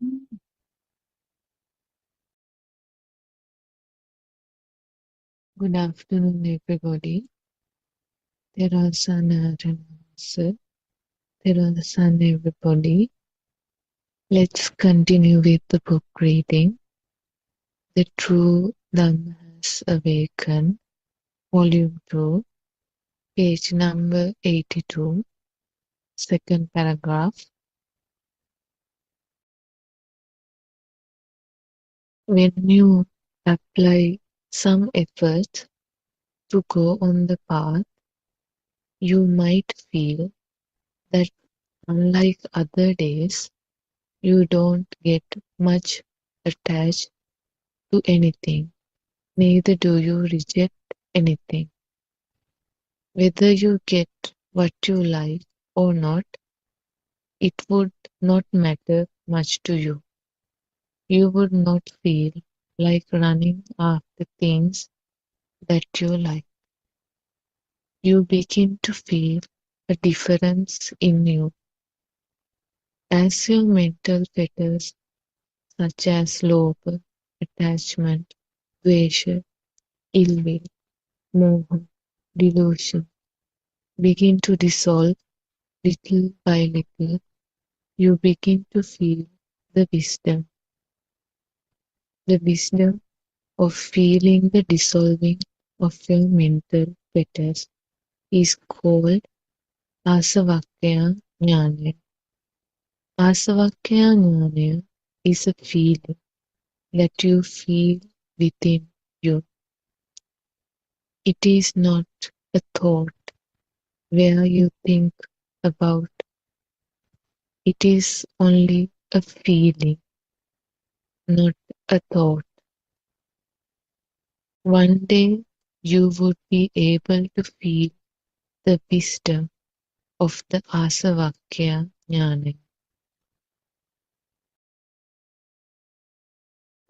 Good afternoon, everybody. Terasan sir. Terasan, everybody. Let's continue with the book reading. The True Dhamma Has Awakened, Volume 2, page number 82, second paragraph. When you apply some effort to go on the path, you might feel that unlike other days, you don't get much attached to anything, neither do you reject anything. Whether you get what you like or not, it would not matter much to you. You would not feel like running after things that you like. You begin to feel a difference in you as your mental fetters, such as lobha, attachment, dvesha, ill will, moha, delusion, begin to dissolve little by little. You begin to feel the wisdom of feeling the dissolving of your mental fetters is called Asavakya Jnana. Asavakya Jnana is a feeling that you feel within you. It is not a thought where you think about. It is only a feeling, not a thought. One day you would be able to feel the wisdom of the Asavakya Jnana.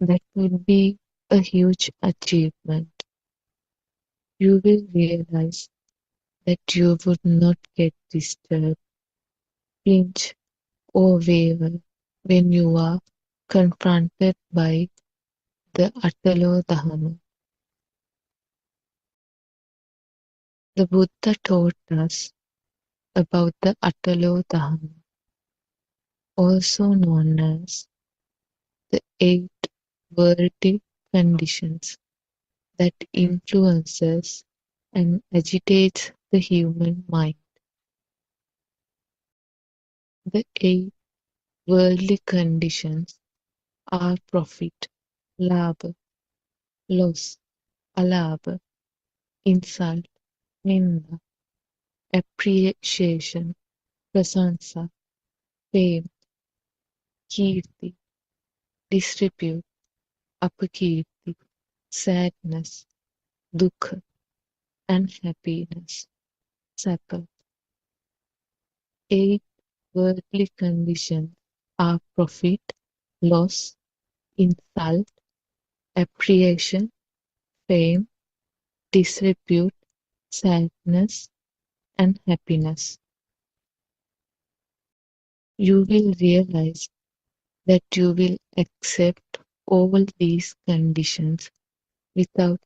That would be a huge achievement. You will realize that you would not get disturbed, flinch, or waver when you are confronted by the Atalodhana. The Buddha taught us about the Atalodhana, also known as the 8 worldly conditions that influences and agitates the human mind. The 8 worldly conditions are profit, labha, loss, alabha, insult, ninda, appreciation, prasansa, fame, kirti, disrepute, apakirti, sadness, dukkha, and happiness, sapa. 8 worldly conditions are profit, loss, insult, appreciation, fame, disrepute, sadness, and happiness. You will realize that you will accept all these conditions without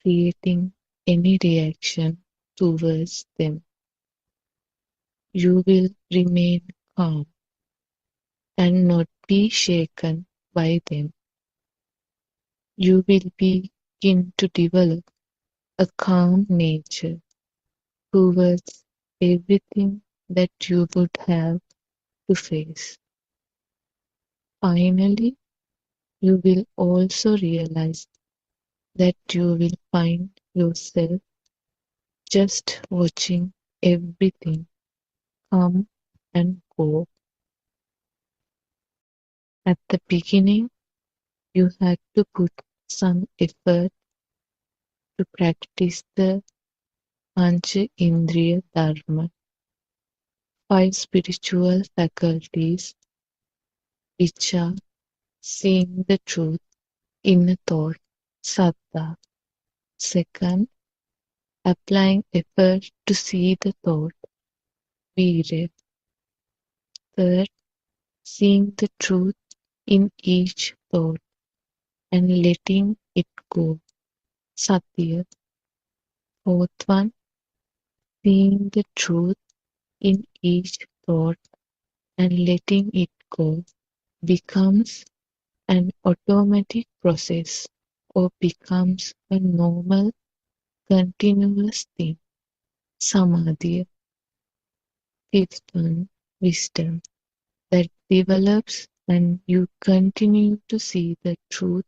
creating any reaction towards them. You will remain calm and not be shaken by them. You will begin to develop a calm nature towards everything that you would have to face. Finally, you will also realize that you will find yourself just watching everything come and go. At the beginning, you had to put some effort to practice the Pancha Indriya Dharma, 5 spiritual faculties, which are seeing the truth in a thought, saddha. Second, applying effort to see the thought, virya. Third, seeing the truth in each thought and letting it go. Satya. Fourth one, seeing the truth in each thought and letting it go becomes an automatic process or becomes a normal, continuous thing. Samadhi. Fifth one, wisdom that develops and you continue to see the truth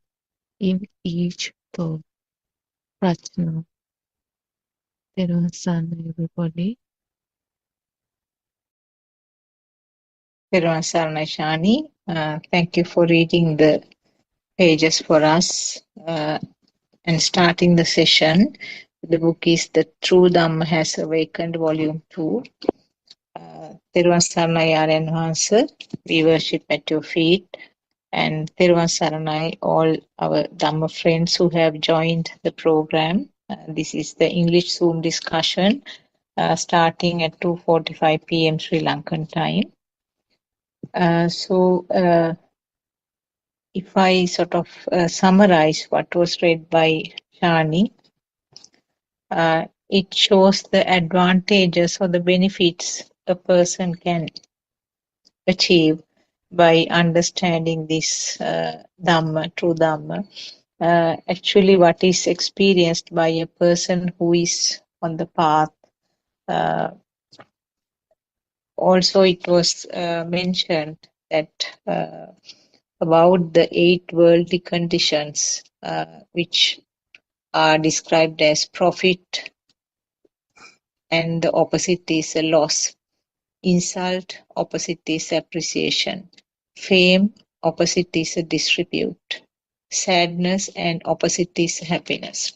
in each thought. Prajna. Tervasan, everybody. Peruan Sarnashani, thank you for reading the pages for us and starting the session. The book is The True Dhamma Has Awakened, Volume 2. Thiruvan Saranai Aryan Hansa, we worship at your feet. And Thiruvan Saranai, all our Dhamma friends who have joined the program. This is the English Zoom discussion starting at 2:45 p.m. Sri Lankan time. If I sort of summarize what was read by Shani, it shows the advantages or the benefits a person can achieve by understanding this Dhamma, true Dhamma. Actually, what is experienced by a person who is on the path. Also, it was mentioned that about the 8 worldly conditions, which are described as profit, and the opposite is a loss. Insult, opposite is appreciation. Fame, opposite is a disrepute. Sadness, and opposite is happiness.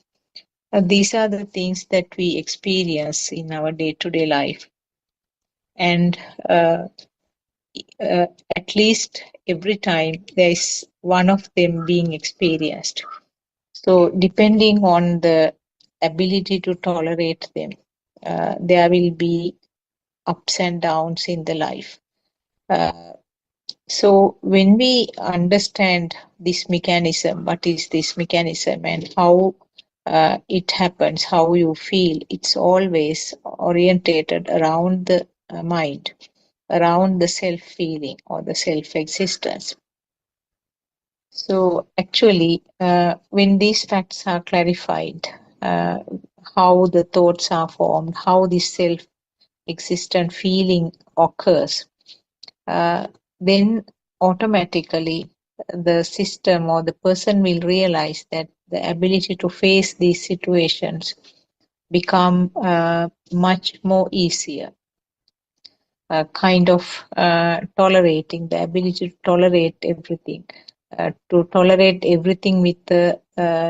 These are the things that we experience in our day-to-day life. And at least every time there is one of them being experienced. So depending on the ability to tolerate them, there will be ups and downs in the life. So when we understand this mechanism, what is this mechanism and how it happens, how you feel, it's always orientated around the mind, around the self-feeling or the self-existence. So actually, when these facts are clarified, how the thoughts are formed, how this self-existent feeling occurs, then automatically the system or the person will realize that the ability to face these situations become much more easier. Kind of tolerating, the ability to tolerate everything, with a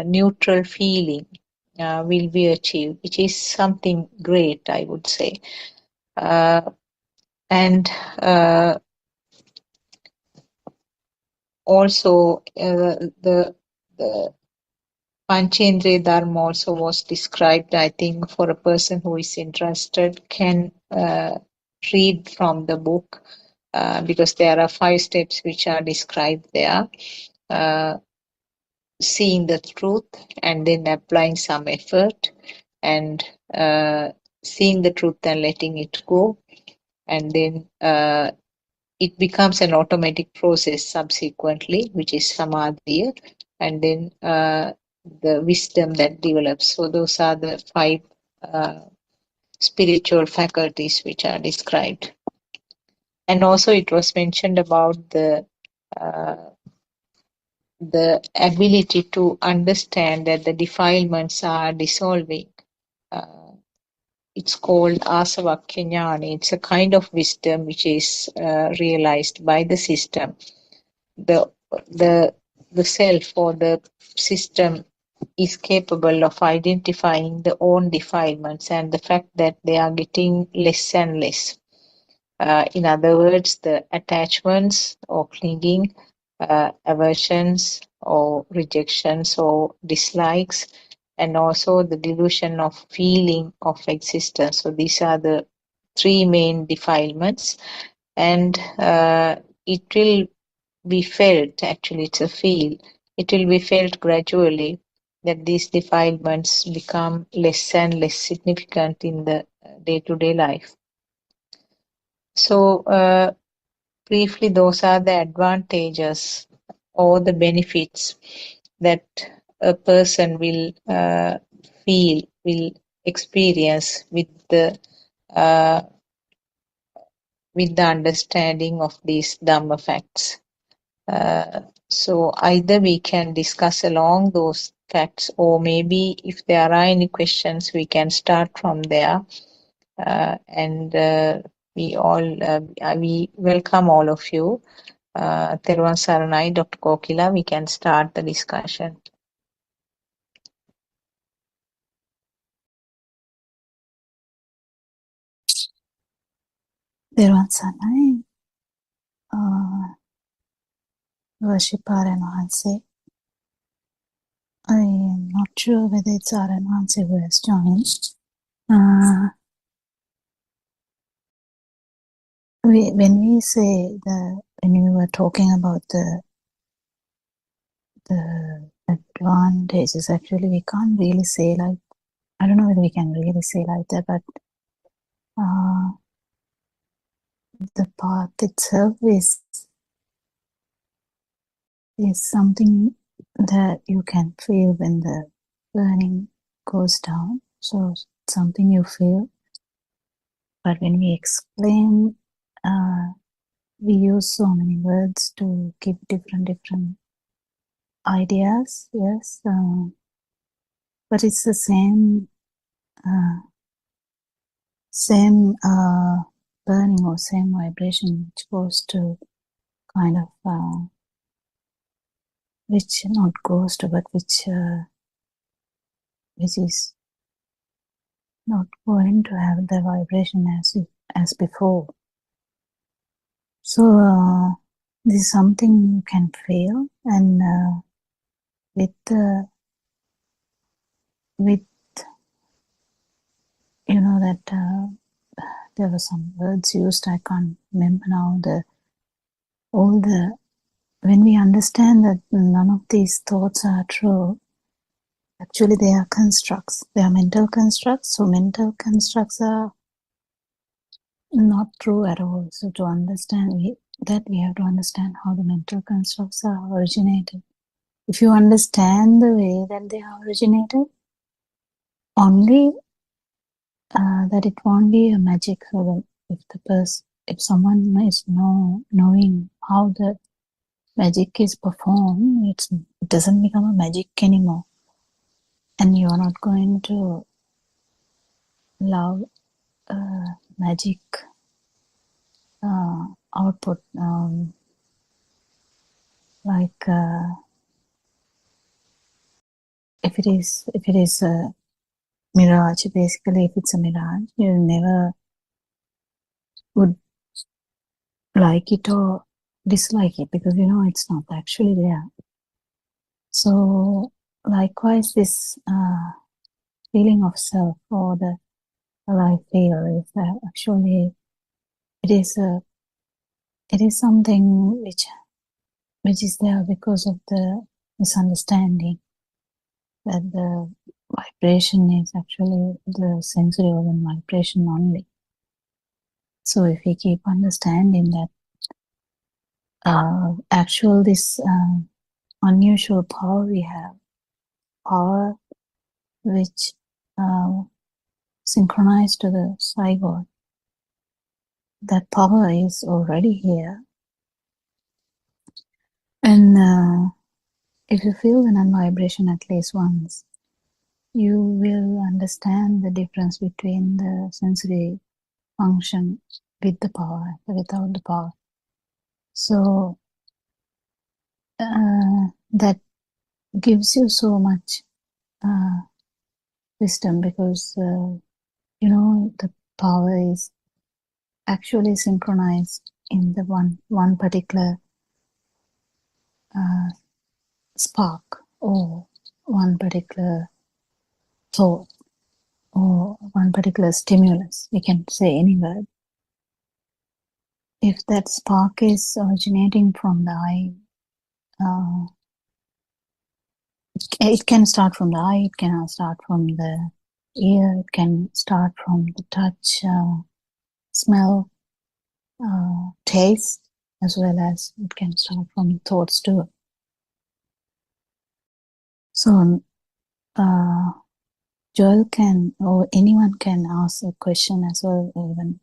neutral feeling will be achieved, which is something great, I would say. And also the Panchendriya Dharma also was described. I think for a person who is interested can read from the book because there are 5 steps which are described there. Seeing the truth and then applying some effort, and seeing the truth and letting it go, and then it becomes an automatic process subsequently, which is samadhi, and then the wisdom that develops. So those are the 5 spiritual faculties which are described. And also it was mentioned about the ability to understand that the defilements are dissolving. It's called asavakya jnana. It's a kind of wisdom which is realized by the system. The self or the system is capable of identifying the own defilements and the fact that they are getting less and less. In other words, the attachments or clinging, aversions or rejections or dislikes, and also the delusion of feeling of existence. So these are the 3 main defilements, and it will be felt, actually it's a feel, it will be felt gradually that these defilements become less and less significant in the day-to-day life. So briefly, those are the advantages or the benefits that a person will feel, will experience uh, with the understanding of these Dhamma facts. So either we can discuss along those facts, or maybe if there are any questions, we can start from there. And we welcome all of you. Therwan Saranai, Dr. Kokila, we can start the discussion. Therwan Saranai, worship Aran Hanse. I am not sure whether it's Aran Hanse who has joined. When we were talking about the advantages, actually we can't really say like, I don't know whether we can really say like that, but the path itself is something that you can feel when the burning goes down. So it's something you feel. But when we explain, we use so many words to give different ideas. Yes, but it's the same burning or same vibration which goes to kind of which not goes to, but which is not going to have the vibration as before. So this is something you can feel, and with you know that there were some words used, I can't remember now. When we understand that none of these thoughts are true, actually they are constructs. They are mental constructs. So mental constructs are not true at all. So to understand we have to understand how the mental constructs are originated. If you understand the way that they are originated, only that it won't be a magic. So if someone is knowing how the magic is performed, it doesn't become a magic anymore, and you are not going to love magic output, like if it is a mirage. Basically, if it's a mirage, you never would like it or dislike it, because you know it's not actually there. So likewise, this feeling of self, or the I feel, is that actually it is something which is there because of the misunderstanding that the vibration is actually the sensory organ vibration only. So if we keep understanding that this unusual power we have, power which synchronized to the Psygod, that power is already here. And if you feel the non-vibration at least once, you will understand the difference between the sensory function with the power and without the power. So that gives you so much wisdom, because you know the power is actually synchronized in the one particular spark, or one particular thought, or one particular stimulus. We can say any word. if that spark is originating from the eye, it can start from the eye, it can start from the ear, it can start from the touch, smell, taste, as well as it can start from thoughts too. So Joel can, or anyone can ask a question as well, even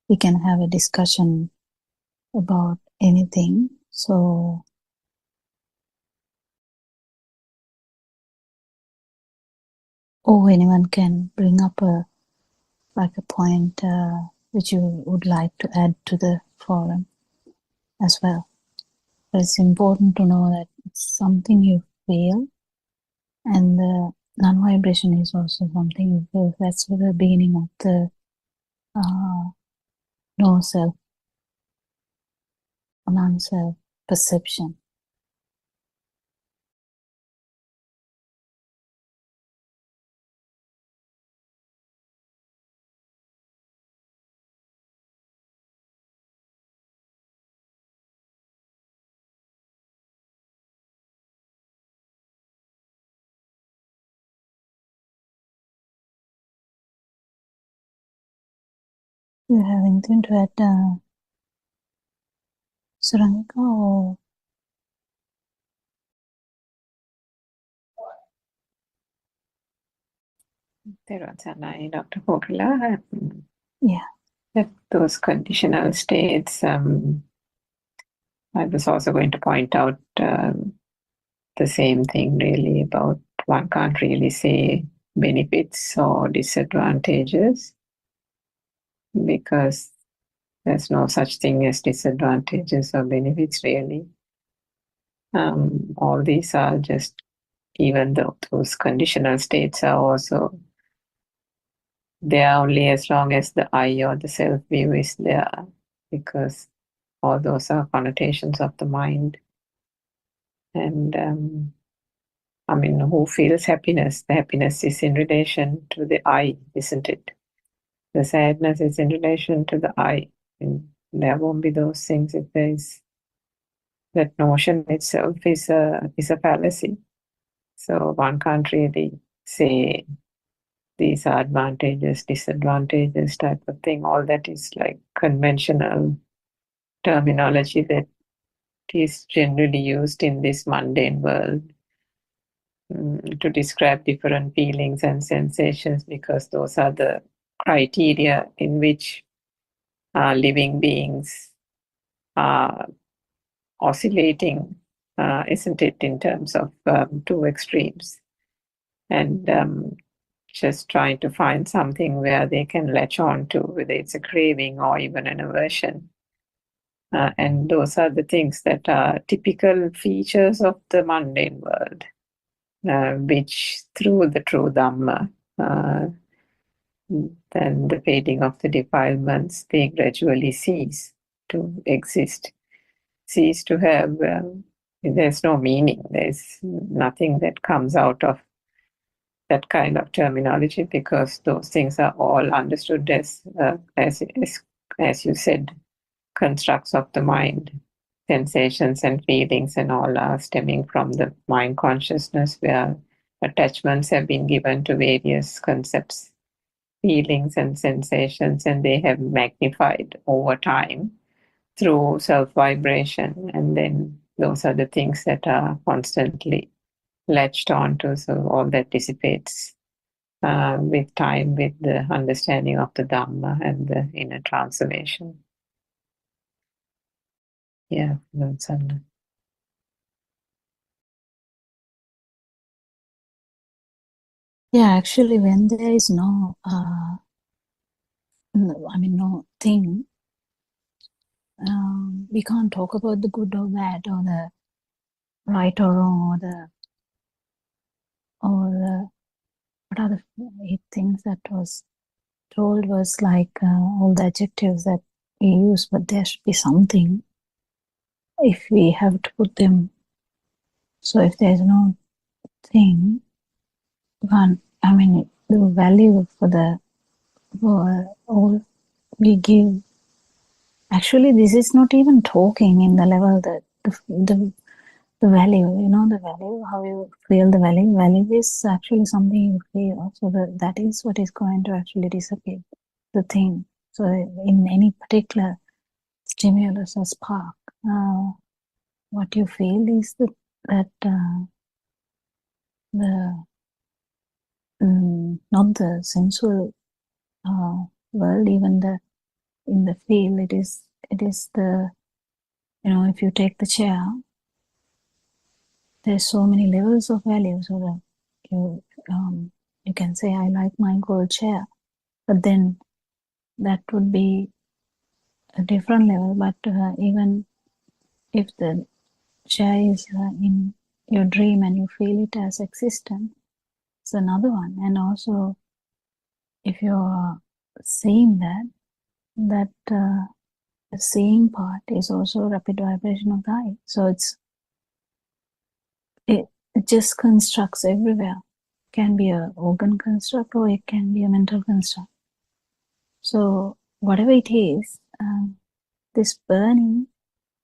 we can have a discussion about anything. So or anyone can bring up a point which you would like to add to the forum as well. But it's important to know that it's something you feel, and the non-vibration is also something you feel. That's the beginning of the no self, non-self perception. Do you have anything to add, Suranika, or Dr. Kokila, yeah, that those conditional states, I was also going to point out the same thing really about one can't really say benefits or disadvantages because there's no such thing as disadvantages or benefits really. All these are just, even though those conditional states are also they are only as long as the I or the self view is there, because all those are connotations of the mind. And I mean, who feels happiness? The happiness is in relation to the I, isn't it? The sadness is in relation to the I. And there won't be those things if there is that notion itself is a fallacy. So one can't really say these are advantages, disadvantages type of thing. All that is like conventional terminology that is generally used in this mundane world to describe different feelings and sensations, because those are the criteria in which living beings are oscillating, isn't it, in terms of two extremes. And just trying to find something where they can latch on to, whether it's a craving or even an aversion. And those are the things that are typical features of the mundane world, which through the true Dhamma, then the fading of the defilements, they gradually cease to exist, cease to have, there's no meaning, there's nothing that comes out of that kind of terminology, because those things are all understood as you said, constructs of the mind. Sensations and feelings and all are stemming from the mind consciousness, where attachments have been given to various concepts, feelings and sensations, and they have magnified over time through self-vibration. And then those are the things that are constantly latched onto, so all that dissipates with time, with the understanding of the Dhamma and the inner transformation. Yeah, that's yeah. Actually, when there is no, no thing, we can't talk about the good or bad, or the right or wrong, what are the 8 things that was told was like all the adjectives that we use, but there should be something if we have to put them. So if there's no thing, the value for all we give Actually, this is not even talking in the level that the value, the value, how you feel the value. Value is actually something you feel. So that is what is going to actually disappear, the thing. So in any particular stimulus or spark, what you feel is that the not the sensual world, even in the feel, it is the, if you take the chair, there's so many levels of value, so that you can say, I like my gold chair, but then that would be a different level. But even if the chair is in your dream and you feel it as existent, it's another one. And also, if you're seeing that the seeing part is also rapid vibration of the eye. So it just constructs everywhere. It can be an organ construct or it can be a mental construct. So whatever it is, this burning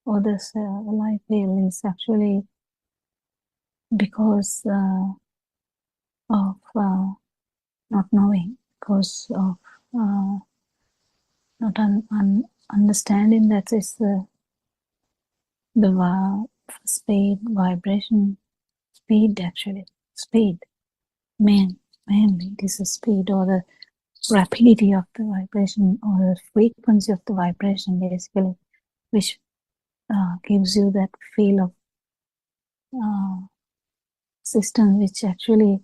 or this life feel is actually because of not knowing, because of not understanding that is the speed, vibration, speed actually, speed, mainly it is the speed or the rapidity of the vibration or the frequency of the vibration basically, which gives you that feel of system, which actually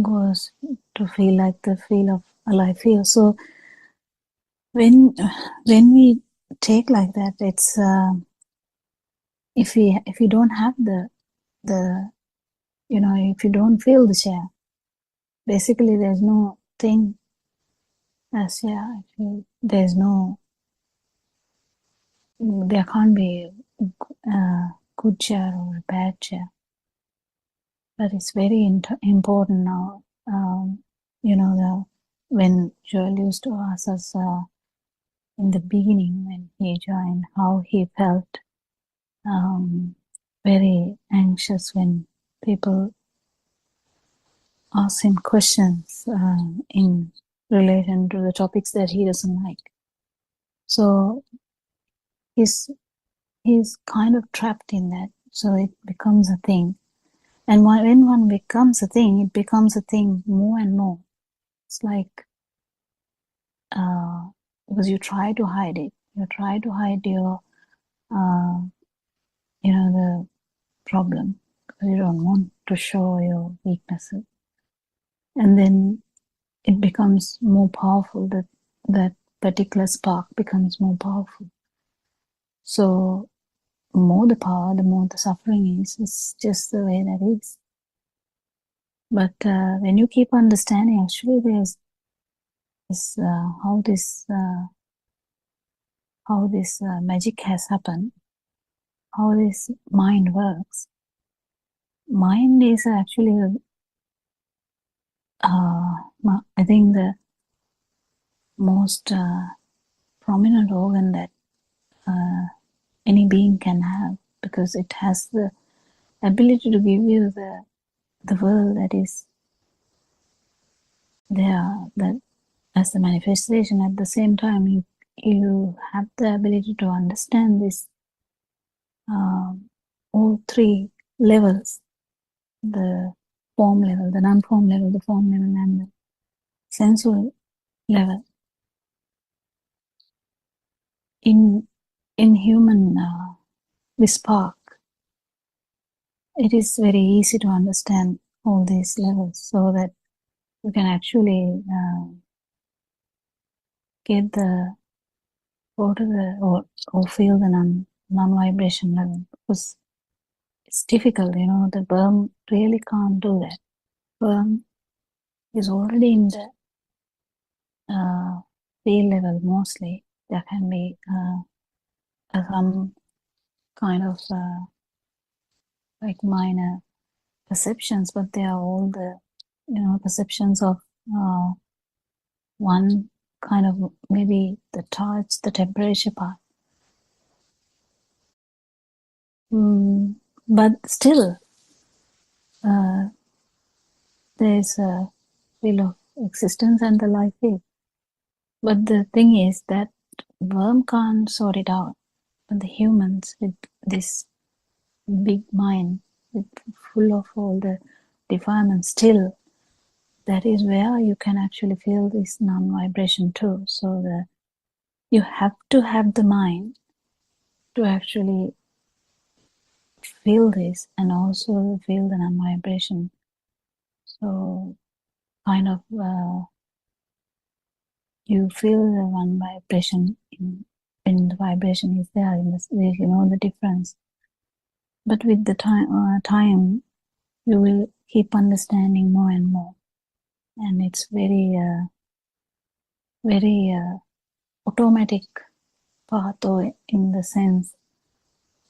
goes to feel like the feel of alive feel. So when we take like that, it's if you don't have the if you don't feel the chair, basically there's no thing as there's no, there can't be a good chair or a bad chair. But it's very important now. When Joel used to ask us in the beginning when he joined, how he felt very anxious when people ask him questions in relation to the topics that he doesn't like. So he's kind of trapped in that. So it becomes a thing. And when one becomes a thing, it becomes a thing more and more. It's like, because you try to hide it. You try to hide your, the problem, because you don't want to show your weaknesses. And then it becomes more powerful, that particular spark becomes more powerful. So more the power, the more the suffering is. It's just the way that is. But when you keep understanding, actually there's this, how this magic has happened, how this mind works. Mind is actually, I think, the most prominent organ that any being can have, because it has the ability to give you the world that is there, that as the manifestation. At the same time, you have the ability to understand this all three levels: the form level, the non-form level, the form level, and the sensual level. In human this spark, it is very easy to understand all these levels, so that you can actually get go to or feel the non-vibration level, because it's difficult. The Burm really can't do that. Burm is already in the feel level mostly. There can be some kind of like minor perceptions, but they are all the perceptions of one kind of maybe the touch, the temperature part. But still, there's a will of existence and the life is. But the thing is that worm can't sort it out. But the humans with this big mind, with full of all the defilements, still that is where you can actually feel this non-vibration too. So you have to have the mind to actually feel this and also feel the non-vibration. So kind of you feel the one vibration when the vibration is there, you know the difference. But with the time you will keep understanding more and more, and it's very automatic path, or in the sense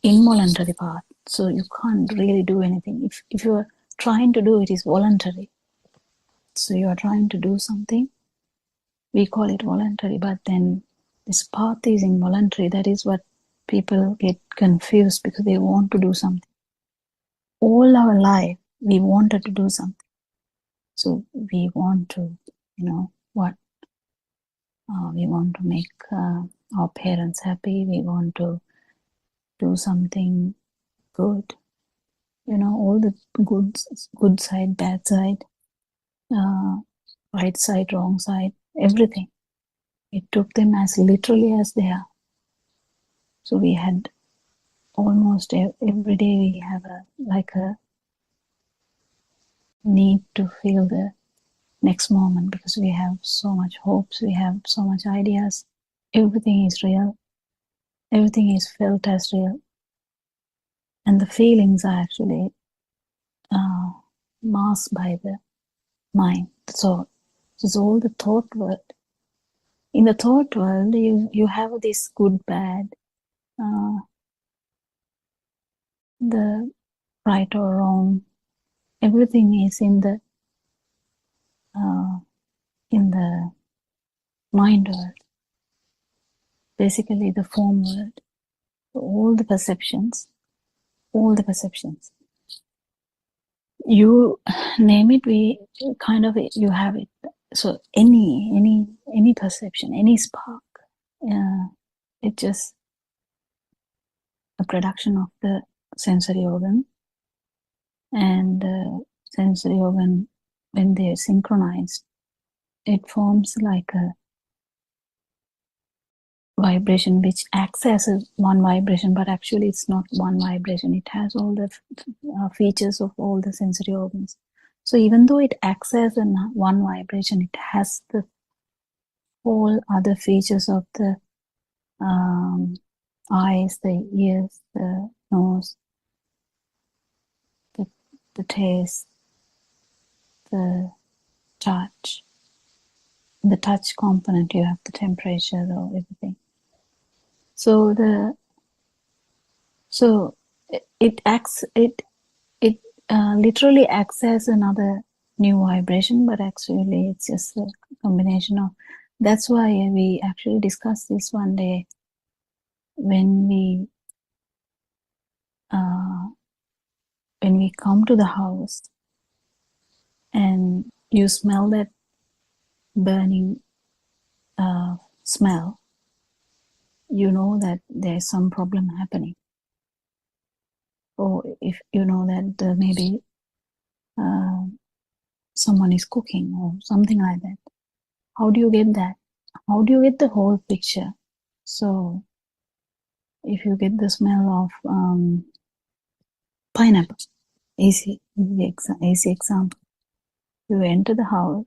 involuntary path. So you can't really do anything. If you are trying to do it, is voluntary. So you are trying to do something, we call it voluntary, but then this path is involuntary. That is what people get confused, because they want to do something. All our life we wanted to do something. So we want to, we want to make our parents happy. We want to do something good. All the good side, bad side, right side, wrong side, everything. It took them as literally as they are. So we had almost every day we have a need to feel the next moment, because we have so much hopes, we have so much ideas. Everything is real. Everything is felt as real. And the feelings are actually masked by the mind. So it's all the thought world. In the thought world, you have this good, bad, the right or wrong. Everything is in the mind world. Basically, the form world. All the perceptions. You name it, you have it. So any perception, any spark, it's just a production of the sensory organ. And the sensory organ, when they're synchronized, it forms like a vibration which acts as one vibration, but actually it's not one vibration. It has all the features of all the sensory organs. So even though it acts as one vibration, it has the all other features of the eyes, the ears, the nose, the taste, the touch. The touch component, you have the temperature, everything. So it acts. It literally acts as another new vibration, but actually it's just a combination of. That's why we actually discussed this one day when we come to the house and you smell that burning smell. You know that there's some problem happening. Or if you know that maybe someone is cooking or something like that. How do you get that? How do you get the whole picture? So if you get the smell of pineapple, easy example. You enter the house,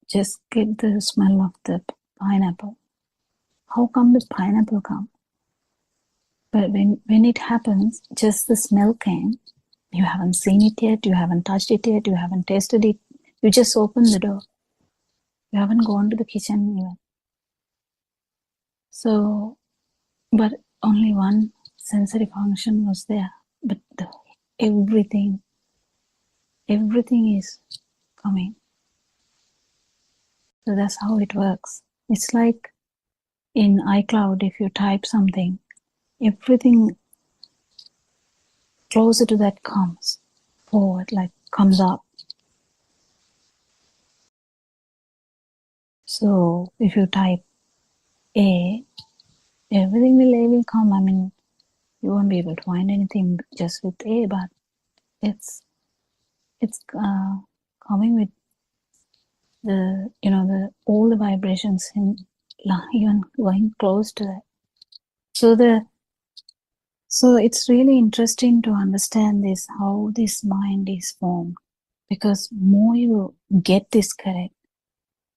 just get the smell of the pineapple. How come the pineapple come? But when it happens, just the smell came. You haven't seen it yet, you haven't touched it yet, you haven't tasted it. You just open the door. You haven't gone to the kitchen even. So, but only one sensory function was there. But everything is coming. So that's how it works. It's like in iCloud, if you type something, everything closer to that comes forward, like comes up. So if you type A, everything will come. I mean, you won't be able to find anything just with A, but it's coming with the all the vibrations in even going close to that. So it's really interesting to understand this, how this mind is formed, because more you get this correct,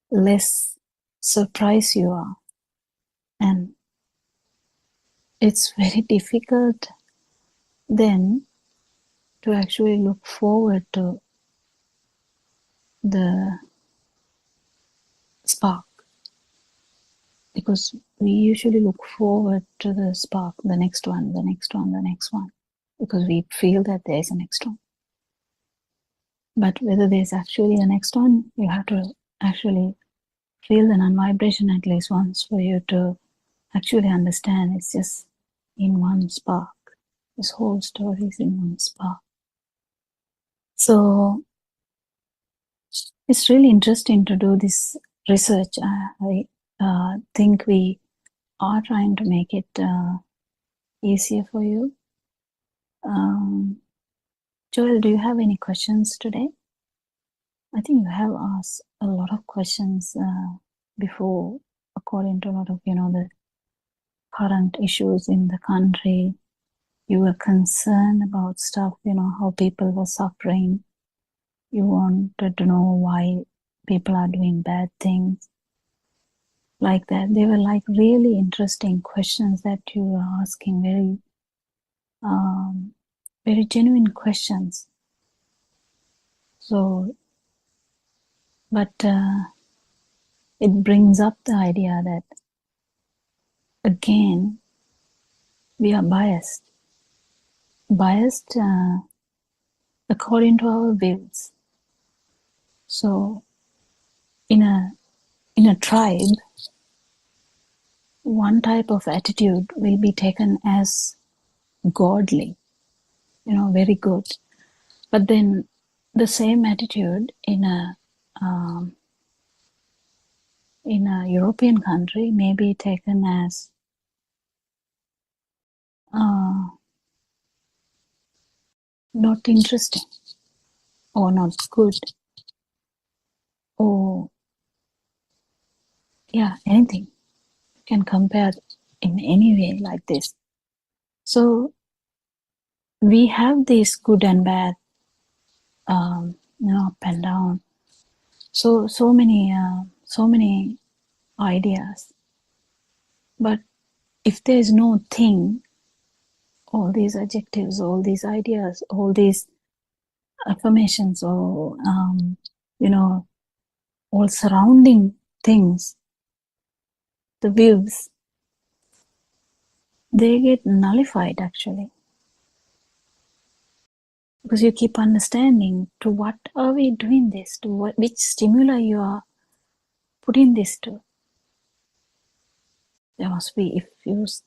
less surprised you are, and it's very difficult then to actually look forward to the spark, because we usually look forward to the spark, the next one, the next one, the next one, because we feel that there's a next one. But whether there's actually a next one, you have to actually feel the non-vibration at least once for you to actually understand it's just in one spark. This whole story is in one spark. So it's really interesting to do this research. I think we are trying to make it easier for you. Joel, do you have any questions today? I think you have asked a lot of questions before, according to a lot of the current issues in the country. You were concerned about stuff, how people were suffering. You wanted to know why people are doing bad things like that. They were like really interesting questions that you were asking, very genuine questions. So, but it brings up the idea that again, we are biased according to our views. So in a tribe, one type of attitude will be taken as godly, very good. But then the same attitude in a European country may be taken as not interesting or not good, or anything. You can compare in any way like this. So we have this good and bad, up and down. So many ideas. But if there is no thing, all these adjectives, all these ideas, all these affirmations, or all surrounding things, the views, they get nullified actually, because you keep understanding to what are we doing this, to which stimuli you are putting this to. There must be,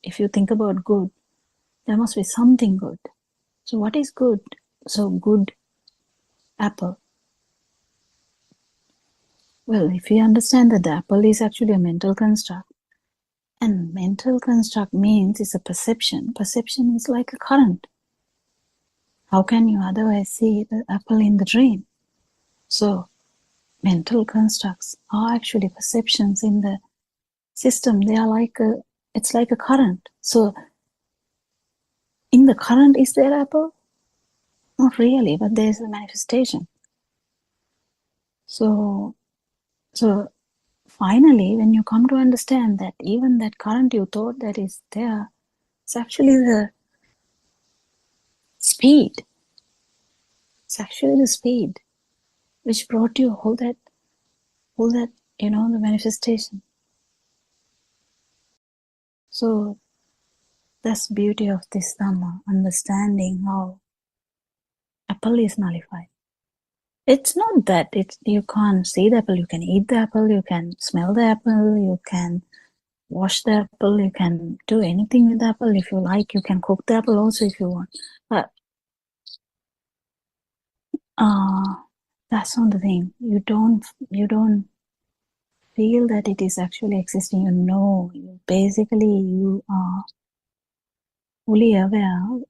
if you think about good, there must be something good. So what is good? So good apple. Well, if you understand that the apple is actually a mental construct, and mental construct means it's a perception. Perception is like a current. How can you otherwise see the apple in the dream? So mental constructs are actually perceptions in the system. They are it's like a current. So in the current, is there apple? Not really, but there's a manifestation. So finally, when you come to understand that even that current you thought that is there, it's actually the speed. It's actually the speed which brought you all that, the manifestation. So that's the beauty of this Dhamma, understanding how apple is nullified. It's not that you can't see the apple. You can eat the apple. You can smell the apple. You can wash the apple. You can do anything with the apple if you like. You can cook the apple also if you want. But that's not the thing. You don't feel that it is actually existing. You know, you are fully aware.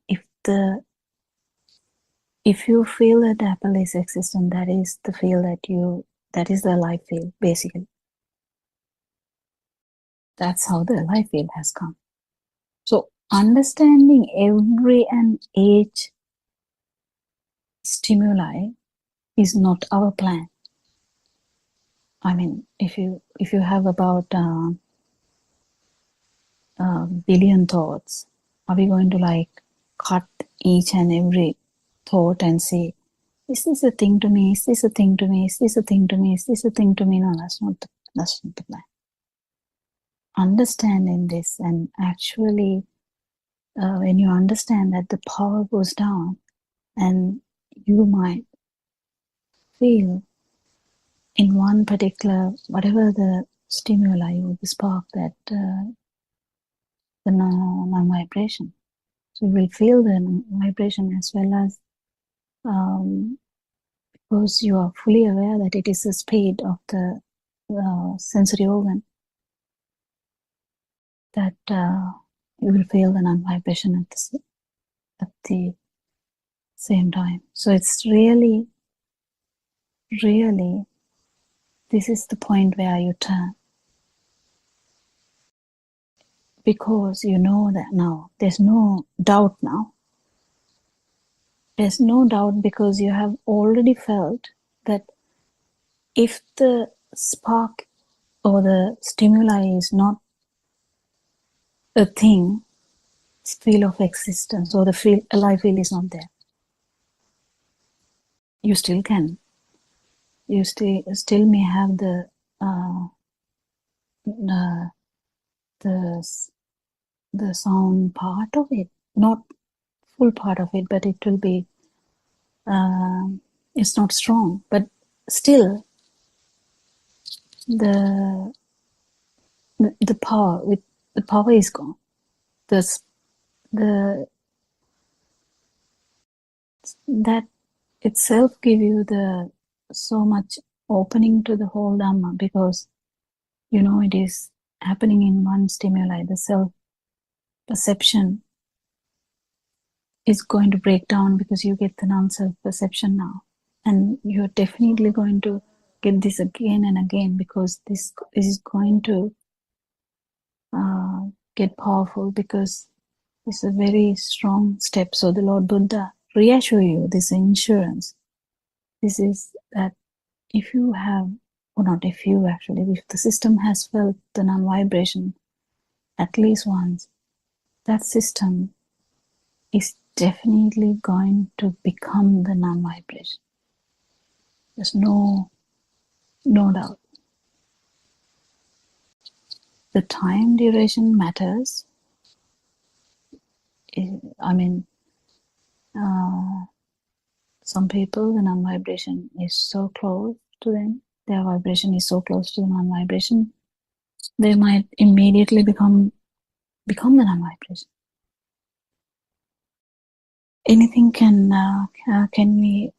If you feel that the apple is existent, that is the feel that is the life feel, basically. That's how the life feel has come. So understanding every and each stimuli is not our plan. I mean, if you have about a billion thoughts, are we going to like cut each and every thought and say, is this a thing to me? Is this a thing to me? Is this a thing to me? Is this a thing to me? No, that's not the plan. Understanding this, and actually when you understand that the power goes down, and you might feel in one particular, whatever the stimuli or the spark, that the non-vibration. So you will feel the vibration as well as because you are fully aware that it is the speed of the sensory organ, that you will feel the non-vibration at the same time. So it's really, this is the point where you turn, because you know that now there's no doubt now. There's no doubt, because you have already felt that if the spark or the stimuli is not a thing, feel of existence, or the alive feel is not there, you still can. You still may have the sound part of it, not full part of it, but it will be. It's not strong, but still the power is gone. That itself give you the so much opening to the whole Dhamma, because you know it is happening in one stimuli. The self perception is going to break down, because you get the non-self perception now, and you're definitely going to get this again and again, because this is going to get powerful, because it's a very strong step. So the Lord Buddha reassure you, this insurance. This is that if you have, or not if you actually, if the system has felt the non-vibration at least once, that system is definitely going to become the non-vibration. There's no doubt. The time duration matters. I mean, some people, the non-vibration is so close to them, their vibration is so close to the non-vibration, they might immediately become the non-vibration. Anything can we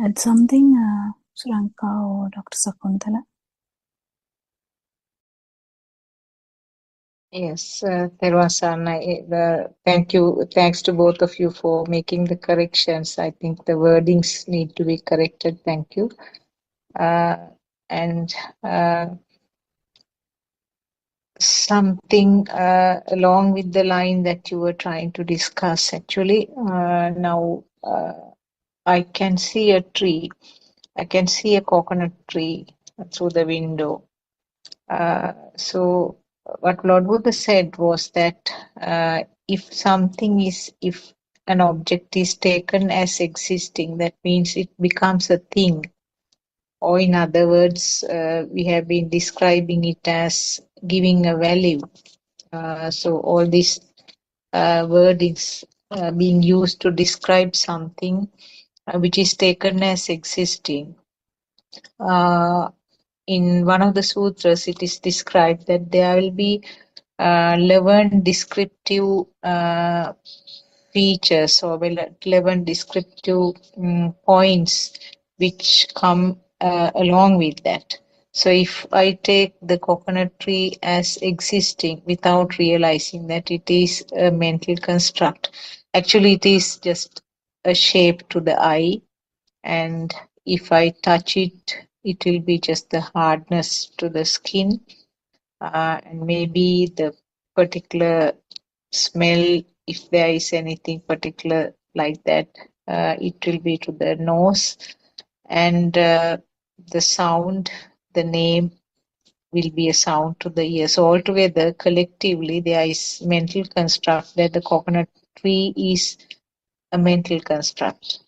add something, Suranka or Dr. Sakuntala? Yes, thanks to both of you for making the corrections. I think the wordings need to be corrected. Thank you. And something along with the line that you were trying to discuss, actually, now I can see a tree. I can see a coconut tree through the window. So what Lord Buddha said was that if an object is taken as existing, that means it becomes a thing. Or in other words, we have been describing it as giving a value. So all this word is being used to describe something which is taken as existing. in one of the sutras, it is described that there will be 11 descriptive features or 11 descriptive points which come along with that. So if I take the coconut tree as existing without realizing that it is a mental construct, actually it is just a shape to the eye, and if I touch it, it will be just the hardness to the skin, and maybe the particular smell, if there is anything particular like that, it will be to the nose, and the sound, the name will be a sound to the ear. So altogether, collectively, there is mental construct that the coconut tree is a mental construct.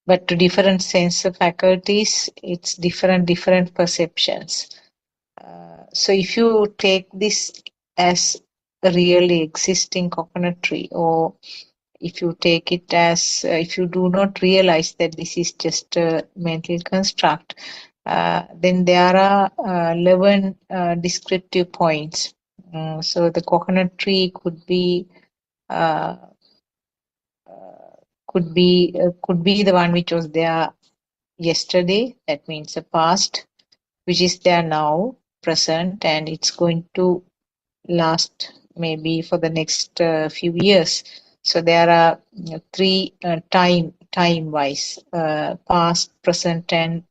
But to different sense faculties, it's different perceptions. So if you take this as a really existing coconut tree, or if you take it as, if you do not realize that this is just a mental construct, then there are 11 descriptive points. So the coconut tree could be uh, could be the one which was there yesterday, that means the past, which is there now, present, and it's going to last maybe for the next few years. So there are three time wise, past, present, and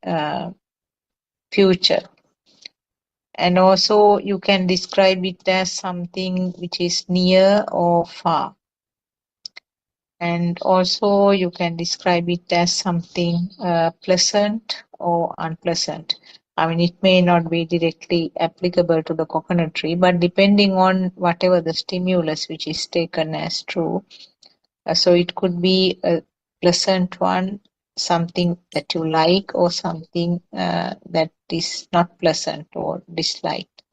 future. And also you can describe it as something which is near or far. And also you can describe it as something pleasant or unpleasant. I mean, it may not be directly applicable to the coconut tree, but depending on whatever the stimulus which is taken as true. So it could be a pleasant one, something that you like, or something that is not pleasant or disliked.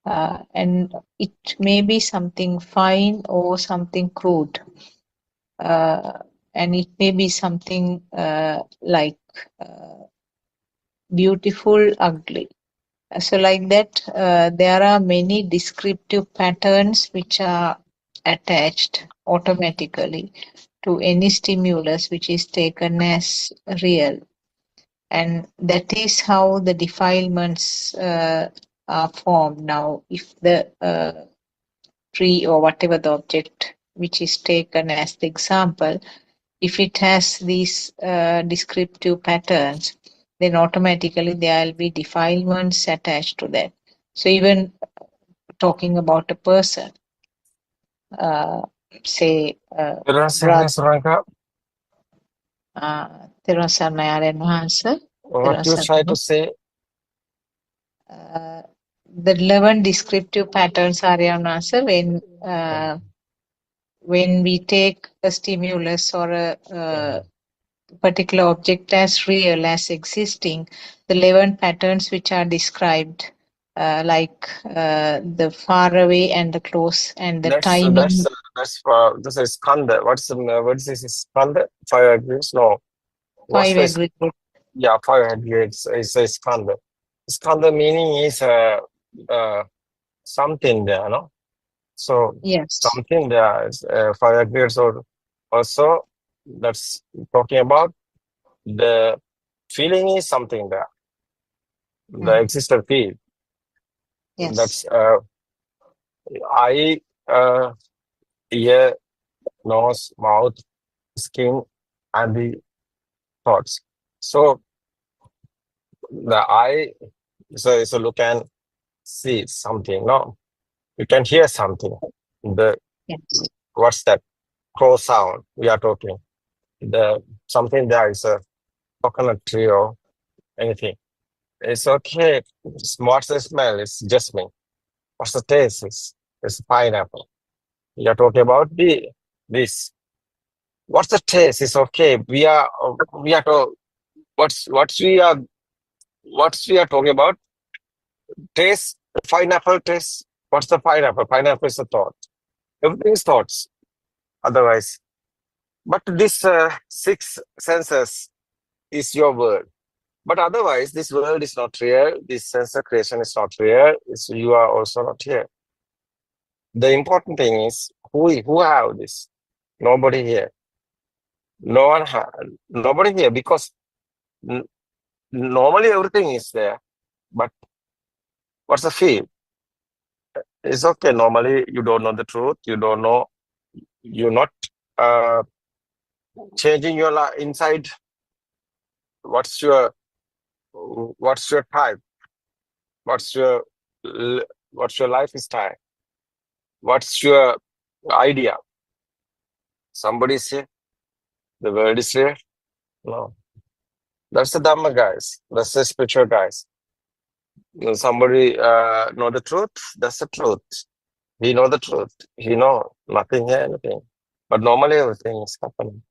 And it may be something fine or something crude. And it may be something like beautiful, ugly. So like that, there are many descriptive patterns which are attached automatically to any stimulus which is taken as real. And that is how the defilements are formed. Now, if the tree or whatever the object which is taken as the example, if it has these descriptive patterns, then automatically there will be defilements attached to that. So even talking about a person, say brother, තෙරුවන් සරණයි ආරයන් වහන්සේ. What you try to say? The 11 descriptive patterns are answer when we take a stimulus or a particular object as real, as existing, the 11 patterns which are described, like the far away and the close and the timing. This is skanda. What is this skanda? 5 aggregates? No. 5 aggregates. Yeah, 5 aggregates. It's a skanda. Skanda meaning is something there, no? So yes, something there is 5 aggregates, or also that's talking about the feeling is something there. The existent feel. Yes. That's eye, ear, nose, mouth, skin, and the thoughts. So the eye, so look and see something, no? You can hear something. Yes. What's that? Crow sound we are talking. The something there is a coconut tree or anything. It's okay. What's the smell? It's jasmine. What's the taste? It's pineapple. We are talking about this. What's the taste? It's okay. We are what we are talking about? Taste, pineapple taste. What's the pineapple? Pineapple is a thought. Everything is thoughts. Otherwise, but this 6 senses is your word. But otherwise, this world is not real. This sense of creation is not real. You are also not here. The important thing is who have this? Nobody here. No one nobody here, because normally everything is there. But what's the feel? It's okay. Normally you don't know the truth. You don't know. You're not changing your inside. What's your type? What's your life style? What's your idea? Somebody say the world is real. No, that's the Dhamma guys. That's the spiritual guys. Somebody know the truth. That's the truth. He know the truth. He know nothing here, anything. But normally everything is happening.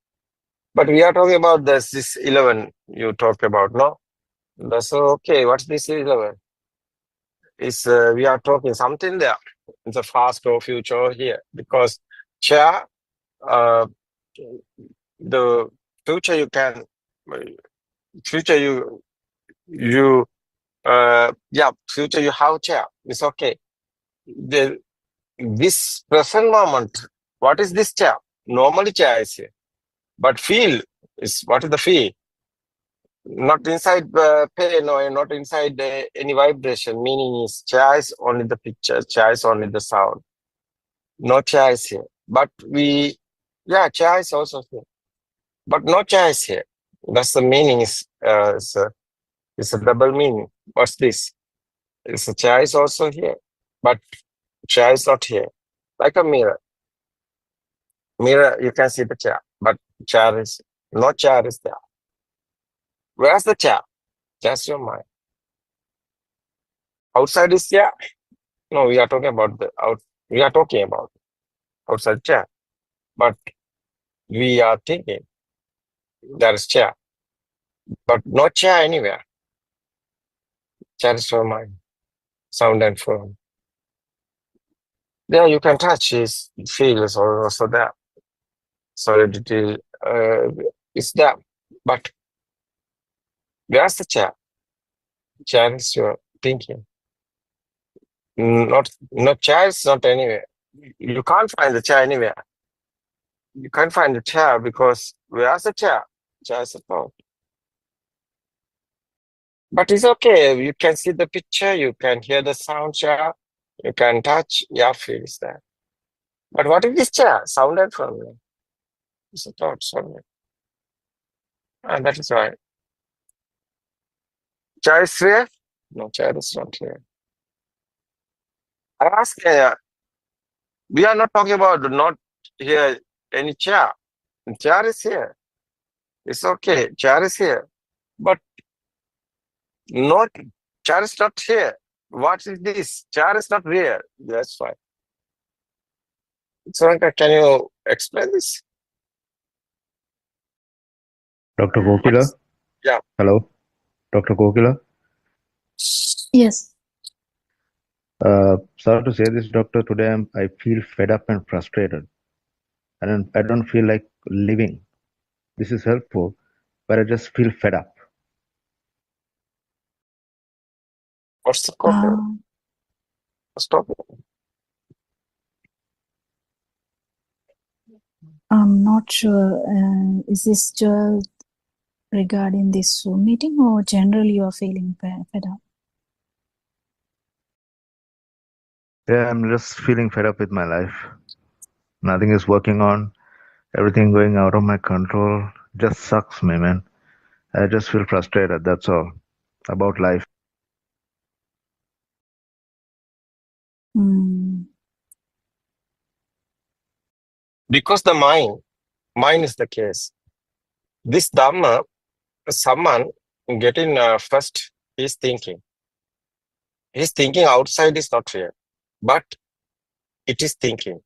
But we are talking about this 11 you talk about, no? That's okay. What's this 11? Is we are talking something there. It's a past or future here, because chair, the future you can, future you future you have chair. It's okay. This present moment, what is this chair? Normally chair is here, but feel is what is the feel? Not inside pain or not inside any vibration. Meaning is chair is only the picture, chair is only the sound. No chair is here. But chair is also here. But no chair is here. That's the meaning. It's a double meaning. What's this? It's a chair is also here, but chair is not here. Like a mirror. Mirror, you can see the chair, but no chair is there. Where's the chair? Just your mind. Outside is chair. No, we are talking about we are talking about outside chair. But we are thinking there is chair. But no chair anywhere. Chair is your mind. Sound and form. There you can touch is feel is also there. Solidity is there. But where's the chair? Chair is your thinking. Not chair is not anywhere. You can't find the chair anywhere. You can't find the chair because where's the chair? Chair is a thought. But it's okay. You can see the picture. You can hear the sound chair. You can touch. Feel is there. But what is this chair? Sounded from you. It's a thought. Sorry. And that is why. Chair is here? No, chair is not here. I ask, we are not talking about not here any chair. Chair is here. It's okay. Chair is here. But not chair is not here. What is this? Chair is not real. That's why. So, can you explain this? Dr. Kokila? Yeah. Hello? Dr. Kokila? Yes. Sorry to say this, doctor. Today I feel fed up and frustrated. And I don't feel like living. This is helpful, but I just feel fed up. What's the problem? Stop it. I'm not sure. Is this just regarding this Zoom meeting, or generally you are feeling fed up? Yeah, I'm just feeling fed up with my life. Nothing is working on. Everything going out of my control. Just sucks me, man. I just feel frustrated. That's all about life. Because the mind is the case. This Dhamma, someone getting first, he's thinking. His thinking outside is not real, but it is thinking.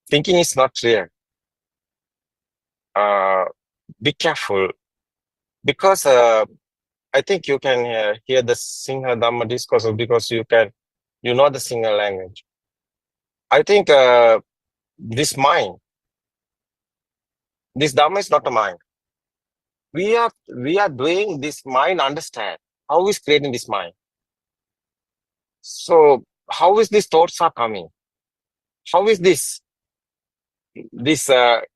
Thinking is not real. Be careful, because I think you can hear the Singha Dhamma discourse because you know the Singha language. I think this mind, this Dhamma is not a mind. We are doing this mind understand. How is creating this mind? So how is these thoughts are coming? How is this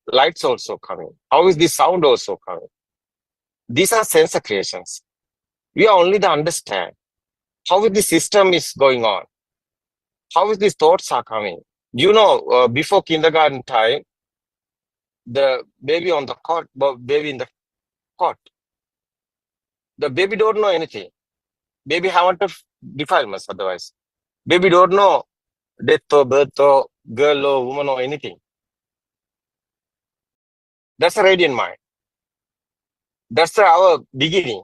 lights also coming? How is this sound also coming? These are sensor creations. We are only to understand how is the system is going on. How is these thoughts are coming? Before kindergarten time, the baby on the cot, baby in the cot, the baby don't know anything. Baby haven't defilements otherwise. Baby don't know death or birth or girl or woman or anything. That's a radiant mind. That's our beginning.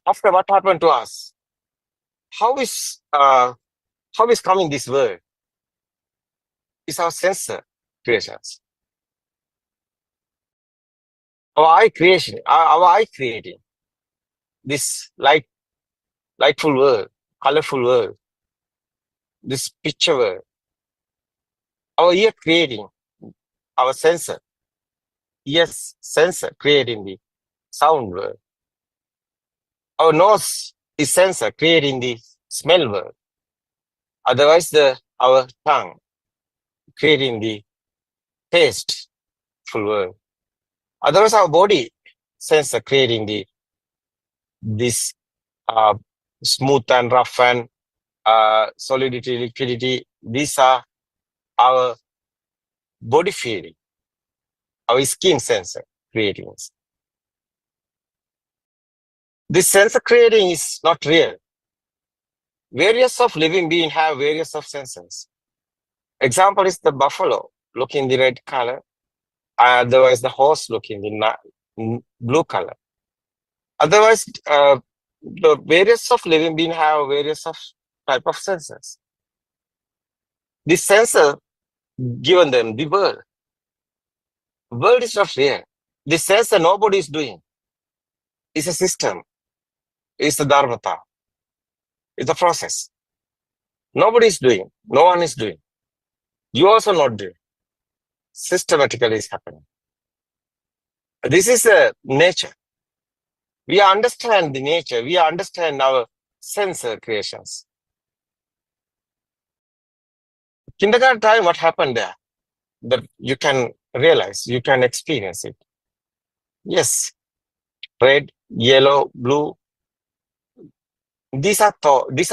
After what happened to us? How is coming this world? It's our sensor creations. Our eye creation, our eye creating this lightful world, colorful world, this picture world. Our ear creating our sensor. Yes, sensor creating the sound world. Our nose is sensor creating the smell world. Otherwise, our tongue creating the taste full world. Otherwise, our body sensor creating this smooth and rough and solidity, liquidity. These are our body feeling, our skin sensor creating. This sensor creating is not real. Various of living beings have various of senses. Example is the buffalo looking the red color, otherwise the horse looking the blue color. Otherwise, the various of living beings have various of type of senses. This sensor given them the world. World is not real. This sensor nobody is doing. It's a system. It's the dharmata. It's a process. Nobody is doing. No one is doing. You also not doing. Systematically is happening. This is a nature. We understand the nature. We understand our sensor creations. Kindergarten time, what happened there? That you can realize, you can experience it. Yes, red, yellow, blue. These are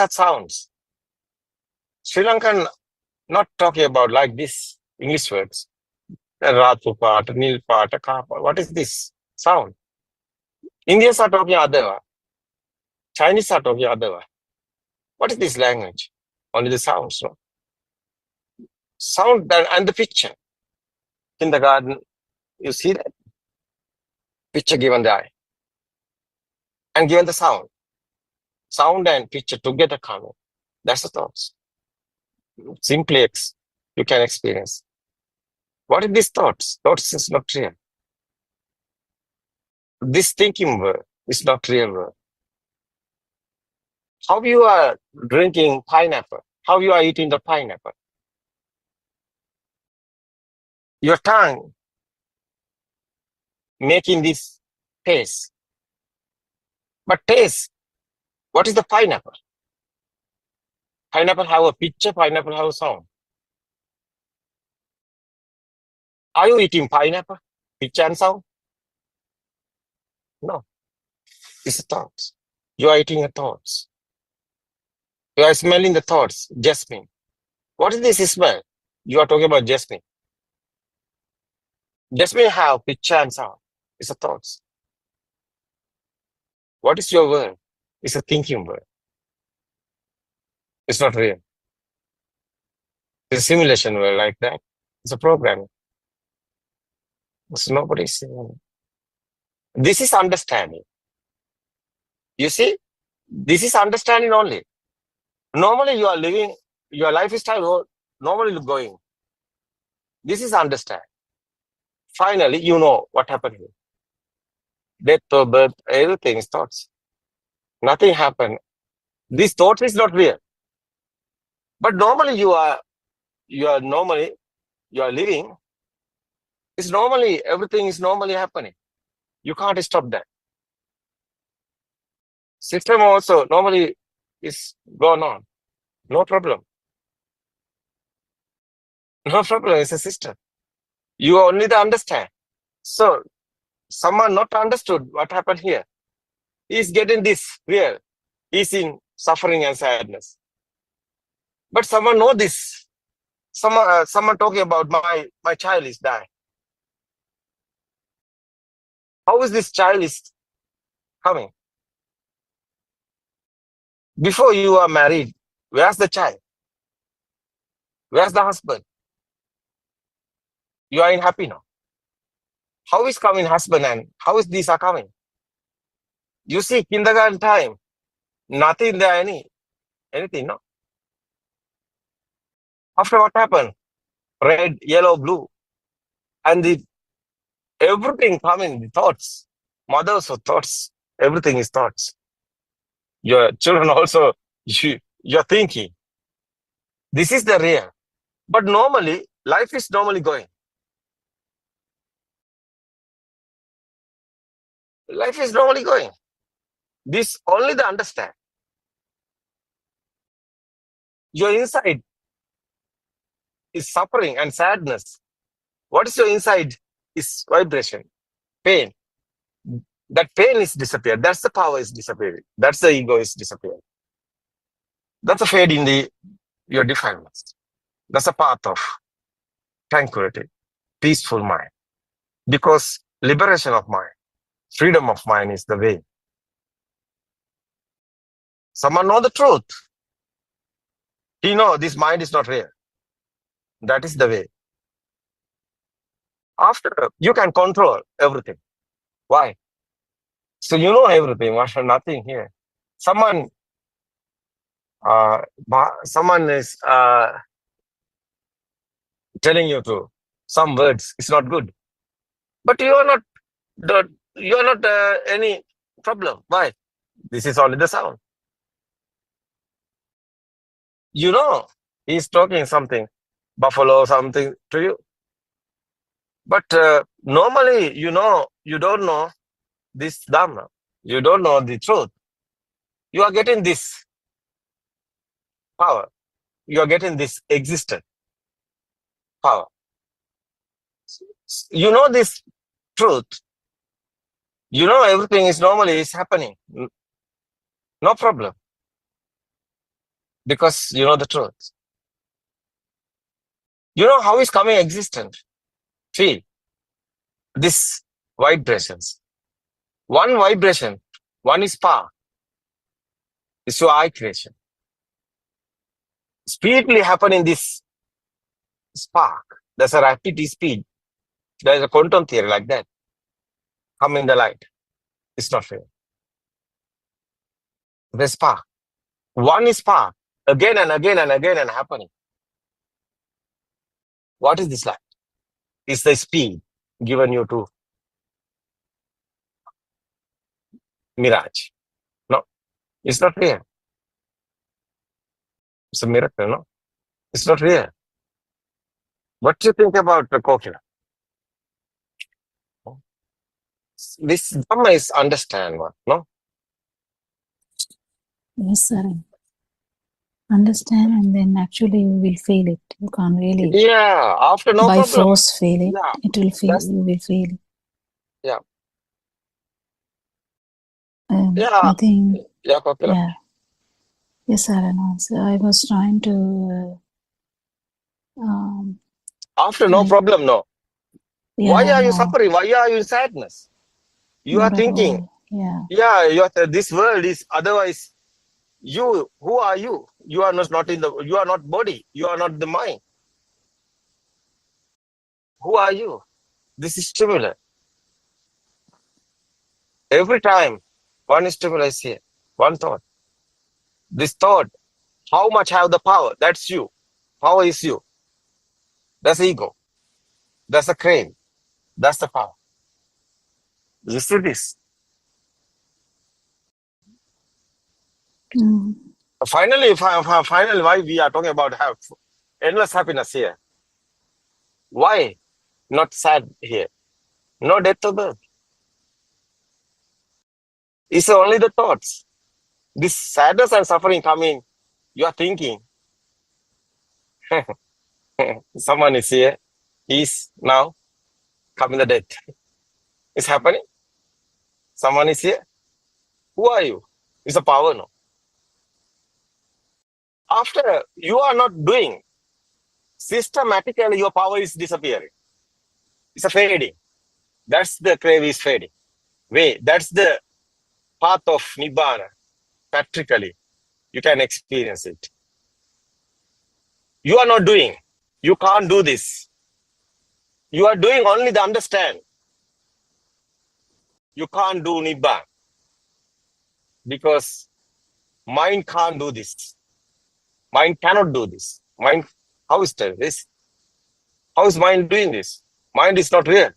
sounds. Sri Lankan not talking about like this English words. Ratu part, nil part, ka part. What is this sound? Indians are talking other one. Chinese are talking other one. What is this language? Only the sounds, no? Sound and the picture. Kindergarten, you see that? Picture given the eye. And given the sound. Sound and picture together coming. That's the thoughts. Simply you can experience. What are these thoughts? Thoughts is not real. This thinking world is not real world. How you are drinking pineapple? How you are eating the pineapple? Your tongue making this taste. But taste, what is the pineapple? Pineapple have a picture, pineapple have a sound. Are you eating pineapple? Picture and sound? No. It's the thoughts. You are eating the thoughts. You are smelling the thoughts. Jasmine. What is this smell? You are talking about jasmine. Jasmine have picture and sound. It's the thoughts. What is your word? It's a thinking word. It's not real. It's a simulation word like that. It's a program. It's nobody's saying. This is understanding. You see, this is understanding only. Normally you are living, your lifestyle normally going. This is understand. Finally, you know what happened here. Death or birth, everything is thoughts. Nothing happened. This thought is not real. But normally you are living It's normally, everything is normally happening. You can't stop that. System also normally is going on. No problem. No problem. It's a system. You only the understand. So someone not understood what happened here. He's getting this real. He's in suffering and sadness. But someone know this. Someone talking about my child is dying. How is this child is coming? Before you are married, where's the child? Where's the husband? You are in happy now. How is coming husband and how is these are coming? You see, kindergarten time, nothing there anything, no? After what happened? Red, yellow, blue. And everything coming, the thoughts. Mothers or thoughts. Everything is thoughts. Your children also, you're thinking. This is the real. But normally, life is normally going. Life is normally going. This only the understand. Your inside is suffering and sadness. What is your inside is vibration, pain. That pain is disappeared. That's the power is disappearing. That's the ego is disappearing. That's a fade in your defilements. That's a path of tranquility, peaceful mind. Because liberation of mind, freedom of mind is the way. Someone know the truth. He know this mind is not real. That is the way. After, you can control everything. Why? So you know everything, nothing here. Someone is telling you to some words, it's not good. But you are not any problem. Why? This is only the sound. You know, he's talking something, buffalo, something to you. But normally, you don't know this Dhamma. You don't know the truth. You are getting this power. You are getting this existent power. You know this truth. You know everything is normally is happening. No problem. Because you know the truth. You know how is coming existent. Feel this vibrations. One vibration, one is power. It's your eye creation. Speedily happening this spark. There's a rapid speed. There's a quantum theory like that. Come in the light. It's not real. The spark. One is spark. Again and again and again and happening. What is this light? It's the speed given you to mirage. No, it's not real. It's a miracle, no? It's not real. What do you think about the coconut? This Dhamma is understand what, no? Yes, sir. Understand, and then actually you will feel it. You can't really. Yeah, after no by problem. force feel it. Yeah, It will feel. You will feel it. Yeah. I Yeah. think. Yeah, coconut. Yeah. Yes, sir. So I was trying to. After no problem, no. Why Yeah, are you no, suffering? Why are you in sadness? You are not at thinking, all. Yeah. yeah, this world is otherwise. You, who are you? You are not you are not body. You are not the mind. Who are you? This is stimulus. Every time, one stimulus here, one thought. This thought, how much have the power? That's you. Power is you. That's ego. That's the crane. That's the power. You see this? Mm. Finally, why we are talking about endless happiness here? Why? not sad here. No death or birth. It's only the thoughts. This sadness and suffering coming, you are thinking. Someone is here. He's now coming the death. It's happening. Someone is here. Who are you? It's a power, no? After you are not doing, systematically your power is disappearing. It's a fading. That's the crave is fading. That's the path of Nibbana. Practically, you can experience it. You are not doing. You can't do this. You are doing only the understand. You can't do Nibbana. Because mind can't do this. Mind cannot do this. Mind, how is this? How is mind doing this? Mind is not real.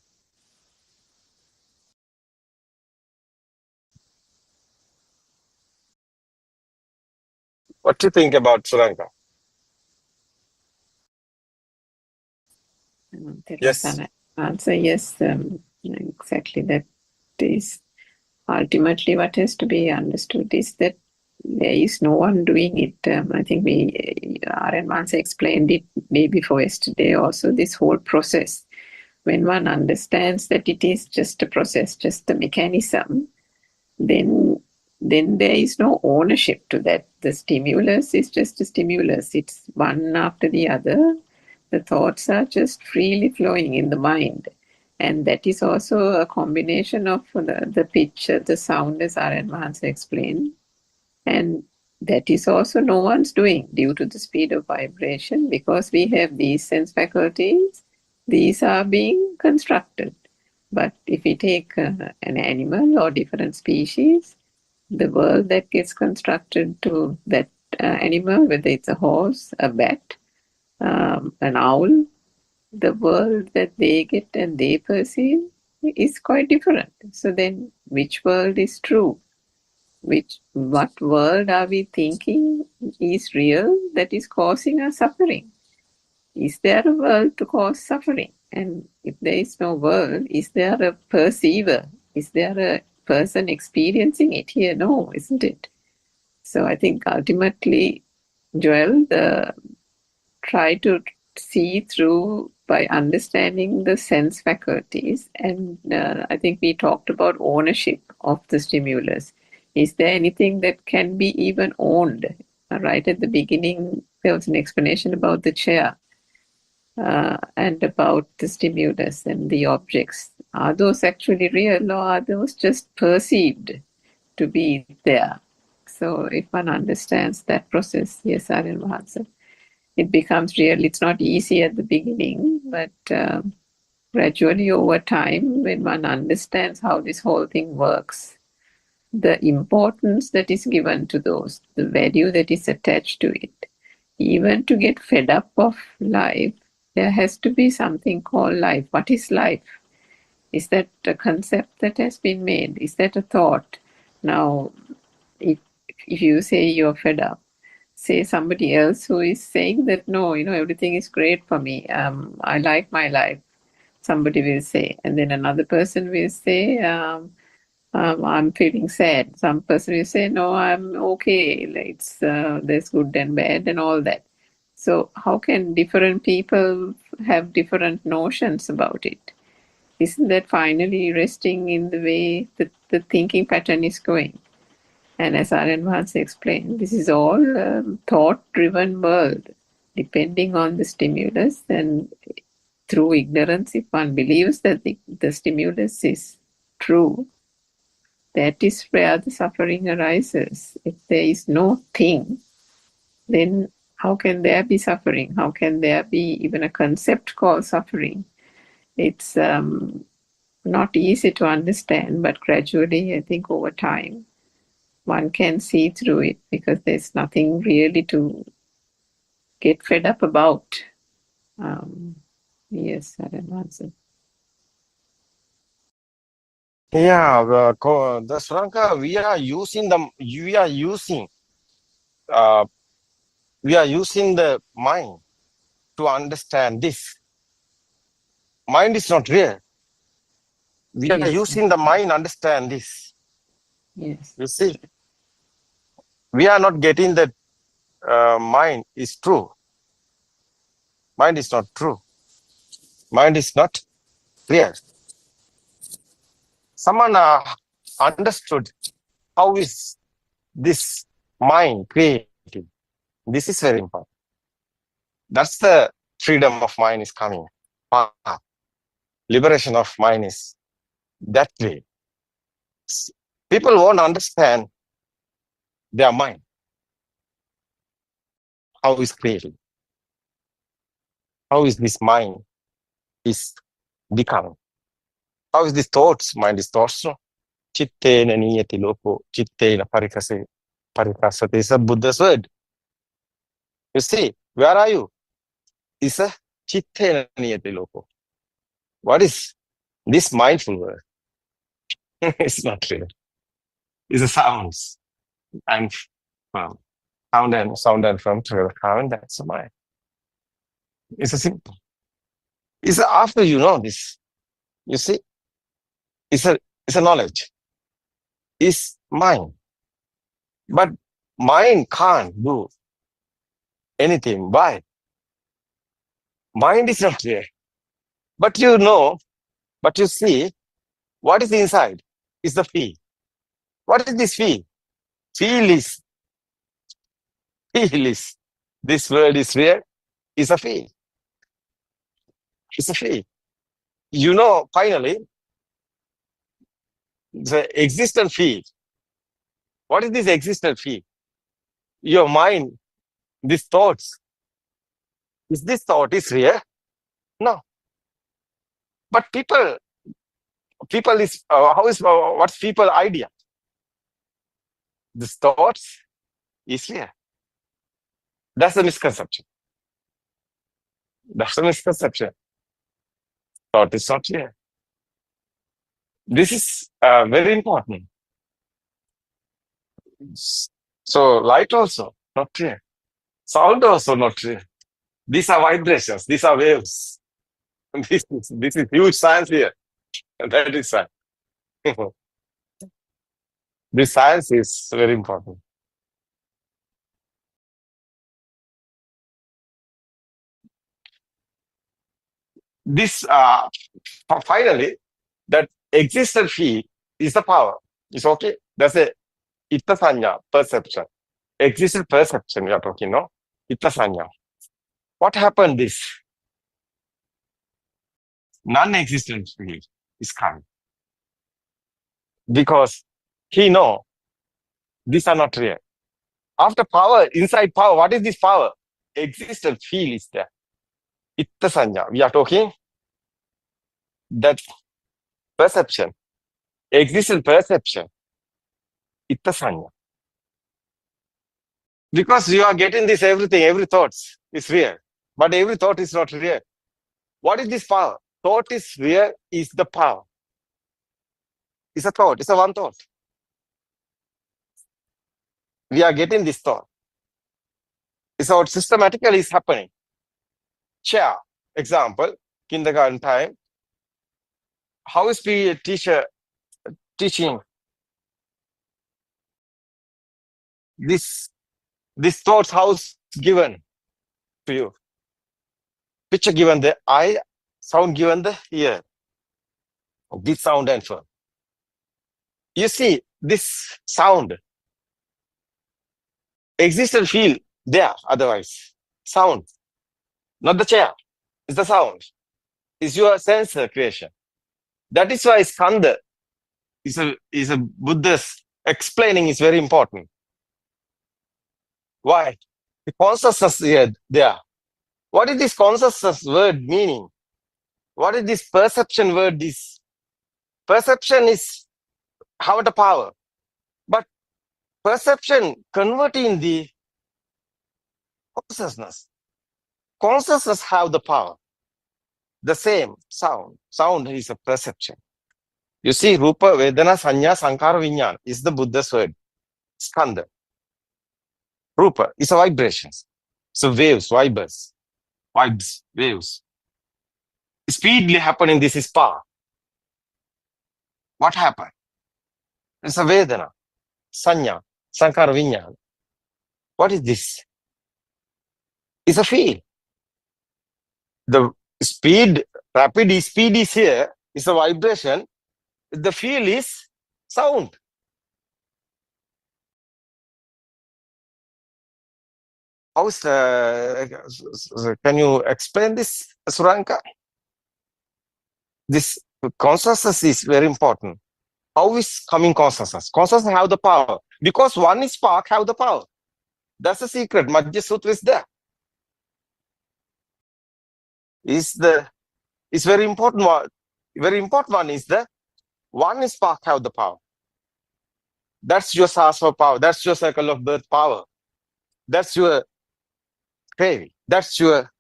What do you think about Suranka? Yes. An answer, yes, exactly. That is ultimately what has to be understood is that there is no one doing it. I think R.N. Mansa explained it day before yesterday also, this whole process. When one understands that it is just a process, just a mechanism, then there is no ownership to that. The stimulus is just a stimulus. It's one after the other. The thoughts are just freely flowing in the mind. And that is also a combination of the picture, the sound, as R.N. Mansa explained. And that is also no one's doing due to the speed of vibration, because we have these sense faculties. These are being constructed. But if we take an animal or different species, the world that gets constructed to that animal, whether it's a horse, a bat, an owl, the world that they get and they perceive is quite different. So then which world is true? What world are we thinking is real that is causing us suffering? Is there a world to cause suffering? And if there is no world, is there a perceiver? Is there a person experiencing it here? No, isn't it? So I think ultimately, Joel, try to see through by understanding the sense faculties. And I think we talked about ownership of the stimulus. Is there anything that can be even owned? Right at the beginning, there was an explanation about the chair and about the stimulus and the objects. Are those actually real, or are those just perceived to be there? So if one understands that process, yes, R.N. Mahatsa, it becomes real. It's not easy at the beginning, but gradually over time, when one understands how this whole thing works, the importance that is given to those, the value that is attached to it, even to get fed up of life, there has to be something called life. What is life? Is that a concept that has been made? Is that a thought? Now, if you say you're fed up, say somebody else who is saying that, no, everything is great for me. I like my life. Somebody will say. And then another person will say, I'm feeling sad. Some person will say, no, I'm okay. There's good and bad and all that. So how can different people have different notions about it? Isn't that finally resting in the way that the thinking pattern is going? And as R.N. Mahatsa explained, this is all a thought-driven world, depending on the stimulus. And through ignorance, if one believes that the stimulus is true, that is where the suffering arises. If there is no thing, then how can there be suffering? How can there be even a concept called suffering? It's not easy to understand, but gradually, I think over time, one can see through it, because there's nothing really to get fed up about. Yes, I don't answer. Yeah, the Suranka, we are using the mind to understand this. mind is not real. We are Yes, using the mind, understand this. yes. You see, we are not getting that mind is true. Mind is not true. Mind is not real. Someone understood how is this mind created. This is very important. That's the freedom of mind is coming. Liberation of mind is that way. People won't understand their mind, how is created, how is this mind is becoming, how is this thoughts, mind is thoughts. No? Chittena niyati loko, chittena parikasate is a Buddha's word. You see, where are you? It's a chittena niyati loko. What is this mindful word? It's not real. It's a sounds. And sound and from sound, that's a mind. It's a simple. It's after you know this. You see, it's a knowledge. It's mind. But mind can't do anything. Why? Mind is not there. But you know, but you see, what is inside? Is the feel. What is this feel? Feel is this word is real, is a feel. It's a feel. You know, finally, the existent feel. What is this existent feel? Your mind, these thoughts. Is this thought is real? No. But people is, what's people idea? This thoughts is real. That's the misconception. That's the misconception. Thought is not real. This is very important. So light also not real. Sound also not real. These are vibrations. These are waves. This is huge science here. And that is science. This science is very important. This finally, that existent field is the power. It's okay. That's a itta sanya, perception. Existent perception we are talking, no? Itta sanya. What happened this? Non-existent field is coming. Because he know these are not real. After power, inside power, what is this power? Existent field is there. Itta sanya. We are talking that perception, existent perception, itta sanya. Because you are getting this everything, every thought is real. But every thought is not real. What is this power? Thought is real, is the power. It's a thought, it's a one thought. We are getting this thought. It's what systematically is happening. Chair, example, kindergarten time. How is the teacher teaching this thoughts? How's given to you? Picture given the eye, sound given the ear. This sound and form. You see, this sound existent feel there, otherwise. Sound. Not the chair. It's the sound. It's your sensor creation. That is why Skanda is a Buddha's explaining is very important. Why? The consciousness here, there. What is this consciousness word meaning? What is this perception word? This perception is have the power. But perception converting the consciousness. Consciousness have the power. The same sound. Sound is a perception. You see, Rupa, Vedana, Sanya, Sankara, Vinyana is the Buddha's word. Skanda. Rupa is a vibrations. So waves, vibes, waves. speedily happening, this is power. What happened? It's a Vedana, Sanya, Sankara Vinyana. What is this? It's a feel. The speed, rapid speed is here, it's a vibration. The feel is sound. How is can you explain this, Suranka? This consciousness is very important. How is coming consciousness? Consciousness have the power. Because one is spark, have the power. That's the secret. Madhya Sutra is there. It's very important one. Very important one is the one is spark, have the power. That's your source of power. That's your cycle of birth power. That's your craving. That's your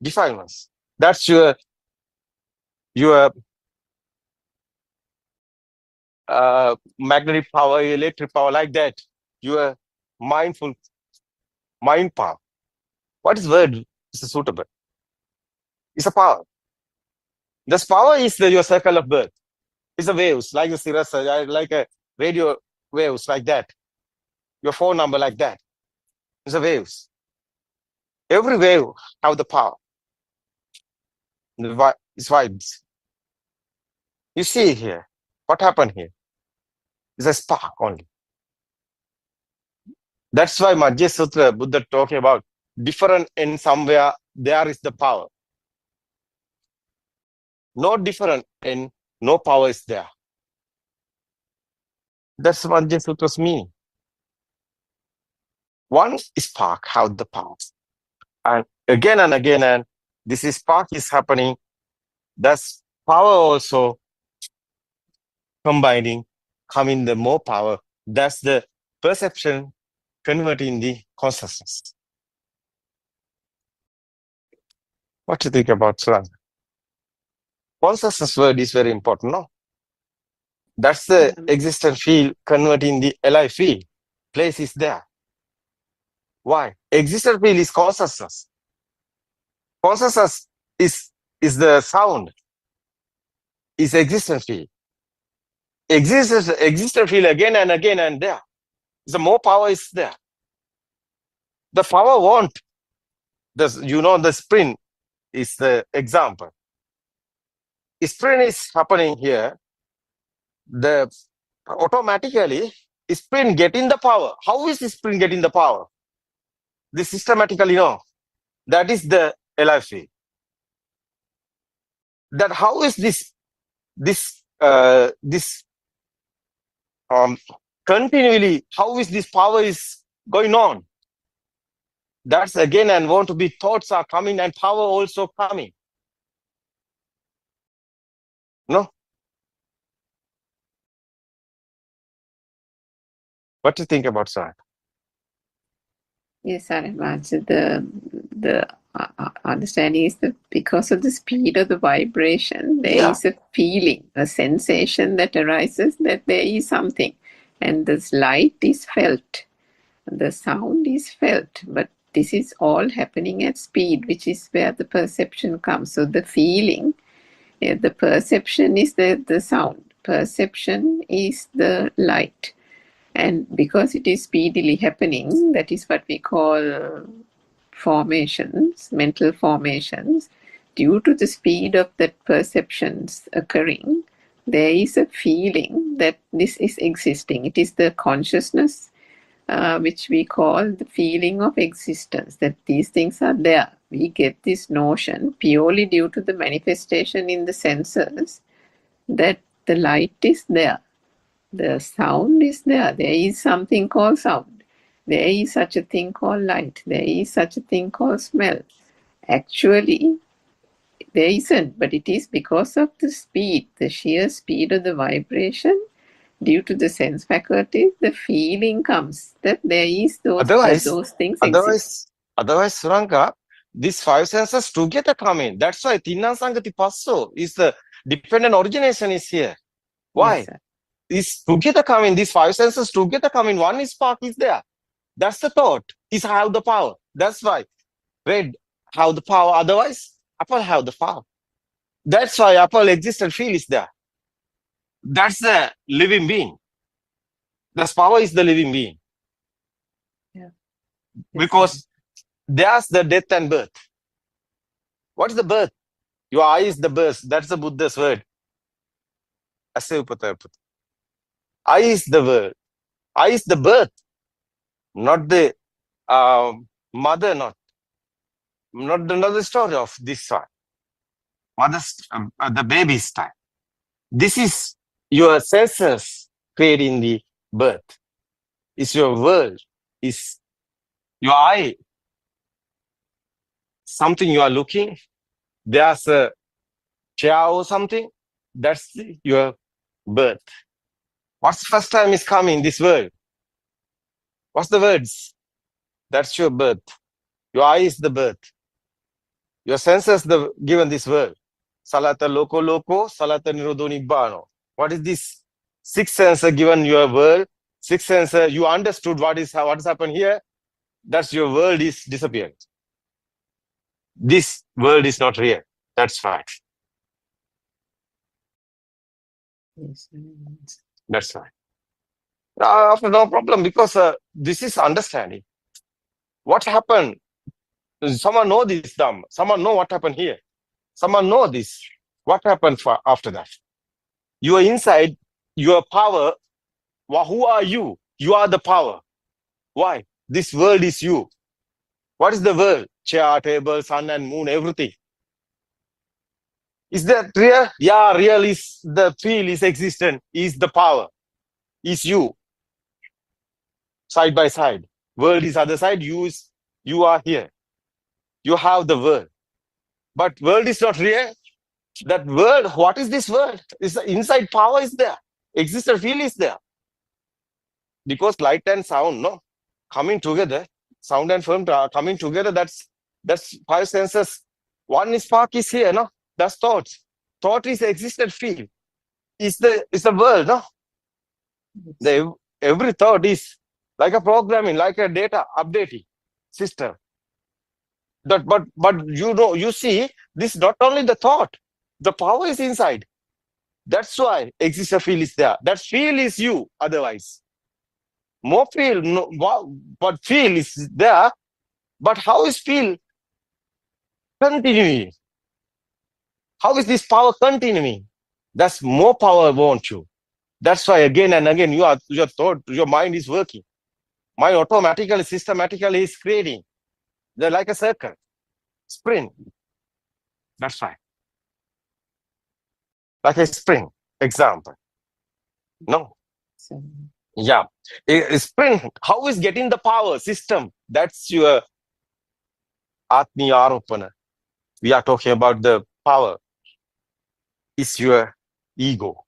defilements. That's your magnetic power, electric power, like that. Your mindful mind power. What is word is suitable? It's a power. This power is your circle of birth. It's a waves, like a sirasa, like a radio waves, like that. Your phone number, like that. It's a waves. Every wave have the power. It's vibes. You see here, what happened here? It's a spark only. That's why Madhya Sutra, Buddha talking about different in somewhere, there is the power. No different in no power is there. That's Madhya Sutra's meaning. One spark have the power. And again, and this spark is happening. That's power also combining, coming the more power. That's the perception converting the consciousness. What do you think about Suranga? Consciousness word is very important, no? That's the existent field converting the alive field. Place is there. Why? Existent field is consciousness. Consciousness is the sound. Is existent field. Existent field again and there. The more power is there. The power won't. The spring is the example. Spring is happening here. The automatically spring getting the power. How is the spring getting the power? This systematically, no. That is the alive field. That how is this continually, how is this power is going on? That's again and want to be thoughts are coming and power also coming. No? What do you think about that? Yes, Arahmach. The understanding is that because of the speed of the vibration, there is a feeling, a sensation that arises that there is something. And this light is felt. The sound is felt. But this is all happening at speed, which is where the perception comes. So the feeling, the perception is the sound. Perception is the light. And because it is speedily happening, that is what we call formations, mental formations. Due to the speed of that perceptions occurring, there is a feeling that this is existing. It is the consciousness which we call the feeling of existence, that these things are there. We get this notion purely due to the manifestation in the senses that the light is there. The sound is there. There is something called sound. There is such a thing called light. There is such a thing called smell. Actually, there isn't, but it is because of the speed, the sheer speed of the vibration, due to the sense faculty, the feeling comes that there is those things exist. Otherwise, Suranga, these five senses together come in. That's why Tinna Sangati Passo is the dependent origination is here. Why? Yes, is together coming, these five senses together coming, one is spark is there. That's the thought, is have the power. That's why red have the power, otherwise apple have the power. That's why upper existent field is there. That's the living being. This power is the living being. Yeah. Because there's the death and birth. What is the birth? Your eye is the birth. That's the Buddha's word. Eye is the word. Eye is the birth, not the mother, not the story of this one. Mother's the baby's time. This is your senses creating the birth. It's your world. It's your eye. Something you are looking. There's a chair or something. That's your birth. What's the first time is coming in this world? What's the words? That's your birth. Your eye is the birth. Your senses the given this world. Salata loko, salata nirodho nibbano. What is this? Sixth sense given your world. Sixth sense you understood what has happened here. That's your world is disappeared. This world is not real. That's right. Yes. That's right. After no problem, because this is understanding. What happened? Someone know this Dhamma. Someone know what happened here. Someone know this. What happened after that? You are inside your power. Who are you? You are the power. Why? This world is you. What is the world? Chair, table, sun and moon, everything. Is that real? Yeah, real is the feel is existent, is the power, is you. Side by side. World is other side, you are here. You have the world. But world is not real. That world, what is this world? Is the inside power is there. Existent feel is there. Because light and sound, no? Coming together, sound and form coming together, that's five senses. One is spark is here, no? That's thought. Thought is existent feel. Is the world, no? Every thought is like a programming, like a data updating system. But you see, this not only the thought, the power is inside. That's why existent feel is there. That feel is you, otherwise. More feel, no, but feel is there. But how is feel continuing? How is this power continuing? That's more power want you. That's why again and again your thought, your mind is working. Mind automatically, systematically is creating. They're like a circle, spring. That's right. Like a spring, example. No. Yeah. A spring, how is getting the power system? That's your Atmiya Aropana. We are talking about the power. Is your ego.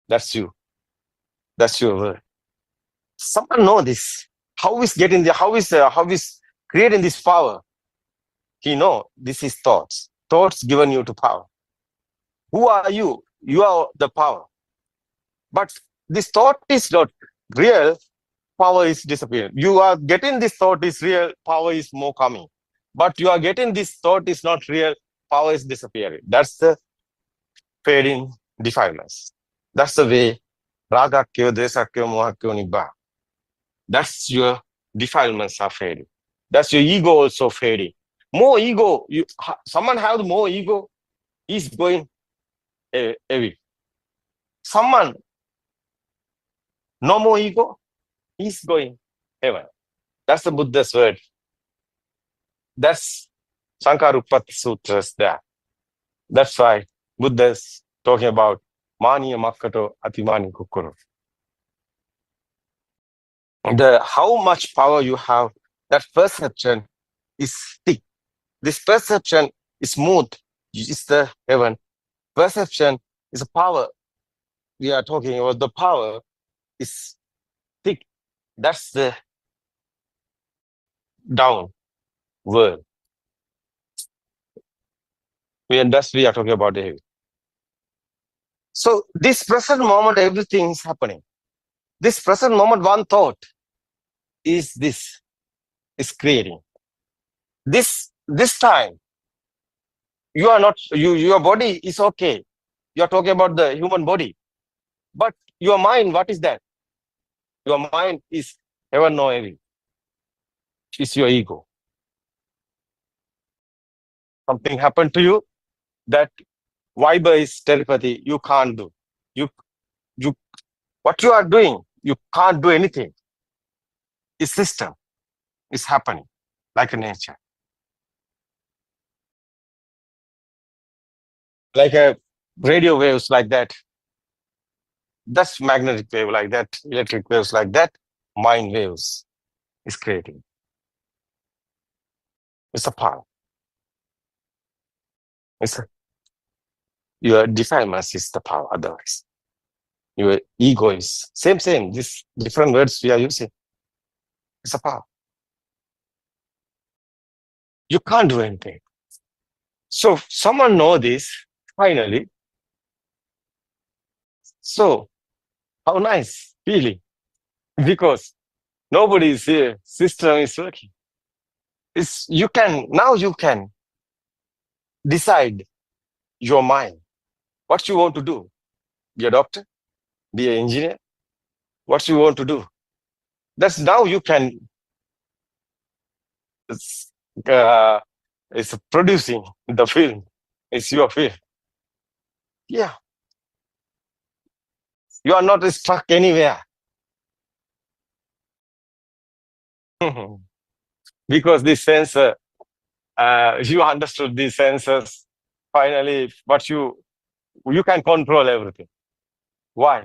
That's you. That's your word. Someone know this. How is getting the how is creating this power? He know this is thoughts. Thoughts given you to power. Who are you? You are the power. But this thought is not real. Power is disappearing. You are getting this thought is real. Power is more coming. But you are getting this thought is not real. Power is disappearing. That's the fading defilements. That's the way Ragakyo, Desakyo, Mohakyo, Nibbana. That's your defilements are fading. That's your ego also fading. More ego, someone have more ego, he's going away. Someone no more ego, he's going heaven. That's the Buddha's word. That's Sankarupati Sutras there. That's why Buddha's talking about Maniya Makkato Atimani Kukuru. How much power you have, that perception is thick. This perception is smooth. It's the heaven. Perception is a power. We are talking about the power is thick. That's the down world. We are talking about the heaven. So this present moment, everything is happening. This present moment, one thought is creating. This time, You are not, your body is okay. You are talking about the human body. But your mind, what is that? Your mind is heaven or evil. It's your ego. Something happened to you, that Viber is telepathy. You can't do. You, what you are doing, you can't do anything. It's system. It's happening like a nature. Like a radio waves like that. That's magnetic wave like that. Electric waves like that. Mind waves is creating. It's a power. Your defilements is the power, otherwise. Your ego is same. These different words we are using. It's a power. You can't do anything. So someone know this, finally. So how nice feeling. Because nobody is here. System is working. You can decide your mind. What you want to do. Be a doctor, be an engineer. What you want to do. That's now you can it's producing the film. It's your film. Yeah. You are not stuck anywhere. Because this sensor, you understood these sensors, finally, but you can control everything. Why?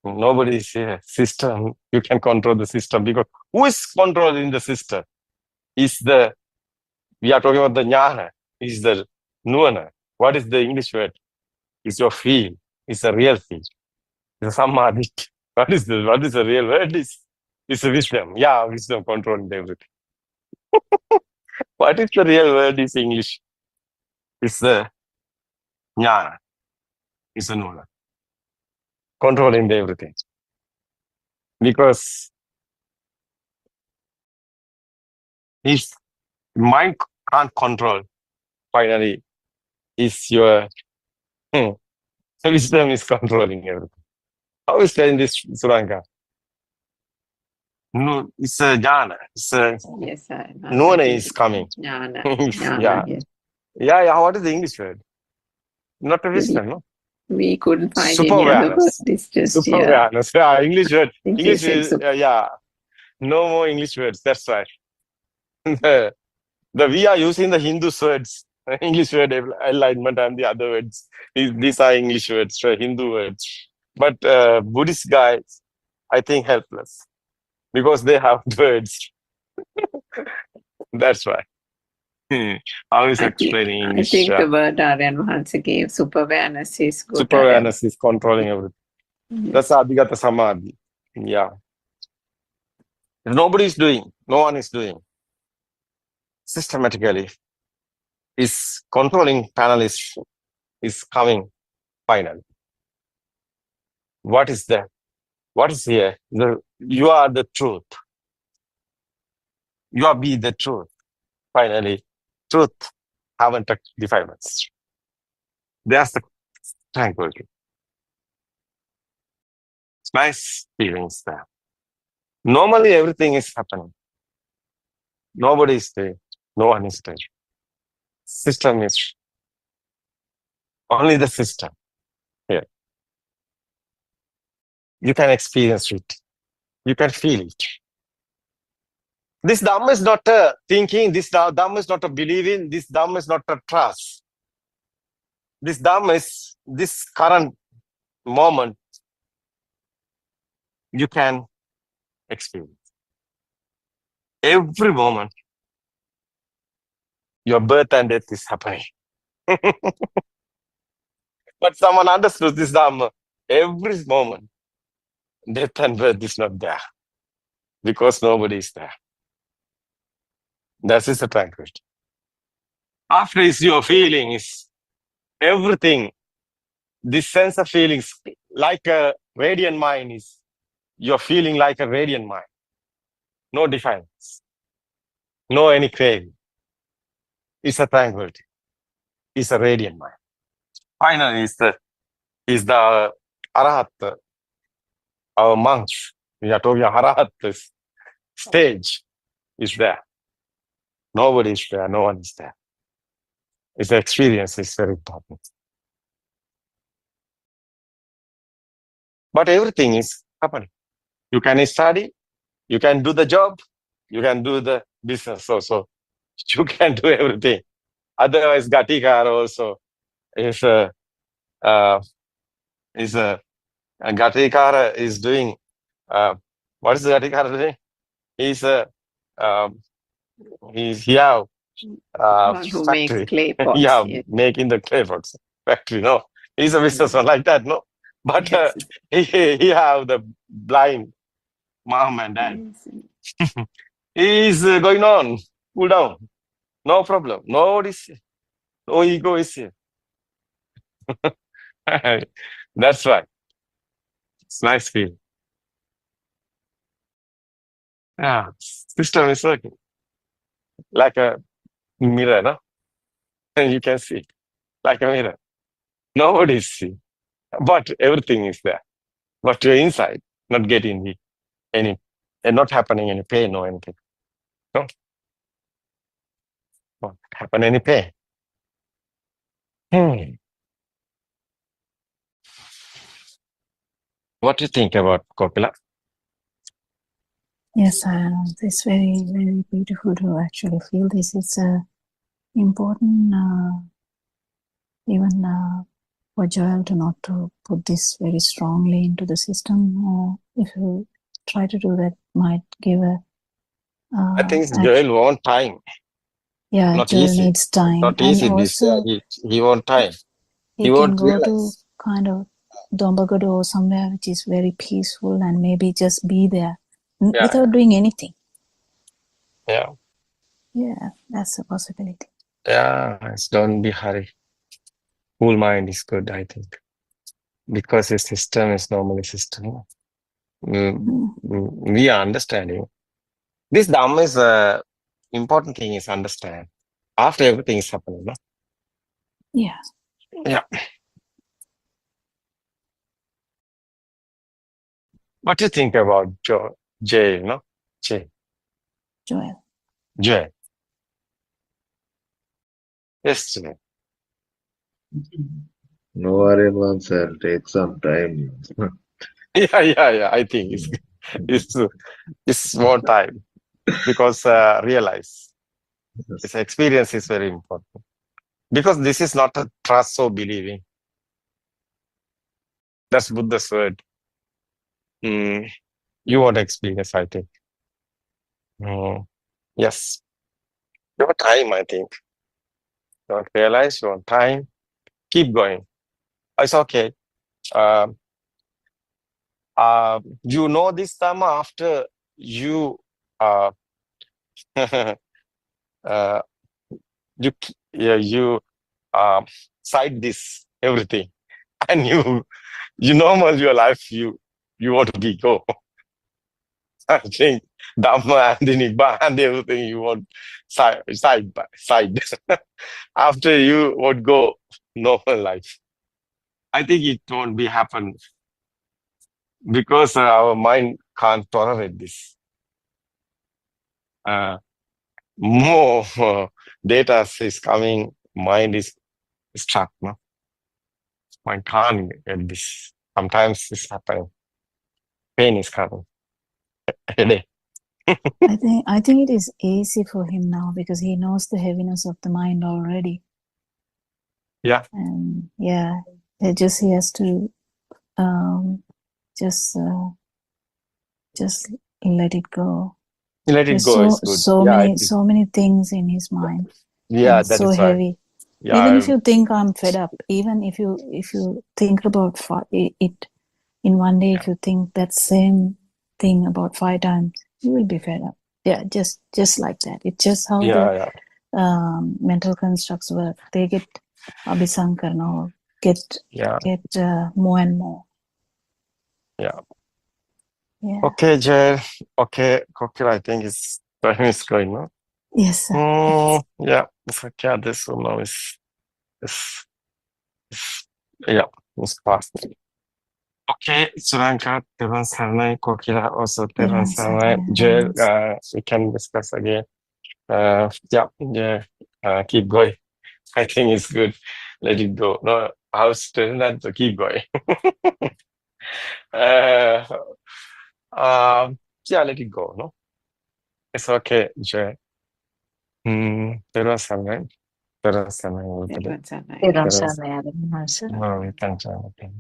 Nobody is here. System, you can control the system, because who is controlling the system? We are talking about the jnana, is the nuana. What is the English word? It's your feel. It's a real feel. It's a samadhi. What is the real word? It's a wisdom. Yeah, wisdom controlling everything. What is the real word is English? It's the jnana. It's a nuana. Controlling everything. Because his mind can't control, finally, is your wisdom is controlling everything. How is that in this Suranga? No, it's a jnana. Yes, Nuana is coming. Jnana. Yeah. Yes. Yeah. What is the English word? Not a wisdom, no? We couldn't find Super any other awareness. word. It's just Super here. awareness. Yeah, English word. think English you said is, super. yeah. No more English words. That's right. We are using the Hindu words, English word alignment and the other words. These are English words, Hindu words. But Buddhist guys, I think, helpless because they have words. That's why. I was explaining English. I think the word Aryan Mahansa gave, super awareness, is good. Super awareness is controlling everything. That's Adhigata Samadhi. Yeah. Nobody is doing. No one is doing. Systematically, is controlling panel is coming finally. What is that? What is here? You are the truth. You are be the truth. Finally, truth haven't defilements. There's the tranquility. It's nice feelings there. Normally, everything is happening. Nobody is there. No one is there. System is only the system here. You can experience it. You can feel it. This Dhamma is not a thinking. This Dhamma is not a believing. This Dhamma is not a trust. This Dhamma is this current moment you can experience. Every moment, your birth and death is happening. But someone understood this Dhamma. Every moment, death and birth is not there because nobody is there. That is the tranquility. After is your feelings, everything, this sense of feelings, like a radiant mind is, you're feeling like a radiant mind. No defiance. No any craving. It's a tranquility. is a radiant mind. Finally, is the Arahat, our monks. We are talking Arahat stage is there. Nobody is there. No one is there. It's the experience is very important. But everything is happening. You can study, you can do the job, you can do the business also. You can do everything. Otherwise, Gatikara also is Gatikara is doing what is Gatikara doing? He's here One who makes factory. clay pots. Yeah, Yes. making the clay pots factory. No, he's a businessman like that. No, but Yes. he have the blind mom and dad. Yes. He's going on, cool down, no problem. Nobody's no ego is here. That's right. It's nice feeling. Yeah, system is working like a mirror, no? And you can see like a mirror. Nobody is seeing, but everything is there. But you're inside, not getting any, and not happening any pain or anything. No, not happen any pain. What do you think about Kopila? Yes, it's very, very beautiful to actually feel this. It's important, even for Joel to not to put this very strongly into the system. If you try to do that, might give a. I think Joel want time. Yeah, not Joel easy. needs time, Not and easy. also He want time. he won't can go to realize. kind of Dombagado or somewhere which is very peaceful and maybe just be there Yeah. without doing anything. Yeah. Yeah, that's a possibility. Yeah. Don't be hurry. Cool mind is good, I think. Because the system is normally system. We are understanding. This Dhamma is important thing is understand. After everything is happening, no? Yeah. Yeah. What do you think about Jay, no? Joel. Jay. Yes, Jay. No worry, once I'll take some time. Yeah. I think it's more time because realize this experience is very important because this is not a trust or believing. That's Buddha's word. You want to experience, I think. Yes. Your time, I think. You want to realize your time. Keep going. It's okay. You know this Dhamma after you you cite this everything and you normal your life you want to be go. I think Dhamma and the Nibbana and everything you want side by side. After you would go normal life. I think it won't be happen because our mind can't tolerate this. More data is coming, mind is stuck. No? Mind can't get this. Sometimes it's happening. Pain is coming. I think it is easy for him now because he knows the heaviness of the mind already. Yeah. And yeah, he has to just let it go. Let it go is good. So many things in his mind. Yeah, that so is heavy. right. Yeah, even if you think I'm fed up, even if you think about it in one day, if you think that same thing about 5 times, you will be fed up. Yeah, just like that. It's just how the mental constructs work. They get abhisankarana or get more and more. Yeah. Yeah. Okay, Jay. Okay, Kokila, I think time is going, no? Yes, sir. Yeah. It's okay. This one now is Yeah, it's past. Okay, Suranka, Tevan Sarnai, Kokila, also Tevan Sarnai. Joel, we can discuss again. Yeah, keep going. I think it's good. Let it go. No, I was telling that to keep going. uh, yeah, let it go. No, it's okay, Joel. Tevan Sarnai. Tevan Sarnai, we'll put it. Thank No, we can't join. Okay.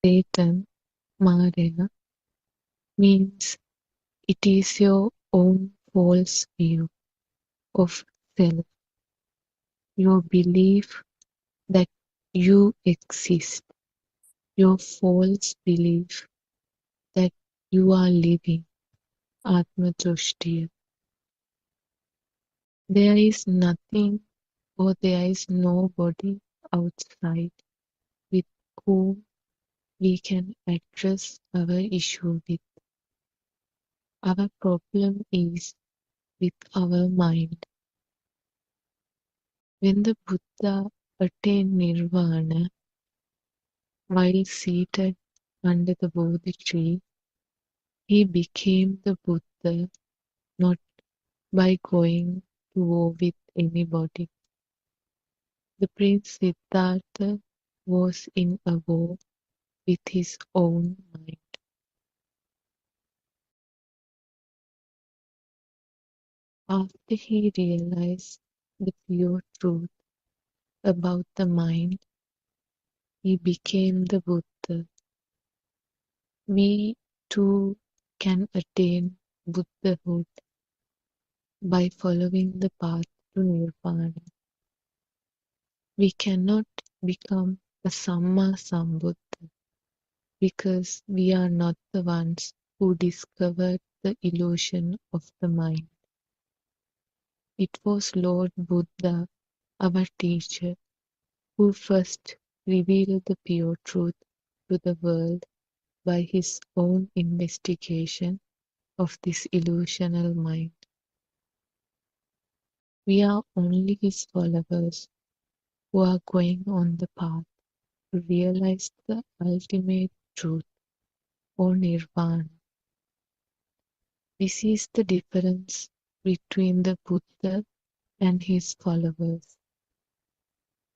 Satan, Maria, means it is your own false view of self, your belief that you exist, your false belief that you are living, Atma Drishtiya. There is nothing or there is nobody outside with whom we can address our issue with. Our problem is with our mind. When the Buddha attained nirvana while seated under the Bodhi tree, he became the Buddha not by going to war with anybody. The Prince Siddhartha was in a war with his own mind. After he realized the pure truth about the mind, he became the Buddha. We too can attain Buddhahood by following the path to Nirvana. We cannot become a Samma Sambuddha because we are not the ones who discovered the illusion of the mind. It was Lord Buddha, our teacher, who first revealed the pure truth to the world by his own investigation of this illusional mind. We are only his followers who are going on the path to realize the ultimate truth or nirvana. This is the difference between the Buddha and his followers.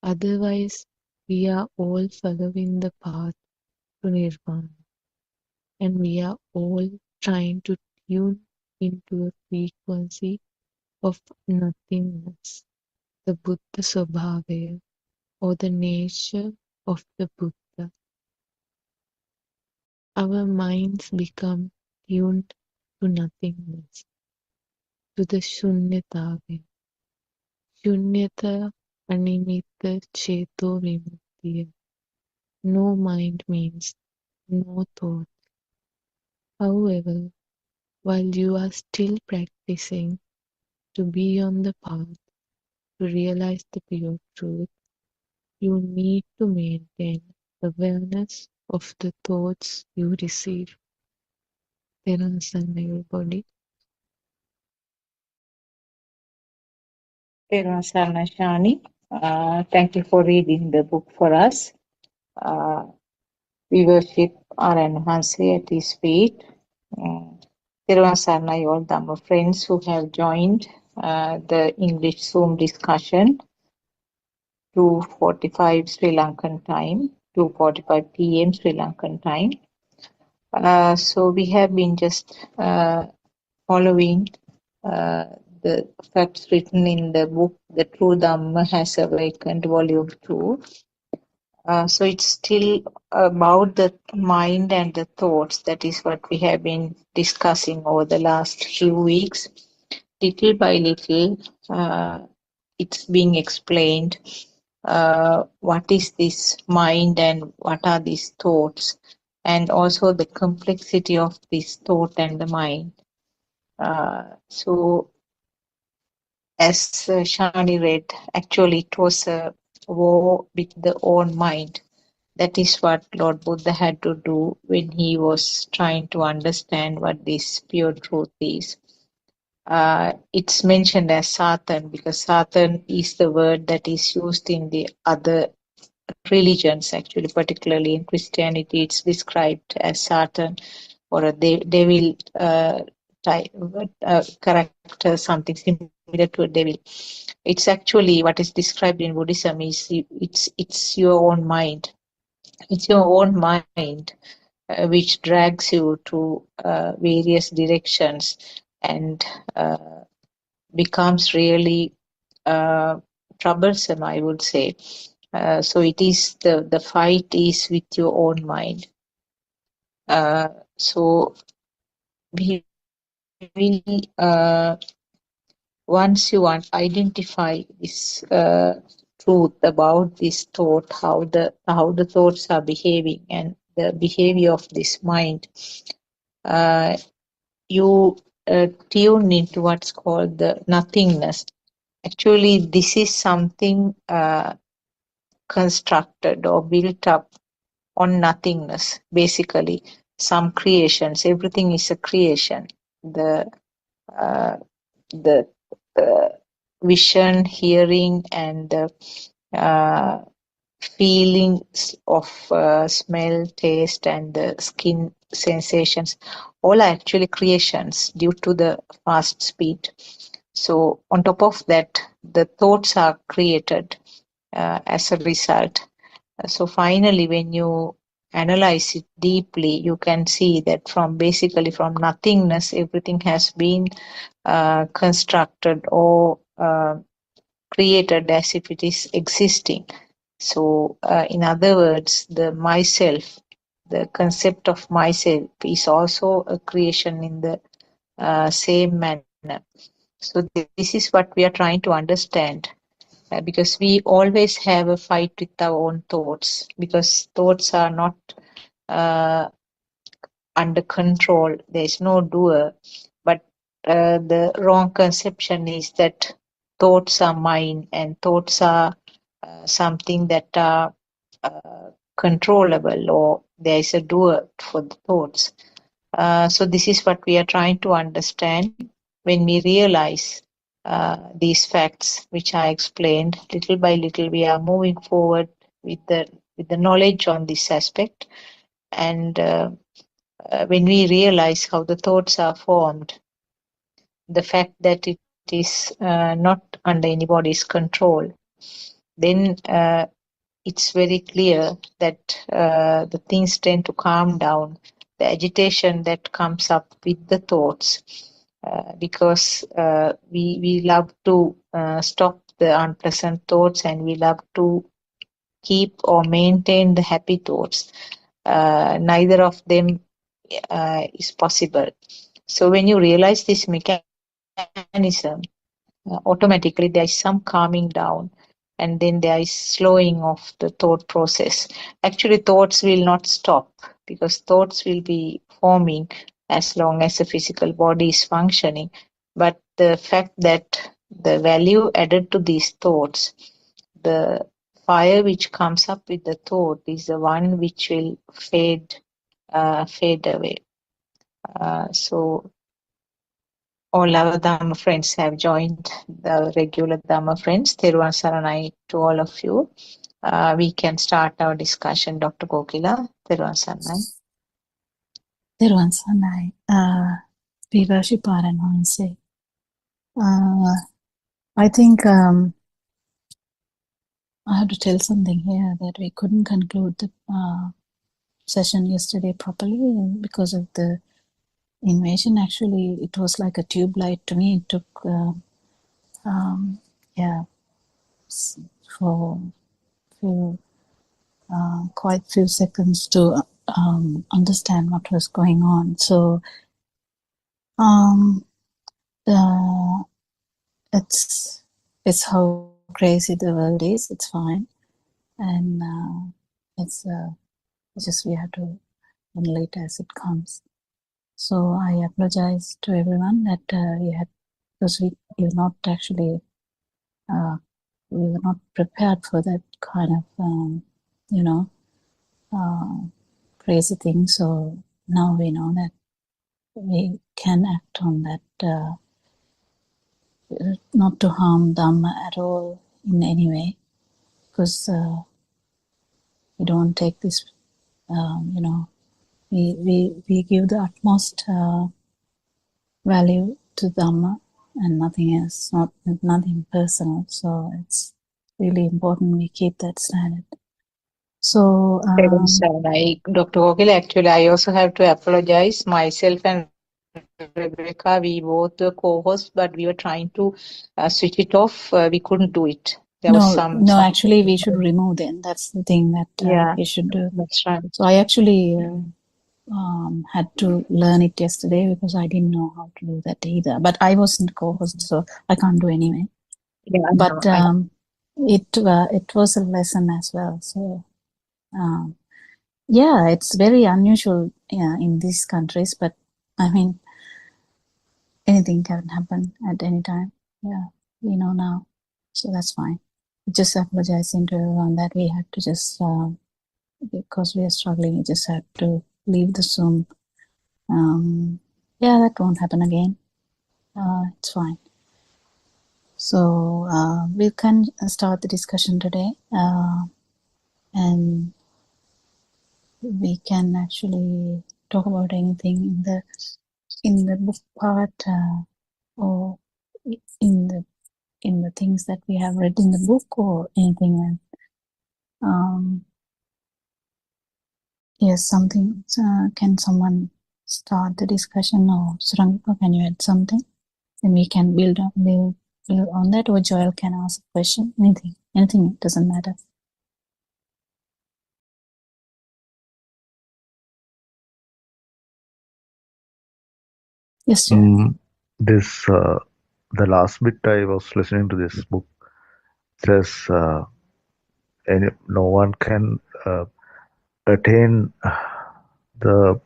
Otherwise, we are all following the path to nirvana, and we are all trying to tune into a frequency of nothingness, the Buddha Swabhavaya, or the nature of the Buddha. Our minds become tuned to nothingness, to the Shunyatave. Shunyata Animita Cheto Vimuktiya. No mind means no thought. However, while you are still practicing to be on the path to realize the pure truth, you need to maintain awareness of the thoughts you receive. Everybody. Sarna Shani, thank you for reading the book for us. Uh, we worship our Enhancer at his feet. Thiruvan Sarna, all Dhamma friends who have joined the English Zoom discussion, 2:45 Sri Lankan time, 2:45 p.m. Sri Lankan time. So we have been just following the facts written in the book, The True Dhamma Has Awakened, Volume 2. So it's still about the mind and the thoughts. That is what we have been discussing over the last few weeks. Little by little, it's being explained what is this mind and what are these thoughts, and also the complexity of this thought and the mind. So as Shani read, actually it was a war with the own mind. That is what Lord Buddha had to do when he was trying to understand what this pure truth is. It's mentioned as Satan because Satan is the word that is used in the other religions, actually, particularly in Christianity. It's described as Satan or a devil type character, something similar to a devil. It's actually what is described in Buddhism is it's your own mind. It's your own mind which drags you to various directions and becomes really troublesome, I would say. So it is the fight is with your own mind. So we will once you identify this truth about this thought, how the thoughts are behaving and the behavior of this mind, you tune into what's called the nothingness. Actually, this is something constructed or built up on nothingness. Basically, some creations. Everything is a creation. Uh, the vision, hearing, and the uh, feelings of smell, taste, and the skin sensations, all are actually creations due to the fast speed. So on top of that, the thoughts are created as a result. So finally, when you analyze it deeply, you can see that basically from nothingness, everything has been constructed or created as if it is existing. So, in other words, the myself, the concept of myself is also a creation in the same manner. So, this is what we are trying to understand. Because we always have a fight with our own thoughts, because thoughts are not under control. There is no doer, but the wrong conception is that thoughts are mine and thoughts are something that are controllable, or there is a doer for the thoughts. So this is what we are trying to understand when we realize these facts which I explained. Little by little, we are moving forward with the knowledge on this aspect. And when we realize how the thoughts are formed, the fact that it is not under anybody's control, then it's very clear that the things tend to calm down. The agitation that comes up with the thoughts, because we love to stop the unpleasant thoughts, and we love to keep or maintain the happy thoughts. Neither of them is possible. So when you realize this mechanism, automatically there is some calming down, and then there is slowing of the thought process. Actually, thoughts will not stop, because thoughts will be forming as long as the physical body is functioning. But the fact that the value added to these thoughts, the fire which comes up with the thought, is the one which will fade away. So all our Dhamma friends have joined, the regular Dhamma friends. Theruvan Saranai to all of you. We can start our discussion, Dr. Kokila. Theruvan Saranai. Theruvan Saranai, we worship Aranwanse. I think I have to tell something here, that we couldn't conclude the session yesterday properly because of the invasion. Actually, it was like a tube light to me. It took for quite few seconds to understand what was going on. So it's how crazy the world is. It's fine, and it's just we have to handle it as it comes. So I apologize to everyone that because we were not actually we were not prepared for that kind of crazy thing. So now we know that we can act on that, not to harm Dhamma at all in any way, because we don't take this, we give the utmost value to Dhamma and nothing else, nothing personal. So it's really important we keep that standard. So, Dr. Kokila, actually, I also have to apologize. Myself and Rebecca, we both were co-hosts, but we were trying to switch it off. We couldn't do it. There was some. Actually, we should remove them. That's the thing that we should do. That's right. So I actually had to learn it yesterday because I didn't know how to do that either. But I wasn't co-host, so I can't do anyway. Yeah, but it was a lesson as well. So it's very unusual in these countries. But I mean, anything can happen at any time. Yeah, we know now, so that's fine. Just apologizing to everyone that we had to just because we are struggling, we just had to leave the Zoom. That won't happen again. It's fine. So we can start the discussion today, and we can actually talk about anything in the book part, or in the things that we have read in the book, or anything else. Yes, something. Can someone start the discussion, or Surangpa, can you add something? Then we can build on that, or Joel can ask a question. Anything, it doesn't matter. Yes, Joel. The last bit I was listening to this book says no one can attain the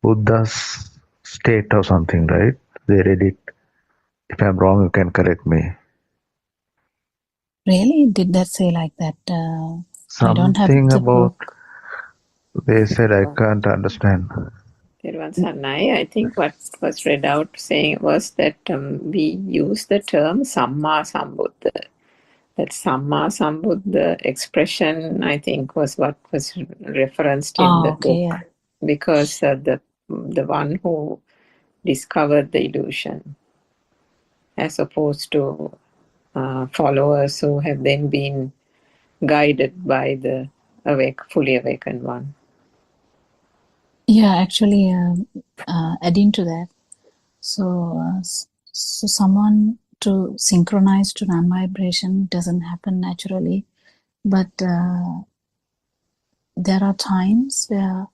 Buddha's state or something, right? They read it. If I'm wrong, you can correct me. Really? Did that say like that? I don't have Something the about book. They said I can't understand. Tevang Sannai. I think what was read out saying was that we use the term Samma Sambuddha. That Samma Sambuddha expression, I think, was what was referenced in the Okay, book, because the one who discovered the illusion, as opposed to followers who have then been guided by the fully awakened one. yeah. Actually, adding to that, so someone to synchronize to non-vibration doesn't happen naturally, but there are times where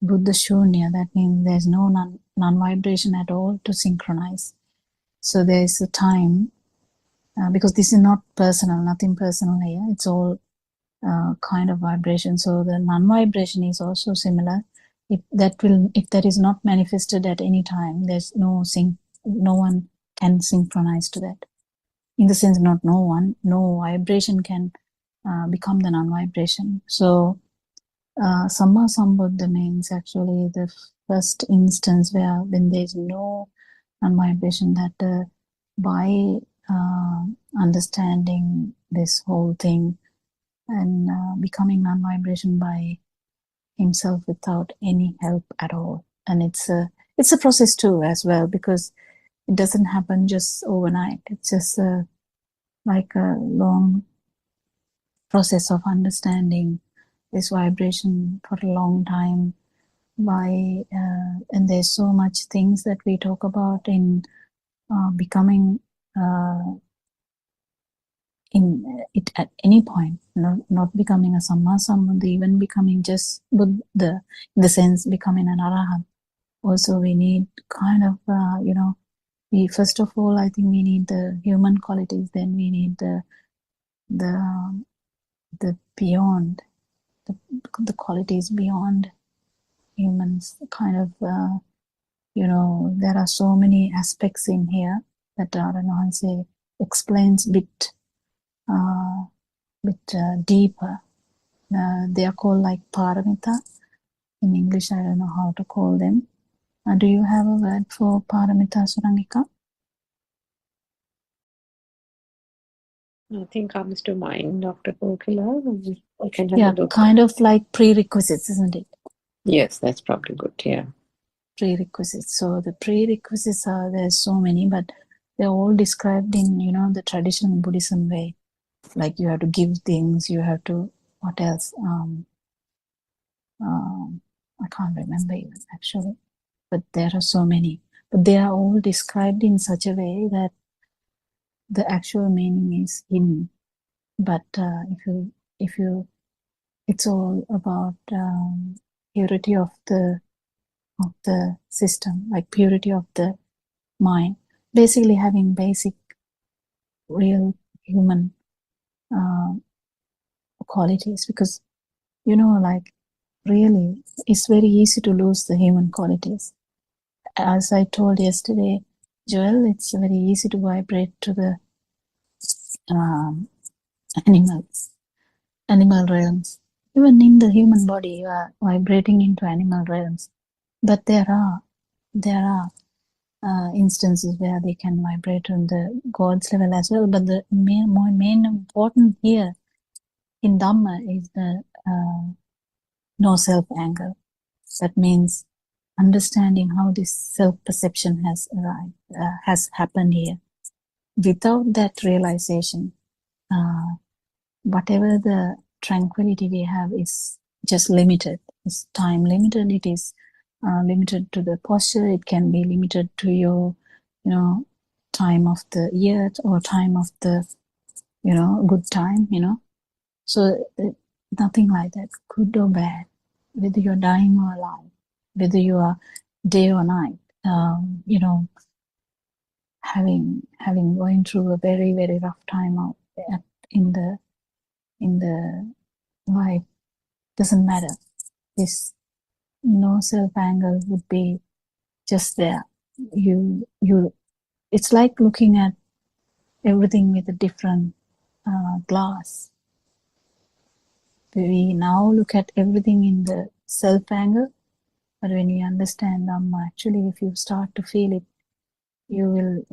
Buddha Shunya, that means there's no non-vibration at all to synchronize. So there is a time, because this is not personal, nothing personal here, it's all kind of vibration. So the non-vibration is also similar. If that is not manifested at any time, there's no one can synchronize to that. In the sense, not no one, no vibration can become the non-vibration. So Samma Sambuddha means actually the first instance when there is no non-vibration, that by understanding this whole thing and becoming non-vibration by himself without any help at all. And it's a process too as well, because it doesn't happen just overnight. It's just like a long process of understanding this vibration for a long time. And there's so much things that we talk about in becoming in it at any point, not becoming a Samma Sambuddha, even becoming just Buddha, in the sense becoming an Arahant. Also, we need kind of, we first of all, I think we need the human qualities, then we need the beyond, the qualities beyond humans, kind of, there are so many aspects in here that Arahant explains bit deeper. They are called like paramita. In English, I don't know how to call them. Do you have a word for paramita, Surangika? Nothing comes to mind, Dr. Kokila. We can have Yeah, a look. kind of like prerequisites, isn't it? Yes, that's probably good, yeah. Prerequisites. So the prerequisites there's so many, but they're all described in, the traditional Buddhism way. Like you have to give things, you have to, what else? I can't remember even actually, but there are so many. But they are all described in such a way that the actual meaning is hidden. But if you, it's all about purity of the system, like purity of the mind. Basically, having basic, real human qualities, because like really, it's very easy to lose the human qualities. As I told yesterday, Joel, it's very easy to vibrate to the animal realms. Even in the human body, you are vibrating into animal realms. But there are instances where they can vibrate on the God's level as well. But the main important here in Dhamma is the no self anger. That means understanding how this self-perception has happened here. Without that realization, whatever the tranquility we have is just limited. It's time limited. It is limited to the posture. It can be limited to your, time of the year or time of the, good time, So nothing like that, good or bad, whether you're dying or alive, whether you are day or night, having going through a very, very rough time out in the life, doesn't matter. This no self-anger would be just there. It's like looking at everything with a different glass. We now look at everything in the self-anger, But when you understand Dhamma, actually, if you start to feel it, you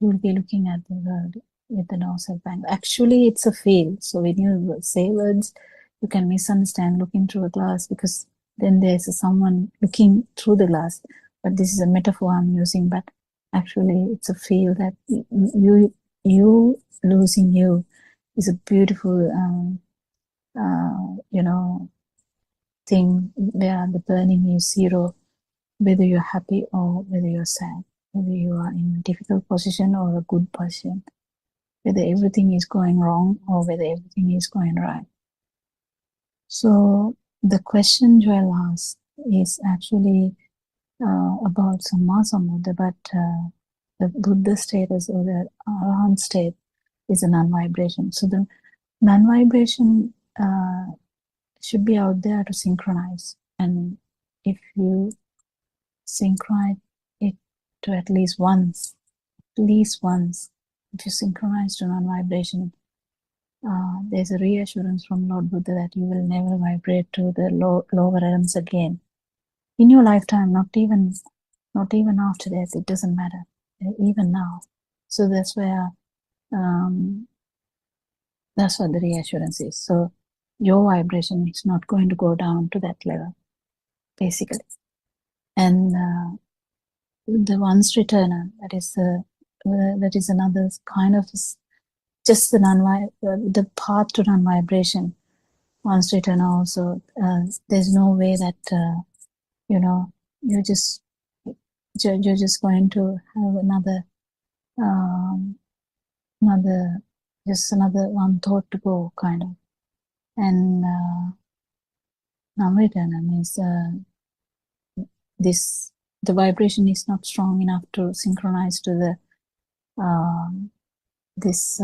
will be looking at the world with the no self angle. Actually, it's a feel. So when you say words, you can misunderstand looking through a glass, because then there's someone looking through the glass. But this is a metaphor I'm using. But actually, it's a feel that you losing you is a beautiful, thing where the burning is zero, whether you're happy or whether you're sad, whether you are in a difficult position or a good position, whether everything is going wrong or whether everything is going right. So the question Joel asked is actually about Samma Sambuddha, but the Buddha status or the Arahant state is a non-vibration. So the non-vibration should be out there to synchronize. And if you synchronize it to at least once, if you synchronize to non-vibration, there's a reassurance from Lord Buddha that you will never vibrate to the lower realms again. In your lifetime, not even after death, it doesn't matter, even now. So that's where that's what the reassurance is. So your vibration is not going to go down to that level, basically. And the once returner, that is another kind of just the path to non-vibration. Once returner also, there's no way that you're just going to have another one thought to go, kind of. And non-returner means the vibration is not strong enough to synchronize to the this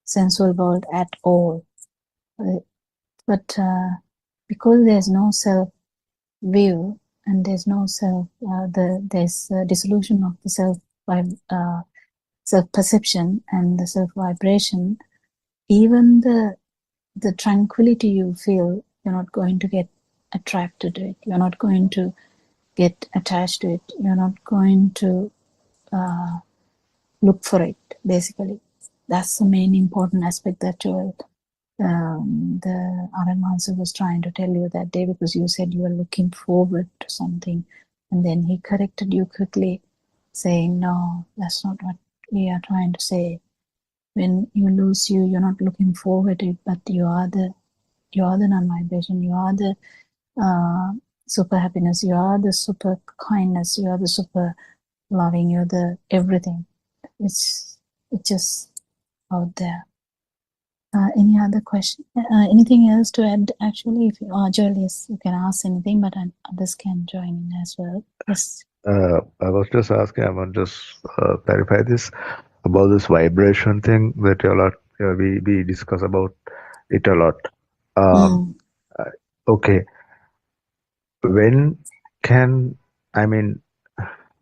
sensual world at all. But because there's no self view and there's no self, there's dissolution of the self perception and the self vibration, even the tranquility you feel, you're not going to get attracted to it. You're not going to get attached to it. You're not going to look for it, basically. That's the main important aspect that the Aranmansa was trying to tell you that day, because you said you were looking forward to something, and then he corrected you quickly, saying, no, that's not what we are trying to say. When you lose you're not looking forward to it, but you are the non-vibration, you are the super happiness, you are the super kindness, you are the super loving, you're the everything. It's just out there. Any other question? Anything else to add? Actually, if Joel, yes, you can ask anything, but others can join in as well. Yes. I was just asking, I want to just clarify this about this vibration thing that a lot we discuss about it a lot. Okay, when can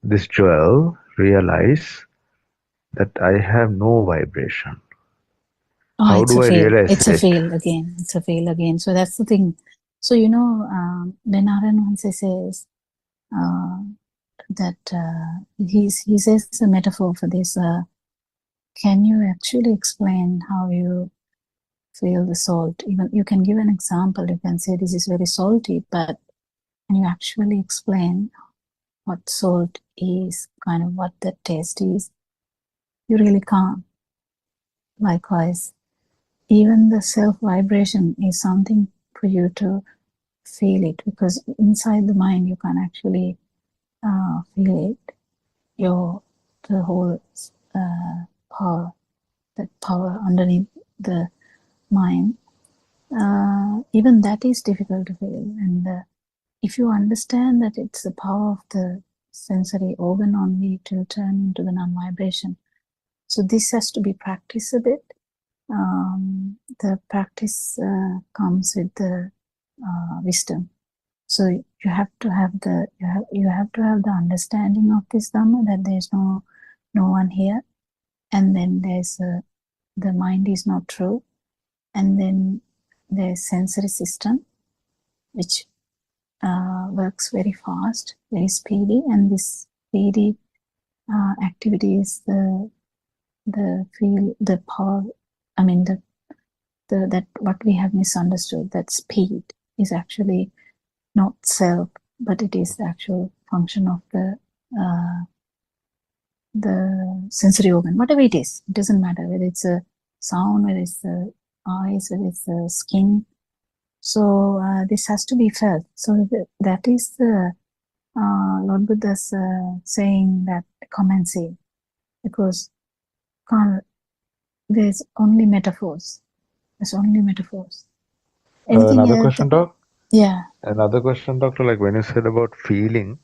this Joel realize that I have no vibration? How do I realize It's a fail again. It's a fail again. So that's the thing. So when Aranmansa says that he says a metaphor for this. Can you actually explain how you feel the salt? Even you can give an example. You can say this is very salty, but can you actually explain what salt is, kind of what the taste is? You really can't. Likewise, even the self vibration is something for you to feel it, because inside the mind you can actually feel it. The whole power, that power underneath the mind, even that is difficult to feel. And if you understand that it's the power of the sensory organ only to turn into the non-vibration, so this has to be practiced a bit. The practice comes with the wisdom. So you have to have the understanding of this Dhamma, that there's no one here, and then there's the mind is not true, and then there's sensory system, which works very fast, very speedy, and this speedy activity is the power. I mean that what we have misunderstood, that speed is actually not self, but it is the actual function of the sensory organ, whatever it is. It doesn't matter whether it's a sound, whether it's the eyes, whether it's the skin. So this has to be felt. So that is the Lord Buddha's saying that come and see, because there's only metaphors. There's only metaphors. Anything Another else? question, Doc. Yeah. Another question, Doctor. Like when you said about feeling,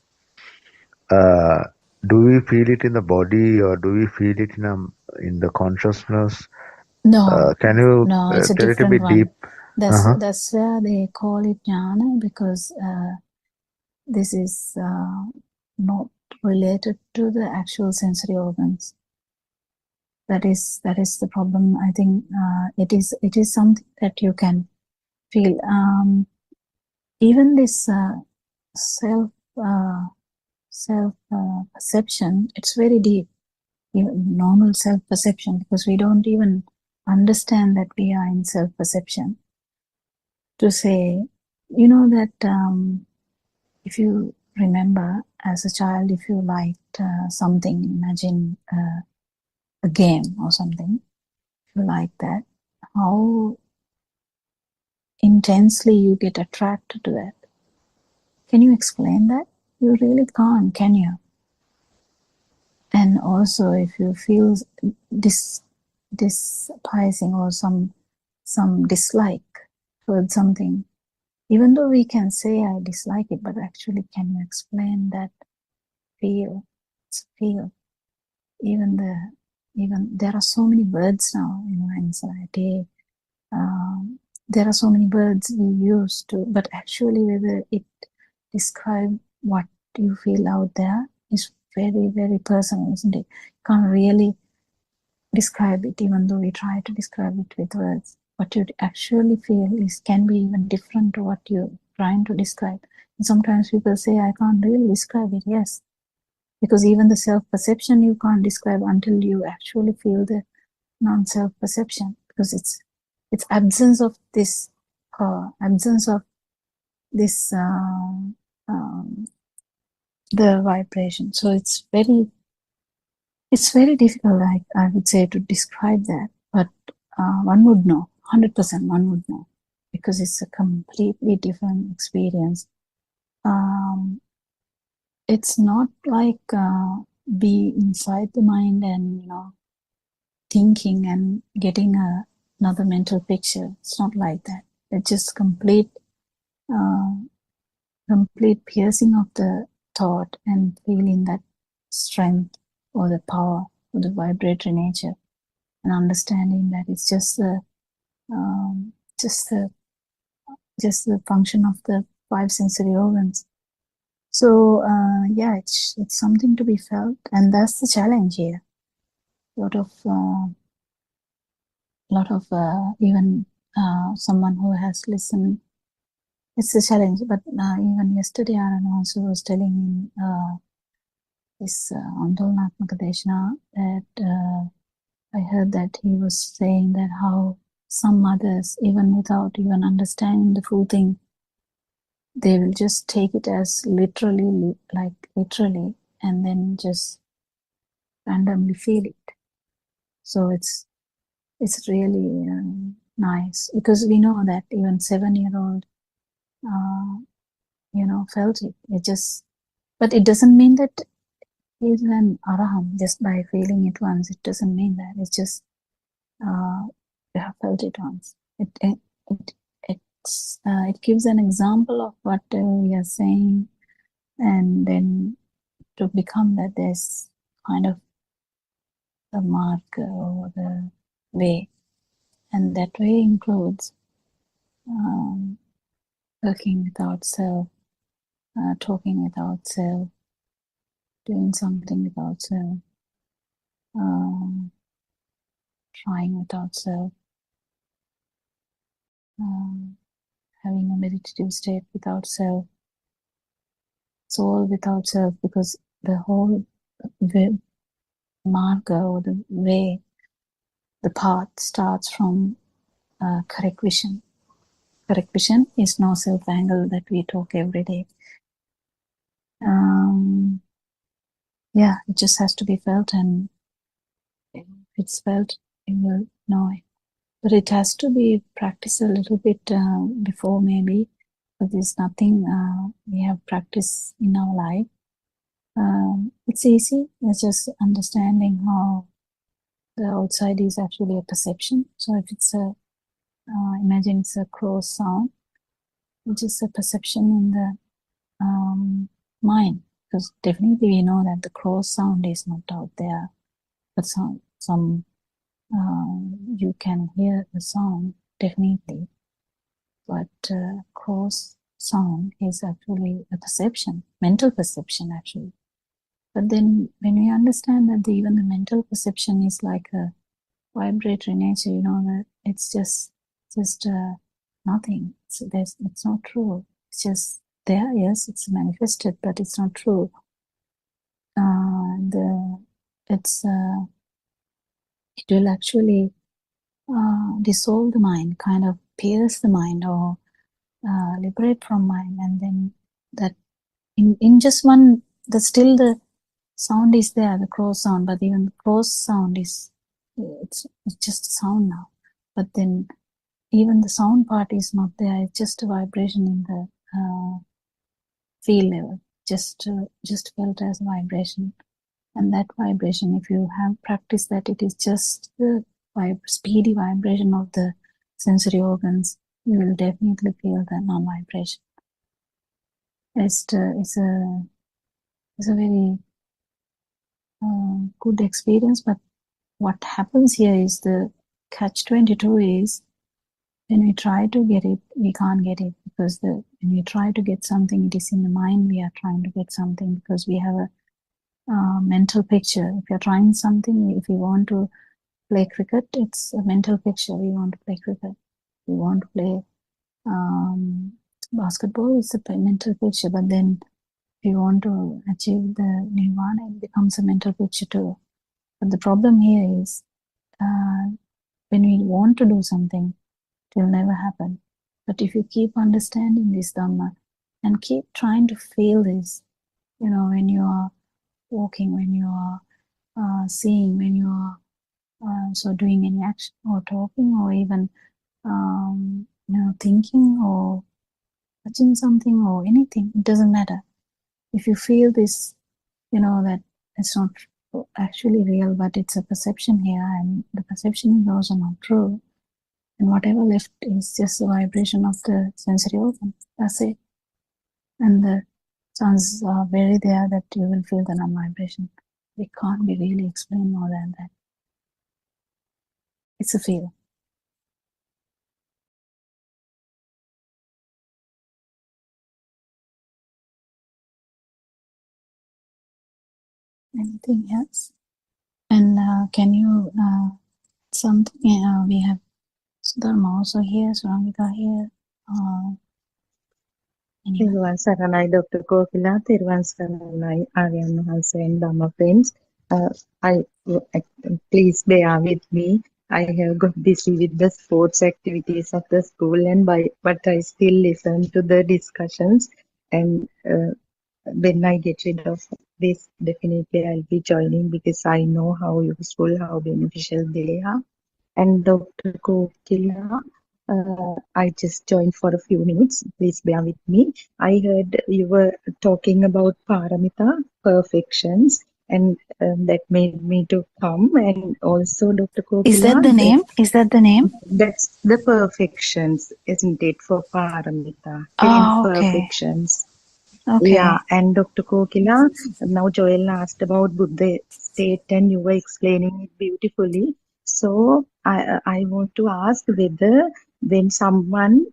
do we feel it in the body or do we feel it in the consciousness? No, Can you no, it's a tell it a different bit one. deep? That's where they call it jnana, because this is not related to the actual sensory organs. That is the problem. I think it is something that you can feel. Even this self perception, it's very deep. Even normal self perception, because we don't even understand that we are in self perception. To say, that if you remember as a child, if you liked something, imagine a game or something, if you like that, how intensely you get attracted to that. Can you explain that? You really can't, can you? And also, if you feel despising or some dislike towards something, even though we can say I dislike it, but actually, can you explain that feel? It's feel. Even there are so many words now in anxiety. There are so many words we use to, but actually, whether it describe what you feel out there is very, very personal, isn't it? Can't really describe it, even though we try to describe it with words. What you actually feel can be even different to what you're trying to describe. And sometimes people say, I can't really describe it. Yes, because even the self-perception you can't describe until you actually feel the non-self-perception, because it's absence of this absence of this the vibration. So it's very difficult, I would say, to describe that, but one would know, 100% one would know, because it's a completely different experience. It's not like be inside the mind and thinking and getting another mental picture. It's not like that. It's just complete piercing of the thought and feeling that strength or the power or the vibratory nature, and understanding that it's just the function of the five sensory organs. So yeah, it's something to be felt, and that's the challenge here. Lot of even someone who has listened, it's a challenge. But even yesterday, Aaron also was telling me this Andolnatmaka Deshana that I heard that he was saying that how some mothers, even without even understanding the full thing, they will just take it as literally, and then just randomly feel it. So it's really nice, because we know that even 7-year-old, felt it. But it doesn't mean that he's an arahant just by feeling it once. It doesn't mean that. It's just you have felt it once. It gives an example of what we are saying, and then to become that, there's kind of the mark or the way, and that way includes working without self, talking without self, doing something without self, trying without self, having a meditative state without self. soul without self, because the whole marga, or the way, the path starts from correct vision. Correct vision is no self angle that we talk every day. Yeah, it just has to be felt, and if it's felt, you will know it. But it has to be practiced a little bit before, maybe, but there's nothing we have practiced in our life. It's easy. It's just understanding how the outside is actually a perception. So if it's a, imagine it's a cross sound, which is a perception in the mind, because definitely we know that the cross sound is not out there, but some you can hear the sound definitely, but cross sound is actually a perception, mental perception actually. But then when we understand that even the mental perception is like a vibratory nature, you know, that it's just nothing. It's not true. It's just there. Yes, it's manifested, but it's not true. It will actually dissolve the mind, kind of pierce the mind, or liberate from mind, and then that in just one, still the sound is there, the cross sound, but even the cross sound is, it's just a sound now. But then even the sound part is not there. It's just a vibration in the field level, just felt as a vibration. And that vibration, if you have practiced that, it is just the speedy vibration of the sensory organs. You will definitely feel the non-vibration. It's a very good experience, but what happens here is the catch-22 is, when we try to get it, we can't get it, because when we try to get something, it is in the mind we are trying to get something, because we have a mental picture. If you're trying something, if you want to play cricket, it's a mental picture. We want to play cricket. We want to play basketball, it's a mental picture. But then if you want to achieve the nirvana, it becomes a mental picture too. But the problem here is when we want to do something, it will never happen. But if you keep understanding this Dhamma and keep trying to feel this, you know, when you are walking, when you are seeing, when you are so doing any action or talking, or even you know, thinking or touching something or anything, it doesn't matter. If you feel this, you know, that it's not actually real, but it's a perception here, and the perception is also not true, and whatever left is just the vibration of the sensory organ. That's it. And the chances are very there that you will feel the non-vibration. It can't be really explained more than that. It's a feel. Anything else? And can you something? We have Sudharma also here, Suramika here. Anyone? Therwan Saranai, Dr. Kokila, Therwan Saranai, Aryan Hansa and Dhamma friends. I please bear with me. I have got busy with the sports activities of the school, but I still listen to the discussions. And when I get rid of this, definitely I'll be joining, because I know how useful, how beneficial they are. And Dr. Kokila, I just joined for a few minutes. Please bear with me. I heard you were talking about paramita, perfections, and that made me to come. And also, Dr. Kokila, Is that the name? Is that the name? That's the perfections, isn't it, for paramita? 10 okay. perfections. Okay. Yeah, and Dr. Kokila, now Joel asked about Buddha state, and you were explaining it beautifully. So I want to ask whether when someone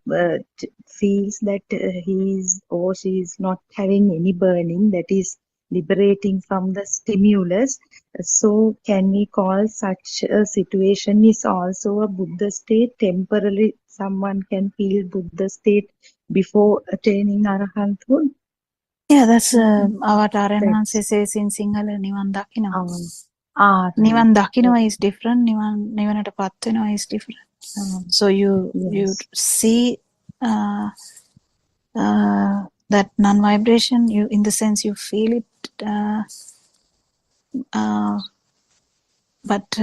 feels that he is or she is not having any burning, that is liberating from the stimulus, so can we call such a situation is also a Buddha state? Temporarily, someone can feel Buddha state before attaining arahanthood? Yeah, that's what Aryan That's says in Sinhala, Nivan Dakinawa. right. Nivan Dakinawa is different, Nivanata Pattanawa is different. So you Yes. see that non-vibration, you in the sense you feel it, but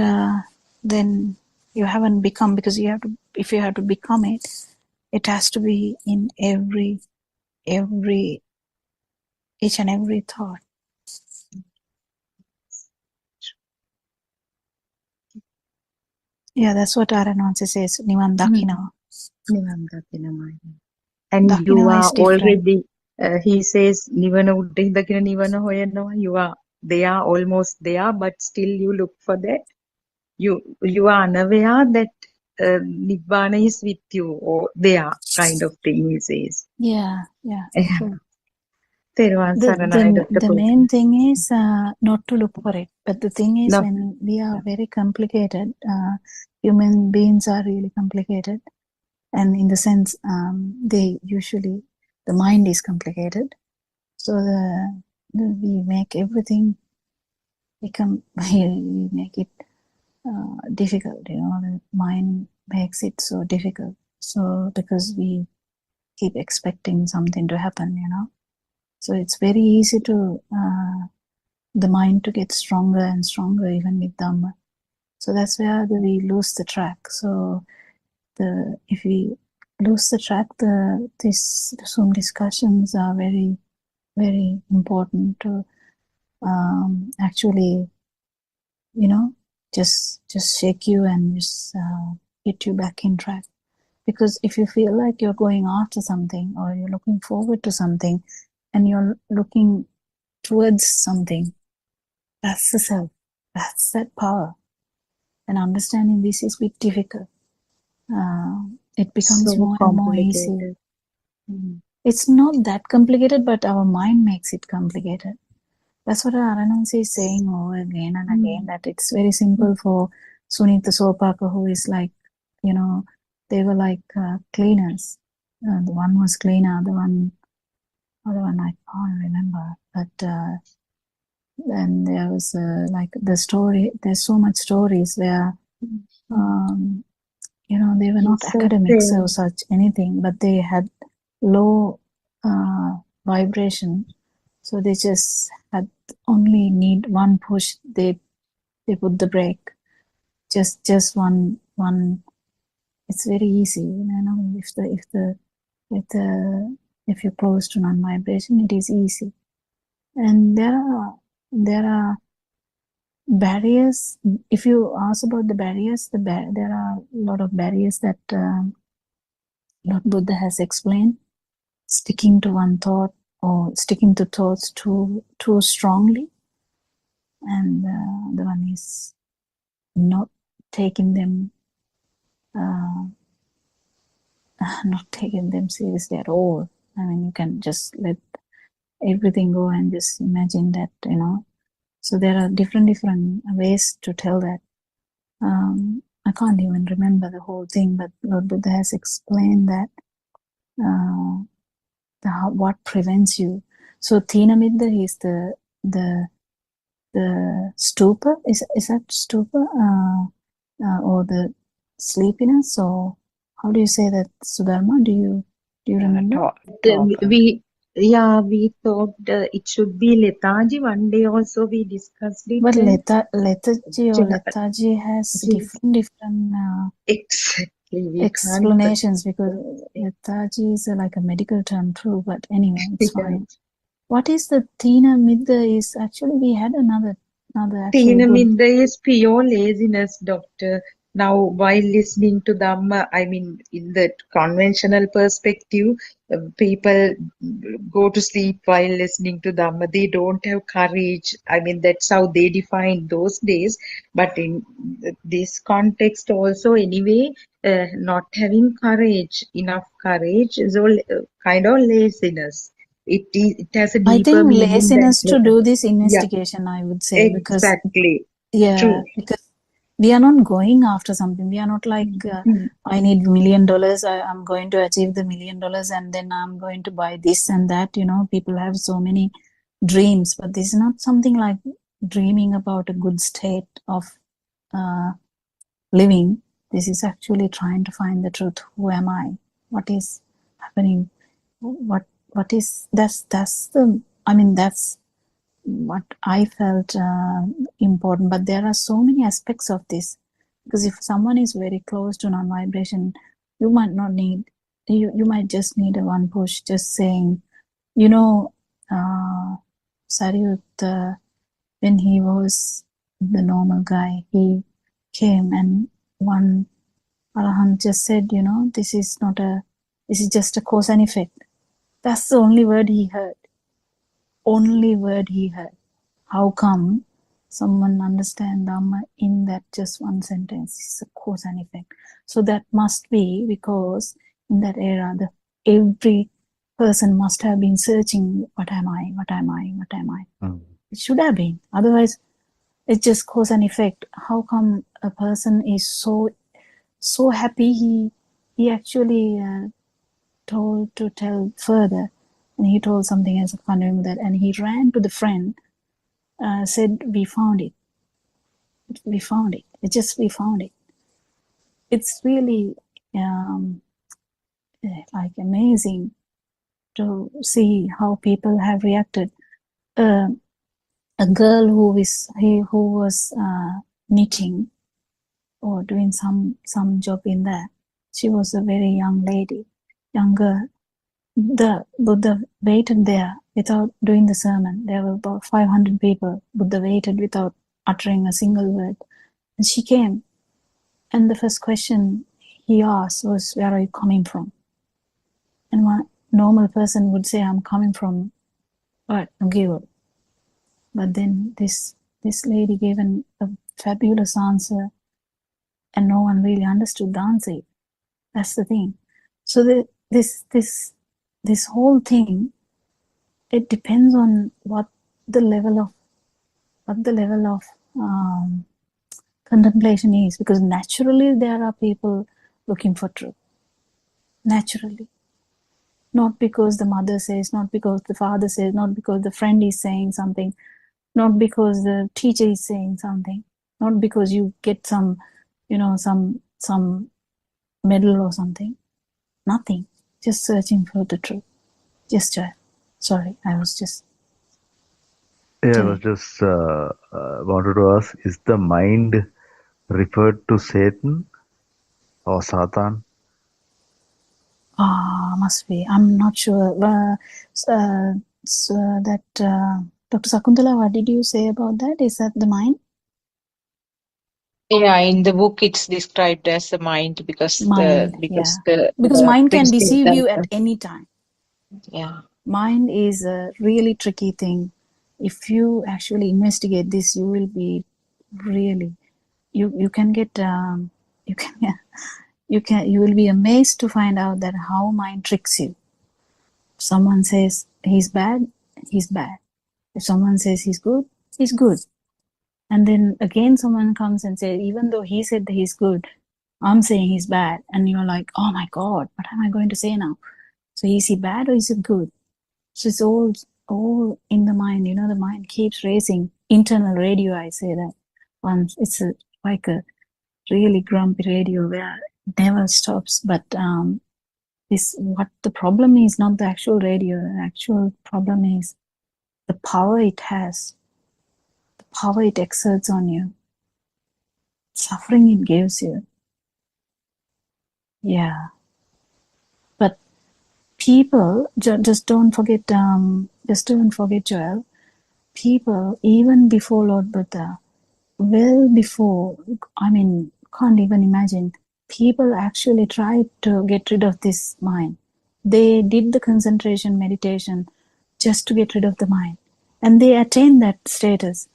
then you haven't become, because you have to, if you have to become it, it has to be in each and every thought. Yeah, that's what Aranwansi says, Nivan Dakinawa. Nivan Dakinamaya. And you Dakinawa are is different. already, he says, Nivana Uddhi Dakina Nivana Hoyanawa. They are almost there, but still you look for that. You are unaware that Nibbana is with you, or there, kind of thing, he says. Yeah, true. Therwan Saranaya, Dr. The main thing is not to look for it. But the thing is, No. when we are very complicated, human beings are really complicated. And in the sense, they usually, the mind is complicated. So we make everything become, we make it difficult, the mind makes it so difficult. So because we keep expecting something to happen, So it's very easy to the mind to get stronger and stronger even with Dhamma. So that's where we lose the track. So if we lose the track, these Zoom discussions are very, very important to actually, just shake you and just get you back in track. Because if you feel like you're going after something, or you're looking forward to something, and you're looking towards something, that's the self. That's that power. And understanding this is a bit difficult. It becomes So more and more easy. It's not that complicated, but our mind makes it complicated. That's what Aranansi is saying over again and again, that it's very simple for Sunita Sopaka, who is like, they were like cleaners. The one was cleaner, the other one I can't remember. But and there was like the story, there's so much stories where, they were not academics or such anything, but they had low vibration. So they just had only need one push. They put the brake. Just one. It's very easy, if you're close to non-vibration, it is easy. And there are barriers. If you ask about the barriers, there are a lot of barriers that Lord Buddha has explained. Sticking to one thought, or sticking to thoughts too strongly, and the one is not taking them seriously at all. I mean, you can just let everything go and just imagine that, So there are different ways to tell that. I can't even remember the whole thing, but Lord Buddha has explained that what prevents you. So Thina Middha is the stupor. Is that stupor or the sleepiness, or how do you say that, Sudharma? Do you remember? We thought it should be lethargy. One day also we discussed it. But lethargy has different exactly explanations, because lethargy is like a medical term too. But anyway, it's fine. What is the Thina Middha? Is actually we had another Thina Middha is pure laziness, doctor. Now, while listening to Dhamma, I mean, in the conventional perspective, people go to sleep while listening to Dhamma. They don't have courage. I mean, that's how they define those days. But in this context also, anyway, not having enough courage, is all kind of laziness. It has a deeper I think meaning. Laziness to do this investigation, I would say. Exactly. Because, True. because we are not going after something. We are not like, I need $1 million. I'm going to achieve the $1 million and then I'm going to buy this and that. You know, people have so many dreams, but this is not something like dreaming about a good state of living. This is actually trying to find the truth. Who am I? What is happening? What is, that's what I felt important. But there are so many aspects of this, because if someone is very close to non-vibration, you might not need, you might just need a one push, just saying, you know, Saryut, when he was the normal guy, he came and one Arahant just said, you know, this is just a cause and effect. That's the only word he heard. Only word he heard. How come someone understand Dhamma in that just one sentence? It's a cause and effect. So that must be because in that era, every person must have been searching, what am I, what am I, what am I? It should have been. Otherwise, it's just cause and effect. How come a person is so happy he actually told to tell further, and he told something else continuing that, and he ran to the friend, said, we found it. We found it. We found it. It's really like amazing to see how people have reacted. A girl who was knitting or doing some job in there. She was a very young lady, young girl. The Buddha waited there without doing the sermon. There were about 500 people. Buddha waited without uttering a single word. And she came. And the first question he asked was, where are you coming from? And one normal person would say, I'm coming from what? Nogiro. But then this lady gave a fabulous answer, and no one really understood the answer. That's the thing. So this whole thing, it depends on what the level of contemplation is, because naturally there are people looking for truth. Naturally. Not because the mother says, not because the father says, not because the friend is saying something, not because the teacher is saying something, not because you get some medal or something. Nothing. Just searching for the truth. Just sorry, I was just... Yeah, I was just wanted to ask, is the mind referred to Satan or Satan? Must be. I'm not sure. So that Dr. Sakuntala, what did you say about that? Is that the mind? Yeah, in the book it's described as the mind because Mind, because yeah. the Because mind can principle deceive you that at any time. yeah. Mind is a really tricky thing. If you actually investigate this, you will be really, you can get you will be amazed to find out that how mind tricks you. If someone says he's bad, he's bad. If someone says he's good, he's good. And then again someone comes and says, even though he said that he's good, I'm saying he's bad. And you're like, oh my God, what am I going to say now? So is he bad or is he good? So it's all in the mind. You know, the mind keeps racing. Internal radio, I say that. Once it's like a really grumpy radio where it never stops. But what the problem is not the actual radio. The actual problem is the power it has, the power it exerts on you, suffering it gives you. Yeah. But people, just don't forget, Joel, people, even before Lord Buddha, well before, can't even imagine, people actually tried to get rid of this mind. They did the concentration meditation just to get rid of the mind. And they attained that status.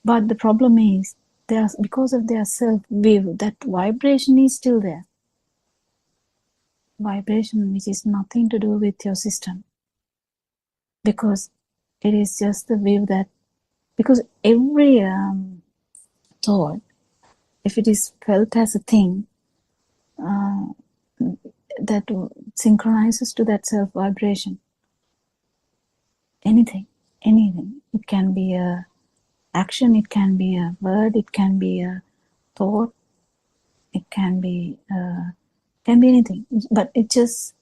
But the problem is, because of their self-view, that vibration is still there. Vibration which is nothing to do with your system. Because it is just the view that, because every thought if it is felt as a thing, that synchronizes to that self vibration. Anything. It can be a action, it can be a word, it can be a thought, it can be anything. But it just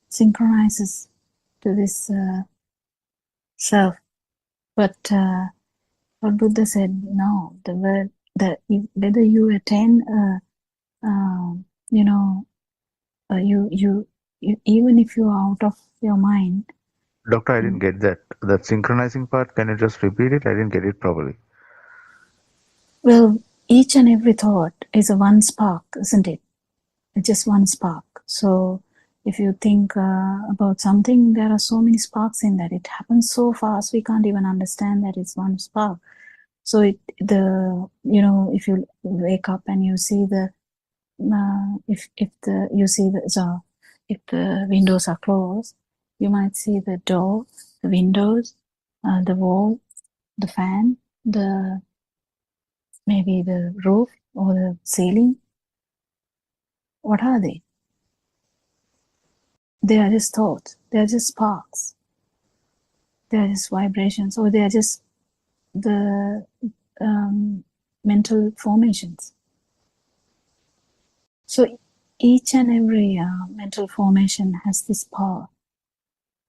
synchronizes to this self. But what Buddha said, no, the word that whether you attain, you even if you are out of your mind. Doctor, I didn't get that. That synchronizing part, can you just repeat it? I didn't get it properly. Well, each and every thought is a one spark, isn't it? It's just one spark. So if you think about something, there are so many sparks in that. It happens so fast, we can't even understand that it's one spark. So if you wake up and you see if the windows are closed, you might see the door, the windows, the wall, the fan, maybe the roof or the ceiling. What are they? They are just thoughts. They are just sparks. They are just vibrations, or they are just the mental formations. So each and every mental formation has this power.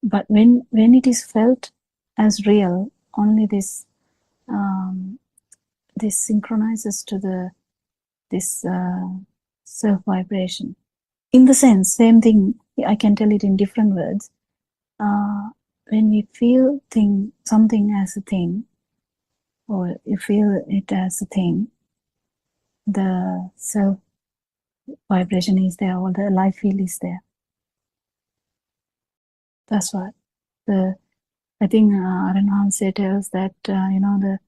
But when it is felt as real, only this synchronizes to this self vibration. In the sense, same thing, I can tell it in different words. When we feel something as a thing, or you feel it as a thing, the self vibration is there, or the life field is there. That's what I think Aranhamse tells that the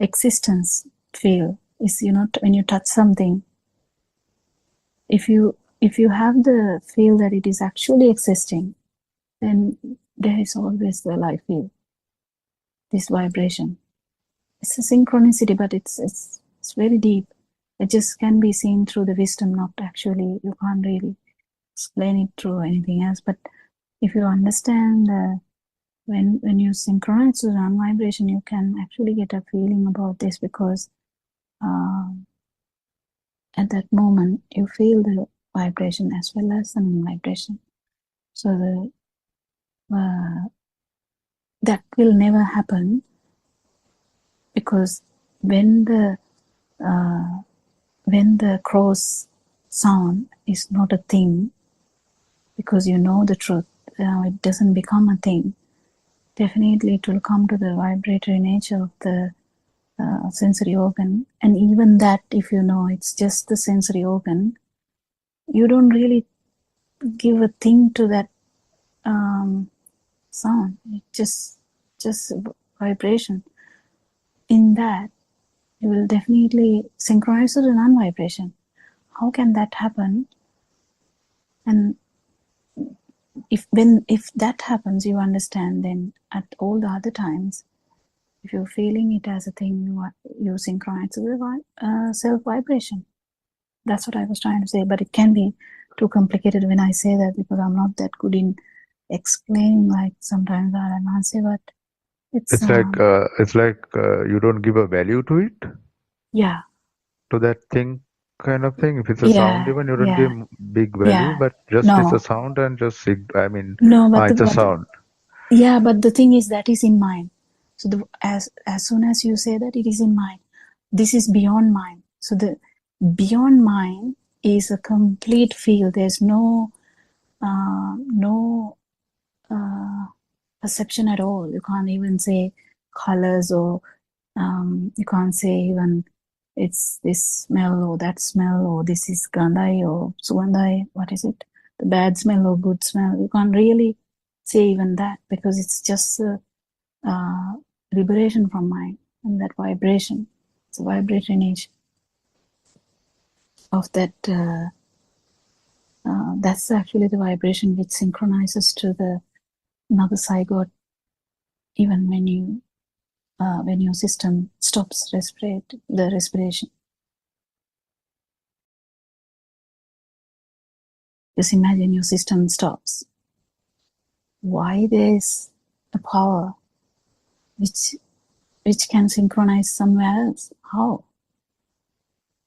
existence field is, when you touch something, if you have the feel that it is actually existing, then there is always the life field, this vibration. It's a synchronicity, but it's very deep. It just can be seen through the wisdom, not actually, you can't really explain it through anything else. But if you understand when you synchronize to the vibration, you can actually get a feeling about this, because at that moment you feel the vibration as well as the non-vibration. So that will never happen, because when the cross sound is not a thing, because you know the truth, it doesn't become a thing. Definitely it will come to the vibratory nature of the sensory organ. And even that, if you know it's just the sensory organ, you don't really give a thing to that sound. It's just vibration. In that, you will definitely synchronize to the non-vibration. How can that happen? And if that happens, you understand, then at all the other times, if you're feeling it as a thing, you synchronize to the self vibration. That's what I was trying to say, but it can be too complicated when I say that, because I'm not that good in explaining, like sometimes I don't say, but it's like you don't give a value to it, yeah, to that thing, kind of thing. If it's a sound, even you don't give big value, but just it's a sound and just it's a sound. But the thing is, that is in mind. So as soon as you say that, it is in mind. This is beyond mind. So the beyond mind is a complete field. There's no perception at all. You can't even say colors, or you can't say even it's this smell or that smell, or this is gandhai or sugandhai. What is it? The bad smell or good smell. You can't really say even that, because it's just liberation from mind and that vibration. It's a vibratory nature of that. That's actually the vibration which synchronizes to the another zygote, even when you when your system stops the respiration. Just imagine your system stops. Why there's a power which can synchronize somewhere else? How?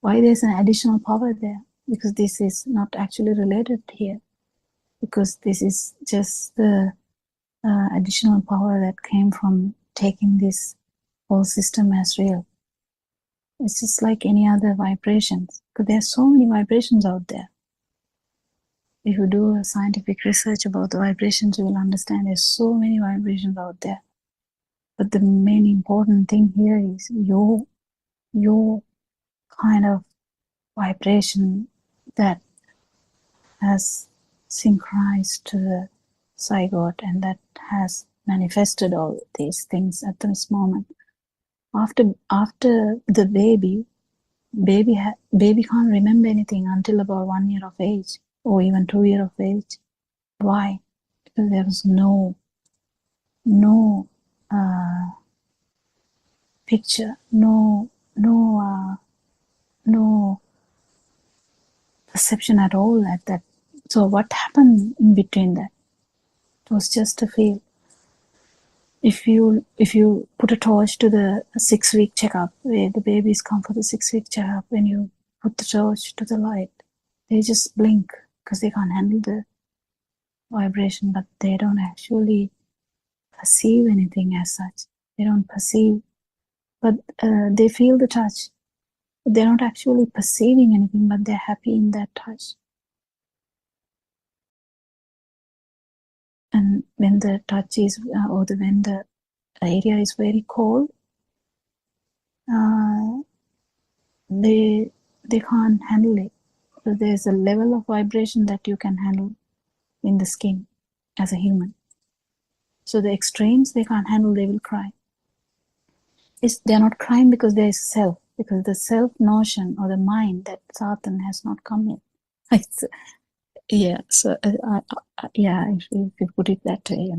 Why there's an additional power there? Because this is not actually related here. Because this is just the additional power that came from taking this whole system as real. It's just like any other vibrations. Because there are so many vibrations out there. If you do a scientific research about the vibrations, you will understand there's so many vibrations out there. But the main important thing here is your kind of vibration that has synchronized to the zygote and that has manifested all these things at this moment. After the baby can't remember anything until about 1 year of age or even 2 years of age. Why? Because there was no picture, no perception at all at that. So what happened in between that? It was just a feel. If you put a torch to the 6-week checkup, where the babies come for the 6-week checkup, when you put the torch to the light, they just blink because they can't handle the vibration, but they don't actually perceive anything as such. They don't perceive, but they feel the touch. They're not actually perceiving anything, but they're happy in that touch. And when the touch is, when the area is very cold, they can't handle it. So there's a level of vibration that you can handle in the skin as a human. So the extremes they can't handle, they will cry. They're not crying because there is self, because the self notion or the mind that Satan has not come in. If you put it that way,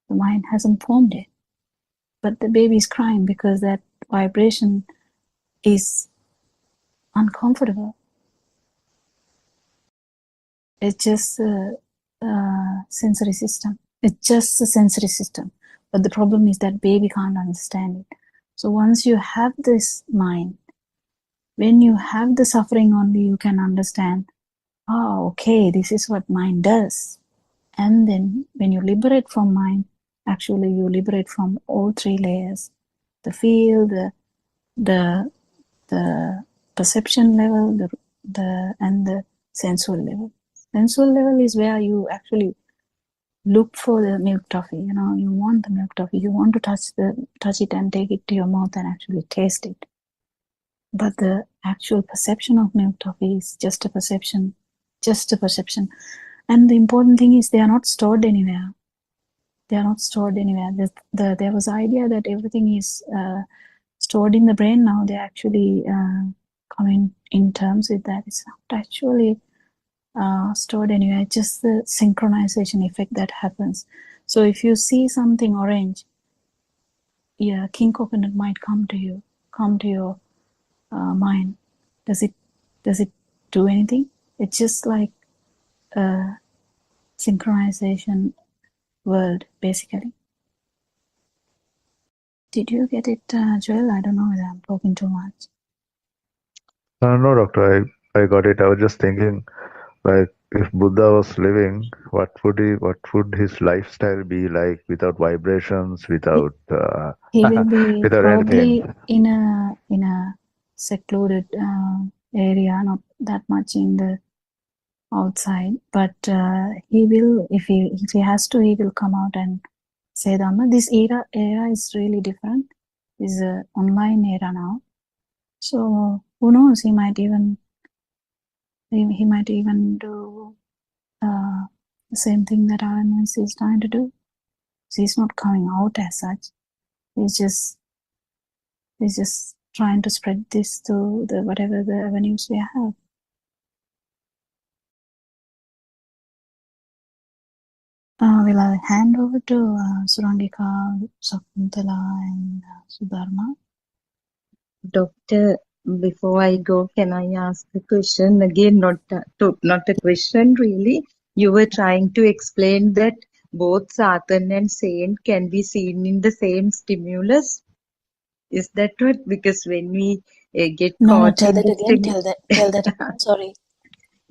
the mind hasn't formed it. But the baby is crying because that vibration is uncomfortable. It's just a sensory system. It's just a sensory system. But the problem is that baby can't understand it. So once you have this mind, when you have the suffering only, you can understand, okay, this is what mind does. And then when you liberate from mind, actually you liberate from all 3 layers: the feel, the perception level, and the sensual level. Sensual level is where you actually look for the milk toffee. You want the milk toffee. You want to touch it and take it to your mouth and actually taste it. But the actual perception of milk toffee is just a perception. And the important thing is they are not stored anywhere. There was the idea that everything is stored in the brain. Now they're actually coming in terms with that. It's not actually stored anywhere. It's just the synchronization effect that happens. So if you see something orange, king coconut might come to your mind. Does it do anything? It's just like a synchronization world, basically. Did you get it, Joel? I don't know whether I'm talking too much. No, doctor, I got it. I was just thinking, like, if Buddha was living, what would his lifestyle be like without vibrations, without He will be without probably anything? in a secluded area, not that much in the outside, but he will, if he has to, he will come out and say Dhamma. This era is really different. It's an online era now. So who knows? He might even do the same thing that RNS is trying to do. So he's not coming out as such. He's just trying to spread this to whatever the avenues we have. Will I hand over to Surangika, Sakuntala, and Sudharma? Doctor, before I go, can I ask a question again? Not a question really. You were trying to explain that both Satan and Saint can be seen in the same stimulus. Is that right? Because when we get No, caught tell in that the again. Tell that again. Sorry.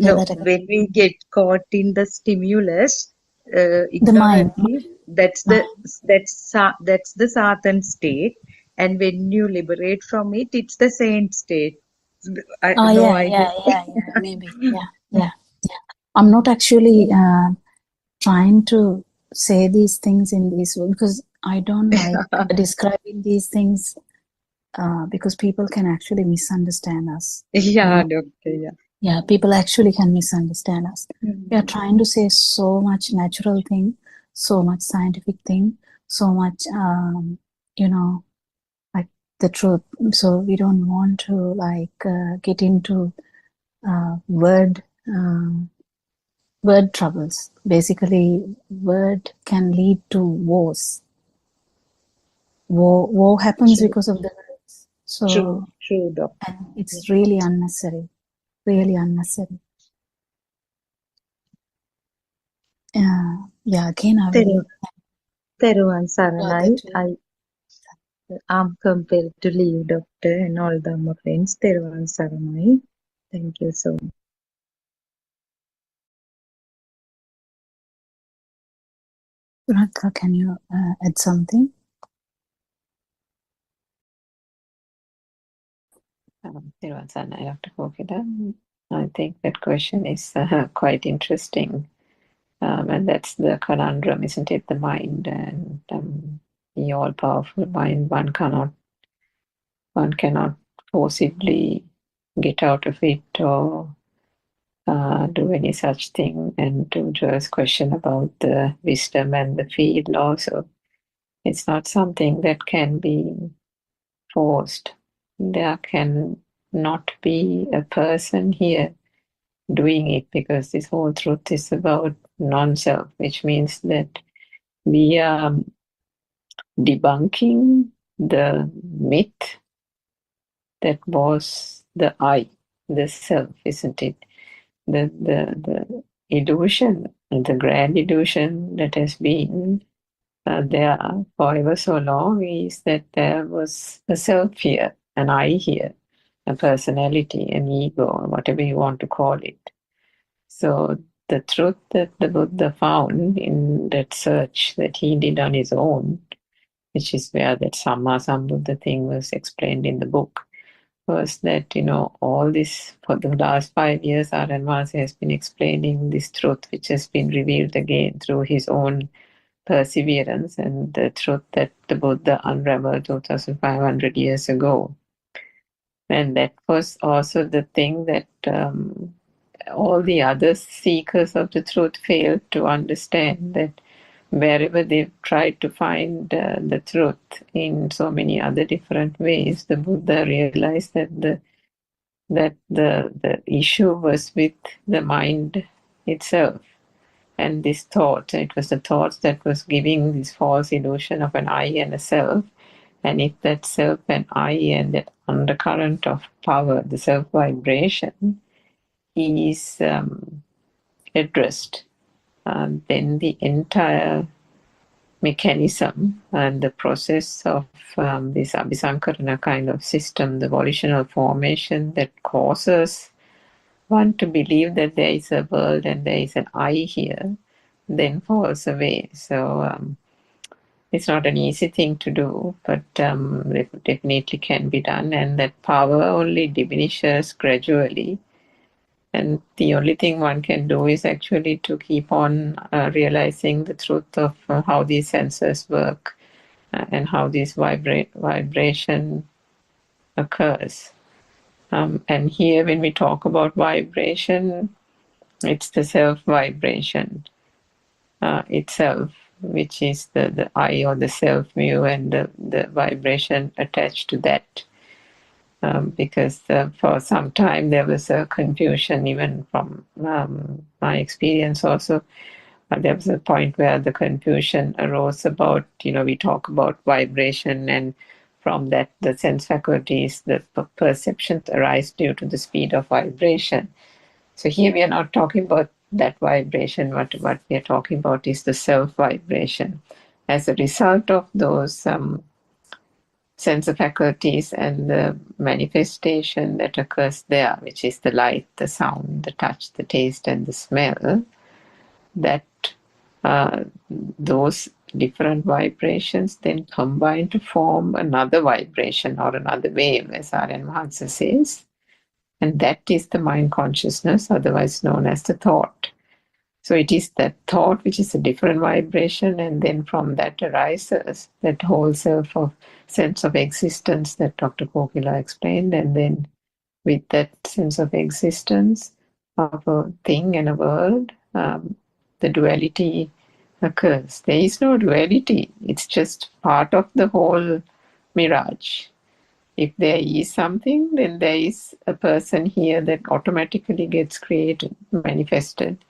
Tell no, that again. when we get caught in the stimulus The mind. ignorantly, that's the Satan state, and when you liberate from it, it's the saint state. Oh, No yeah, idea. maybe. Yeah. I'm not actually trying to say these things in this way because I don't like describing these things because people can actually misunderstand us. Yeah, doctor. Yeah. Yeah, people actually can misunderstand us. We are trying to say so much natural thing, so much scientific thing, so much, like the truth. So we don't want to get into word troubles. Basically, word can lead to wars. War happens True, because of the words. So, true, doctor. and it's really unnecessary. Really unnecessary. Again, I will Teruvan further Saranai, I'm compelled to leave, doctor, and all the friends. Teruvan Saranai. Thank you so much. Radha, can you add something? Dr. Kokida, I think that question is quite interesting. And that's the conundrum, isn't it? The mind and the all-powerful mind. One cannot forcibly get out of it or do any such thing. And to Joe's question about the wisdom and the field also, it's not something that can be forced. There can not be a person here doing it because this whole truth is about non-self, which means that we are debunking the myth that was the I, the self, isn't it? The illusion, the grand illusion that has been there for ever so long is that there was a self here, an I here, a personality, an ego, whatever you want to call it. So the truth that the Buddha found in that search that he did on his own, which is where that Samma Sambuddha thing was explained in the book, was that, all this, for the last 5 years, Aranvasi has been explaining this truth, which has been revealed again through his own perseverance and the truth that the Buddha unraveled 2,500 years ago. And that was also the thing that all the other seekers of the truth failed to understand, that wherever they've tried to find the truth in so many other different ways, the Buddha realized that the issue was with the mind itself and this thought. It was the thoughts that was giving this false illusion of an I and a self. And if that self and I and that undercurrent of power, the self vibration, is addressed, then the entire mechanism and the process of this Abhisankarana kind of system, the volitional formation that causes one to believe that there is a world and there is an I here, then falls away. So it's not an easy thing to do, but it definitely can be done, and that power only diminishes gradually. And the only thing one can do is actually to keep on realizing the truth of how these senses work and how this vibration occurs. And here, when we talk about vibration, it's the self vibration itself, which is the I or the self view and the vibration attached to that. Because for some time there was a confusion, even from my experience also, there was a point where the confusion arose about, we talk about vibration, and from that, the sense faculties, the perceptions arise due to the speed of vibration. So here we are not talking about that vibration. What we are talking about is the self vibration. As a result of those sense faculties and the manifestation that occurs there, which is the light, the sound, the touch, the taste, and the smell, that those different vibrations then combine to form another vibration or another wave, as Aryan Mahatsa says. And that is the mind consciousness, otherwise known as the thought. So it is that thought which is a different vibration, and then from that arises that whole sense of existence that Dr. Kokila explained, and then with that sense of existence of a thing and a world, the duality occurs. There is no duality. It's just part of the whole mirage. If there is something, then there is a person here that automatically gets created, manifested,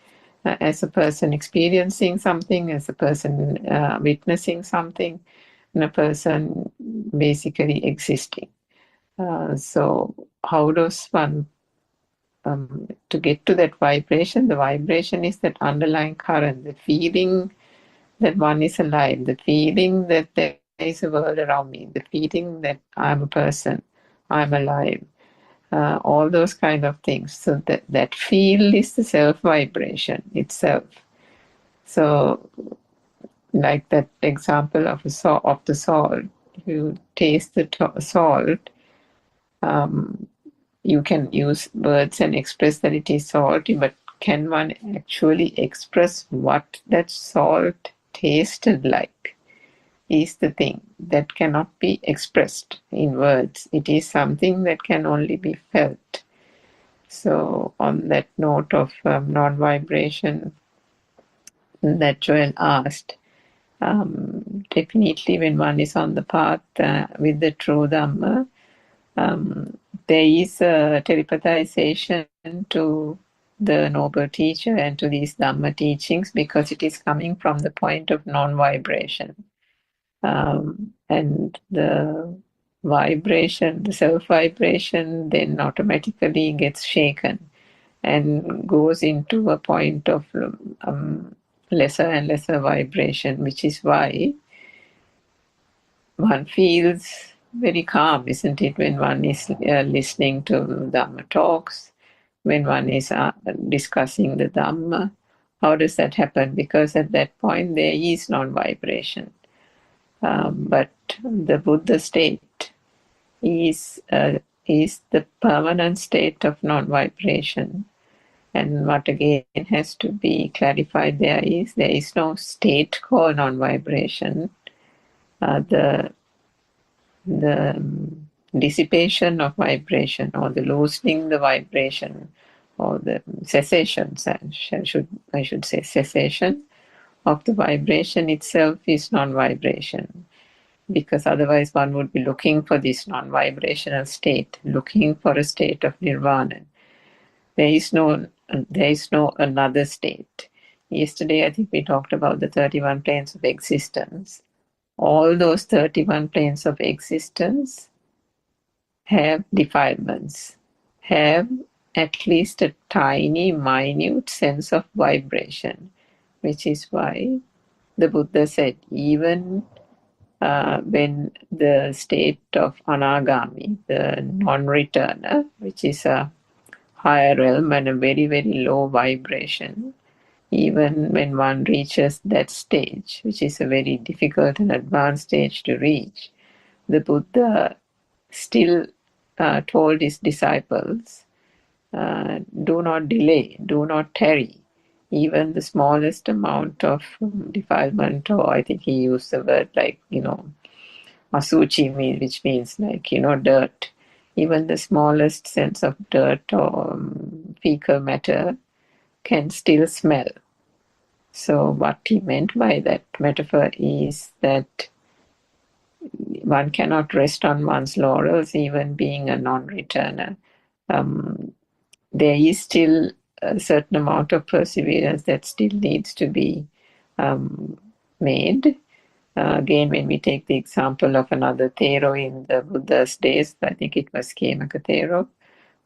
as a person experiencing something, as a person witnessing something, and a person basically existing. So how does one, to get to that vibration? The vibration is that underlying current, the feeling that one is alive, the feeling that there is a world around me, the feeling that I'm a person, I'm alive, all those kind of things. So that feel is the self vibration itself. So like that example of the salt, if you taste the salt, you can use words and express that it is salty, but can one actually express what that salt tasted like is the thing that cannot be expressed in words. It is something that can only be felt. So on that note of non-vibration that Joel asked, definitely when one is on the path with the true Dhamma, there is a telepathization to the noble teacher and to these Dhamma teachings, because it is coming from the point of non-vibration. And the vibration, the self-vibration, then automatically gets shaken and goes into a point of lesser and lesser vibration, which is why one feels very calm, isn't it, when one is listening to Dhamma talks, when one is discussing the Dhamma. How does that happen? Because at that point there is non-vibration. But the Buddha state is the permanent state of non-vibration. And what again has to be clarified there is no state called non-vibration. The dissipation of vibration, or the loosening the vibration, or the cessation, I should say cessation of the vibration itself is non-vibration. Because otherwise one would be looking for this non-vibrational state, looking for a state of nirvana. There is no another state. Yesterday, I think we talked about the 31 planes of existence. All those 31 planes of existence have defilements, have at least a tiny, minute sense of vibration, which is why the Buddha said, even when the state of anagami, the non-returner, which is a higher realm and a very, very low vibration, even when one reaches that stage, which is a very difficult and advanced stage to reach, the Buddha still told his disciples, do not delay, do not tarry. Even the smallest amount of defilement, or I think he used the word like, asuchi, which means like, dirt. Even the smallest sense of dirt or fecal matter can still smell. So what he meant by that metaphor is that one cannot rest on one's laurels, even being a non-returner. There is still a certain amount of perseverance that still needs to be made. Again, when we take the example of another Thero in the Buddha's days, I think it was Khemaka Thero,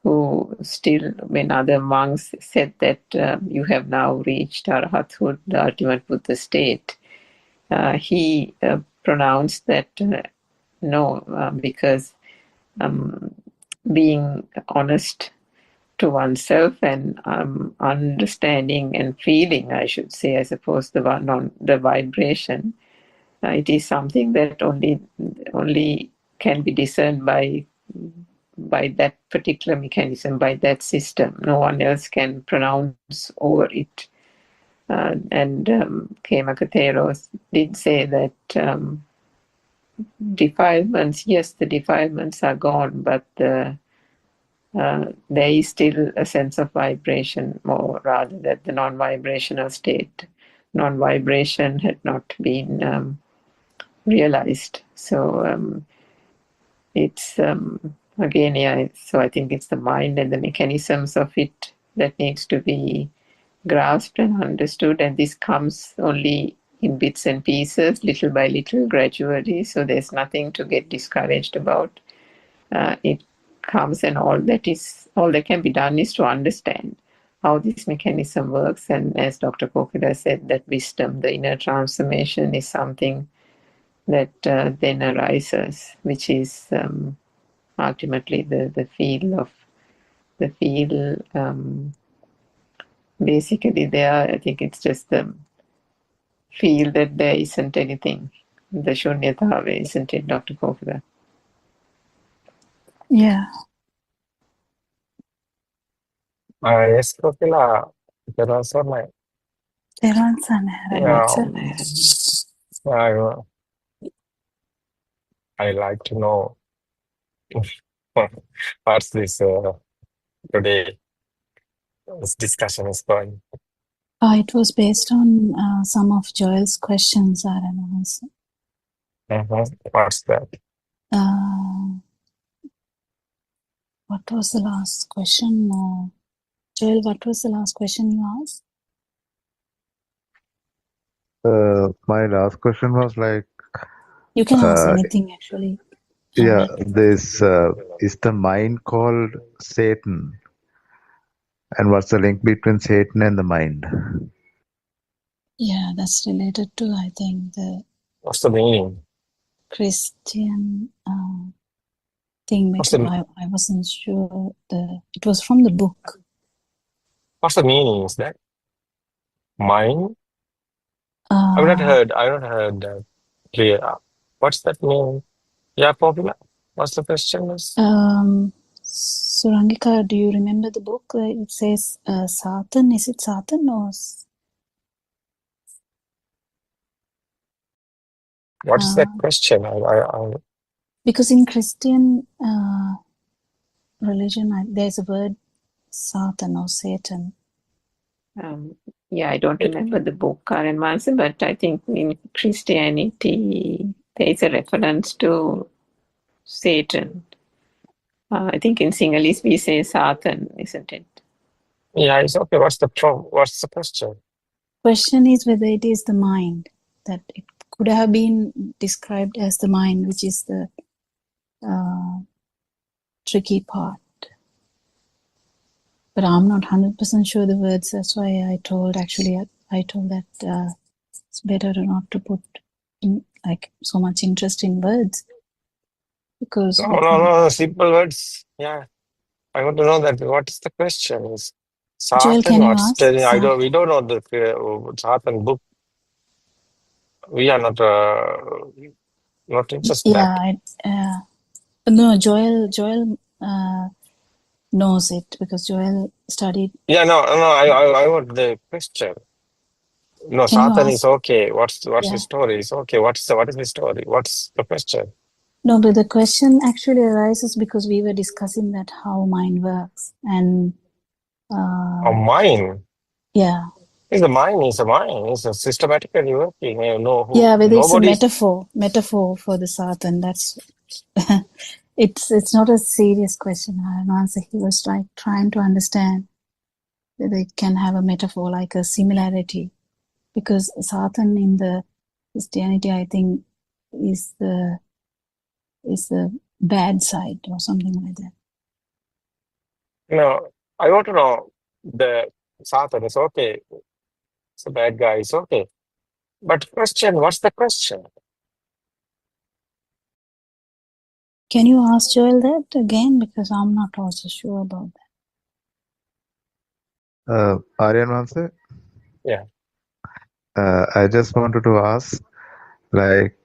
who still, when other monks said that you have now reached Arahathood, the ultimate Buddha state, he pronounced that no, because being honest to oneself and understanding and feeling, I should say, I suppose, the one on the vibration, it is something that only can be discerned by that particular mechanism, by that system. No one else can pronounce over it. And Khemaka Thero did say that defilements, yes, the defilements are gone, but there is still a sense of vibration, more rather than the non-vibrational state. Non-vibration had not been realized. So it's again, yeah, so I think it's the mind and the mechanisms of it that needs to be grasped and understood, and this comes only in bits and pieces, little by little, gradually, so there's nothing to get discouraged about. It comes, and all that can be done is to understand how this mechanism works. And as Dr. Kokila said, that wisdom, the inner transformation, is something that then arises, which is ultimately the feel. Basically, there, I think it's just the feel that there isn't anything. The shunyatava, isn't it, Dr. Kokila? Yeah. Yes, Kokila, that also my, Teran Sana, I like to know what's this today. This discussion is going. It was based on some of Joel's questions, also. What's that? What was the last question? Joel, what was the last question you asked? My last question was like, You can ask anything, actually. yeah, this is the mind called Satan, and what's the link between Satan and the mind? Yeah, that's related to, I think, the What's the meaning? Christian thing. What's the I wasn't sure. It was from the book. What's the meaning? Is that mind? I've not heard that clear. What's that mean? Yeah, popular. What's the question? Surangika, do you remember the book? It says Satan. Is it Satan or? What is that question? Because in Christian religion, there's a word Satan or Satan. Yeah, I don't remember the book, Karen Manson, but I think in Christianity there is a reference to Satan. I think in Sinhalese we say Satan, isn't it? Yeah, it's okay. What's the question? Question is whether it is the mind, that it could have been described as the mind, which is the tricky part. But I'm not 100% sure the words. That's why I told that it's better not to put in like so much interest in words, because no, simple words. Yeah, I want to know that. What is the question? Is Joel, Satan? can you What's ask? telling? We don't know the Satan book. We are not interested. Yeah, no, Joel knows it because Joel studied. Yeah, no, I want the question. No, Can Satan is okay. What's the story? It's okay. What is the story? What's the question? No, but the question actually arises because we were discussing that how mind works and. Mind. Yeah. It's a mind. It's a mind. It's a systematically working. Whether it's a metaphor for the Satan. That's it's not a serious question. I don't answer. He was like trying to understand they can have a metaphor like a similarity, because Satan in the Christianity, I think, is the bad side or something like that. No, I want to know the Satan is okay. It's a bad guy, it's okay. But question, what's the question? Can you ask Joel that again? Because I'm not also sure about that. Aryan Manse, Yeah. I just wanted to ask, like,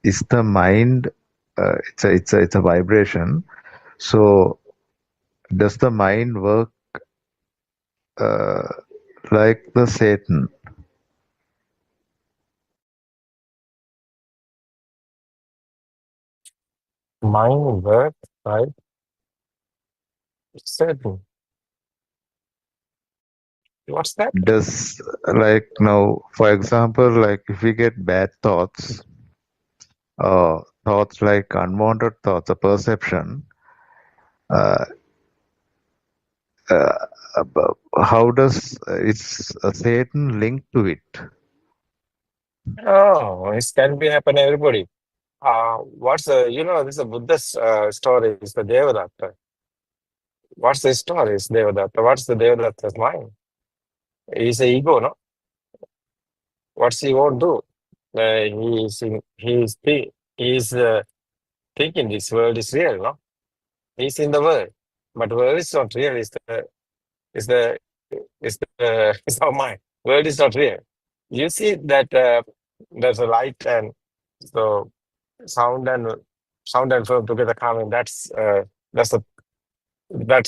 is the mind? It's a vibration. So, does the mind work uh, like the Satan? Mind work, right? Certain. What's that? Does, like, now, for example, like if we get bad thoughts, thoughts like unwanted thoughts, a perception, uh, uh, how does it's a Satan linked to it? Oh, it can be happen to everybody. What's this is a Buddha's story, is the Devadatta. What's the story is Devadatta? What's the Devadatta's mind? He's a ego, no? What's he won't do? He's thinking this world is real, no? He's in the world, but world is not real. It's our mind. World is not real. You see that there's a light, and so sound and film together coming. That's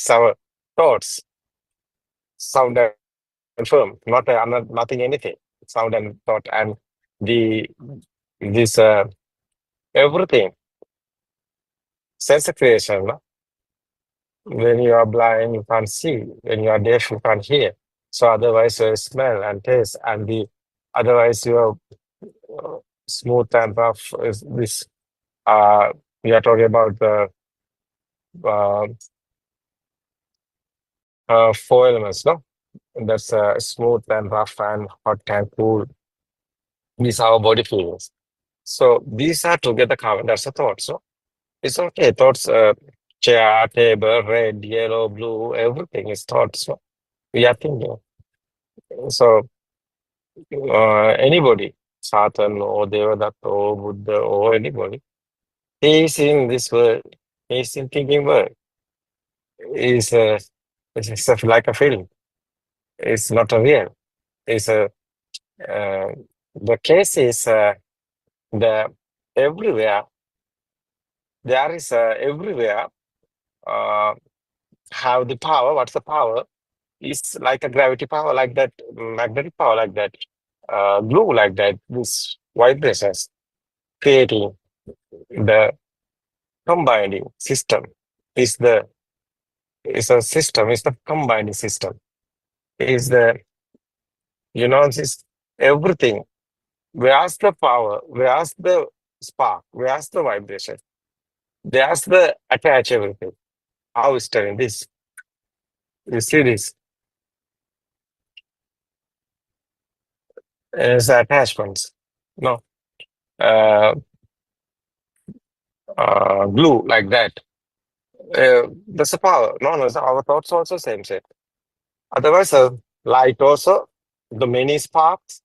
our thoughts. Sound and film, nothing anything. Sound and thought and this everything. Sense creation. No? When you are blind, you can't see. When you are deaf, you can't hear. So otherwise, you smell and taste, and otherwise you are smooth and rough. Is this? We are talking about the four elements, no? That's smooth and rough and hot and cool. These are our body feelings. So these are together common. That's a thought. So it's okay. Thoughts, chair, table, red, yellow, blue, everything is thoughts. So we are thinking. So anybody, Satan or Devadatta or Buddha or anybody, he is in this world. He is in thinking world. It's like a film. It's not a real. It's a the case is the everywhere there is everywhere have the power. What's the power? It's like a gravity power, like that, magnetic power, like that, glue, like that. This vibrations creating the combining system. Is the is a system. It's the combining system. Is the this everything. Where's the power? Where's the spark? Where's the vibration? There's the attach everything. How is telling this? You see this? Is attachments. No. Glue like that. That's a power. No, our thoughts also same shape. Otherwise, light also, the many sparks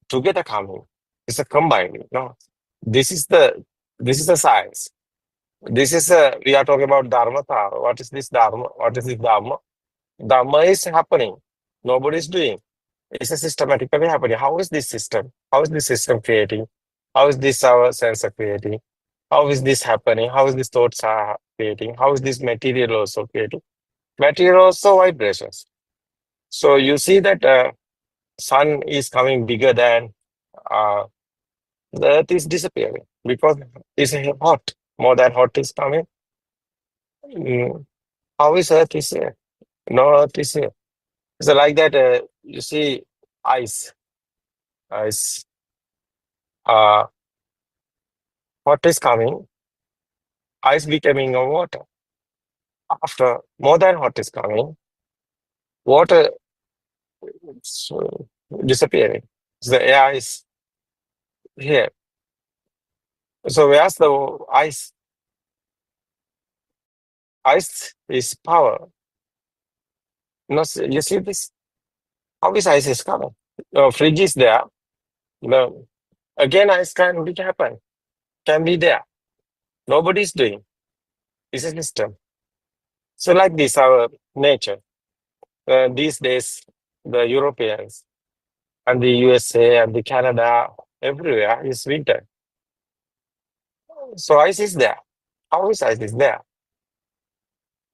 together coming. It's a combining. No, this is the science. This is we are talking about dharma. What is this dharma? What is this dharma? Dharma is happening. Nobody is doing. It's a systematically happening. How is this system? How is this system creating? How is this our sense of creating? How is this happening? How is these thoughts are creating? How is this material also creating? Material also vibrations. So you see that sun is coming bigger than uh, the earth is disappearing because it's hot. More than hot is coming. How is earth is here? No earth is here. So like that, you see ice. Ice. Hot is coming. Ice becoming a water. After more than hot is coming, water is disappearing. The air is here. So where's the ice? Ice is power. You see this? How is ice is coming? Fridge is there. Again, ice can be happen. Can be there. Nobody's doing. It's a system. So like this, our nature. These days, the Europeans and the USA and the Canada, everywhere is winter. So ice is there. How is ice is there?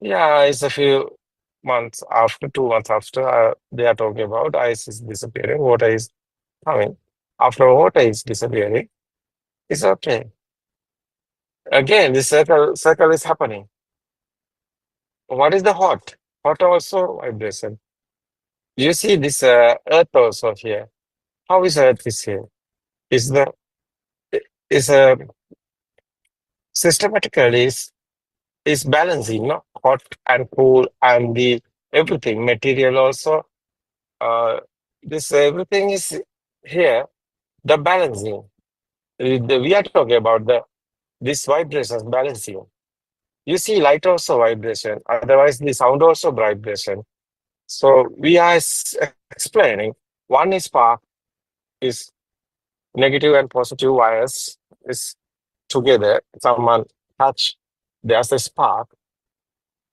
Yeah, it's a few months after, 2 months after, they are talking about ice is disappearing, water is coming. After water is disappearing, it's okay. Again, the circle is happening. What is the hot? Hot also vibration. You see this earth also here. How is earth is here? Is systematically is balancing, no? Hot and cool and the everything, material also. This everything is here, the balancing. We are talking about this vibrations balancing. You see light also vibration, otherwise the sound also vibration. So we are explaining one is spark is negative and positive wires is together. Someone touch, there's a spark.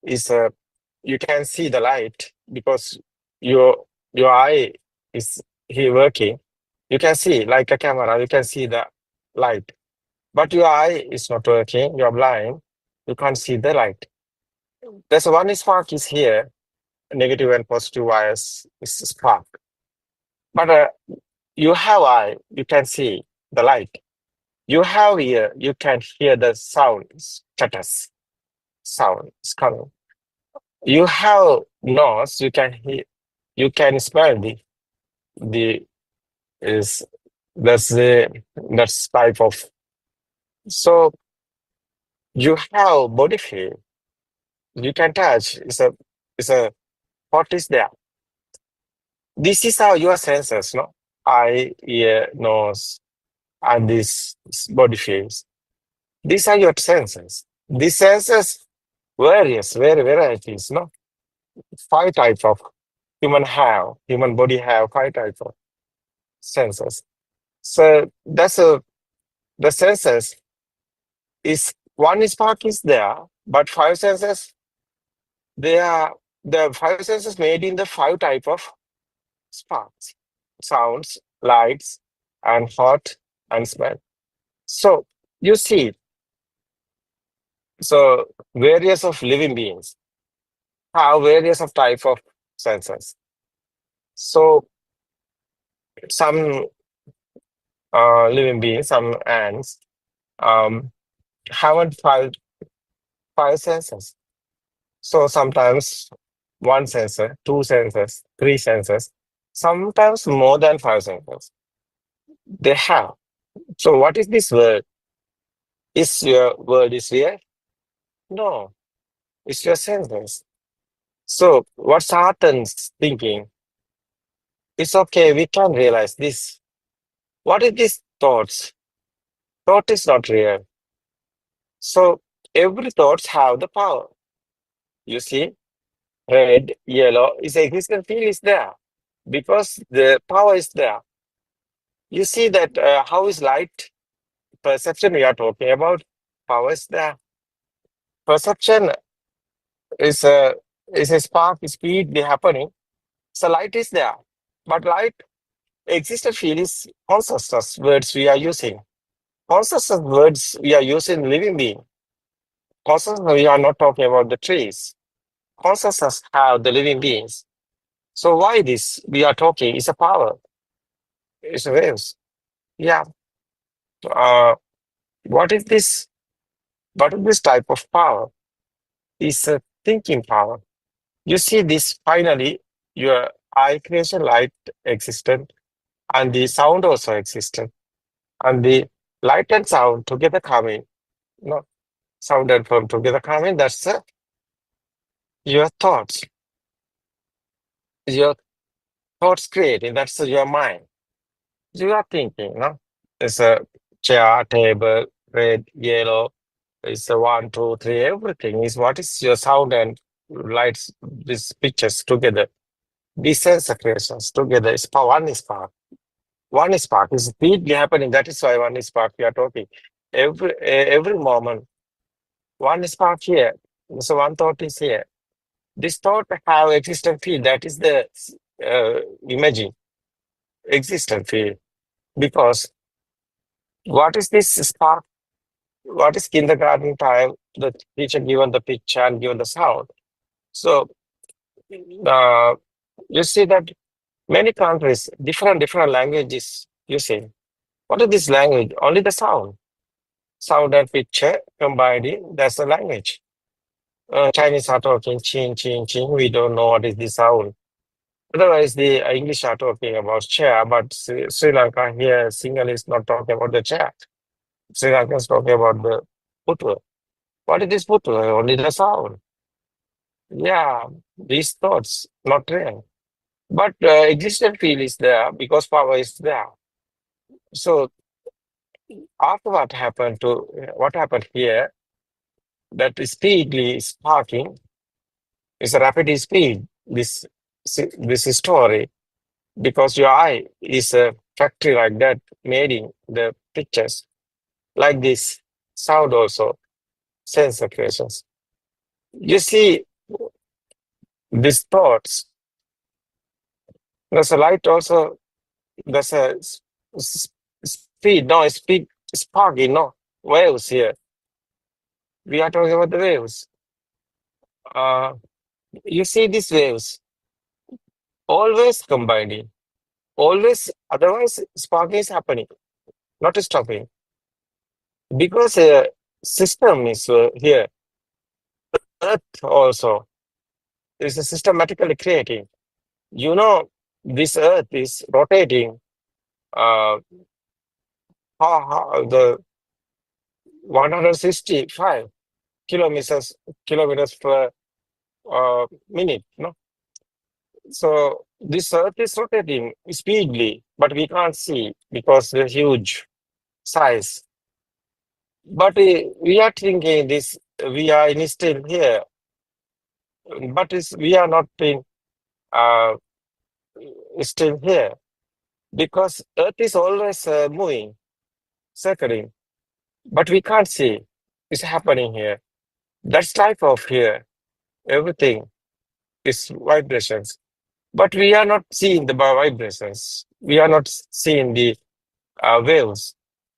Is you can see the light because your eye is here working. You can see like a camera. You can see the light, but your eye is not working. You're blind. You can't see the light. There's one spark is here. Negative and positive wires is spark. But you have eye. You can see the light. You have ear. You can hear the sounds. Chatters. Sound is coming. You have nose, you can hear, you can smell the is that's type of. So you have body feel, you can touch. It's a what is there? This is how your senses, no? Eye, ear, nose, and this body feels. These are your senses. These senses various, very varieties, no? 5 types of human body have 5 types of senses. So that's the senses is one spark is there, but 5 senses, they are the 5 senses made in the 5 type of sparks, sounds, lights, and hot and smell. So you see, so various of living beings have various of type of senses. So some living beings, some ants, haven't five senses. So sometimes 1 sensor, 2 sensors, 3 sensors, sometimes more than 5 sensors. They have. So what is this word? Is your word is real? No, it's your senses. So what Satan's thinking? It's okay, we can realize this. What is this thoughts? Thought is not real. So every thoughts have the power. You see, red, yellow is existence field is there because the power is there. You see that how is light perception we are talking about? Power is there. Perception is a spark, speed be happening. So light is there, but light existence field is consciousness words we are using. Consciousness words we are using living being. Consciousness we are not talking about the trees. Consciousness have the living beings. So why this we are talking is a power. It's waves. Yeah. What is this? What is this type of power? Is a thinking power. You see this finally, your eye creation light existent and the sound also existent. And the light and sound together coming, no, sound and form together coming, that's your thoughts. your thoughts creating. That's your mind. You are thinking, no? It's a chair, table, red, yellow. It's a 1, 2, 3. Everything is what is your sound and lights. These pictures together. These sense creations together is power. One is power. One is spark is speedily happening. That is why one is spark we are talking. Every moment, one spark here. So one thought is here. This thought have existent field. That is the imaging existent field. Because what is this spark? What is kindergarten time? The teacher given the picture and given the sound. So you see that many countries, different languages using. What is this language? Only the sound. Sound and picture combining, that's the language. Chinese are talking chin, chin, chin. We don't know what is the sound. Otherwise, the English are talking about chair, but Sri Lanka here, Sinhala is not talking about the chair. Sri Lanka is talking about the putu. What is this putu? Only the sound. Yeah, these thoughts, not real. But existent feel is there because power is there. So after what happened here, that speedily sparking is a rapid speed. This story, because your eye is a factory like that, making the pictures like this. Sound also, sense creations. You see these thoughts. There's a light also. There's a speed. No, speed sparking. No waves here. We are talking about the waves. You see these waves always combining. Always, otherwise sparking is happening, not stopping. Because system is here. Earth also is systematically creating. You know, this Earth is rotating. The 165 kilometers per minute. No, so this Earth is rotating speedily, but we can't see because the huge size. But we are thinking this. We are still here, but we are not in still here because Earth is always moving, circling, but we can't see it's happening here. That's type of here. Everything is vibrations, but we are not seeing the vibrations. We are not seeing the waves.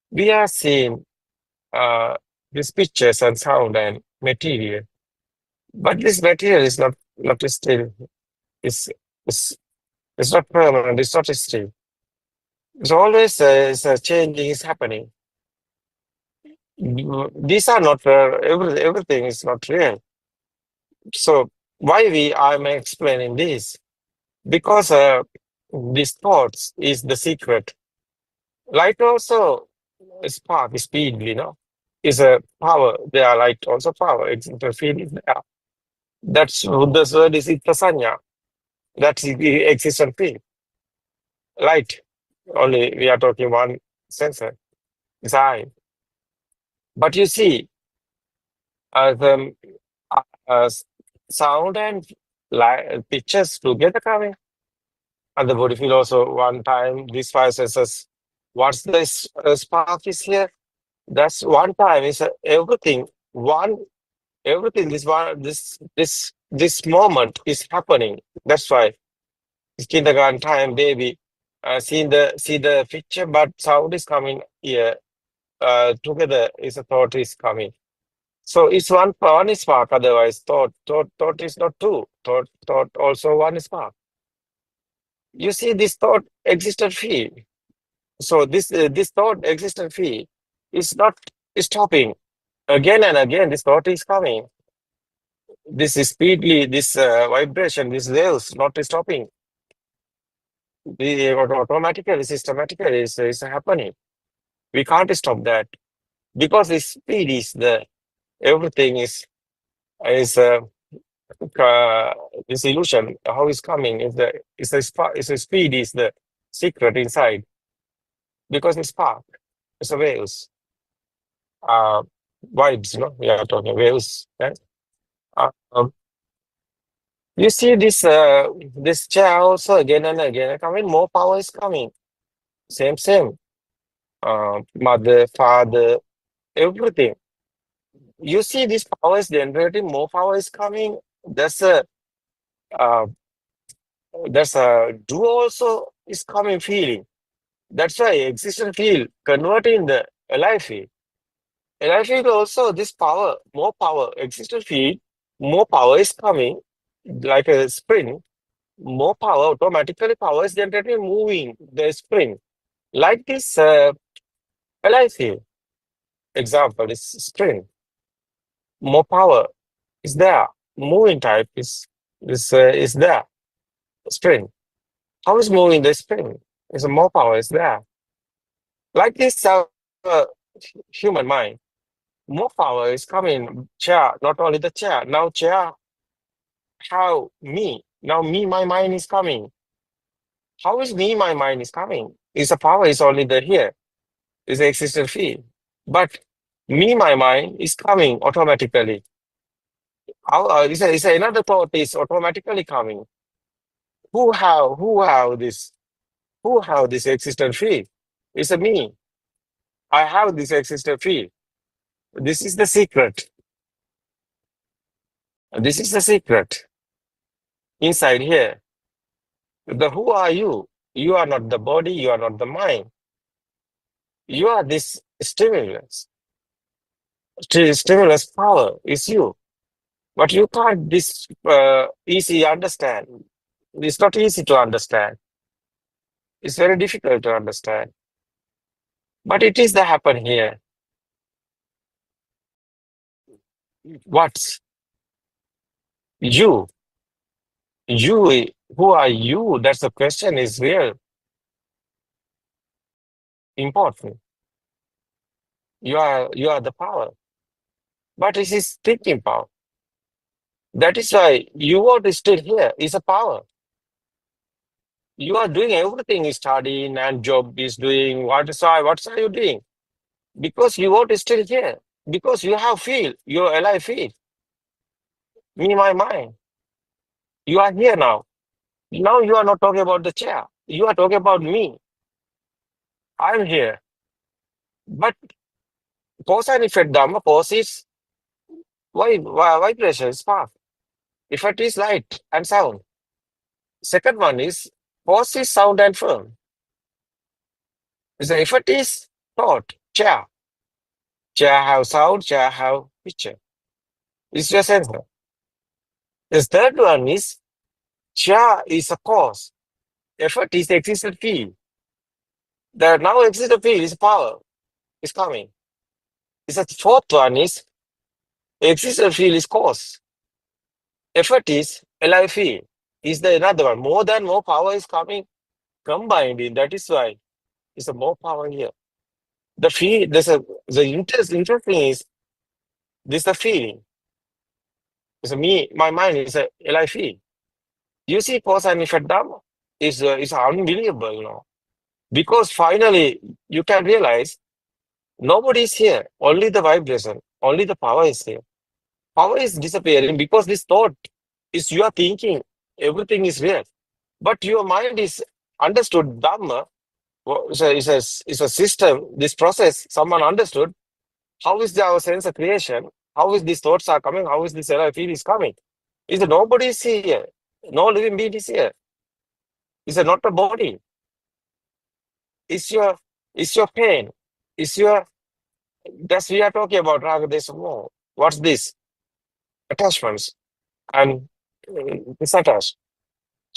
We are seeing these pictures and sound and material, but this material is not still. It's not permanent. It's not still. It's always changing is happening. These are not everything is not real. So why I'm explaining this? Because these thoughts is the secret. Light also spark speed, is a power. They are light also power. Existential field is there. That's Buddha's word is itasanya. That's the existential field. Light. Only we are talking one sensor. It's eye. But you see, the sound and pictures together coming, and the body feel also one time. These five senses. What's the spark is here? That's one time. Is everything one. Everything. This moment is happening. That's why it's kindergarten time, baby. See the picture, but sound is coming here. Together is a thought is coming. So it's one is spark. Otherwise, thought is not two. Thought also one is spark. You see, this thought existent field. So this thought existent field is not stopping. Again and again, this thought is coming. This is speedily, this vibration, this waves not stopping. The automatically, systematically is happening. We can't stop that because the speed is there. Everything is this illusion, how it's coming, is the speed is the secret inside, because it's spark, it's a waves, uh, vibes, we are talking waves, right? You see this chair also again and again coming, more power is coming, same, mother, father, everything. You see this power is generating, more power is coming. Uh, There's a do also is coming feeling. That's why existence field converting the alive field. Alive field also this power, more power, existence field, more power is coming like a spring, more power, automatically power is generated moving the spring. Like this alive field. Example is spring. More power is there. Moving type is there. Spring. How is moving the spring? Is more power is there. Like this human mind, more power is coming. Chair, not only the chair. Now chair, how me? Now me, my mind is coming. How is me, my mind is coming? Is a power is only the here. Is the existent field. But me, my mind is coming automatically. How is another thought is automatically coming. Who have this? Who have this existent field? It's a me. I have this existent field. This is the secret. This is the secret. Inside here. Who are you? You are not the body, you are not the mind. You are this stimulus. Stimulus power is you. But you can't this easy understand. It's not easy to understand. It's very difficult to understand. But it is the happen here. What's you? You, who are you? That's the question is real important. You are the power. But it is thinking power. That is why you are still here. Is a power. You are doing everything, studying and job is doing. What are you doing? Because you are still here. Because you have feel. You're alive feel. Me, my mind. You are here now. Now you are not talking about the chair. You are talking about me. I'm here. But cause and effect dhamma, cause is vibration, spark. Effect is light and sound. Second one is cause is sound and firm. The effect is thought, chair. Chair have sound, chair have picture. It's your sensor. The third one is chair is a cause. Effect is the existent field. The now existent field is power. Is coming. The fourth one is existent field is cause. Effort is alive field. Is the another one. More power is coming combined in. That is why it's a more power here. The feel the interesting is this the feeling. It's me, my mind is a alive field. You see cause and effect dhamma is unbelievable, Because finally you can realize nobody is here, only the vibration, only the power is here. Power is disappearing because this thought is you are thinking everything is real. But your mind is understood Dhamma is a system, this process, someone understood. How is our sense of creation? How is these thoughts are coming? How is this feel is coming? Is that nobody is here. No living being is here. It's not a body. It's your pain. It's your that's we are talking about raga desha more. What's this? Attachments and disattached.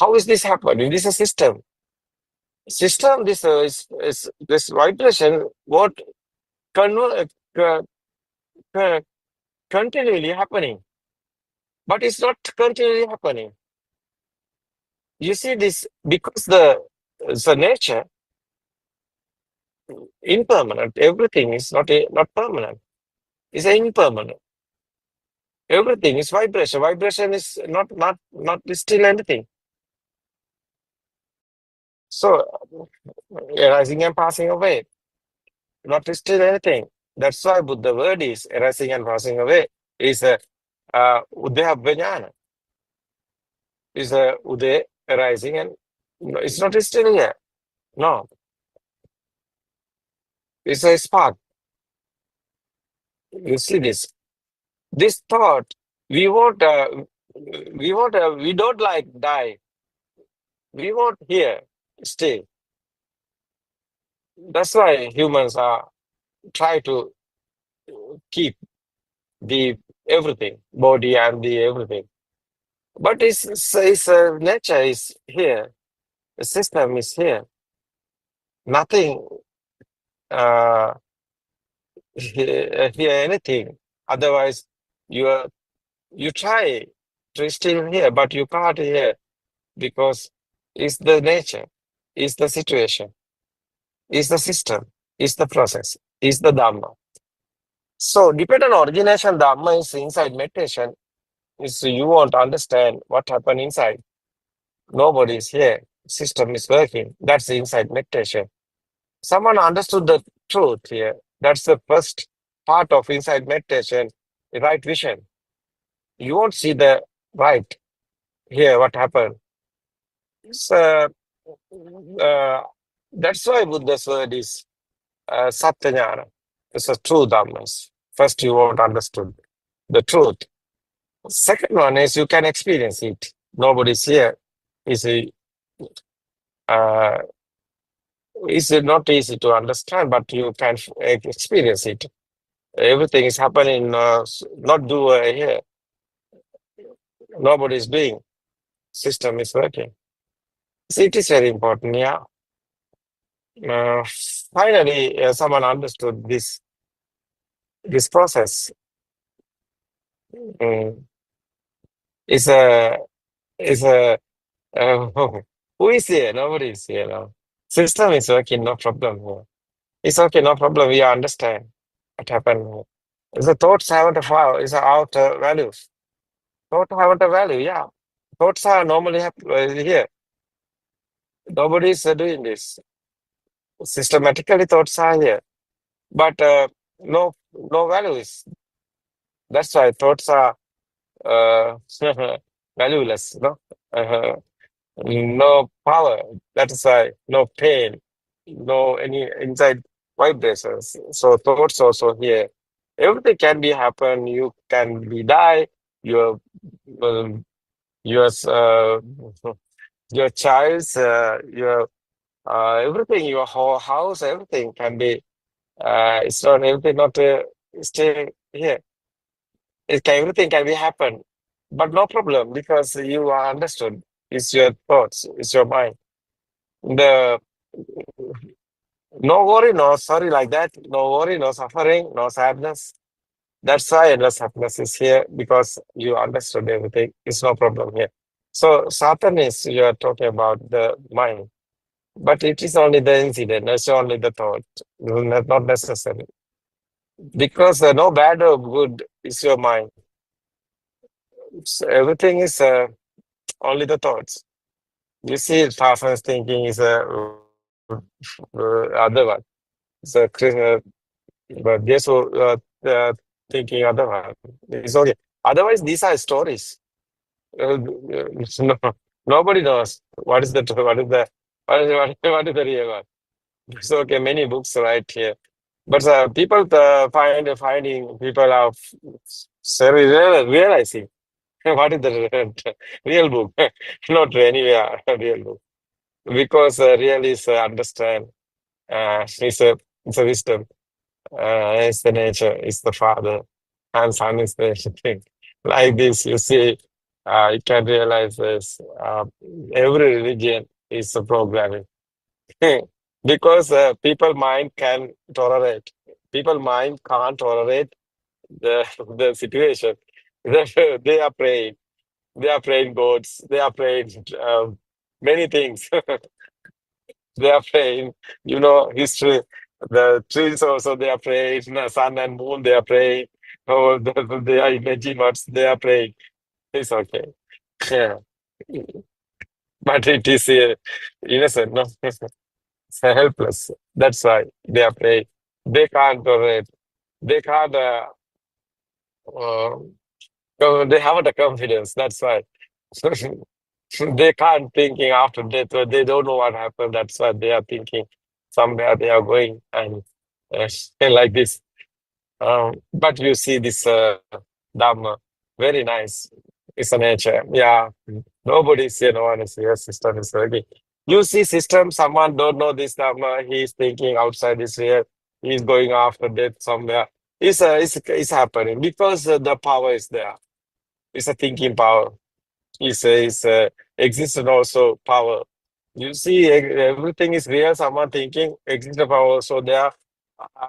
How is this happening? This is a system. System. This is this vibration. What continually happening, but it's not continually happening. You see this because the nature impermanent. Everything is not permanent. It's impermanent. Everything is vibration. Vibration is not still anything. So arising and passing away, not still anything. That's why Buddha word is arising and passing away is a Udeha Vijnana. Is a Ude arising and it's not still here. No. It's a spark. You see this. This thought, we don't like die. We want here, stay. That's why humans are try to keep the everything, body and the everything. But it's nature is here. The system is here. Nothing here anything. Otherwise, you try to stay here, but you can't here because it's the nature, it's the situation, it's the system, it's the process, it's the Dhamma. So dependent origination Dhamma is inside meditation. Is you want to understand what happened inside. Nobody is here. System is working. That's the inside meditation. Someone understood the truth here. That's the first part of inside meditation, the right vision. You won't see the right here, what happened. So, that's why Buddha's word is Satyajnana. It's a true Dhammas. First, you won't understood the truth. Second one is you can experience it. Nobody's here. It's not easy to understand, but you can experience it. Everything is happening, not do here. Nobody is doing. System is working. So it is very important, yeah. Finally, someone understood this process. It's a who is here? Nobody is here now. System is working, no problem here. It's okay, no problem. We understand what happened here. The thoughts haven't a file, it's outer values. Thoughts haven't a value, yeah. Thoughts are normally here. Nobody is doing this. Systematically, thoughts are here, but no values. That's why thoughts are valueless. No power. That is why no pain, no any inside vibrations. So thoughts also here. Everything can be happen. You can be die. Your child's your everything, your whole house, everything can be. It's not everything. Not stay here. Everything can be happen, but no problem because you are understood. It's your thoughts. It's your mind. The no worry, no sorry like that. No worry, no suffering, no sadness. That's why endless happiness is here because you understood everything. It's no problem here. So Satan is you are talking about the mind, but it is only the incident. It's only the thought, not necessary. Because no bad or good is your mind. So everything is only the thoughts. You see, Tarzan's thinking is other one. So but this thinking other one. It's okay. Otherwise, these are stories. No, nobody knows what is the real one. So okay, many books right here, but people finding people are realizing what is the real book, not anywhere real book, because real is understand. It's a wisdom. It's the nature. It's the Father, and Son is the thing. Like this, you see, you can realize this. Every religion is a programming. Because people mind can tolerate. People mind can't tolerate the situation. They are praying. They are praying gods. They are praying many things. They are praying, history. The trees also they are praying. Sun and moon they are praying. Oh, they are imagine what they are praying. It's okay. Yeah. But it is innocent, no? It's helpless. That's why they are praying. They can't tolerate. They can't. Uh, they haven't a confidence. That's why. They can't thinking after death. They don't know what happened. That's why they are thinking somewhere they are going and like this. But you see this Dhamma, very nice. It's a nature. Yeah. Nobody's here, no one is here. System is working. You see system, someone don't know this Dhamma, he's thinking outside is here, he's going after death somewhere. It's happening because the power is there. It's a thinking power. It's exists and also power. You see, everything is real. Someone thinking exists a power also there.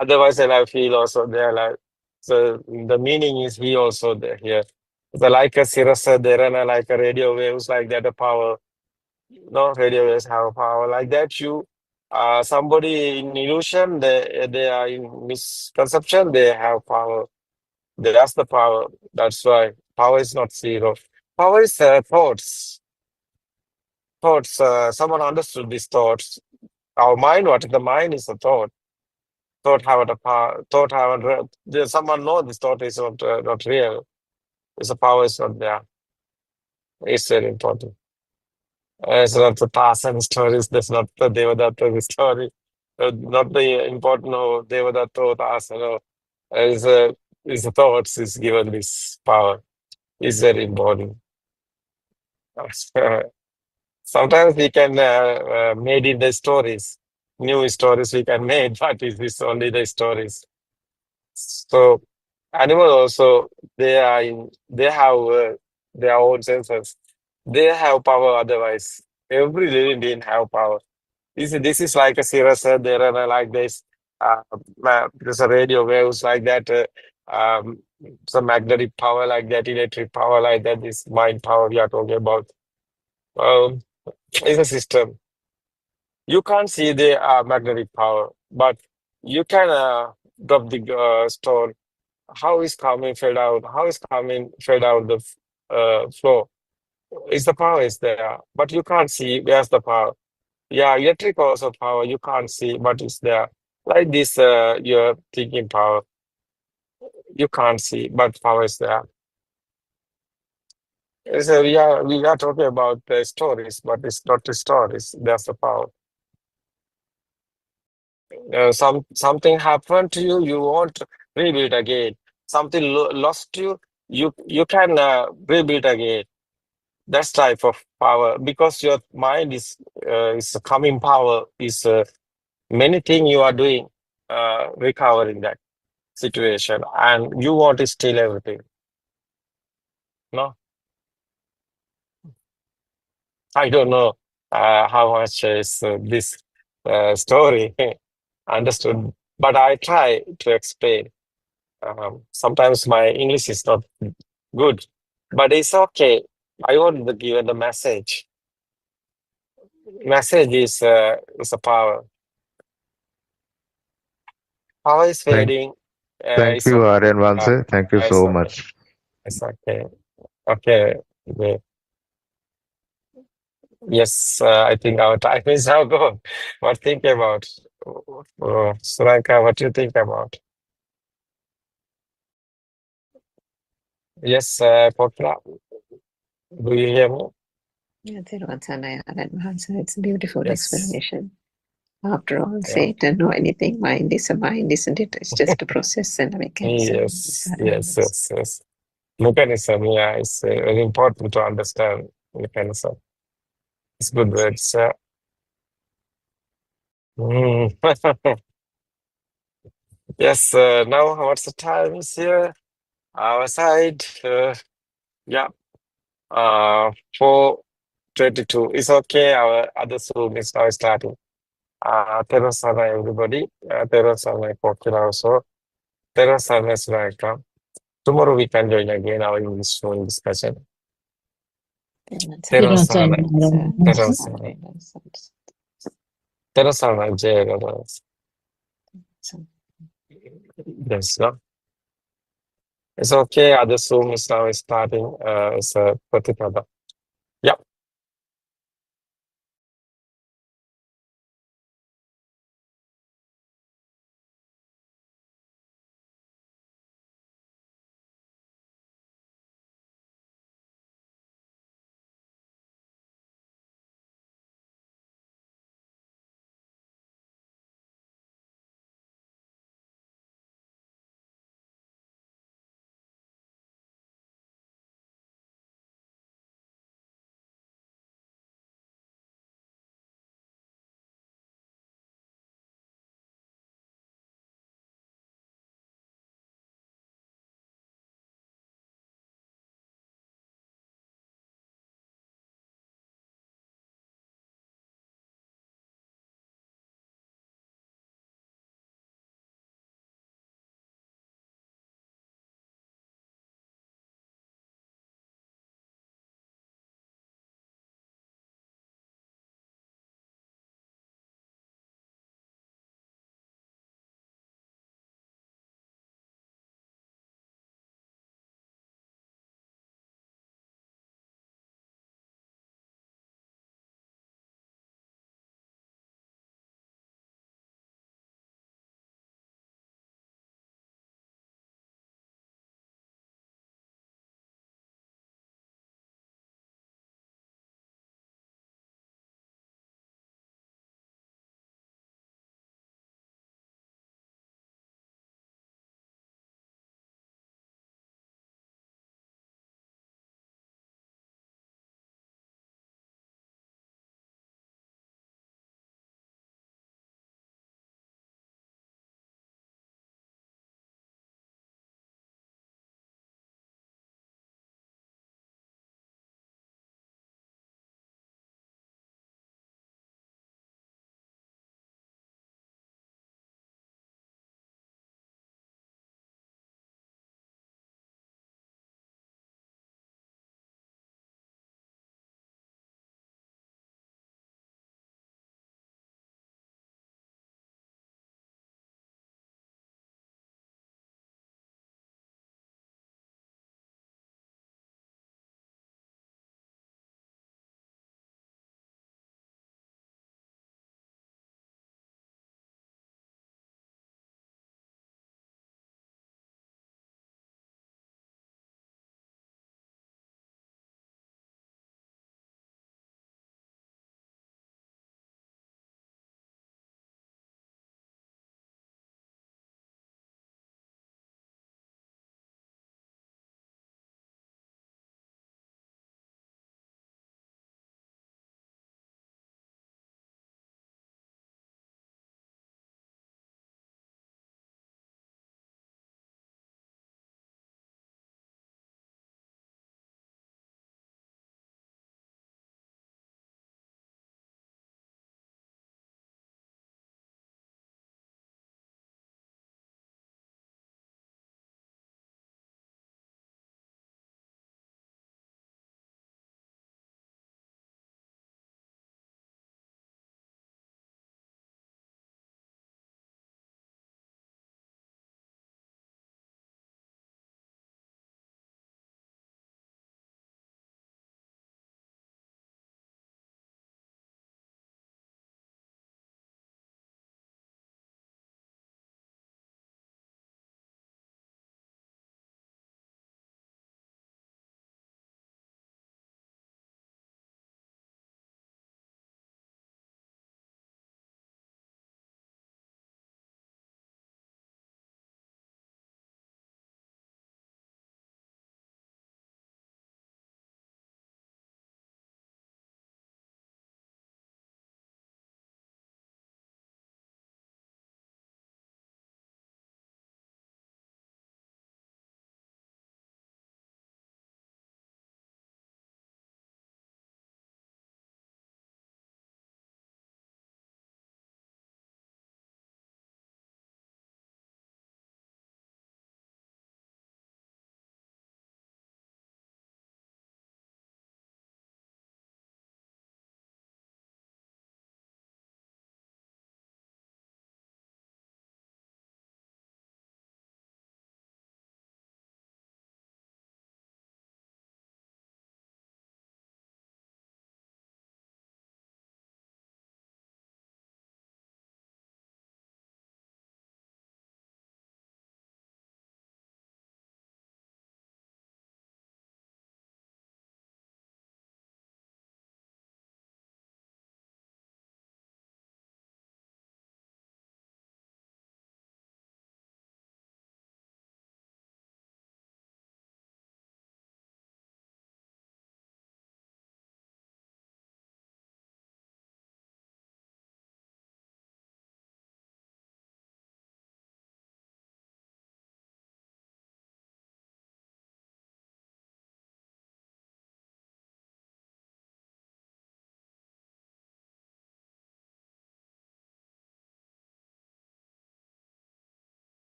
Otherwise, and I feel also there. Like so, the meaning is he also there here. The like a sirasa there and like a radio waves like that. A power. No, radio waves have a power like that. You, somebody in illusion, they are in misconception. They have power. That's the power. That's why power is not zero. Power is thoughts. Thoughts. Someone understood these thoughts. Our mind, what the mind is a thought. Thought have a power. Thought have a. Someone know this thought is not real. It's a power is not there. It's very important. It's not the Tarzan stories. That's not the Devadatta story. Not the important Devadatta or Tarzan. No. Is the thoughts is given this power. It's very important. Sometimes we can made in the stories, new stories we can make, but it is only the stories. So animal also they have their own senses. They have power. Otherwise, every living being have power. This is like a cirrus. There are like this. There's a radio waves like that. Some magnetic power like that, electric power like that. This mind power we are talking about. Is a system. You can't see the magnetic power, but you can drop the stone. How is coming fed out? How is coming fed out the flow? Is the power is there, but you can't see where's the power. Yeah, electric also power you can't see, but it's there. Like this, your thinking power you can't see, but power is there. So we are talking about the stories, but it's not the stories. There's the power. Something happened to you, you want to rebuild again. Something lost you can rebuild again. That's type of power because your mind is a coming power is many things you are doing recovering that situation and you want to steal everything. No, I don't know how much is this story understood, but I try to explain. Sometimes my English is not good, but it's okay. I want to give the message. Message is a power. Power is fading. Thank It's you, okay. Aryan Vanse. Thank you It's so okay. much. It's okay. Okay. Okay. Yes, I think our time is now gone. What think about? Suranka, what do you think about? Yes, Pokra, do you hear me? Yeah, it's a beautiful Yes. explanation. After all, Yeah. Satan or anything, mind is a mind, isn't it? It's just a process and a mechanism. Yes. Mechanism, yeah, it's very important to understand mechanism. It's good words. Mm. Yes, now what's the time is here? Our side, yeah, 4:22. It's okay, our other Zoom is now starting. Terasana, everybody. Terasana, Pokira also. Terasana is welcome. Tomorrow we can join again our English phone discussion. Terasana. Terasana, Jay. Yes, no? It's okay. Other Zoom is now starting. It's a Buddothpado. Yep.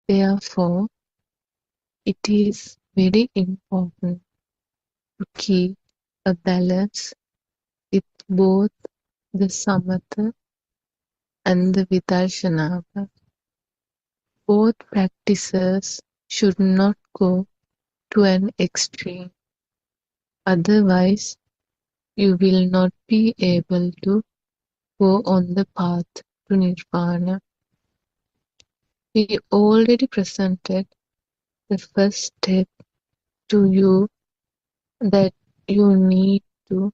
Therefore, it is very important to keep a balance with both the samatha and the vidarshana. Both practices should not go to an extreme, otherwise you will not be able to go on the path to nirvana. We already presented the first step to you, that you need to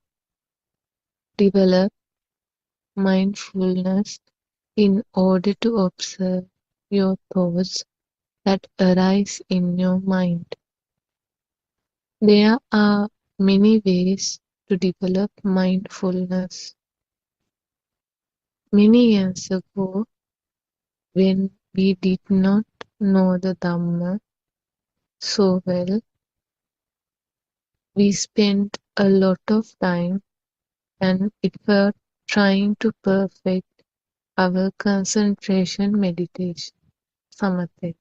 develop mindfulness in order to observe your thoughts that arise in your mind. There are many ways to develop mindfulness. Many years ago, when we did not know the Dhamma so well, we spent a lot of time and effort trying to perfect our concentration meditation, samatha.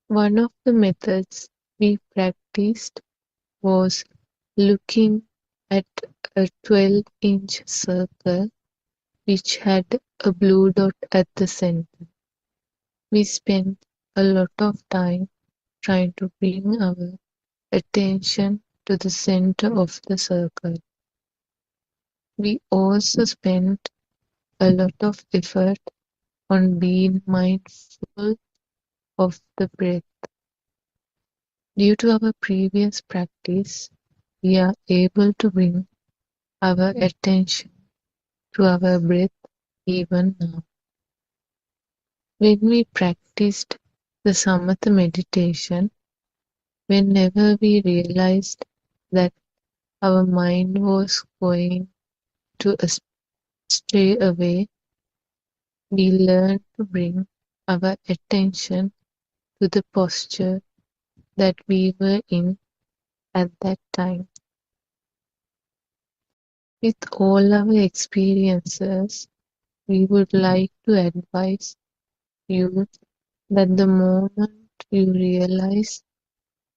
One of the methods we practiced was looking at a 12-inch circle which had a blue dot at the center. We spent a lot of time trying to bring our attention to the center of the circle. We also spent a lot of effort on being mindful of the breath. Due to our previous practice, we are able to bring our attention to our breath even now. When we practiced the samatha meditation, whenever we realized that our mind was going to stray away, we learned to bring our attention to the posture that we were in at that time. With all our experiences, we would like to advise you that the moment you realize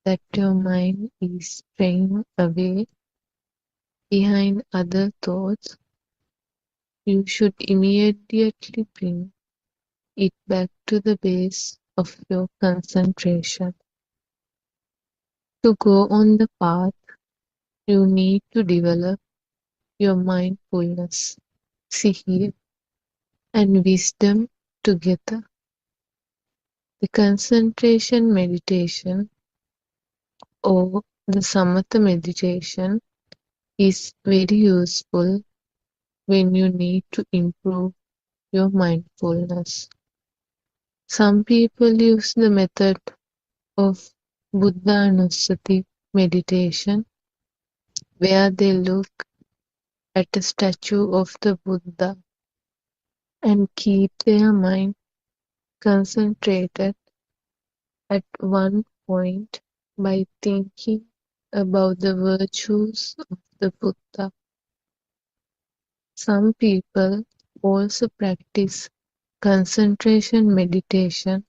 that your mind is straying away behind other thoughts, you should immediately bring it back to the base of your concentration. To go on the path, you need to develop your mindfulness, siddhi, and wisdom together. The concentration meditation or the samatha meditation is very useful when you need to improve your mindfulness. Some people use the method of Buddhanusati meditation, where they look at a statue of the Buddha and keep their mind concentrated at one point by thinking about the virtues of the Buddha. Some people also practice concentration meditation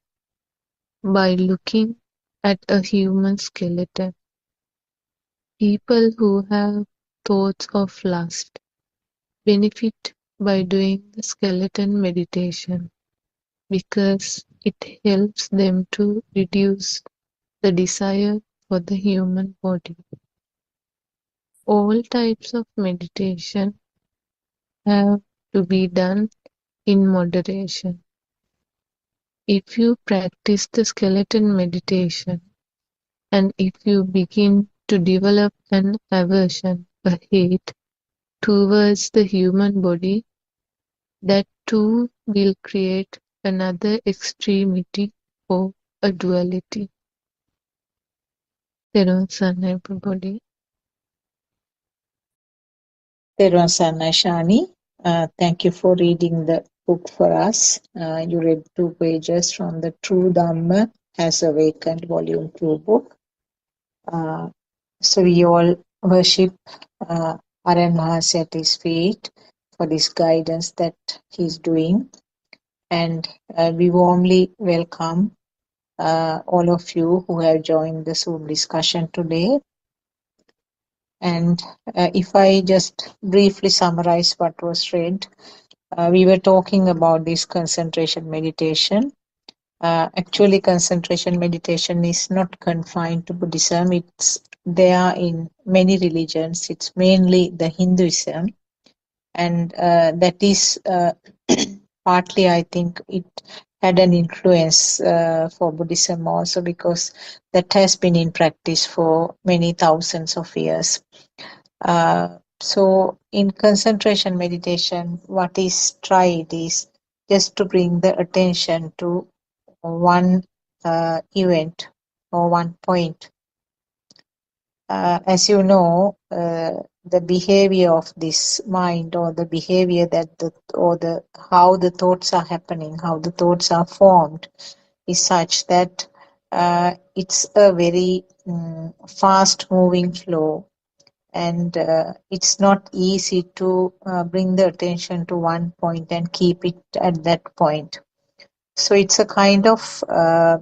by looking at a human skeleton. People who have thoughts of lust benefit by doing the skeleton meditation because it helps them to reduce the desire for the human body. All types of meditation have to be done in moderation. If you practice the skeleton meditation and if you begin to develop an aversion, a hate towards the human body, that too will create another extremity or a duality. Everybody. Therwan Sarna Shani, thank you for reading the book for us. You read 2 pages from the True Dhamma Has Awakened, Volume 2 book. So we all worship Aran Mahasi at his feet for this guidance that he's doing. and we warmly welcome all of you who have joined the Zoom discussion today. And if I just briefly summarize what was read, we were talking about this concentration meditation. Actually, concentration meditation is not confined to Buddhism. It's there in many religions. It's mainly the Hinduism, and that is partly, I think, it had an influence for Buddhism also, because that has been in practice for many thousands of years. So in concentration meditation, what is tried is just to bring the attention to one event or one point. As you know, the behavior of this mind, or the behavior that how the thoughts are happening, how the thoughts are formed, is such that it's a very fast moving flow, and it's not easy to bring the attention to one point and keep it at that point. So it's a kind of uh,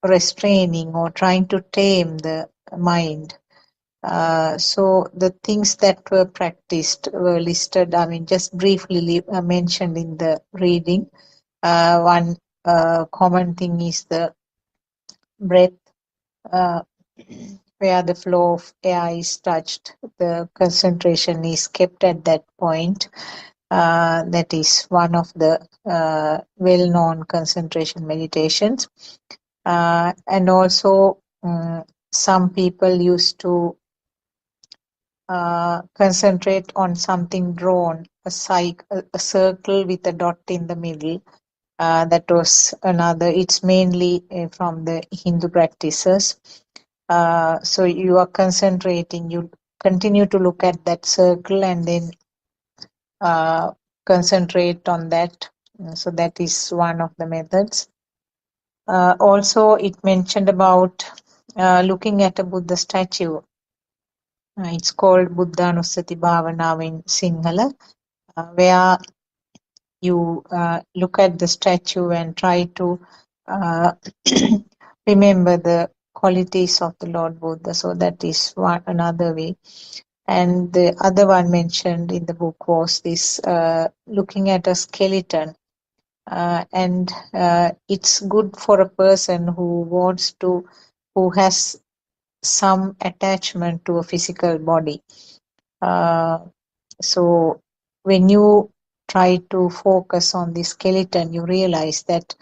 restraining or trying to tame the mind. So the things that were practiced were listed, I mean, just briefly mentioned in the reading. One common thing is the breath, uh, where the flow of air is touched, the concentration is kept at that point. That is one of the well-known concentration meditations. And also, some people used to concentrate on something drawn, a circle with a dot in the middle. That was another. It's mainly from the Hindu practices. So you are concentrating, you continue to look at that circle and then concentrate on that. So that is one of the methods. Also, it mentioned about looking at a Buddha statue. It's called Buddhanusati Bhavana in Sinhala, where you look at the statue and try to remember the qualities of the Lord Buddha. So that is one another way. And the other one mentioned in the book was this looking at a skeleton. And it's good for a person who has some attachment to a physical body. So when you try to focus on the skeleton, you realize that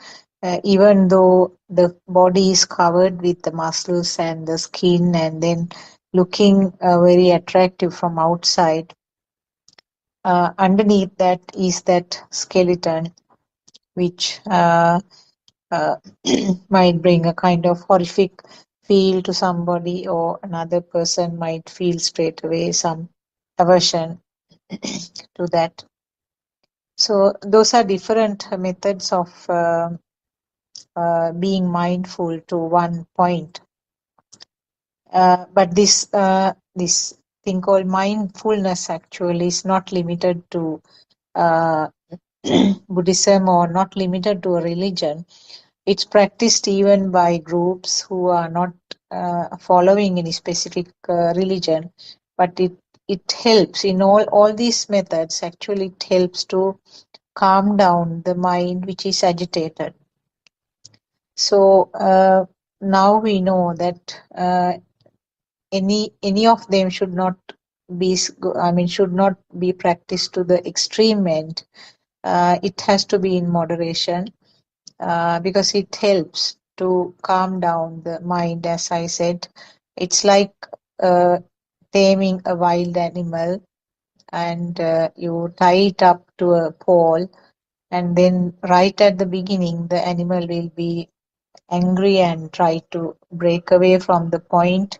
even though the body is covered with the muscles and the skin, and then looking very attractive from outside, underneath that is that skeleton, which might bring a kind of horrific feel to somebody, or another person might feel straight away some aversion to that. So those are different methods of being mindful to one point. But this thing called mindfulness actually is not limited to Buddhism, or not limited to a religion. It's practiced even by groups who are not following any specific religion, but it helps in all these methods. Actually, it helps to calm down the mind which is agitated. So now we know that any of them should not be practiced to the extreme end. It has to be in moderation, because it helps to calm down the mind. As I said, it's like taming a wild animal, and you tie it up to a pole, and then right at the beginning the animal will be angry and try to break away from the point,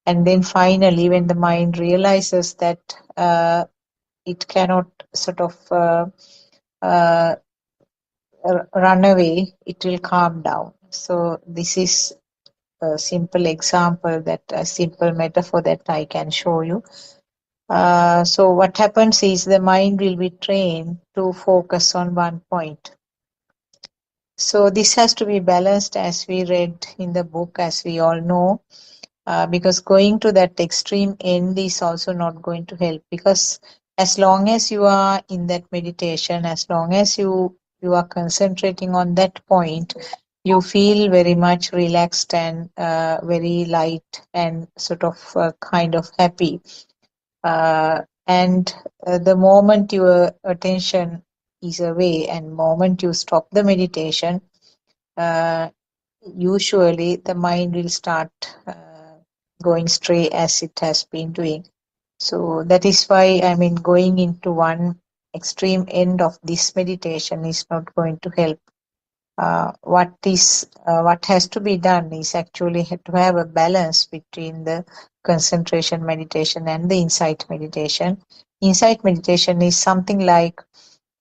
and then finally when the mind realizes that it cannot sort of run away, it will calm down. So this is a simple example, that a simple metaphor that I can show you. So what happens is the mind will be trained to focus on one point. So this has to be balanced, as we read in the book, as we all know, because going to that extreme end is also not going to help, because as long as you are in that meditation, as long as you are concentrating on that point, you feel very much relaxed and very light and sort of kind of happy. And the moment your attention is away and moment you stop the meditation, usually the mind will start going stray as it has been doing. So that is why, I mean, going into one extreme end of this meditation is not going to help. What has to be done is actually to have a balance between the concentration meditation and the insight meditation. Insight meditation is something like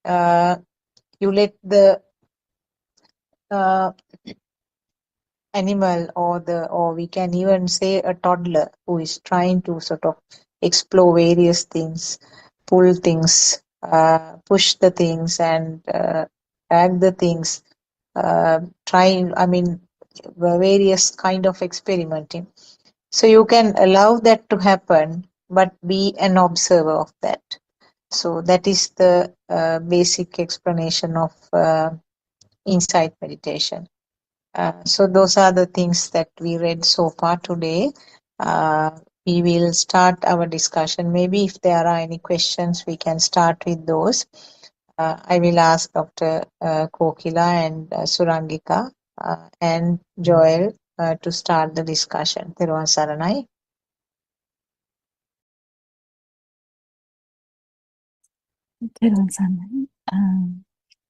you let the uh, animal, or we can even say a toddler who is trying to sort of explore various things, pull things, push the things, and drag the things, various kind of experimenting. So you can allow that to happen, but be an observer of that. So that is the basic explanation of insight meditation. So those are the things that we read so far today. We will start our discussion. Maybe if there are any questions, we can start with those. I will ask Dr. Kokila and Surangika and Joel to start the discussion. Thiruvan Saranai.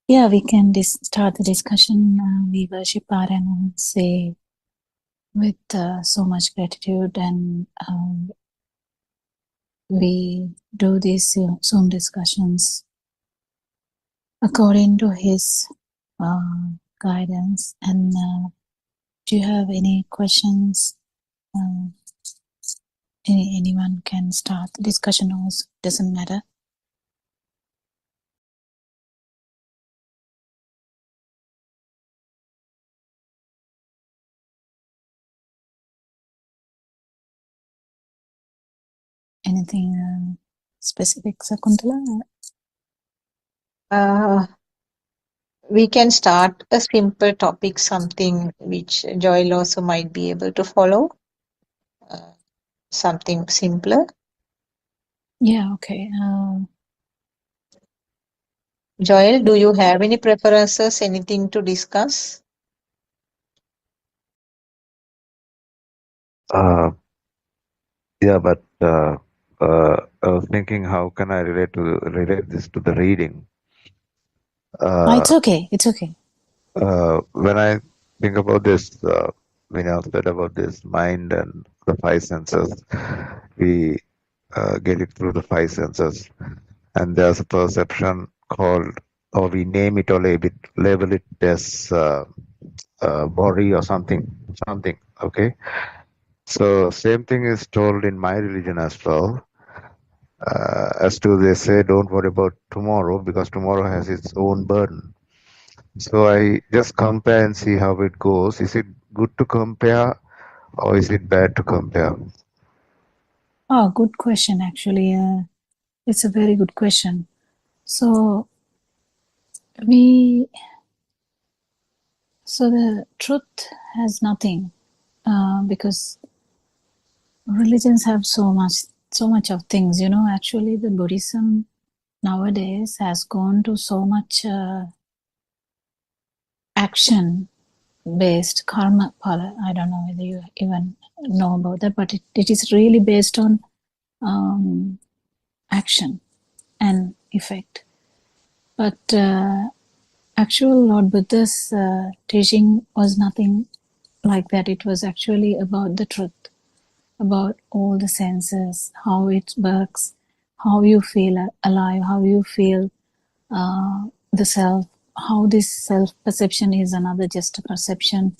Yeah, we can start the discussion. We worship and say with so much gratitude, and we do these Zoom discussions according to his guidance. And do you have any questions? Anyone can start the discussion also, doesn't matter. Anything specific, Sakuntala? We can start a simple topic, something which Joel also might be able to follow. Something simpler. Yeah, okay. Joel, do you have any preferences, anything to discuss? Yeah, but I was thinking, how can I relate this to the reading? It's okay. It's okay. When I think about this, when I said about this mind and the five senses, we get it through the five senses, and there's a perception called, or we name it or label it as body or something. Okay. So same thing is told in my religion as well. As to they say, don't worry about tomorrow because tomorrow has its own burden. So I just compare and see how it goes. Is it good to compare or is it bad to compare? Oh, good question, actually. It's a very good question. So the truth has nothing, because religions have so much of things, actually the Buddhism nowadays has gone to so much action based karma pala. I don't know whether you even know about that, but it is really based on action and effect. But actual Lord Buddha's teaching was nothing like that. It was actually about the truth, about all the senses, how it works, how you feel alive, how you feel the self, how this self-perception is another just a perception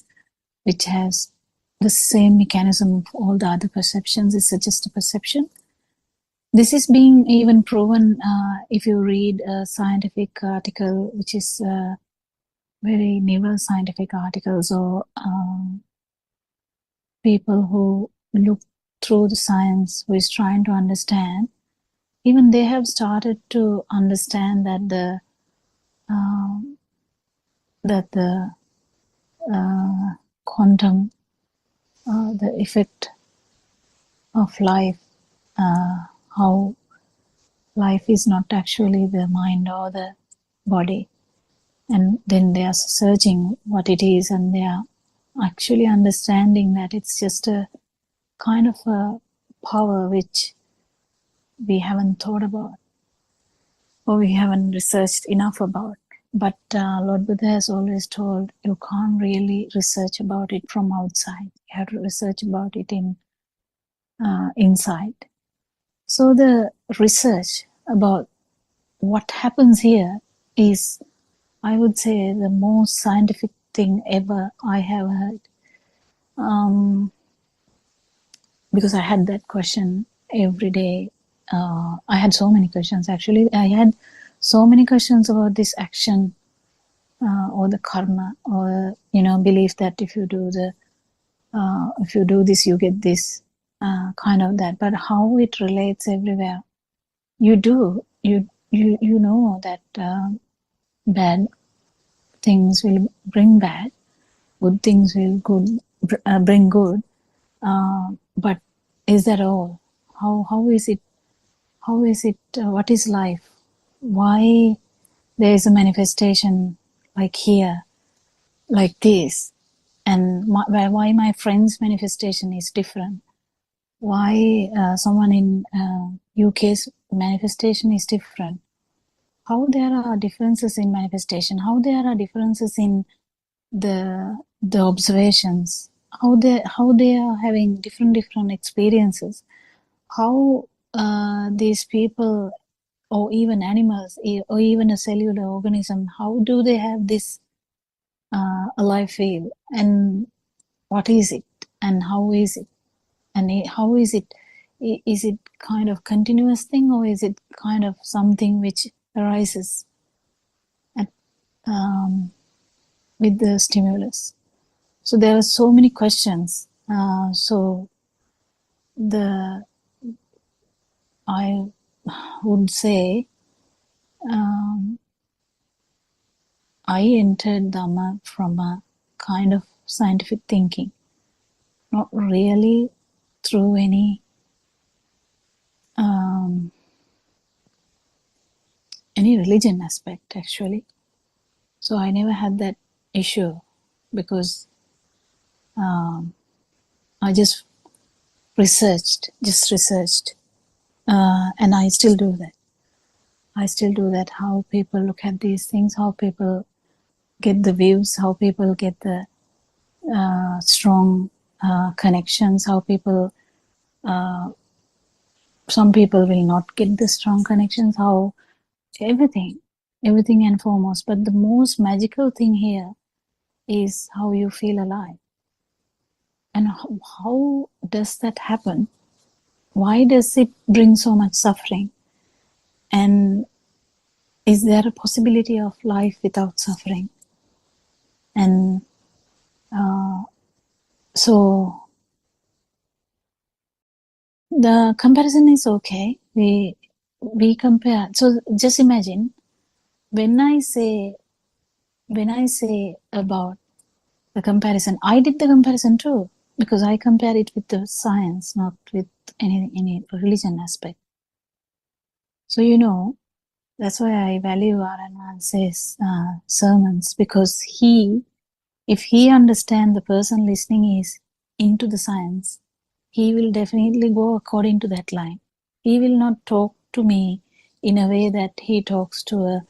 which has the same mechanism of all the other perceptions. It's just a perception. This is being even proven if you read a scientific article, which is very neuroscientific articles, or people who look through the science, who is trying to understand. Even they have started to understand that the quantum, the effect of life, how life is not actually the mind or the body. And then they are searching what it is, and they are actually understanding that it's just a kind of a power which we haven't thought about, or we haven't researched enough about. But Lord Buddha has always told you can't really research about it from outside. You have to research about it inside. So the research about what happens here is, I would say, the most scientific thing ever I have heard. Because I had that question every day. I had so many questions, actually. I had so many questions about this action or the karma, or belief that if you do this, you get this, kind of that. But how it relates everywhere, you know that bad things will bring bad, good things will bring good. But is that all? How is it? What is life? Why there is a manifestation like here, like this, and why my friend's manifestation is different? Why someone in UK's manifestation is different? How there are differences in manifestation? How there are differences in the observations? How they are having different experiences? How these people, or even animals, or even a cellular organism, how do they have this alive feel? And what is it? And how is it? And how is it? Is it kind of continuous thing, or is it kind of something which arises at, with the stimulus? So there are so many questions. So I would say I entered Dhamma from a kind of scientific thinking, not really through any religion aspect, actually. So I never had that issue, because I just researched, and I still do that. How people look at these things, how people get the views, how people get the strong connections, how people, some people will not get the strong connections, how everything and foremost. But the most magical thing here is how you feel alive. And how does that happen? Why does it bring so much suffering? And is there a possibility of life without suffering? And so the comparison is okay. We compare. So just imagine, when I say about the comparison, I did the comparison too, because I compare it with the science, not with any religion aspect. So that's why I value Aranwanse's sermons, because if he understands the person listening is into the science, he will definitely go according to that line. He will not talk to me in a way that he talks to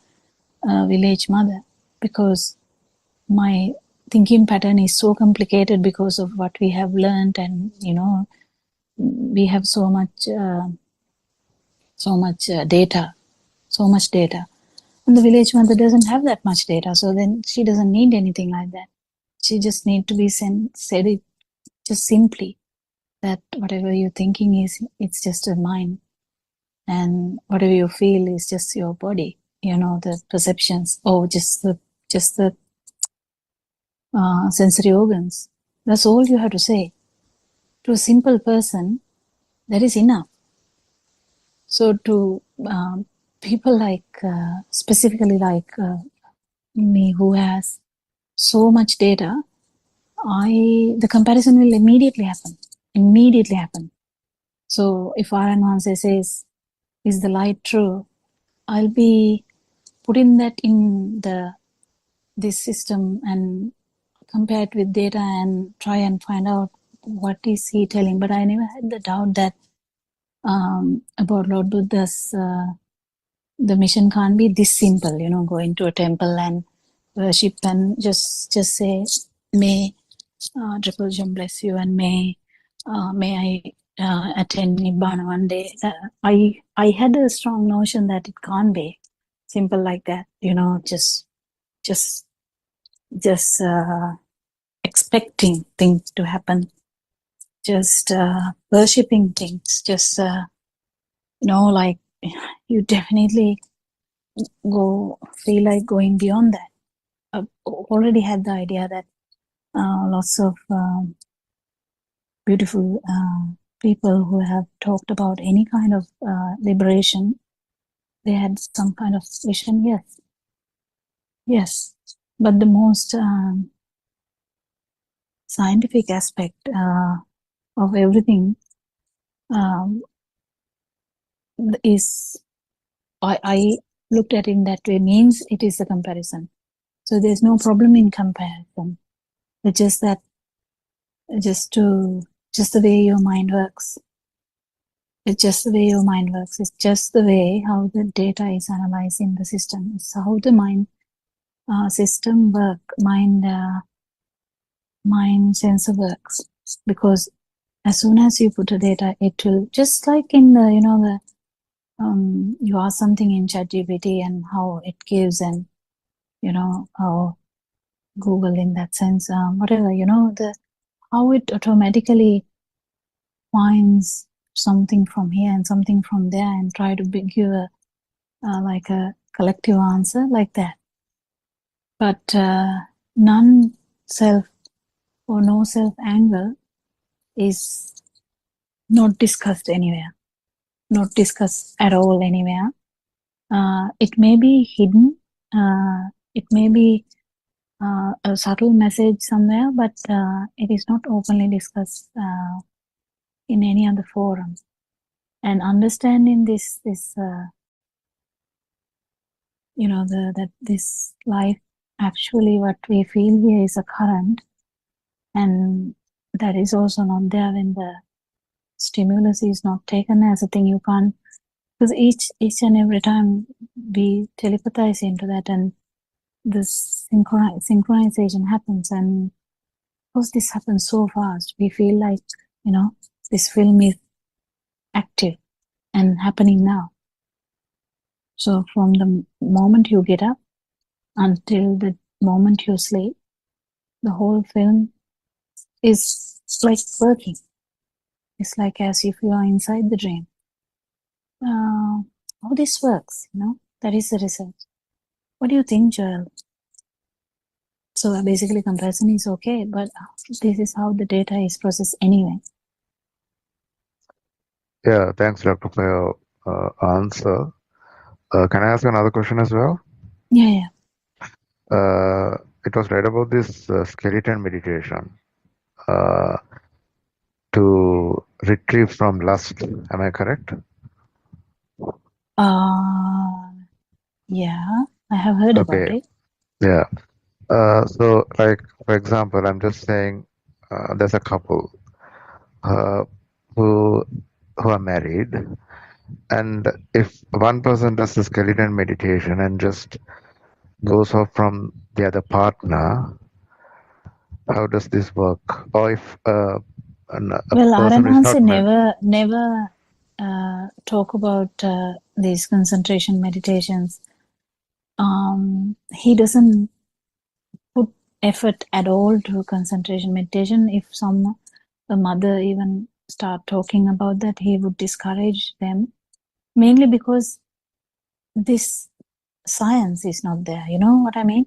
a village mother, because my thinking pattern is so complicated because of what we have learned, and we have so much data, and the village mother doesn't have that much data, so then she doesn't need anything like that. She just need to be said it just simply, that whatever you're thinking is, it's just a mind. and whatever you feel is just your body, the perceptions, or just the sensory organs. That's all you have to say. To a simple person, that is enough. So to people like, specifically like me, who has so much data, the comparison will immediately happen. So if Aranwanse says, is the light true? I'll be putting that in this system and compare it with data and try and find out what is he telling. But I never had the doubt that about Lord Buddha's, the mission can't be this simple, go into a temple and worship and just say, may Triple Gem bless you, and may I attend Nibbana one day. I had a strong notion that it can't be simple like that, just expecting things to happen, just worshipping things, just like you definitely feel like going beyond that. I've already had the idea that lots of beautiful people who have talked about any kind of liberation, they had some kind of vision. Yes, but the most scientific aspect of everything is, I looked at it in that way, means it is a comparison. So there's no problem in comparison. It's just that, just the way your mind works. It's just the way your mind works. It's just the way how the data is analyzed in the system. It's how the mind system work, mind sensor works. Because as soon as you put a data, it will, just like in the, you ask something in ChatGPT and how it gives, and how Google in that sense, whatever, how it automatically finds something from here and something from there and try to give you like a collective answer like that. But non-self or no-self angle is not discussed anywhere, not discussed at all anywhere. It may be hidden, it may be a subtle message somewhere, but it is not openly discussed in any other forum. And understanding this that this life, actually what we feel here is a current, and that is also not there when the stimulus is not taken as a thing. You can't, because each and every time we telepathize into that, and this synchronization happens, and because this happens so fast, we feel like this film is active and happening now. So from the moment you get up until the moment you sleep, the whole film is like working. It's like as if you are inside the dream. How this works, that is the research. What do you think, Joel? So basically comparison is okay, but this is how the data is processed anyway. Yeah, thanks, Dr. for your answer. Can I ask another question as well? Yeah. It was read about this skeleton meditation to retrieve from lust. Am I correct? Yeah, I have heard about it. Yeah. So, like, for example, I'm just saying there's a couple who are married, and if one person does the skeleton meditation and just goes off from the other partner, how does this work? Or if a person is not married, never talk about these concentration meditations. He doesn't put effort at all to concentration meditation. If a mother even start talking about that, he would discourage them. mainly because this science is not there. You know what I mean?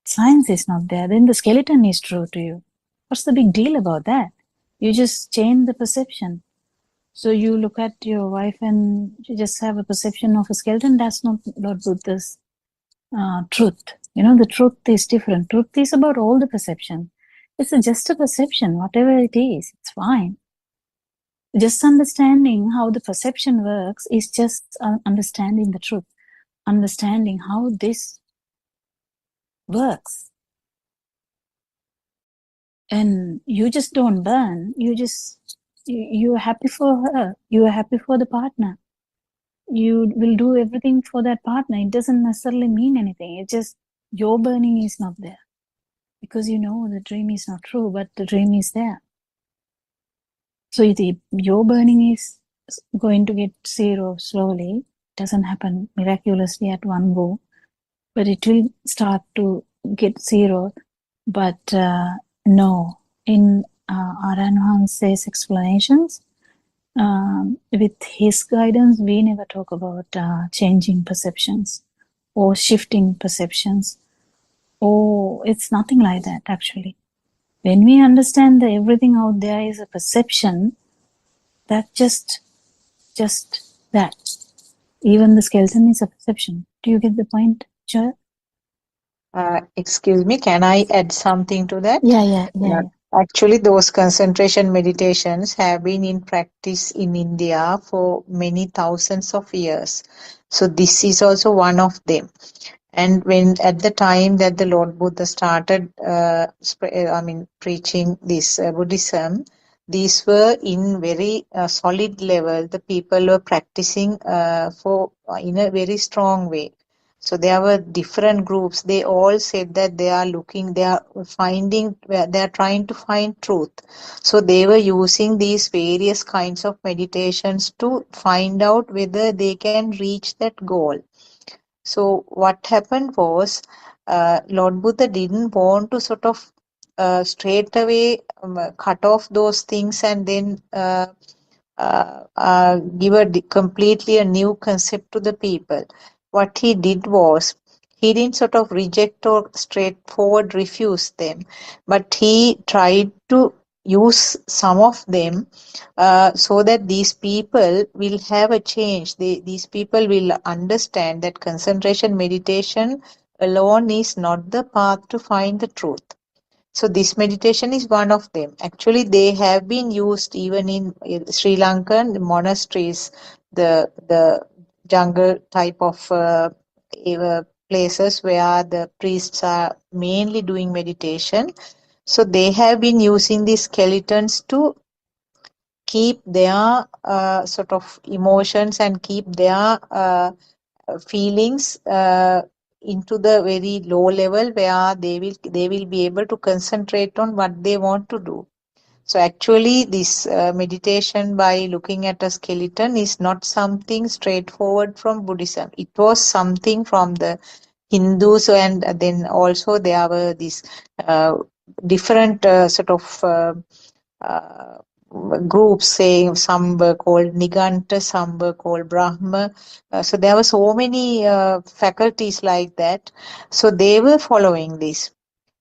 Science is not there. Then the skeleton is true to you. What's the big deal about that? You just change the perception. So you look at your wife and you just have a perception of a skeleton. That's not Lord Buddha's truth. You know, the truth is different. Truth is about all the perception. It's just a perception, whatever it is, it's fine. Just understanding how the perception works is just understanding the truth, understanding how this works. And you just don't burn, you're happy for her, you're happy for the partner. You will do everything for that partner. It doesn't necessarily mean anything. It's just your burning is not there. Because you know the dream is not true, but the dream is there. So your burning is going to get zero slowly. It doesn't happen miraculously at one go, but it will start to get zero. But no, in Aranhanse's explanations, with his guidance, we never talk about changing perceptions or shifting perceptions. Oh, it's nothing like that, actually. When we understand that everything out there is a perception, that just that. Even the skeleton is a perception. Do you get the point, Joy? Excuse me, can I add something to that? Yeah. Actually, those concentration meditations have been in practice in India for many thousands of years. So this is also one of them. And when at the time that the Lord Buddha started, preaching this Buddhism, these were in very solid level. The people were practicing in a very strong way. So there were different groups. They all said that they are trying to find truth. So they were using these various kinds of meditations to find out whether they can reach that goal. So what happened was, Lord Buddha didn't want to sort of straight away cut off those things and then give completely a new concept to the people. What he did was, he didn't sort of reject or straightforward refuse them, but he tried to use some of them so that these people will have a change. These people will understand that concentration meditation alone is not the path to find the truth. So this meditation is one of them. Actually, they have been used even in Sri Lankan monasteries, the jungle type of places where the priests are mainly doing meditation. So they have been using these skeletons to keep their sort of emotions and keep their feelings into the very low level where they will be able to concentrate on what they want to do. So actually this meditation by looking at a skeleton is not something straightforward from Buddhism. It was something from the Hindus, and then also there were these different sort of uh, groups, saying some were called Niganta, some were called Brahma. So there were so many faculties like that. So they were following this.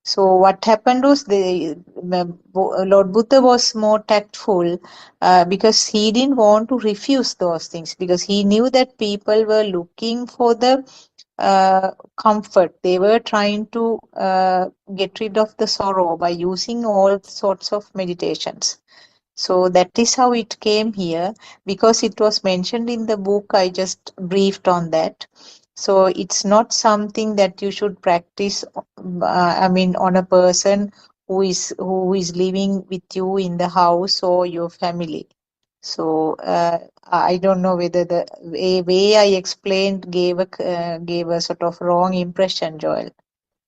So what happened was, Lord Buddha was more tactful because he didn't want to refuse those things, because he knew that people were looking for the comfort. They were trying to get rid of the sorrow by using all sorts of meditations. So that is how it came here, because it was mentioned in the book. I just briefed on that. So it's not something that you should practice, on a person who is living with you in the house or your family. So I don't know whether the way I explained gave a sort of wrong impression, Joel.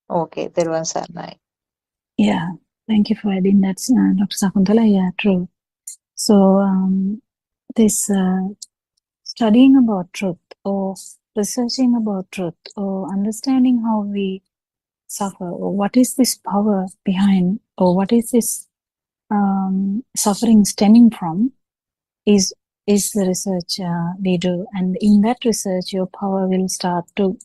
Okay, there was Sarnai. Yeah, thank you for adding that, Dr. Sakuntala. Yeah, true. So this studying about truth, or researching about truth, or understanding how we suffer, or what is this power behind, or what is this suffering stemming from, is is the research we do. And in that research, your power will start to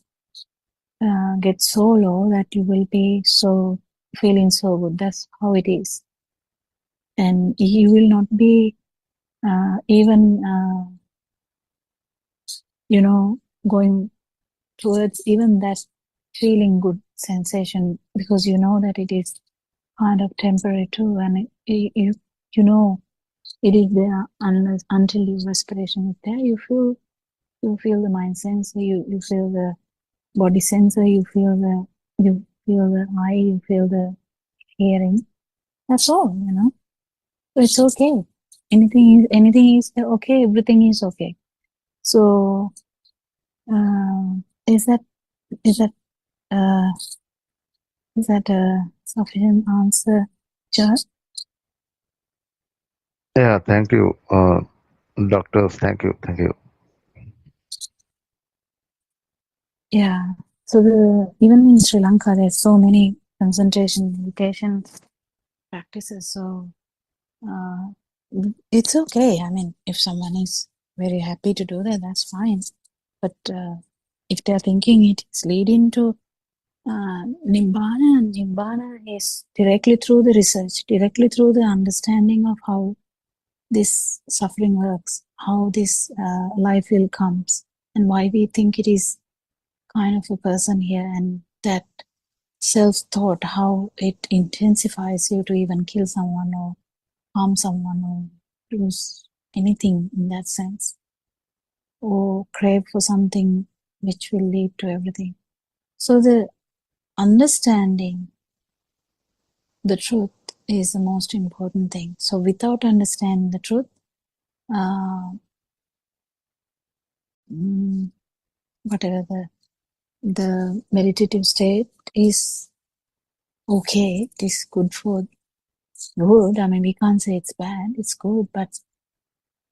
get so low that you will be so feeling so good. That's how it is. And you will not be even, going towards even that feeling good sensation, because you know that it is kind of temporary too, and you know it is there until your respiration is there. You feel the mind sensor, you feel the body sensor, you feel the eye, you feel the hearing. That's all, So it's okay. Anything is okay. Everything is okay. So is that a sufficient answer, George? Yeah, thank you, doctors. Thank you. Yeah. So even in Sri Lanka, there's so many concentration meditation practices. So it's okay. I mean, if someone is very happy to do that, that's fine. But if they're thinking it is leading to Nibbana is directly through the research, directly through the understanding of how this suffering works, how this life will comes, and why we think it is kind of a person here, and that self-thought, how it intensifies you to even kill someone or harm someone or lose anything in that sense, or crave for something which will lead to everything. So the understanding the truth is the most important thing. So without understanding the truth, whatever the meditative state is okay, it is good for good. I mean, we can't say it's bad, it's good, but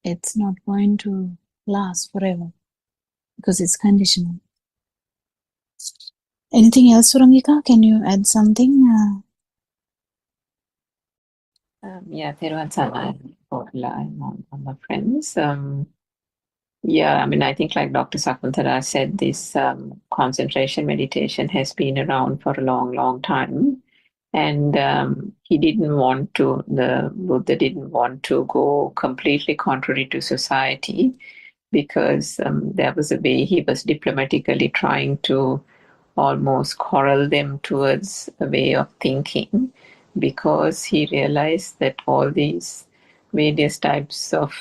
it's not going to last forever because it's conditional. Anything else, Surangika? Can you add something? Yeah, Theruvan Sanan, on my friends. Yeah, I mean, I think like Dr. Sakuntala said, this concentration meditation has been around for a long, long time. And the Buddha didn't want to go completely contrary to society, because there was a way he was diplomatically trying to almost corral them towards a way of thinking, because he realized that all these various types of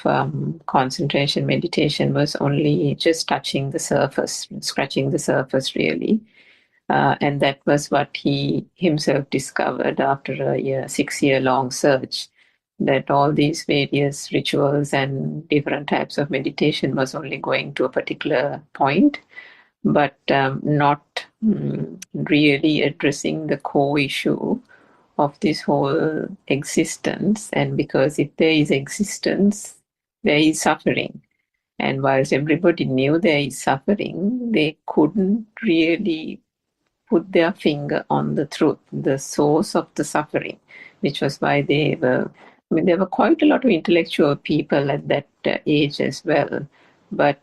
concentration meditation was only just touching the surface, scratching the surface really. And that was what he himself discovered after a 6-year-long search, that all these various rituals and different types of meditation was only going to a particular point, but not really addressing the core issue of this whole existence. And because if there is existence, there is suffering. And whilst everybody knew there is suffering, they couldn't really put their finger on the truth, the source of the suffering, which was why there were quite a lot of intellectual people at that age as well. But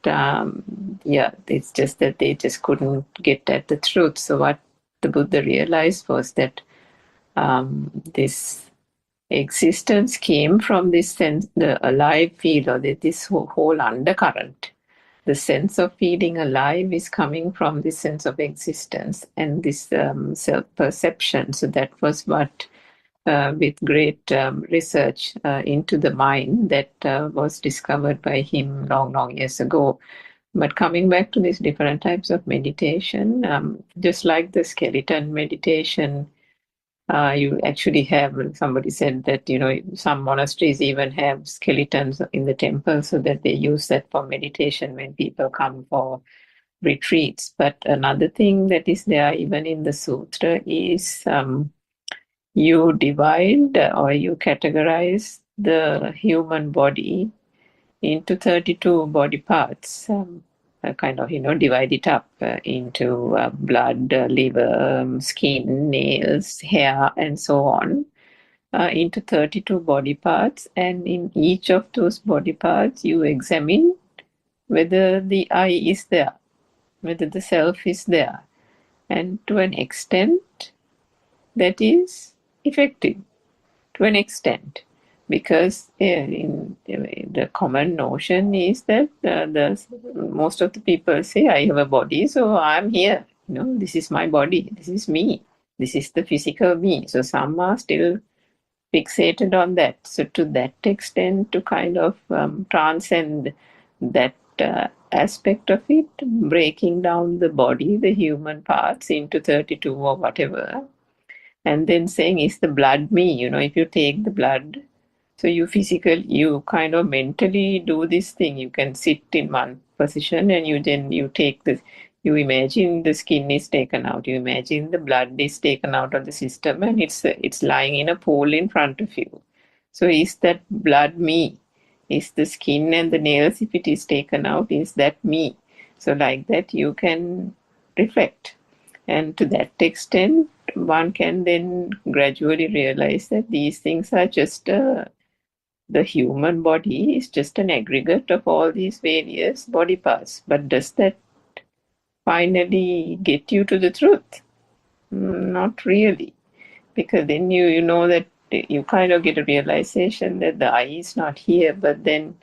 it's just that they just couldn't get at the truth. So what the Buddha realized was that this existence came from this sense, the alive feel, or this whole undercurrent. The sense of feeling alive is coming from this sense of existence and this self-perception. So that was what, with great research into the mind, that was discovered by him long, long years ago. But coming back to these different types of meditation, just like the skeleton meditation, you actually have, somebody said that, some monasteries even have skeletons in the temple, so that they use that for meditation when people come for retreats. But another thing that is there even in the sutra is you divide or you categorize the human body into 32 body parts. Kind of, divide it up into blood, liver, skin, nails, hair, and so on. into 32 body parts, and in each of those body parts you examine whether the I is there, whether the self is there, and to an extent that is effective, to an extent, because the common notion is that most of the people say, I have a body, so I'm here, this is my body, this is me, this is the physical me. So some are still fixated on that. So to that extent, to kind of transcend that aspect of it, breaking down the body, the human parts into 32 or whatever, and then saying, is the blood me? If you take the blood, so you kind of mentally do this thing. You can sit in one position and you take this, you imagine the skin is taken out, you imagine the blood is taken out of the system, and it's lying in a pool in front of you. So is that blood me? Is the skin and the nails, if it is taken out, is that me? So like that you can reflect. And to that extent, one can then gradually realize that these things are just the human body is just an aggregate of all these various body parts. But does that finally get you to the truth? Not really, because then you know that you kind of get a realization that the I is not here, but then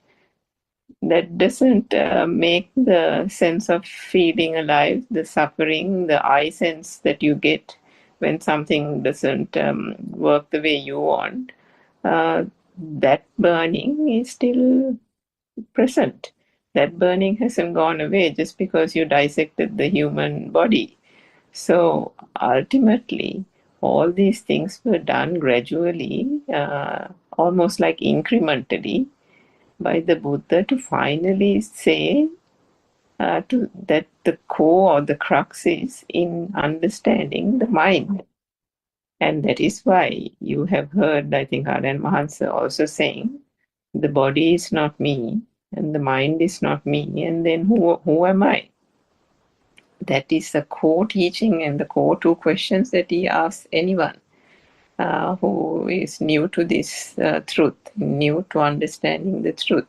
that doesn't make the sense of feeling alive, the suffering, the I sense that you get when something doesn't work the way you want, that burning is still present. That burning hasn't gone away just because you dissected the human body. So ultimately, all these things were done gradually, almost like incrementally, by the Buddha to finally say that the core or the crux is in understanding the mind. And that is why you have heard, I think, Aryan Mahansa also saying, the body is not me, and the mind is not me, and then who am I? That is the core teaching and the core two questions that he asks anyone who is new to this truth, new to understanding the truth.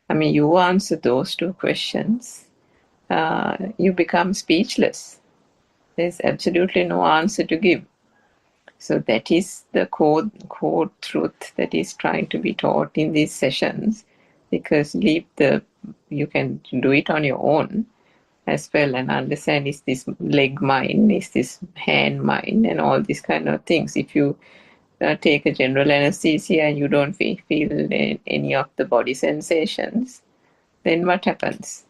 I mean, you answer those two questions, you become speechless. There's absolutely no answer to give. So that is the core truth that is trying to be taught in these sessions, because you can do it on your own as well and understand, is this leg mine, is this hand mine, and all these kind of things. If you take a general anesthesia and you don't feel any of the body sensations, then what happens?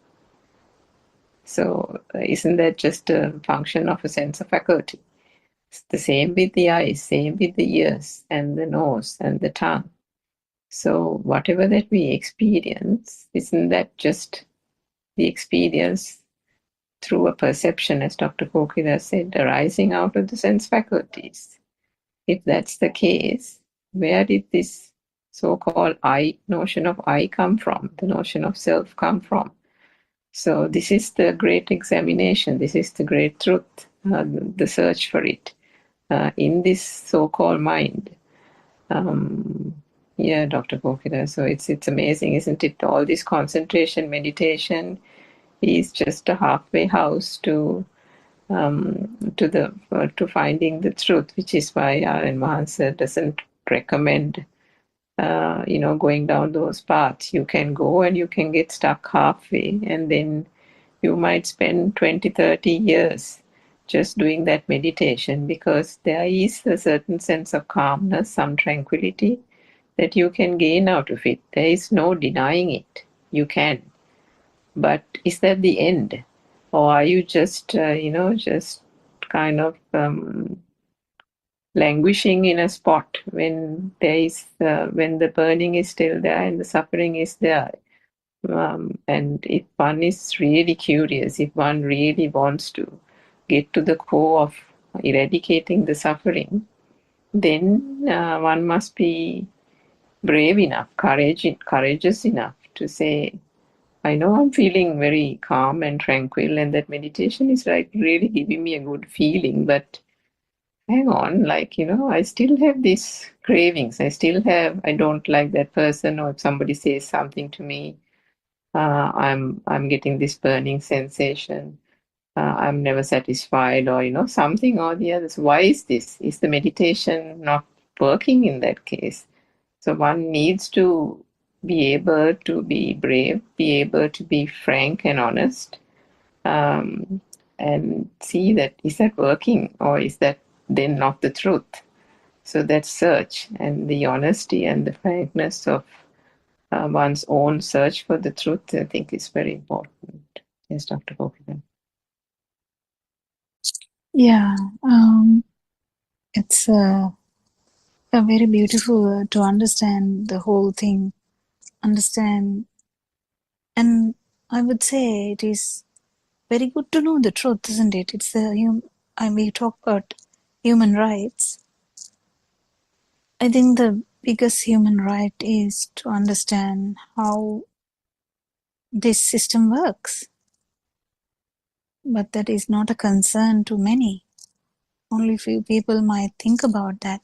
So isn't that just a function of a sense of faculty? It's the same with the eyes, same with the ears and the nose and the tongue. So whatever that we experience, isn't that just the experience through a perception, as Dr. Kokila said, arising out of the sense faculties? If that's the case, where did this so-called I, notion of I come from, the notion of self come from? So this is the great examination, this is the great truth, the search for it in this so-called mind. Yeah, Dr. Kokila, so it's amazing, isn't it? All this concentration, meditation is just a halfway house to finding the truth, which is why Aryan Mahansa doesn't recommend going down those paths. You can go and you can get stuck halfway, and then you might spend 20-30 years just doing that meditation, because there is a certain sense of calmness, some tranquility that you can gain out of it. There is no denying it. You can. But is that the end? Or are you just, just kind of languishing in a spot when when the burning is still there and the suffering is there? And if one is really curious, if one really wants to get to the core of eradicating the suffering, then one must be brave enough, courageous enough to say, I know I'm feeling very calm and tranquil, and that meditation is like really giving me a good feeling, but hang on, like, I still have these cravings. I don't like that person, or if somebody says something to me, I'm getting this burning sensation. I'm never satisfied, or something or the other. So why is this? Is the meditation not working in that case? So one needs to be able to be brave, be able to be frank and honest, and see that is that working, or is that then not the truth? So that search and the honesty and the frankness of one's own search for the truth, I think, is very important. Yes, Dr. Gopilan. Yeah, it's very beautiful to understand the whole thing, understand, and I would say it is very good to know the truth, isn't it? It's we talk about human rights. I think the biggest human right is to understand how this system works. But that is not a concern to many. Only few people might think about that.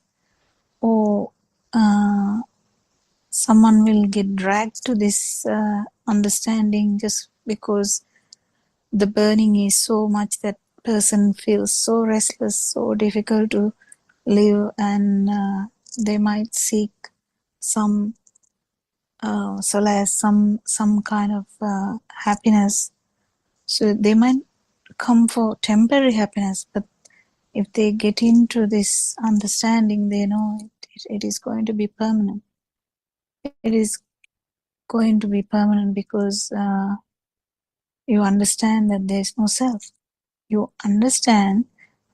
Or someone will get dragged to this understanding just because the burning is so much that person feels so restless, so difficult to live, and they might seek some solace, some kind of happiness. So they might come for temporary happiness, but if they get into this understanding, they know it is going to be permanent. It is going to be permanent because you understand that there is no self. You understand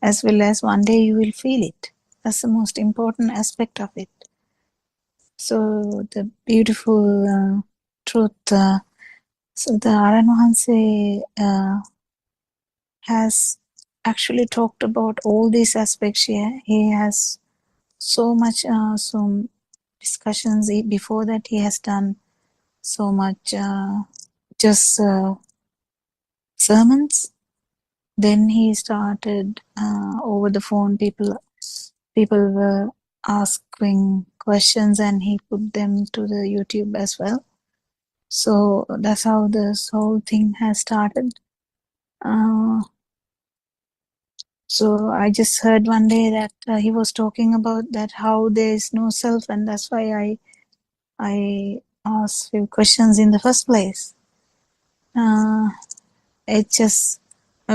as well as one day you will feel it. That's the most important aspect of it. So the beautiful truth. So the Aran Wahanse has actually talked about all these aspects here. He has so much, some discussions. Before that, he has done so much just sermons. Then he started over the phone. People were asking questions, and he put them to the YouTube as well. So that's how this whole thing has started. So I just heard one day that he was talking about that how there is no self, and that's why I asked few questions in the first place. I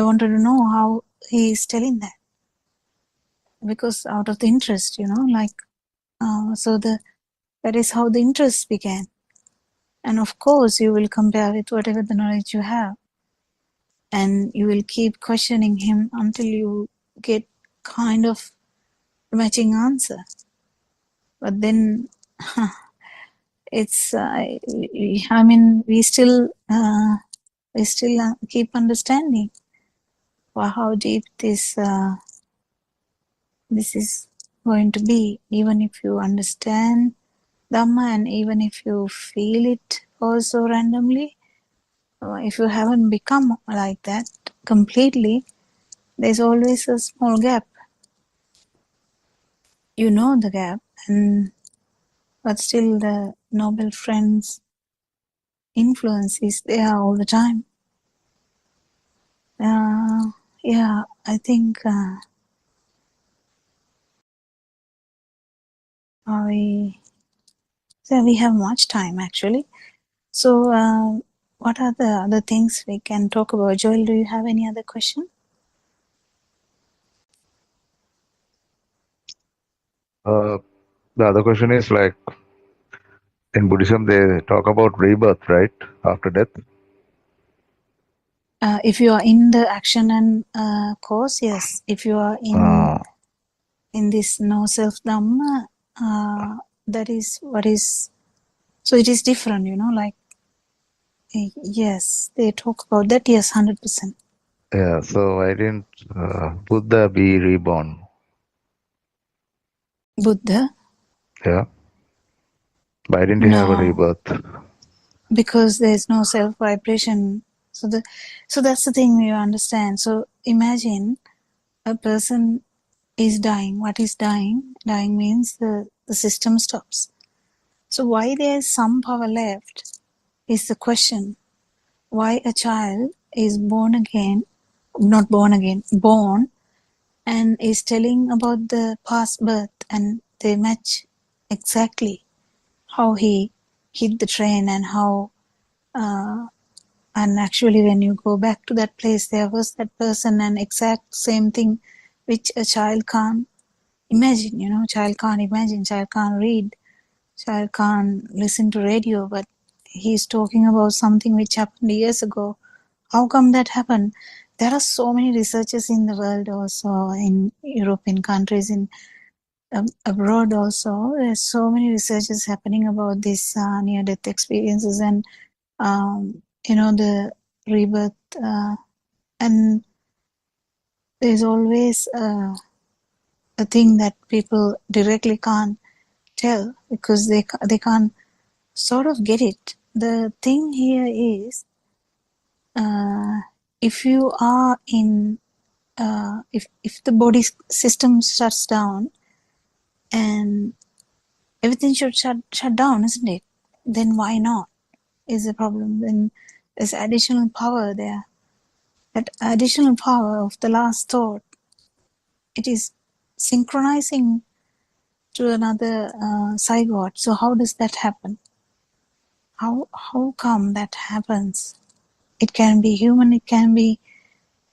wanted to know how he is telling that, because out of the interest, that is how the interest began. And of course, you will compare with whatever the knowledge you have, and you will keep questioning him until you get kind of matching answer. But then it's we still keep understanding how deep this is going to be, even if you understand Dhamma, and even if you feel it also randomly. If you haven't become like that completely, there's always a small gap. You know the gap, but still the noble friend's influence is there all the time. I think we have much time actually. So what are the other things we can talk about? Joel, do you have any other question? The other question is like in Buddhism they talk about rebirth, right? After death. If you are in the action and course, yes. If you are in this no self Dhamma, that is what is. So it is different, like, yes, they talk about that, yes, 100%. Yeah, so why didn't Buddha be reborn? Buddha? Yeah. Why didn't he have a No, rebirth? because there is no self vibration. So that's the thing you understand. So imagine a person is dying. What is dying? Dying means the system stops. So why there is some power left is the question. Why a child is born and is telling about the past birth, and they match exactly how he hit the train and how and actually when you go back to that place, there was that person and exact same thing which a child can't imagine. Child can't imagine, child can't read, child can't listen to radio, but he's talking about something which happened years ago. How come that happened? There are so many researchers in the world, also in European countries, in abroad also. There's so many researches happening about this near-death experiences and the rebirth, and there's always a thing that people directly can't tell because they can't sort of get it. The thing here is, if you are in if the body system shuts down and everything should shut down, isn't it? Then why not is the problem. Then there's additional power there. That additional power of the last thought, it is synchronizing to another zygote. So how does that happen? How come that happens? It can be human, it can be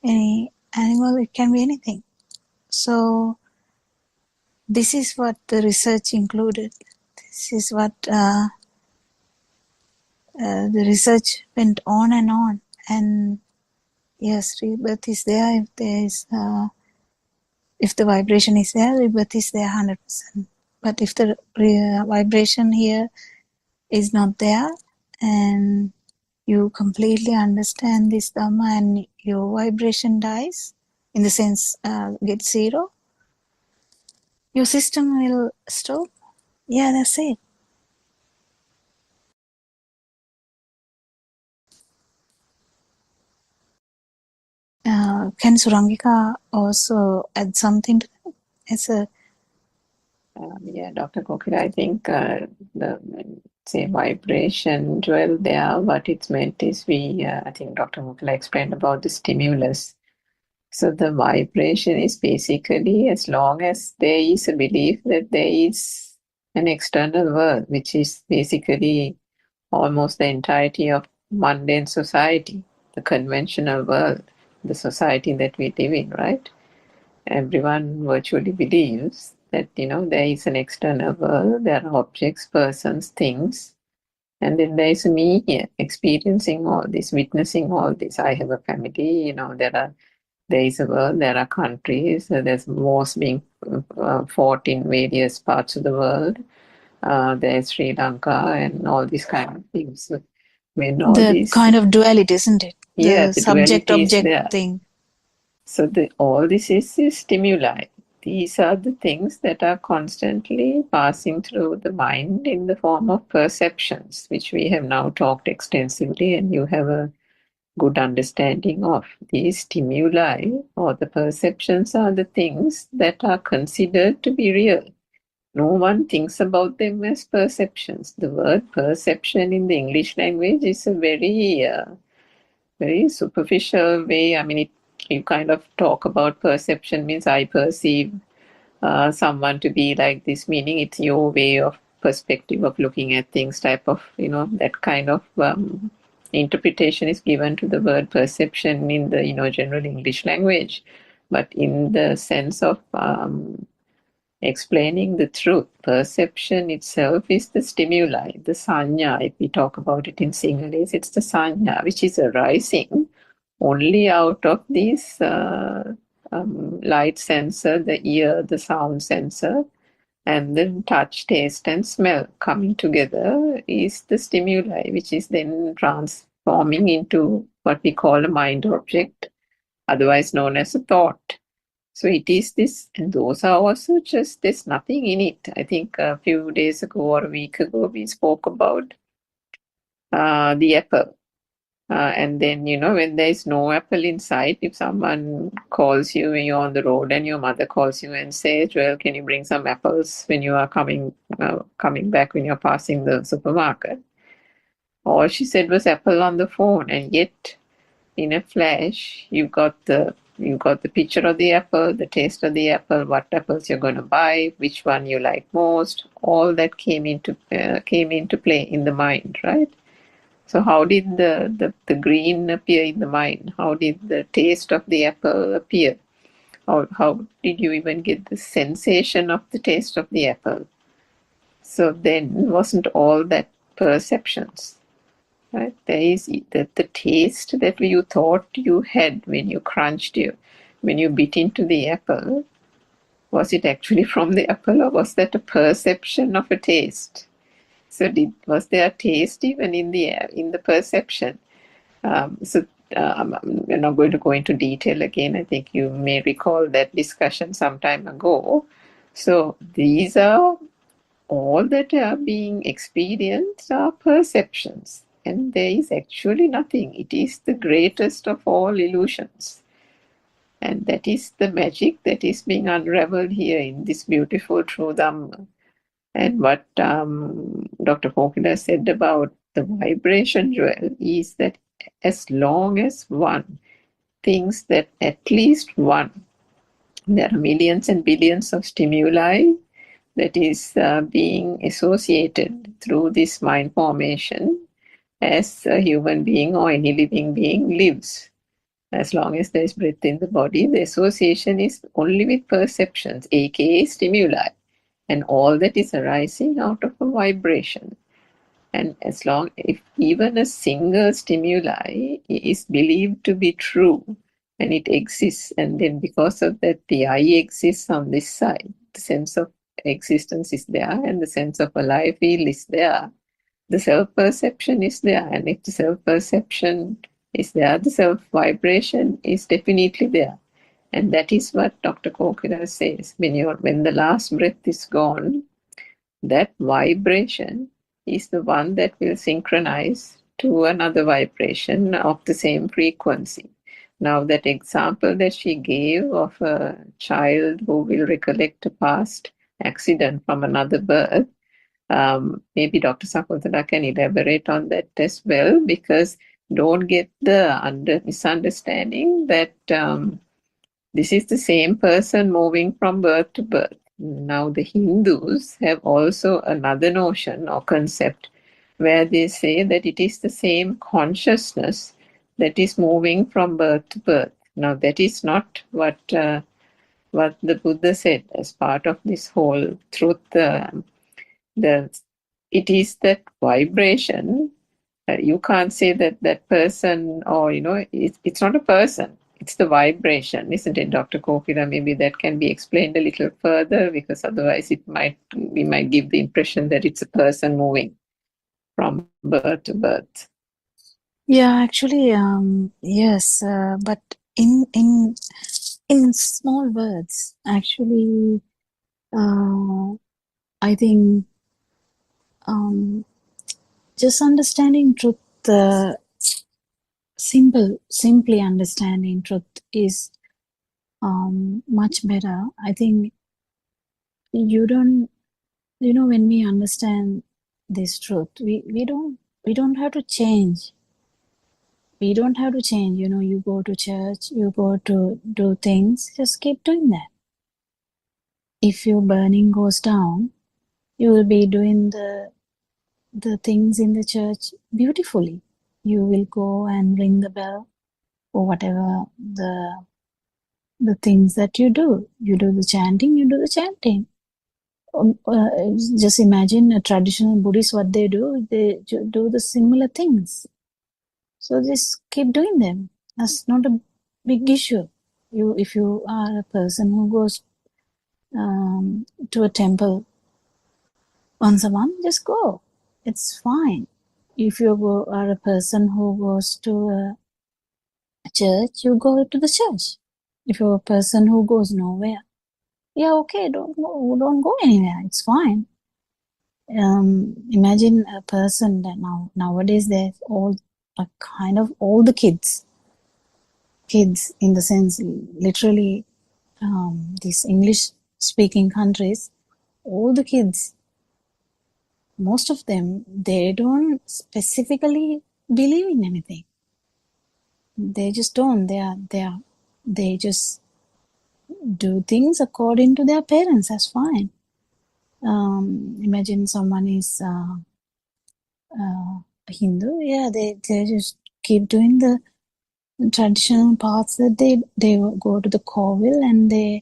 any animal, it can be anything. So this is what the research included. This is what the research went on and on. And yes, rebirth is there. If there is, if the vibration is there, rebirth is there 100%. But if the vibration here is not there, and you completely understand this Dhamma and your vibration dies, in the sense gets zero, your system will stop. Yeah, that's it. Can Surangika also add something to that? As a Yeah, Dr. Kokila, I think the say vibration dwell there. What it's meant is I think Dr. Kokila explained about the stimulus. So the vibration is basically as long as there is a belief that there is an external world, which is basically almost the entirety of mundane society, the conventional world, the society that we live in, right? Everyone virtually believes that, there is an external world, there are objects, persons, things, and then there is me here experiencing all this, witnessing all this. I have a family, there is a world, there are countries, there's wars being fought in various parts of the world. There's Sri Lanka and all these kind of things. So when all the these, kind of duality, isn't it? yeah, The the duality is subject-object there. thing. So all this is stimuli. These are the things that are constantly passing through the mind in the form of perceptions, which we have now talked extensively, and you have a good understanding of. These stimuli or the perceptions are the things that are considered to be real. No one thinks about them as perceptions. The word perception in the English language is a very, very superficial way. I mean, you kind of talk about perception means I perceive someone to be like this, meaning it's your way of perspective of looking at things type of, that kind of interpretation is given to the word perception in the, general English language. But in the sense of explaining the truth, perception itself is the stimuli, the sanya. If we talk about it in Sinhalese, it's the sanya, which is arising only out of these light sensor, the ear, the sound sensor, and then touch, taste, and smell coming together is the stimuli, which is then transforming into what we call a mind object, otherwise known as a thought. So it is this, and those are also just, there's nothing in it. I think a few days ago or a week ago, we spoke about the apple. And then, when there is no apple in sight, if someone calls you when you're on the road and your mother calls you and says, well, can you bring some apples when you are coming back when you're passing the supermarket? All she said was apple on the phone, and yet in a flash, you got the picture of the apple, the taste of the apple, what apples you're going to buy, which one you like most. All that came into play in the mind, right? So how did the green appear in the mind? How did the taste of the apple appear? How did you even get the sensation of the taste of the apple? So then wasn't all that perceptions? Right? There is the taste that you thought you had when you when you bit into the apple. Was it actually from the apple, or was that a perception of a taste? So was there a taste even in the perception? I'm not going to go into detail again. I think you may recall that discussion some time ago. So these are all that are being experienced are perceptions, and there is actually nothing. It is the greatest of all illusions. And that is the magic that is being unraveled here in this beautiful true Dhamma. And what Dr. Kokila said about the vibration jewel is that as long as one thinks that at least one, there are millions and billions of stimuli that is being associated through this mind formation as a human being or any living being lives. As long as there is breath in the body, the association is only with perceptions, aka stimuli, and all that is arising out of a vibration. And if even a single stimuli is believed to be true and it exists, and then because of that, the I exists on this side, the sense of existence is there, and the sense of alive feel is there, the self-perception is there. And if the self-perception is there, the self-vibration is definitely there. And that is what Dr. Kokila says. When the last breath is gone, that vibration is the one that will synchronize to another vibration of the same frequency. Now, that example that she gave of a child who will recollect a past accident from another birth, maybe Dr. Sakuntala can elaborate on that as well, because don't get the misunderstanding that this is the same person moving from birth to birth. Now, the Hindus have also another notion or concept where they say that it is the same consciousness that is moving from birth to birth. Now, that is not what the Buddha said as part of this whole truth. It is that vibration. You can't say that person, or it's not a person. It's the vibration, isn't it, Dr. Kokila? Maybe that can be explained a little further, because otherwise we might give the impression that it's a person moving from birth to birth. Yeah, actually, yes, but in small words, actually, I think just understanding truth, simply understanding truth is much better. I think when we understand this truth, we don't have to change. We don't have to change. You go to church, you go to do things, just keep doing that. If your burning goes down, you will be doing the things in the church beautifully. You will go and ring the bell or whatever the things that you do. You do the chanting, you do the chanting. Just imagine a traditional Buddhist, what they do the similar things. So just keep doing them. That's not a big issue. If you are a person who goes to a temple once a month, just go. It's fine. If you are a person who goes to a church, you go to the church. If you're a person who goes nowhere, yeah, okay, don't go anywhere. It's fine. Imagine a person that nowadays there's all kind of all the kids in the sense literally these English speaking countries, all the kids, most of them, they don't specifically believe in anything. They just don't. They just do things according to their parents. That's fine. Imagine someone is a Hindu. Yeah, they just keep doing the traditional paths that they go to the Kovil and they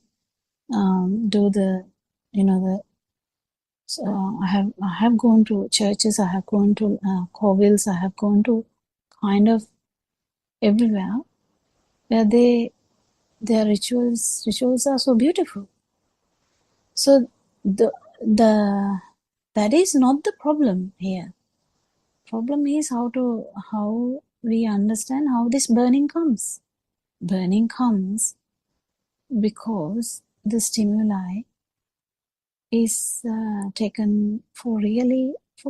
do the, you know, the. I have gone to churches. I have gone to Kovils. I have gone to kind of everywhere where their rituals are so beautiful. So that is not the problem here. Problem is how we understand how this burning comes. Burning comes because the stimuli is taken for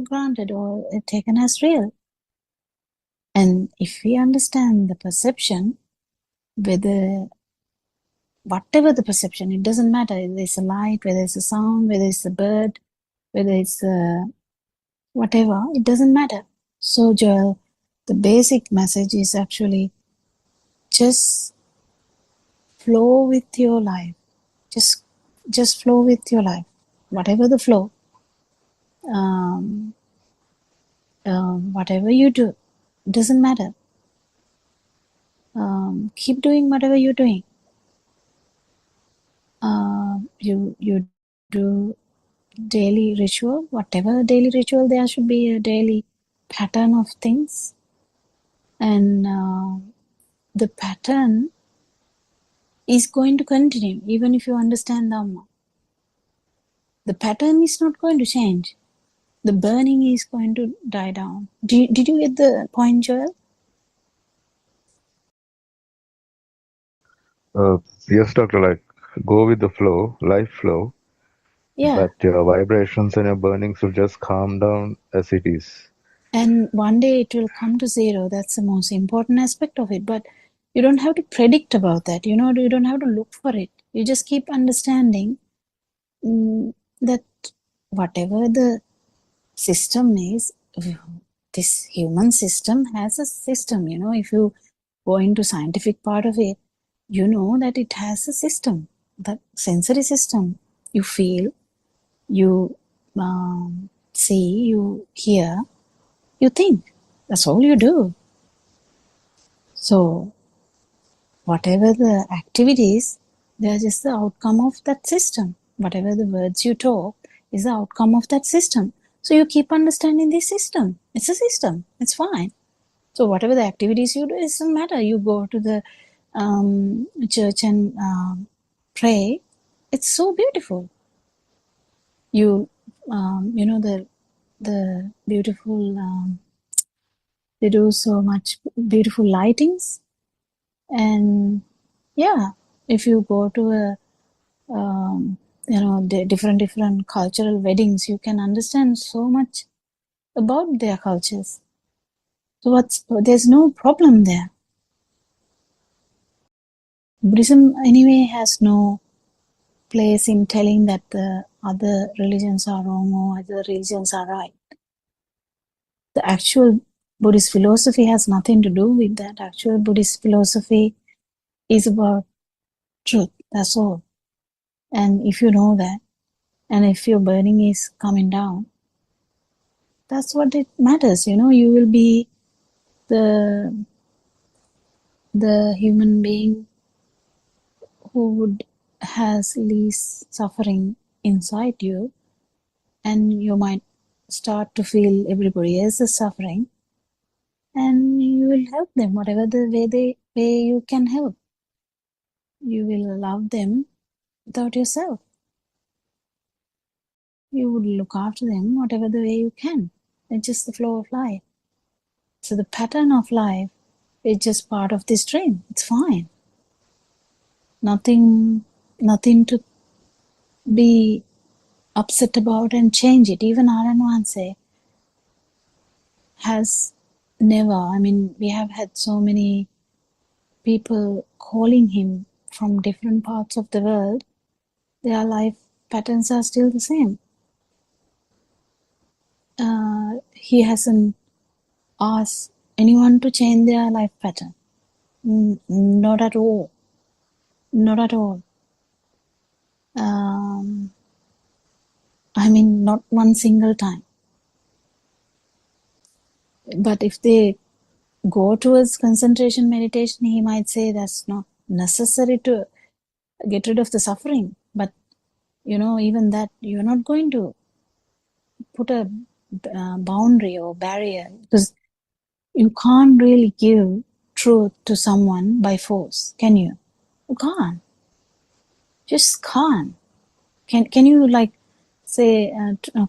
granted or taken as real. And if we understand the perception, whether whatever the perception, it doesn't matter whether it's a light, whether it's a sound, whether it's a bird, whether it's whatever, it doesn't matter. So Joel, the basic message is actually just flow with your life. Just flow with your life. Whatever the flow, whatever you do, it doesn't matter. Keep doing whatever you're doing. You do daily ritual, whatever daily ritual, there should be a daily pattern of things, and the pattern is going to continue even if you understand Dhamma. The pattern is not going to change. The burning is going to die down. Did you get the point, Joel? Yes, doctor, like go with the flow, life flow, Yeah. but your vibrations and your burnings will just calm down as it is. And one day it will come to zero. That's the most important aspect of it. But you don't have to predict about that. You don't have to look for it. You just keep understanding that whatever the system is, this human system has a system. If you go into scientific part of it, you know that it has a system, the sensory system. You feel, you see, you hear, you think. That's all you do. So whatever the activities, they are just the outcome of that system. Whatever the words you talk is the outcome of that system. So you keep understanding this system. It's a system. It's fine. So whatever the activities you do, it doesn't matter. You go to the church and pray. It's so beautiful. You the beautiful. They do so much beautiful lightings, and yeah, if you go to a different cultural weddings, you can understand so much about their cultures. So there's no problem there. Buddhism anyway has no place in telling that the other religions are wrong or other religions are right. The actual Buddhist philosophy has nothing to do with that. Actual Buddhist philosophy is about truth. That's all. And if you know that, and if your burning is coming down, that's what it matters. You will be the human being who has least suffering inside you, and you might start to feel everybody else is suffering, and you will help them whatever the way you can help. You will love them without yourself. You would look after them whatever the way you can. It's just the flow of life. So the pattern of life is just part of this dream. It's fine. Nothing to be upset about and change it. Even Aranwanse has Never. I mean, we have had so many people calling him from different parts of the world. Their life patterns are still the same. He hasn't asked anyone to change their life pattern. Not at all. Not at all. I mean, not one single time. But if they go towards concentration meditation, he might say that's not necessary to get rid of the suffering. But even that, you're not going to put a boundary or barrier, because you can't really give truth to someone by force, can you? You can't. Just can't. Can you say,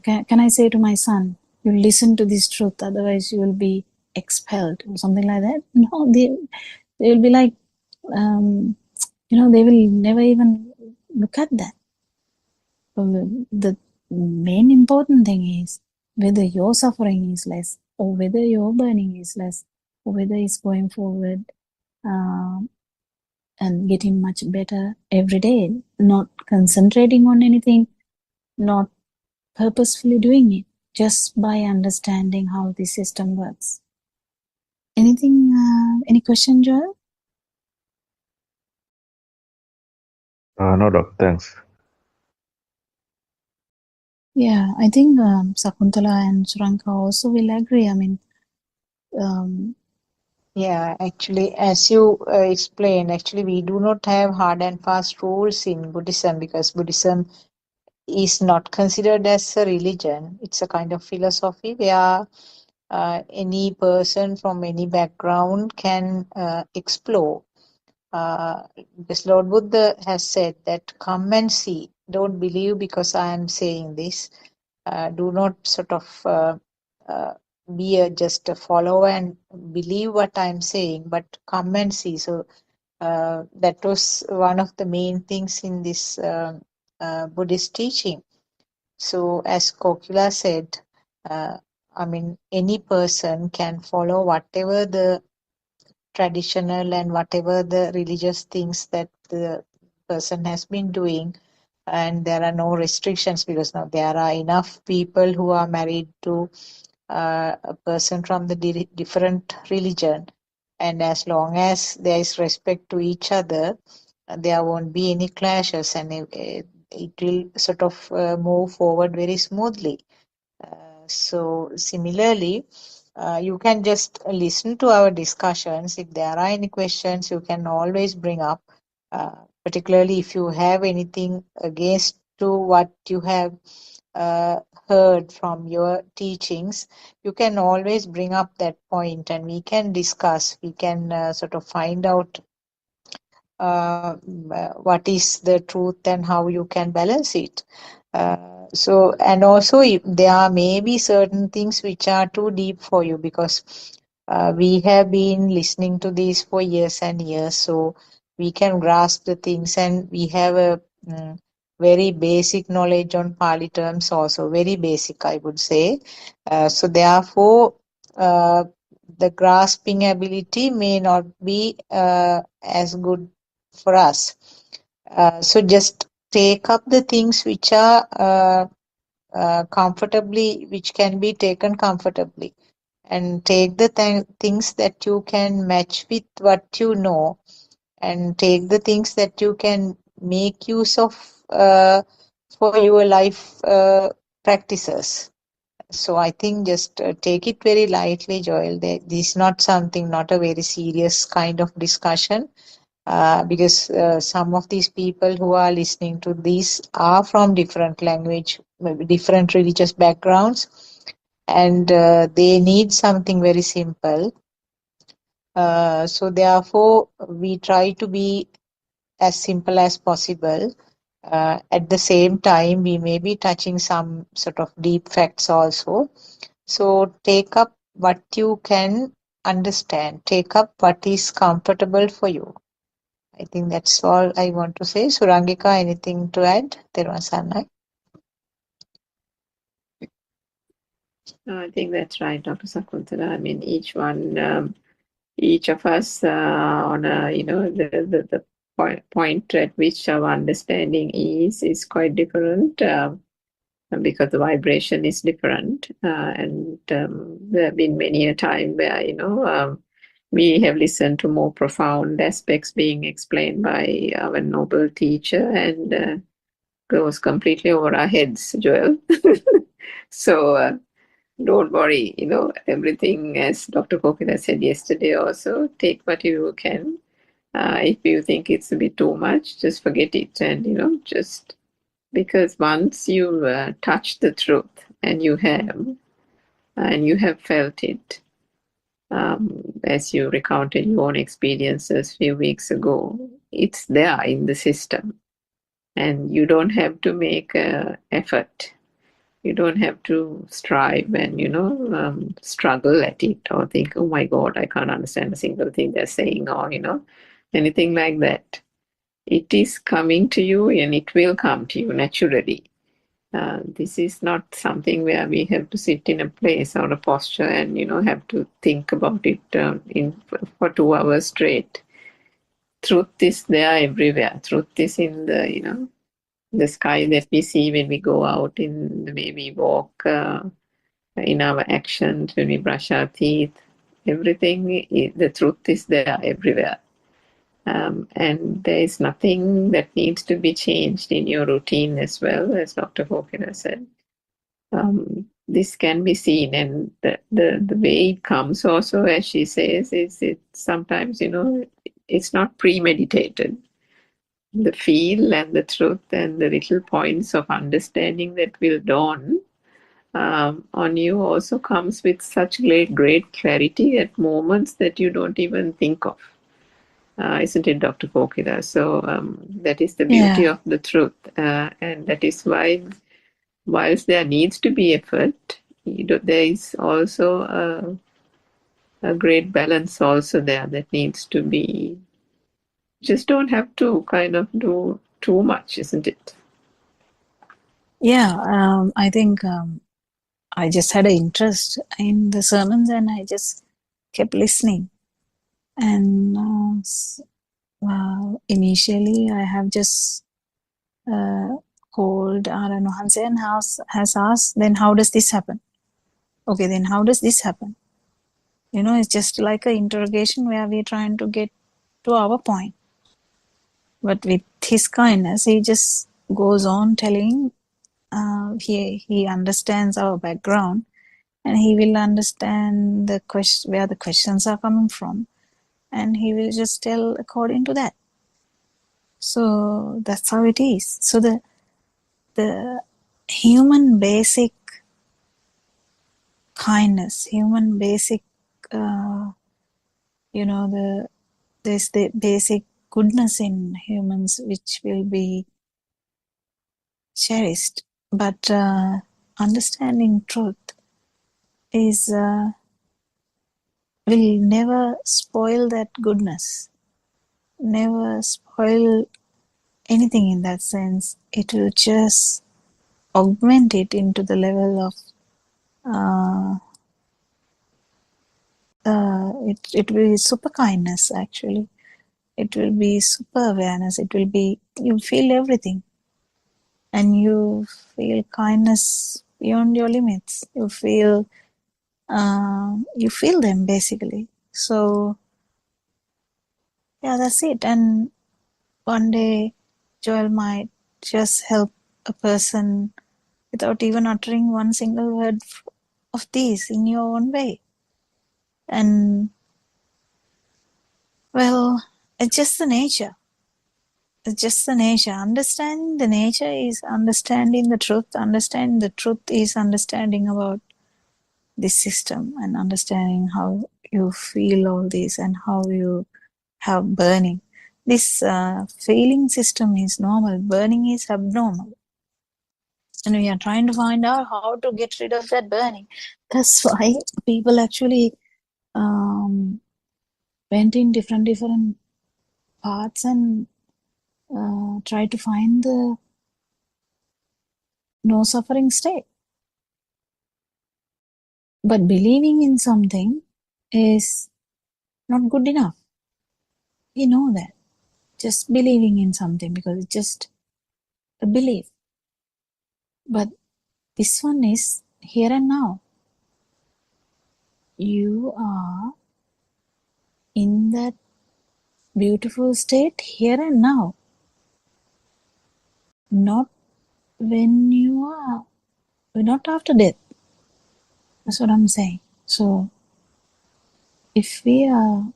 can I say to my son, you listen to this truth, otherwise you will be expelled or something like that? No, they will be like, they will never even look at that. The main important thing is whether your suffering is less, or whether your burning is less, or whether it's going forward and getting much better every day, not concentrating on anything, not purposefully doing it, just by understanding how the system works. Any question, Joel? No, doc, thanks. Yeah, I think Sakuntala and Suranka also will agree. I mean, Yeah, actually, as you explained, actually, we do not have hard and fast rules in Buddhism because Buddhism is not considered as a religion. It's a kind of philosophy where any person from any background can explore. Because Lord Buddha has said that come and see. Don't believe because I am saying this. Do not sort of be just a follower and believe what I'm saying, but come and see. So that was one of the main things in this Buddhist teaching. So as Kokila said, I mean, any person can follow whatever the traditional and whatever the religious things that the person has been doing, and there are no restrictions because now there are enough people who are married to a person from the different religion, and as long as there is respect to each other, there won't be any clashes, and it will sort of move forward very smoothly. So similarly, you can just listen to our discussions. If there are any questions, you can always bring up, particularly if you have anything against to what you have uh, heard from your teachings, you can always bring up that point and we can discuss. We can sort of find out what is the truth and how you can balance it. And also if there are maybe certain things which are too deep for you because we have been listening to these for years and years, so we can grasp the things, and we have a very basic knowledge on Pali terms also, very basic, I would say. So therefore, the grasping ability may not be as good for us. So just take up the things which are comfortably, which can be taken comfortably, and take the things that you can match with what you know, and take the things that you can make use of for your life practices. So I think just take it very lightly, Joel. This is not something, not a very serious kind of discussion. Because some of these people who are listening to this are from different language, maybe different religious backgrounds, and they need something very simple. So therefore, we try to be as simple as possible. At the same time, we may be touching some sort of deep facts also. So take up what you can understand. Take up what is comfortable for you. I think that's all I want to say. Surangika, anything to add? There was Anna. I think that's right, Dr. Sakuntala. I mean, each of us on a, the point at which our understanding is quite different, because the vibration is different, and there have been many a time where we have listened to more profound aspects being explained by our noble teacher, and goes completely over our heads, Joel. So don't worry, everything, as Dr. Kokila said yesterday also, take what you can. If you think it's a bit too much, just forget it. And, just because once you touch the truth and you have felt it, as you recounted your own experiences a few weeks ago, it's there in the system. And you don't have to make effort. You don't have to strive and, struggle at it or think, oh my God, I can't understand a single thing they're saying, or, anything like that. It is coming to you and it will come to you naturally. This is not something where we have to sit in a place or a posture and, have to think about it for 2 hours straight. Truth is there everywhere. Truth is in the sky that we see when we go out, in the way we walk, in our actions, when we brush our teeth. Everything, the truth is there everywhere. And there is nothing that needs to be changed in your routine as well, as Dr. Hawkins said. This can be seen, and the way it comes also, as she says, is it sometimes, it's not premeditated. The feel and the truth and the little points of understanding that will dawn on you also comes with such great clarity at moments that you don't even think of. Isn't it, Dr. Kokila? So that is the beauty Yeah. of the truth. And that is why, whilst there needs to be effort, there is also a great balance also there that needs to be. Just don't have to kind of do too much, isn't it? Yeah, I think I just had an interest in the sermons and I just kept listening. And initially, I have just called Aran Hanse and has asked, then how does this happen? Okay, then how does this happen? It's just like an interrogation where we're trying to get to our point. But with his kindness, he just goes on telling, he understands our background and he will understand where the questions are coming from. And he will just tell according to that. So that's how it is. So the human basic kindness, human basic, there's the basic goodness in humans which will be cherished. But understanding truth is will never spoil that goodness, never spoil anything in that sense. It will just augment it into the level of it will be super kindness. Actually, it will be super awareness. It will be, you feel everything and you feel kindness beyond your limits. You feel them basically. So yeah, that's it. And one day Joel might just help a person without even uttering one single word of these in your own way. And well, it's just the nature. It's just the nature. Understanding the nature is understanding the truth. Understanding the truth is understanding about this system and understanding how you feel all this and how you have burning. This feeling system is normal. Burning is abnormal. And we are trying to find out how to get rid of that burning. That's why people actually went in different paths and try to find the no suffering state. But believing in something is not good enough. We know that. Just believing in something because it's just a belief. But this one is here and now. You are in that beautiful state here and now. Not when you are, not after death. That's what I'm saying. So if we are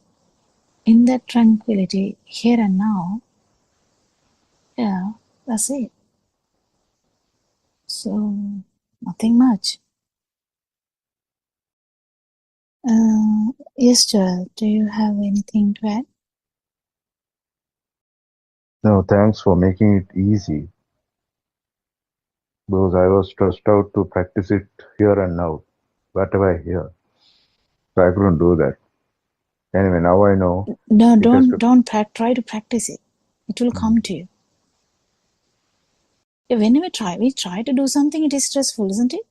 in that tranquility here and now, yeah, that's it. So nothing much. Yes, Joel, do you have anything to add? No, thanks for making it easy, because I was stressed out to practice it here and now, whatever I hear. So I couldn't do that. Anyway, now I know. No, It has to. don't try to practice it. It will come to you. When we try to do something, it is stressful, isn't it?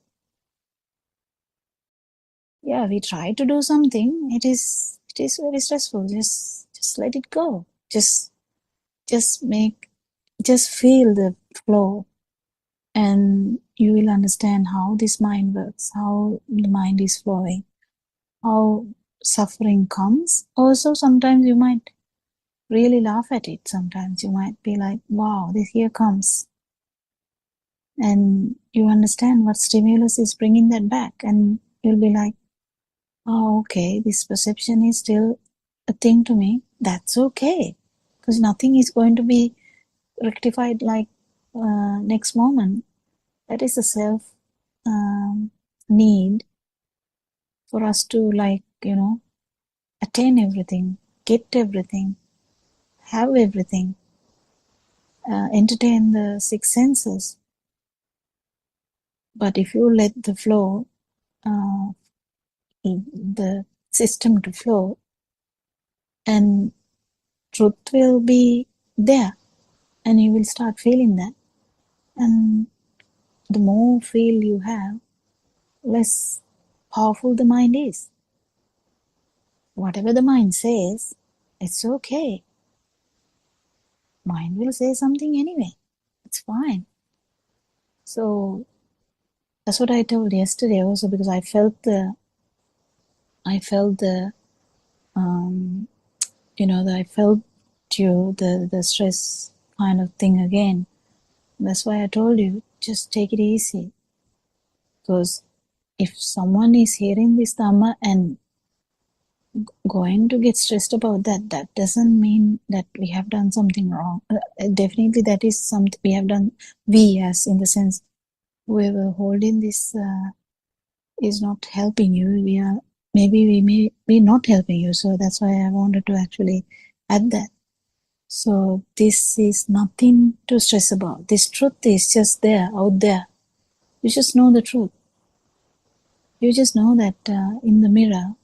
Yeah, we try to do something, it is very stressful. Just let it go. Just feel the flow, and you will understand how this mind works, how the mind is flowing, how suffering comes. Also, sometimes you might really laugh at it. Sometimes you might be like, wow, this here comes. And you understand what stimulus is bringing that back. And you'll be like, oh, okay, this perception is still a thing to me. That's okay. Because nothing is going to be rectified like next moment. That is a self need for us to, like, attain everything, get everything, have everything, entertain the six senses. But if you let the flow, the system to flow, and truth will be there, and you will start feeling that. And the more feel you have, less powerful the mind is. Whatever the mind says, it's okay. Mind will say something anyway. It's fine. So that's what I told yesterday also, because I felt the I felt the stress kind of thing again. That's why I told you, just take it easy. Because if someone is hearing this Dhamma and going to get stressed about that, that doesn't mean that we have done something wrong. Definitely that is something we have done. We, as in the sense, whoever holding this is not helping you. We may be not helping you. So that's why I wanted to actually add that. So this is nothing to stress about. This truth is just there, out there. You just know the truth. You just know that in the mirror,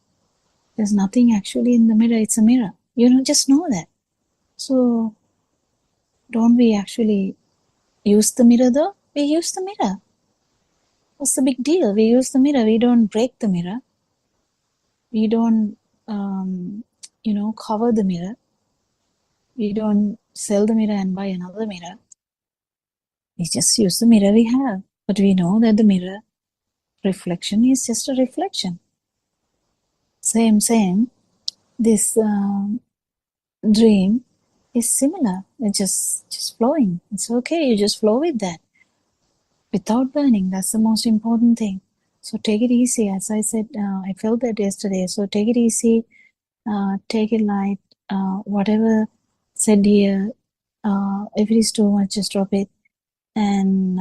there's nothing actually in the mirror. It's a mirror. Just know that. So don't we actually use the mirror though? We use the mirror. What's the big deal? We use the mirror. We don't break the mirror. We don't, cover the mirror. We don't sell the mirror and buy another mirror. We just use the mirror we have. But we know that the mirror reflection is just a reflection. Same. This dream is similar. It's just flowing. It's okay. You just flow with that. Without burning. That's the most important thing. So take it easy. As I said, I felt that yesterday. So take it easy. Take it light. Whatever said here, if it is too much, just drop it. And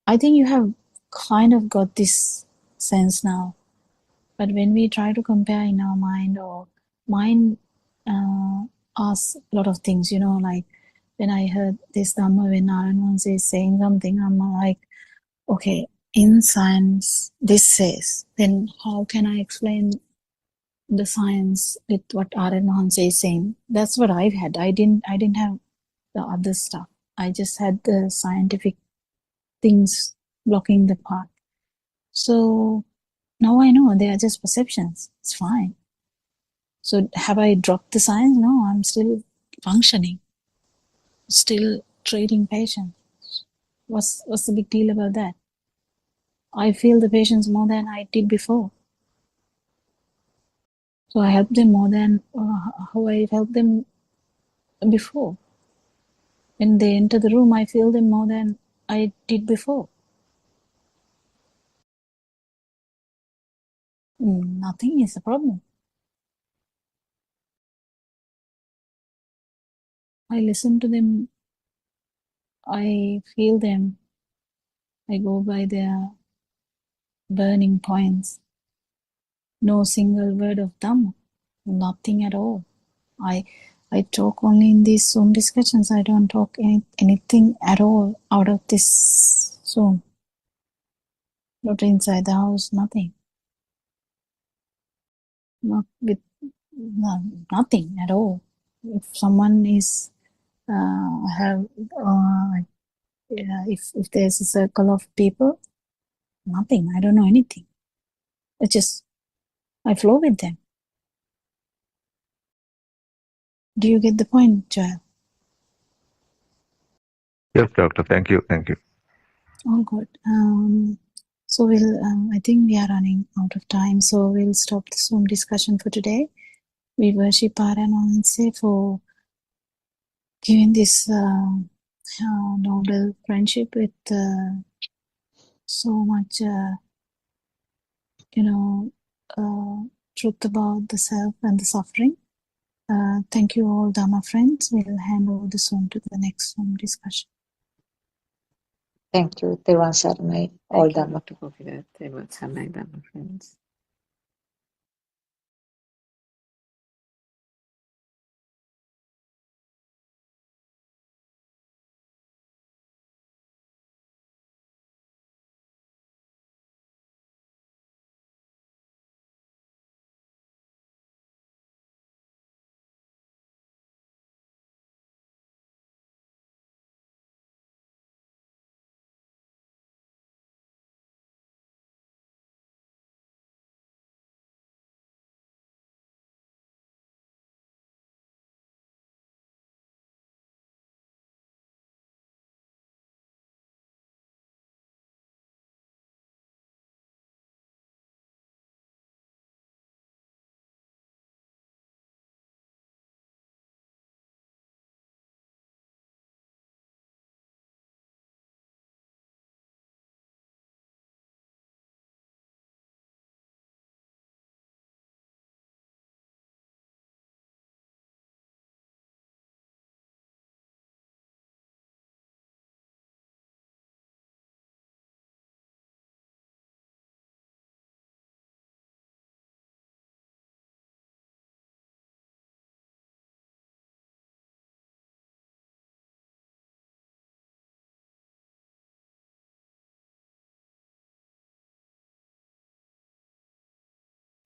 I think you have kind of got this sense now. But when we try to compare in our mind, or mind asks a lot of things, like when I heard this Dhamma, when Naranwanse is saying something, I'm like, okay, in science, this says, then how can I explain the science with what Naranwanse is saying? That's what I've had. I didn't have the other stuff. I just had the scientific things blocking the path. So Now I know they are just perceptions. It's fine. So have I dropped the science? No, I'm still functioning, still trading patience. What's the big deal about that? I feel the patients more than I did before. So I help them more than how I helped them before. When they enter the room, I feel them more than I did before. Nothing is a problem. I listen to them. I feel them. I go by their burning points. No single word of Dhamma. Nothing at all. I talk only in these Zoom discussions. I don't talk anything at all out of this Zoom. Not inside the house, nothing. Not with nothing at all. If someone is if there's a circle of people, nothing. I don't know anything. I flow with them. Do you get the point, Joel? Yes, doctor. Thank you. Thank you. All good. So I think we are running out of time, so we'll stop the Zoom discussion for today. We worship Paranonse for giving this noble friendship with so much, truth about the self and the suffering. Thank you all, Dharma friends. We'll hand over the Zoom to the next Zoom discussion. Thank you. Tevang Saranai, all Thank you, Dhamma. Dr. Gopilat. Tevang Saranai, Dhamma friends.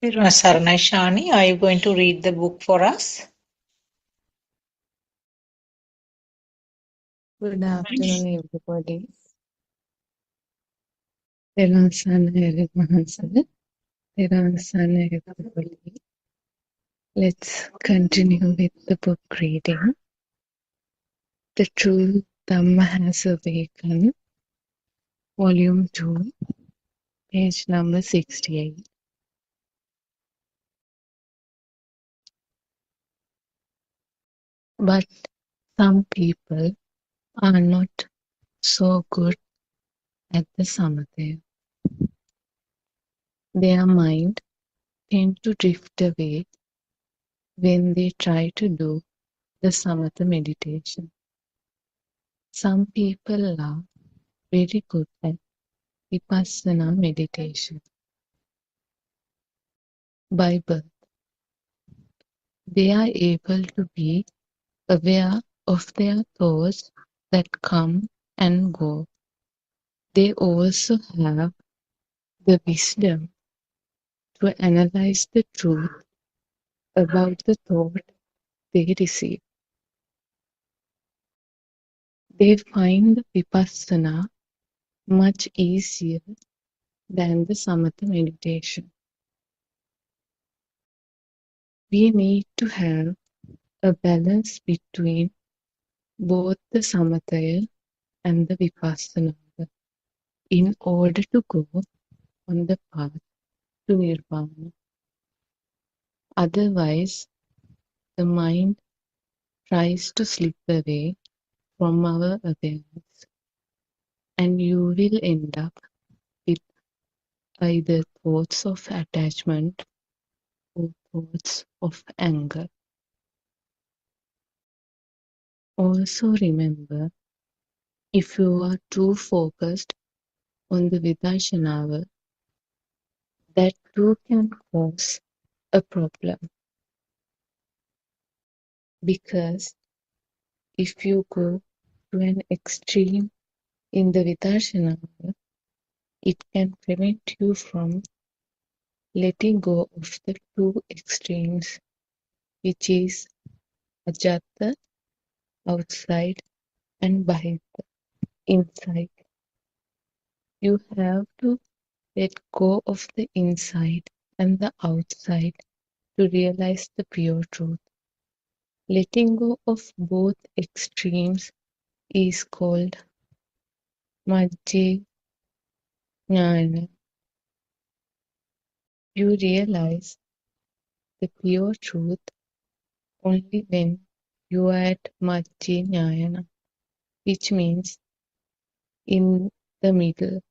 Tevang Saranai, Shani, are you going to read the book for us? Good afternoon, everybody. Terasana everyone. Terasana everybody. Let's continue with the book reading. The True Dhamma Has Awakened, Volume 2, page number 68. But some people are not so good at the samatha. Their mind tends to drift away when they try to do the samatha meditation. Some people are very good at vipassana meditation. By birth, they are able to be aware of their thoughts that come and go. They also have the wisdom to analyze the truth about the thought they receive. They find the vipassana much easier than the samatha meditation. We need to have a balance between both the samatha and the vipassana in order to go on the path to nirvana. Otherwise, the mind tries to slip away from our awareness, and you will end up with either thoughts of attachment or thoughts of anger. Also remember, if you are too focused on the vipassana, that too can cause a problem, because if you go to an extreme in the vipassana, it can prevent you from letting go of the two extremes, which is ajatta, outside, and bahita, inside. You have to let go of the inside and the outside to realize the pure truth. Letting go of both extremes is called Majje Jnana. You realize the pure truth only when you are at Majje Jnana, which means in the middle.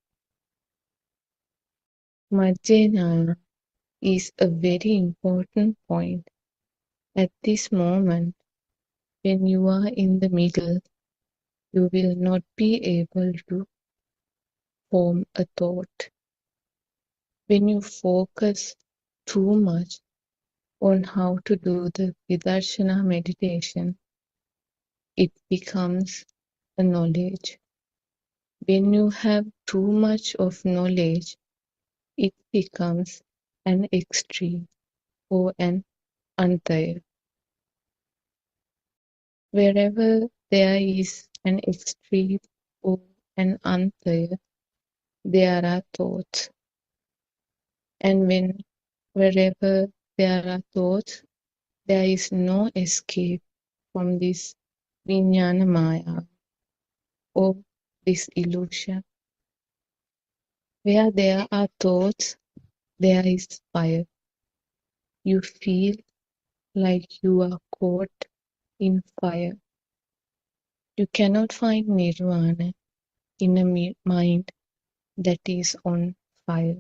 Majje Jnana is a very important point. At this moment, when you are in the middle, you will not be able to form a thought. When you focus too much on how to do the Vidarshana meditation, it becomes a knowledge. When you have too much of knowledge, it becomes an extreme or an antaya. Wherever there is an extreme or an antaya, there are thoughts. And wherever there are thoughts, there is no escape from this Vijnana Maya or this illusion. Where there are thoughts, there is fire. You feel like you are caught in fire. You cannot find nirvana in a mind that is on fire.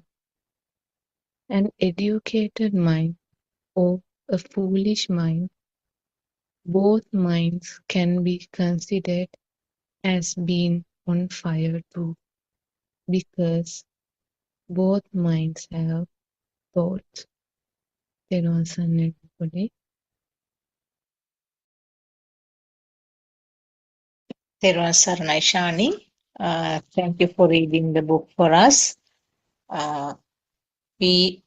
An educated mind or a foolish mind, both minds can be considered as being on fire too, because both minds have thoughts. Everybody. Therwan Saranai Shani. Thank you for reading the book for us. We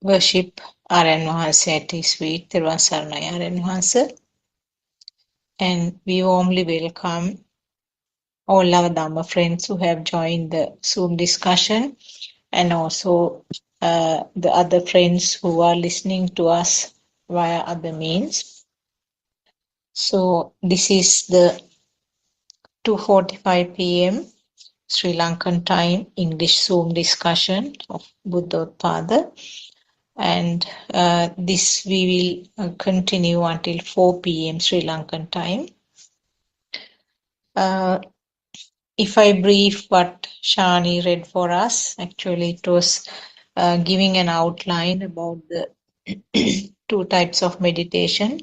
worship Aryan Mahansa at his feet, Therwan Saranai Aryan Mahansa, and we warmly welcome all our Dhamma friends who have joined the Zoom discussion, and also the other friends who are listening to us via other means. So this is the 2:45 p.m. Sri Lankan time English Zoom discussion of Buddothpado, and this we will continue until 4 p.m. Sri Lankan time. If I brief what Shani read for us, actually it was giving an outline about the two types of meditation.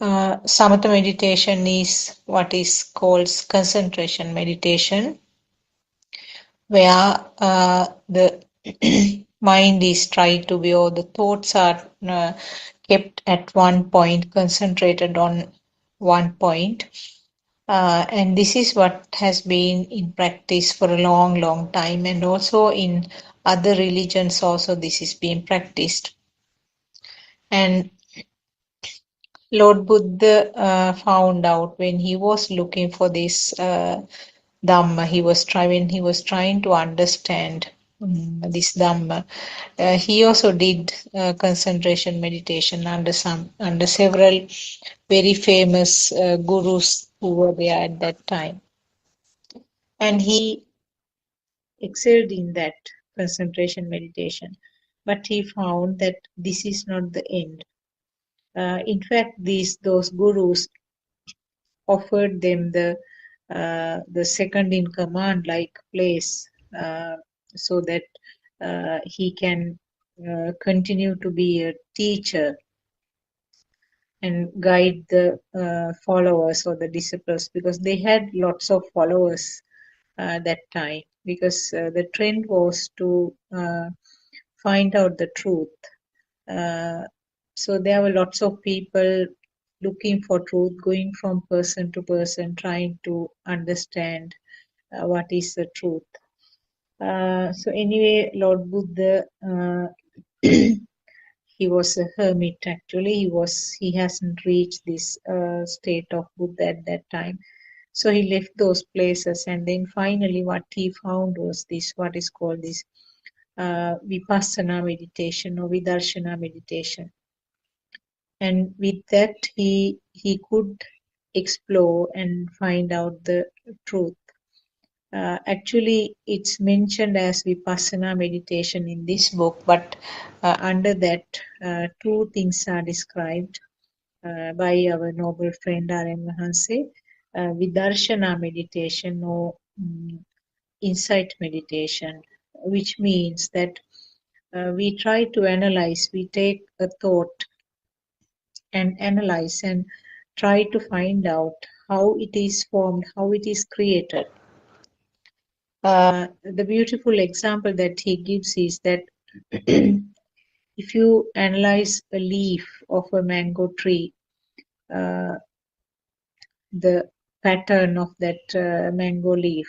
Samatha meditation is what is called concentration meditation, where the mind is tried to be, or the thoughts are kept at one point, concentrated on one point. And this is what has been in practice for a long, long time. And also in other religions also this is being practiced. And Lord Buddha found out when he was looking for this Dhamma. When he was trying to understand this Dhamma. He also did concentration meditation under several very famous gurus who were there at that time, and he excelled in that concentration meditation. But he found that this is not the end. In fact, those gurus offered them the second in command like place, so that he can continue to be a teacher and guide the followers or the disciples, because they had lots of followers that time, because the trend was to find out the truth. So there were lots of people looking for truth, going from person to person, trying to understand what is the truth. So anyway, Lord Buddha, he was a hermit actually. He hasn't reached this state of Buddha at that time. So he left those places, and then finally what he found was this, what is called this vipassana meditation or vidarshana meditation. And with that he could explore and find out the truth. Actually, it's mentioned as vipassana meditation in this book, but under that, two things are described by our noble friend R.M. Mahanse, vidarshana meditation or insight meditation, which means that we try to analyze, we take a thought and analyze and try to find out how it is formed, how it is created. The beautiful example that he gives is that if you analyze a leaf of a mango tree, the pattern of that mango leaf,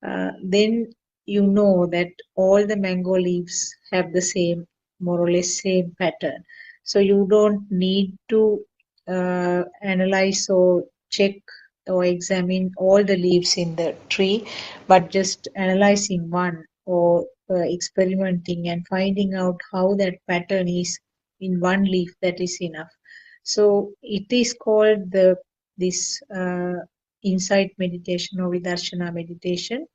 then you know that all the mango leaves have the same, more or less same pattern. So you don't need to analyze or check or examine all the leaves in the tree, but just analyzing one or experimenting and finding out how that pattern is in one leaf, that is enough. So it is called this insight meditation or vidarshana meditation,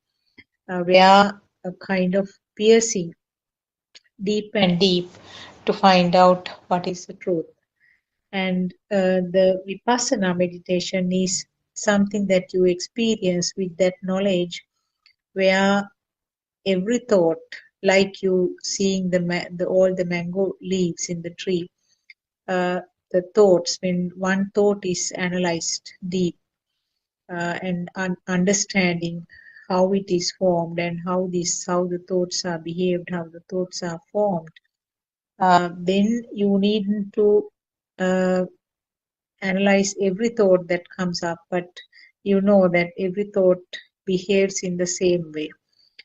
where a kind of piercing deep and deep to find out what is the truth. And the vipassana meditation is something that you experience with that knowledge, where every thought, like you seeing all the mango leaves in the tree, the thoughts, when one thought is analyzed deep, and understanding how it is formed and how the thoughts are behaved, how the thoughts are formed, then you need to analyze every thought that comes up, but you know that every thought behaves in the same way.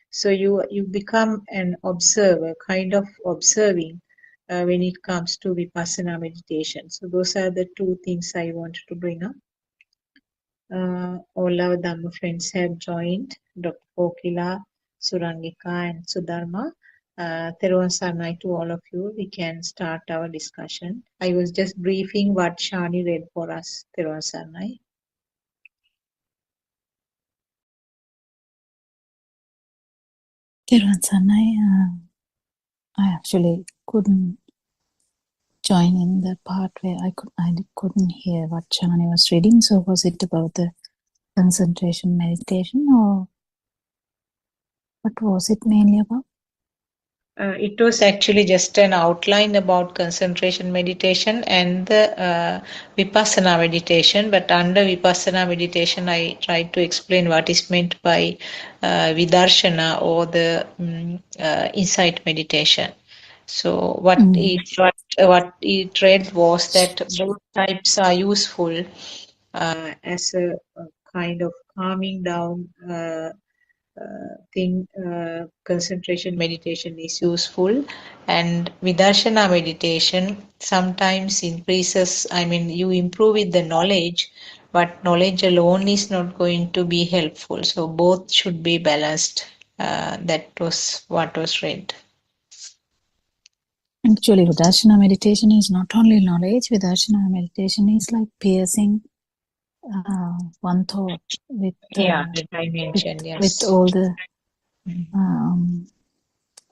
So you become an observer, kind of observing when it comes to vipassana meditation. So those are the two things I wanted to bring up. All our Dhamma friends have joined, Dr. Kokila, Surangika and Sudharma. Therwan Sarnai to all of you. We can start our discussion. I was just briefing what Shani read for us. Therwan Sarnai. Kiran Sanai, I actually couldn't join in the part where I couldn't hear what Shani was reading. So was it about the concentration meditation, or what was it mainly about? It was actually just an outline about concentration meditation and the vipassana meditation. But under vipassana meditation, I tried to explain what is meant by vidarshana or the insight meditation. So what it read was that both types are useful as a kind of calming down thing. Concentration meditation is useful, and vidarshana meditation sometimes increases, I mean, you improve with the knowledge, but knowledge alone is not going to be helpful. So both should be balanced. That was what was read. Actually, Vipassana meditation is not only knowledge. Vipassana meditation is like piercing one thought with Yeah, that I mentioned, with yes. all the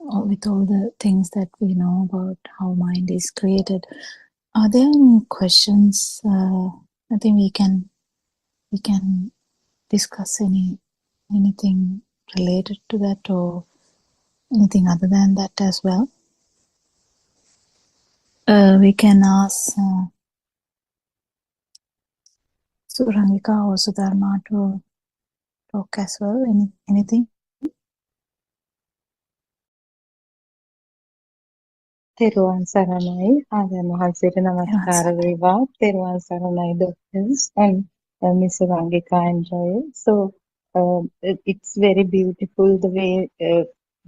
with all the things that we know about how mind is created. Are there any questions? I think we can discuss anything related to that or anything other than that as well. We can ask Surangika or Sudharma to talk as well. Anything? තෙරුවන් සරණයි ආයන වහන්සේට නමස්කාර වේවා තෙරුවන් සරණයි doctors and Miss Rangika and Joy. So it's very beautiful the way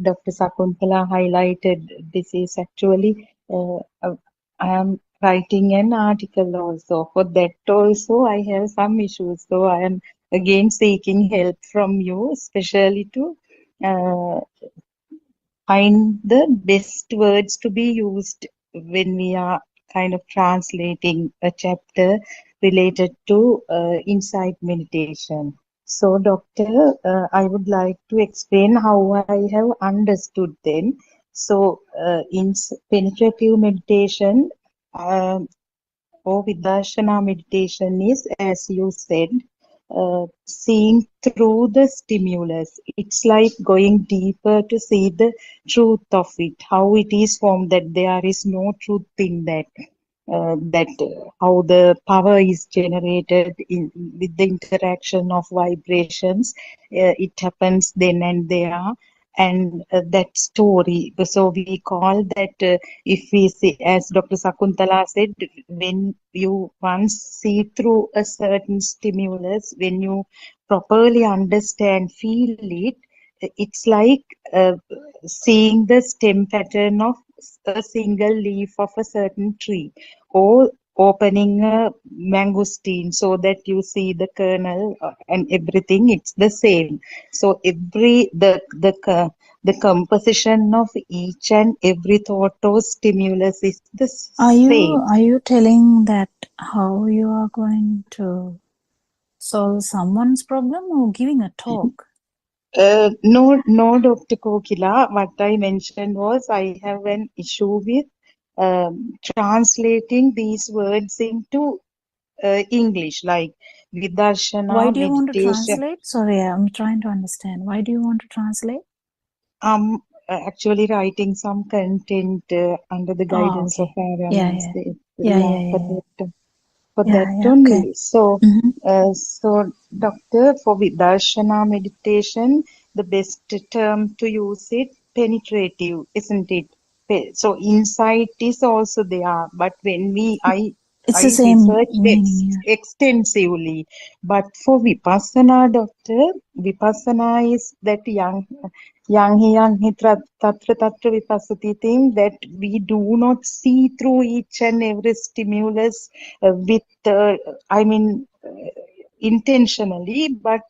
Dr. Sakuntala highlighted. This is actually I am writing an article also. For that also I have some issues, so I am again seeking help from you, especially to find the best words to be used when we are kind of translating a chapter related to insight meditation. So, Doctor, I would like to explain how I have understood them. So, in penetrative meditation, or Vipassana meditation is, as you said, seeing through the stimulus. It's like going deeper to see the truth of it, how it is formed, that there is no truth in that. How the power is generated with the interaction of vibrations, it happens then and there, and that story. So we call that, if we see, as Dr. Sakuntala said, when you once see through a certain stimulus, when you properly understand, feel it, it's like seeing the stem pattern of a single leaf of a certain tree, or opening a mangosteen so that you see the kernel and everything. It's the same. So the composition of each and every thought or stimulus is the same. Are you telling that how you are going to solve someone's problem or giving a talk? No, Dr. Kokila. What I mentioned was I have an issue with translating these words into English, like Why Vidarshana, do you want to meditation. translate? Sorry, I'm trying to understand. Why do you want to translate? I'm actually writing some content under the guidance of Okay. Arya Yeah. Master. For that Okay. only. So, Mm-hmm. so Doctor, for Vidarshana meditation, the best term to use it, penetrative, isn't it? So insight is also there, but when It's the I same researched meaning, yeah. extensively. But for Vipassana, Doctor, Vipassana is that yang hi tatra tatra vipassati thing, that we do not see through each and every stimulus with, intentionally, but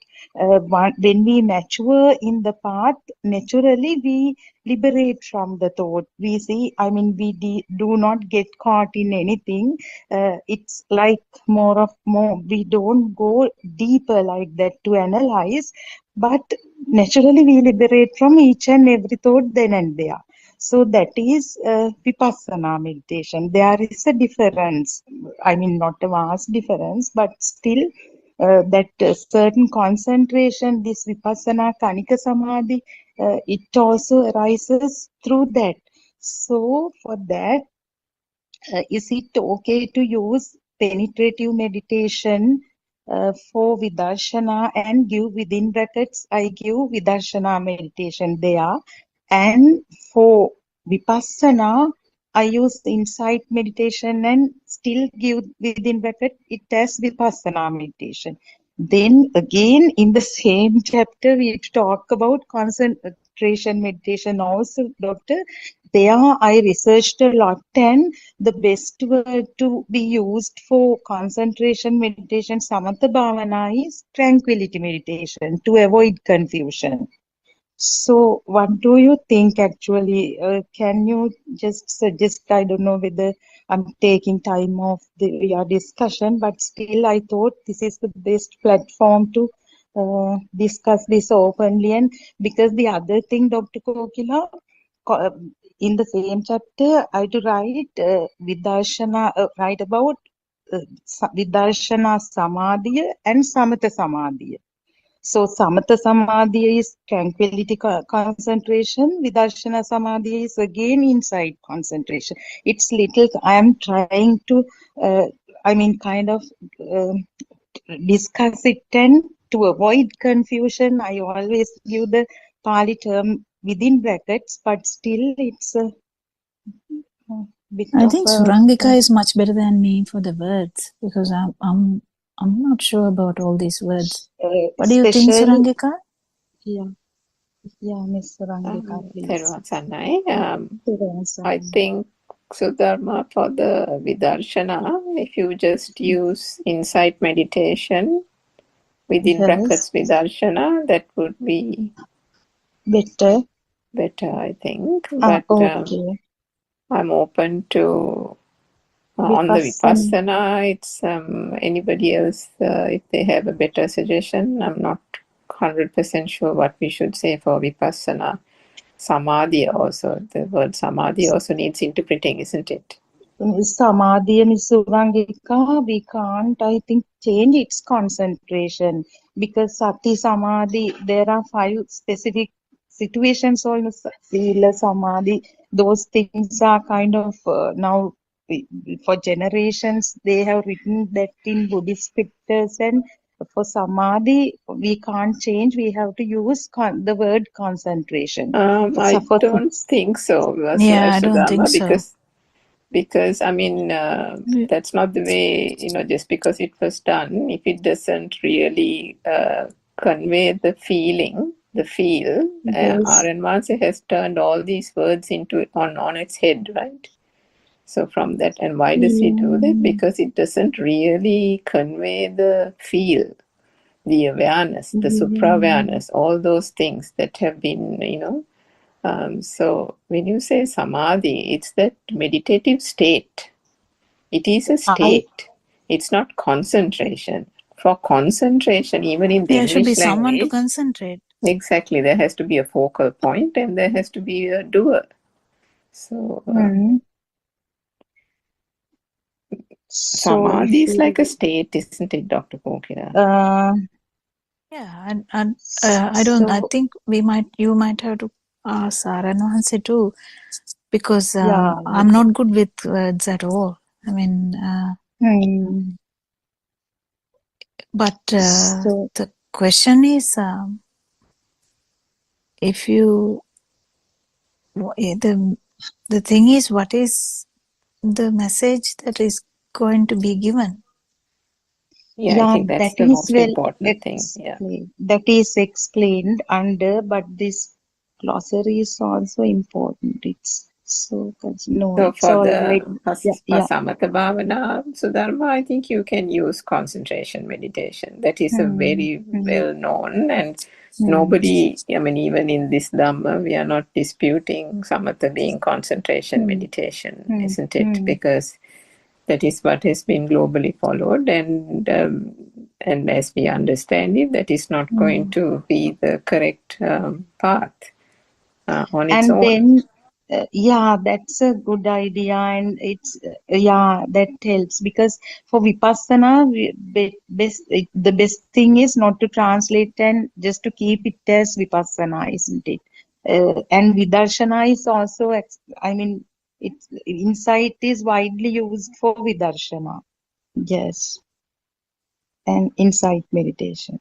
when we mature in the path, naturally we liberate from the thought. We see, we do not get caught in anything. It's like we don't go deeper like that to analyze, but naturally we liberate from each and every thought then and there. So that is Vipassana meditation. There is a difference. Not a vast difference, but still that certain concentration, this Vipassana Kanika Samadhi, it also arises through that. So for that, is it okay to use penetrative meditation for Vidarshana and give within brackets, I give Vidarshana meditation there. And for Vipassana, I use the insight meditation and still give within bracket it as Vipassana meditation. Then again in the same chapter we talk about concentration meditation also, doctor. There I researched a lot, and the best word to be used for concentration meditation, samatha bhavana, is tranquility meditation to avoid confusion. So, what do you think actually? Can you just suggest? I don't know whether I'm taking time off your discussion, but still, I thought this is the best platform to discuss this openly. And because the other thing, Dr. Kokila, in the same chapter, I to write Vidarshana, write about Vidarshana Samadhi and Samatha Samadhi. So Samatha Samadhi is tranquility concentration. Vidarshana Samadhi is again insight concentration. It's little, I am trying to, kind of discuss it, and to avoid confusion, I always give the Pali term within brackets, but still it's a bit I of think a... Surangika is much better than me for the words, because I'm not sure about all these words. What do you think, special... Surangika? Yeah, Miss Surangika, please. Therwan Sanai. I think, Sudharma, for the Vidarshana, if you just use insight meditation within brackets Vidarshana, that would be better, I think. But okay. I'm open to on the Vipassana. It's anybody else, if they have a better suggestion. I'm not 100% sure what we should say for Vipassana. Samadhi also, the word Samadhi also needs interpreting, isn't it? Samadhi and Surangika, we can't, I think, change its concentration, because Sati Samadhi, there are 5 specific situations, all Sila Samadhi, those things are kind of now for generations they have written that in Buddhist scriptures, and for Samadhi we can't change, we have to use the word concentration. I don't think so, Yeah, I don't think so. Because I mean, that's not the way, just because it was done, if it doesn't really convey the feeling, the feel, R.N. Vance has turned all these words into on its head, right? So from that, and why does he do that? Because it doesn't really convey the feel, the awareness, the supra-awareness, all those things that have been, so when you say samadhi, it's that meditative state. It is a state. It's not concentration. For concentration, even in the there should be English someone to language, concentrate. exactly, there has to be a focal point and there has to be a doer. So samadhi is like a state, isn't it, Dr. Kokira? Yeah, and I think you might have to ask R.N. Vance too, because I'm not good with words at all. I mean, but the question is, if you, the thing is, what is the message that is going to be given? Yeah, I think that's the most important thing. Yeah, that is explained under, but this glossary is also important. It's so for Samatha Bhavana, Sudharma, I think you can use concentration meditation. That is a very well known, and nobody, I mean, even in this Dhamma, we are not disputing Samatha being concentration meditation, isn't it? Because that is what has been globally followed, and as we understand it, that is not going to be the correct path on its own. Then, that's a good idea, and it's that helps, because for Vipassana, the best thing is not to translate and just to keep it as Vipassana, isn't it? And Vidarshana is also, insight is widely used for Vidarshana. Yes. And insight meditation.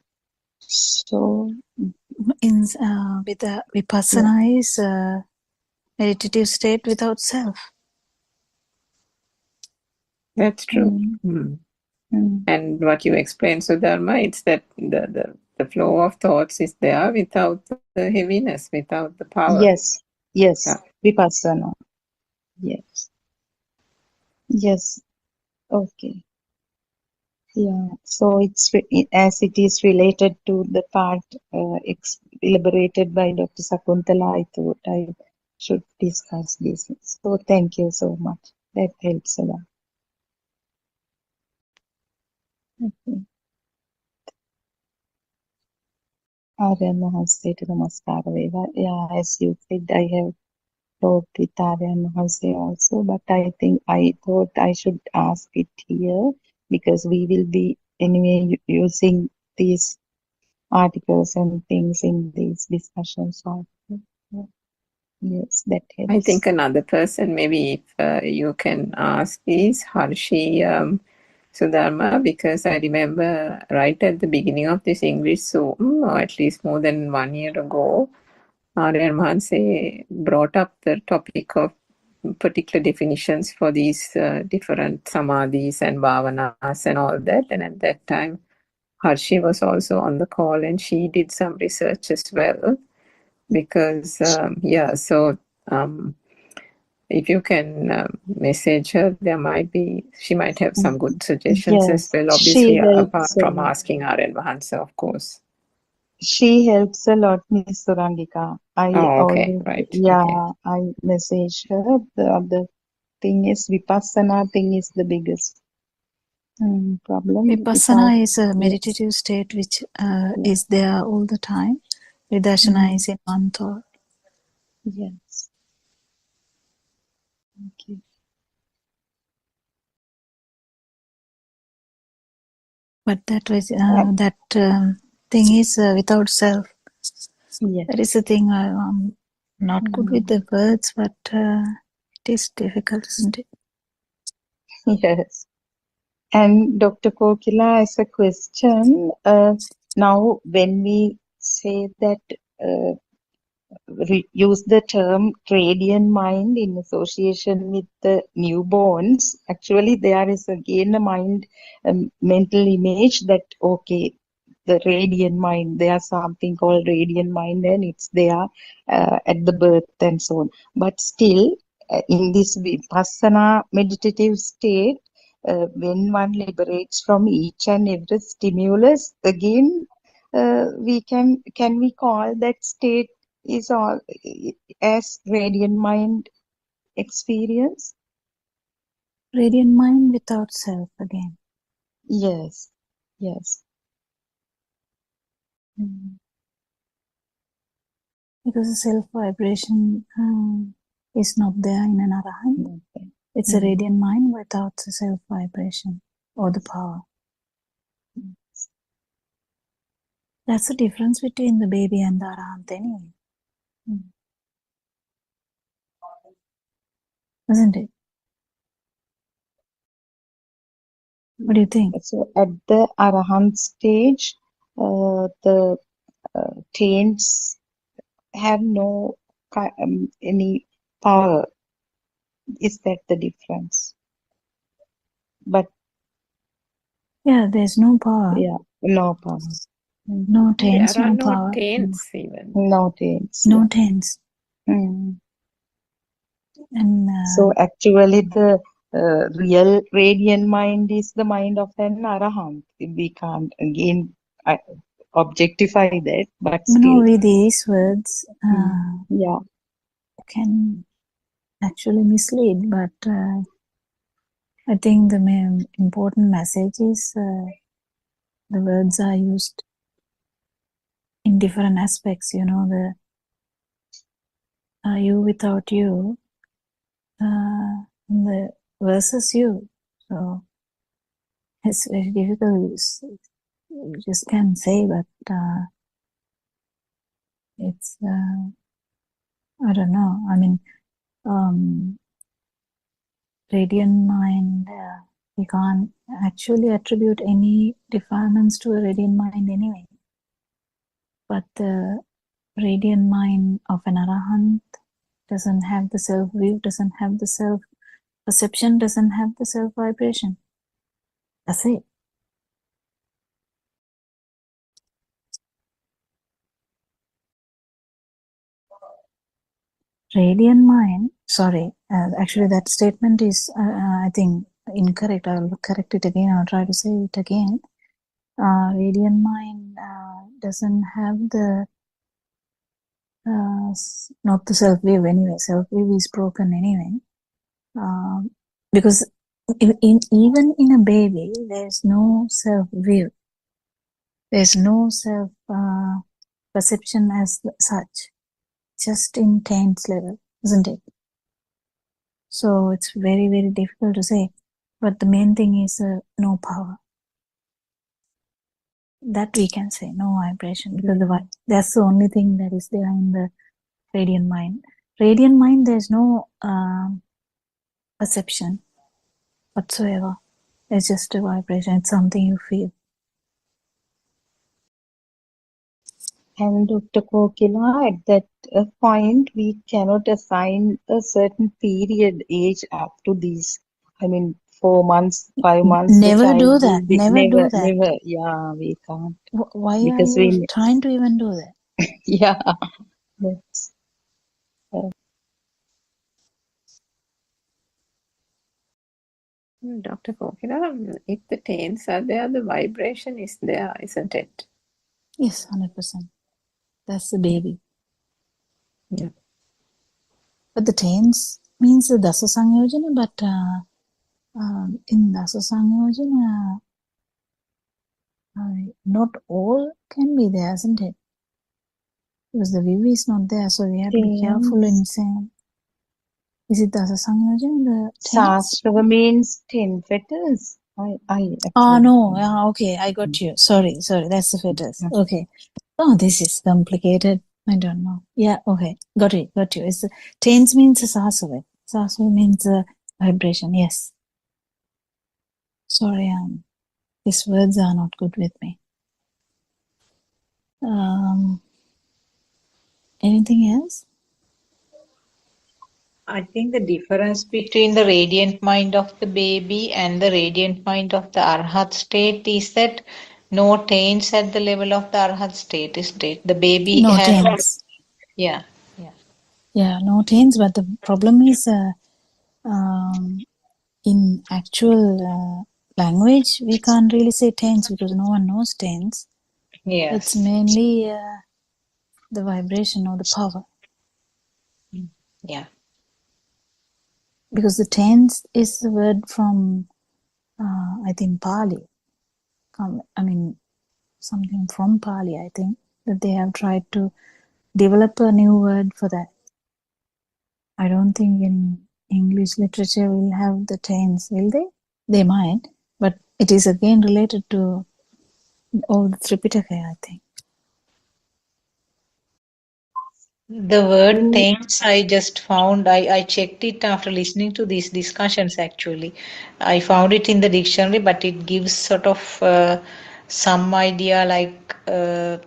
So, with the Vipassana is a meditative state without self. That's true. And what you explained, Sudharma, it's that the the flow of thoughts is there without the heaviness, without the power. Yes, yes, Yeah. Vipassana. Yes, yes, okay. Yeah, so as it is related to the part elaborated by Dr. Sakuntala, I thought I should discuss this. So thank you so much. That helps a lot. Okay. ආර්යයන් වහන්සේට නමස්කාර වේවා. Yeah, as you said, I have talked with ආර්යයන් වහන්සේ also, but I think I thought I should ask it here because we will be anyway using these articles and things in these discussions also. Yes, that helps. I think another person, maybe if you can ask, is Harshi Sudharma, because I remember right at the beginning of this English Zoom, or at least more than 1 year ago, Aryan Mahanse brought up the topic of particular definitions for these different samadhis and bhavanas and all that. And at that time, Harshi was also on the call and she did some research as well. Because, if you can message her, she might have some good suggestions as Yes, well, she obviously, helps apart a from lot. asking Aryan Mahansa, of course. She helps a lot, Miss Surangika. I Oh, okay, always, right. yeah, Okay. I message her. The other thing is Vipassana thing is the biggest problem. Vipassana Without, is a yes, meditative state which yeah, is there all the time. Vidarshana is in one thought. yes. Okay. But that thing is without self. Yes. That is the thing. I'm not good with the words, but it is difficult, isn't it? Yes. And Dr. Kokila, as a question, now when we say that use the term radiant mind in association with the newborns, actually there is again a mind, mental image that, okay, the radiant mind, there's something called radiant mind and it's there at the birth and so on. But still, in this Vipassana meditative state, when one liberates from each and every stimulus, again, can we call that state is all as radiant mind experience? Radiant mind without self again. Yes, yes. Because the self vibration is not there in an arahant. Okay. It's a radiant mind without the self vibration or the power. That's the difference between the baby and the arahant anyway. Isn't it? What do you think? So at the arahant stage, the taints have no any power. Is that the difference? But Yeah, there's no power. yeah, no power. No taints, There are no no power. taints even. No taints. No yeah. taints. And So actually the real radiant mind is the mind of an arahant. We can't again objectify that, but still. with these words Yeah. can actually mislead, but I think the main important message is the words are used in different aspects, the you without you, the versus you. So it's very difficult. You just can't say, but it's I don't know. I mean, radiant mind, we can't actually attribute any defilements to a radiant mind anyway. But the radiant mind of an arahant doesn't have the self-view, doesn't have the self-perception, doesn't have the self-vibration. That's it. Radiant mind, sorry, actually that statement is, I think, incorrect. I'll correct it again. I'll try to say it again. Radiant mind doesn't have the, not the self-view anyway. Self-view is broken anyway. Because even in a baby, there's no self-view. There's no self-perception as such. Just in tense level, isn't it? So it's very, very difficult to say. But the main thing is no power. That we can say, no vibration. Because that's the only thing that is there in the radiant mind. Radiant mind, there's no perception whatsoever. It's just a vibration. It's something you feel. And Dr. Kokila, at that point, we cannot assign a certain period age up to these. I mean, 4 months, 5 months, the Never child do will that. be Never do that. never. Yeah, we can't Why are because you we, trying to even do that? yeah, that's, Dr. Kokila, if the taints are there, the vibration is there, isn't it? Yes, 100%. That's the baby. Yeah. But the taints means the Dasa Sangyojana, but in Dasa Sangyojana, not all can be there, isn't it? Because the view is not there, so we have to be careful in saying, is it Dasa Sangyojana, the taints? Sasrava means 10 fetters. I Oh, actually. no. Okay, I got you. Sorry. That's the fetters. Okay. Oh, this is complicated. I don't know. Yeah, okay. Got you. It's taints means sasava. Sasava means vibration. Yes. Sorry, these words are not good with me. Anything else? I think the difference between the radiant mind of the baby and the radiant mind of the Arhat state is that no taints at the level of the Arhat state, isn't it? The baby No has, taints. yeah. Yeah, no taints. But the problem is in actual language, we can't really say taints because no one knows taints. It's Yes. mainly the vibration or the power. Yeah. Because the tense is the word from, I think, Pali. Something from Pali, I think, that they have tried to develop a new word for that. I don't think in English literature will have the tense, will they? They might, but it is again related to all the Tripitaka, I think. The word taints I just found, I checked it after listening to these discussions actually. I found it in the dictionary, but it gives sort of some idea like well,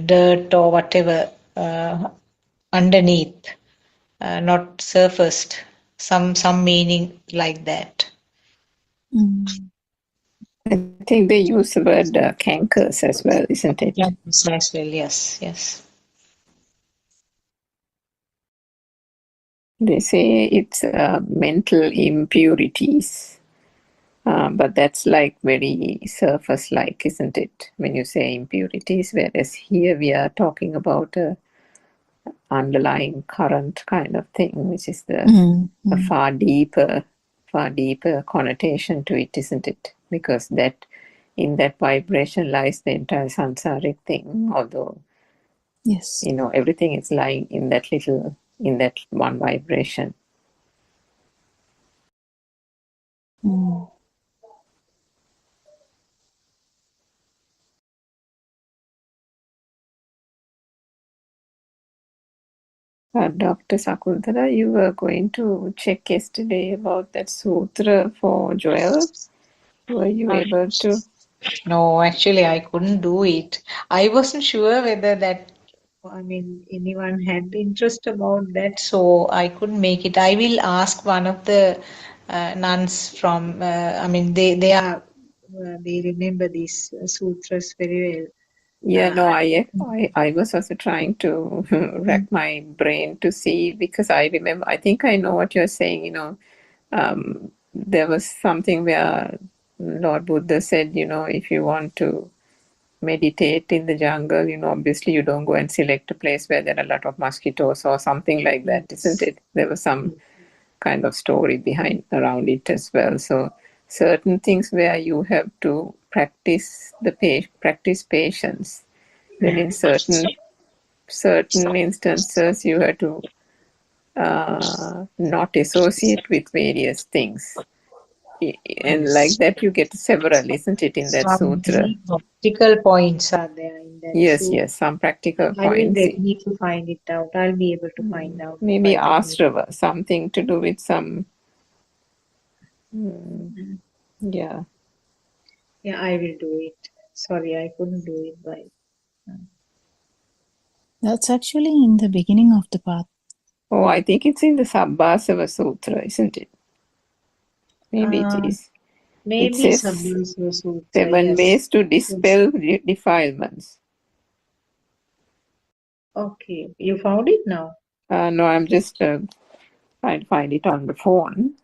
dirt or whatever underneath, not surfaced. Some meaning like that. Mm. I think they use the word cankers as well, isn't it? Yes, as well. Yes, yes. They say it's mental impurities, but that's like very surface-like, isn't it? When you say impurities, whereas here we are talking about a underlying current kind of thing, which is a far deeper connotation to it, isn't it? Because that in that vibration lies the entire samsaric thing, although Yes. everything is lying in that one vibration. Mm. Dr. Sakuntala, you were going to check yesterday about that sutra for Joel. Were you able to? No, actually, I couldn't do it. I wasn't sure whether anyone had interest about that, so I couldn't make it. I will ask one of the nuns they remember these sutras very well. Yeah, no, I was also trying to rack my brain to see, because I remember, I think I know what you're saying, there was something where Lord Buddha said, if you want to meditate in the jungle, obviously you don't go and select a place where there are a lot of mosquitoes or something like that, isn't it? There was some kind of story behind around it as well. So certain things where you have to practice practice patience. Then in certain instances you have to not associate with various things. And like that you get several, isn't it, in that Some sutra? very practical points are there in that Yes, suit. some practical I will points. need to find it out. I'll be able to find out Maybe by the ashrava, something to do with some. Yeah. Yeah, I will do it. Sorry, I couldn't do it right. That's actually in the beginning of the path. Oh, I think it's in the Sabbasava Sutra, isn't it? Maybe it is. It Maybe says Sabbasava Sutra, 7 yes. ways to dispel defilements. Okay, you found it now? No, I'm just trying to find it on the phone.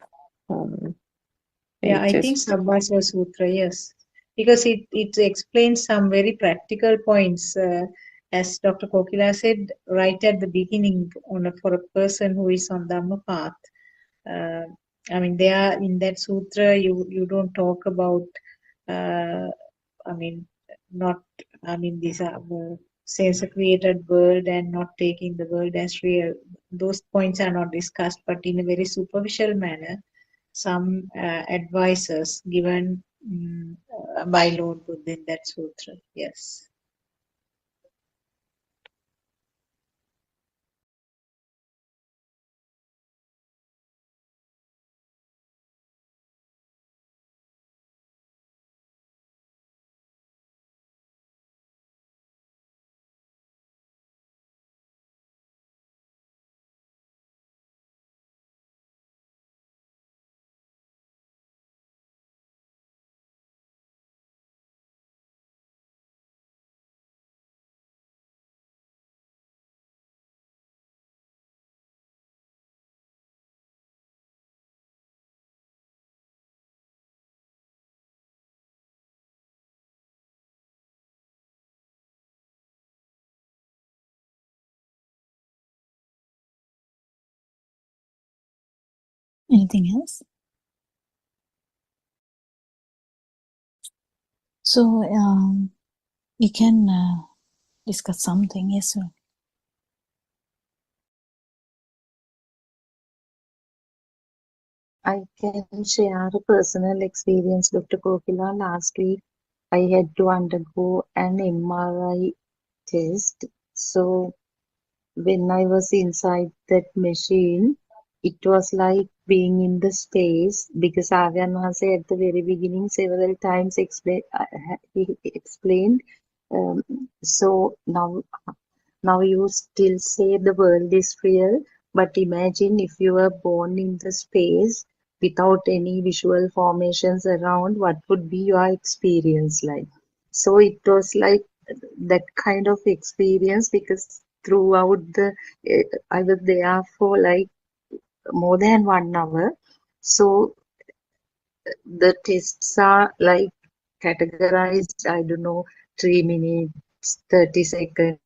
Yeah, I think Sabbasava Sutra, yes. Because it explains some very practical points, as Dr. Kokila said, right at the beginning for a person who is on Dhamma path. I mean, there in that sutra, you don't talk about, I mean, not, I mean, these are sense created world and not taking the world as real. Those points are not discussed, but in a very superficial manner, some advices given by Lord Buddha in that sutra. Yes. Anything else? So we can discuss something. Yes, sir. I can share a personal experience, Dr. Kokila. Last week, I had to undergo an MRI test. So when I was inside that machine, it was like being in the space, because Avyan Mahase at the very beginning several times he explained. So now you still say the world is real, but imagine if you were born in the space without any visual formations around, what would be your experience like? So it was like that kind of experience, because throughout I was there for like more than 1 hour. So the tests are like categorized, I don't know, 3 minutes, 30 seconds,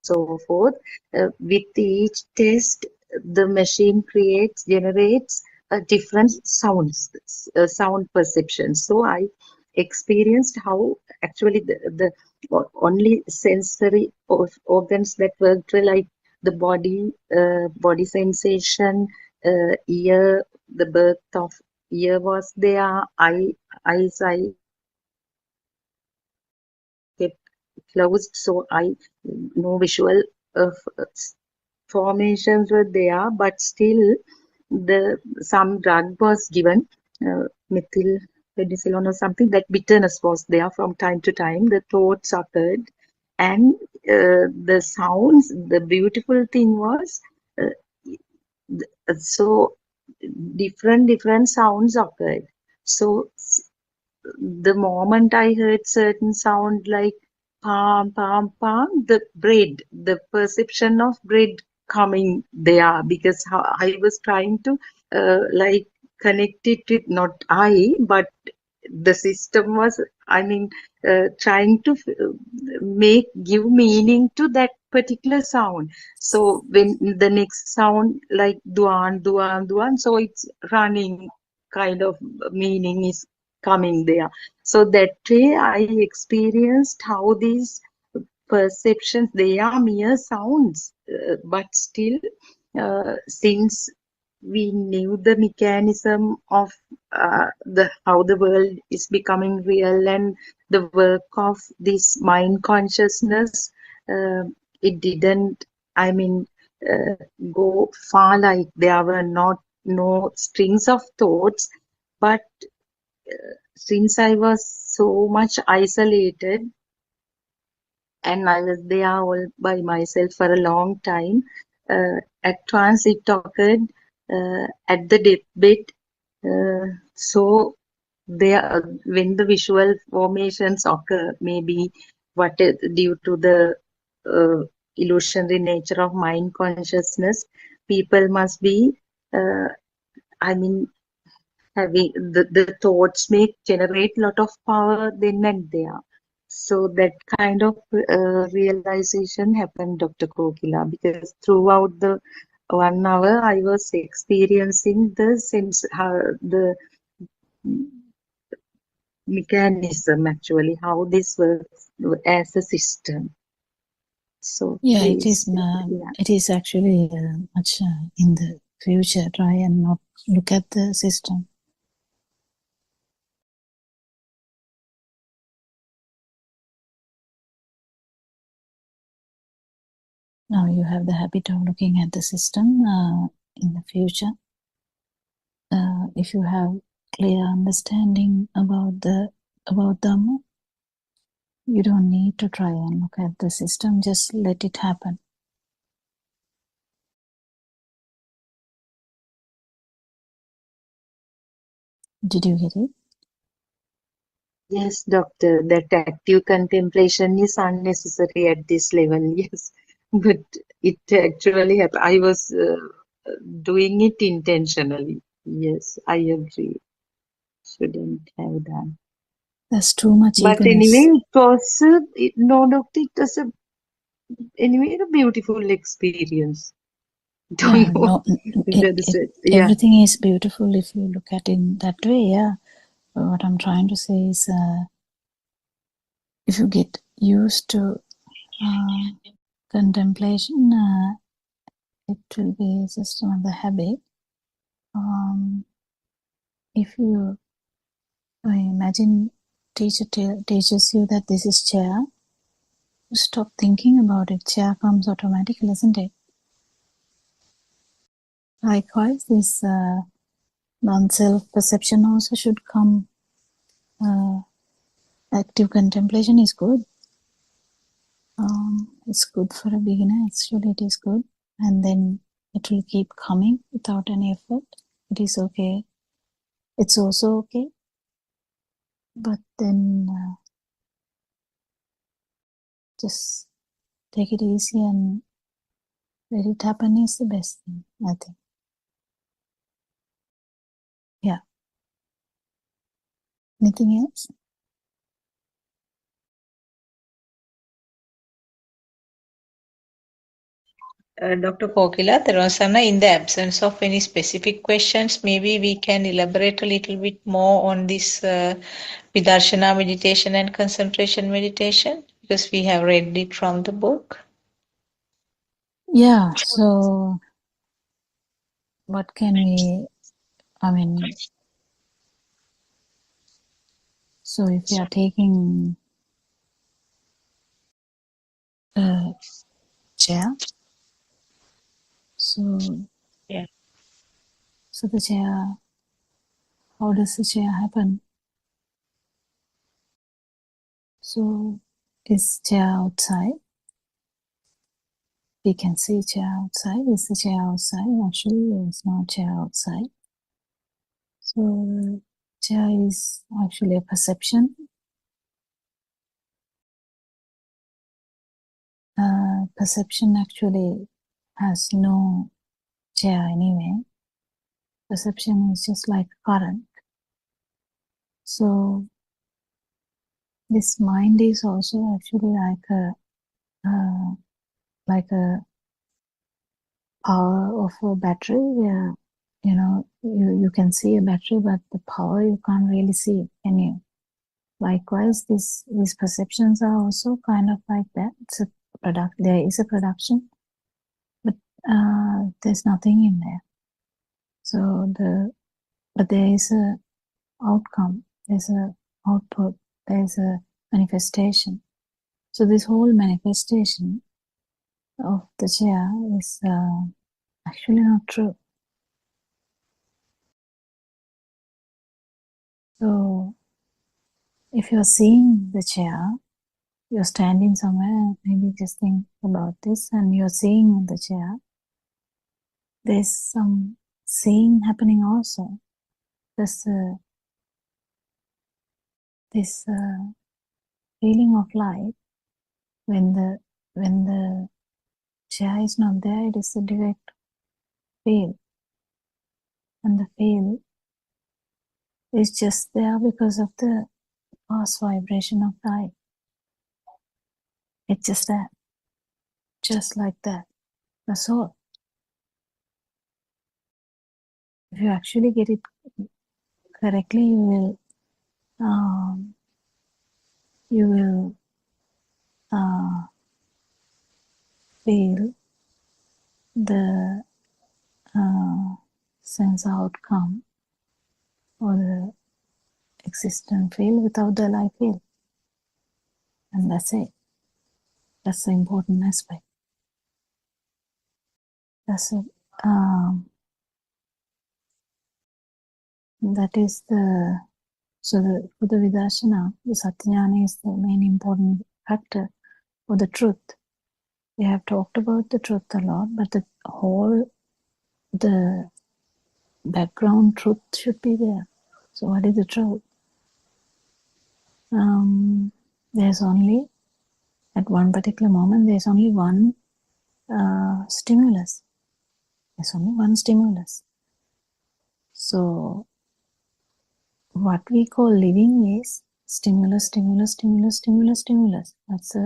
so forth. With each test, the machine generates different sound perception. So I experienced how actually the only sensory organs that worked were like the body sensation, ear, the birth of ear was there, eyes I kept closed, so I no visual uh, formations were there, but still some drug was given, methyl penicillin or something. That bitterness was there from time to time. The thoughts occurred, and the sounds. The beautiful thing was, uh, so different sounds occurred. So the moment I heard certain sound like palm, palm, palm, the perception of bread coming there, because I was trying to like connect it with not I, but the system was, I mean, trying to give meaning to that particular sound. So when the next sound like duan, duan, duan, so it's running kind of meaning is coming there. So that way I experienced how these perceptions, they are mere sounds, but still, since we knew the mechanism of the how the world is becoming real and the work of this mind consciousness, uh, it didn't, I mean, uh, go far, like there were not no strings of thoughts, but since I was so much isolated and I was there all by myself for a long time, at once it occurred at the deathbed. So there, when the visual formations occur, maybe what is due to the illusionary nature of mind consciousness, people must be, uh, I mean, having the thoughts may generate a lot of power then and there. So that kind of realization happened, Dr. Kokila, because throughout the 1 hour I was experiencing the sense, the mechanism actually, how this works as a system. So Yeah, please, yeah. it is actually much in the future. Try and not look at the system. Now you have the habit of looking at the system. In the future, if you have clear understanding about Dhamma, you don't need to try and look at the system. Just let it happen. Did you get it? Yes, doctor, that active contemplation is unnecessary at this level. Yes, but it actually happened. I was doing it intentionally. Yes, I agree. Shouldn't have done. There's too much But eagerness. anyway, it was no, doctor. It was a beautiful experience. Yeah, Don't know no, whether this yeah. everything is beautiful if you look at it in that way. Yeah, but what I'm trying to say is, if you get used to contemplation, it will be just another habit. If you imagine teacher teaches you that this is chair, you stop thinking about it. Chair comes automatically, isn't it? Likewise, this non-self perception also should come. Active contemplation is good. It's good for a beginner. Actually, it is good, and then it will keep coming without any effort. It is okay. It's also okay, but then just take it easy and let it happen is the best thing, I think. Yeah. Anything else? Dr. Kokila, Therasana, in the absence of any specific questions, maybe we can elaborate a little bit more on this Vidarshana meditation and concentration meditation, because we have read it from the book. Yeah, so what can we, so if you are taking a chair, so the chair, how does the chair happen? So is chair outside? We can see chair outside. Is the chair outside? Actually, there is no chair outside. So chair is actually a perception. Perception actually has no chair anyway. Perception is just like current. So this mind is also actually like a power of a battery where you can see a battery, but the power you can't really see, can you? Likewise, these perceptions are also kind of like that. It's a product. There is a production, but there's nothing in there. So but there is a outcome. There's a output. There's a manifestation. So this whole manifestation of the chair is actually not true. So if you're seeing the chair, you're standing somewhere, maybe just think about this, and you're seeing the chair, there's some seeing happening also. There's this feeling of light. When the chair is not there, it is a direct feel. And the feel is just there because of the past vibration of light. It's just that. Just like that. That's all. If you actually get it correctly, you will feel the sense outcome or the existent feel without the life feel. And that's it. That's the important aspect. That's it. That is for the Vidarshana, the Satyajnana is the main important factor for the truth. We have talked about the truth a lot, but the background truth should be there. So what is the truth? There's only, at one particular moment, there's only one stimulus. There's only one stimulus. So what we call living is stimulus, stimulus, stimulus, stimulus, stimulus. That's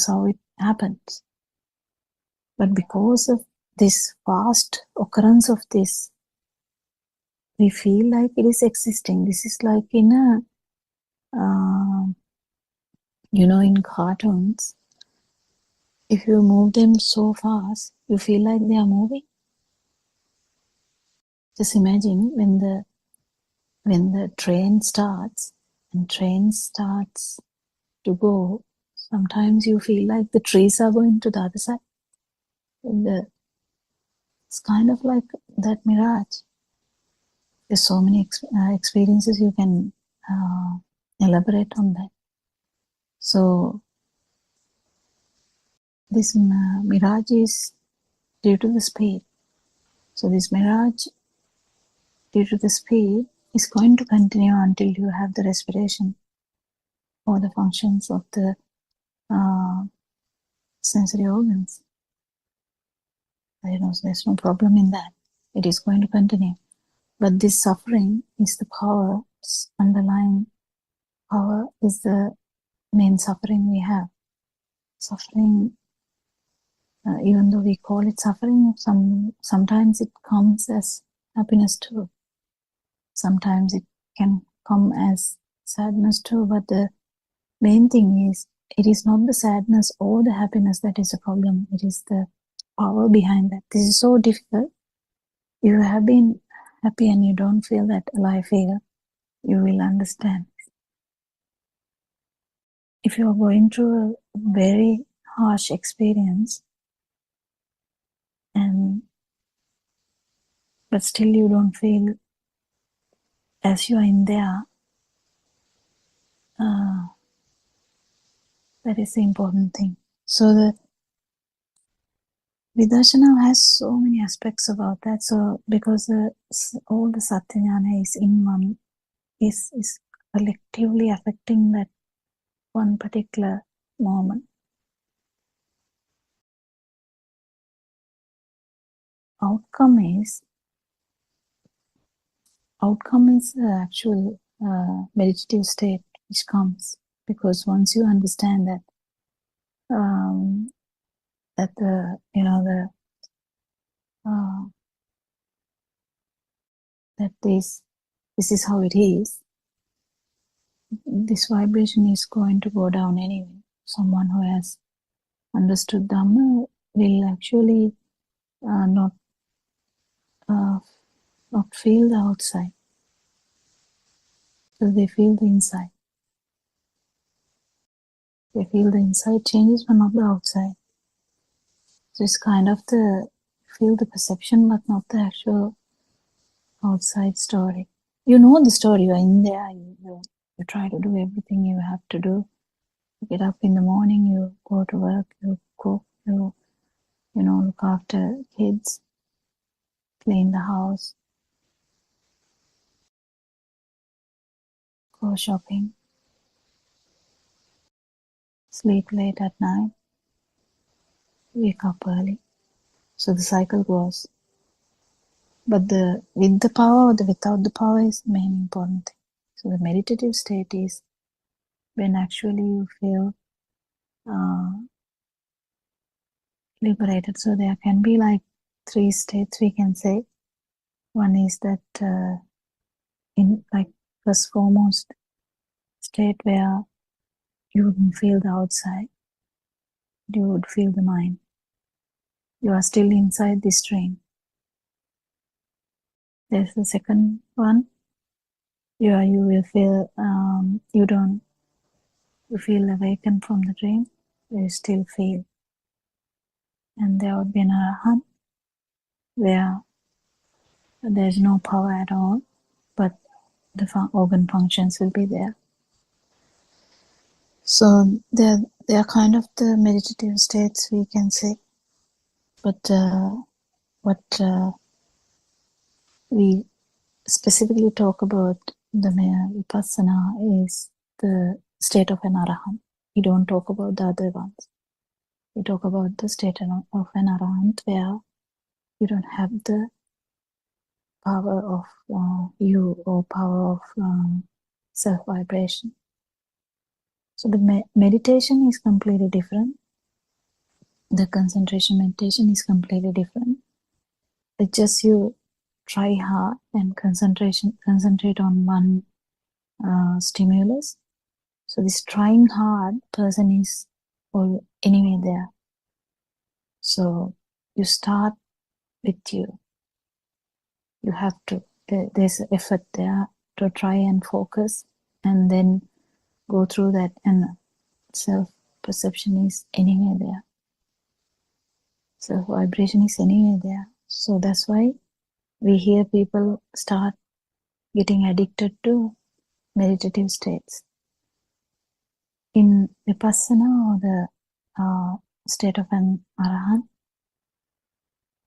how it happens. But because of this fast occurrence of this, we feel like it is existing. This is like in in cartoons, if you move them so fast, you feel like they are moving. Just imagine when the train starts and train starts to go, sometimes you feel like the trees are going to the other side. It's kind of like that mirage. There's so many experiences you can elaborate on that. So this mirage is due to the speed. So this mirage, due to the speed, is going to continue until you have the respiration or the functions of the sensory organs. There's no problem in that. It is going to continue. But this suffering is the power, underlying power is the main suffering we have. Suffering, even though we call it suffering, sometimes it comes as happiness too. Sometimes it can come as sadness too, but the main thing is, it is not the sadness or the happiness that is a problem. It is the power behind that. This is so difficult. If you have been happy and you don't feel that alive feel, you will understand. If you are going through a very harsh experience, but still you don't feel as you are in there, that is the important thing. So the Vidarshana has so many aspects about that. So because all the Satyajnana is in is collectively affecting that one particular moment. Outcome is the actual meditative state which comes, because once you understand that that this is how it is, this vibration is going to go down anyway. Someone who has understood Dhamma will actually not feel the outside, so they feel the inside. They feel the inside changes but not the outside. So it's kind of feel the perception but not the actual outside story. You know the story, you're in there, you try to do everything you have to do. You get up in the morning, you go to work, you cook, you look after kids, clean the house, go shopping, sleep late at night, wake up early. So the cycle goes. But with the power or without the power is the main important thing. So the meditative state is when actually you feel liberated. So there can be like 3 states we can say. One is that in like first foremost state where you wouldn't feel the outside, you would feel the mind. You are still inside this train. There's the second one. You will feel you feel awakened from the dream. You still feel. And there would be an arahant where there's no power at all, but the organ functions will be there. So they are kind of the meditative states we can say. But what we specifically talk about the vipassana is the state of an arahant. We don't talk about the other ones. We talk about the state of an arahant where you don't have the power of you or power of self-vibration. So the meditation is completely different. The concentration meditation is completely different. It's just you try hard and concentrate on one stimulus. So this trying hard person is anyway there. So you start with you. You have to, there's effort there to try and focus and then go through that, and self-perception is anyway there. Self-vibration is anyway there. So that's why we hear people start getting addicted to meditative states. In vipassana or the state of an arahant,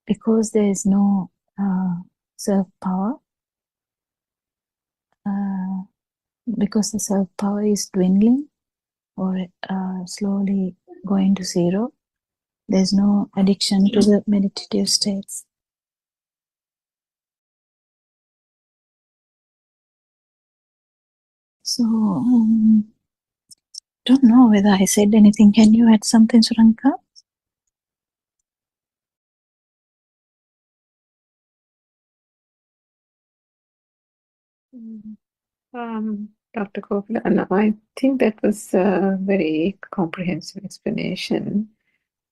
because there is no self-power, because the self-power is dwindling or slowly going to zero, there's no addiction to the meditative states. So, don't know whether I said anything. Can you add something, Suranka? Dr. Kopila, I think that was a very comprehensive explanation.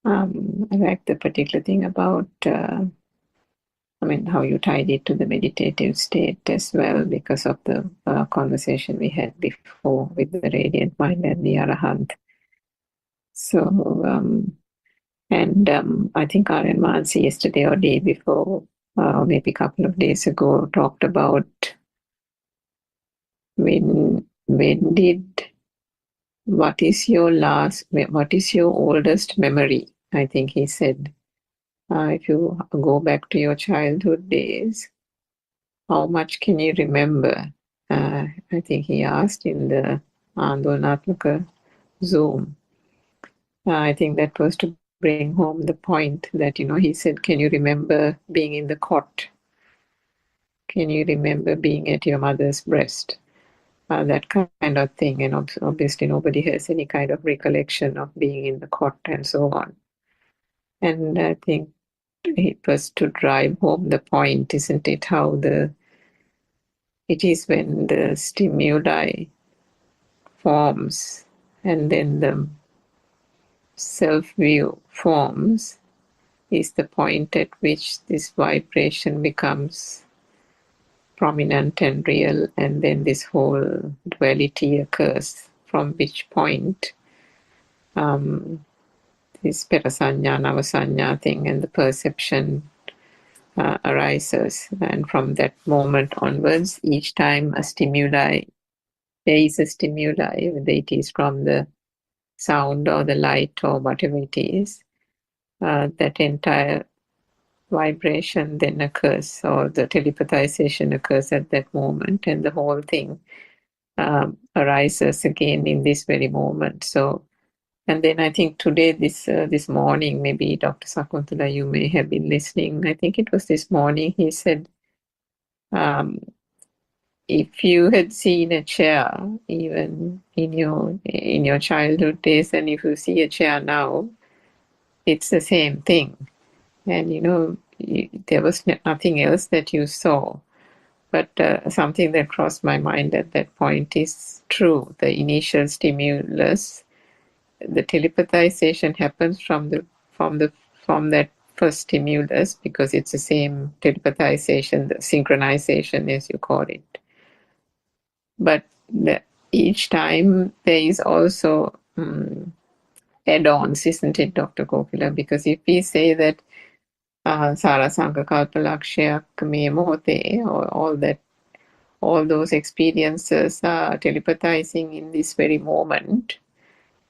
I like the particular thing about, how you tied it to the meditative state as well, because of the conversation we had before with the radiant mind and the arahant. So, I think Aryan Mansi yesterday or day before, maybe a couple of days ago, talked about what is your oldest memory? I think he said, if you go back to your childhood days, how much can you remember? I think he asked in the Andolanatlaka Zoom. I think that was to bring home the point that, he said, can you remember being in the cot? Can you remember being at your mother's breast? That kind of thing. And obviously nobody has any kind of recollection of being in the cot and so on. And I think it was to drive home the point, isn't it? How it is when the stimuli forms and then the self-view forms is the point at which this vibration becomes prominent and real, and then this whole duality occurs, from which point this perasanya, navasanya thing and the perception arises. And from that moment onwards, each time there is a stimuli, whether it is from the sound or the light or whatever it is, that entire vibration then occurs, or the telepathization occurs at that moment, and the whole thing arises again in this very moment. So, and then I think today, this morning, maybe Dr. Sakuntala, you may have been listening. I think it was this morning. He said, if you had seen a chair, even in your childhood days, and if you see a chair now, it's the same thing. And there was nothing else that you saw. But something that crossed my mind at that point is true. The initial stimulus, the telepathization happens from that first stimulus, because it's the same telepathization, the synchronization as you call it. But each time there is also add-ons, isn't it, Dr. Kokila? Because if we say that Sarasanga Kalpalakshayak me mohote, or all those experiences are telepathizing in this very moment,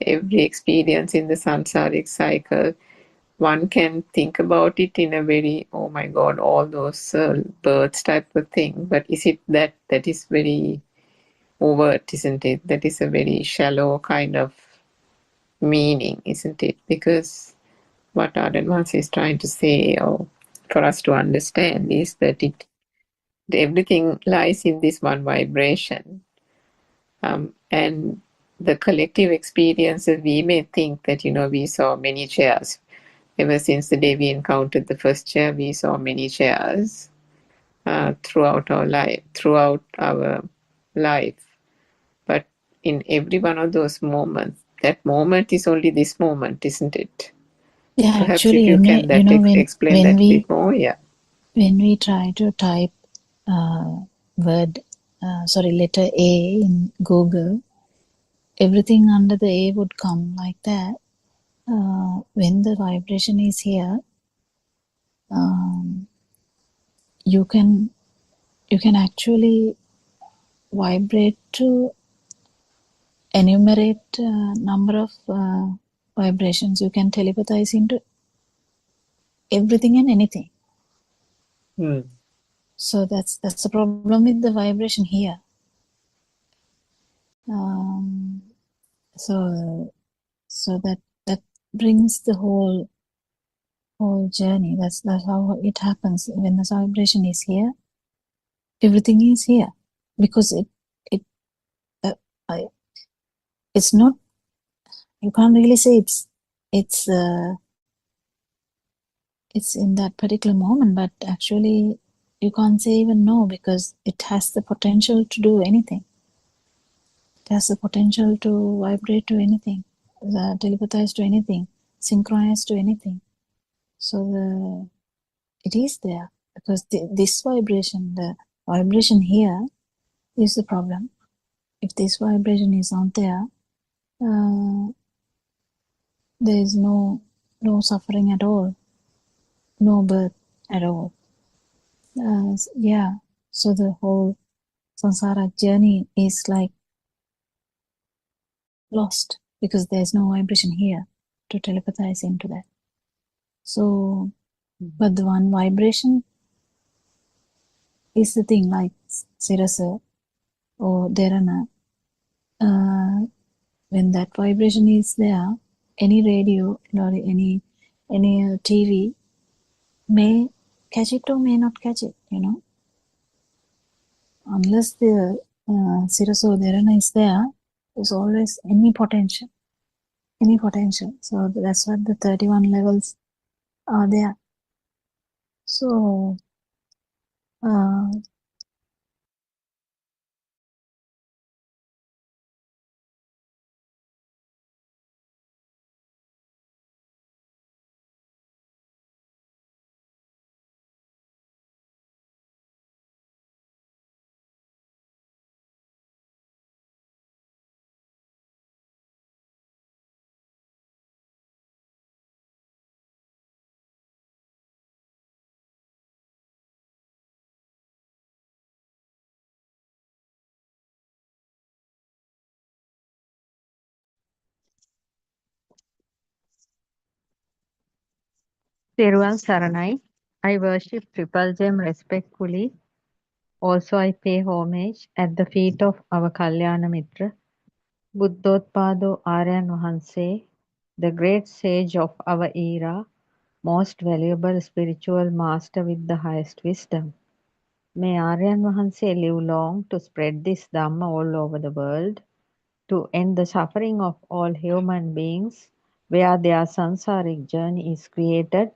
every experience in the samsaric cycle, one can think about it in a very, oh my God, all those births type of thing. But is it that is very overt, isn't it? That is a very shallow kind of meaning, isn't it? Because what Ardenvans is trying to say, or for us to understand, is that everything lies in this one vibration. And the collective experiences, we may think that, we saw many chairs. Ever since the day we encountered the first chair, we saw many chairs throughout our life. But in every one of those moments, that moment is only this moment, isn't it? Yeah, Perhaps actually, if you can explain that a bit more, yeah. When we try to type letter A in Google, everything under the A would come like that. When the vibration is here, you can actually vibrate to enumerate number of vibrations. You can telepathize into everything and anything. So that's the problem with the vibration here. So that brings the whole journey. That's how it happens. When the vibration is here, everything is here, because it's not. You can't really say it's in that particular moment, but actually you can't say even no, because it has the potential to do anything. It has the potential to vibrate to anything, telepathize to anything, synchronize to anything. So it is there, because this vibration, the vibration here, is the problem. If this vibration is not there, there is no suffering at all, no birth at all. So the whole samsara journey is like lost, because there's no vibration here to telepathize into that. So, but the one vibration is the thing, like Sirasa or Dharana, when that vibration is there, any radio or any TV may catch it or may not catch it, you know. Unless the Cirrus or Dharana is there, there's always any potential. So that's what the 31 levels are there. So Thiruvan Saranai, I worship Triple Gem respectfully. Also, I pay homage at the feet of our Kalyana Mitra, Buddothpado Aryan Vahanse, the great sage of our era, most valuable spiritual master with the highest wisdom. May Aryan Vahanse live long to spread this Dhamma all over the world, to end the suffering of all human beings, where their sansaric journey is created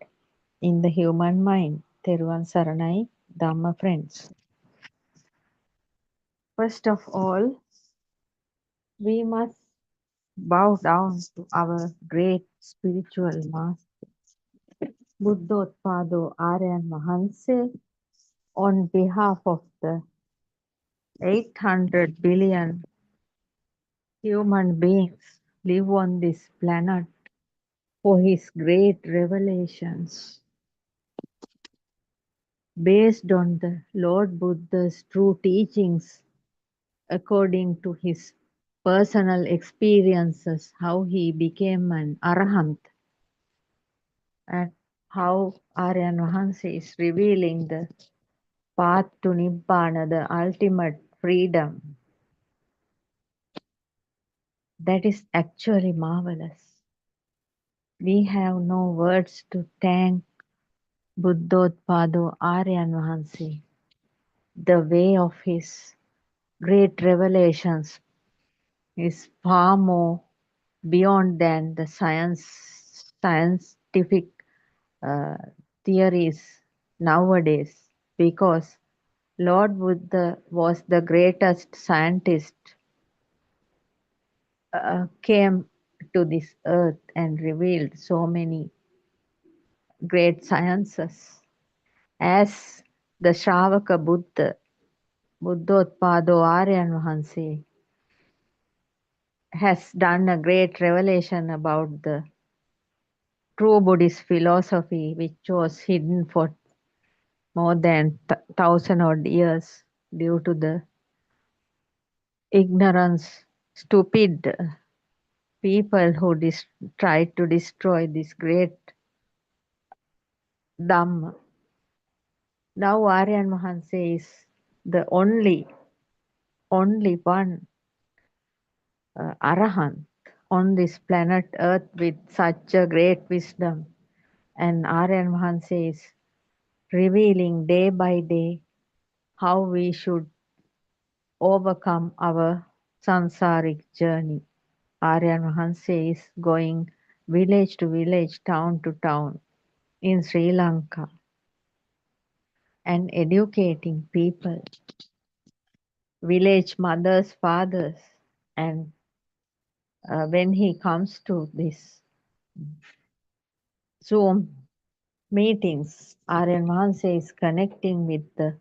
in the human mind. Theruvan Saranai, Dhamma friends. First of all, we must bow down to our great spiritual master, Buddothpado Aryan Vahanse, on behalf of the 800 billion human beings live on this planet for his great revelations. Based on the Lord Buddha's true teachings, according to his personal experiences, how he became an arahant, and how Aryan Vahanse is revealing the path to Nibbana, the ultimate freedom. That is actually marvelous. We have no words to thank Buddothpado Aryan Vahanse. The way of his great revelations is far more beyond than the scientific uh, theories nowadays, because Lord Buddha was the greatest scientist, came to this earth and revealed so many great sciences. As the Shravaka Buddha, Buddothpado Aryan Vahanse, has done a great revelation about the true Buddhist philosophy, which was hidden for more than 1,000 odd years due to the ignorance, stupid people who tried to destroy this great Dhamma. Now Aryan Mahanse is the only one Arahant on this planet Earth with such a great wisdom. And Aryan Mahanse is revealing day by day how we should overcome our sansaric journey. Aryan Mahanse is going village to village, town to town in Sri Lanka and educating people, village mothers, fathers. And when he comes to this Zoom meetings, Aryan Mahanse is connecting with the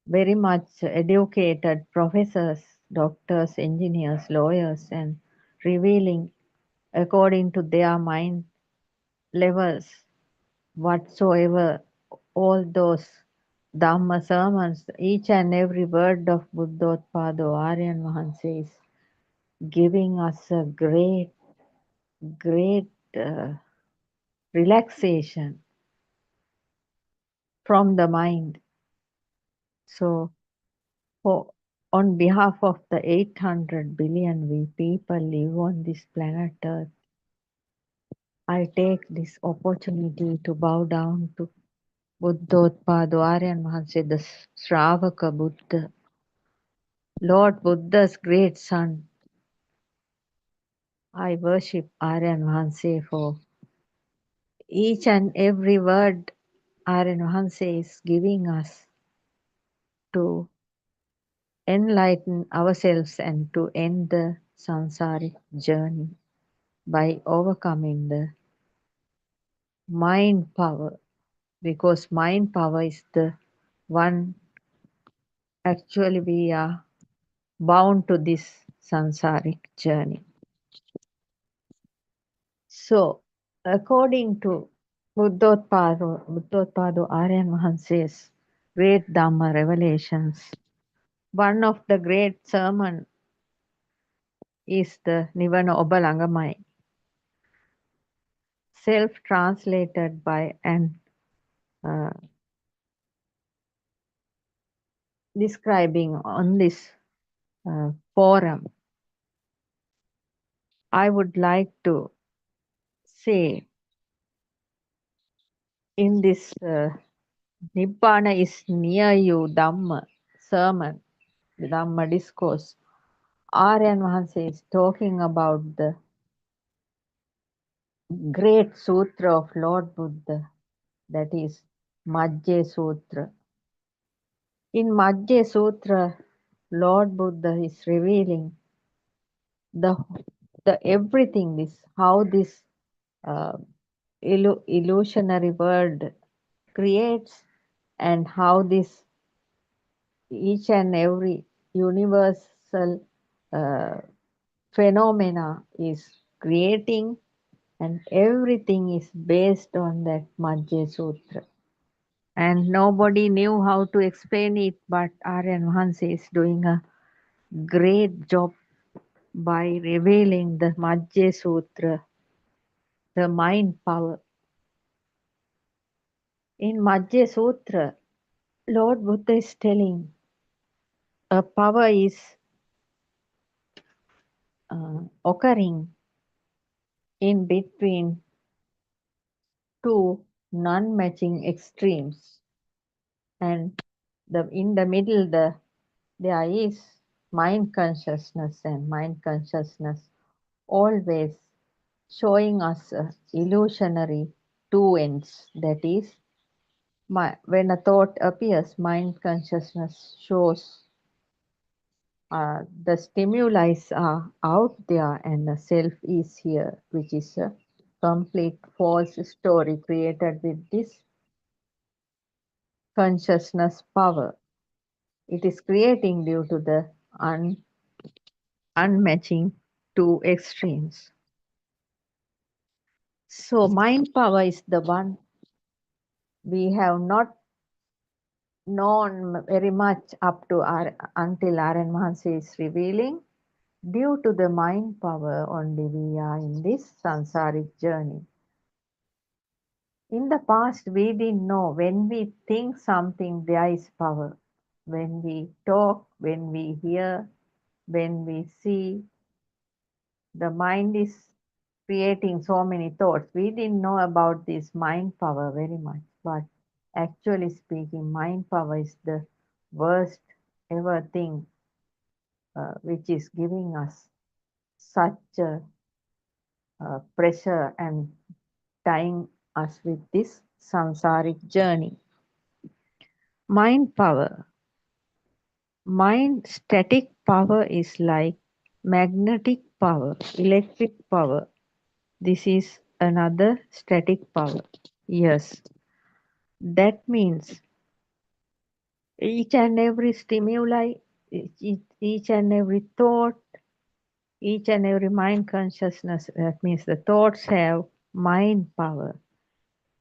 very much educated professors, doctors, engineers, lawyers, and revealing according to their mind levels whatsoever all those Dhamma sermons, each and every word of Buddothpado Aryan Mahanse is giving us a great relaxation from the mind. So for On behalf of the 800 billion we people live on this planet Earth, I take this opportunity to bow down to Buddothpado Aryan Mahanse, the Shravaka Buddha, Lord Buddha's great son. I worship Aryan Mahanse for each and every word Aryan Mahanse is giving us to enlighten ourselves and to end the samsaric journey by overcoming the mind power, because mind power is the one actually we are bound to this samsaric journey. So, according to Buddothpado Aryan Mahanse's great Dhamma revelations, one of the great sermon is the Nivana Oba Langamai, self-translated by an uh, describing on this forum. I would like to say in this Nibbana is near you Dhamma sermon, the Dhamma discourse, Aryan Mahanse is talking about the great sutra of Lord Buddha, that is Majje Sutra. In Majje Sutra, Lord Buddha is revealing the everything, this how this uh, illusionary world creates, and how this each and every universal uh, phenomena is creating, and everything is based on that Majje Sutra. And nobody knew how to explain it, but Aryan Mahanse is doing a great job by revealing the Majje Sutra, the mind power. In Majje Sutra, Lord Buddha is telling a power is occurring in between two non-matching extremes, and in the middle there is mind consciousness, and mind consciousness always showing us illusionary two ends. That is, when a thought appears, mind consciousness shows the stimuli are out there and the self is here, which is a complete false story created with this consciousness power. It is creating due to the unmatching two extremes. So mind power is the one we have not known very much up to until Aryan Mahanse is revealing. Due to the mind power only we are in this samsaric journey. In the past we didn't know, when we think something there is power. When we talk, when we hear, when we see, the mind is creating so many thoughts. We didn't know about this mind power very much, but actually speaking, mind power is the worst ever thing which is giving us such a pressure and tying us with this samsaric journey. Mind power. Mind static power is like magnetic power, electric power. This is another static power. Yes, that means each and every stimuli, each and every thought, each and every mind consciousness, that means the thoughts have mind power.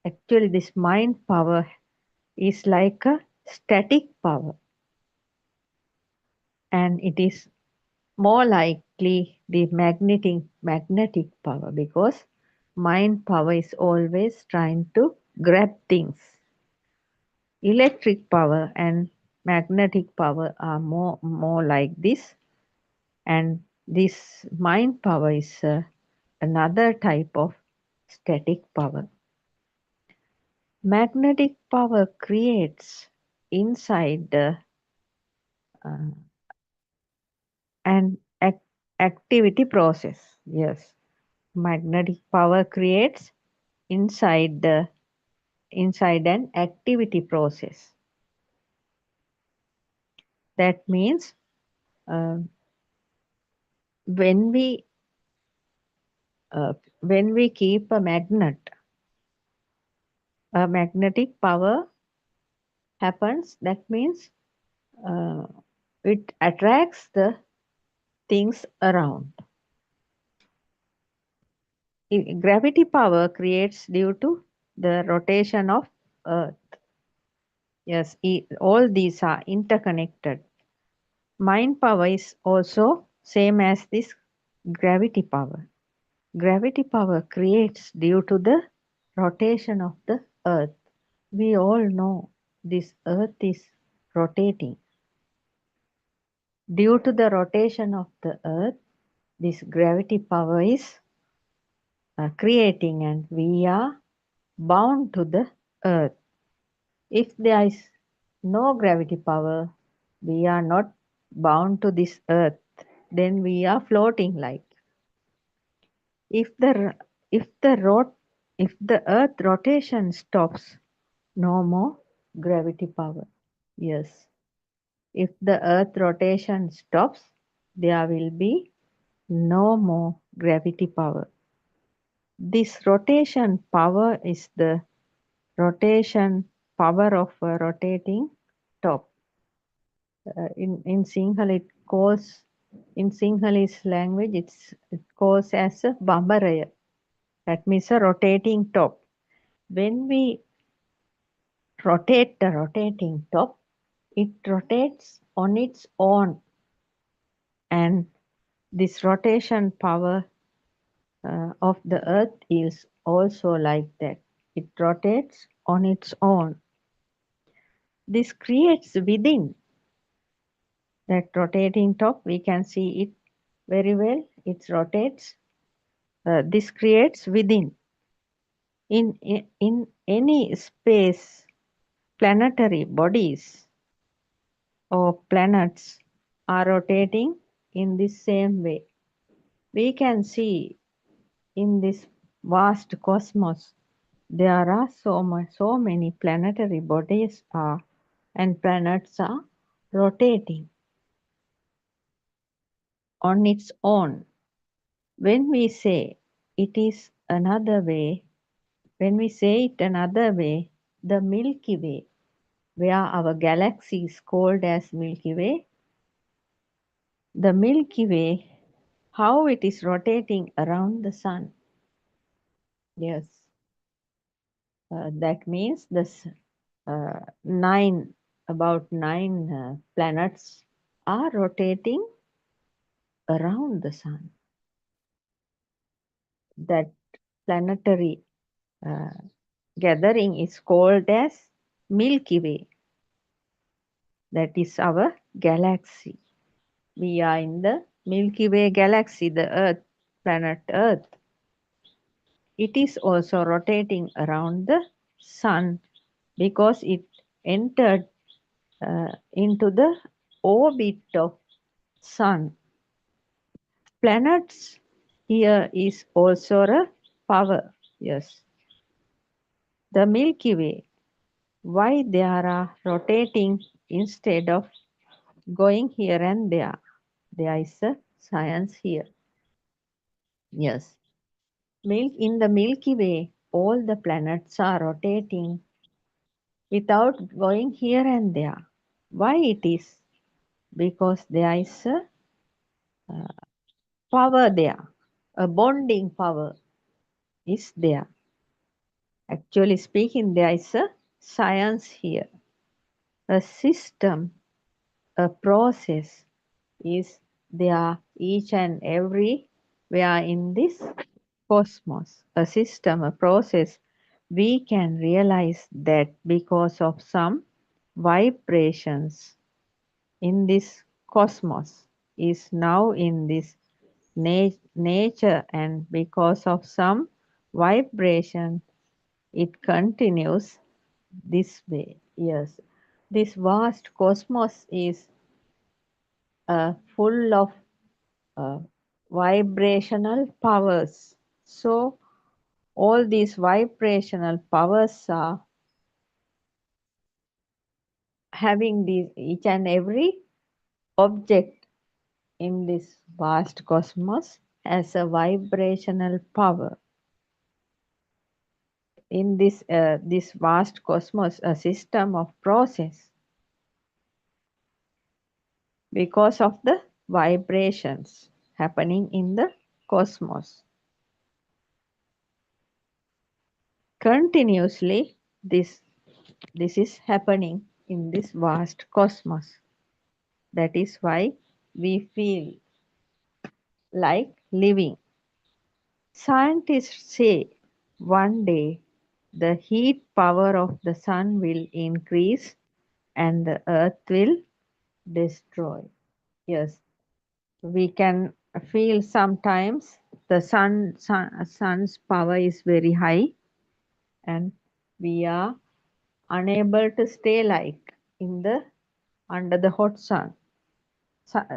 Actually, this mind power is like a static power, and it is more likely the magnetic power, because mind power is always trying to grab things. Electric power and magnetic power are more like this, and this mind power is another type of static power. Magnetic power creates inside uh, an activity process. Yes, magnetic power creates inside an activity process. That means uh, when we keep a magnetic power happens. That means uh, it attracts the things around. Gravity power creates due to the rotation of Earth. Yes, all these are interconnected. Mind power is also same as this gravity power. Gravity power creates due to the rotation of the Earth. We all know this Earth is rotating. Due to the rotation of the Earth, this gravity power is creating, and we are bound to the Earth. If there is no gravity power, we are not bound to this Earth. Then we are floating like. If the Earth rotation stops, no more gravity power. Yes. If the Earth rotation stops, there will be no more gravity power. This rotation power is the rotation power of a rotating top. In Sinhala it calls, in Sinhalese language it calls as a bambaraya. That means a rotating top. When we rotate the rotating top, it rotates on its own, and this rotation power of the Earth is also like that. It rotates on its own. This creates within that rotating top, we can see it very well. It rotates. This creates within. In any space, planetary bodies or planets are rotating in the same way. We can see in this vast cosmos, there are so many planetary bodies and planets are rotating on its own. When we say it is another way, when we say it another way, the Milky Way, where our galaxy is called as Milky Way, the Milky Way, how it is rotating around the sun. Yes, that means this about nine planets are rotating around the sun. That planetary gathering is called as Milky Way. That is our galaxy. We are in the Milky Way galaxy, the Earth, planet Earth. It is also rotating around the sun because it entered into the orbit of sun. Planets here is also a power. Yes. The Milky Way, why they are rotating instead of going here and there? There is a science here. Yes. In the Milky Way, all the planets are rotating without going here and there. Why it is? Because there is a power there, a bonding power is there. Actually speaking, there is a science here. A system, a process is there each and every where in this cosmos. A system, a process, we can realize that because of some vibrations in this cosmos is now in this nature, and because of some vibration it continues this way. Yes, this vast cosmos is full of uh, vibrational powers. So all these vibrational powers are having these, each and every object in this vast cosmos has a vibrational power. In this vast cosmos, a system of process because of the vibrations happening in the cosmos. Continuously, this is happening in this vast cosmos. That is why we feel like living. Scientists say one day the heat power of the sun will increase and the earth will destroy. Yes, we can feel sometimes the sun's power is very high and we are unable to stay like in the under the hot sun.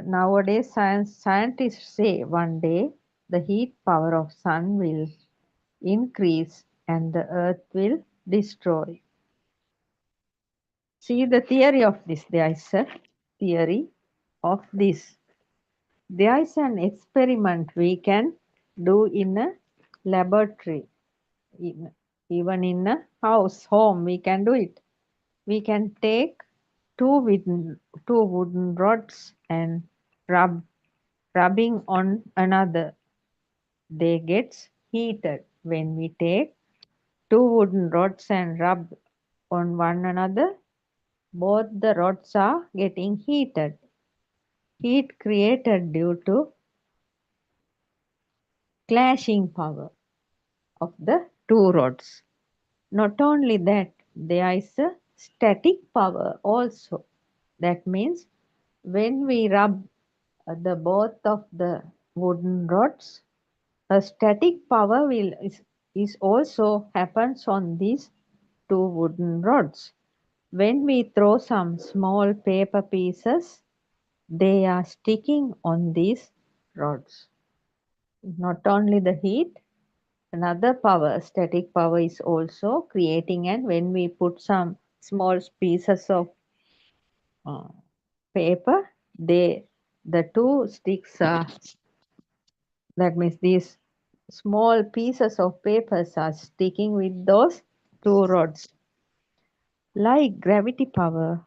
Nowadays scientists say one day the heat power of sun will increase and the earth will destroy. See the theory of this. There is a theory of this. There is an experiment we can do in a laboratory. Even in a house, home, we can do it. We can take two wooden rods and rubbing on another. They get heated. When we take two wooden rods and rub on one another, both the rods are getting heated. Heat created due to clashing power of the two rods. Not only that, there is a static power also. That means when we rub the both of the wooden rods, a static power is also happens on these two wooden rods. When we throw some small paper pieces, they are sticking on these rods. Not only the heat, another power, static power, is also creating, and when we put some small pieces of paper, the two sticks are, that means these small pieces of papers are sticking with those two rods. Like gravity power,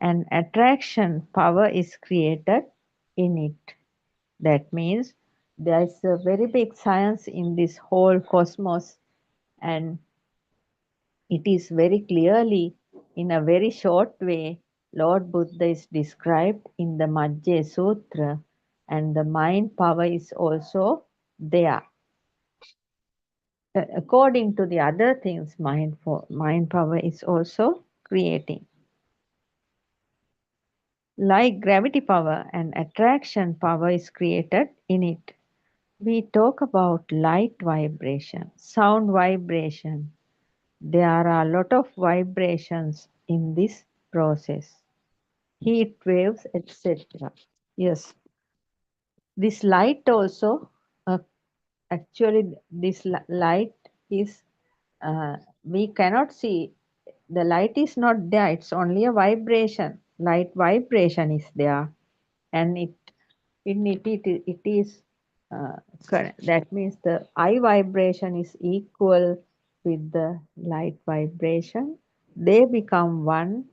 and attraction power is created in it. That means there is a very big science in this whole cosmos, and it is very clearly, in a very short way, Lord Buddha is described in the Majjhima Sutra, and the mind power is also there. According to the other things, mind power is also creating. Like gravity power and attraction power is created in it. We talk about light vibration, sound vibration. There are a lot of vibrations in this process. Heat waves, etc. Yes, this light also, actually this light is, we cannot see, the light is not there, it's only a vibration. Light vibration is there, and it is that means the eye vibration is equal with the light vibration. They become one.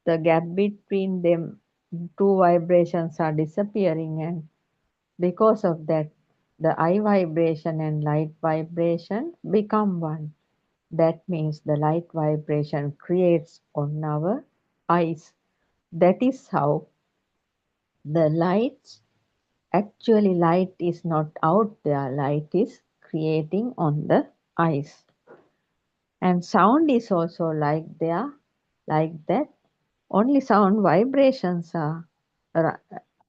The gap between them, two vibrations are disappearing, and because of that, the eye vibration and light vibration become one. That means the light vibration creates on our eyes. That is how the light, actually light is not out there, light is creating on the eyes. And sound is also like there. like that. Only sound vibrations are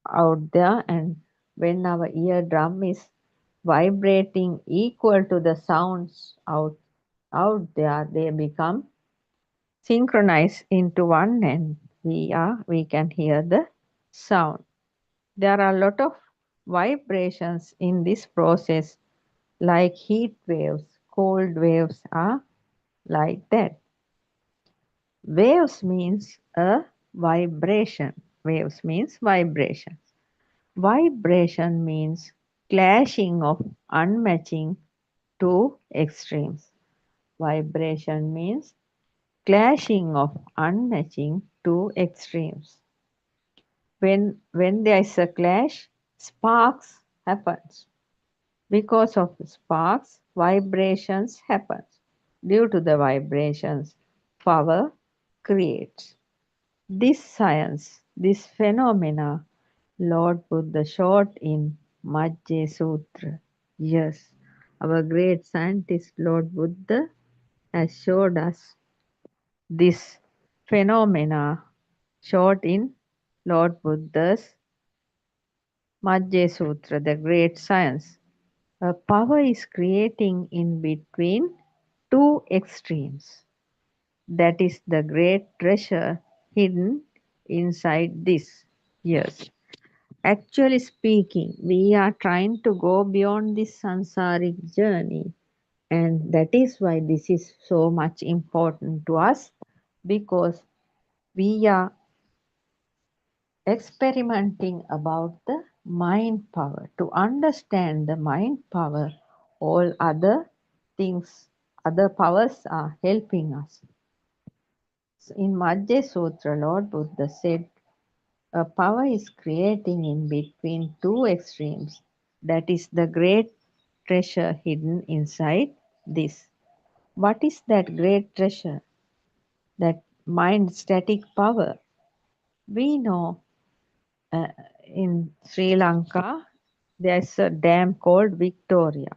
out there, and when our eardrum is vibrating equal to the sounds out there, they become synchronized into one, and we can hear the sound. There are a lot of vibrations in this process, like heat waves, cold waves are like that. Waves means a vibration. Waves means vibration. Vibration means clashing of unmatching two extremes. Vibration means clashing of unmatching two extremes. When there is a clash, sparks happens. Because of sparks, vibrations happens. Due to the vibrations, power creates. This science, this phenomena, Lord Buddha showed in Majje Sutra. Yes, our great scientist Lord Buddha has showed us this phenomena showed in Lord Buddha's Majje Sutra, the great science. A power is creating in between two extremes. That is the great treasure hidden inside this. Yes. Actually speaking, we are trying to go beyond this sansaric journey, and that is why this is so much important to us, because we are experimenting about the mind power. To understand the mind power, all other things, other powers are helping us. So in Majje Sutra, Lord Buddha said, a power is creating in between two extremes. That is the great treasure hidden inside this. What is that great treasure? That mind static power. We know uh, in Sri Lanka there's a dam called Victoria.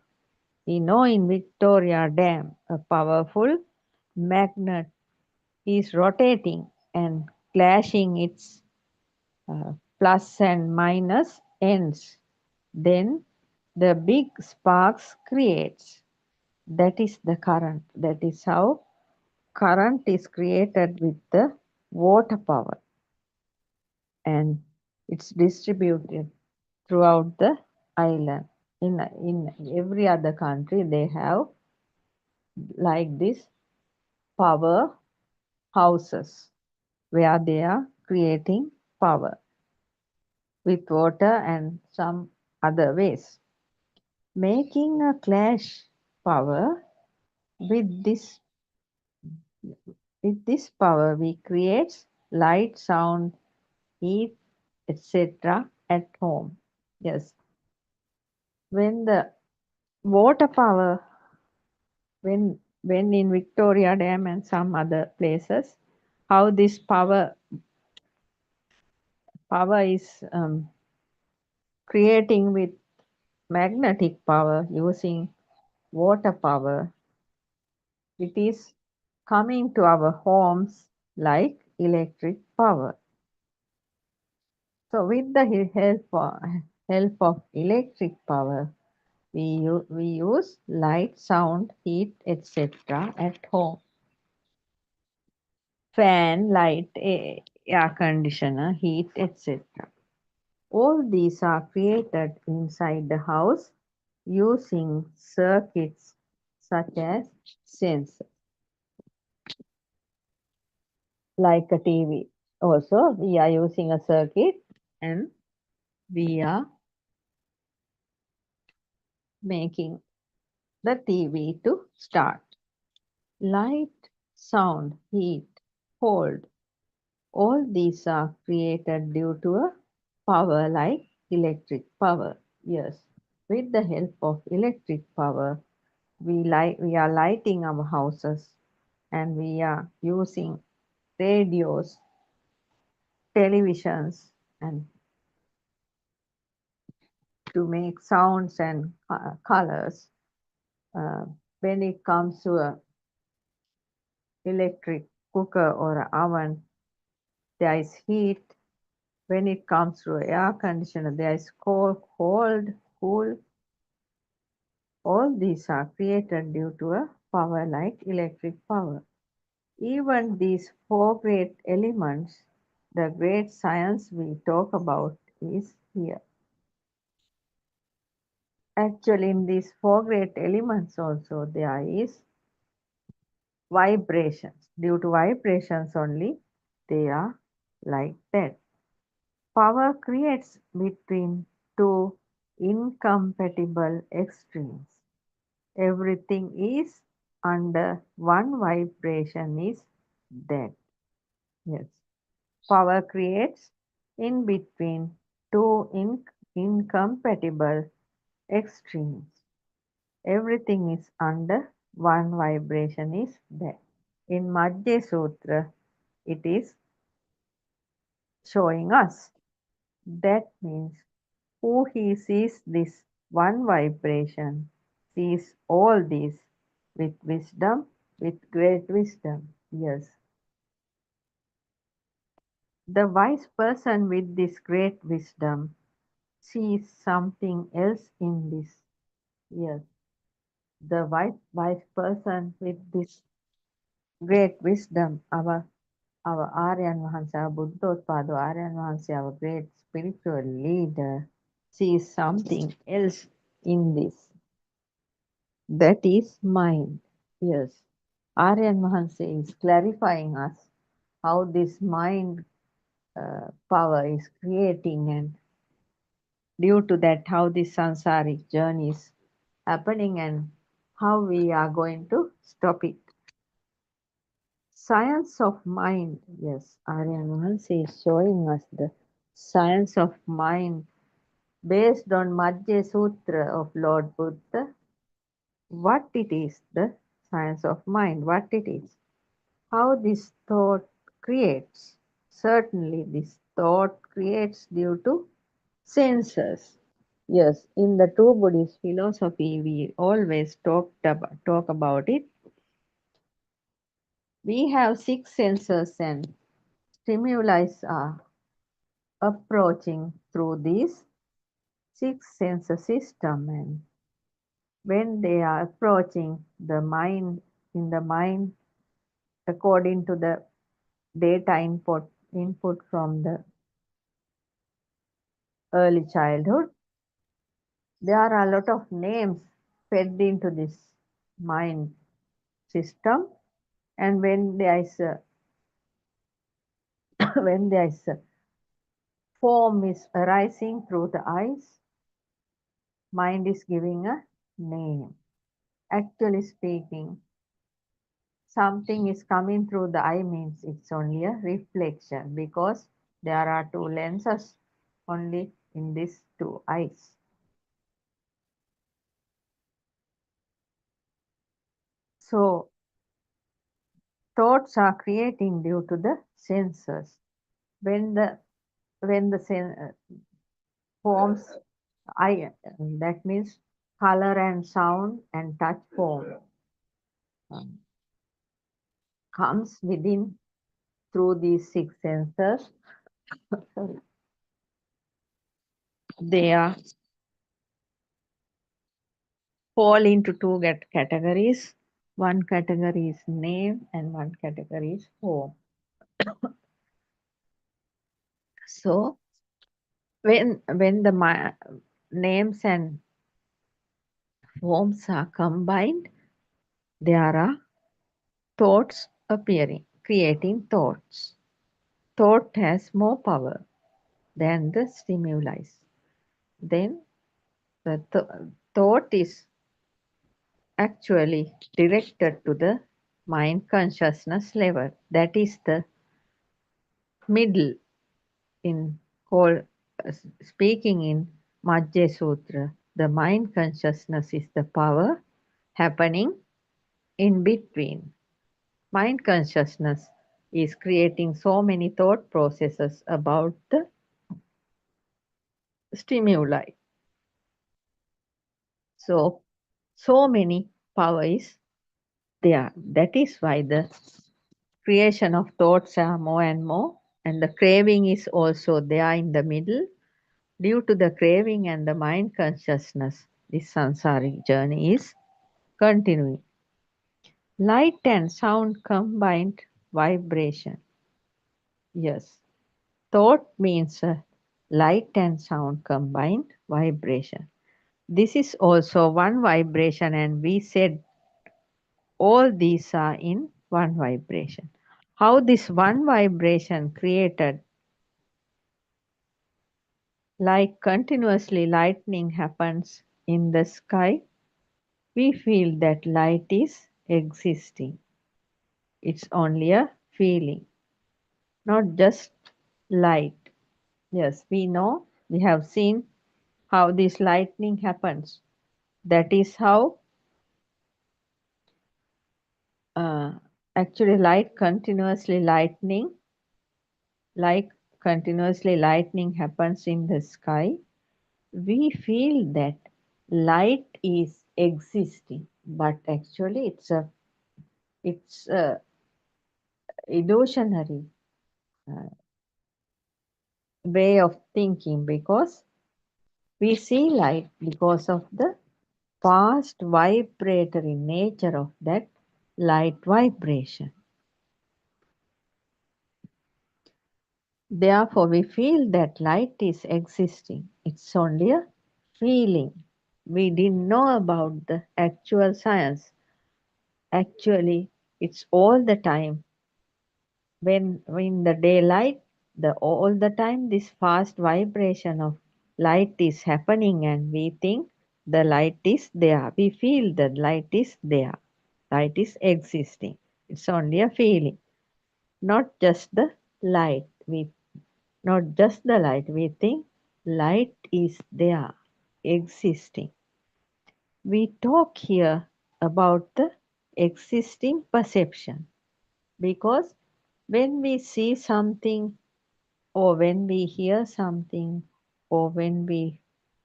We know in Victoria Dam a powerful magnet is rotating and clashing its plus and minus ends. Then the big sparks creates. That is the current. That is how current is created with the water power, and it's distributed throughout the island. In every other country they have like this power houses where they are creating power with water and some other ways. Making a clash power with this power, we create light, sound, heat, etc. at home. Yes, when the water power, when in Victoria Dam and some other places, how this power is creating with magnetic power using water power. It is coming to our homes like electric power. So with the help of electric power, we use light, sound, heat, etc. at home. Fan, light, air conditioner, heat, etc. All these are created inside the house using circuits such as sensors, like a TV. Also, we are using a circuit and we are making the TV to start. Light, sound, heat, cold, all these are created due to a power like electric power. Yes, with the help of electric power, we are lighting our houses, and we are using radios, televisions, and to make sounds and colors. When it comes to electric cooker or an oven, there is heat. When it comes to air conditioner, there is cold, cool. All these are created due to a power like electric power. Even these four great elements, the great science we talk about is here. Actually, in these four great elements also there is vibrations. Due to vibrations only, they are like that. Power creates between two incompatible extremes. Everything is under one vibration is dead. Yes. Power creates in between two incompatible extremes. Everything is under one vibration is dead. In Madhya Sutra, it is showing us. That means who he sees this one vibration, sees all this with wisdom, with great wisdom. Yes. The wise person with this great wisdom sees something else in this. Yes. The wise person with this great wisdom, our Aryan Mahansa, our Buddothpado, Aryan Mahansa, our great spiritual leader, sees something else in this. That is mind. Yes. Aryan Mahansa is clarifying us how this mind power is creating, and due to that how this samsaric journey is happening and how we are going to stop it. Science of mind. Yes, Aryan Mahansa is showing us the science of mind based on Madhya Sutra of Lord Buddha. What it is, the science of mind, what it is, how this thought creates. Certainly, this thought creates due to senses. Yes, in the true Buddhist philosophy, we always talk about it. We have six senses and stimuli are approaching through these six sense system, and when they are approaching the mind, in the mind according to the data input from the early childhood, there are a lot of names fed into this mind system, and when there is a when there is a form is arising through the eyes, mind is giving a name. Actually speaking, something is coming through the eye means it's only a reflection, because there are two lenses only in these two eyes. So thoughts are creating due to the senses. When the forms eye, that means color and sound and touch form comes within through these six senses. They are fall into two categories. One category is name and one category is form. So when the names and forms are combined, there are thoughts appearing, creating thoughts. Thought has more power than the stimuli. Then the thought is actually directed to the mind consciousness level. That is the middle in speaking in Madhya Sutra. The mind consciousness is the power happening in between. Mind consciousness is creating so many thought processes about the stimuli. So many power is there. That is why the creation of thoughts are more and more, and the craving is also there in the middle. Due to the craving and the mind consciousness, this samsaric journey is continuing. Light and sound combined vibration. Yes, thought means light and sound combined vibration. This is also one vibration, and we said all these are in one vibration. How this one vibration created, like continuously lightning happens in the sky, we feel that light is existing. It's only a feeling, not just light. Yes, we know, we have seen how this lightning happens. That is how uh, actually like continuously lightning happens in the sky. We feel that light is existing, but actually it's a illusionary uh, way of thinking, because we see light because of the fast vibratory nature of that light vibration. Therefore, we feel that light is existing. It's only a feeling. We didn't know about the actual science. Actually, it's all the time. When in the daylight, all the time this fast vibration of light is happening, and we think the light is there. We feel that light is there. Light is existing. It's only a feeling, not just the light. Not just the light. We think light is there, existing. We talk here about the existing perception, because when we see something, or when we hear something, or when we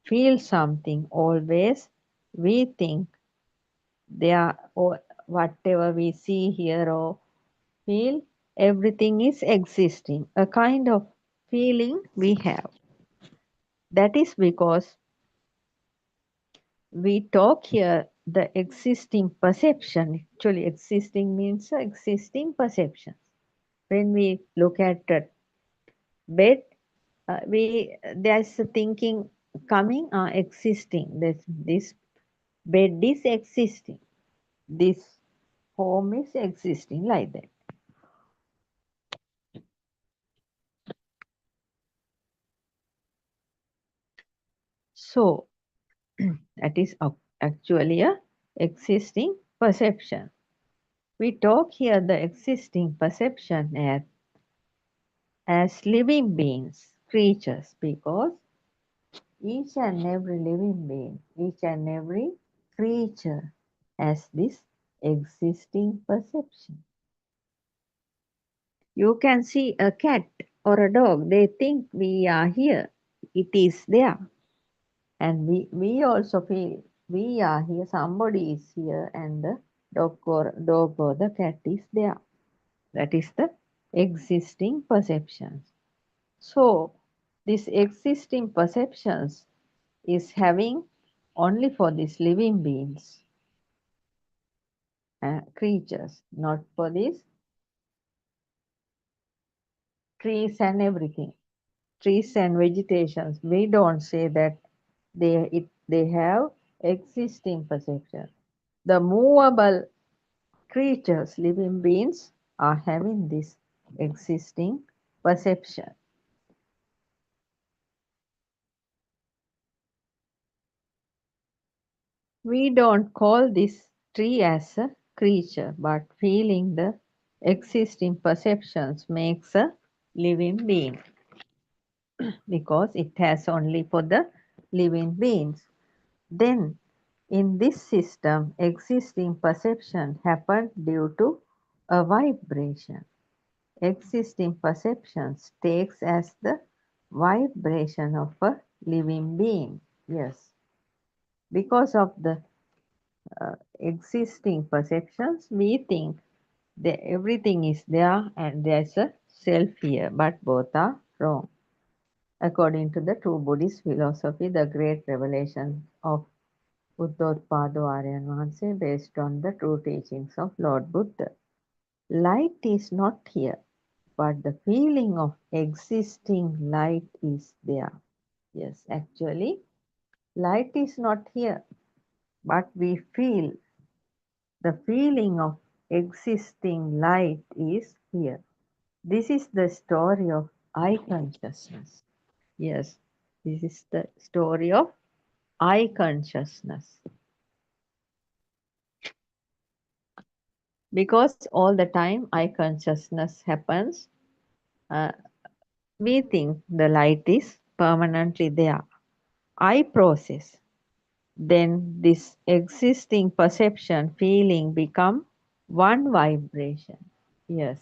feel something, always we think there, or whatever we see, hear, or feel, everything is existing. A kind of feeling we have. That is because we talk here the existing perception. Actually, existing means existing perception. When we look at a bed, there's a thinking coming, existing. This bed is existing. This home is existing, like that. So that is actually a existing perception. We talk here the existing perception as living beings, creatures, because each and every living being, each and every creature has this existing perception. You can see a cat or a dog, they think we are here, it is there. And we also feel we are here, somebody is here, and the dog or the cat is there. That is the existing perceptions. So this existing perceptions is having only for these living beings, creatures, not for these trees and everything. Trees and vegetations, we don't say that they have existing perception. The movable creatures, living beings, are having this existing perception. We don't call this tree as a creature, but feeling the existing perceptions makes a living being, because it has only for the living beings. Then, in this system, existing perception happened due to a vibration. Existing perceptions takes as the vibration of a living being. Yes, because of the existing perceptions, we think everything is there and there is a self here, but both are wrong. According to the true Buddhist philosophy, the great revelation of Buddothpado Aryan Vahanse based on the true teachings of Lord Buddha. Light is not here, but the feeling of existing light is there. Yes, actually, light is not here, but we feel the feeling of existing light is here. This is the story of I consciousness. Yes, this is the story of I consciousness. Because all the time I consciousness happens, uh, we think the light is permanently there. I process. Then this existing perception, feeling become one vibration. Yes,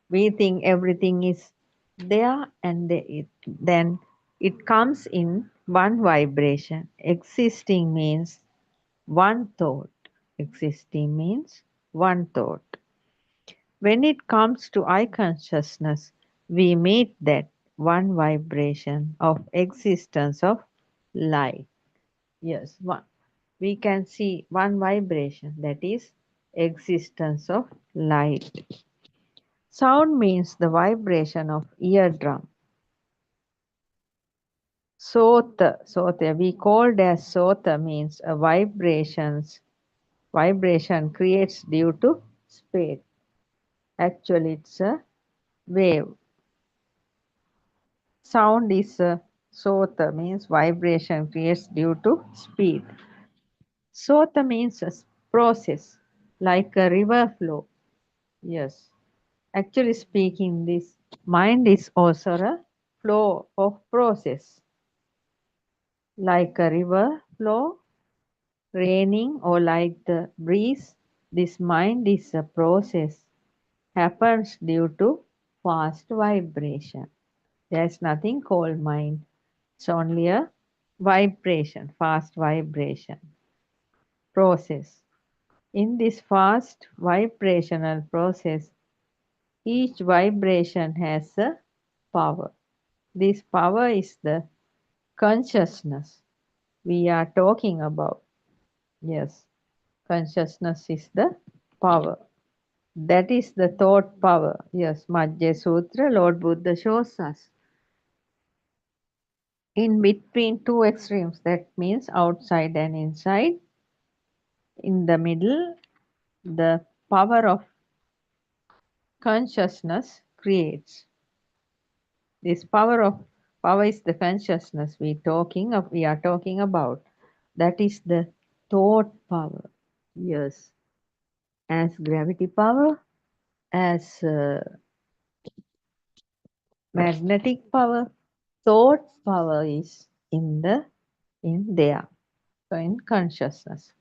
we think everything is there and then it comes in one vibration. Existing means one thought. Existing means one thought. When it comes to I consciousness, we meet that one vibration of existence of light. Yes, one. We can see one vibration, that is existence of light. Sound means the vibration of eardrum. Sota, we called as sota means a vibration creates due to space. Actually, it's a wave. Sound is a sota means vibration creates due to speed. Sota means a process, like a river flow. Yes. Actually speaking, this mind is also a flow of process, like a river flow, raining, or like the breeze. This mind is a process, happens due to fast vibration. There's nothing called mind. It's only a vibration, fast vibration process. In this fast vibrational process, each vibration has a power. This power is the consciousness we are talking about. Yes, consciousness is the power. That is the thought power. Yes, Majja Sutra, Lord Buddha shows us. In between two extremes, that means outside and inside, in the middle, the power of consciousness creates. This power is the consciousness we are talking about. That is the thought power. Yes, as gravity power, as magnetic power, thought power is in there. So in consciousness,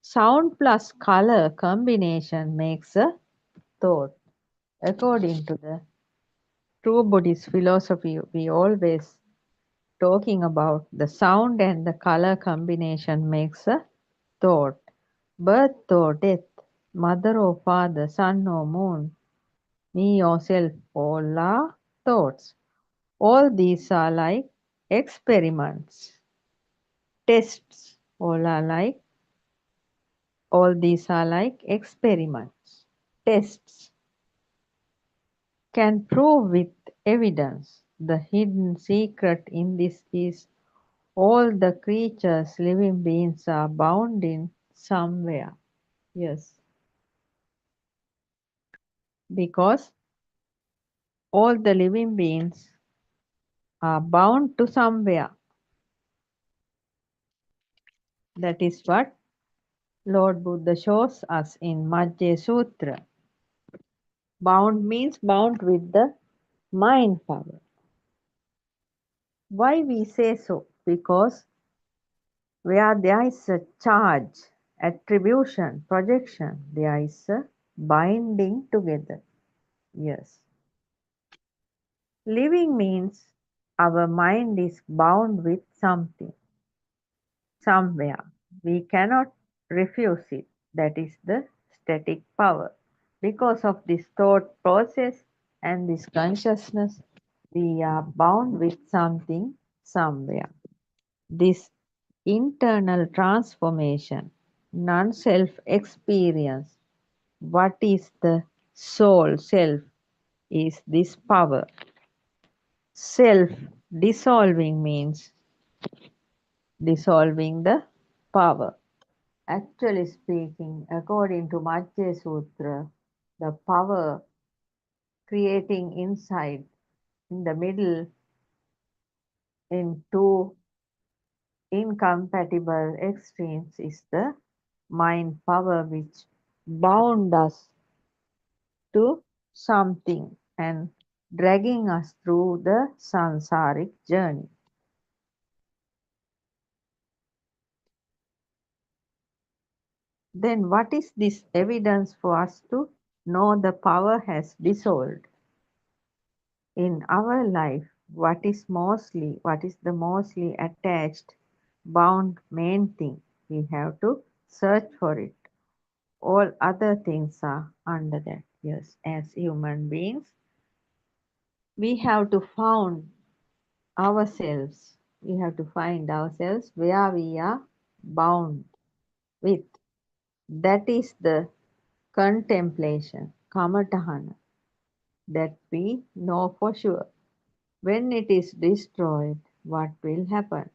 sound plus color combination makes a thought. According to the true Buddhist philosophy, we always talking about the sound and the color combination makes a thought. Birth or death, mother or father, sun or moon, me, yourself, all are thoughts. All these are like experiments, tests. All these are like experiments, tests. Can prove with evidence. The hidden secret in this is all the creatures, living beings are bound in somewhere. Yes, because all the living beings are bound to somewhere. That is what Lord Buddha shows us in Majja Sutra. Bound means bound with the mind power. Why we say so? Because where there is a charge, attribution, projection, there is a binding together. Yes. Living means our mind is bound with something, somewhere. We cannot refuse it. That is the static power. Because of this thought process and this consciousness, we are bound with something somewhere. This internal transformation, non-self experience, what is the soul, self, is this power. Self dissolving means dissolving the power. Actually speaking, according to Majjhya Sutra, the power creating inside, in the middle, in two incompatible extremes is the mind power which bound us to something and dragging us through the sansaric journey. Then what is this evidence for us to know the power has dissolved? In our life, what is the mostly attached, bound main thing? We have to search for it. All other things are under that. Yes, as human beings, we have to find ourselves. We have to find ourselves where we are bound with. That is the contemplation, kamatahana, that we know for sure. When it is destroyed, what will happen?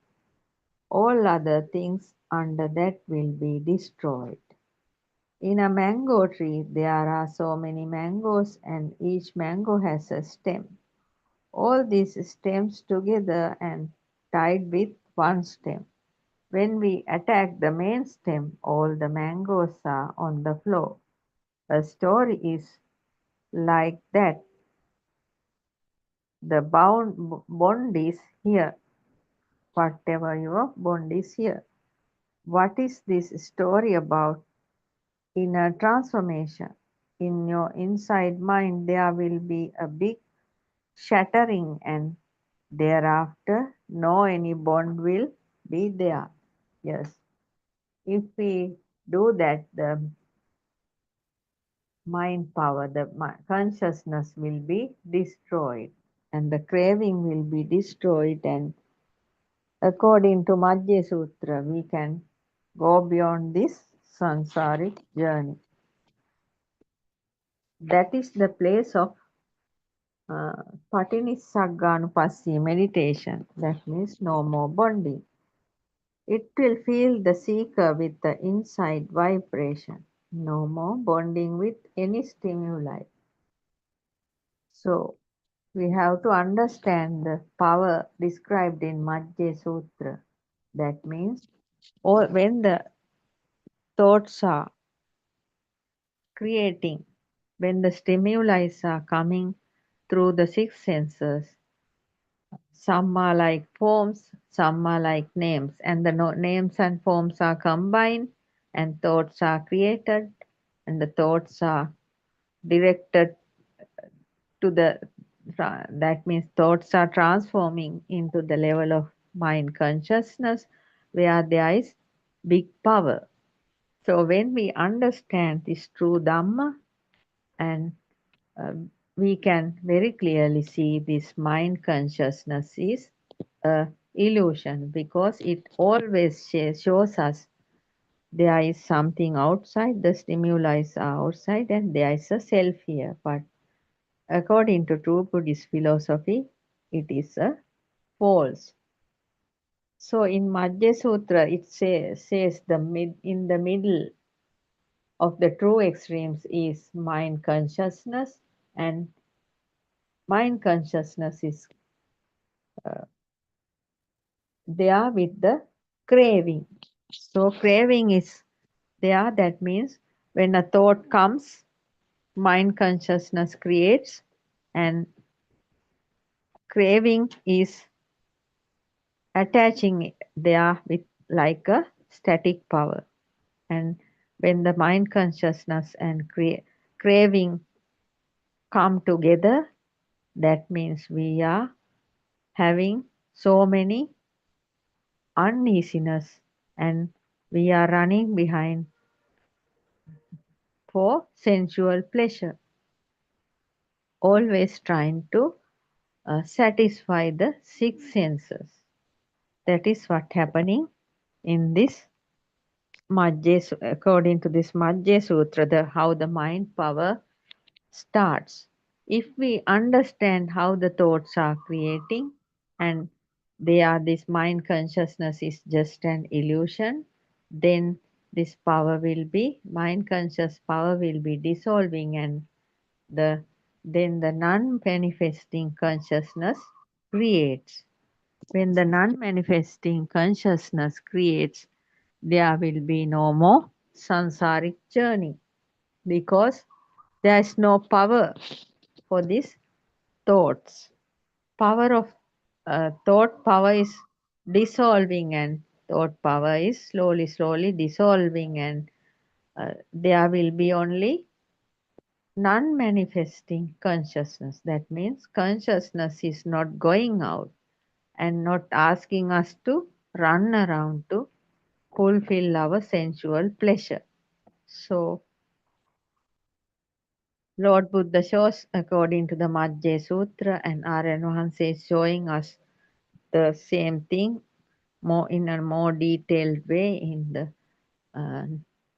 All other things under that will be destroyed. In a mango tree, there are so many mangoes, and each mango has a stem. All these stems together and tied with one stem. When we attack the main stem, all the mangoes are on the floor. A story is like that. The bond is here. Whatever your bond is here. What is this story about? Inner transformation. In your inside mind, there will be a big shattering, and thereafter, no any bond will be there. Yes. If we do that, the mind power, the consciousness will be destroyed, and the craving will be destroyed, and according to Majjhya Sutra, we can go beyond this sansaric journey. That is the place of Patinissagganupassī meditation. That means no more bonding. It will fill the seeker with the inside vibration. No more bonding with any stimuli. So we have to understand the power described in Majjhya Sutra. That means when the thoughts are creating, when the stimuli are coming through the six senses, some are like forms, some are like names, and the names and forms are combined, and thoughts are created, and the thoughts are directed to the, that means thoughts are transforming into the level of mind consciousness where there is big power. So when we understand this true Dhamma, and we can very clearly see this mind consciousness is a illusion, because it always shows us there is something outside, the stimuli are outside, and there is a self here. But according to true Buddhist philosophy, it is a false. So in Majjhya Sutra, it says in the middle of the true extremes is mind consciousness, and mind consciousness is there with the craving. So craving is there. That means when a thought comes, mind consciousness creates, and craving is attaching there with like a static power. And when the mind consciousness and craving come together, that means we are having so many uneasiness, and we are running behind for sensual pleasure, always trying to satisfy the six senses. That is what happening in this according to this Majje Sutra, how the mind power starts. If we understand how the thoughts are creating and this mind consciousness is just an illusion, then this power will be, mind conscious power will be dissolving, and then the non-manifesting consciousness creates. When the non-manifesting consciousness creates, there will be no more samsaric journey, because there is no power for these thoughts. Power of thought power is dissolving, and thought power is slowly dissolving, and there will be only non-manifesting consciousness. That means consciousness is not going out and not asking us to run around to fulfill our sensual pleasure. So Lord Buddha shows, according to the Majje Sutra, and Aryan Vahanse is showing us the same thing more in a more detailed way in the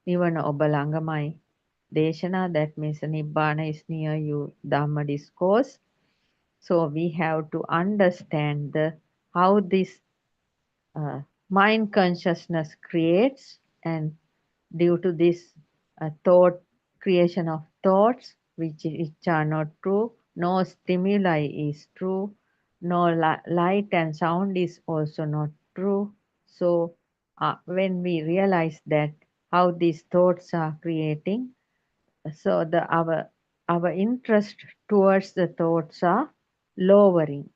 Nivana Obalangamai Deshana, that means Nibbana is near you, Dhamma discourse. So we have to understand how this mind consciousness creates, and due to this creation of thoughts which are not true, no stimuli is true, no light and sound is also not true. So when we realize that how these thoughts are creating, so our interest towards the thoughts are lowering,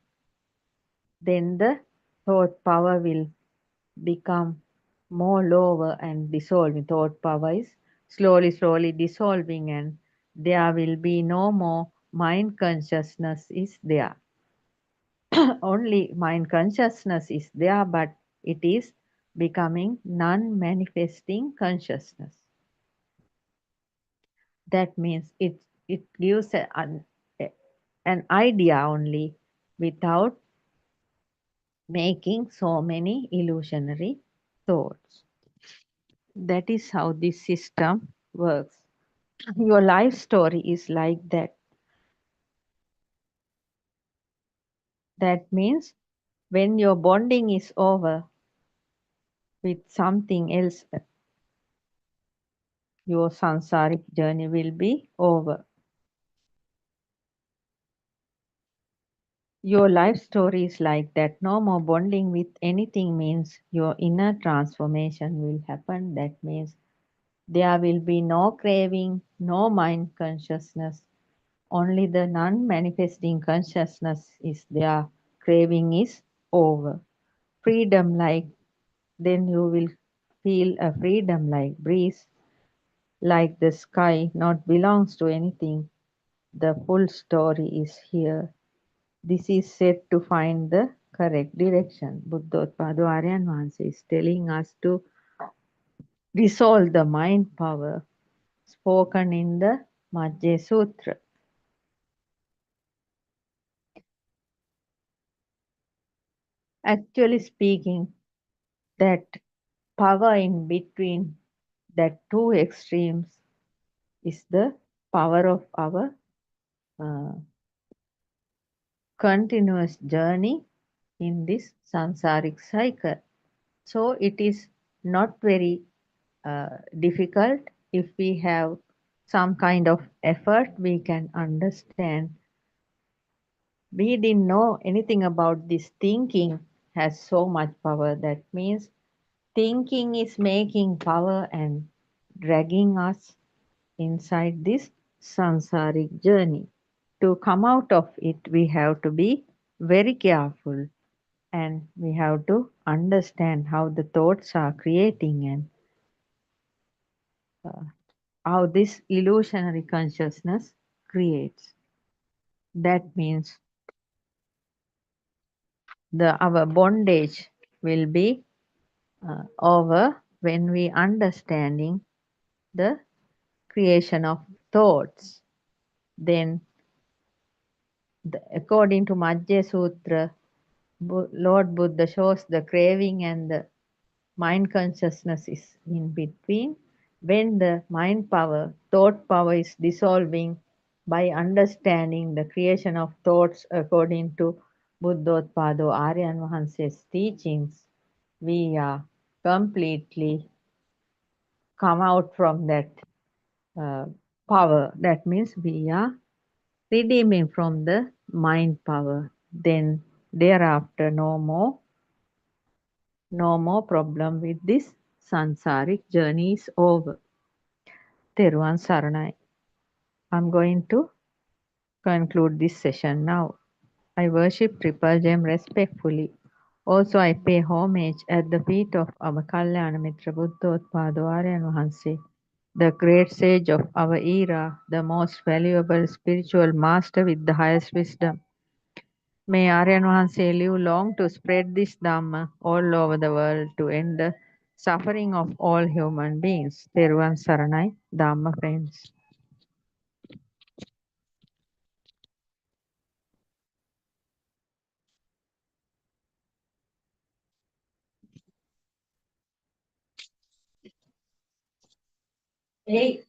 then the thought power will become more lower and dissolving. Thought power is slowly dissolving, and there will be no more mind consciousness is there. Only mind consciousness is there, but it is becoming non-manifesting consciousness. That means it gives an idea only, without making so many illusionary thoughts. That is how this system works. Your life story is like that. That means when your bonding is over with something else, your samsaric journey will be over. Your life story is like that. No more bonding with anything means your inner transformation will happen. That means there will be no craving, no mind consciousness. Only the non-manifesting consciousness is there. Craving is over. Freedom, like then you will feel a freedom like breeze, like the sky not belongs to anything. The full story is here. This is said to find the correct direction. Buddothpado Aryan Vahanse is telling us to dissolve the mind power spoken in the Majje Sutra. Actually speaking, that power in between that two extremes is the power of our continuous journey in this samsaric cycle. So it is not very difficult. If we have some kind of effort, we can understand. We didn't know anything about this. Thinking has so much power. That means thinking is making power and dragging us inside this samsaric journey. To come out of it, we have to be very careful, and we have to understand how the thoughts are creating, and how this illusionary consciousness creates. That means our bondage will be over when we understanding the creation of thoughts. Then, according to Majjhya Sutra, Lord Buddha shows the craving and the mind consciousness is in between. When the mind power, thought power is dissolving by understanding the creation of thoughts according to Buddothpado Aryan Vahanse's teachings, we are completely come out from that power. That means we are redeeming from the mind power. Then thereafter no more problem with this sansaric journey is over. Teruvan Saranai. I'm going to conclude this session now. I worship Triple Gem respectfully. Also, I pay homage at the feet of our Kalyana Mitra Buddhothpado Aryan Vahanse, the great sage of our era, the most valuable spiritual master with the highest wisdom. May Aryan Vahanse live long to spread this Dhamma all over the world to end the suffering of all human beings. Teruvan Saranai, Dhamma friends. Hey.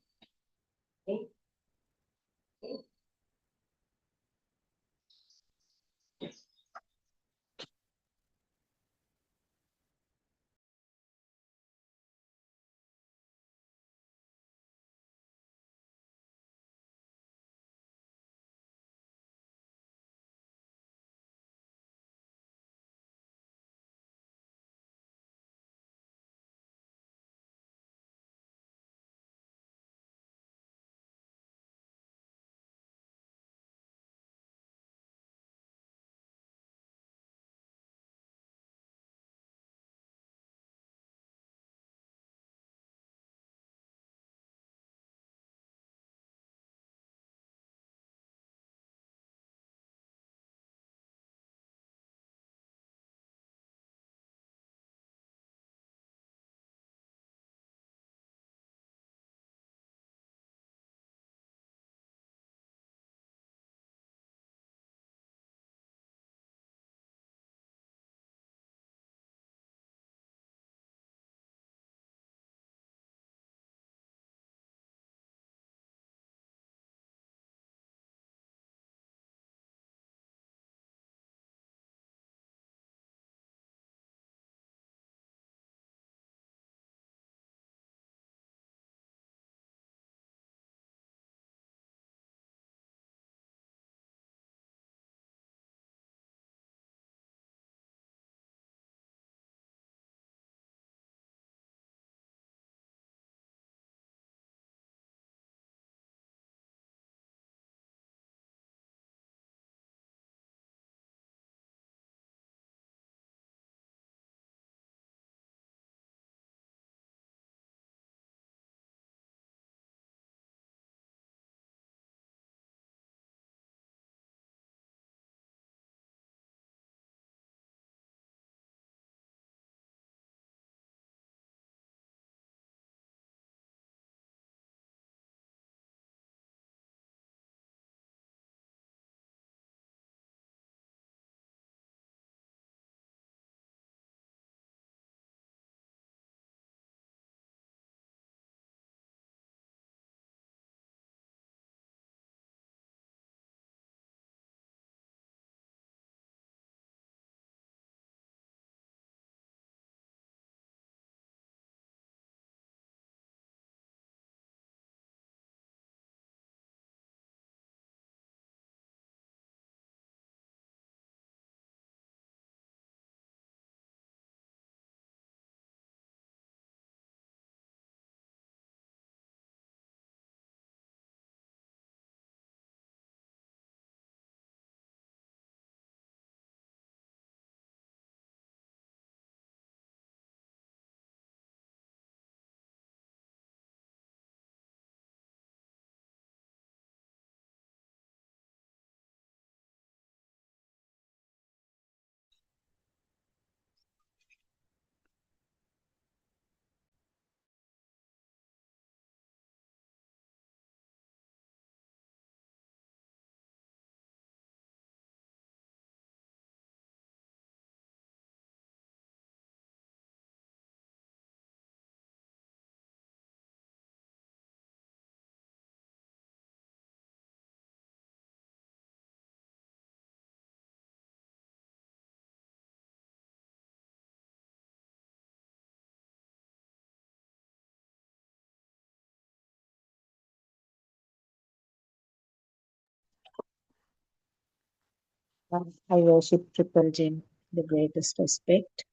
I worship Triple Gem, the greatest respect.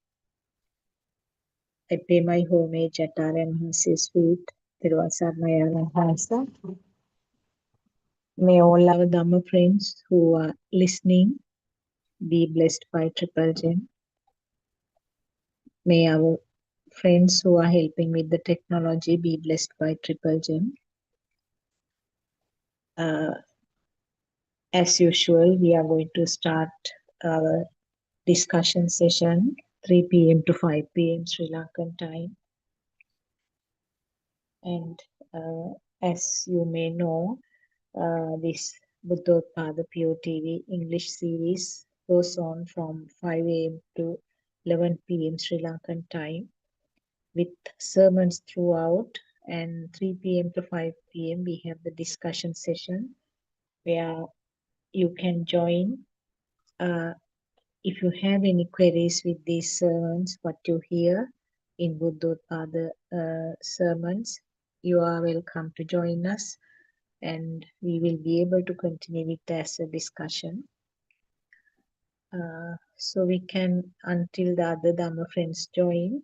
I pay my homage at Aryan's feet. Tiruvasarnayaranhasa. May all our Dhamma friends who are listening be blessed by Triple Gem. May our friends who are helping with the technology be blessed by Triple Gem. As usual, we are going to start our discussion session 3 p.m. to 5 p.m. Sri Lankan time. And as you may know, this Buddothpado PeoTV English series goes on from 5 a.m. to 11 p.m. Sri Lankan time with sermons throughout. And 3 p.m. to 5 p.m. we have the discussion session where you can join. If you have any queries with these sermons, what you hear in Buddothpado sermons, you are welcome to join us, and we will be able to continue with as a discussion. So we can, until the other Dhamma friends join,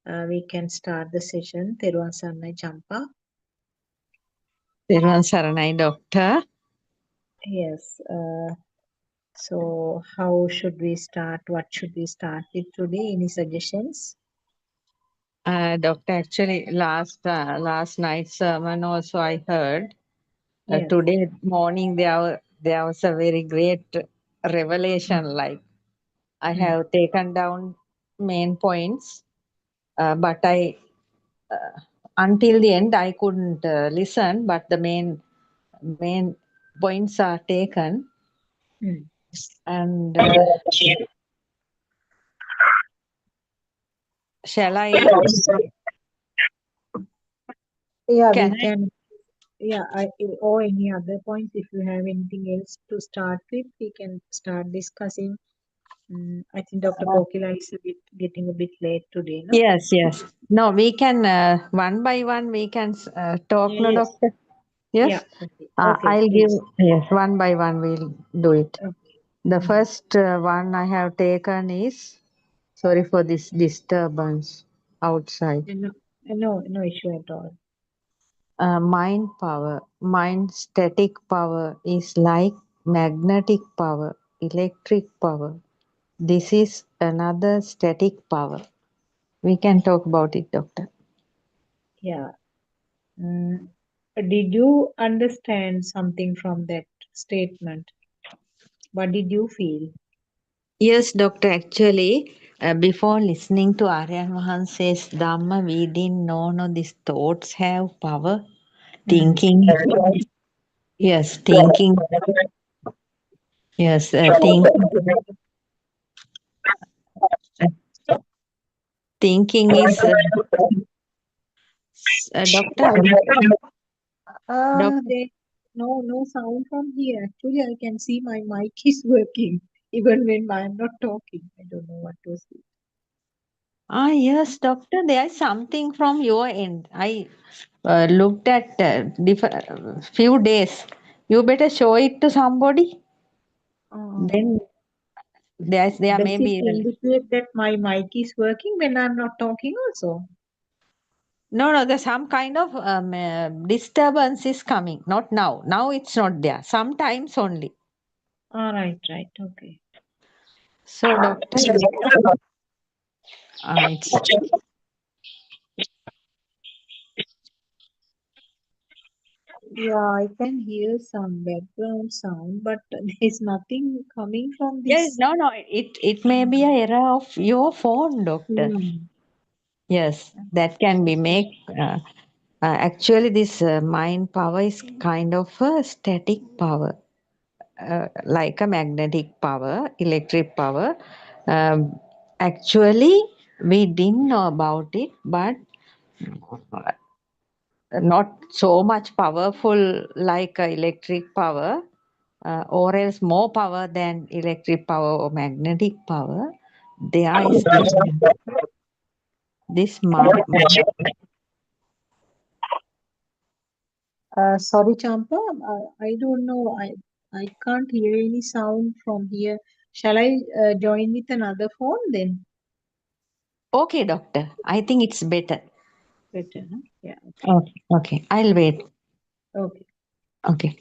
we can start the session. Teruvan Saranai Champa. Teruvan Saranai, Doctor. Yes. So how should we start? What should we start with today? Any suggestions? Doctor, actually, last night's sermon also I heard. Yes. Today morning there was a very great revelation. Like I have taken down main points, but I until the end I couldn't listen. But the main points are taken, and shall I? Yeah, Can we I? can. Yeah, or any other points. If you have anything else to start with, we can start discussing. I think Dr. Kokila is getting a bit late today, no? Yes. No, we can one by one. We can talk, no, Yes. Doctor. Yeah. Yes. Okay. Okay, I'll give. please. Yes, one by one. We'll do it. Okay. The first one I have taken is, sorry for this disturbance outside. No issue at all. Mind power, mind static power is like magnetic power, electric power. This is another static power. We can talk about it, Doctor. Yeah. Did you understand something from that statement? What did you feel? Yes, Doctor. Actually, before listening to Aryan Mahan says Dhamma, we didn't know no, these thoughts have power. Thinking, yes, thinking, yes, thinking is Doctor. Doctor. There no sound from here. Actually, I can see my mic is working even when I'm not talking. I don't know what to say. Yes, Doctor. There is something from your end. I looked at few days. You better show it to somebody. Then there Does may it be. indicate that my mic is working when I'm not talking also? No, there's some kind of disturbance is coming. Not now. Now it's not there. Sometimes only. All right, okay. So, Doctor, it's Yeah, I can hear some background sound, but there's nothing coming from yes. this. No. It may be a error of your phone, Doctor. Yes, that can be make. Actually, this mind power is kind of a static power, like a magnetic power, electric power. Actually, we didn't know about it, but not so much powerful like electric power, or else more power than electric power or magnetic power. There is this Sorry, Champa, I don't know. I can't hear any sound from here. Shall I join with another phone then? Okay, doctor. I think it's better. Better, huh? Yeah. Okay. Okay. I'll wait. Okay. Okay.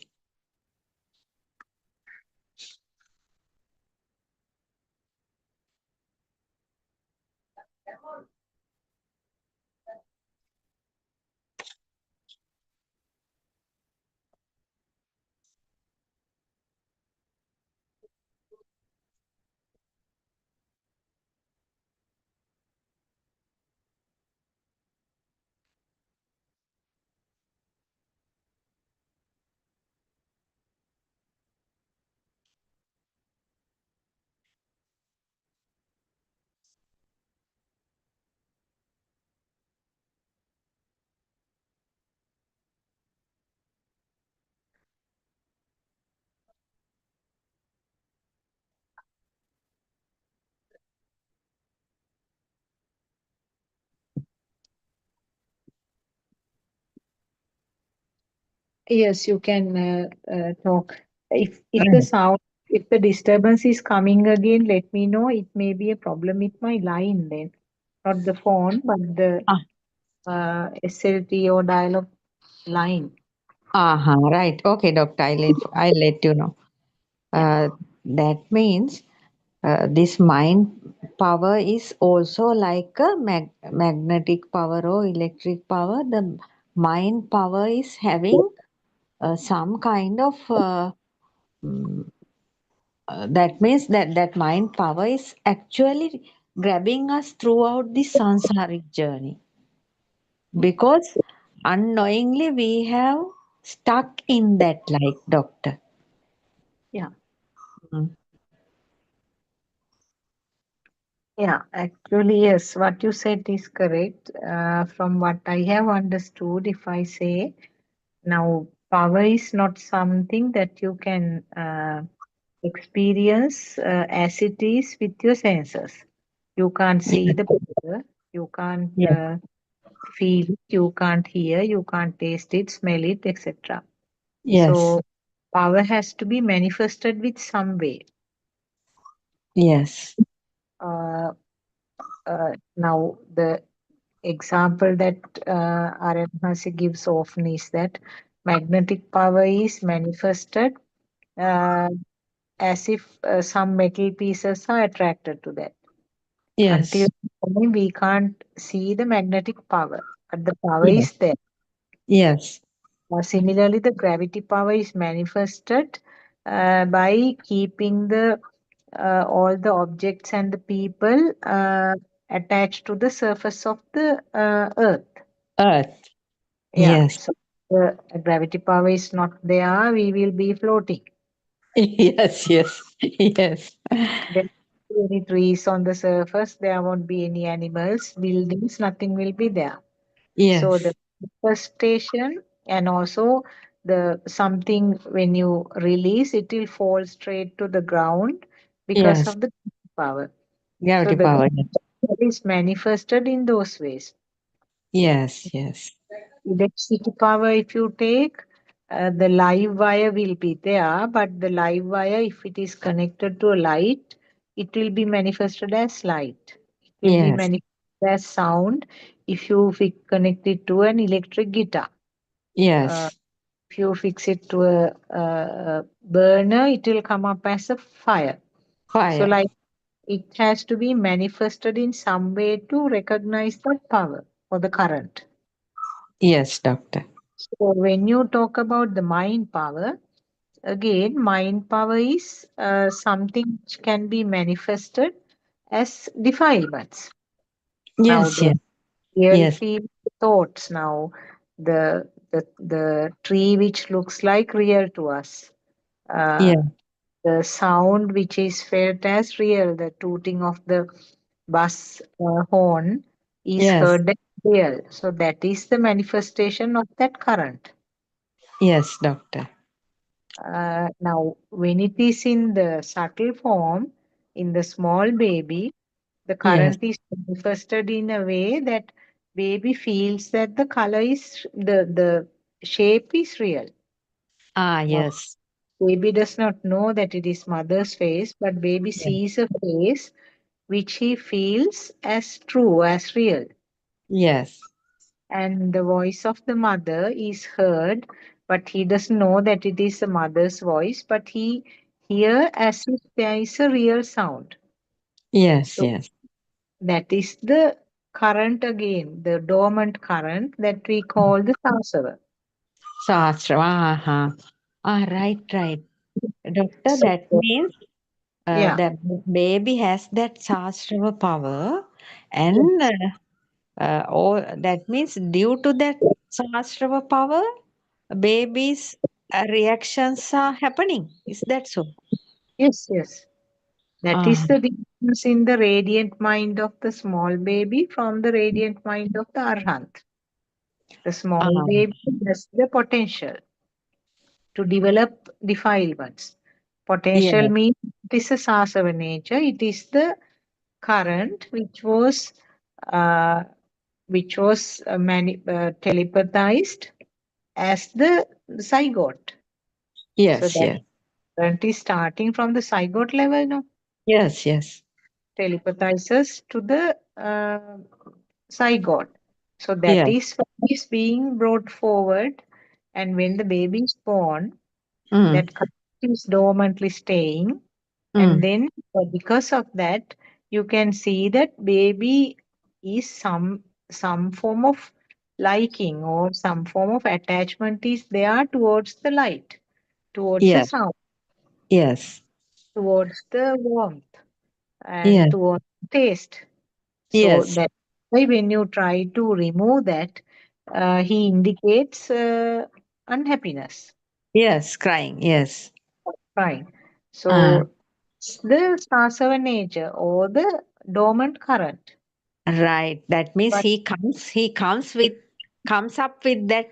Yes, you can talk. If the sound, if the disturbance is coming again, let me know. It may be a problem with my line then, not the phone, but the Ah, SLT or dial-up line. right. Okay, doctor. I'll let you know. Yeah. That means this mind power is also like a magnetic power or electric power. The mind power is having some kind of mm, that means that mind power is actually grabbing us throughout the samsaric journey, because unknowingly we have stuck in that, like doctor. Yeah. Mm. Yeah, actually, yes, what you said is correct. From what I have understood, if I say now, power is not something that you can experience as it is with your senses. You can't see Yes, the power, you can't yes, feel it, you can't hear, you can't taste it, smell it, etc. yes, So, power has to be manifested with some way. yes, Uh, now, the example that Aranhasi gives often is that magnetic power is manifested uh, as if some metal pieces are attracted to that. Until yes, then, we can't see the magnetic power, but the power yes, is there. yes, Similarly, the gravity power is manifested by keeping the all the objects and the people attached to the surface of the earth. earth, Yeah, yes, so the gravity power is not there, we will be floating. yes, yes, yes, There won't be any trees on the surface, there won't be any animals, buildings, nothing will be there. So yes, the first station and also the something when you release, it will fall straight to the ground because yes, of the power. So gravity the power, power is manifested in those ways. yes, yes, Electricity power, if you take, the live wire will be there, but the live wire, if it is connected to a light, it will be manifested as light. It will be yes, manifested as sound if you connect it to an electric guitar. Uh, yes, if you fix it to a burner, it will come up as a fire. So, fire, like, it has to be manifested in some way to recognize that power or the current. yes, doctor, So when you talk about the mind power, again, mind power is something which can be manifested as defilements. Now yes, the yes, real yes, feel thoughts. Now the tree which looks like real to us. yes, The sound which is felt as real, the tooting of the bus horn is yes, heard as real. So that is the manifestation of that current. yes, doctor, Now, when it is in the subtle form, in the small baby, the yes, current is manifested in a way that baby feels that the color is the shape is real. Now, yes, Baby does not know that it is mother's face, but baby sees a face which he feels as true, as real. Yes. And the voice of the mother is heard, but he doesn't know that it is the mother's voice, but he hear as if there is a real sound. Yes, So yes. that is the current again, the dormant current that we call the sasava. Sastra. Right, right. Doctor, So that means yeah, the baby has that Sastra power, yes, and or that means due to that Sastra power, baby's reactions are happening. Is that so? yes, yes. That Ah, is the difference in the radiant mind of the small baby from the radiant mind of the arhant. The small ah, baby has the potential to develop defilements. Potential yes, means it is a sasava nature. It is the current uh, which was telepathized as the zygote. So yes, that yes, current is starting from the zygote level now, yes, yes, telepathizes to the zygote. So that yes. is what is being brought forward, and when the baby is born, Mm, that current is dormantly staying, and mm, then because of that, you can see that baby is some form of liking or some form of attachment is there towards the light, towards the yes, sound, yes, towards the warmth, and yes, towards taste. So yes, that's why when you try to remove that, he indicates unhappiness. yes, crying, yes. Fine. Ah, So it's the sasava nature or the dormant current. right. That means But comes up with that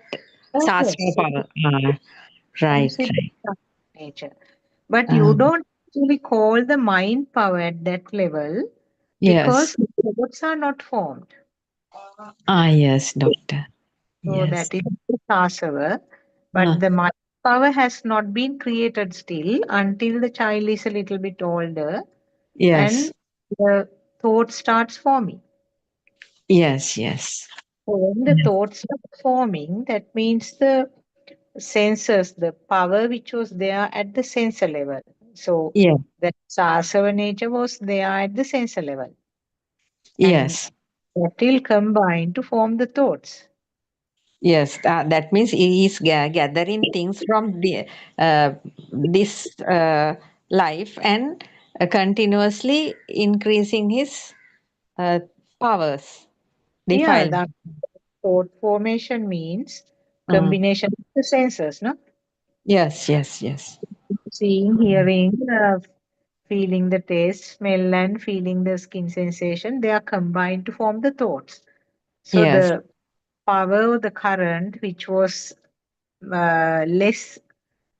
Sastra yes, power. it Ah, right, comes with the right. sasava nature. But Ah, you don't actually call the mind power at that level yes. because thoughts are not formed. Yes, doctor. So Yes. that is the sasava. Ah, But the mind power has not been created still until the child is a little bit older and yes, the thought starts forming. yes, yes. So when the Yes, thoughts start forming, that means the sensors, the power which was there at the sensor level. So yes, the sasava nature was there at the sensor level, and yes. that will combine to form the thoughts. Yes, that means he is gathering things from this life and continuously increasing his uh, powers, Yeah, defilement. that thought formation means Mm. combination of the senses, no? Yes, yes, yes. Seeing, Mm. hearing, feeling the taste, smell, and feeling the skin sensation, they are combined to form the thoughts. So Yes, the power, the current, which was less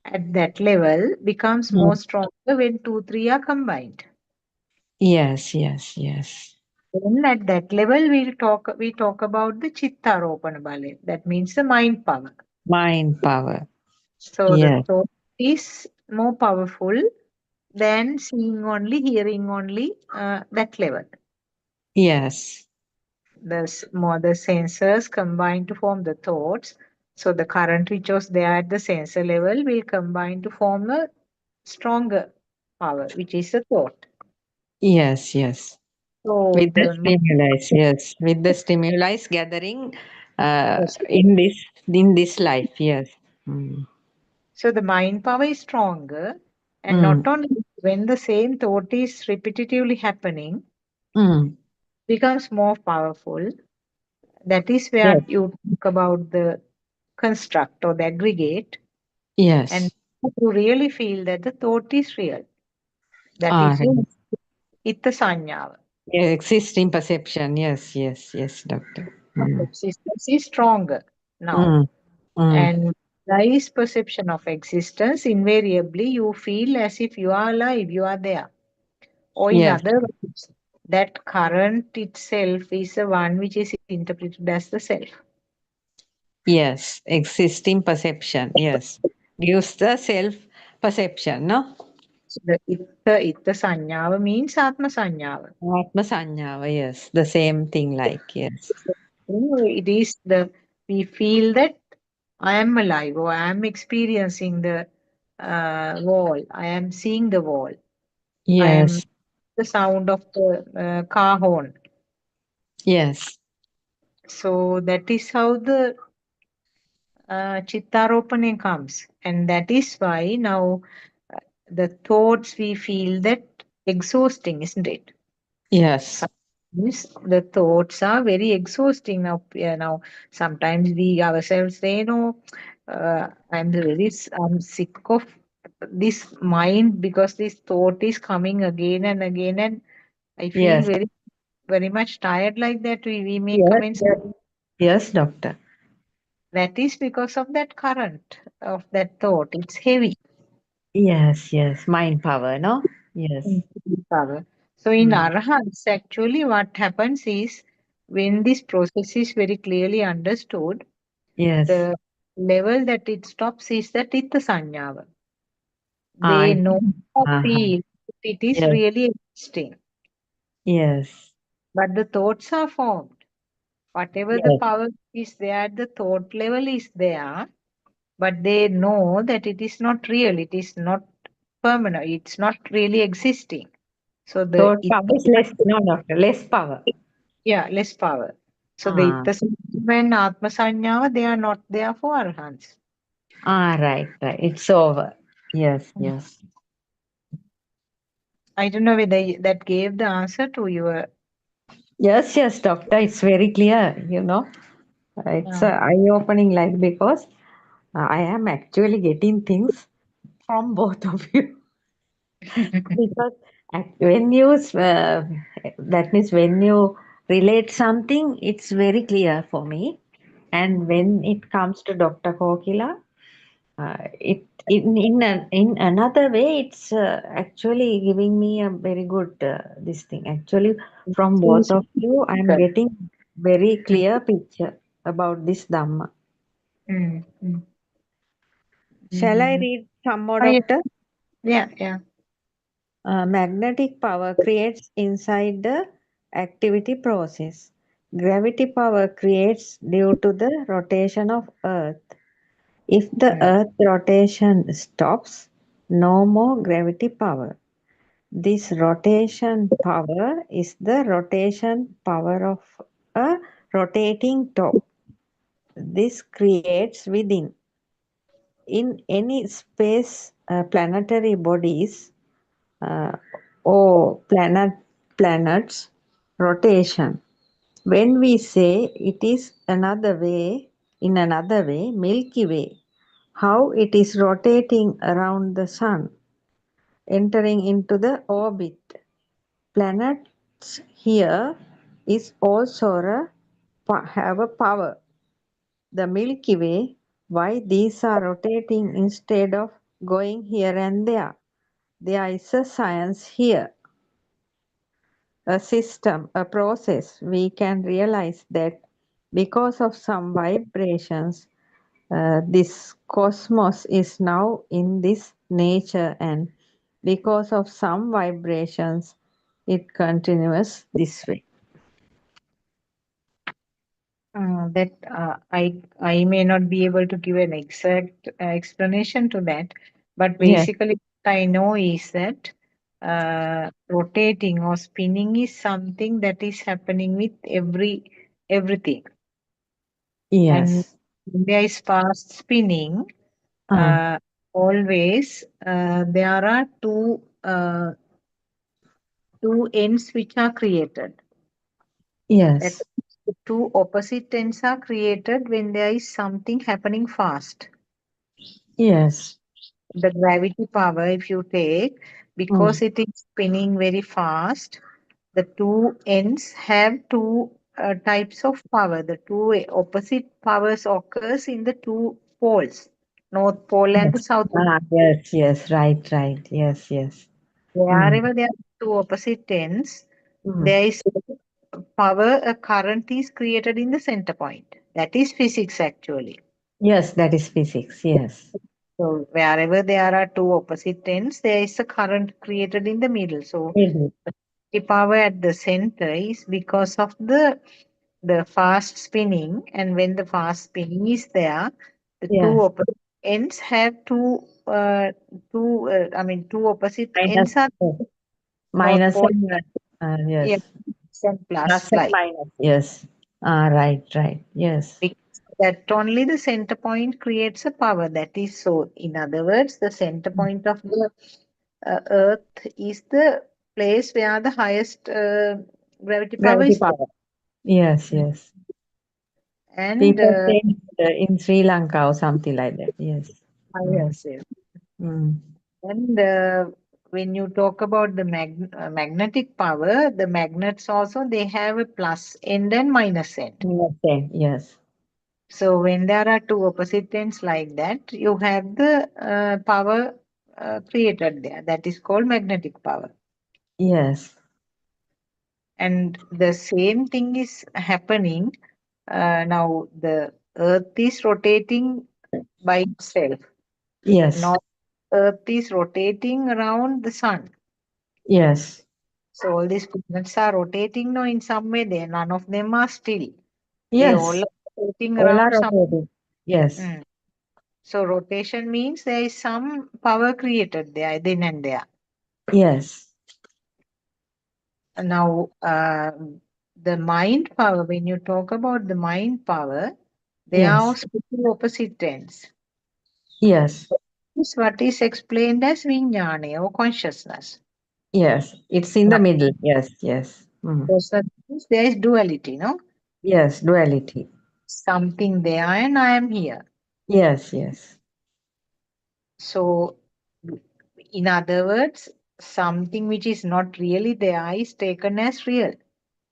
at that level, becomes more mm. stronger when two, three are combined. Yes, yes, yes. Then at that level, we talk about the chittaropana bale. That means the mind power. Mind power. So the Yes, thought is more powerful than seeing only, hearing only, that level. yes, More the sensors combine to form the thoughts. So the current which was there at the sensor level will combine to form a stronger power, which is a thought. yes, yes. So With the the stimuli, yes, with the stimuli gathering yes. in this life, yes. Mm. So the mind power is stronger, and not Mm. only when the same thought is repetitively happening, Mm. becomes more powerful. That is Yes, where you talk about the construct or the aggregate, and yes. you really feel that the thought is real. That Ah, is right. the itta sanyava. Yeah, existing perception. Yes, yes, yes, doctor. Mm. Existence is stronger now. Mm. Mm. And there is perception of existence. Invariably, you feel as if you are alive, you are there. Or in Yes, other words, that current itself is the one which is interpreted as the self. yes. Existing perception. Yes. Gives the self perception, no? So the itta sanyava means atma sanyava. Atma sanyava, yes, the same thing like, yes. It is we feel that I am alive or I am experiencing the wall. I am seeing the wall. I am Yes, the sound of the car horn. yes, So that is how the chittaropane comes. And that is why now the thoughts we feel that exhausting, isn't it? yes, Sometimes the thoughts are very exhausting now. Now sometimes we ourselves say, no, I'm sick of this mind because this thought is coming again and again, and I feel yes, very much tired like that. We make yes, comments. yes, yes, doctor. That is because of that current of that thought. It's heavy. Yes, yes, mind power, no? Yes. Power. So in Mm. arahants, actually what happens is when this process is very clearly understood, Yes. the level that it stops is that itta sanyava. Ah, They know or uh-huh. feel it is Yes, really existing. yes, But the thoughts are formed. Whatever the yes. power is there, the thought level is there, but they know that it is not real, it is not permanent, it's not really existing. So the Thought power is less, no, doctor, less power. yeah, less power. So the Ah, itta sanyava and atma sanyava, they are not there for arhants. right, right. It's over. Yes, yes. I don't know whether that gave the answer to your. Yes, yes, doctor. It's very clear, you know. It's Uh, eye-opening, like, because I am actually getting things from both of you. Because when you, that means when you relate something, it's very clear for me. And when it comes to Dr. Kokila, it in another way, it's actually giving me a very good this thing. Actually, from both Please. of you, I'm Correct. getting very clear picture about this Dhamma. Mm, mm, Shall I mm. read some more, Oh, yeah, Doctor? yeah, yeah. Magnetic power creates inside the activity process. Gravity power creates due to the rotation of Earth. If the Mm. Earth rotation stops, no more gravity power. This rotation power is the rotation power of a rotating top. This creates within in any space planetary bodies uh, or planets rotation. When we say it is another way, in another way, Milky Way, how it is rotating around the sun, entering into the orbit. Planets here is also have a power. The Milky Way, why these are rotating instead of going here and there. There is a science here, a system, a process. We can realize that because of some vibrations, this cosmos is now in this nature, and because of some vibrations, it continues this way. That I may not be able to give an exact explanation to that, but Yes, basically what I know is that rotating or spinning is something that is happening with everything, and yes, when there is fast spinning. uh, Uh, always there are two ends which are created. That yes, the two opposite ends are created when there is something happening fast. yes, The gravity power, if you take, because mm, it is spinning very fast, the two ends have two types of power. The two opposite powers occurs in the two poles, North Pole and the yes, South Pole. yes, yes, right, right, yes, yes, mm, Wherever there are two opposite ends, mm. there is power, a current is created in the center point. That is physics actually. Yes, that is physics, yes, So wherever there are two opposite ends, there is a current created in the middle. So Mhm. the power at the center is because of the fast spinning, and when the fast spinning is there, the two Yes. opposite ends have two opposite Minus, ends are North minus Pole, and yeah, yes. and plus Plus and like. minus. Yes. Ah, right, right. Yes. Because that only the center point creates a power. That is so. In other words, the center point of the Earth is the place where the highest gravity power Gravity is there. power. Yes, Mm. yes. And People say in Sri Lanka or something like that. Yes. Mm. yes, yes. Mm. And when you talk about the magnetic power, the magnets also they have a plus end and minus end. Yes, yes. So when there are two opposite ends like that, you have the power created there. That is called magnetic power. Yes. And the same thing is happening now. The Earth is rotating by itself. Yes. Not Earth is rotating around the sun. Yes. So all these planets are rotating now in some way. They none of them are still. They all Yes. are rotating All are around some. rotating. Yes. Mm. So rotation means there is some power created there, then and there. Yes. Now, the mind power, when you talk about the mind power, they are Yes. also two opposite ends. Yes. This is what is explained as vijnana or consciousness. Yes. It's in Now, the middle. Yes. Yes. Mm. consciousness means there is duality, no? Yes. Duality. Something there and I am here. Yes. Yes. So, in other words, something which is not really there is taken as real.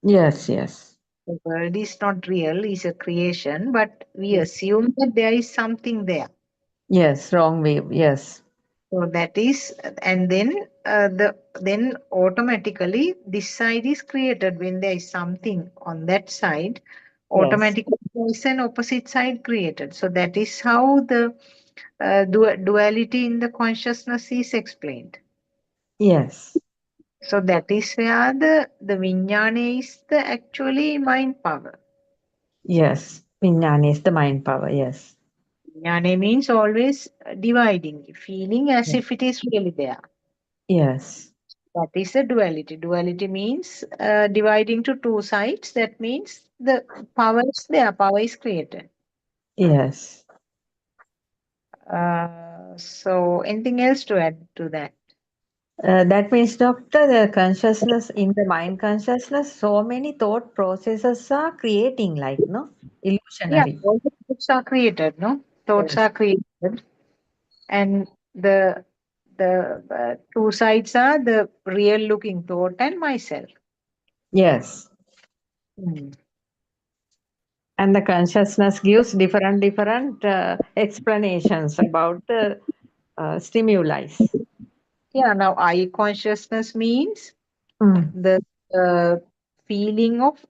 Yes. Yes. The world is not real, is a creation, but we assume that there is something there. Yes. Wrong way. Yes. So that is, and then automatically this side is created when there is something on that side. Yes. Automatically there is an opposite side created. So that is how the duality in the consciousness is explained. Yes. So that is where the vijnana is the actually mind power. Yes. Vijnana is the mind power. Yes. Vijnana means always dividing, feeling as if it is really there. Yes. That is a duality. Duality means dividing to two sides. That means the power is there, power is created. Yes. So anything else to add to that? That means, doctor, the consciousness in the mind consciousness, so many thought processes are creating, like, no? Yeah, Illusionary. all the thoughts are created, no? Thoughts Yes. are created, and the two sides are the real looking thought and myself. Yes. Hmm. And the consciousness gives different explanations about the stimuli. Yeah, now I consciousness means Mm. the feeling of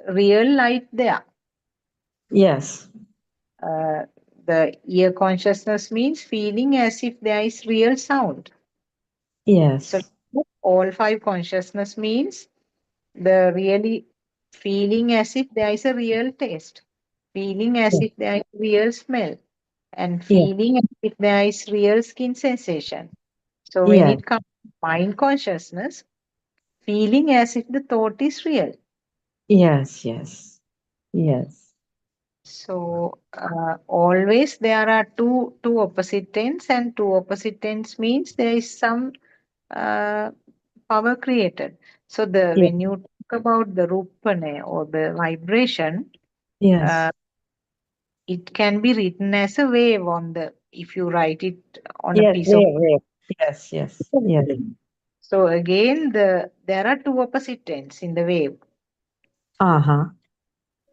real light there. Yes. Uh, the ear consciousness means feeling as if there is real sound. So Yes. all five consciousness means the really feeling as if there is a real taste, feeling as Yes. if there is real smell, and Yes. feeling as if there is real skin sensation. So when Yes. it comes to mind consciousness, feeling as if the thought is real. Yes. Yes. Yes. So always there are two opposite ends, and two opposite ends means there is some uh, power created. So the Yes. when you talk about the rupane or the vibration, uh, Yes. it can be written as a wave on the if you write it on a Yes. piece of Wave. Yes. Yes. Yes. paper. So again, there are two opposite ends in the wave, Uh-huh.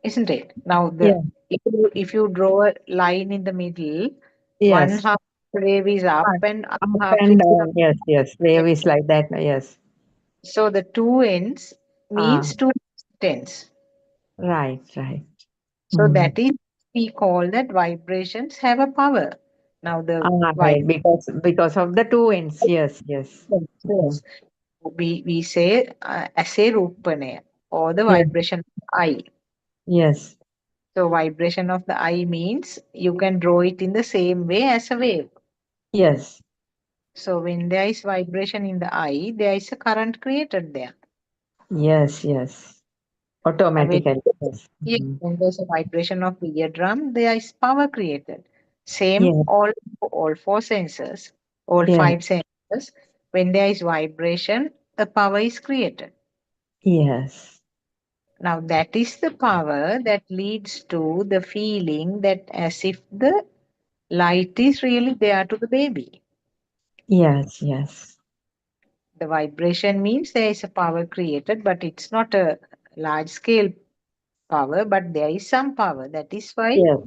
isn't it? Now the Yes. if you draw a line in the middle, one Yes. half the wave is up and other Up half is and down. down. Yes. Yes. Wave is like that. Yes. So the two ends Ah. means two ends. Right. Right. So Mm. that is we call that vibrations have a power. Now the Right, vibration. because of the two ends. Yes, yes. Yes. We say as a Rupanaya or the Yes, vibration of I. yes, So vibration of the I means you can draw it in the same way as a wave. yes, So when there is vibration in the I, there is a current created there. yes, yes. And when, Automatically. Yes. yes, Mhm. when there's a vibration of the eardrum, there is power created. Same Yes, all four senses, all yes, five senses. When there is vibration, the power is created. yes, Now that is the power that leads to the feeling that as if the light is really there to the baby. yes, yes, The vibration means there is a power created, but it's not a large scale power, but there is some power. That is why yes.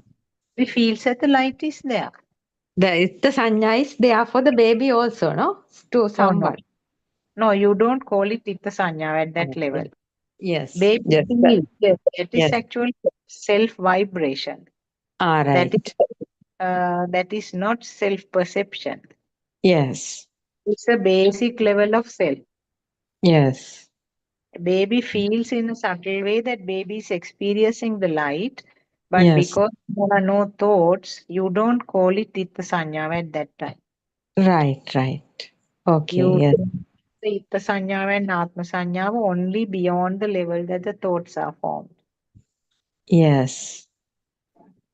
we feel that the light is there. The sanya is there for the baby also, no? To No, no. someone. No, you don't call it Itta Sanya at that Oh, level. yes, yes, Baby yes, feels, yes, that is yes. actually self vibration. All That is right. that is not self perception. Yes, It's a basic level of self. yes, Baby feels in a subtle way that baby is experiencing the light, but yes. because there are no thoughts, you don't call it Itta Sanya at that time. Right, right. Okay, You yes, the Itta Sanya and Atma Sanya only beyond the level that the thoughts are formed. yes.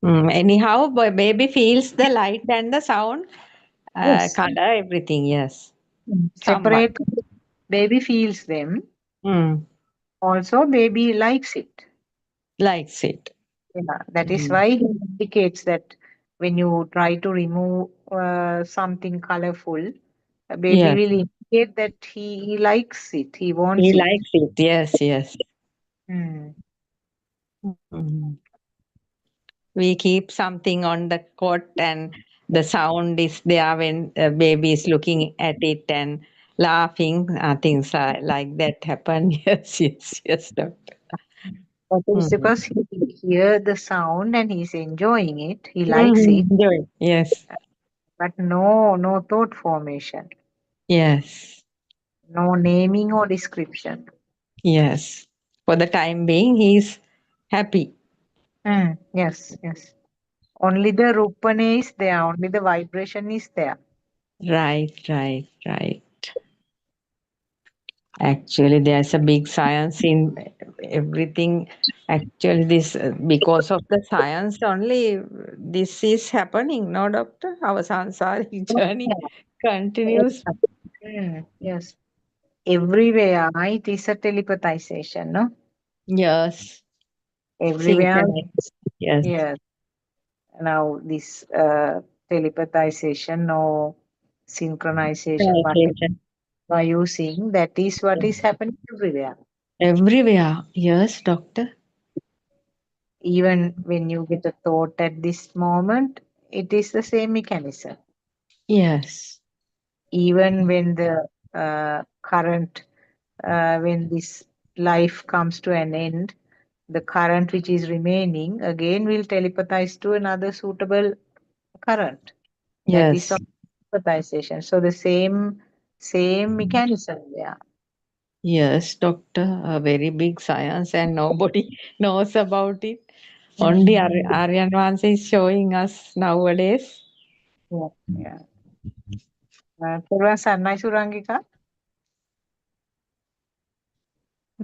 Anyhow, baby feels the light and the sound, Yes. color, everything. Yes, somewhat. Separate, baby feels them. Mm, Also, baby likes it. likes it. Yeah, that is Mm. why he indicates that when you try to remove something colorful, a baby Yes, will indicate that he likes it, he he wants it. likes it. Yes, yes. Hmm. Mm. We keep something on the cot, and the sound is there when baby is looking at it and laughing. Things like that happen. Yes, yes, yes, doctor. That is Mm. because he hear the sound and he's enjoying it, he likes it, Mm, good. Yes, but no thought formation, yes, no naming or description. yes. For the time being, he's happy. Hmm. Yes, yes. Only the rupane is there, only the vibration is there. Right, right, right. Actually, there's a big science in everything. Actually, this because of the science only, this is happening. No, doctor, our sansaric journey continues. Yes. Everywhere it is a telepathization, no? Yes, Everywhere, synchronized. Yes, yes. Now this telepathization or synchronization, whatever communication you are using, that is what is happening everywhere. everywhere. Yes, doctor. Even when you get a thought at this moment, it is the same mechanism. Yes, Even when the current, when this life comes to an end, the current which is remaining again will telepathize to another suitable current. That is yes, of empathization. So the same mechanism there. yes, doctor. A very big science, and nobody knows about it. Only Mm. Aryan Vance is showing us nowadays. Yeah. Yeah. Purva Sarnai Surangika.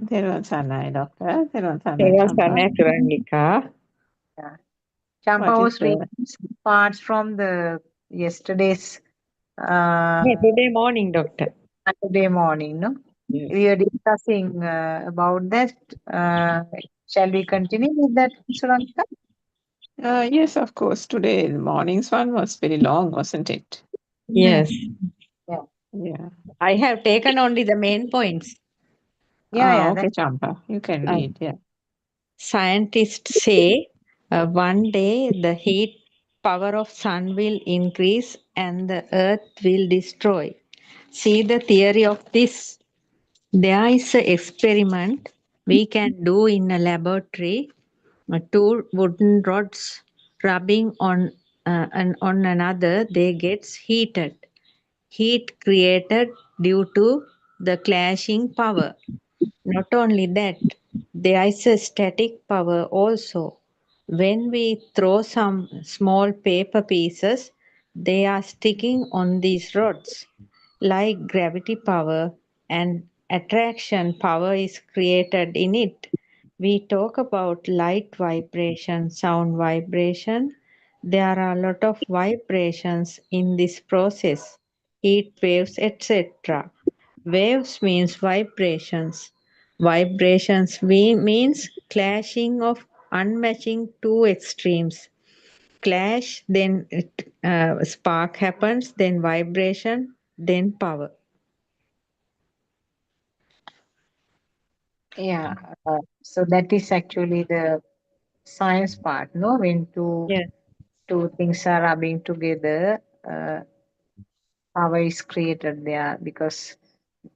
තෙරුවන් සරණයි doctor. තෙරුවන් සරණයි There was Champa. Surandika. Yeah. Champa What is was the reading some parts from the yesterday's Yeah, uh, today morning, doctor. Saturday morning. No, yes. we are discussing about that. Shall we continue with that, Surangika? Yes, of course. Today morning's one was very long, wasn't it? Yes, Yeah. Yeah. I have taken only the main points. Yeah. Yeah. Okay, That. Champa, you can Uh, read. Yeah. Scientists say one day the heat power of sun will increase and the earth will destroy. See the theory of this. There is an experiment we can do in a laboratory. Two wooden rods rubbing on and on another they gets heated. Heat created due to the clashing power. Not only that, there is a static power also. When we throw some small paper pieces, they are sticking on these rods. Like gravity power and attraction power is created in it. We talk about light vibration, sound vibration. There are a lot of vibrations in this process, heat waves, etc. Waves means vibrations. Vibrations means clashing of unmatching two extremes. Clash, then spark happens, then vibration, then power. Yeah, so that is actually the science part, no? When Yes. two things are rubbing together, power is created there because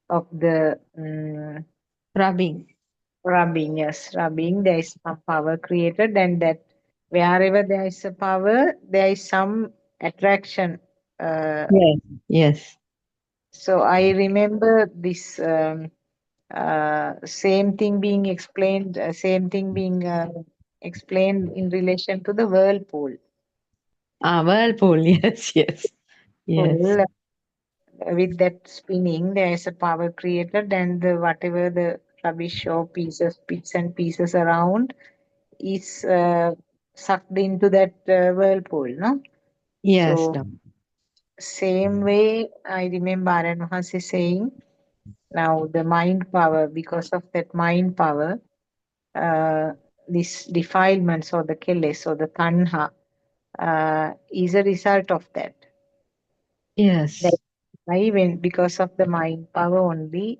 of the Rubbing. rubbing. Yes, rubbing. There is some power created, and that wherever there is a power, there is some attraction. Yes. Yes. So I remember this same thing being explained, explained in relation to the whirlpool. Whirlpool. Yes. Yes. Yes. Pool, with that spinning, there is a power created, and whatever the rubbish or bits and pieces around is sucked into that whirlpool, no? Yes. So same way, I remember Aryan Mahasi saying, now the mind power, because of that mind power, this defilements or the keles or the tanha is a result of that. That Yes. why when because of the mind power only,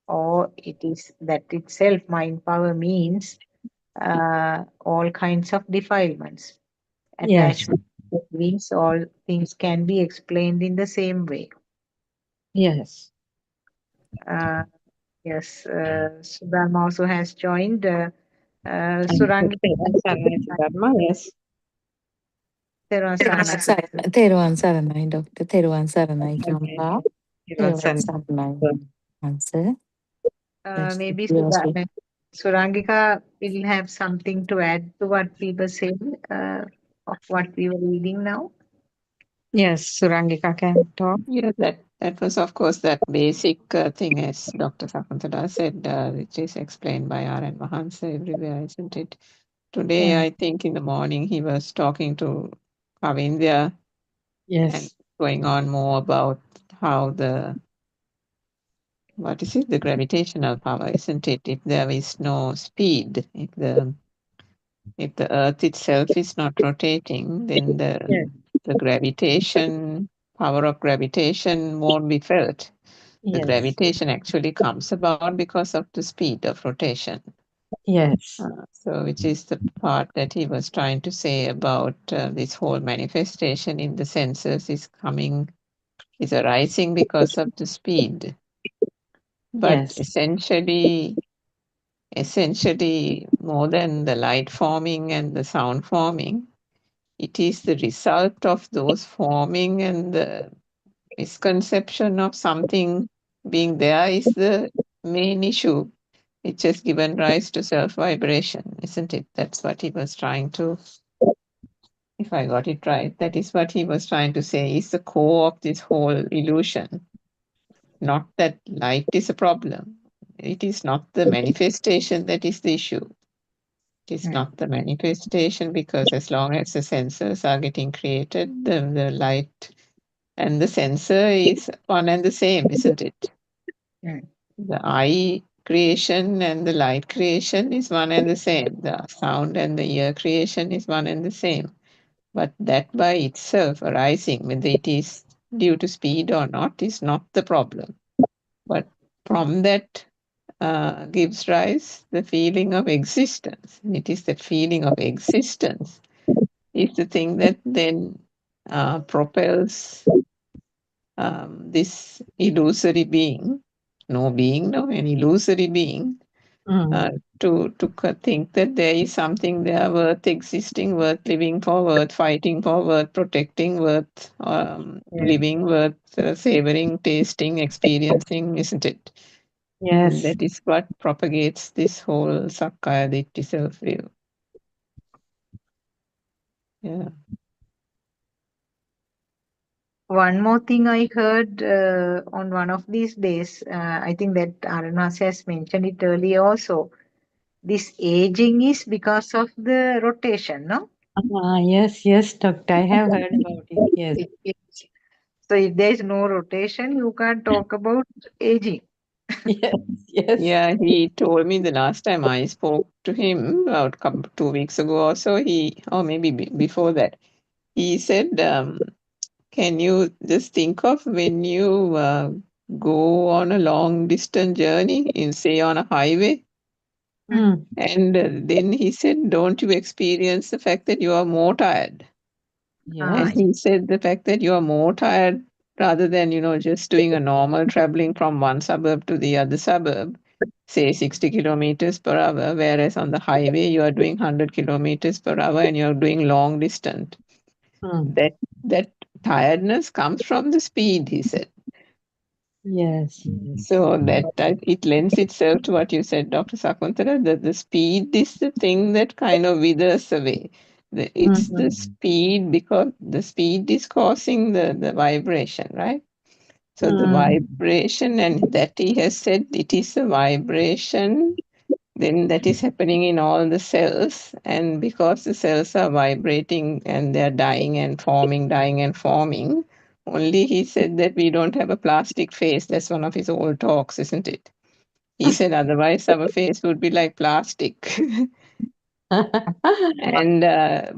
or it is that itself mind power means all kinds of defilements. Yes. Attachment means all things can be explained in the same way. Yes. Uh, yes, Subram also has joined. Surangi, Dharma. Yes. Tera Sarana. තෙරුවන් සරණයි doctor තෙරුවන් සරණයි Okay. Champa තෙරුවන් සරණයි Answer. That's the Maybe curiosity. Surangika will have something to add to what we were saying, of what we were reading now. Yes. Surangika can talk. Yeah, that was, of course, that basic thing, as Dr. Sakuntala said, which is explained by R.N. Mahansa everywhere, isn't it? Today, Yeah. I think in the morning, he was talking to Kavindya and Yes. going on more about how what is it, the gravitational power, isn't it? If there is no speed, if the Earth itself is not rotating, then Yes. the gravitation, power of gravitation won't be felt. The Yes. gravitation actually comes about because of the speed of rotation. Yes. So, which is the part that he was trying to say about this whole manifestation in the senses is arising because of the speed. But Yes. essentially, more than the light forming and the sound forming, it is the result of those forming, and the misconception of something being there is the main issue, which has given rise to self vibration, isn't it? That's what he was trying to, if I got it right, that is what he was trying to say is the core of this whole illusion. Not that light is a problem. It is not the manifestation that is the issue. It is not the manifestation, because as long as the sensors are getting created, the light and the sensor is one and the same, isn't it? The eye creation and the light creation is one and the same. The sound and the ear creation is one and the same. But that by itself arising, whether it is due to speed or not, is not the problem. But from that gives rise the feeling of existence. It is the feeling of existence is the thing that then propels this illusory being, no being, no, an illusory being, Mm. to think that there is something there worth existing, worth living for, worth fighting for, worth protecting, worth living, worth savoring, tasting, experiencing, isn't it? Yes. That is what propagates this whole Sakkaya Ditthi self-view. Yeah. One more thing I heard on one of these days, I think that Aranas has mentioned it earlier also. This aging is because of the rotation, no? Yes, doctor. I have heard about it. Yes. So if there is no rotation, you can't talk about aging. Yes. Yeah, he told me the last time I spoke to him about 2 weeks ago or so, or maybe before that, he said, can you just think of when you go on a long distance journey, in say on a highway, Mm. and then he said, don't you experience the fact that you are more tired? And Yes. he said the fact that you are more tired rather than, just doing a normal traveling from one suburb to the other suburb, say 60 kilometers per hour, whereas on the highway you are doing 100 kilometers per hour and you're doing long distance. Mm. That tiredness comes from the speed, he said. Yes. So that it lends itself to what you said, Dr. Sakuntala, that the speed is the thing that kind of withers away. It's the speed, because the speed is causing the vibration, right? So the Mm. vibration, and that he has said it is a vibration then that is happening in all the cells, and because the cells are vibrating and they're dying and forming, dying and forming, only he said that we don't have a plastic face. That's one of his old talks, isn't it? He said otherwise our face would be like plastic. And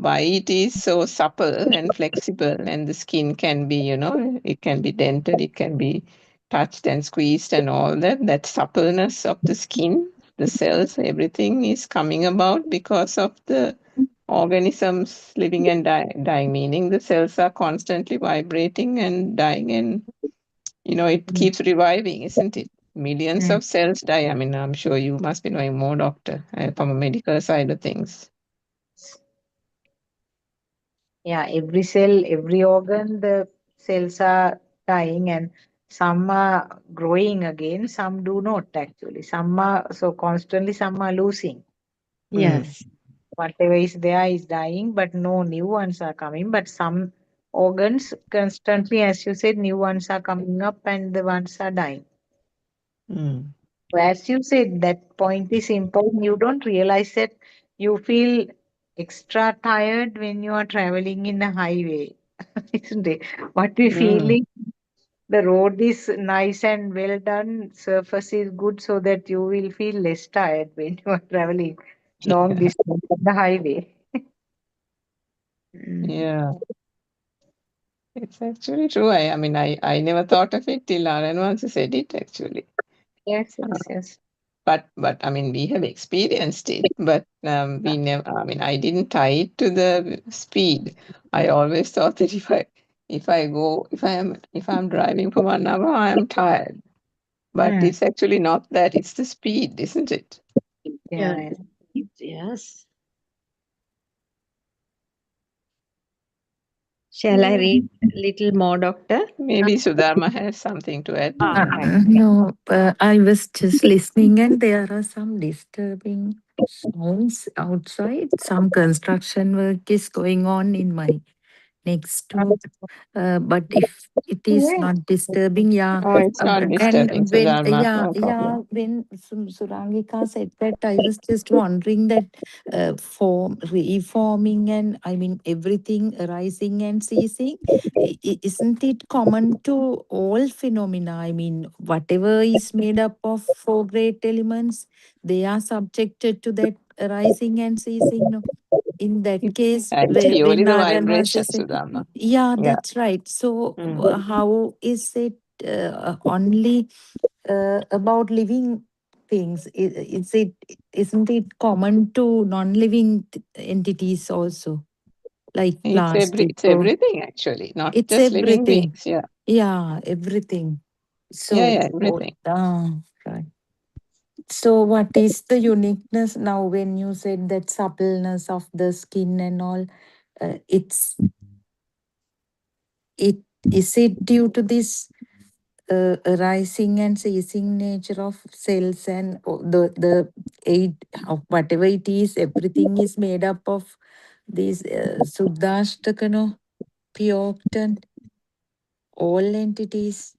why it is so supple and flexible, and the skin can be, it can be dented, it can be touched and squeezed and all that. That suppleness of the skin, the cells, everything is coming about because of the organisms living and dying, meaning the cells are constantly vibrating and dying, and it keeps reviving, isn't it? Millions of cells die. I mean, I'm sure you must be knowing more, doctor, from a medical side of things. Yeah, every cell, every organ, the cells are dying and some are growing again, some do not actually. Some are so constantly, some are losing. Yes. Whatever is there is dying, but no new ones are coming. But some organs constantly, as you said, new ones are coming up and the ones are dying. Mm. So as you said, that point is important. You don't realize that you feel extra tired when you are traveling in a highway, isn't it? What we Mm. feeling, the road is nice and well done, surface is good, so that you will feel less tired when you are traveling long Yeah. distance on the highway. Yeah. It's actually true. I mean, I never thought of it till Aaron once said it actually. Yes, Uh, yes, yes. but I mean, we have experienced it, but we never. I mean, I didn't tie it to the speed. I always thought that if I'm driving for 1 hour, I am tired. But Mm. it's actually not that. It's the speed, isn't it? Yeah. Yeah, Yes. Shall I read a little more, doctor? Maybe Sudharma has something to add. Right. No, I was just listening, and there are some disturbing sounds outside. Some construction work is going on in my next door. But if it is yeah. not disturbing, yeah. Oh, it's not disturbing, And when, Sudharma. No yeah, problem. when Surangika said that, I was just wondering that reforming and I mean everything arising and ceasing, isn't it common to all phenomena? I mean, whatever is made up of four great elements, they are subjected to that arising and ceasing. No? In that case, Actually, when only the Narayan was vibration, just Sudharma. yeah, Yeah. that's right. So, Mm. how is it only about living things? Isn't it common to non-living entities also, like plastic? It's Or everything actually, not it's just living everything. beings. Yeah. Yeah, everything. Yeah, So, yeah, everything. right. So, what is the uniqueness now when you said that suppleness of the skin and all? It's it is it due to this rising and ceasing nature of cells and the eight of whatever it is, everything is made up of these Suddhashtaka, no, pure all entities.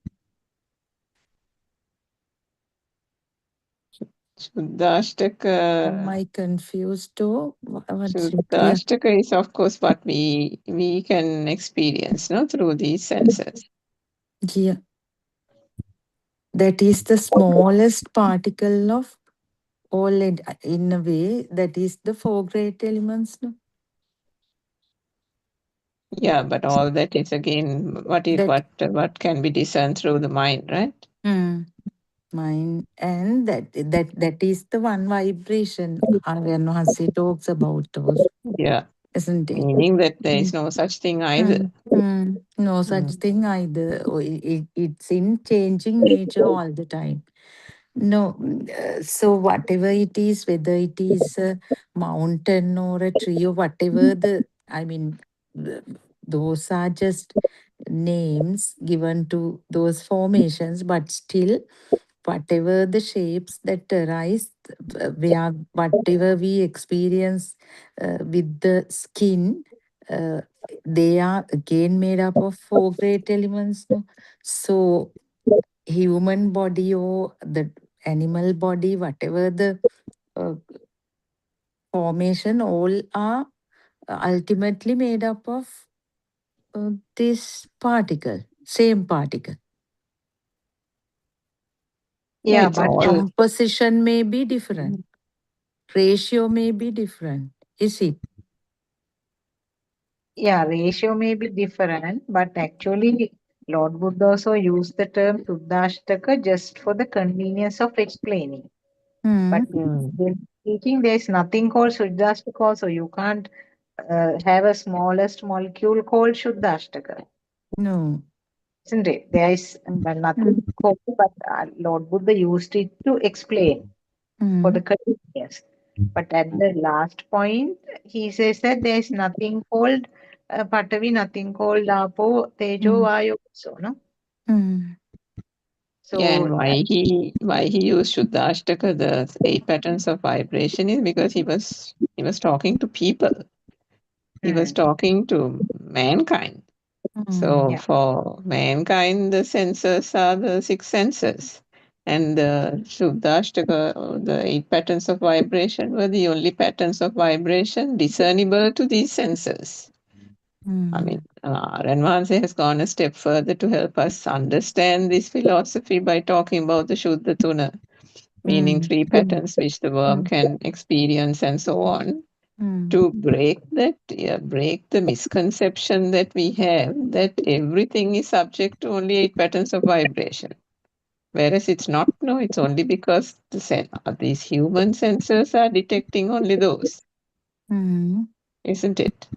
Shuddhashtaka. Am I confused too? What's it? Yeah. Shuddhashtaka is, of course, what we can experience, no, through these senses. Yeah. That is the smallest particle of all, in a way, that is the four great elements. No? Yeah, but all that is again That what can be discerned through the mind, right? mind, and that is the one vibration Aryan Mahasi talks about those, Yeah, isn't it? meaning that there is no such thing either. No such thing either. It's in changing nature all the time. No, so whatever it is, whether it is a mountain or a tree or whatever I mean, those are just names given to those formations, but still, whatever the shapes that arise, whatever we experience with the skin, uh, they are again made up of four great elements. No? So, human body or the animal body, whatever the uh, formation, all are ultimately made up of this particle, same particle. Yeah, Yeah, it's but all. Composition may be different, ratio may be different. Is it? yeah, ratio may be different, but actually, Lord Buddha also used the term Suddhashtaka just for the convenience of explaining. But Mm. when teaching, there is nothing called Suddhashtaka also. You can't have a smallest molecule called Shuddhashtaka, No. isn't it? There is nothing called, but Lord Buddha used it to explain for the Mm. convenience. But at the last point, he says that there is nothing called Patavi, nothing called Apo, Tejo, Mm. Vayu, so no. Mm. Yeah, So and why he used Shuddhashtaka, the 8 patterns of vibration, is because he was talking to people. He was hmm, talking to mankind. Mm. So yeah, for mankind, the senses are the 6 senses. And the Shuddhashtaka, or the 8 patterns of vibration, were the only patterns of vibration discernible to these senses. I mean, Mm. Ranvanse has gone a step further to help us understand this philosophy by talking about the Shuddha Tuna, meaning Mm. 3 patterns which the worm Mm. can experience and so on, Mm. to break that, break the misconception that we have that everything is subject to only 8 patterns of vibration. Whereas it's not, no, it's only because these human sensors are detecting only those, Mm. isn't it?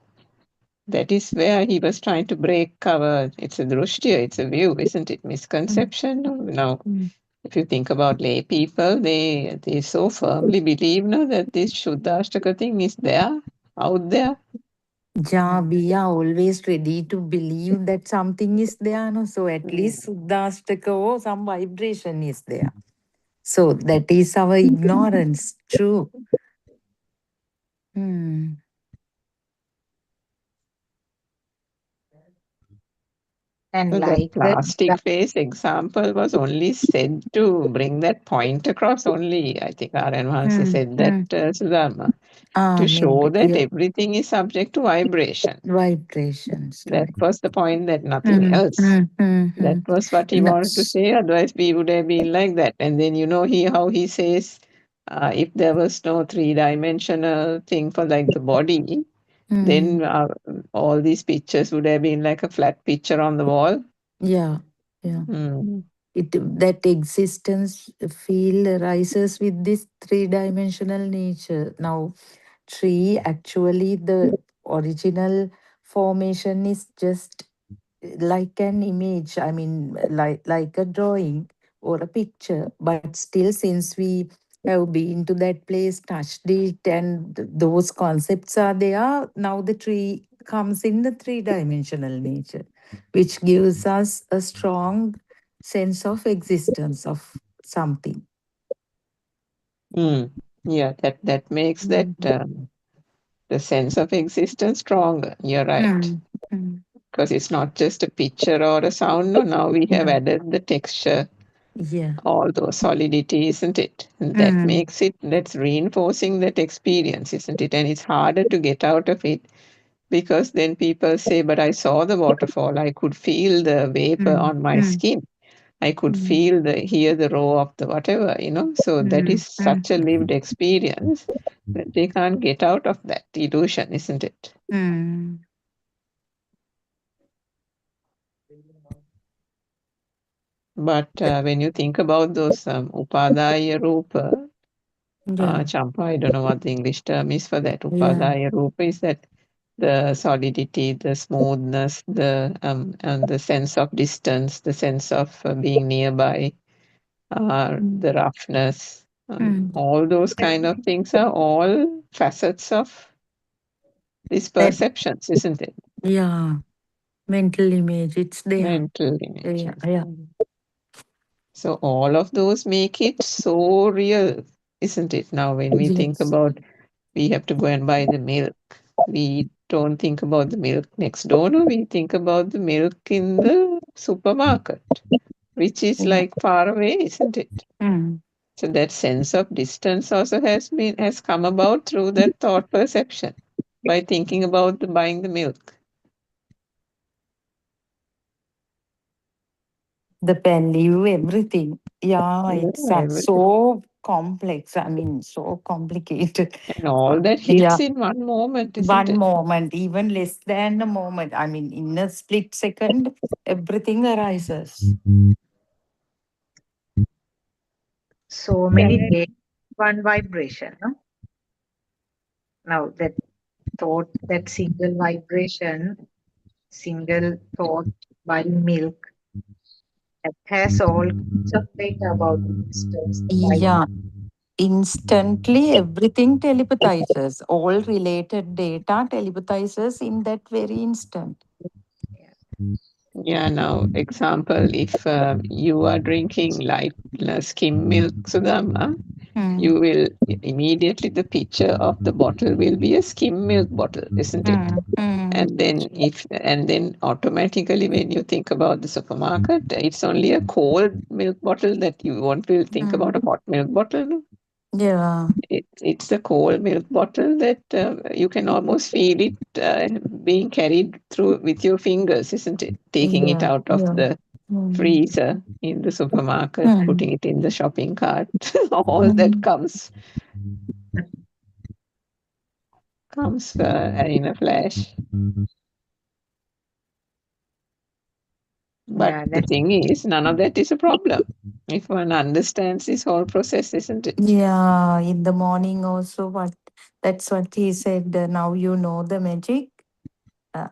That is where he was trying to break it's a drushtya, it's a view, isn't it? Mm. Misconception. Now, Mm. if you think about lay people, they so firmly believe now that this Shuddhashtaka thing is there, out there. Yeah, we are always ready to believe that something is there. No? So at Mm. least Suddhashtaka or some vibration is there. So that is our ignorance. True. Hmm. and So that like plastic face example was only said to bring that point across only. I think R.N. Vamsi Hmm. said that, Hmm. Sudharma, Ah, to show maybe. that Yeah. everything is subject to vibration. Vibrations. That Right. was the point, that nothing Hmm. else. Hmm. Hmm. That Hmm. was what he No. wanted to say. Otherwise, we would have been like that. And then how he says, if there was no three-dimensional thing for like the body, Hmm. then all these pictures would have been like a flat picture on the wall. Yeah. Yeah. Mm. That existence feel arises with this three-dimensional nature. Now, tree, actually, the original formation is just like an image. I mean, like a drawing or a picture. But still, since we have been to that place, touched it, and those concepts are there. Now the tree comes in the three-dimensional nature, which gives us a strong sense of existence of something. Mm. Yeah, that makes that Mm. the sense of existence stronger. You're right. Mm. Mm. Because it's not just a picture or a sound. No, now we have Yeah. added the texture, Yeah. all those solidity, isn't it? And that Mm. makes it, that's reinforcing that experience, isn't it? And it's harder to get out of it because then people say, but I saw the waterfall. I could feel the vapor Mm. on my Mm. skin. I could Mm. hear the roar of the whatever, So that Mm. is such a lived experience that they can't get out of that illusion, isn't it? Mm. But when you think about those upadaya rupa, Yeah. champa, I don't know what the English term is for that. Yeah. Upadaya rupa is that the solidity, the smoothness, and the sense of distance, the sense of being nearby, Mm. the roughness, Mm. all those kind of things are all facets of these That, perceptions, isn't it? yeah, mental image, it's there. Mental Yeah. images. Yeah. So all of those make it so real, isn't it? Now, when we think Yes. about we have to go and buy the milk, we don't think about the milk next door, no, we think about the milk in the supermarket, which is Yeah. like far away, isn't it? Mm. So that sense of distance also has come about through that thought perception by thinking about the buying the milk. The value, everything. Yeah, Yeah, it's everything. so complex. I mean, so complicated. And all that Yeah. hits in one moment, isn't One it? moment, even less than a moment. I mean, in a split second, everything arises. So many days, one vibration. No? Now that thought, that single vibration, single thought by milk, that has all kinds of data about the distance, the Yeah. vibration. Instantly, everything telepathizes. All related data telepathizes in that very instant. Yeah. Yeah, now, example, if you are drinking light skim milk, Sudama, Hmm. you will immediately the picture of the bottle will be a skim milk bottle, isn't it? Hmm. Hmm. And then automatically when you think about the supermarket, it's only a cold milk bottle that you won't will think Hmm. about a hot milk bottle. No? Yeah. It's a cold milk bottle that you can almost feel it being carried through with your fingers, isn't it? Taking it Yeah. out of Yeah. the Hmm. freezer in the supermarket, Hmm. putting it in the shopping cart. All that Hmm. comes in a flash. But Yeah, the that's thing is, none of that is a problem if one understands this whole process, isn't it? Yeah, in the morning also, that's what he said. Now you know the magic. Uh,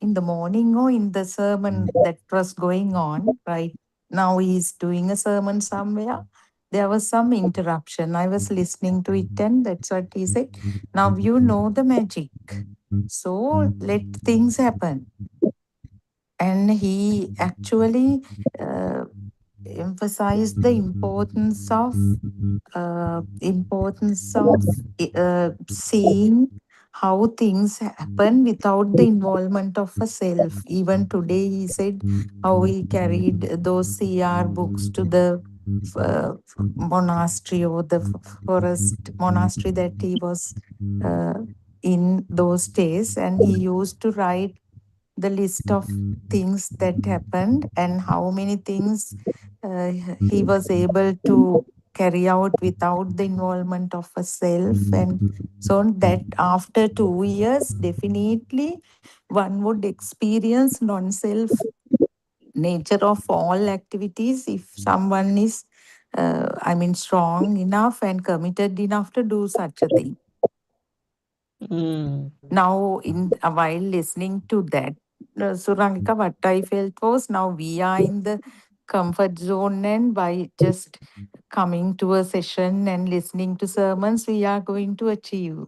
in the morning or in the sermon that was going on, right now he's doing a sermon somewhere. There was some interruption. I was listening to it, and that's what he said. Now you know the magic. So let things happen. And he actually uh, emphasized the importance of seeing how things happen without the involvement of a self. Even today, he said how he carried those CR books to the uh, monastery or the forest monastery that he was uh, in those days, and he used to write the list of things that happened and how many things uh, he was able to carry out without the involvement of a self. And so that after 2 years definitely one would experience non-self nature of all activities if someone is strong enough and committed enough to do such a thing. Mm. Now, while listening to that, Surangika, what I felt was now we are in the comfort zone, and by just coming to a session and listening to sermons, we are going to achieve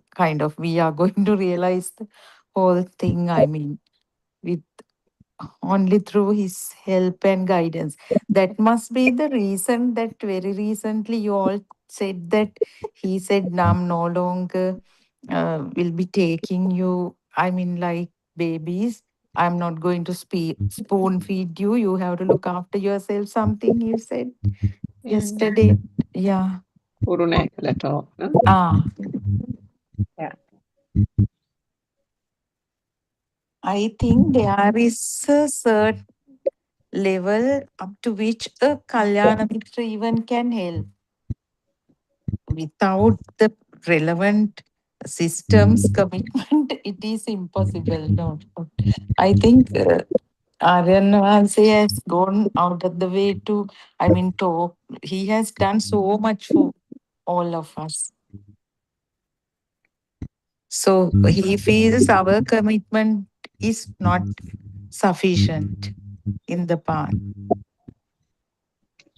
we are going to realize the whole thing. I mean, with only through his help and guidance. That must be the reason that very recently you all said that he said, "Nam no longer will be taking you, I mean, like babies. I'm not going to spoon feed you. You have to look after yourself." Something you said yesterday. Yeah. Urunekala talk, no? Ah, Yeah. I think there is a certain level up to which a Kalyana Mitra even can help. Without the relevant systems commitment, it is impossible. No, I think Aryan Vansay has gone out of the way to, I mean, talk. He has done so much for all of us. So he feels our commitment is not sufficient in the path.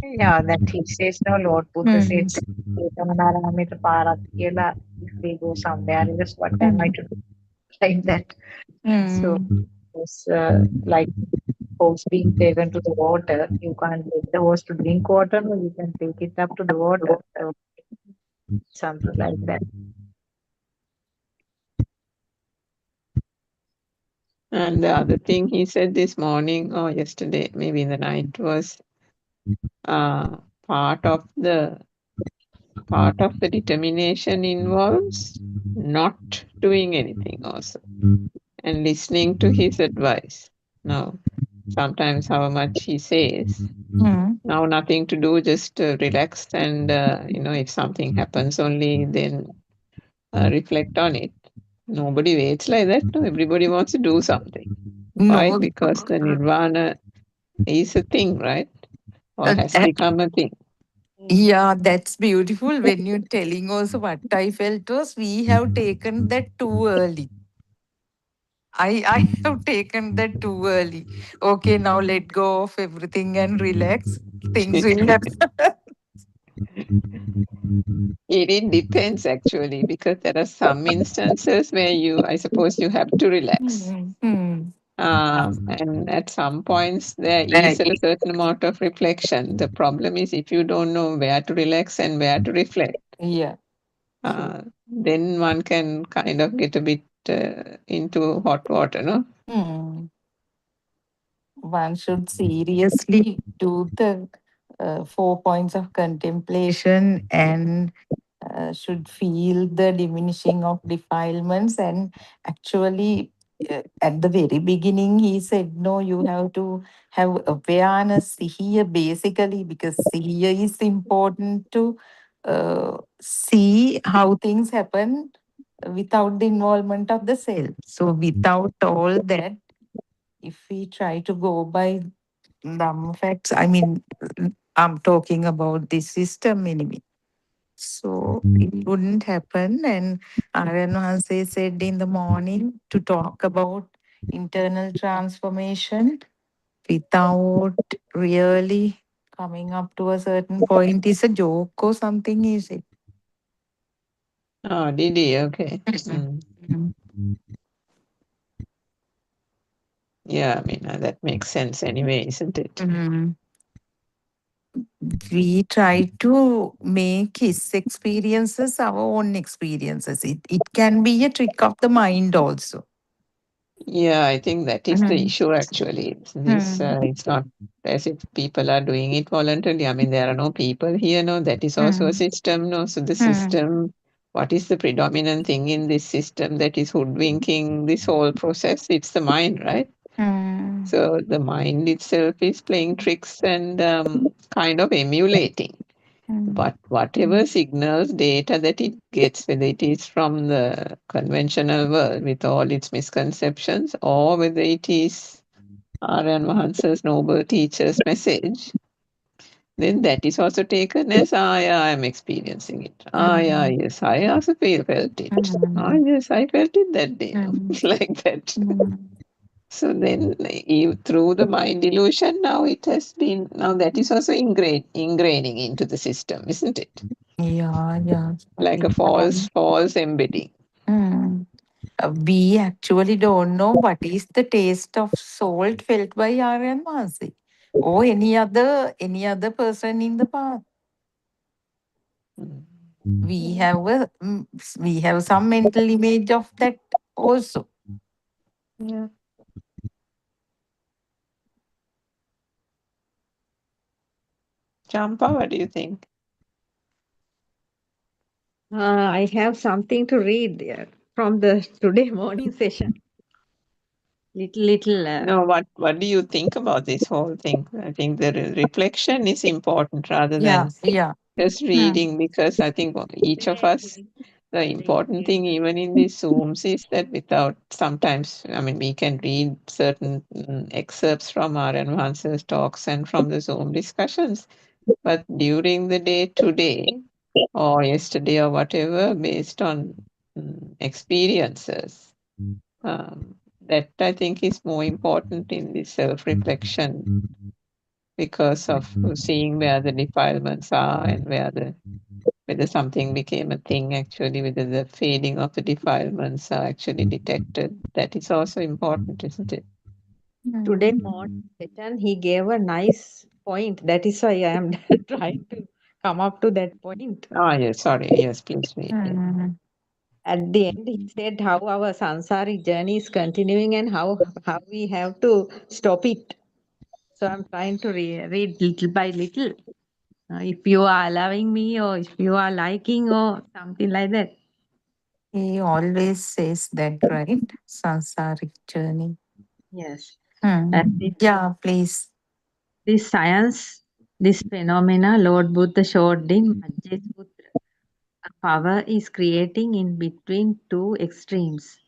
Yeah, that he says, no, Lord Buddha Hmm. said, "Ketamanaramita Parat Kela," if we go somewhere else, what am I Hmm. to do? Like that. So, Hmm. it's like horse being taken to the water. You can't take the horse to drink water, or you can take it up to the water. So, something like that. And the other thing he said this morning or yesterday, maybe in the night, was uh, part of the determination involves not doing anything also and listening to his advice. Now, sometimes how much he says, Hmm. now nothing to do, just relax and if something happens, only then reflect on it. Nobody waits like that. No, everybody wants to do something. Why? No, Because the nirvana is a thing, right? Or has that, become a thing. yeah, that's beautiful. When you're telling also what I felt was we have taken that too early. I have taken that too early. Okay, now let go of everything and relax. Things will happen. It depends actually, because there are some instances where I suppose you have to relax. Hmm. Hmm. And at some points, there is a certain amount of reflection. The problem is if you don't know where to relax and where to reflect, Yeah, true. then one can kind of get a bit into hot water, no? Hmm. One should seriously do the 4 points of contemplation and should feel the diminishing of defilements. And actually, at the very beginning, he said, no, you have to have awareness here, basically, because here is important to see how things happen without the involvement of the self. So, without all that, if we try to go by Dhamma facts, I mean, I'm talking about the system anyway. So it wouldn't happen. And Aryan Hanse said in the morning to talk about internal transformation without really coming up to a certain point is a joke or something, is it? Oh, did he? Okay. Mhm. Yeah, I mean, that makes sense anyway, isn't it? Mhm. We try to make his experiences our own experiences. It can be a trick of the mind also. Yeah, I think that is the Mhm. issue actually. Mhm. It's not as if people are doing it voluntarily. I mean, there are no people here, no, that is also a Mhm. system, no. So the Mhm. system, what is the predominant thing in this system that is hoodwinking this whole process? It's the mind, right? Mhm. So the mind itself is playing tricks and kind of emulating. Mhm. But whatever signals, data that it gets, whether it is from the conventional world with all its misconceptions, or whether it is Aryan Mahansa's noble teacher's message, then that is also taken as, yeah, I'm experiencing it. Yeah, Mhm. yes, I also felt it. Mhm. Yes, I felt it that day. Mhm. Like that. Mhm. So then, through the mind illusion, now that is also ingraining into the system, isn't it? Yeah. Like a false embedding. We actually don't know what is the taste of salt felt by Aryan Masi or any other person in the path. We have some mental image of that also. Yeah. Champa, what do you think? I have something to read there from the today morning session. Little. No, what do you think about this whole thing? I think the reflection is important rather than Yeah. just reading, because I think each of us, the important thing even in these Zooms is that sometimes, I mean, we can read certain excerpts from our advances talks and from the Zoom discussions, but during the day today or yesterday or whatever, based on experiences, that I think is more important in this self-reflection, because of seeing where the defilements are and whether something became a thing actually, whether the fading of the defilements are actually detected. That is also important, isn't it? Today morning session, he gave a nice point. That is why I am trying to come up to that point. Yes, sorry. Yes, please read. At the end, he said how our sansaric journey is continuing and how we have to stop it. So I'm trying to read little by little. If you are allowing me, or if you are liking, or something like that. He always says that, right? Sansaric journey. Yes. Yeah, please. This science, this phenomena, Lord Buddha showed in Majjhi Sutra. A power is creating in between two extremes.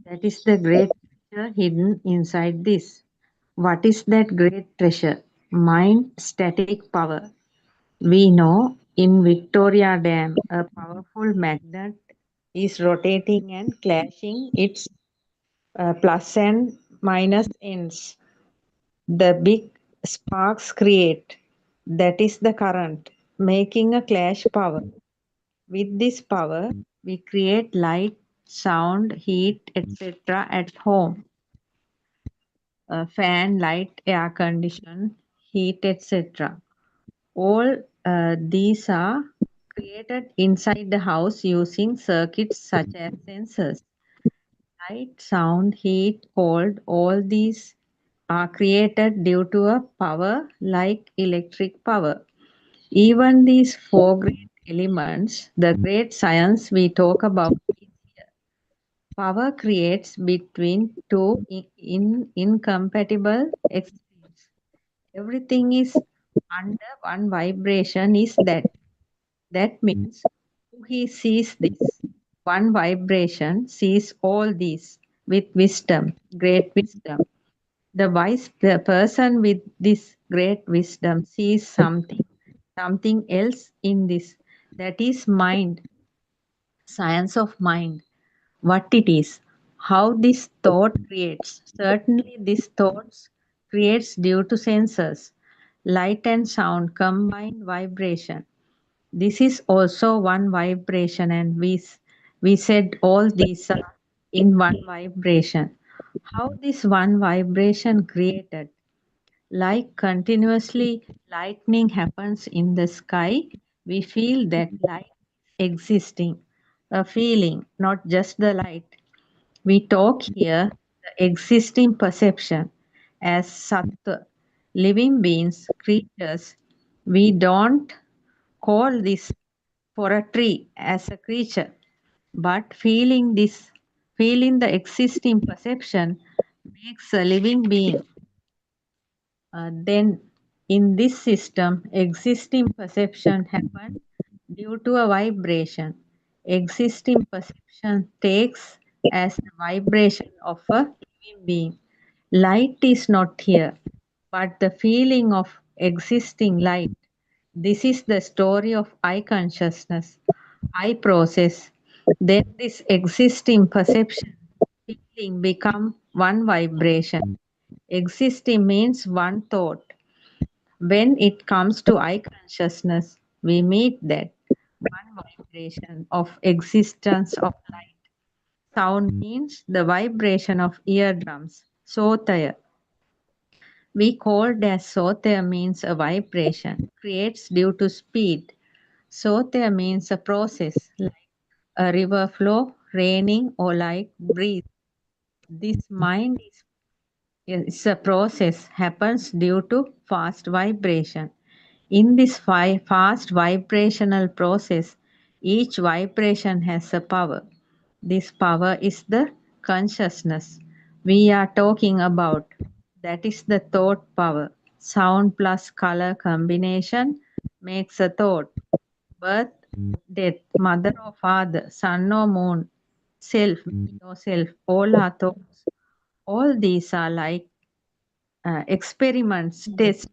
That is the great treasure hidden inside this. What is that great treasure? Mind static power. We know in Victoria Dam, a powerful magnet is rotating and clashing its plus and minus ends. The big sparks create, that is the current, making a clash power. With this power, we create light, sound, heat, etc. at home. Fan, light, air condition, heat, etc. All these are created inside the house using circuits such as sensors. Light, sound, heat, cold, all these are created due to a power like electric power. Even these four great elements, the great science we talk about is here. Power creates between two incompatible extremes. Everything is under one vibration is that. That means who he sees this. One vibration sees all these with wisdom, great wisdom. The person with this great wisdom sees something else in this. That is mind, science of mind. What it is, how this thought creates. Certainly, this thoughts creates due to sensors. Light and sound combine vibration. This is also one vibration, and we said all these are in one vibration. How this one vibration created? Like continuously lightning happens in the sky, we feel that light existing, a feeling, not just the light. We talk here the existing perception as sattva, living beings, creatures. We don't call this for a tree as a creature, but feeling the existing perception makes a living being. Then in this system, existing perception happens due to a vibration. Existing perception takes as the vibration of a living being. Light is not here, but the feeling of existing light. This is the story of I consciousness, I process. Then this existing perception, feeling become one vibration. Existing means one thought. When it comes to eye consciousness, we meet that one vibration of existence of light. Sound means the vibration of eardrums. Sotaya. We called as Sotaya means a vibration, creates due to speed. Sotaya means a process, like a river flow, raining, or like breathe. This mind is a process, happens due to fast vibration. In this fast vibrational process, each vibration has a power. This power is the consciousness we are talking about. That is the thought power. Sound plus color combination makes a thought. Birth, death, mother or father, sun or moon, self, me or self, all are thoughts. All these are like experiments, tests,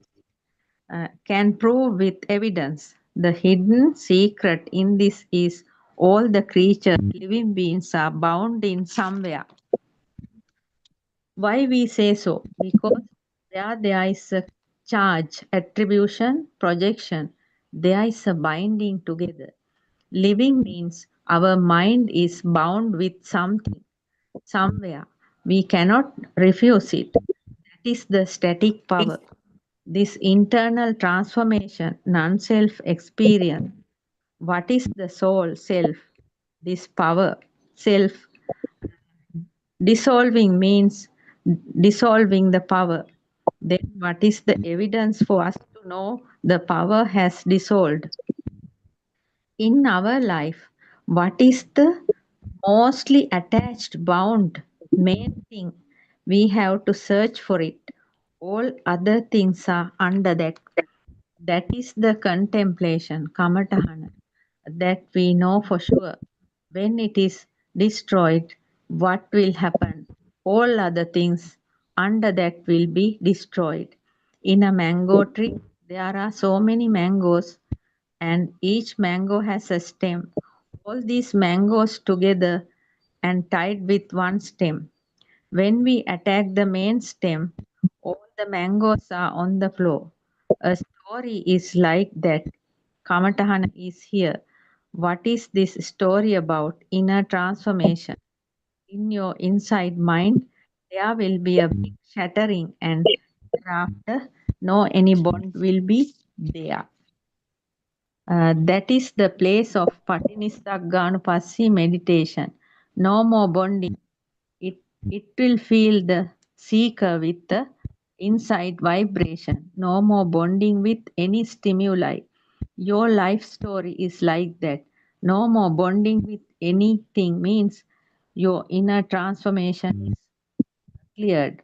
can prove with evidence. The hidden secret in this is all the creatures, living beings are bound in somewhere. Why we say so? Because there is a charge, attribution, projection. There is a binding together. Living means our mind is bound with something, somewhere. We cannot refuse it. That is the static power. This internal transformation, non self experience. What is the soul, self? This power, self. Dissolving means dissolving the power. Then, what is the evidence for us to know the power has dissolved? In our life, what is the mostly attached, bound, main thing? We have to search for it. All other things are under that. That is the contemplation, kamatahana, that we know for sure. When it is destroyed, what will happen? All other things under that will be destroyed. In a mango tree, there are so many mangoes, and each mango has a stem. All these mangoes together and tied with one stem. When we attack the main stem, all the mangoes are on the floor. A story is like that. Kamatahana is here. What is this story about? Inner transformation. In your inside mind, there will be a big shattering, and thereafter, no any bond will be there. That is the place of Patinissagganupassi meditation. No more bonding. It, it will feel the seeker with the inside vibration. No more bonding with any stimuli. Your life story is like that. No more bonding with anything means your inner transformation is cleared.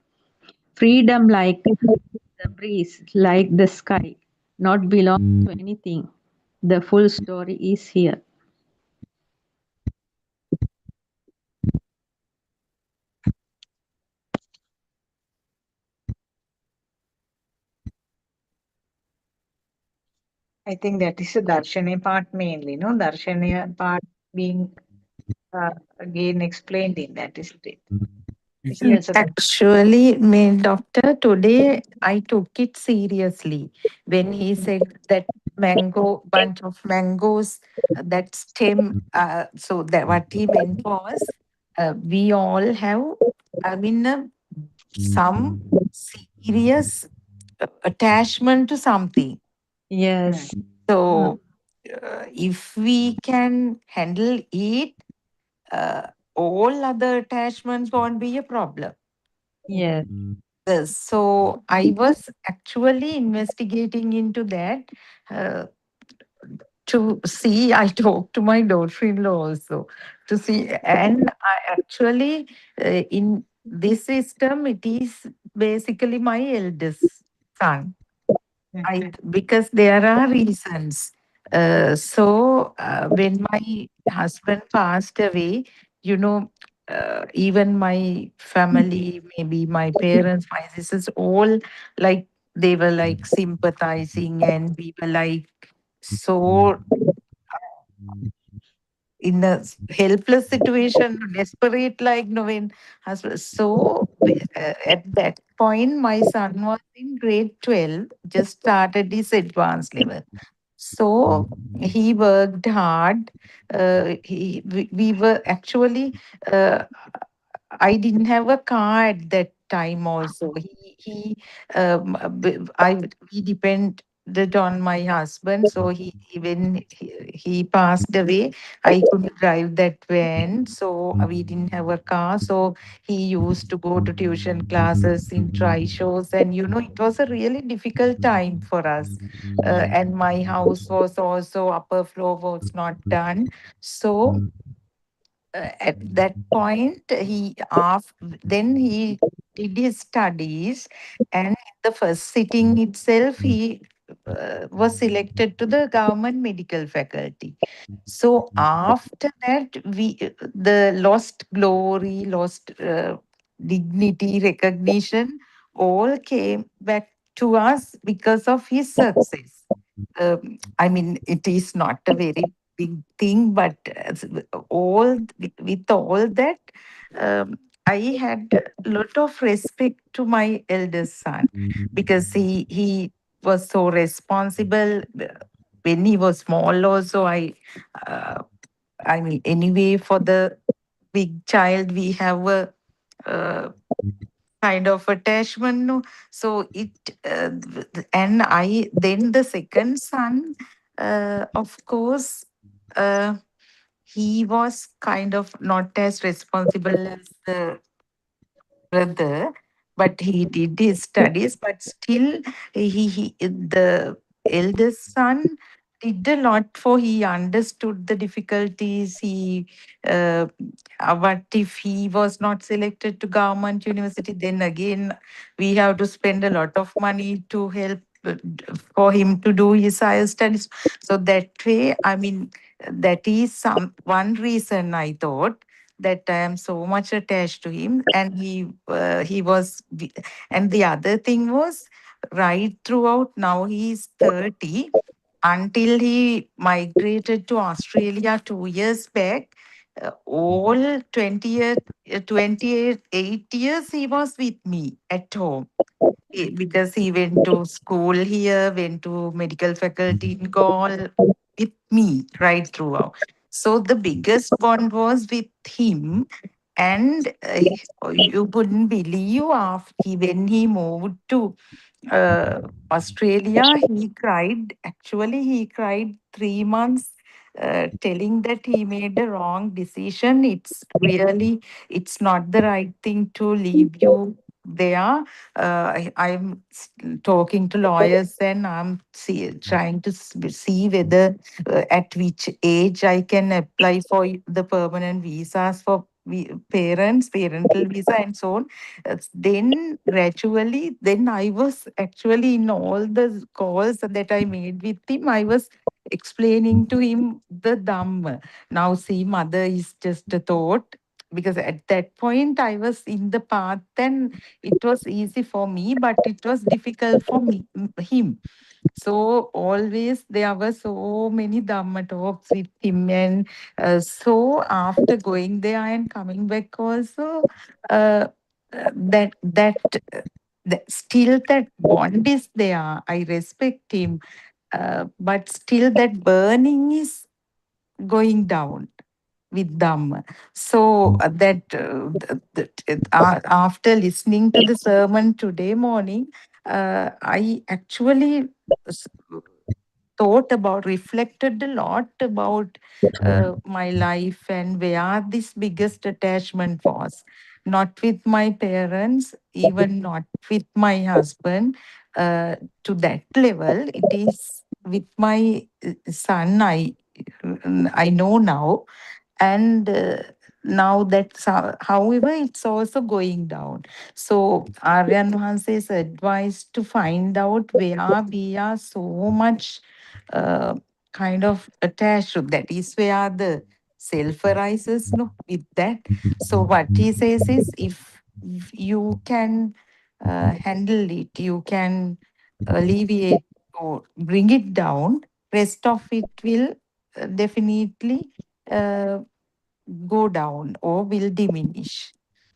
Freedom like the breeze, like the sky, not belong to anything. The full story is here. I think that is the Darshaniya part mainly, no? Darshaniya part being again explained in that, isn't it? Is it also that? Actually, me doctor, today I took it seriously when he said that mango, bunch of mangoes, that stem. So that what he meant was, we all have, I mean, some serious attachment to something. Yes, So, if we can handle it, uh, all other attachments won't be a problem. yes, So I was actually investigating into that uh, to see. I talked to my daughter-in-law also to see, and I actually in this system it is basically my eldest son. Because there are reasons. When my husband passed away, you know, even my family, maybe my parents, my sisters, all like they were like sympathizing, and we were like so in a helpless situation, desperate, like no when husband. So at that point, my son was in grade 12, just started his advanced level. So he worked hard. We were actually, uh, I didn't have a car at that time also. We depended on my husband. So when he passed away, I couldn't drive that van. So we didn't have a car. So he used to go to tuition classes in try shows. And, it was a really difficult time for us. And my house was also, upper floor was not done. So at that point then he did his studies, and in the first sitting itself he was selected to the government medical faculty. So after that, the lost glory, lost dignity, recognition, all came back to us because of his success. I mean, it is not a very big thing, but with all that, I had a lot of respect to my eldest son because he was so responsible. When he was small, also uh, I mean, anyway, for the big child, we have a kind of attachment, no? So and I then the second son, of course, uh, he was kind of not as responsible as the brother, but he did his studies. But still, the eldest son did a lot, for he understood the difficulties. Uh, what if he was not selected to government university? Then again, we have to spend a lot of money to help for him to do his higher studies. So that way, I mean, that is some one reason I thought that I am so much attached to him, and and the other thing was right throughout. Now he is 30. Until he migrated to Australia 2 years back, all 28 years he was with me at home. Because he went to school here, went to medical faculty in Gaul with me right throughout. So the biggest bond was with him. And you wouldn't believe, when he moved to uh, Australia, he cried. Actually, he cried 3 months, telling that he made a wrong decision. It's not the right thing to leave you there. I'm talking to lawyers, and trying to see whether at which age I can apply for the permanent visas for parental visa, and so on. Then gradually, then I was actually in all the calls that I made with him, I was explaining to him the Dhamma. Now, see, mother is just a thought. Because at that point I was in the path, and it was easy for me, but it was difficult for him. So always there were so many Dhamma talks with him, and so after going there and coming back also, uh, that still that bond is there. I respect him, but still that burning is going down with Dhamma. So after listening to the sermon today morning, I actually s- reflected a lot about my life and where this biggest attachment was. Not with my parents, even not with my husband, to that level. It is with my son. I know now, and now that however it's also going down. So Aryan Hanse's advice to find out where we are so much uh, kind of attached to, that is where the self arises, no, with that. So what he says is, if you can handle it, you can alleviate or bring it down, rest of it will definitely uh, go down or will diminish.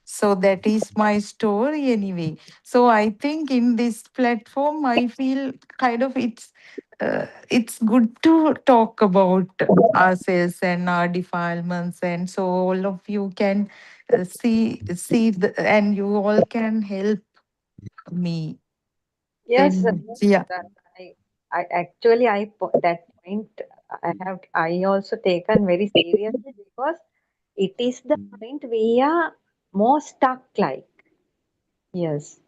So that is my story anyway. So I think in this platform, I feel kind of it's good to talk about ourselves and our defilements, and so all of you can and you all can help me. Yes, Then yeah. that that point I also taken very seriously because it is the point we are more stuck like. Yes.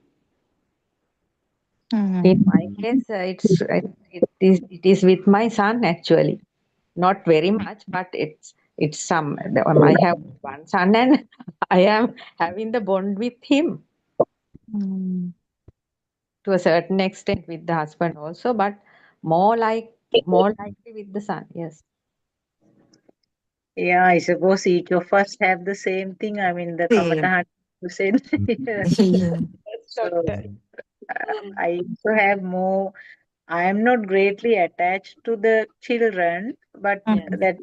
In Hmm. my case, it is with my son actually. Not very much, but it's some. I have one son, and I am having the bond with him Hmm. to a certain extent with the husband also, but more likely with the son. Yes. Yeah, I suppose each of us have the same thing. I mean, the Same. Kamatahan you said. Yeah. Yeah. Yes, So doctor. I also have more. I am not greatly attached to the children, but Yes. Hmm. that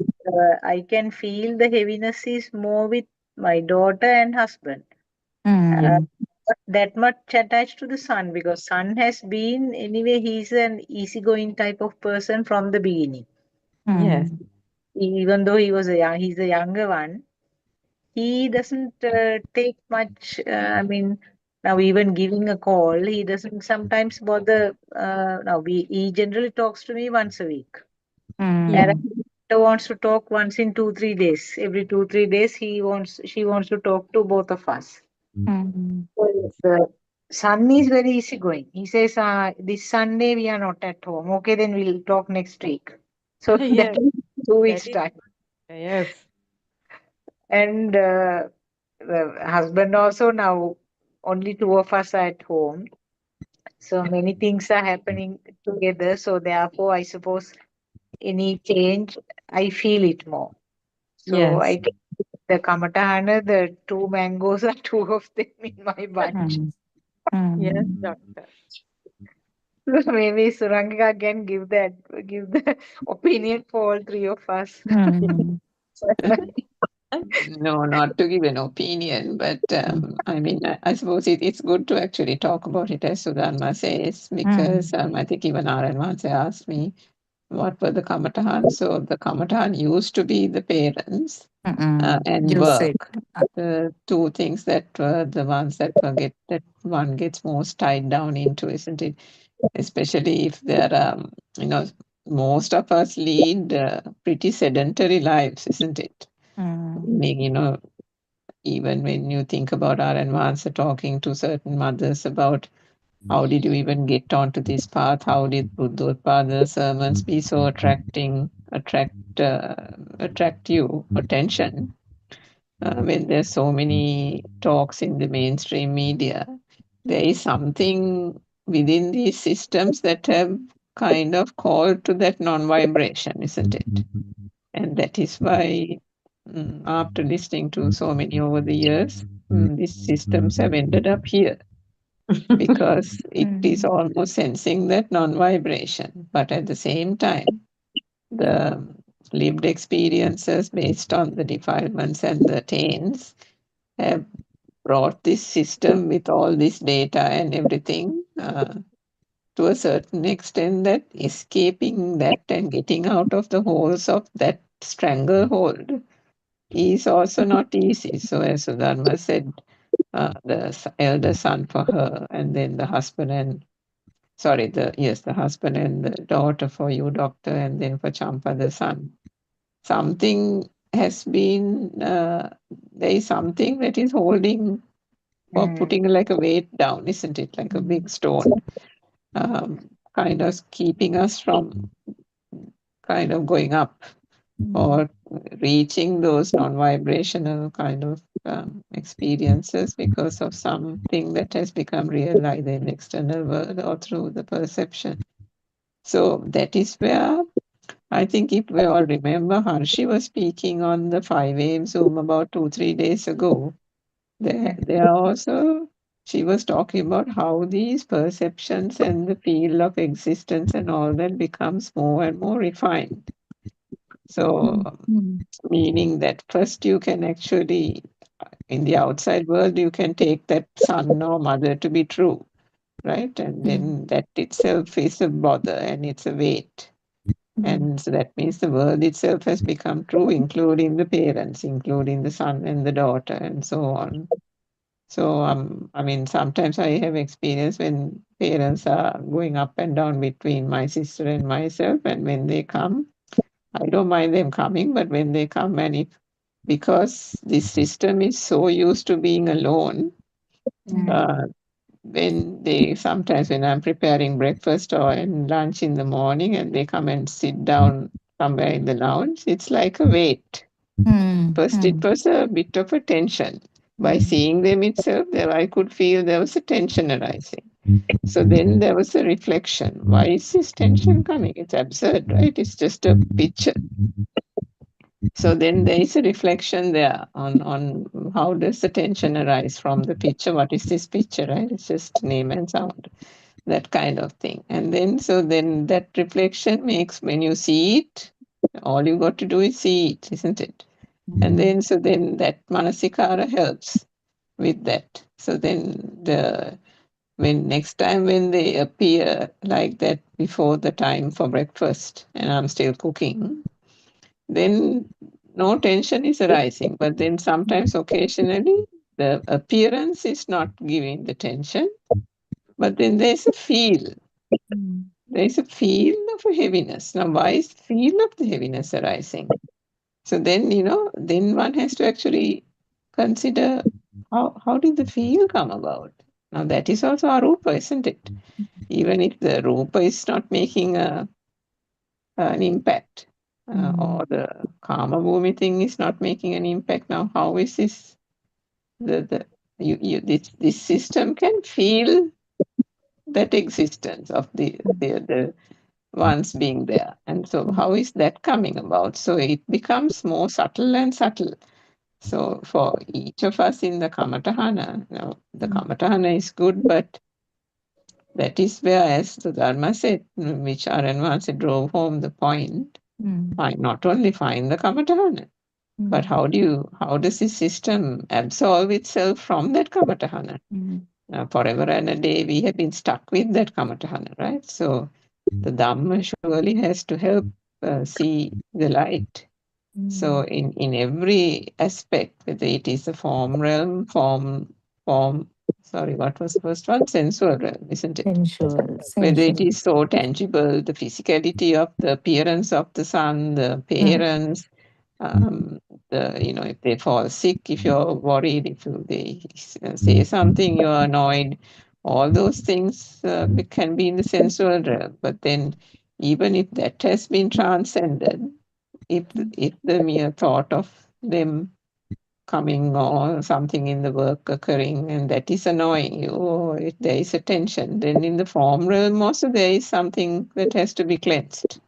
I can feel the heaviness is more with my daughter and husband. Uh, Hmm. not that much attached to the son because son has been anyway. He's an easygoing type of person from the beginning. Yes. Hmm. Even though he's a younger one. He doesn't take much. I mean, now even giving a call, he doesn't sometimes bother. Now he generally talks to me once a week. Yes. And Hmm. he wants to talk once in 2 3 days. Every 2 3 days, she wants to talk to both of us. Hmm. So the son is very easygoing. He says, "This Sunday we are not at home. Okay, then we'll talk next week." So that Yes. is 2 weeks That is time. good. Yes. And the husband also now only two of us are at home. So many things are happening together. So therefore, I suppose any change, I feel it more. So Yes. I take the Kamatahana, the two mangoes are two of them in my bunch. Hmm. Yes, Hmm. doctor. So maybe Surangika can give the opinion for all three of us. Hmm. No, not to give an opinion, but I mean, I suppose it's good to actually talk about it, as Sudharma says, Hmm. because I think even Aaron once asked me what were the Kamatahan. So the Kamatahan used to be the parents and You said. work. The two things that were the ones that that one gets most tied down into, isn't it? Especially if they're, you know, most of us lead pretty sedentary lives, isn't it? Hmm. Meaning, even when you think about our advance talking to certain mothers about how did you even get onto this path? How did Buddothpado sermons be so attract you attention when there's so many talks in the mainstream media? There is something within these systems that have kind of called to that non-vibration, isn't it? And that is why, after listening to so many over the years, these systems have ended up here because it is Hmm. almost sensing that non vibration. But at the same time, the lived experiences based on the defilements and the taints have brought this system with all this data and everything to a certain extent that escaping that and getting out of the holes of that stranglehold is also not easy. So, as Sudharma said, the elder son for her, and then the husband and sorry, the husband and the daughter for you, doctor, and then for Champa, the son. Something has been there is something that is holding or Mm, putting like a weight down, isn't it? Like a big stone, kind of keeping us from kind of going up or reaching those non-vibrational kind of experiences because of something that has become real either in the external world or through the perception. So that is where I think if we all remember, Harshi was speaking on the 5 a.m. Zoom about 2 3 days ago. There are also she was talking about how these perceptions and the field of existence and all that becomes more and more refined. So Hmm. meaning that first you can actually in the outside world, you can take that son or mother to be true, right? And then that itself is a bother and it's a weight. And so that means the world itself has become true, including the parents, including the son and the daughter, and so on. So, I mean, sometimes I have experience when parents are going up and down between my sister and myself, and when they come, I don't mind them coming, but when they come, and if because this system is so used to being alone, uh, when they sometimes when I'm preparing breakfast or and lunch in the morning, and they come and sit down somewhere in the lounge, it's like a weight. First, it was a bit of a tension. By seeing them itself, there I could feel there was a tension arising. So then there was a reflection. Why is this tension coming? It's absurd, right? It's just a picture. So then there is a reflection there on how does the tension arise from the picture? What is this picture, right? It's just name and sound, that kind of thing. And then so then that reflection makes when you see it, all you got to do is see it, isn't it? And then so then that manasikara helps with that. So then when next time when they appear like that before the time for breakfast and I'm still cooking, then no tension is arising. But then sometimes occasionally the appearance is not giving the tension, but then there's a feel. There's a feel of a heaviness. Now, why is the feel of the heaviness arising? So then, then one has to actually consider how did the feel come about? Now, that is also arupa, isn't it? Even if the rupa is not making an impact, or the karma bhumi thing is not making an impact. Now, how is this? This system can feel that existence of the ones being there, and so how is that coming about? So it becomes more subtle and subtle. So for each of us in the kamatahana, the kamatahana is good, but that is where, as the Dharma said, which Aranvanse drove home the point, not only find the kamatahana, but how does this system absolve itself from that kamatahana? Forever and a day we have been stuck with that kamatahana, right? So the Dhamma surely has to help see the light. So in every aspect, whether it is the form realm, what was the first one? Sensual realm, isn't it? Whether it is so tangible, the physicality of the appearance of the sun, the parents, if they fall sick, if you're worried, if they say something, you're annoyed, all those things can be in the sensual realm. But then, even if that has been transcended, if the mere thought of them coming or something in the work occurring and that is annoying you, or if there is a tension, then in the form realm also there is something that has to be cleansed.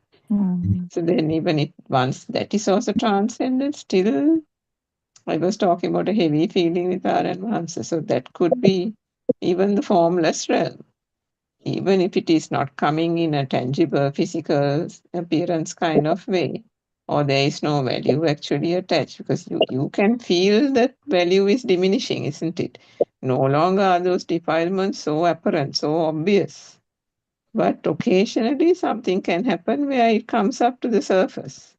So then even if once that is also transcended, still I was talking about a heavy feeling with our advances. So that could be even the formless realm, even if it is not coming in a tangible physical appearance kind of way, or there is no value actually attached, because you can feel that value is diminishing, isn't it? No longer are those defilements so apparent, so obvious. But occasionally something can happen where it comes up to the surface.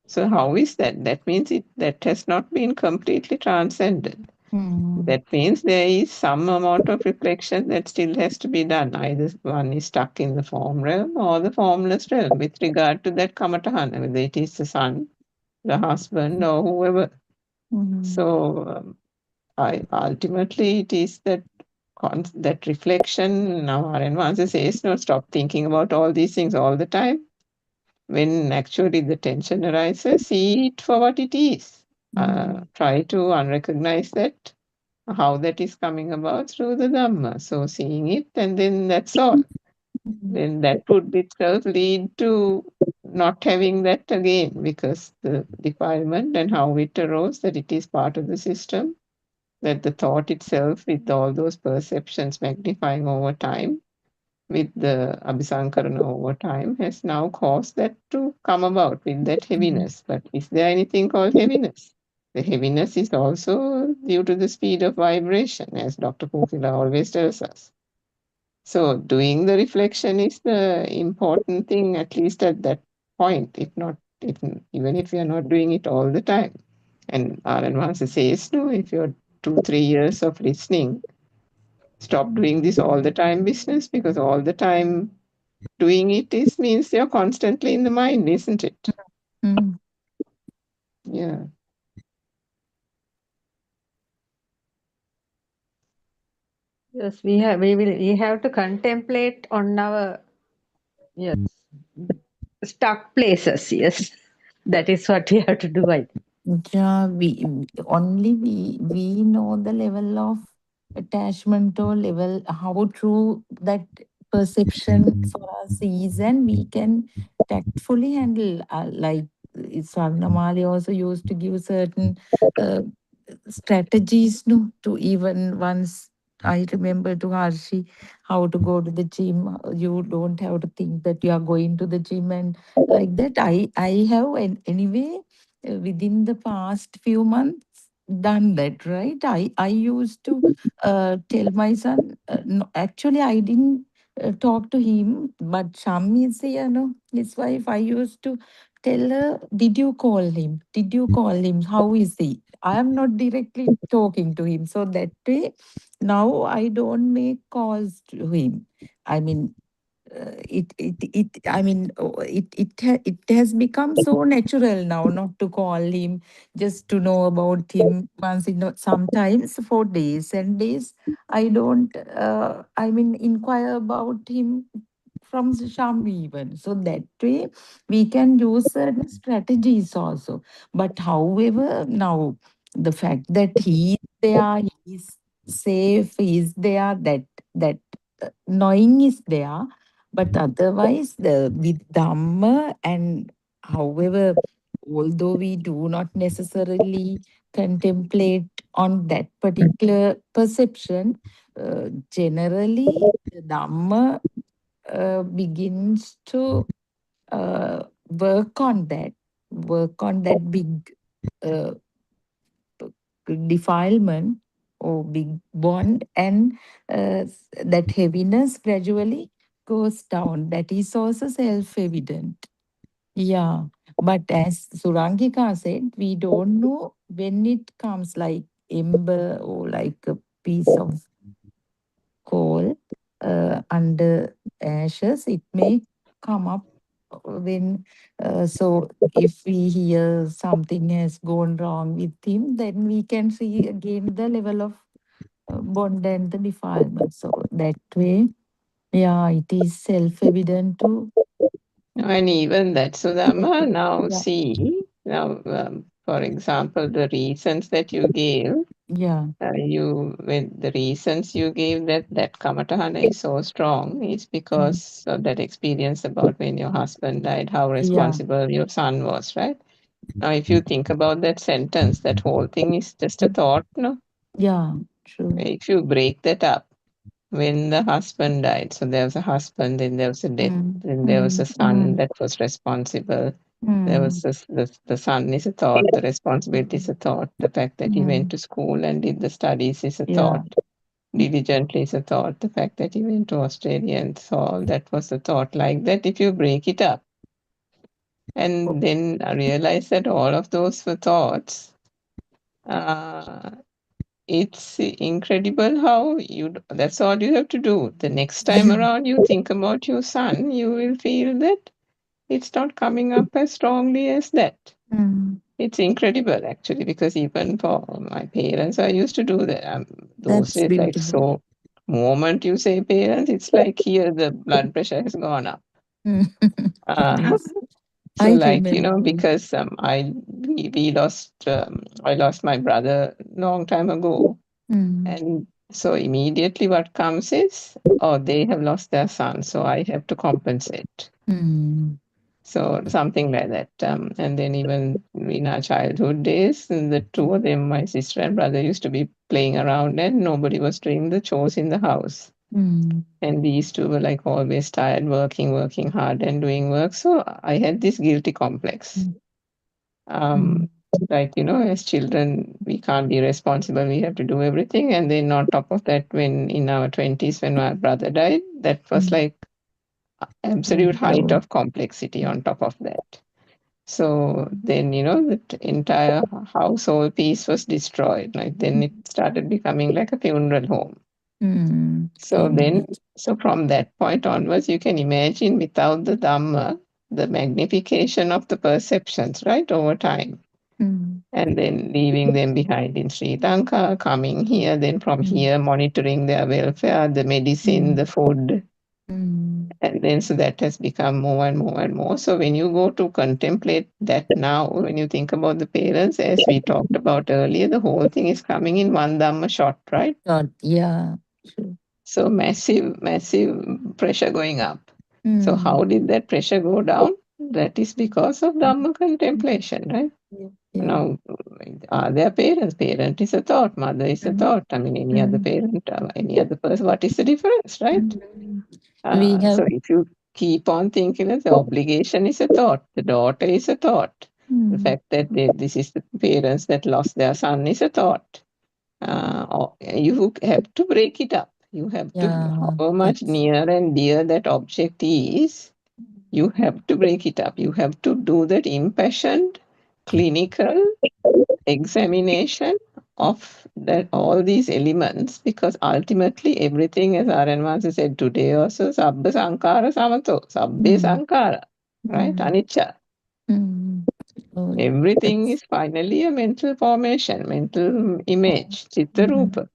So how is that? That means that has not been completely transcended. That means there is some amount of reflection that still has to be done. Either one is stuck in the form realm or the formless realm with regard to that kamatahana, whether it is the son, the husband, or whoever. So ultimately it is that reflection. Now Aranvansa says, no, stop thinking about all these things all the time. When actually the tension arises, see it for what it is. Try to unrecognize that, how that is coming about through the Dhamma. So seeing it, and then that's all. Then that would itself lead to not having that again, because the defilement and how it arose, that it is part of the system, that the thought itself with all those perceptions magnifying over time, with the Abhisankarana over time, has now caused that to come about with that heaviness. But is there anything called heaviness? The heaviness is also due to the speed of vibration, as Dr. Kukila always tells us. So doing the reflection is the important thing, at least at that point, if not, even if we are not doing it all the time. And Alan Vance says, no, if you're 2-3 years of listening, stop doing this all the time business, because all the time doing it means you're constantly in the mind, isn't it? Mm. Yeah. Yes, we have to contemplate on our, yes, stuck places. Yes, that is what we have to do. I think. Yeah, we know the level of attachment or level how true that perception for us is, and we can tactfully handle. Like Swarnamali also used to give certain uh, strategies, no, to even once. I remember to Harshi how to go to the gym. You don't have to think that you are going to the gym and like that. I have anyway within the past few months done that, right? I used to tell my son, no, actually I didn't talk to him, but Shami is here, no, his wife. I used to tell her, did you call him, how is he? I am not directly talking to him, so that way now I don't make calls to him. I mean, I mean, it has become so natural now not to call him, just to know about him once in sometimes for days and days. I don't I mean inquire about him from Shami even. So that way we can use certain strategies also. But however, now the fact that he is there, he is safe, he is there, that knowing is there. But otherwise, with Dhamma, and however, although we do not necessarily contemplate on that particular perception, generally, the Dhamma begins to work on that big uh, defilement or big bond, and that heaviness gradually goes down. That is also self-evident. Yeah. But as Surangika said, we don't know when it comes, like ember or like a piece of coal under ashes. It may come up when, so if we hear something has gone wrong with him, then we can see again the level of bond and the defilement. So that way, yeah, it is self-evident to, And even that, Sudama, now yeah, see, now, for example, the reasons that you gave, yeah, when the reasons you gave that Kamatahana is so strong is mm, because of that experience about when your husband died, how yeah, responsible your son was, right? Now, if you think about that sentence, that whole thing is just a thought, no? yeah, true. If you break that up, when the husband died, so there was a husband, then there was a death, Mm, then there was a mm, son mm, that was responsible. There was mm, the son is a thought, the responsibility is a thought, the fact that he went mm, to school and did the studies is a thought, yeah, diligently is a thought, the fact that he went to Australia and saw that was a thought. Like that, if you break it up and then realize that all of those were thoughts, uh, it's incredible how that's all you have to do. The next time around you think about your son, you will feel that it's not coming up as strongly as that. mm, It's incredible actually, because even for my parents, I used to do that. Those that's days, like, beautiful. so moment you say parents, it's like here the blood pressure has gone up. Mm. Uh, Yes, so I like, remember. because we lost I lost my brother long time ago, Mm, and so immediately what comes is, oh, they have lost their son, so I have to compensate. mm, So something like that. And then even in our childhood days, the two of them, my sister and brother, used to be playing around and nobody was doing the chores in the house. mm, And these two were like always tired, working hard and doing work. So I had this guilty complex. mm, Um, mm, like, as children, we can't be responsible. We have to do everything. And then on top of that, when in our 20s, when my brother died, that was like absolute height of complexity on top of that. So then, the entire household piece was destroyed. Like then it started becoming like a funeral home. So then, so from that point onwards, you can imagine without the Dhamma, the magnification of the perceptions, right, over time. And then leaving them behind in Sri Lanka, coming here, then from here monitoring their welfare, the medicine, the food. And then so that has become more and more and more. So when you go to contemplate that now, when you think about the parents, as we talked about earlier, the whole thing is coming in one Dhamma shot, right? Yeah. So massive, massive pressure going up. So how did that pressure go down? That is because of Dhamma contemplation, right? Now, are there parents? Parent is a thought, mother is a thought. I mean, any other parent, any other person, what is the difference, right? We have So if you keep on thinking that the obligation is a thought, the daughter is a thought, the fact that this is the parents that lost their son is a thought, you have to break it up. You have to, however much near and dear that object is, you have to break it up. You have to do that impassioned, clinical examination of that all these elements, because ultimately everything, as Aranvasa said today also, sabba sankara samato, sabbe sankara, right? Anicca. Everything is finally a mental formation, mental image, chitta rupa.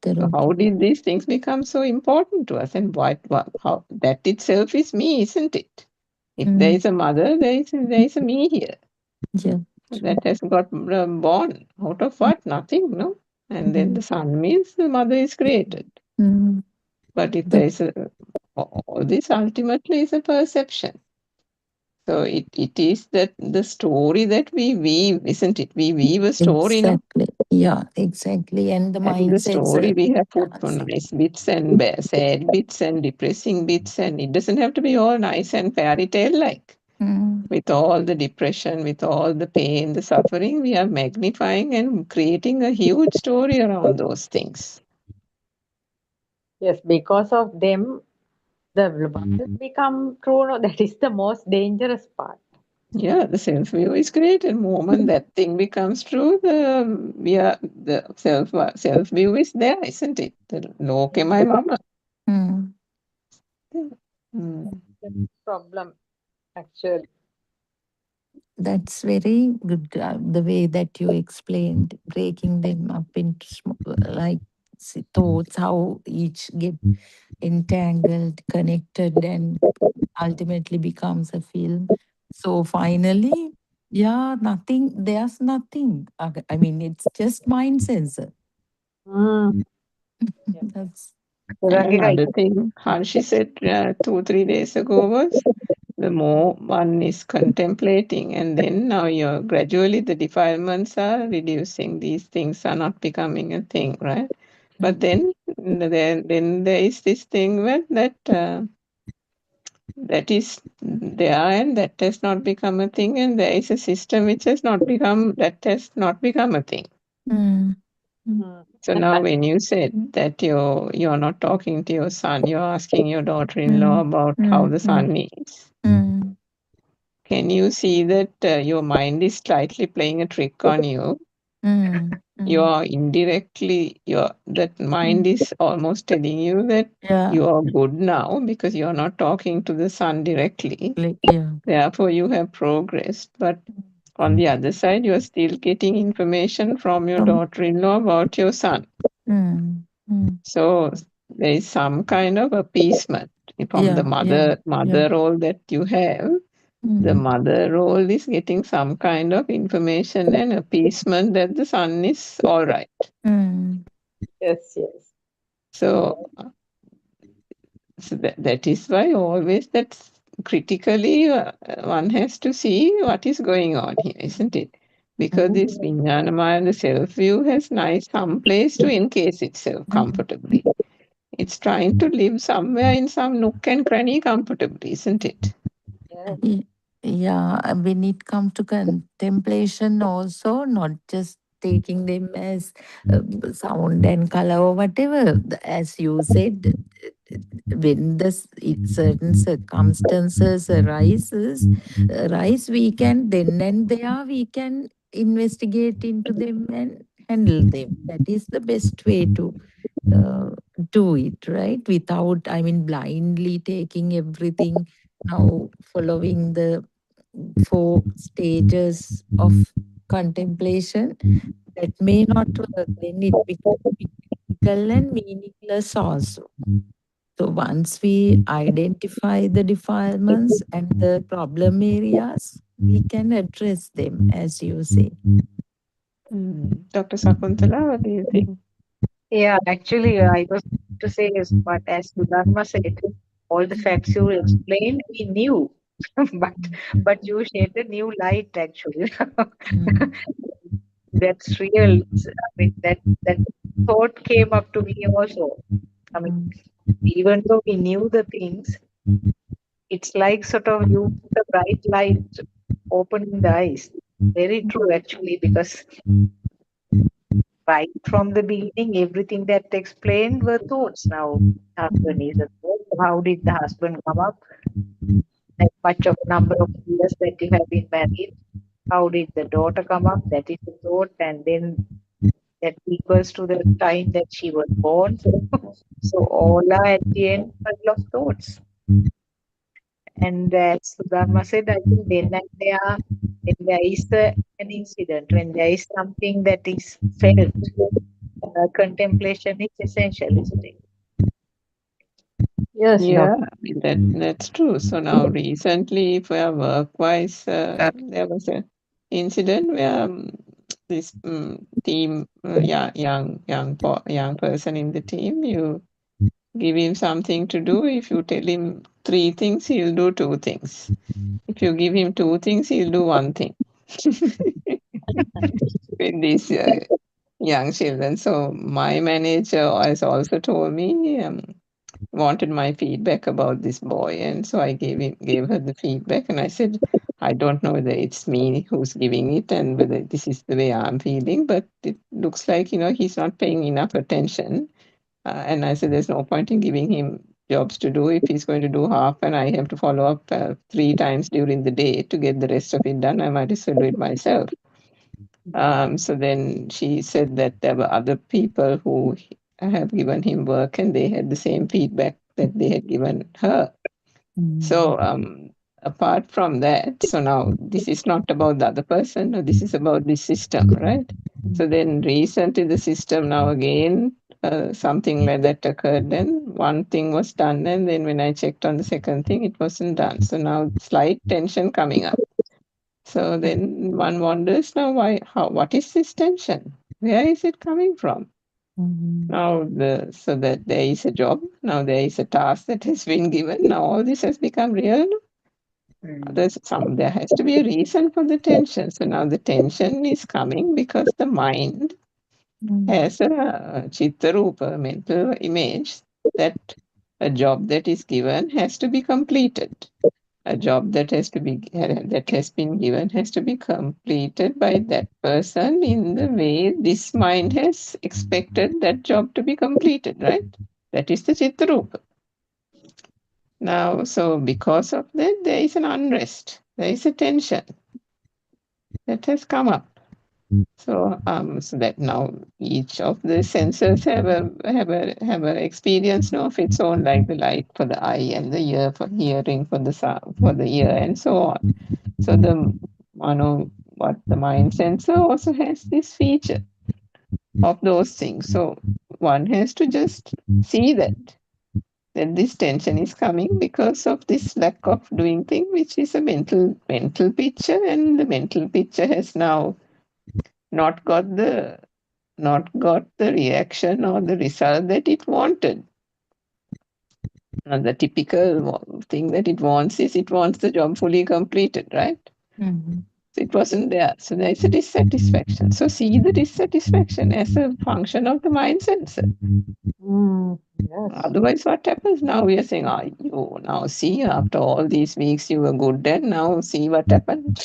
So how did these things become so important to us, and how that itself is me, isn't it? If there is a mother, there is a me here. Yeah. That has got born out of what? Nothing, no? And then the son means the mother is created. But if there is all this ultimately is a perception. So it is that the story that we weave, isn't it? We weave a story, no? Exactly. Yeah, exactly. And the And the mindsets. story we have put on nice bits and sad bits and depressing bits, and it doesn't have to be all nice and fairy tale like. With all the depression, with all the pain, the suffering, we are magnifying and creating a huge story around those things. Yes, because of them, the world become true. No, that is the most dangerous part. Yeah, the self view is created. The moment that thing becomes true, the self view is there, isn't it? The loke my mama. Problem, actually. That's very good. The way that you explained, breaking them up into like thoughts, how each get entangled, connected, and ultimately becomes a film. So finally, yeah, nothing. There's nothing. I mean, it's just mind sensor. That's And another thing Harshi said 2-3 days ago was, the more one is contemplating, and then now you're gradually the defilements are reducing. These things are not becoming a thing, right? But then there is this thing where that is there, and that has not become a thing, and there is a system which has not become a thing. So now when you said that you're not talking to your son, you're asking your daughter-in-law about how the son is. Can you see that your mind is slightly playing a trick on you? You are indirectly, that mind is almost telling you that you are good now because you are not talking to the son directly. Therefore, you have progressed. But on the other side, you are still getting information from your daughter-in-law about your son. So there is some kind of appeasement from the mother role that you have. The mother role is getting some kind of information and appeasement that the son is all right. Yes, yes. So that is why always that critically one has to see what is going on here, isn't it? Because this Vijnanamaya and the self-view has some place to encase itself comfortably. It's trying to live somewhere in some nook and cranny comfortably, isn't it? Yeah, when it comes to contemplation, also not just taking them as sound and color or whatever. As you said, when certain circumstances arise, we can then and there we can investigate into them and handle them. That is the best way to uh, do it, right? Without, I mean, blindly taking everything, now following the 4 stages of contemplation, that may not work. Then it becomes difficult and meaningless also. So once we identify the defilements and the problem areas, we can address them, as you say. Dr. Sakuntala, what do you think? Yeah, actually, I was to say is, but as Sudharma said, all the facts you explained, we knew, but you shed a new light actually. Mm. That's real. I mean, that thought came up to me also. I mean, Mm. even though we knew the things, it's like sort of you put a bright light opening the eyes. Very true, actually, because right from the beginning, everything that explained were thoughts. Now, husband is a thought. How did the husband come up? That much of number of years that you have been married. How did the daughter come up? That is a thought, and then that equals to the time that she was born. So all are at the end full of thoughts. And as Sudharma said, I think then and there, when there is an incident, when there is something that is felt, contemplation is essential, isn't it? Yes, Yeah, doctor. I mean, that's true. So now recently, for work-wise, there was a incident where this team, yeah, young person in the team, you give him something to do. If you tell him 3 things, he'll do 2 things. If you give him 2 things, he'll do 1 thing. With these young children. So my manager has also told me, wanted my feedback about this boy, and so I gave her the feedback, and I said, I don't know whether it's me who's giving it and whether this is the way I'm feeling, but it looks like, he's not paying enough attention. And I said, there's no point in giving him jobs to do if he's going to do half, and I have to follow up 3 times during the day to get the rest of it done. I might as well do it myself. So then she said that there were other people who have given him work and they had the same feedback that they had given her. So apart from that, so now this is not about the other person, no, this is about the system, right? So then recently the system now again, something like that occurred, then one thing was done, and then when I checked on the second thing, it wasn't done. So now slight tension coming up. So then one wonders now what is this tension? Where is it coming from? Now so that there is a job, now there is a task that has been given, now all this has become real. There has to be a reason for the tension. So now the tension is coming because the mind has a chitta rupa, mental image, that a job that is given has to be completed. A job that has been given has to be completed by that person in the way this mind has expected that job to be completed, right? That is the chittarupa. Now, so because of that, there is an unrest, there is a tension that has come up. So, so that now each of the senses have a experience now of its own, like the light for the eye and the ear for hearing, for the sound for the ear, and so on. So what the mind sensor also has this feature of those things. So one has to just see that this tension is coming because of this lack of doing thing, which is a mental picture, and the mental picture has now not got the reaction or the result that it wanted. And the typical thing that it wants is it wants the job fully completed, right? So it wasn't there. So there's a dissatisfaction. So see the dissatisfaction as a function of the mind sensor. Yes. Otherwise, what happens now? We are saying, "Ah, you now see, after all these weeks, you were good, and now see what happened."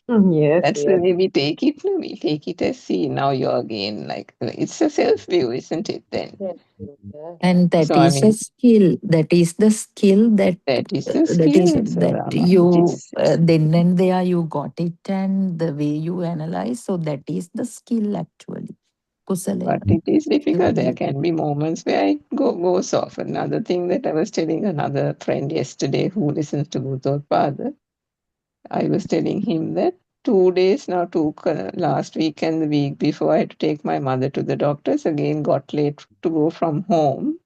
Yes, That's the yes, way we take it. No? We take it as, see, now you're again like it's a self view, isn't it? Then, yes, yes, And that so I is a mean, skill. That is the skill that is the that is skill. So, that Rama, it you is. then and there you got it, and the way you analyze. So that is the skill actually. But Kusalaya. it is difficult. There Skill. can be moments where it goes off. Another thing that I was telling another friend yesterday who listens to Buddothpado, I was telling him that 2 days now took last week and the week before I had to take my mother to the doctors. Again, got late to go from home.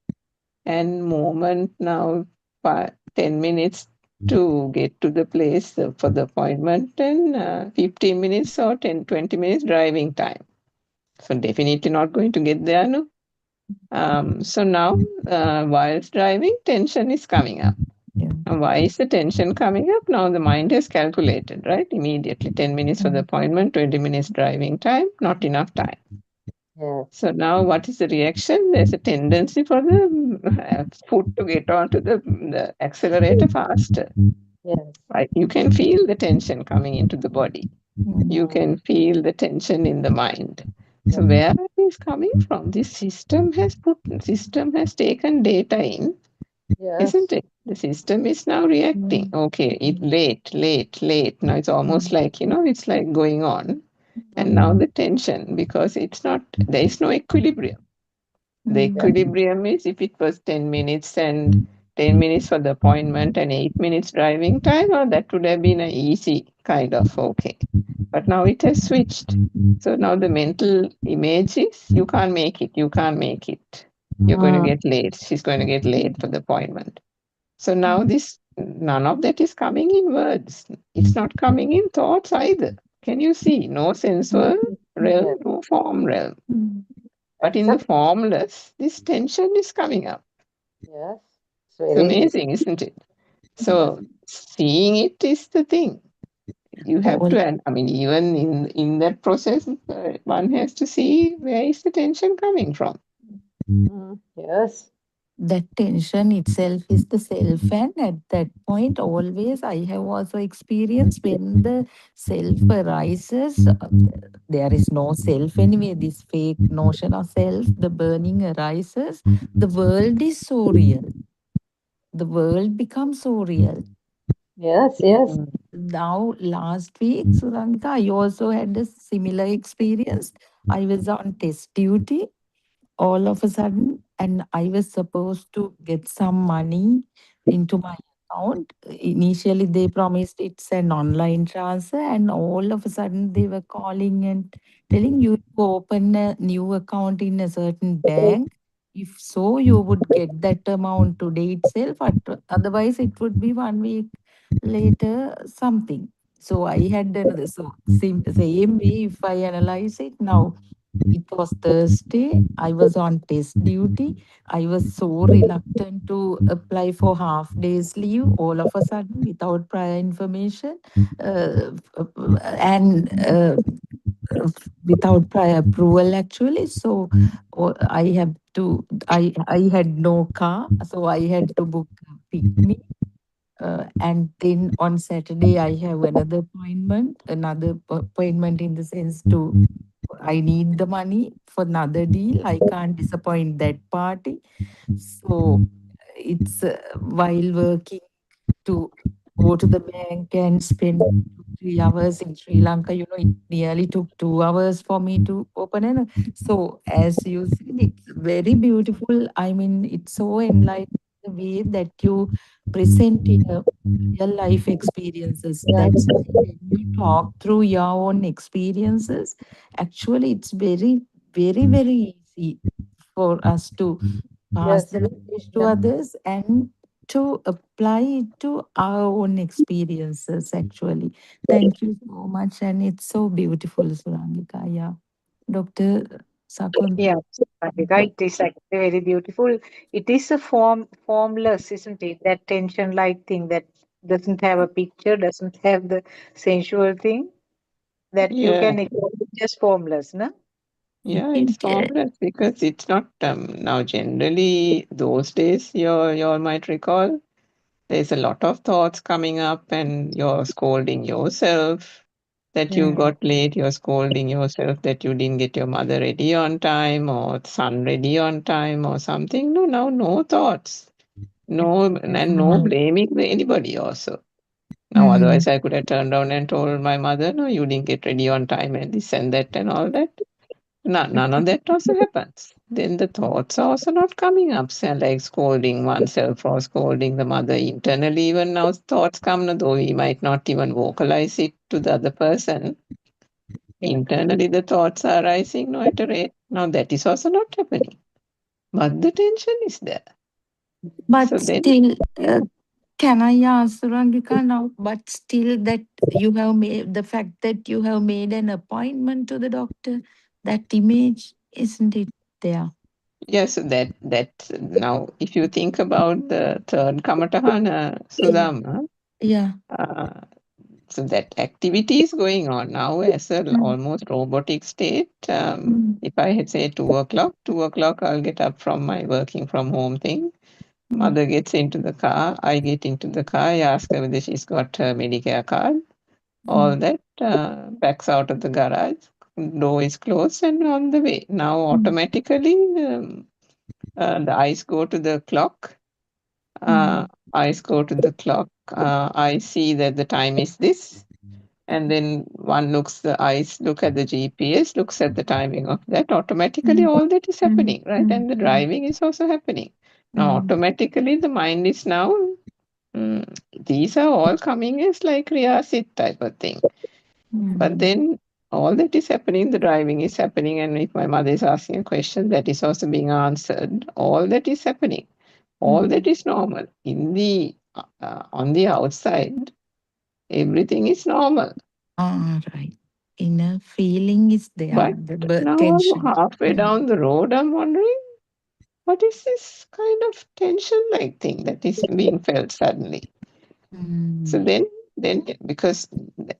And moment now, 10 minutes to get to the place for the appointment and 15 minutes or 10-20 minutes driving time. So definitely not going to get there, no? So now, whilst driving, tension is coming up. Yeah. And why is the tension coming up? Now the mind has calculated, right? Immediately 10 minutes for the appointment, 20 minutes driving time, not enough time. yes, So now what is the reaction? There's a tendency for the foot to get onto the accelerator faster. yes, Right? You can feel the tension coming into the body. You can feel the tension in the mind. yes, So where it is coming from? This system has taken data in, yes, isn't it? The system is now reacting. Okay, it late. Now it's almost like, it's like going on. And now the tension, because there is no equilibrium. The yes, equilibrium is if it was 10 minutes and 10 minutes for the appointment and 8 minutes driving time, or that would have been an easy kind of okay. But now it has switched. So now the mental image is you can't make it, you can't make it. You're going to get late. She's going to get late for the appointment. So now none of that is coming in words. It's not coming in thoughts either. Can you see? No sensual realm, yes. no form realm. But in That's a the formless, this tension is coming up. yes. It's It's very amazing, isn't it? yes, So seeing it is the thing. You have All to, and I mean, even in that process, one has to see where is the tension coming from. yes, that tension itself is the self, and at that point always I have also experienced when the self arises, there is no self anyway, this fake notion of self, the burning arises, the world is so real, the world becomes so real. yes, yes, Now last week, Suranka, I also had a similar experience. I was on test duty all of a sudden, and I was supposed to get some money into my account. Initially they promised it's an online transfer, and all of a sudden they were calling and telling you to open a new account in a certain bank. If so, you would get that amount today itself, otherwise it would be 1 week later something. So I had another, so same way if I analyze it now, it was Thursday. I was on test duty. I was so reluctant to apply for half days leave all of a sudden without prior information, and without prior approval actually. So I have to. I had no car, so I had to book a pick me. And then on Saturday, I have another appointment in the sense to I need the money for another deal. I can't disappoint that party. So it's while working to go to the bank and spend 3 hours in Sri Lanka, it nearly took 2 hours for me to open it. So as you said, it's very beautiful. I mean, it's so enlightening the way that you present your real life experiences. That's why when you talk through your own experiences, actually it's very, very, very easy for us to pass yes, the message to others and to apply it to our own experiences actually. Thank you so much, and it's so beautiful, Surangika. Yeah. Dr. Sakun. Yeah, Radhika, it is actually very beautiful. It is a formless, isn't it? That tension-like thing that doesn't have a picture, doesn't have the sensual thing that you Yeah. can ignore, it's just formless, no? Yeah, it's formless because it's not now generally those days you all might recall there's a lot of thoughts coming up and you're scolding yourself that you got late, you're scolding yourself that you didn't get your mother ready on time or son ready on time or something. No, now no thoughts. No, and no blaming anybody also. Now, otherwise, I could have turned around and told my mother, no, you didn't get ready on time and this and that and all that. None of that also happens. Then the thoughts are also not coming up, say, like scolding oneself or scolding the mother internally. Even now, thoughts come, though we might not even vocalize it to the other person. Internally, the thoughts are rising no at a rate. Now, that is also not happening. But the tension is there. But So then, still, can I ask Rangika now? But still, that you have made the fact that you have made an appointment to the doctor, that image isn't it there? yes, that now, if you think about the third Kamatahana, Sudama, Yeah. so that activity is going on now as a almost robotic state. If I had say 2 o'clock, I'll get up from my working from home thing. Mother gets into the car, I get into the car, I ask her whether she's got her Medicare card. All that backs out of the garage, door is closed and on the way. Now automatically the eyes go to the clock. Eyes go to the clock. I see that the time is this. And then one looks, the eyes look at the GPS, looks at the timing of that. Automatically, all that is happening, right? And the driving is also happening. Now, automatically, the mind is now, these are all coming as like Riyasit type of thing. But then all that is happening, the driving is happening. And if my mother is asking a question, that is also being answered. All that is happening. All that is normal. In the on the outside, everything is normal. All right. Inner feeling is there, But the now I'm tension. halfway down the road, I'm wondering what is this kind of tension like thing that is being felt suddenly? So then because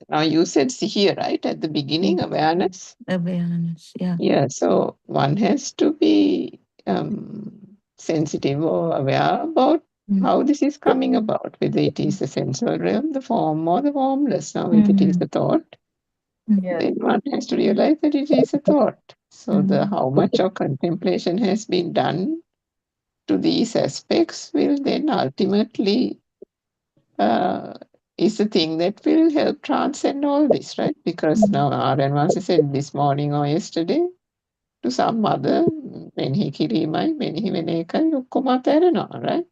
now you said sihi, right? At the beginning, awareness. Awareness, yeah. Yeah, so one has to be sensitive or aware about how this is coming about, whether it is the sensual realm, the form, or the formless. Now, if it is a thought, then one has to realize that it is a thought. So the how much of contemplation has been done to these aspects will then ultimately is the thing that will help transcend all this, right? Because now Aaron once said this morning or yesterday to some mother, menhi kirimai, menhi venekai, okkoma therana, right?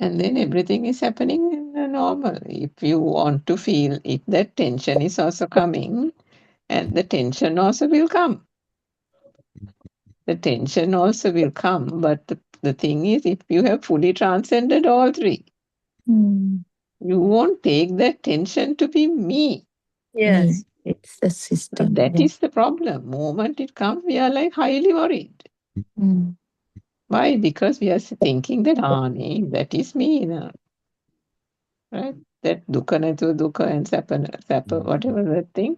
And then everything is happening in a normal. If you want to feel, if that tension is also coming, and the tension also will come. The tension also will come, but the thing is, if you have fully transcended all three, you won't take that tension to be me. Me. It's the system. That is the problem. Moment it comes, we are like highly worried. Why? Because we are thinking that, nee, that is me. Now. Right? That dukkha netu dukkha and sapa, whatever that thing.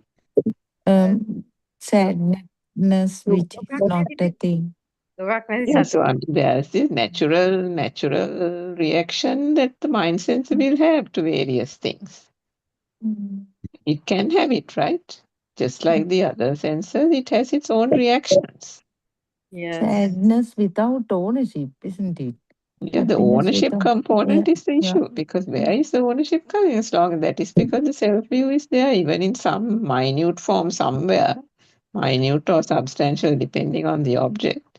Sadness, which is not a thing. Yeah, so there's this natural reaction that the mind sense will have to various things. It can have it, right? Just like the other senses, it has its own reactions. Sadness without ownership, isn't it? Yeah, the Happiness ownership without, component is the yeah. issue because where is the ownership coming? As long as that is because the self view is there, even in some minute form somewhere, minute or substantial, depending on the object,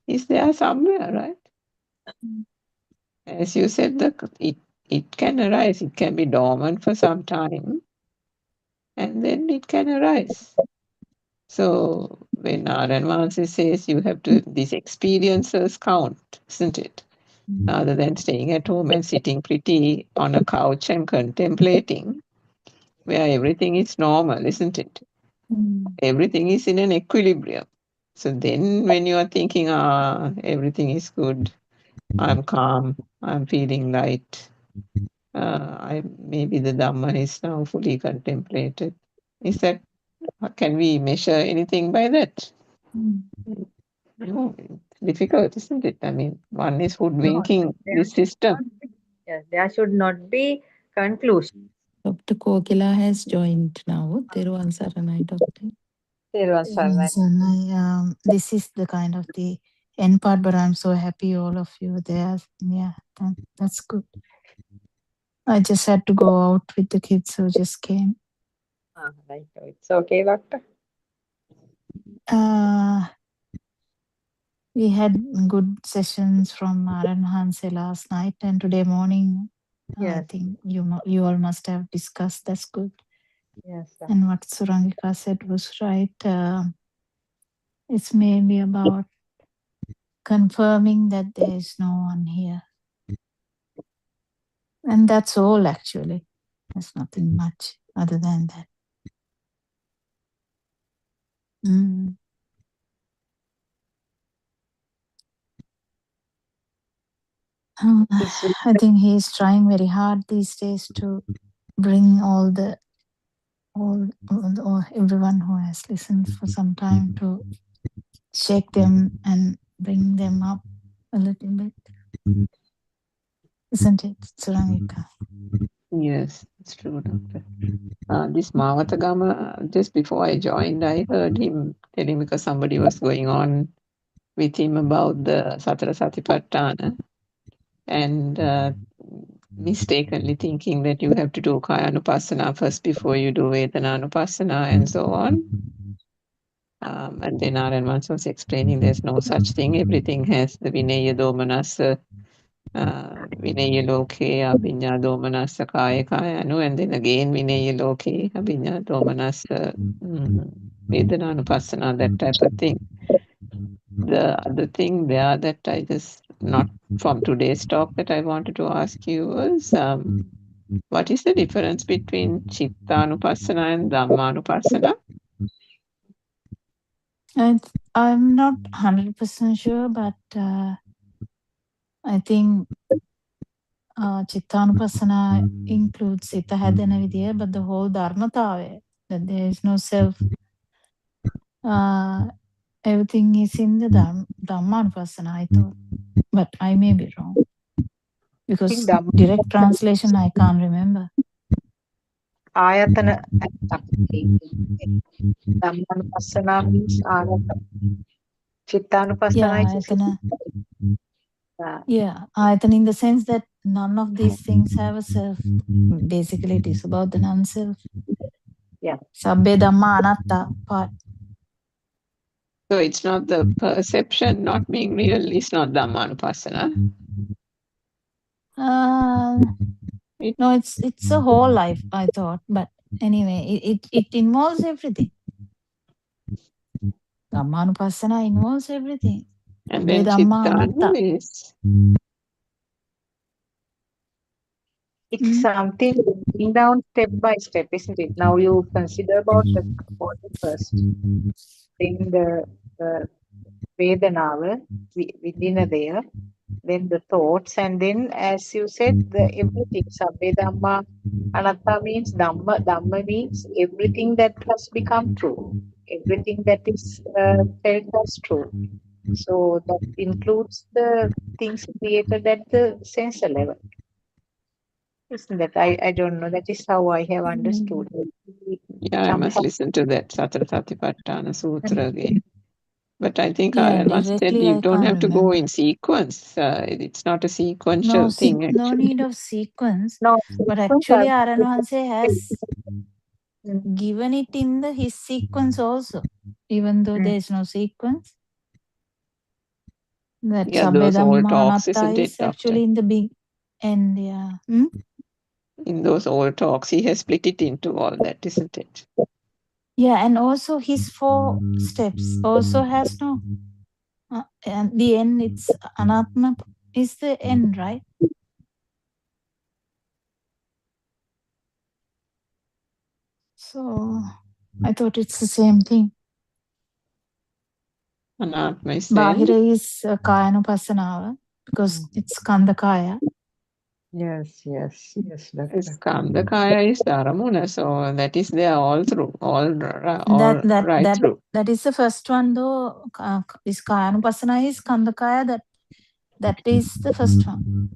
is there somewhere, right? As you said, it can arise, it can be dormant for some time, and then it can arise. So when Naran says you have to, these experiences count, isn't it? Rather than staying at home and sitting pretty on a couch and contemplating, where everything is normal, isn't it? Everything is in an equilibrium. So then when you are thinking, everything is good, I'm calm, I'm feeling light, maybe the Dhamma is now fully contemplated. Is that Can we measure anything by that? No, it's difficult, isn't it? I mean, one is No, hoodwinking there this should system. not be, yes, there should not be conclusion. Dr. Kokila has joined now. Teruvan Saranai, Doctor. This is the kind of the end part, but I'm so happy all of you there. Yeah, that's good. I just had to go out with the kids who just came. Right. It's okay, doctor. We had good sessions from Aran Hanse last night and today morning. I Yes. think you all must have discussed. That's good. Yes, sir. And what Surangika said was right. It's maybe about confirming that there is no one here. And that's all actually. There's nothing much other than that. I think he is trying very hard these days to bring everyone who has listened for some time to shake them and bring them up a little bit. Isn't it, Surangika? Yes, it's true, Doctor. This Mavatagama, just before I joined, I heard him telling because somebody was going on with him about the Satara Satipatthana and mistakenly thinking that you have to do Kayanupassana first before you do Vedananupassana and so on. And then Aran once was explaining there's no such thing. Everything has the Vinaya Domanasa, Vinaya Loke, Abhinya Domanasa Kaya Kayanu, and then again Vinaya Loke, Abhinya Domanasa Vedananupassana, that type of thing. The other thing there that I just, not from today's talk, that I wanted to ask you was, what is the difference between Chittanupassana and Dhammanupassana? I'm not 100% sure, but I think Chittanupassana includes Sita Hadana Vidya, but the whole Dharmatave, that there is no self. Everything is in the Dhammanupassana, I thought. But I may be wrong. Because direct translation, I can't remember. Ayatana Dhammanupassana means ayatana. Chittanupassana is Ayatana in the sense that none of these things have a self. Basically, it is about the non-self. Yeah. Sabbe Dhamma Anatta part. So it's not the perception not being real, it's not Dhammanupassana. No, it's a whole life, I thought. But anyway, it involves everything. Dhammanupassana involves everything. And then Chittanu is? It's something going down step by step, isn't it? Now you consider about the body first, then the Vedanava within there, then the thoughts, and then as you said, the everything. Sabbe Dhamma Anatta means Dhamma. Dhamma means everything that has become true, everything that is felt as true. So that includes the things created at the sensor level. Isn't that? I don't know. That is how I have understood. Yeah, I must listen to that Satara Satipatthana Sutra again. But I think Aran once said you don't have to go in sequence. It's not a sequential thing, actually. No need of sequence. No, but actually Aran Hanse has given it in his sequence also, even though there is no sequence. That those old talks, isn't it, actually in the big end, In those old talks, he has split it into all that, isn't it? Yeah, and also his 4 steps also has no, and the end, it's Anatma is the end, right? So I thought it's the same thing. Anatma is Bahira is Kayanupassana because it's Kandakaya. Yes, Doctor. Skandakaya is the Aramuna, so that is there all through, all right through. That is the first one though. Is Kayanupasana is Skandakaya. That is the first one.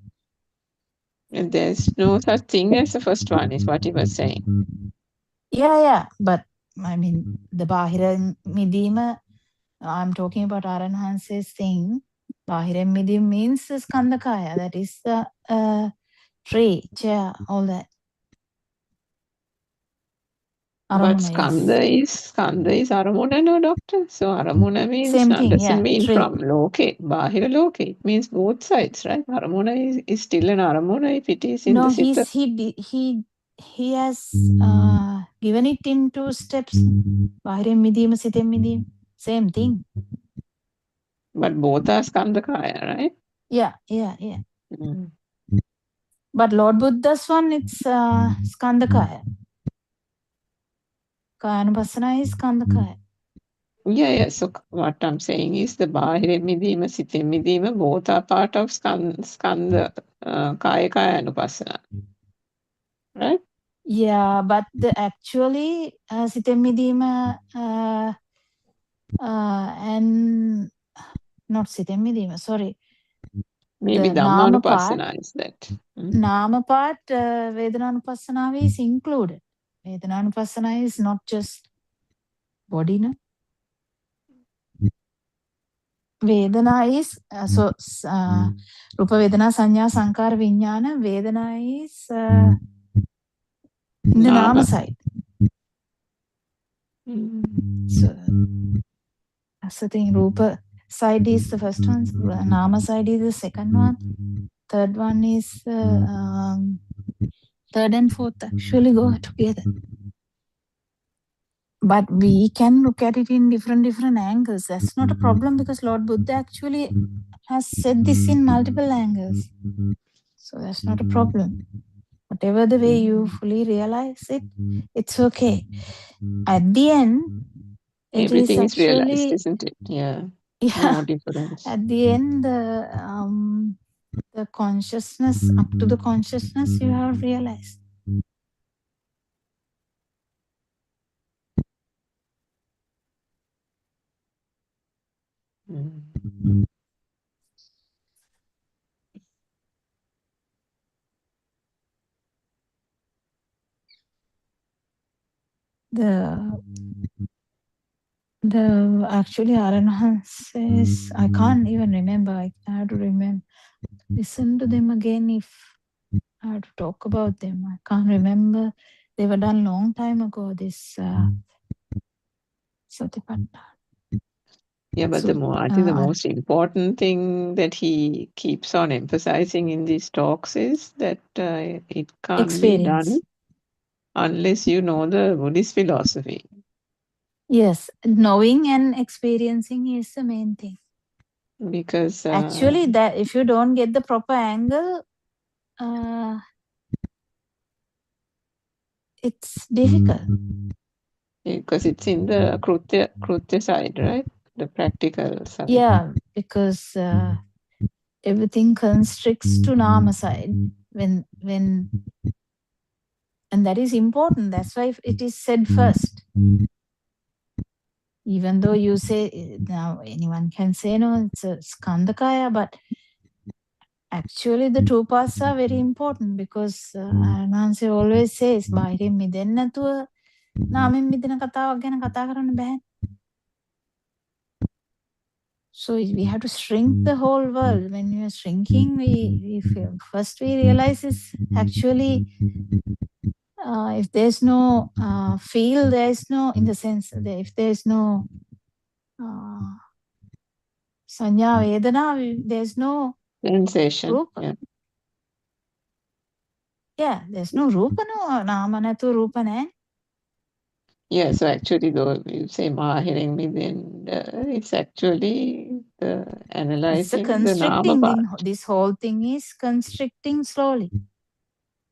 And there's no such thing as the first one, is what he was saying. Yeah. But I mean, the Bahira Midima, I'm talking about Aranhanse's thing. Bahira Midim means Skandakaya. That is the tree, chair, all that. But Aramuna Skanda is Aramuna, no, doctor? So Aramuna means, same thing, doesn't yeah, mean tree. from Loke, Bahira Loke. It means both sides, right? Aramuna is still an Aramuna if it is in No, the sitter. he has given it in 2 steps. Bahira Midim, Sitem Midim, same thing. But both are Skandakaya, right? Yeah. Mm. But Lord Buddha's one, it's Skandakaya. Kayanupasana is Skandakaya. Yeah. So what I'm saying is the Bahira Midima, Sitim Midima, both are part of Skanda Kaya Anupasana. Right? Yeah, but actually Sitem Midima and not Sitem Midima, sorry. Maybe The Nama part. Dhammanupasana is that. Nama part, Vedananupasana is included. Vedananupasana is not just body, no? Vedana is, Rupa Vedana Sanya Sankara Vijnana, Vedana is in the Nama side. So that's the thing. Rupa side is the first one. Nama side is the second one. Third one is third and fourth actually go together. But we can look at it in different angles. That's not a problem because Lord Buddha actually has said this in multiple angles. So that's not a problem. Whatever the way you fully realize it, it's okay. At the end, Everything is actually, realized, isn't it? Yeah. No difference. At the end, the consciousness, up to the consciousness, you have realized. The actually Arahant says, I can't even remember. I have to remember. Listen to them again if I have to talk about them. I can't remember. They were done long time ago, this Satipatthana. Yeah, but I think the most important thing that he keeps on emphasizing in these talks is that it can't be done unless you know the Buddhist philosophy. Yes, knowing and experiencing is the main thing. Because actually, that if you don't get the proper angle, it's difficult. Because it's in the krutya side, right? The practical side. Yeah, because everything constricts to nama side when and that is important. That's why it is said first. Even though you say now anyone can say no, it's a skandakaya, but actually the two parts are very important because Nancy always says බාහිරින් මිදෙන්න නැතුව නාමයෙන් මිදෙන කතාවක් ගැන කතා කරන්න බෑ. So we have to shrink the whole world. When we are shrinking, we feel, first we realize is actually if there's no feel, there's no, in the sense that if there's no sanya vedana, there's no sensation. rupa. Yeah, there's no rupa, no nama natu rupa nae. Yeah, so actually though you say Mahiring then it's actually the analyzing the nama part. This whole thing is constricting slowly.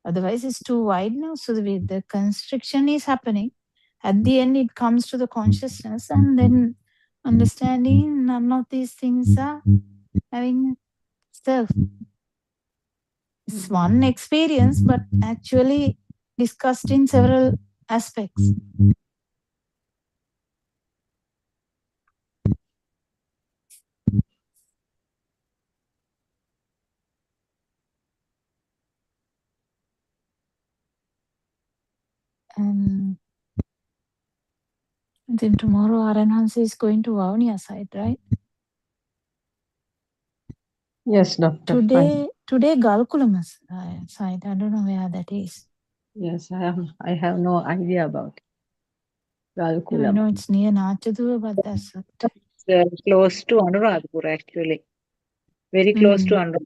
Otherwise it's too wide now. So the constriction is happening. At the end it comes to the consciousness and then understanding none of these things are having self. It's one experience, but actually discussed in several aspects. And then tomorrow Aranhansi is going to Vavuniya side, right? Yes, doctor. Today Galkulam side. I don't know where that is. Yes, I have no idea about it. Galkulam. I know it's near Nachadura, but that's It's close to Anuradhapura, actually. Very close to Anuradhapura.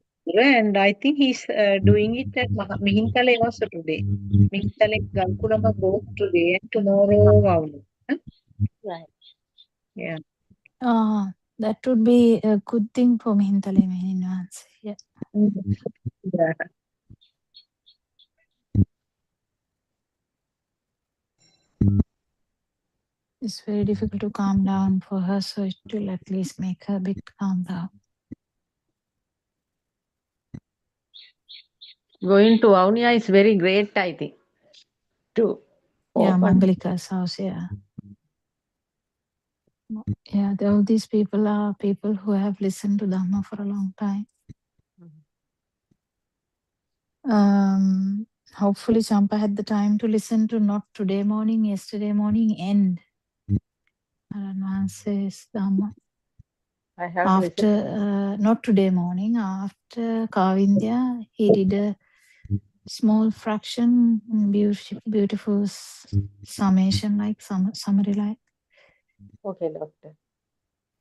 And I think he's doing it at Mihintale also today. Mihintale Galkulama both today and tomorrow Vavuniya. Right. Yeah. That would be a good thing for Mihintale Mehinansi. Yeah. Yeah. It's very difficult to calm down for her, so it will at least make her a bit calm down. Going to Vavuniya is very great, I think. To Yeah, open. Mangalika's house, yeah. Yeah, all these people are people who have listened to Dhamma for a long time. Hopefully Champa had the time to listen to not today morning, yesterday morning, and Aranhansi's Dhamma. I have After, not today morning, after Kavindya, he did a small fraction, beautiful summation, like summary like. Okay, doctor.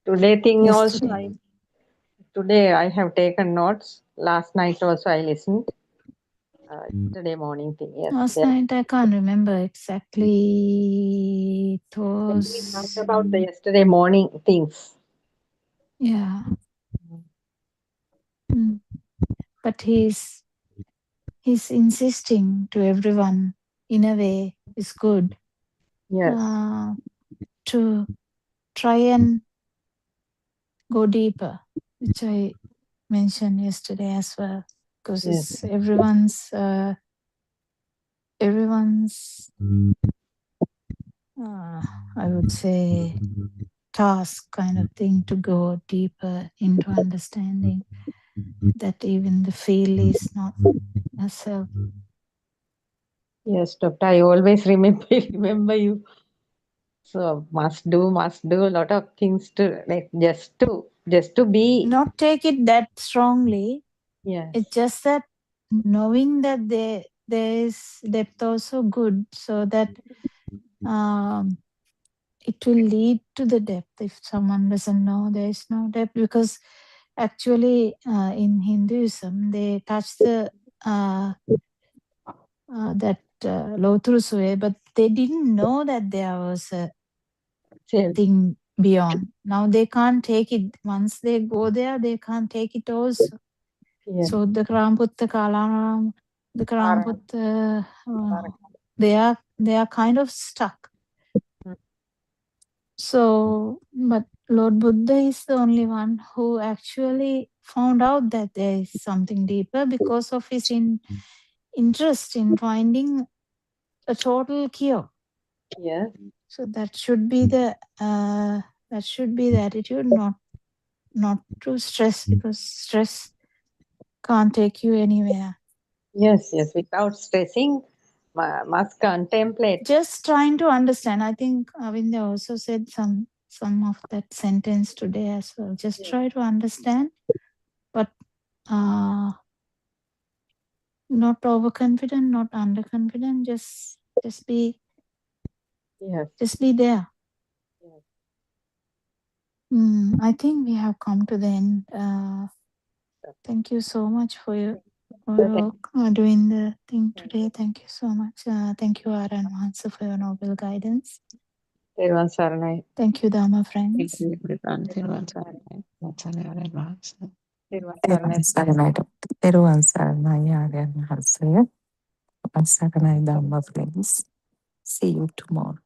Today thing Yesterday. also, today I have taken notes. Last night also I listened. Today morning thing, yes. Last night I can't remember exactly. It was Not about the yesterday morning things. Yeah. But he's insisting to everyone in a way is good. Yes. To try and go deeper, which I mentioned yesterday as well, because it's everyone's I would say task kind of thing to go deeper into understanding that even the feel is not a self. Yes, doctor, I always remember you. So must do a lot of things to like just to be. Not take it that strongly. Yes. It's just that knowing that there is depth also good, so that it will lead to the depth. If someone doesn't know, there is no depth, because actually in Hinduism they touch the that Lothrusuwe, but they didn't know that there was a thing beyond. Now they can't take it. Once they go there, they can't take it also. So the Kramputta, Kalaram, the Kramputta, they are kind of stuck. So, but Lord Buddha is the only one who actually found out that there is something deeper because of his interest in finding a total cure. Yeah. So that should be the attitude, not to stress, because stress can't take you anywhere. Yes. Without stressing, must contemplate. Just trying to understand. I think Avinda also said some of that sentence today as well. Just try to understand, but not overconfident, not underconfident. Just be. Yes. Just be there. Yes. I think we have come to the end. Thank you so much for your doing the thing today. Thank you so much. Thank you, Ara and Mansa, for your noble guidance. Thank you, Dharma friends. Dhamma friends. See you tomorrow.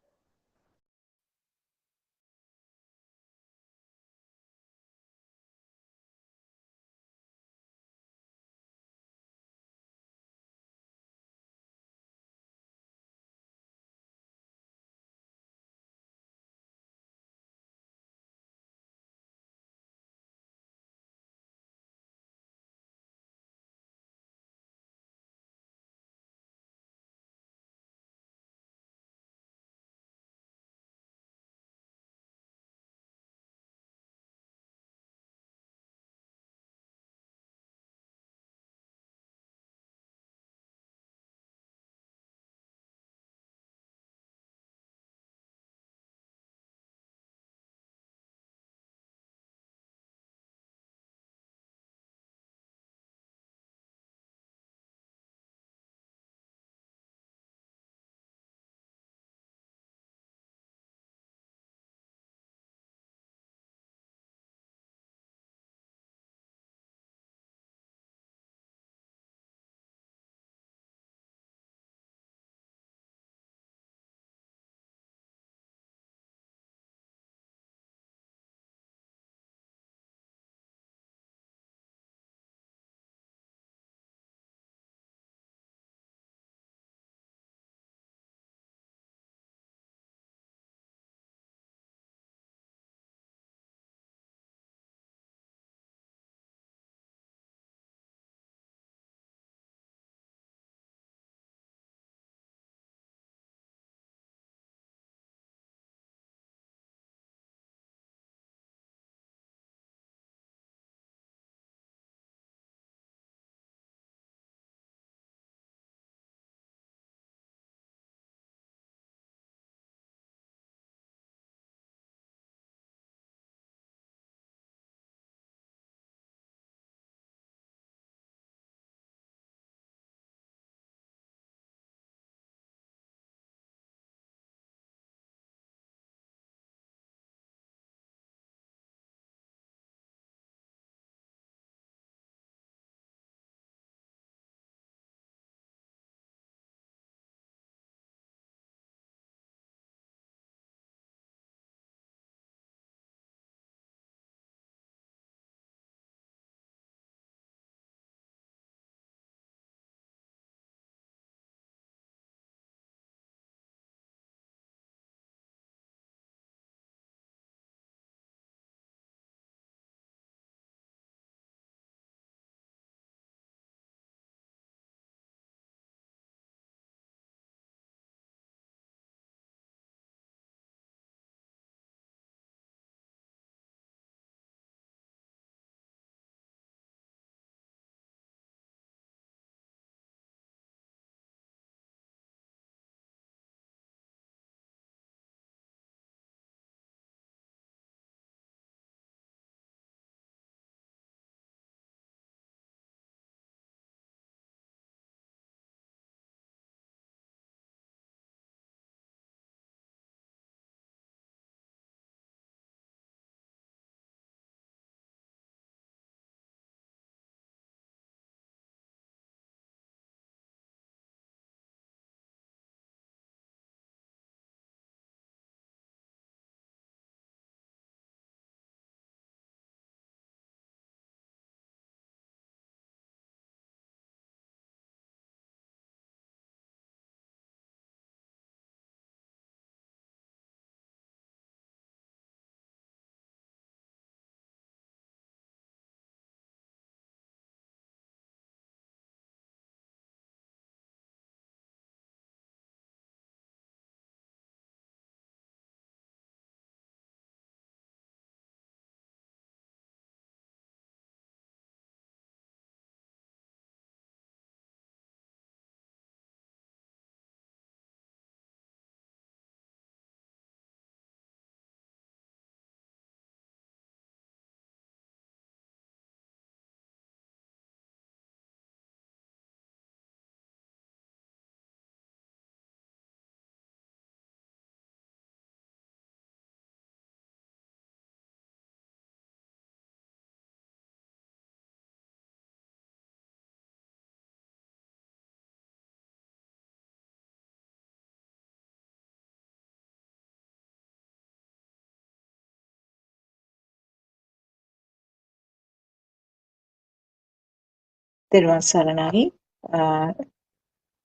Thiruvang Saranai.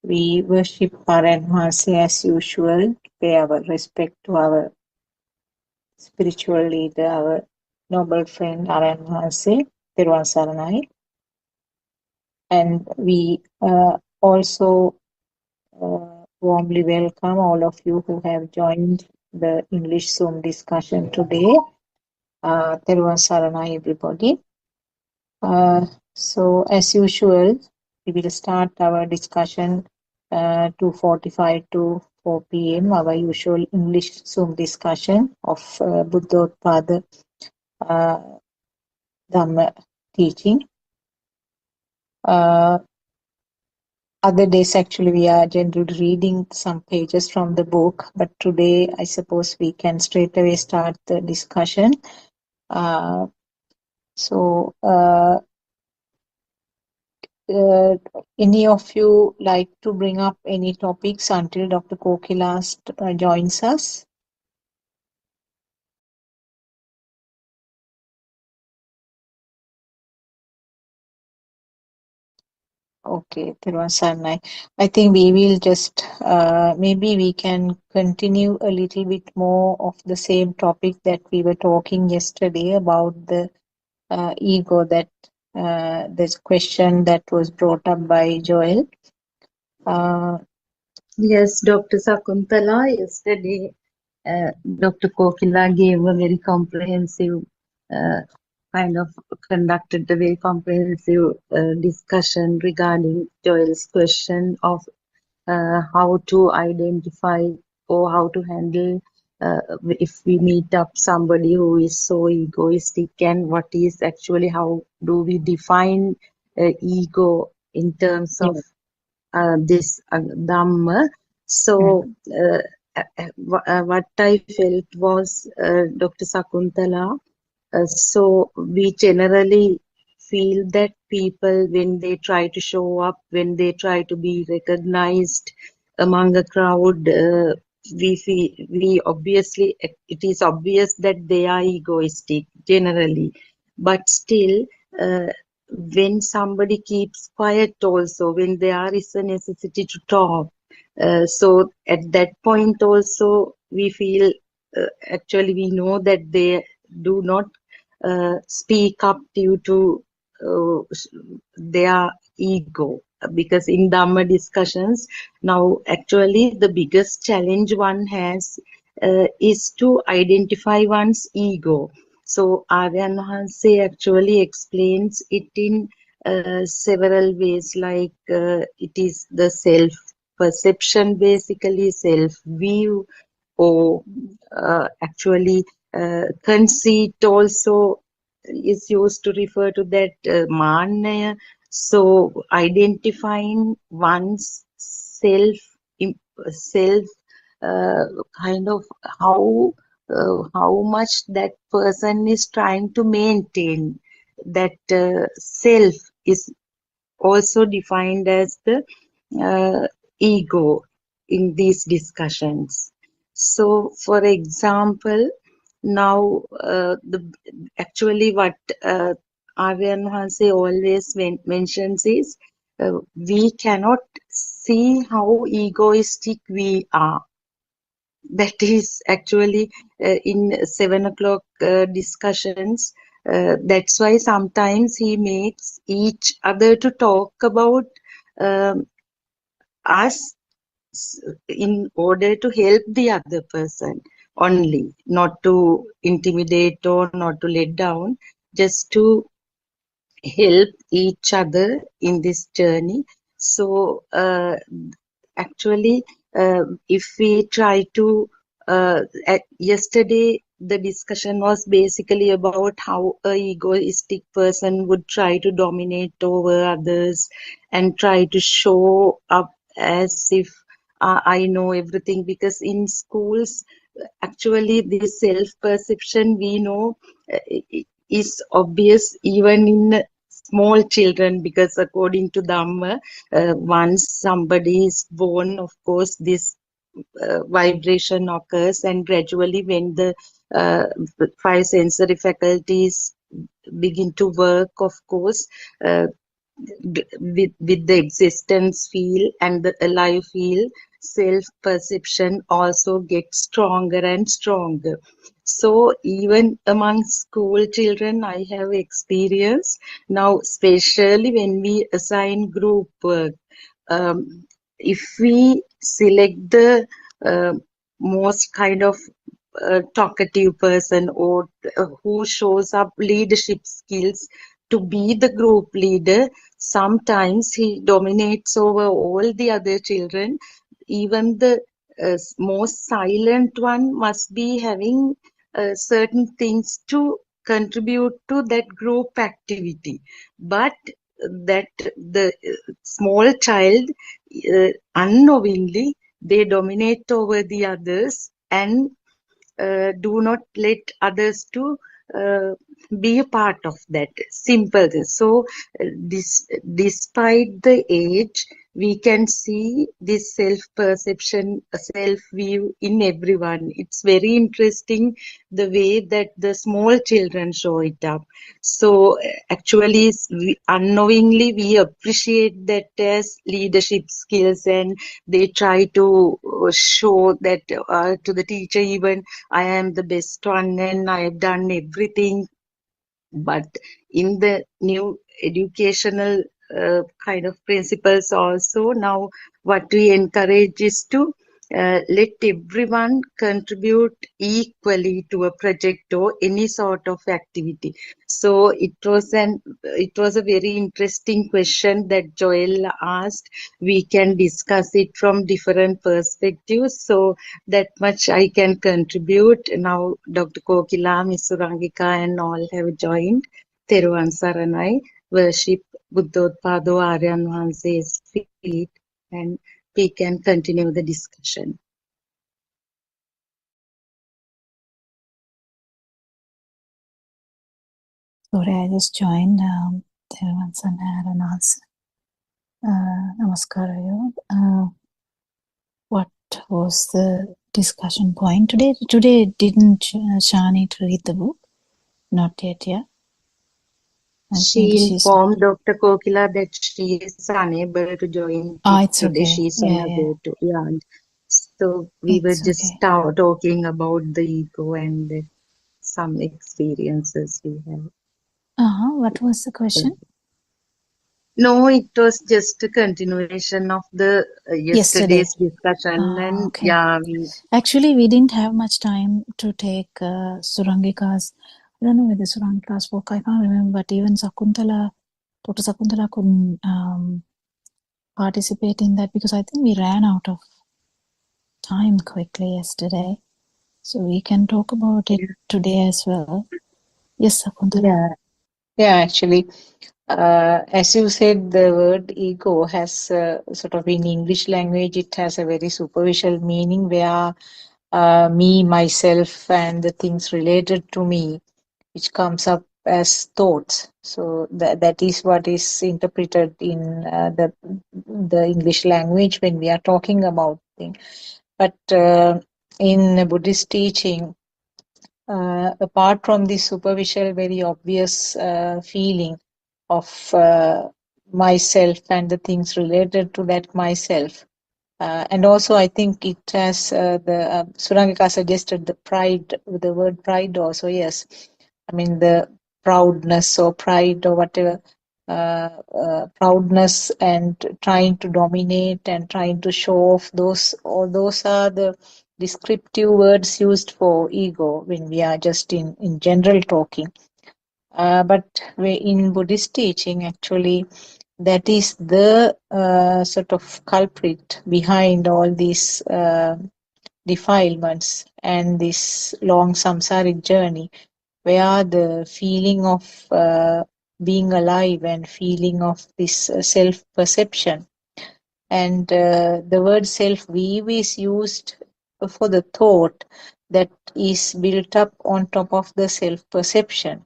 We worship Paran Mahasi as usual, pay our respect to our spiritual leader, our noble friend Aran Mahasi, Thiruvang Saranai. And we also warmly welcome all of you who have joined the English Zoom discussion today. Thiruvang Saranai, everybody. So, as usual, we will start our discussion 2:45 to 4 p.m., our usual English Zoom discussion of Buddothpado Dhamma teaching. Other days, actually, we are generally reading some pages from the book, but today, I suppose we can straight away start the discussion. So, any of you like to bring up any topics until Dr. Kokila joins us? Okay, Thiruvang, I think we will just, maybe we can continue a little bit more of the same topic that we were talking yesterday about the ego, that this question that was brought up by Joel. Yes, Dr. Sakuntala, yesterday Dr. Kokila gave a very comprehensive kind of conducted a very comprehensive discussion regarding Joel's question of how to identify or how to handle if we meet up somebody who is so egoistic, and what is actually, how do we define ego in terms of this Dhamma. So what I felt was, Dr. Sakuntala, so we generally feel that people, when they try to show up, when they try to be recognized among a crowd, we obviously, it is obvious that they are egoistic generally, but still, when somebody keeps quiet also, when there is a necessity to talk, so at that point also we feel, actually we know that they do not speak up due to their ego, because in Dhamma discussions now, actually the biggest challenge one has is to identify one's ego. So Aryan Hanse actually explains it in several ways, like it is the self perception, basically self view, or actually conceit also is used to refer to that, manaya. So identifying one's self kind of how much that person is trying to maintain that self is also defined as the ego in these discussions. So, for example, now actually what Aryan Hanse always mentions is, we cannot see how egoistic we are. That is actually in 7 o'clock discussions. That's why sometimes he makes each other to talk about us in order to help the other person only, not to intimidate or not to let down, just to help each other in this journey. So actually, if we try to, yesterday the discussion was basically about how a egoistic person would try to dominate over others and try to show up as if I know everything, because in schools actually this self-perception, we know, is obvious even in small children, because according to Dhamma, once somebody is born, of course this vibration occurs, and gradually when the five sensory faculties begin to work, of course, with the existence feel and the alive feel, self perception also gets stronger and stronger. So even among school children, I have experience now, especially when we assign group work. If we select the uh, most kind of talkative person, or who shows up leadership skills to be the group leader, sometimes he dominates over all the other children. Even the most silent one must be having certain things to contribute to that group activity. But that the small child, unknowingly, they dominate over the others and do not let others to uh, be a part of that simple thing. So despite the age, we can see this self perception, self view in everyone. It's very interesting the way that the small children show it up. So actually, unknowingly, we appreciate that as leadership skills, and they try to show that to the teacher even, I am the best one and I have done everything. But in the new educational kind of principles also, now what we encourage is to let everyone contribute equally to a project or any sort of activity. So it was a very interesting question that Joel asked. We can discuss it from different perspectives. So that much I can contribute. Now Dr. Kokila, Ms. Surangika and all have joined. Teruvan Saranai, worship Buddothpado Aryan Wanse's feet, and we can continue the discussion. Sorry, I just joined. Theruvan San had an answer. Namaskarayo. What was the discussion point today? Today didn't Shani read the book? Not yet, yeah. She informed Dr. Kokila that she is unable to join it's today. okay. She's on her way to, yeah. So we were It's just talking about the ego and some experiences we have. What was the question? No, it was just a continuation of the yesterday's discussion. And Okay. yeah, Actually, we didn't have much time to take Surangika's, I don't know whether Surangika spoke, I can't remember, but even Sakuntala, Dr. Sakuntala couldn't participate in that because I think we ran out of time quickly yesterday. So we can talk about it today as well. Yes, Sakuntala. Yeah, actually, as you said, the word ego has sort of in English language, it has a very superficial meaning where me, myself, and the things related to me, which comes up as thoughts. So that is what is interpreted in the English language when we are talking about things. But in Buddhist teaching, apart from this superficial, very obvious feeling of myself and the things related to that myself, and also I think it has the Surangika suggested the pride, the word pride also, yes. I mean the proudness or pride or whatever, proudness and trying to dominate and trying to show off, all those are the descriptive words used for ego when we are just in general talking. But in Buddhist teaching, actually, that is the sort of culprit behind all these defilements and this long samsaric journey, where the feeling of being alive and feeling of this self-perception. And the word self-weave is used for the thought that is built up on top of the self-perception.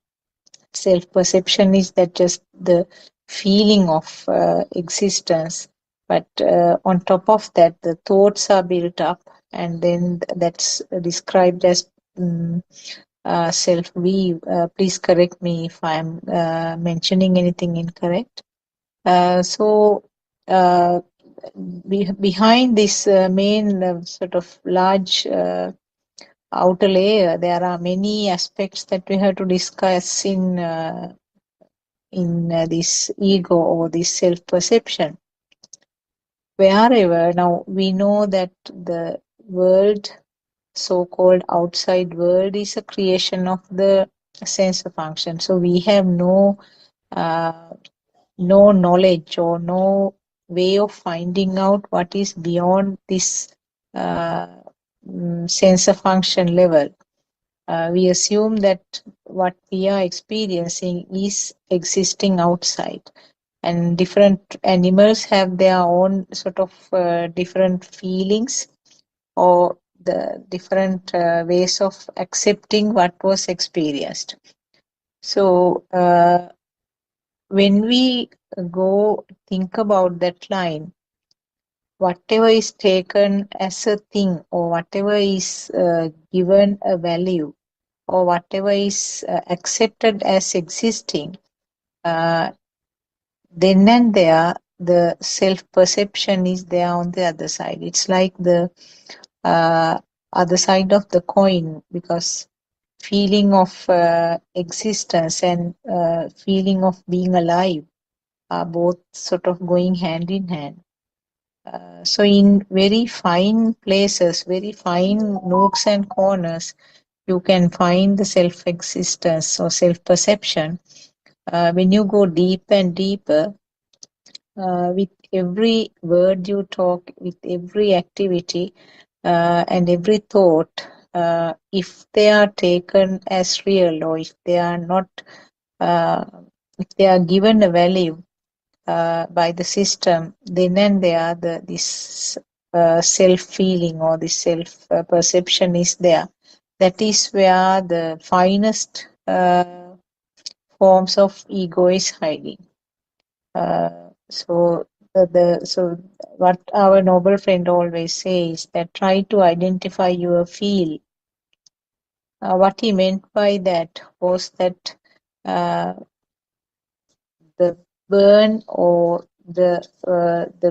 Self-perception is that just the feeling of existence, but on top of that, the thoughts are built up, and then that's described as self-weave. Please correct me if I'm mentioning anything incorrect. So behind this main sort of large outer layer, there are many aspects that we have to discuss in this ego or this self-perception. Wherever now we know that the world, so-called outside world, is a creation of the sensor function. So we have no knowledge or no way of finding out what is beyond this sensor function level. We assume that what we are experiencing is existing outside, and different animals have their own sort of different feelings or the different ways of accepting what was experienced. So when we go think about that line, whatever is taken as a thing or whatever is given a value or whatever is accepted as existing, then and there the self-perception is there on the other side. It's like the other side of the coin, because feeling of existence and feeling of being alive are both sort of going hand in hand. So in very fine places, very fine nooks and corners, you can find the self-existence or self-perception. When you go deeper and deeper, with every word you talk, with every activity and every thought, if they are taken as real or if they are not, if they are given a value by the system, then and there this self-feeling or this self-perception is there. That is where the finest forms of ego is hiding. So what our noble friend always says, that try to identify your feel. What he meant by that was that the burn or the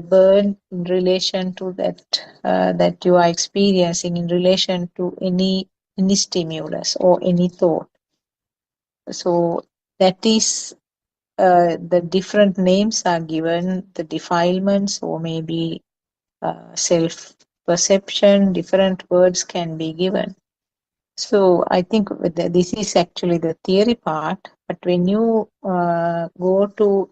burn in relation to that that you are experiencing in relation to any stimulus or any thought. So that is the different names are given, the defilements or maybe self-perception, different words can be given. So I think this is actually the theory part, but when you go to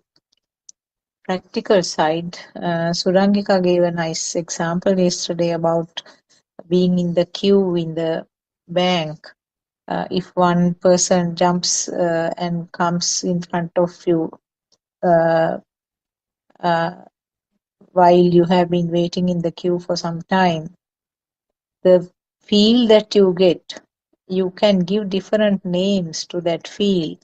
practical side, Surangika gave a nice example yesterday about being in the queue in the bank. If one person jumps and comes in front of you while you have been waiting in the queue for some time, the feel that you get, you can give different names to that feel.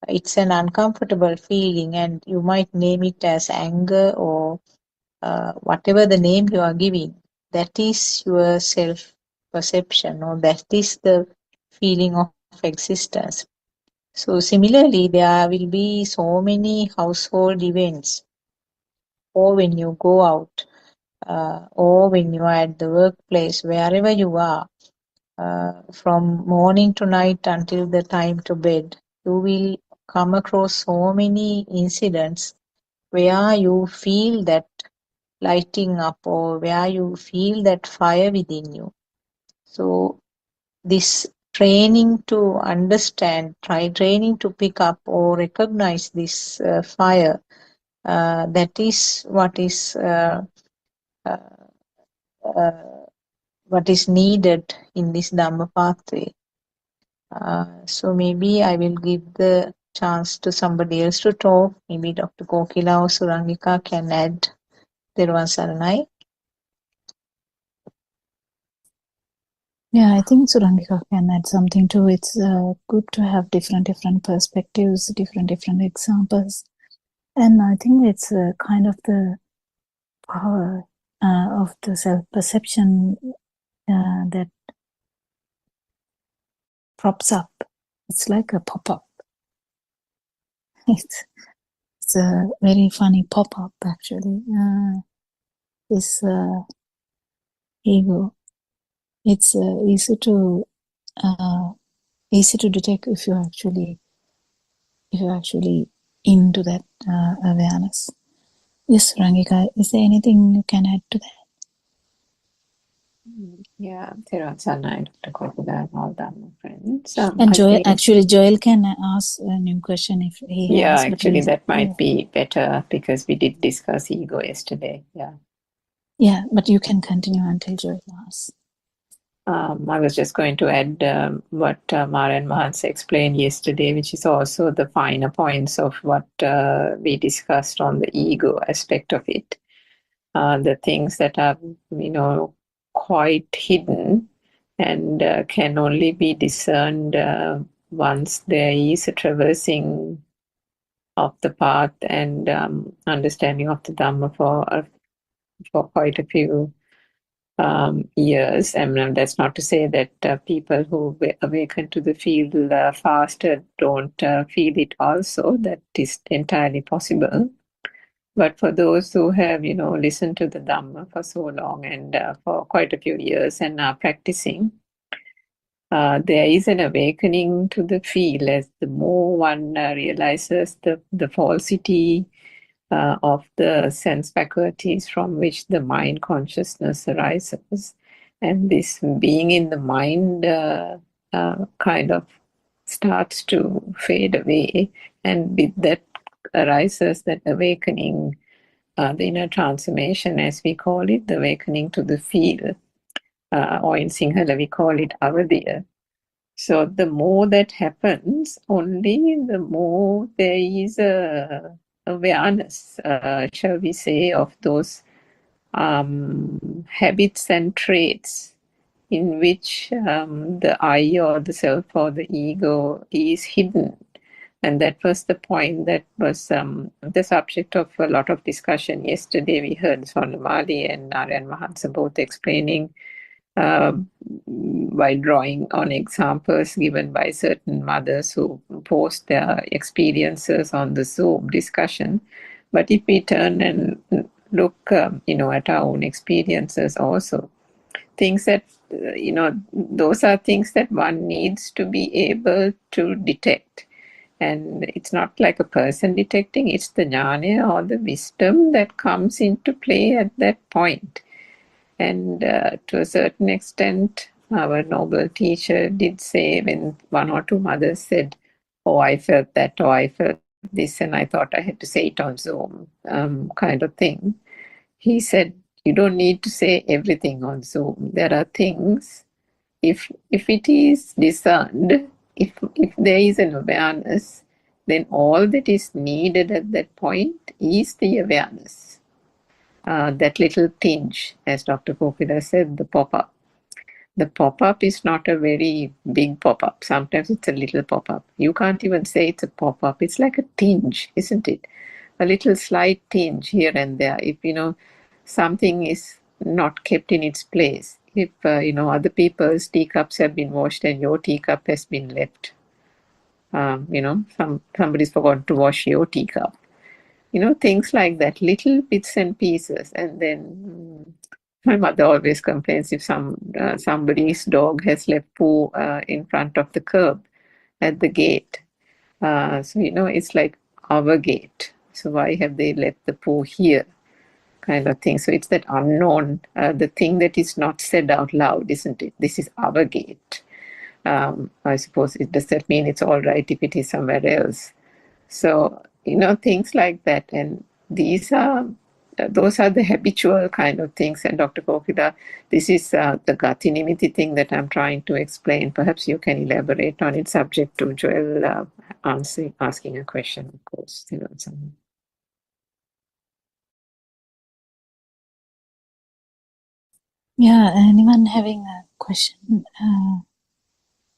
It's an uncomfortable feeling, and you might name it as anger or whatever the name you are giving. That is your self perception, or that is the feeling of existence. So similarly, there will be so many household events, or when you go out, or when you are at the workplace, wherever you are, from morning to night until the time to bed, you will come across so many incidents where you feel that lighting up or where you feel that fire within you. So this training to understand, training to pick up or recognize this fire, that is what is needed in this Dhamma pathway. So maybe I will give the chance to somebody else to talk. Maybe Dr. Kokila or Surangika can add. Thiruvaan Saranai. Yeah, I think Surangika can add something too. It's good to have different perspectives, different examples. And I think it's kind of the power of the self-perception that props up. It's like a pop-up. It's it's a very funny pop-up actually. This ego. It's easy to detect if you're actually into that awareness. Yes, Rangika, is there anything you can add to that? Yeah, Theron Sanai, Dr. Kopula, and all that, my friends. And Joel can ask a new question if he yeah, has. actually, that might be better because we did discuss ego yesterday. Yeah. Yeah, but you can continue until Joel asks. I was just going to add what Mara and Mahans explained yesterday, which is also the finer points of what we discussed on the ego aspect of it. The things that are, quite hidden and can only be discerned once there is a traversing of the path and understanding of the Dhamma for quite a few years. And that's not to say that people who awaken to the field faster don't feel it also. That is entirely possible. But for those who have, listened to the Dhamma for so long and for quite a few years and are practicing, there is an awakening to the feel as the more one realizes the falsity of the sense faculties from which the mind consciousness arises. And this being in the mind kind of starts to fade away. And with that arises that awakening, the inner transformation, as we call it, the awakening to the feel. Or in Sinhala, we call it avadiya. So the more that happens, only the more there is a awareness, shall we say, of those habits and traits in which the I or the self or the ego is hidden. And that was the point that was the subject of a lot of discussion yesterday. We heard Sonamali and Narayan Mahansa both explaining by drawing on examples given by certain mothers who post their experiences on the Zoom discussion. But if we turn and look, at our own experiences also, things that, those are things that one needs to be able to detect. And it's not like a person detecting, it's the jnana or the wisdom that comes into play at that point. And to a certain extent, our noble teacher did say when one or two mothers said, oh, I felt that, or I felt this, and I thought I had to say it on Zoom, kind of thing. He said, you don't need to say everything on Zoom. There are things, if it is discerned, if there is an awareness, then all that is needed at that point is the awareness. That little tinge, as Dr. Popila said, the pop-up. The pop-up is not a very big pop-up. Sometimes it's a little pop-up. You can't even say it's a pop-up. It's like a tinge, isn't it? A little slight tinge here and there. If, something is not kept in its place. If, other people's teacups have been washed and your teacup has been left. Somebody's forgotten to wash your teacup. Things like that, little bits and pieces. And then my mother always complains if somebody's dog has left poo in front of the curb at the gate. So, it's like our gate. So why have they left the poo here? Kind of thing. So it's that unknown, the thing that is not said out loud, isn't it? This is our gate. I suppose it does that mean it's all right if it is somewhere else? So, things like that. And those are the habitual kind of things. And Dr. Kokila, this is the Gati Nimiti thing that I'm trying to explain. Perhaps you can elaborate on it, subject to Joel asking a question, of course. Yeah, anyone having a question,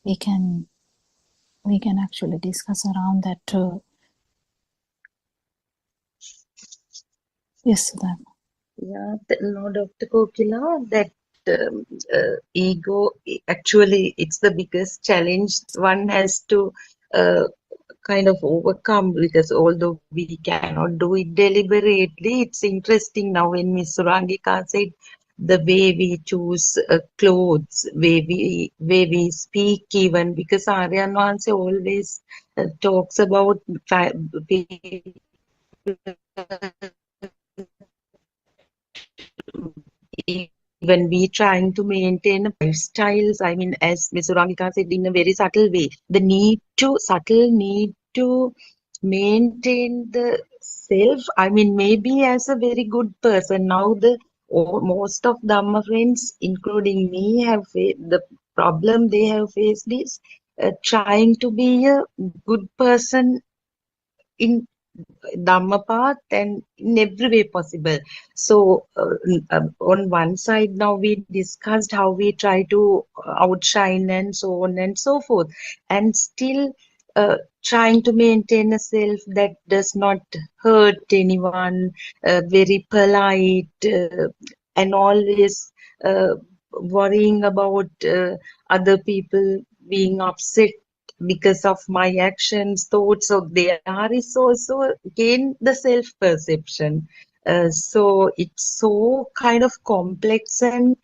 we can actually discuss around that too. Yes, Sudha. Yeah, no, Dr. Kokila, that ego, actually, it's the biggest challenge one has to kind of overcome, because although we cannot do it deliberately, it's interesting now when Miss Surangika said the way we choose clothes, way we speak even, because Aryan Vanse always talks about people even we trying to maintain lifestyles. I mean, as Ms. Urangika said, in a very subtle way, the subtle need to maintain the self. I mean, maybe as a very good person. Now, most of Dhamma friends, including me, the problem they have faced is trying to be a good person in Dhamma path and in every way possible. So, on one side, now we discussed how we try to outshine and so on and so forth, and still trying to maintain a self that does not hurt anyone, very polite, and always worrying about other people being upset because of my actions, thoughts. So there is also again the self-perception. So it's so kind of complex, and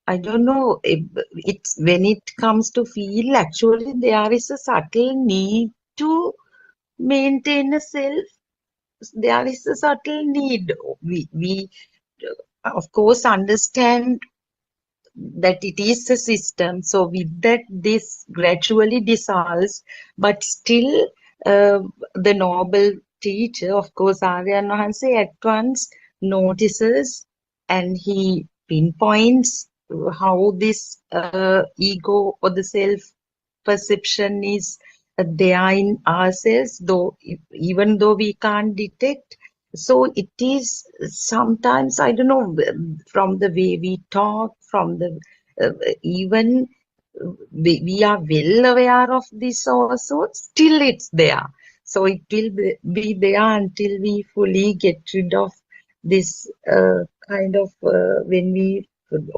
I don't know, it's when it comes to feel, actually there is a subtle need to maintain a self. There is a subtle need. We of course understand that it is a system. So with that, this gradually dissolves, but still the noble teacher, of course, Aryan Mahanse at once notices and he pinpoints how this ego or the self perception is there in ourselves, though even though we can't detect. So it is sometimes, I don't know, from the way we talk, from the even we are well aware of this also, still it's there. So it will be there until we fully get rid of this kind of,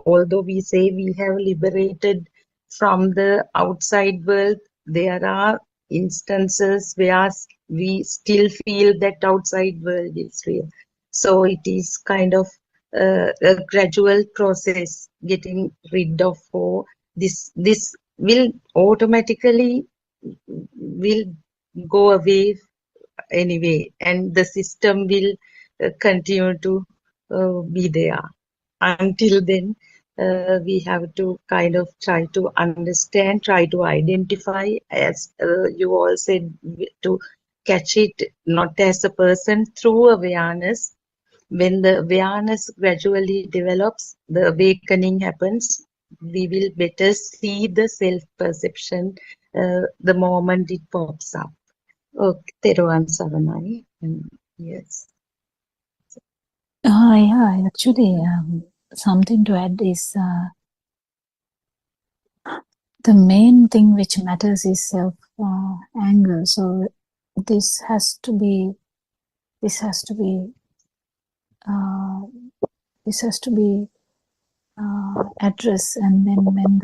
although we say we have liberated from the outside world, there are instances where we still feel that outside world is real. So it is kind of a gradual process getting rid of this will automatically will go away anyway, and the system will continue to be there. Until then, we have to kind of try to understand, try to identify, as you all said, to catch it not as a person through awareness. When the awareness gradually develops, the awakening happens, we will better see the self-perception the moment it pops up. Okay, Teruvan Saranai. Yes. Yeah, actually, something to add is the main thing which matters is self anger. So this has to be addressed, and then when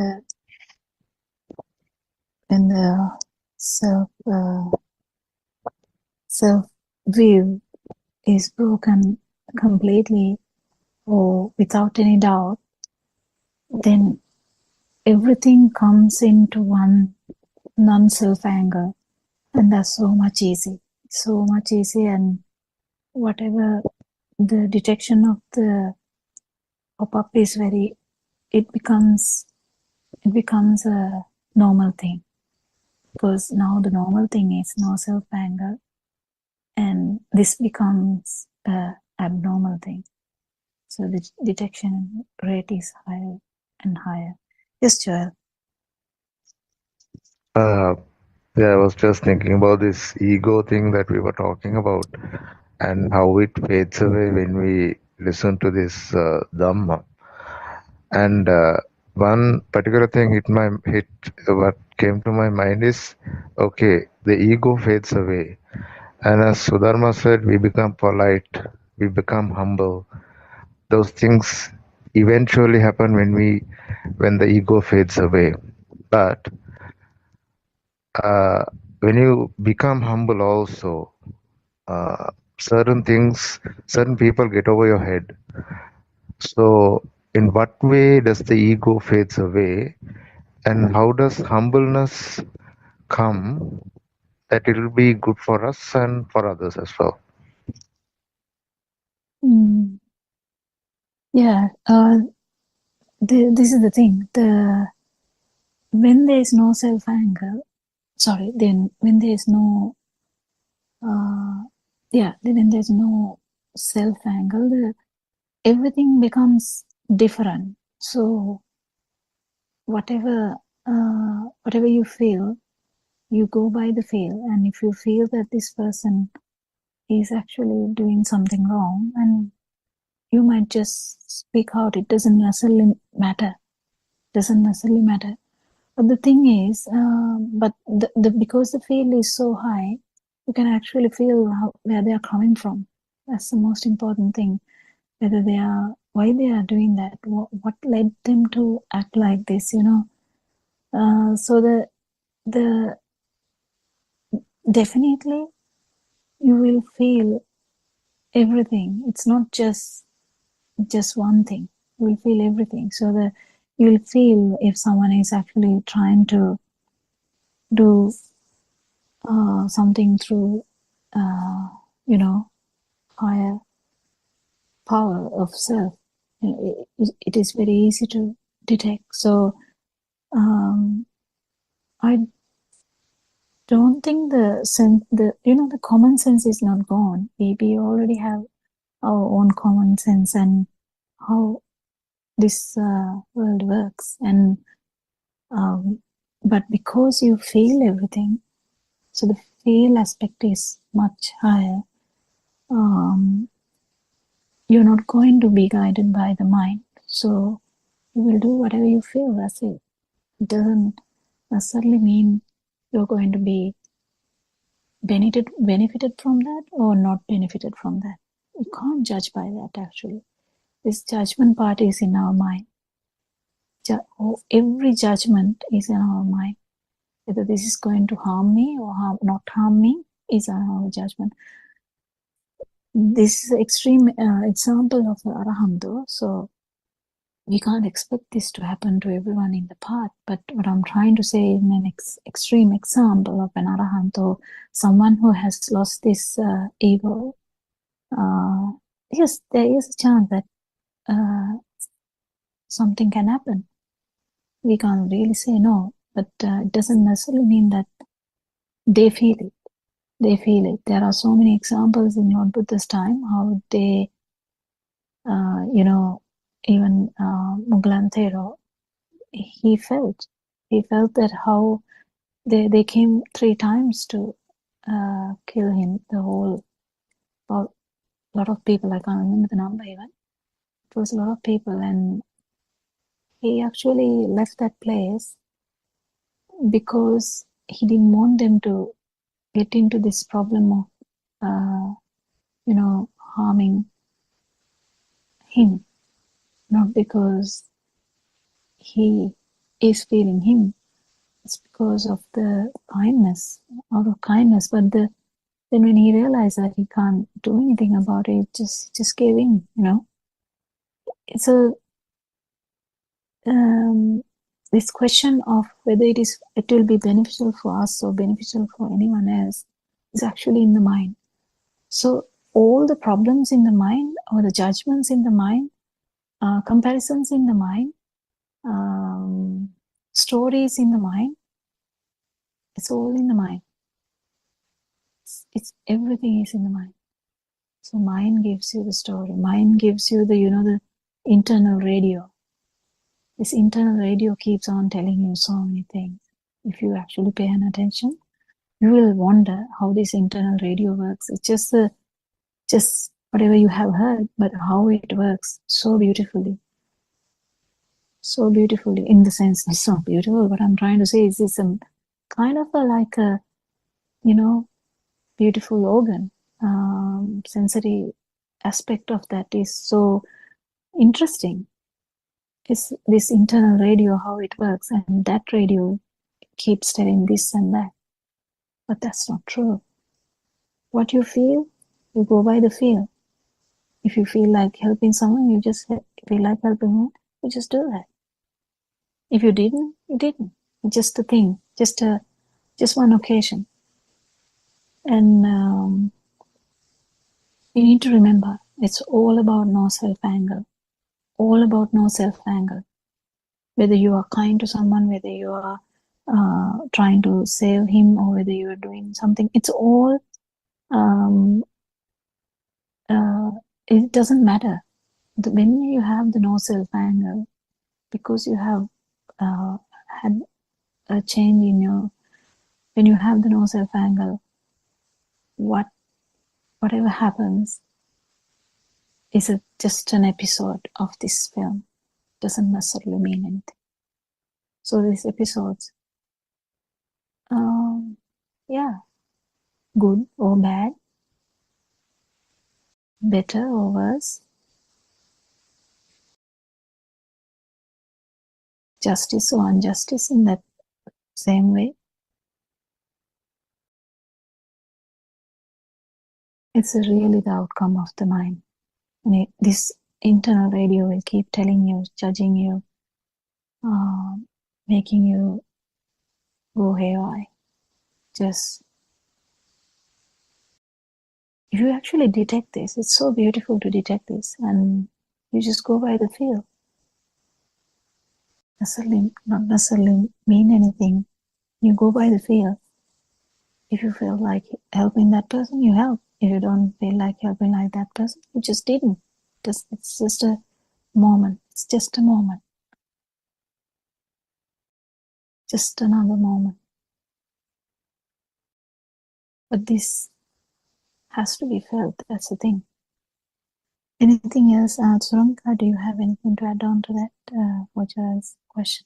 the self view is broken completely or without any doubt, then everything comes into one non-self anger, and that's so much easy, and whatever the detection of the pop-up is it becomes a normal thing, because now the normal thing is no self anger, and this becomes a abnormal thing. So the detection rate is higher and higher. Yes, Joel. Yeah, I was just thinking about this ego thing that we were talking about and how it fades away when we listen to this Dhamma. And one particular thing what came to my mind is, okay, the ego fades away. And as Sudharma said, we become polite, we become humble. Those things eventually happen when the ego fades away. But when you become humble also, certain things, certain people get over your head. So in what way does the ego fades away, and how does humbleness come that it will be good for us and for others as well? Yeah, this is the thing. When there is no self-anger, then when there is no, when there is no self-anger, everything becomes different. So whatever you feel, you go by the feel, and if you feel that this person is actually doing something wrong, and you might just speak out. It doesn't necessarily matter. But the thing is, because the feel is so high, you can actually feel where they are coming from. That's the most important thing. Why they are doing that, what led them to act like this, so the definitely you will feel everything. It's not just one thing. You will feel everything. So you'll feel if someone is actually trying to do something through higher power of self. It is very easy to detect. So I don't think the common sense is not gone. We already have our own common sense and how this world works, and but because you feel everything, so the feel aspect is much higher. You're not going to be guided by the mind, so you will do whatever you feel. That's it. It doesn't necessarily mean you're going to be benefited from that or not benefited from that. You can't judge by that. Actually, this judgment part is in our mind. Every judgment is in our mind. Whether this is going to harm me or not harm me is our judgment. This is an extreme example of the Arahanto, so we can't expect this to happen to everyone in the path. But what I'm trying to say is an extreme example of an Arahanto, someone who has lost this ego. Yes, there is a chance that something can happen. We can't really say no, but it doesn't necessarily mean that they feel it. They feel it. There are so many examples in Lord Buddha's time how they, even Mughal Thero, he felt that how they came 3 times to kill him. The whole lot of people. I can't remember the number even. It was a lot of people, and he actually left that place because he didn't want them to get into this problem of harming him, not because he is feeling him. It's because of the kindness, out of kindness. But then when he realized that he can't do anything about it, just gave in. It's this question of whether it will be beneficial for us or beneficial for anyone else is actually in the mind. So all the problems in the mind, or the judgments in the mind, comparisons in the mind, stories in the mind, it's all in the mind. It's everything is in the mind. So mind gives you the story. Mind gives you the internal radio. This internal radio keeps on telling you so many things. If you actually pay attention, you will wonder how this internal radio works. It's just whatever you have heard, but how it works so beautifully. So beautifully, in the sense, it's not beautiful. What I'm trying to say is it's a kind of like a, beautiful organ. Sensory aspect of that is so interesting. It's this internal radio, how it works, and that radio keeps telling this and that. But that's not true. What you feel, you go by the feel. If you feel like helping someone, you just feel like helping them, you just do that. If you didn't, you didn't. It's just a thing, just one occasion. And you need to remember, it's all about no self-anger. All about no self-anger. Whether you are kind to someone, whether you are trying to save him, or whether you are doing something, it's all, it doesn't matter. When you have the no self-anger, because you have had a change in your, when you have the no self-anger, whatever happens is just an episode of this film. Doesn't necessarily mean anything. So these episodes, yeah, good or bad, better or worse, justice or injustice in that same way. It's really the outcome of the mind. And this internal radio will keep telling you, judging you, making you go haywire. Just, if you actually detect this, it's so beautiful to detect this, and you just go by the feel. Not necessarily mean anything. You go by the feel. If you feel like helping that person, you help. If you don't feel like helping like that person, you just didn't. It's just a moment. It's just a moment. Just another moment. But this has to be felt. That's the thing. Anything else, Suranka? Do you have anything to add on to that, Vaja's question?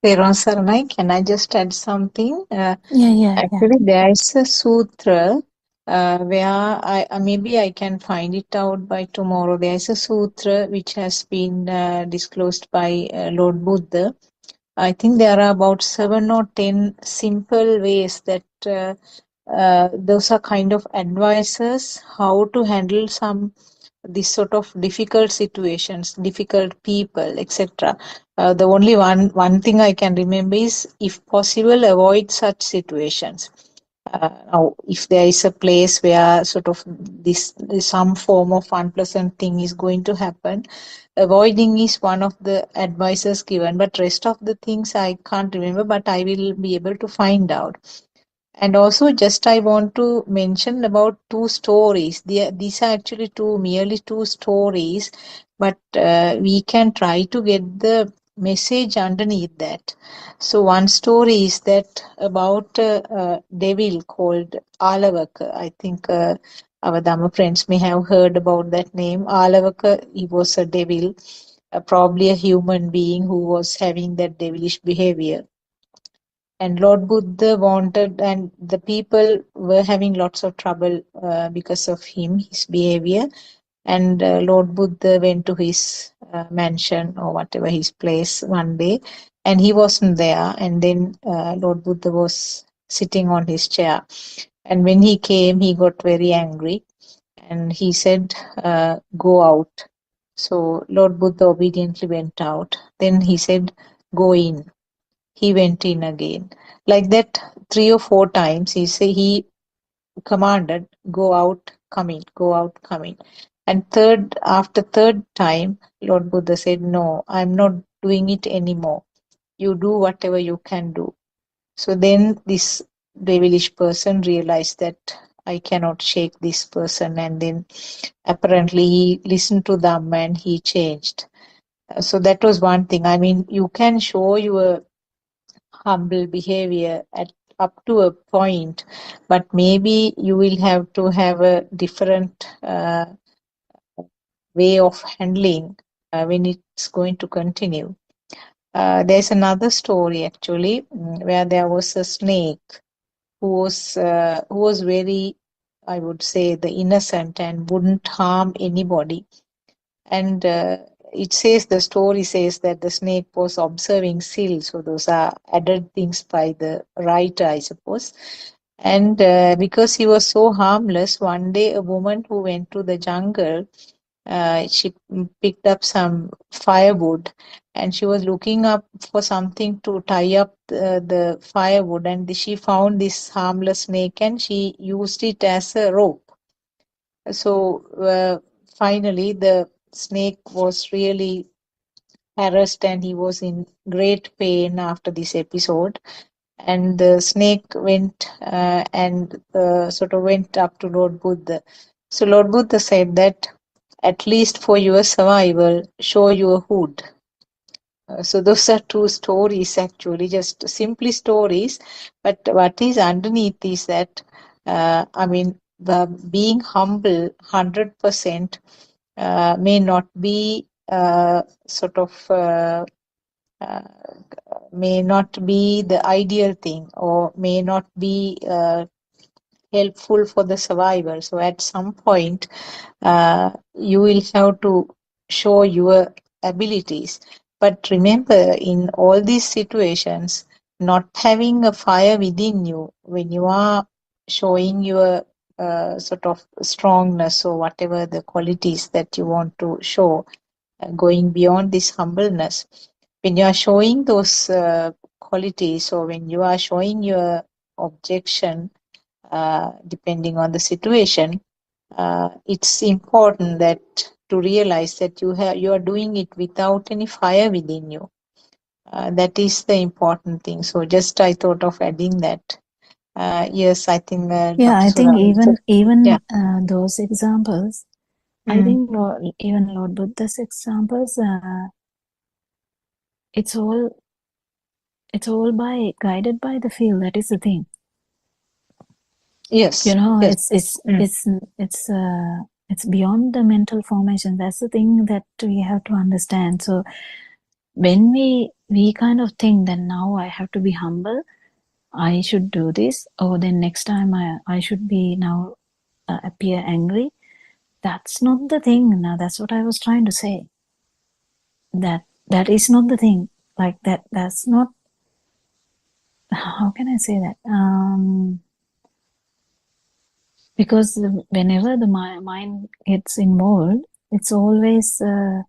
Peron Saranai, can I just add something? Yeah. Actually, there is a sutra where maybe I can find it out by tomorrow. There is a sutra which has been disclosed by Lord Buddha. I think there are about 7 or 10 simple ways that those are kind of advices how to handle this sort of difficult situations, difficult people, etc. The only one thing I can remember is, if possible, avoid such situations. Now, if there is a place where sort of some form of unpleasant thing is going to happen, avoiding is one of the advices given. But rest of the things I can't remember, but I will be able to find out. And also, just I want to mention about 2 stories. These are actually merely two stories, but we can try to get the message underneath that. So one story is that about a devil called Alavaka. I think our Dhamma friends may have heard about that name. Alavaka, he was a devil, probably a human being who was having that devilish behavior. And Lord Buddha wanted, and the people were having lots of trouble because of him, his behavior. And Lord Buddha went to his mansion or whatever, his place one day, and he wasn't there. And then Lord Buddha was sitting on his chair. And when he came, he got very angry and he said, go out. So Lord Buddha obediently went out. Then he said, go in. He went in again. Like that, 3 or 4 times, he commanded, go out, come in, go out, come in. And after third time, Lord Buddha said, no, I'm not doing it anymore. You do whatever you can do. So then this devilish person realized that I cannot shake this person. And then apparently he listened to them and he changed. So that was one thing. I mean, you can show your humble behavior up to a point, but maybe you will have to have a different way of handling when it's going to continue. There's another story actually where there was a snake who was very, I would say, the innocent and wouldn't harm anybody. And it says, the story says that the snake was observing Sil. So those are added things by the writer, I suppose. And because he was so harmless, one day a woman who went to the jungle, she picked up some firewood, and she was looking up for something to tie up the firewood, and she found this harmless snake, and she used it as a rope. So finally, the snake was really harassed, and he was in great pain after this episode. And the snake went and sort of went up to Lord Buddha. So Lord Buddha said that, at least for your survival, show your hood. So those are two stories, actually, just simply stories. But what is underneath is that, I mean, being humble 100% may not be sort of may not be the ideal thing, or may not be helpful for the survivor. So at some point, you will have to show your abilities. But remember, in all these situations, not having a fire within you, when you are showing your sort of strongness or whatever the qualities that you want to show, going beyond this humbleness, when you are showing those qualities, or when you are showing your objection, depending on the situation, it's important that to realize that you are doing it without any fire within you. That is the important thing. So just I thought of adding that. Yes, I think Yeah, Dr. I think Sudha. Yeah. those examples, I think even Lord Buddha's examples, it's all guided by the feel. That is the thing. Yes. You know, Yes. it's beyond the mental formation. That's the thing that we have to understand. So when we kind of think that now I have to be humble, I should do this, or then next time I should be now appear angry. That's not the thing. Now that's what I was trying to say. That is not the thing. Like that's not, how can I say that? Because whenever the mind gets involved, it's always there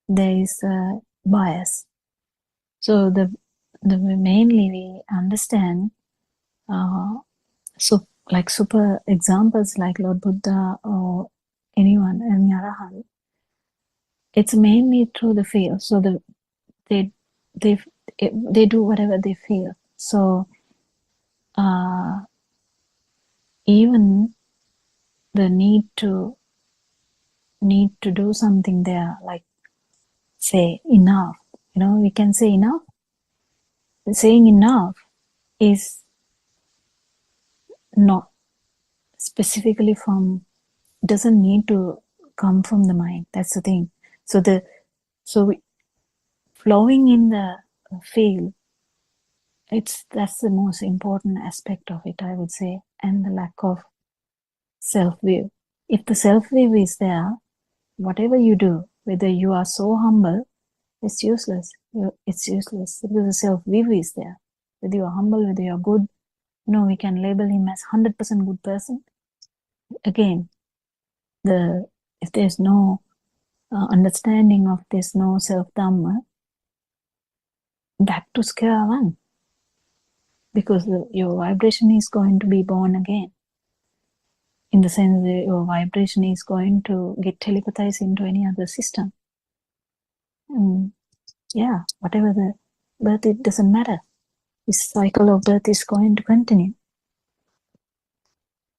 is a bias. So the mainly we understand so like super examples like Lord Buddha or anyone, any Arahant, it's mainly through the feel. So they do whatever they feel. So even the need to do something there, like say enough. You know, we can say enough. Saying enough is not specifically from, doesn't need to come from the mind. That's the thing. So flowing in the field, that's the most important aspect of it, I would say, and the lack of self-view. If the self-view is there, whatever you do, whether you are so humble, it's useless. It's useless because the self-view is there. Whether you are humble, whether you are good, we can label him as 100% good person. Again, if there's no understanding of this, no self-dhamma, back to square one. Because your vibration is going to be born again. In the sense that your vibration is going to get telepathized into any other system. Yeah, whatever the birth, it doesn't matter. This cycle of birth is going to continue.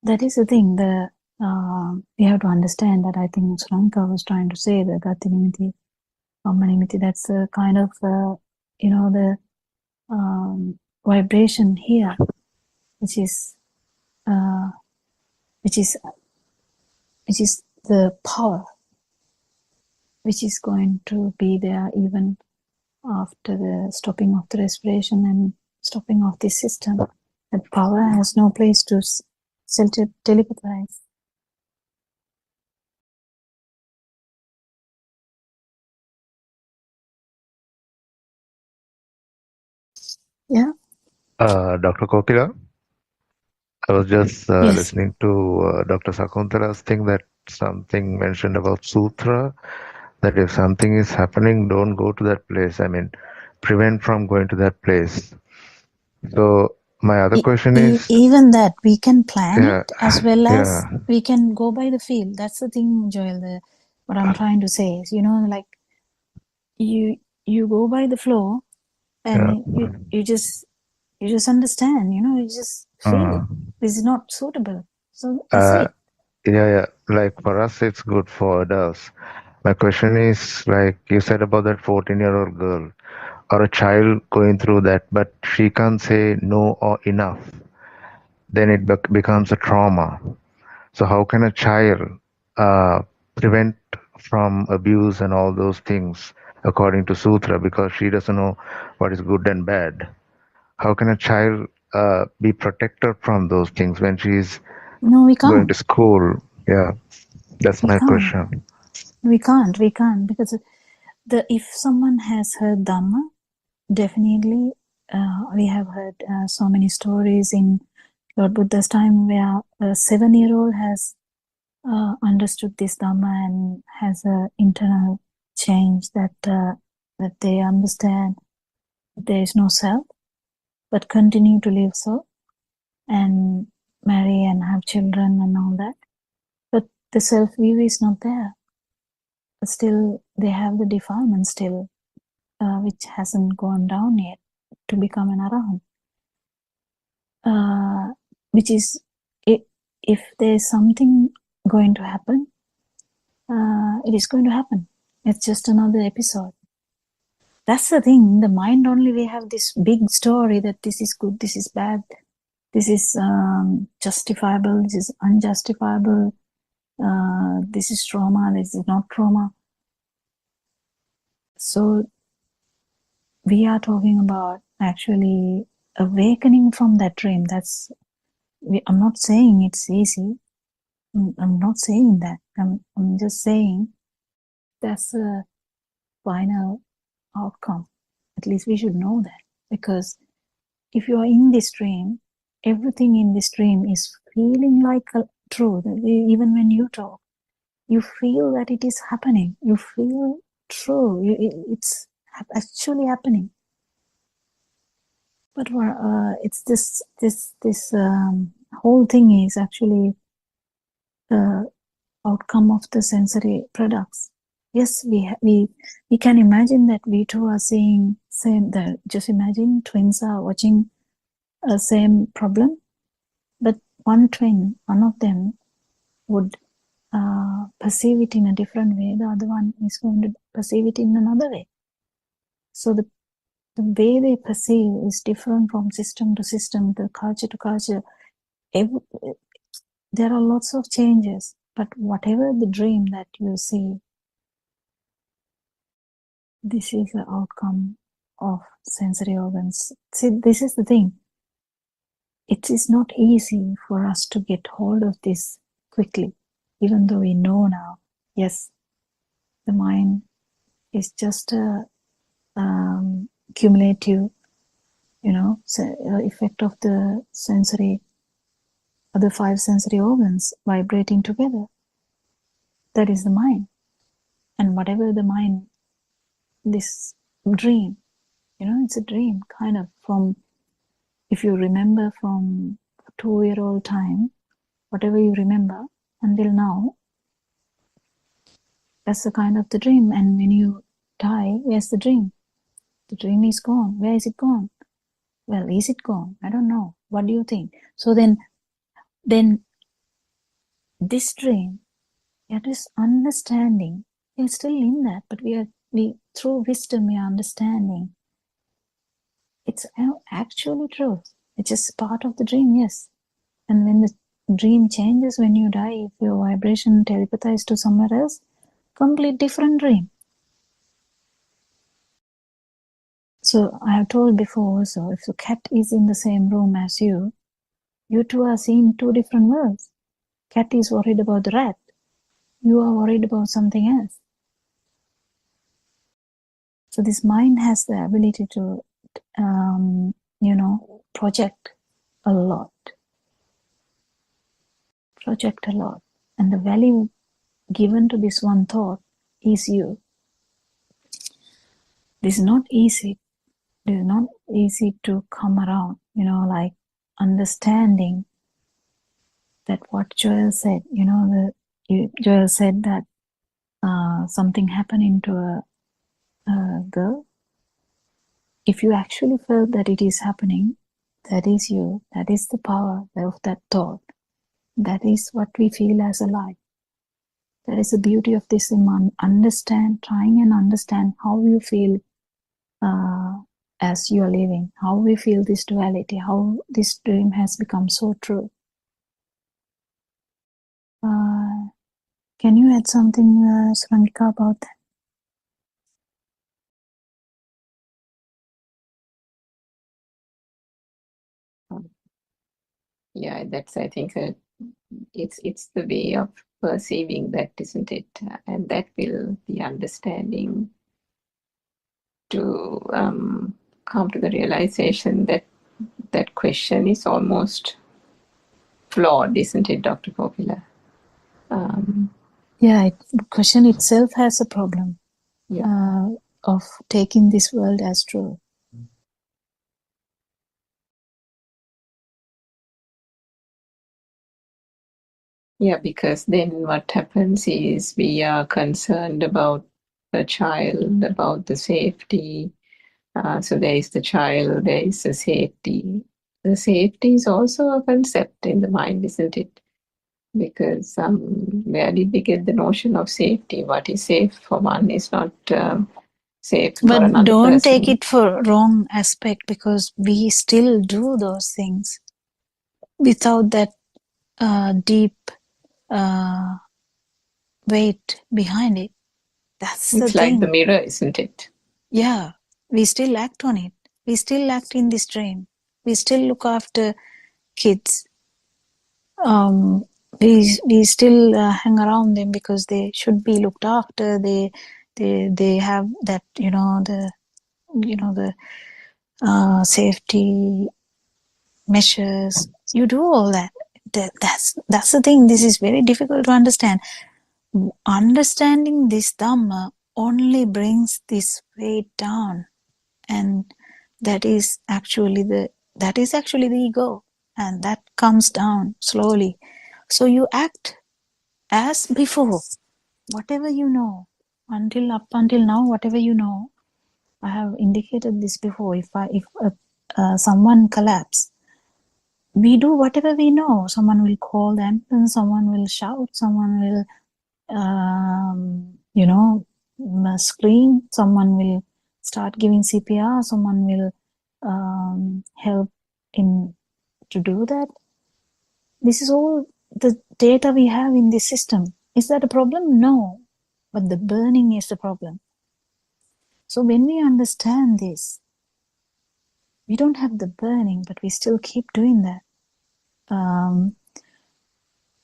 That is the thing. We have to understand that. I think Sranka was trying to say the Gatinimiti, Manimiti, that's a kind of, the vibration here, which is the power, which is going to be there even after the stopping of the respiration and stopping of this system. That power has no place to self-telepathize. Yeah. Dr. Kokila, I was just Yes. listening to Dr. Sakuntala's thing that something mentioned about sutra, that if something is happening, don't go to that place. I mean, prevent from going to that place. So my other question is, Even that we can plan yeah, it as well as yeah, we can go by the feel. That's the thing, Joel. What I'm trying to say is, like you go by the flow, yeah. and you just understand. You just feel it. This is not suitable. So that's Uh, it. yeah. Like for us, it's good. For adults, my question is, like you said about that 14-year-old girl or a child going through that, but she can't say no or enough. Then it becomes a trauma. So how can a child prevent from abuse and all those things according to Sutra, because she doesn't know what is good and bad? How can a child be protected from those things when she's No, we going to can't. school? Yeah, that's We my can't. question. We can't. We can't because if someone has heard Dhamma, definitely we have heard so many stories in Lord Buddha's time where a 7-year-old has understood this Dhamma and has an internal change that they understand there is no self, but continue to live so and marry and have children and all that. But the self view is not there. But still, they have the defilement still, which hasn't gone down yet to become an arahant. Which is, if there's something going to happen, it is going to happen. It's just another episode. That's the thing. The mind only, we have this big story that this is good, this is bad, this is justifiable, this is unjustifiable, this is trauma, this is not trauma. So we are talking about actually awakening from that dream. I'm not saying it's easy. I'm not saying that. I'm just saying that's a final outcome. At least we should know that, because if you are in this dream, everything in this dream is feeling like a truth. Even when you talk, you feel that it is happening. You feel true. It's actually happening. But it's this whole thing is actually the outcome of the sensory products. Yes, we can imagine that we two are seeing same. Just imagine twins are watching a same problem, but one of them would perceive it in a different way. The other one is going to perceive it in another way. So the way they perceive is different from system to system, the culture to culture. There are lots of changes, but whatever the dream that you see, this is the outcome of sensory organs. See, this is the thing. It is not easy for us to get hold of this quickly, even though we know now, yes, the mind is just a cumulative, effect of the other 5 sensory organs vibrating together. That is the mind. And whatever the mind, this dream, it's a dream kind of from, if you remember from 2-year-old time, whatever you remember until now, that's the kind of the dream. And when you die, where's the dream? The dream is gone. Where is it gone? Well, is it gone? I don't know. What do you think? So then this dream, this understanding, we're still in that, but we through wisdom we are understanding. It's actually truth. It's just part of the dream, yes. And when the dream changes when you die, if your vibration telepathized to somewhere else, complete different dream. So I have told before also, if the cat is in the same room as you two are seeing 2 different worlds. Cat is worried about the rat. You are worried about something else. So this mind has the ability to project a lot. Project a lot. And the value given to this one thought is you. This is not easy. It is not easy to come around, like understanding that what Joel said, Joel said that something happening to a girl. If you actually felt that it is happening, that is you, that is the power of that thought. That is what we feel as a life. That is the beauty of this trying and understand how you feel as you are living, how we feel this duality, how this dream has become so true. Can you add something, Srangika, about that? Yeah, that's, I think, it's the way of perceiving that, isn't it? And that will be understanding to come to the realization that that question is almost flawed, isn't it, Dr. Popila? Yeah, the question itself has a problem of taking this world as true. Yeah, because then what happens is we are concerned about the child, about the safety. So there is the child, there is the safety. The safety is also a concept in the mind, isn't it? Because where did we get the notion of safety? What is safe for one is not safe for But another don't person. take it for wrong aspect, because we still do those things without that deep weight behind it. That's the It's like thing. the mirror, isn't it? Yeah, we still act on it. We still act in this dream. We still look after kids. We still hang around them because they should be looked after. They have that the safety measures. You do all that. That's the thing. This is very difficult to understand. Understanding this Dhamma only brings this weight down, and that is actually the ego, and that comes down slowly. So you act as before, whatever you know, up until now, whatever you know. I have indicated this before. If someone collapse, we do whatever we know. Someone will call the ambulance, someone will shout, someone will scream, someone will start giving CPR, someone will help to do that. This is all the data we have in this system. Is that a problem? No, but the burning is the problem. So when we understand this, we don't have the burning, but we still keep doing that.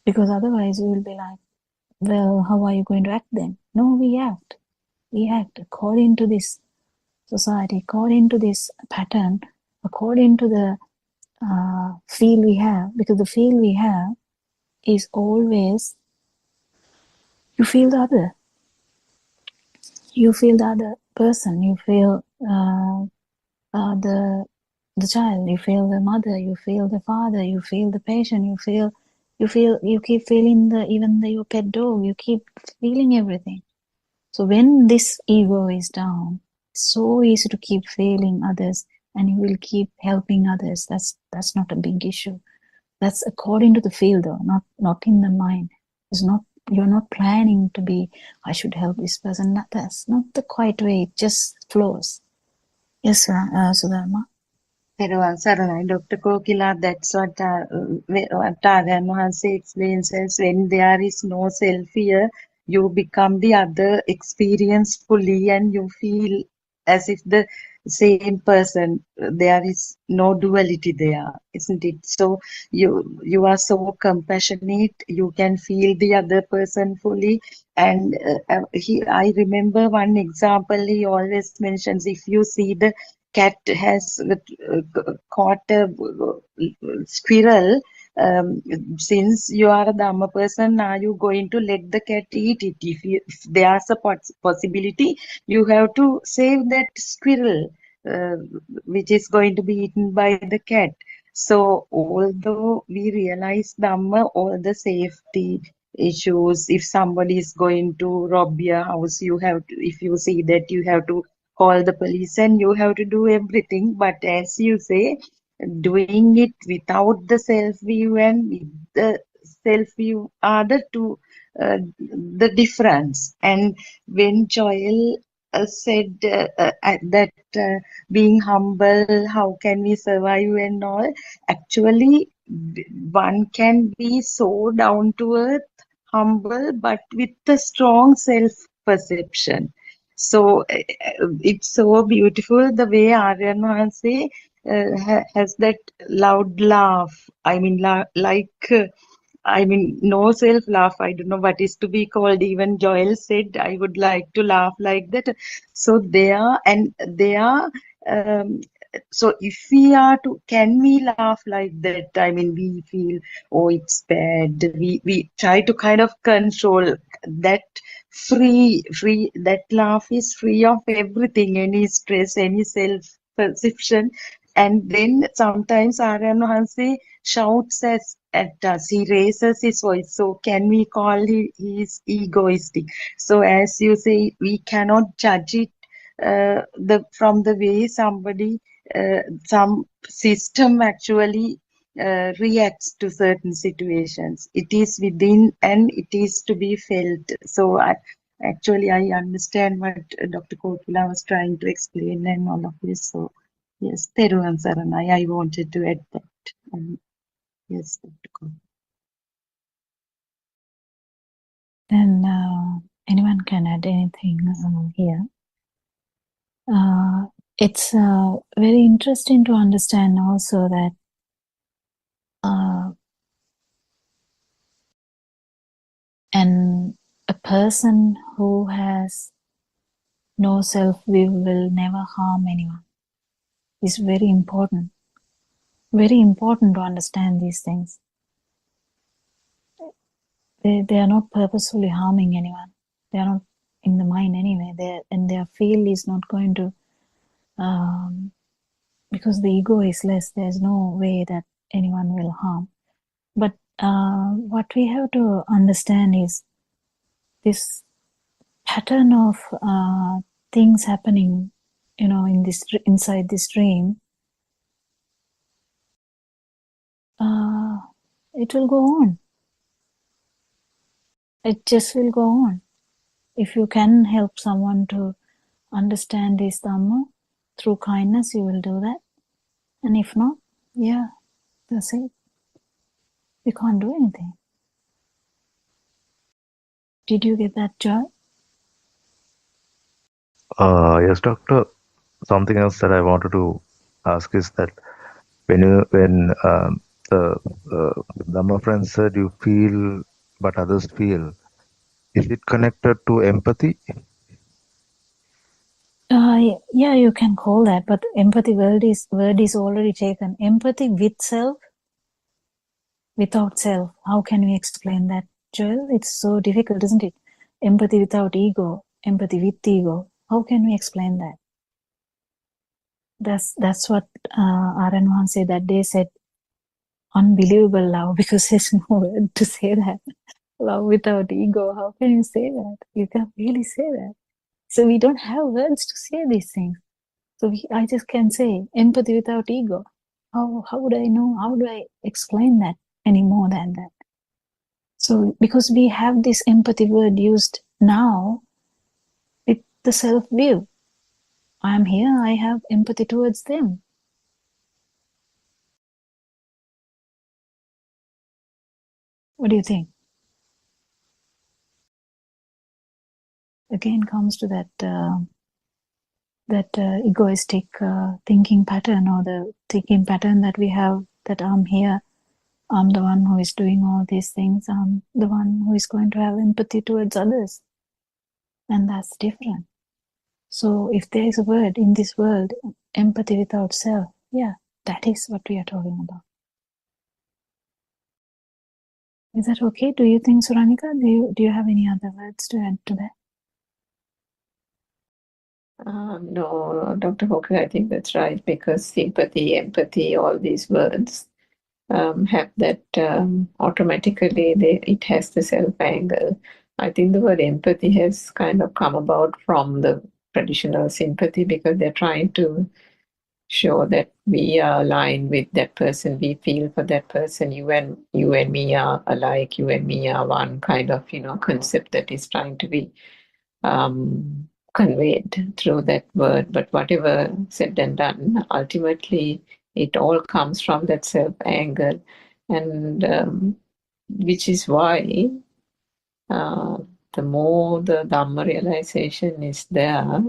Because otherwise we will be like, well, how are you going to act then? No, we act. We act according to this society, according to this pattern, according to the feel we have. Because the feel we have is always, you feel the other. You feel the other person. You feel the child. You feel the mother. You feel the father. You feel the patient. You keep feeling even your pet dog. You keep feeling everything. So when this ego is down, it's so easy to keep failing others, and you will keep helping others. That's not a big issue. That's according to the feel, though, not in the mind. You're not planning to be, I should help this person. That's not the quite way. It just flows. Yes, Sudharma. Peruwan Saranai, Dr. Kokila, that's what Aryan Mahanse explains as when there is no self-fear, you become the other experience fully and you feel as if the same person. There is no duality there, isn't it? So you are so compassionate, you can feel the other person fully. And I remember one example he always mentions, if you see the cat has caught a squirrel, since you are a Dhamma person, are you going to let the cat eat it? If there's a possibility, you have to save that squirrel, uh, which is going to be eaten by the cat. So, although we realize Dhamma, all the safety issues, if somebody is going to rob your house, you have to, if you see that, you have to call the police and you have to do everything. But as you say, doing it without the self view and with the self view are the difference. And when Joel said that being humble, how can we survive and all, actually one can be so down to earth, humble, but with a strong self perception. So it's so beautiful the way Aryan Mahanse has that loud laugh. I mean, no self laugh. I don't know what is to be called. Even Joel said, I would like to laugh like that. So um, so if we are to, can we laugh like that? I mean, we feel, oh, it's bad. We try to kind of control that that laugh is free of everything, any stress, any self perception. And then sometimes Aryan Mahanse shouts at us, he raises his voice. So can we call he is egoistic? So as you say, we cannot judge it from the way somebody, some system actually reacts to certain situations. It is within and it is to be felt. So I understand what Dr. Kokila was trying to explain and all of this. So yes, Teruvan Saranai, I wanted to add that. Yes, Dr. Kokila. And anyone can add anything here. It's very interesting to understand also that and a person who has no self-view will never harm anyone. It's very important to understand these things. They are not purposefully harming anyone. They are not in the mind anyway. And their field is not going to, because the ego is less, there's no way that anyone will harm. But what we have to understand is this pattern of things happening, inside this dream. It will go on. It just will go on. If you can help someone to understand this Dhamma through kindness, you will do that. And if not, yeah, that's it. We can't do anything. Did you get that, Joy? Yes, doctor. Something else that I wanted to ask is that when the Dhamma friend said you feel but others feel, is it connected to empathy? Yeah, you can call that, but empathy word is already taken. Empathy with self, without self. How can we explain that, Joel? It's so difficult, isn't it? Empathy without ego, empathy with ego. How can we explain that? That's what Aryan Mahanse that day said. Unbelievable love, because there's no word to say that. Love without ego. How can you say that? You can't really say that. So we don't have words to say these things. So I just can say empathy without ego. How would I know? How do I explain that any more than that? So because we have this empathy word used now with the self-view. I am here, I have empathy towards them. What do you think? Again comes to that egoistic thinking pattern, or the thinking pattern that we have, that I'm here, I'm the one who is doing all these things, I'm the one who is going to have empathy towards others. And that's different. So if there is a word in this world, empathy without self, yeah, that is what we are talking about. Is that okay? Do you think, Suranika, do you have any other words to add to that? No, Dr. Hawker, I think that's right, because sympathy, empathy, all these words have that automatically, it has the self angle. I think the word empathy has kind of come about from the traditional sympathy, because they're trying to show that we are aligned with that person, we feel for that person, you and me are alike, you and me are one, kind of, concept that is trying to be conveyed through that word. But whatever said and done, ultimately it all comes from that self angle, and which is why the more the Dhamma realization is there,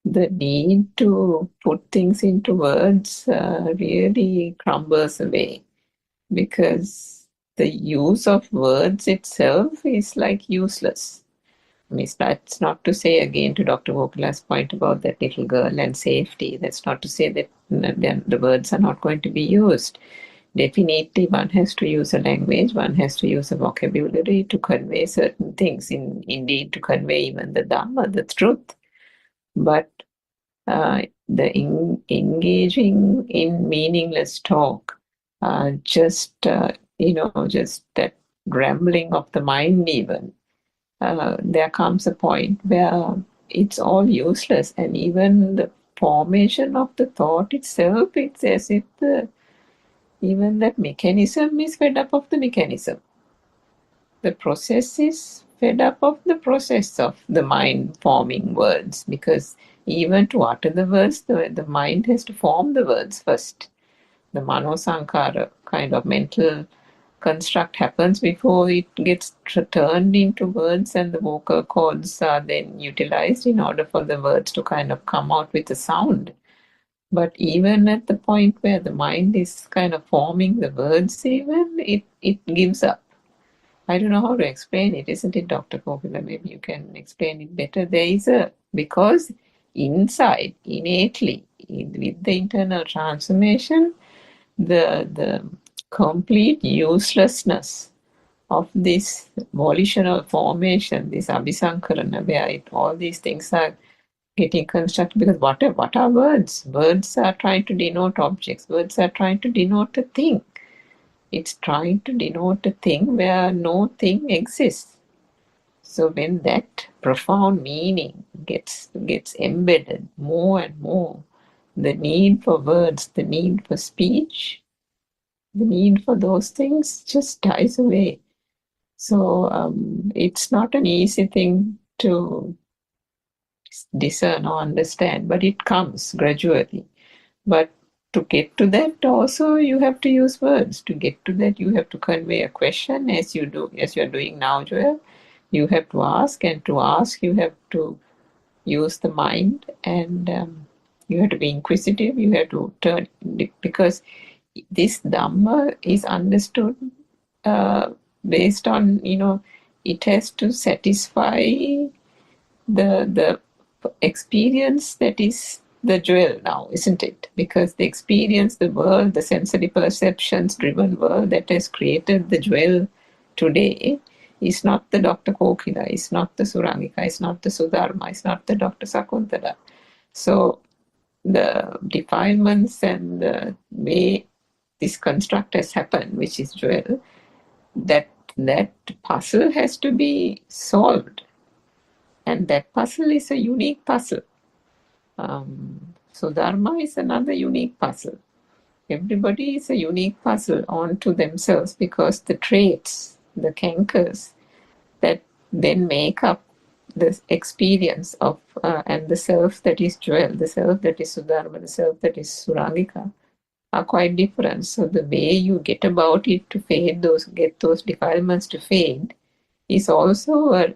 the need to put things into words really crumbles away, because the use of words itself is like useless. I mean, that's not to say, again, to Dr. Gokula's point about that little girl and safety, that's not to say that the words are not going to be used. Definitely one has to use a language, one has to use a vocabulary to convey certain things, indeed to convey even the Dhamma, the truth. But engaging in meaningless talk, just that rambling of the mind even, there comes a point where it's all useless, and even the formation of the thought itself, it's as if even that mechanism is fed up of the mechanism. The process is fed up of the process of the mind forming words, because even to utter the words, the mind has to form the words first. The mano sankara kind of mental construct happens before it gets turned into words, and the vocal cords are then utilized in order for the words to kind of come out with a sound. But even at the point where the mind is kind of forming the words, even it gives up. I don't know how to explain it, isn't it, Dr. Kopila? Maybe you can explain it better. Because inside, innately, with the internal transformation, the complete uselessness of this volitional formation, this abhisankarana, where all these things are getting constructed. Because what are words? Words are trying to denote objects. Words are trying to denote a thing. It's trying to denote a thing where no thing exists. So when that profound meaning gets embedded more and more, the need for words, the need for speech, the need for those things just dies away. So it's not an easy thing to discern or understand, but it comes gradually. But to get to that also, you have to use words. To get to that, you have to convey a question, as you're doing now, Joel. You have to ask, and to ask, you have to use the mind, and you have to be inquisitive. You have to turn, because this Dhamma is understood based on, it has to satisfy the experience that is the jewel now, isn't it? Because the experience, the world, the sensory perceptions driven world that has created the jewel today is not the Dr. Kokila, is not the Surangika, is not the Sudharma, is not the Dr. Sakuntala. So the defilements and the way this construct has happened, which is jewel, that puzzle has to be solved. And that puzzle is a unique puzzle. So Dharma is another unique puzzle. Everybody is a unique puzzle onto themselves, because the traits, the cankers that then make up the experience of and the self that is jewel, the self that is Sudharma, the self that is Surangika, are quite different. So the way you get about it to get those defilements to fade, is also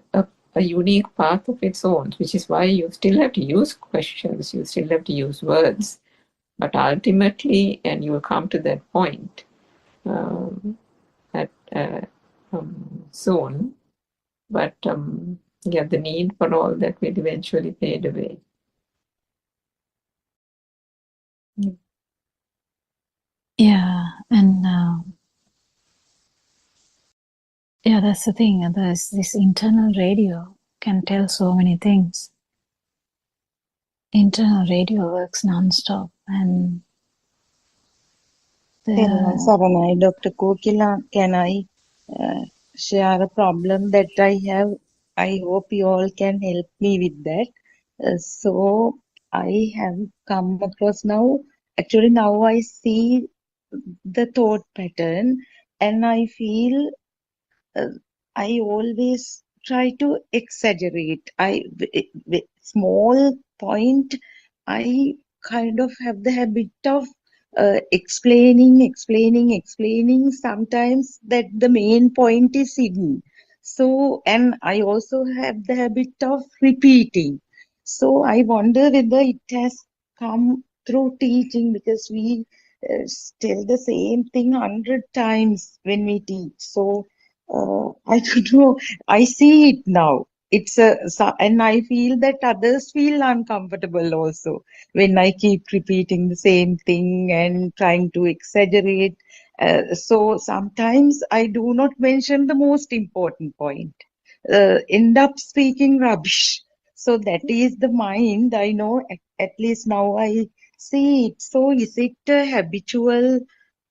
a unique path of its own, which is why you still have to use questions, you still have to use words, but ultimately, and you will come to that point soon, but Yeah, the need for all that will eventually fade away. Yeah, and yeah, that's the thing. There's this internal radio can tell so many things. Internal radio works non-stop, and Therwan the Saranai, Dr. Kokila, can I share a problem that I have? I hope you all can help me with that. So I have come across now, actually now I see the thought pattern and I feel uh, I always try to exaggerate. With small point, I kind of have the habit of explaining. Sometimes that the main point is hidden. So, and I also have the habit of repeating. So I wonder whether it has come through teaching because we tell the same thing 100 times when we teach. So I don't know. I see it now. And I feel that others feel uncomfortable also when I keep repeating the same thing and trying to exaggerate. So sometimes I do not mention the most important point. End up speaking rubbish. So that is the mind. I know at least now I see it. So is it a habitual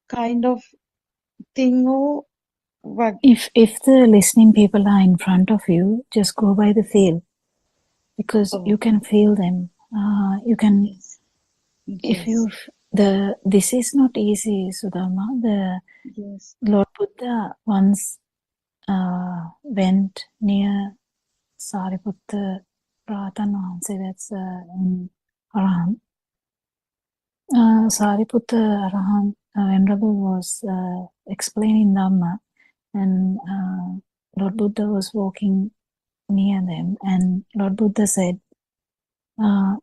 kind of thing or what? if the listening people are in front of you, just go by the feel, because you Oh, can feel them. You can, yes, if yes, you this is not easy, Sudama. The yes. Lord Buddha once went near Sariputta Ratan Vahanse, that's in Arahant. Sariputta Arahant Venerable was explaining Dhamma, and Lord Buddha was walking near them, and Lord Buddha said,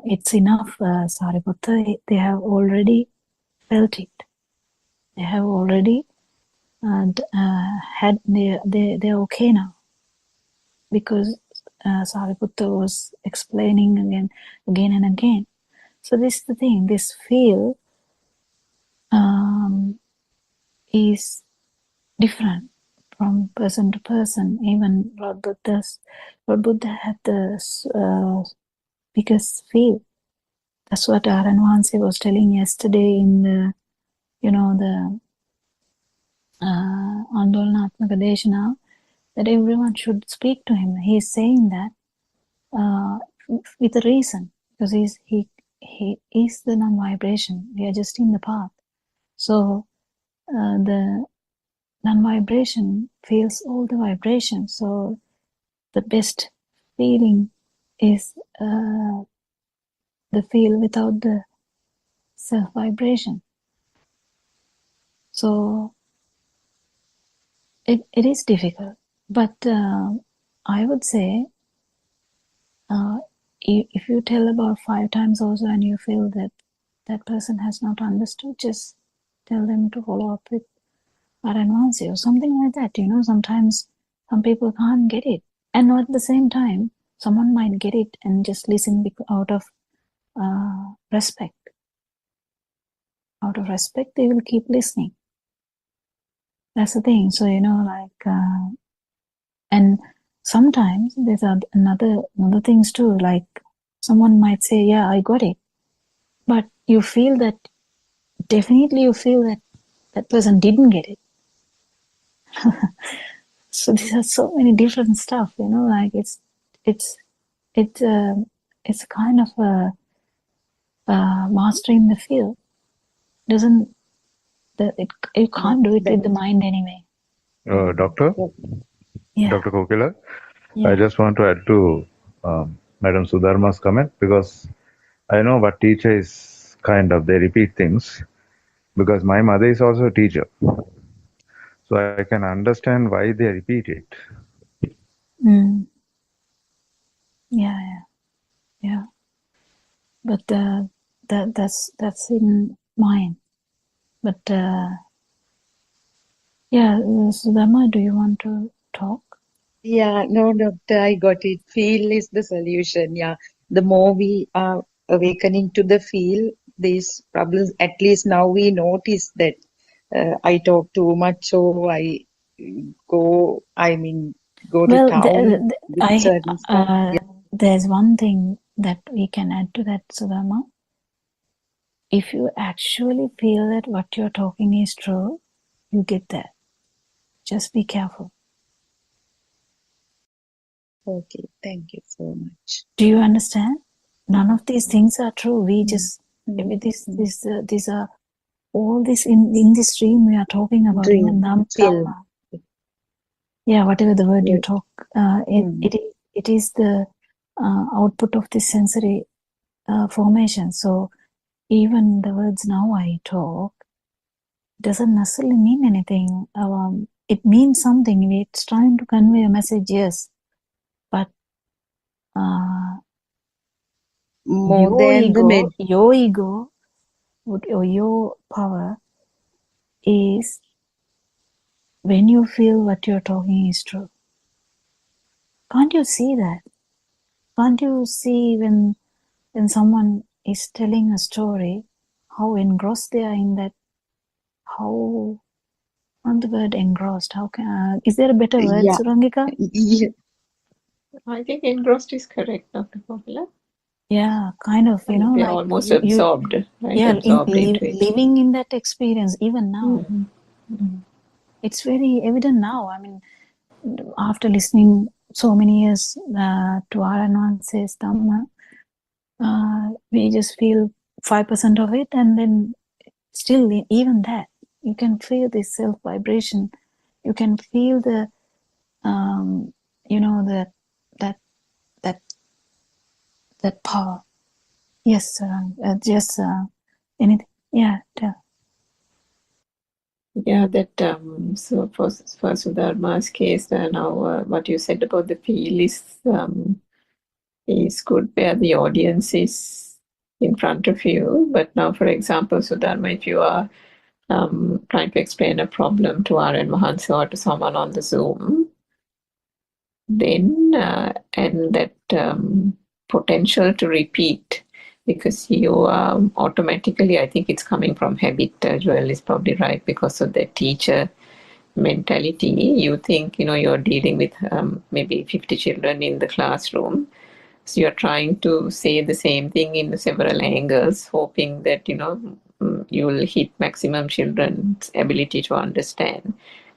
it's enough, Sariputta, they have already felt it. They have already they're okay now, because Sariputta was explaining again and again. So this is the thing, this feel is different from person to person. Even Lord Buddha had the biggest feel. That's what Aran Vansi was telling yesterday in the, the Andolanatmaka Deshana, that everyone should speak to him. He's saying that with a reason, because he is the non-vibration. We are just in the path. So the non-vibration feels all the vibrations. So the best feeling is the feel without the self-vibration. So it is difficult. But I would say, if you tell about 5 times also and you feel that that person has not understood, just tell them to follow up with Varanasi or something like that. Sometimes some people can't get it. And at the same time, someone might get it and just listen out of respect. Out of respect, they will keep listening. That's the thing. So, and sometimes there's another things too, like someone might say, yeah, I got it. But you feel that, definitely you feel that that person didn't get it. So these are so many different stuff, like it's kind of a mastering the field. You can't do it That, with the mind anyway. Doctor, Yeah, Dr. Kokila, I yeah. just want to add to Madam Sudharma's comment, because I know what teacher is they repeat things, because my mother is also a teacher. So I can understand why they repeat it. Mm. Yeah. But that's in mind. But yeah, Sudharma, do you want to talk? Yeah, no, doctor, I got it. Feel is the solution. Yeah, the more we are awakening to the feel, these problems, at least now we notice that I talk too much, so I go to Well, town with certain stuff. there's one thing that we can add to that, Sudama. If you actually feel that what you're talking is true, you get that. Just be careful. Okay, thank you so much. Do you understand? None of these things are true. We Mm, just mm, these are all this in this dream we are talking about in the Dream, film. Dhamma. Yeah, whatever the word you Yes. talk, Mm. it is the output of this sensory formation. So even the words now I talk doesn't necessarily mean anything. It means something. It's trying to convey a message, yes, but More than the your ego, or your power is when you feel what you're talking is true. Can't you see that? Can't you see when someone is telling a story, how engrossed they are in that? How, on the word engrossed, how can is there a better word, yeah, Surangika? yeah, I think engrossed is correct, Dr. Popula. Yeah, kind of, I mean, they're like almost you absorbed, right? yeah, Absorbed into it. living in that experience even now. Mm-hmm. It's very evident now. I mean, after listening so many years to our says Dhamma, we just feel 5% of it, and then still, even that, you can feel this self vibration. You can feel the, that that that power. Yes, just anything. Yeah, tell. Yeah, that so for Sudharma's case, now what you said about the feel is good where the audience is in front of you. But now, for example, Sudharma, if you are trying to explain a problem to RN Mahansa or to someone on the Zoom, then and that potential to repeat, because you automatically, I think it's coming from habit. Joel is probably right, because of the teacher mentality. You think you're dealing with maybe 50 children in the classroom, so you're trying to say the same thing in several angles, hoping that you will hit maximum children's ability to understand.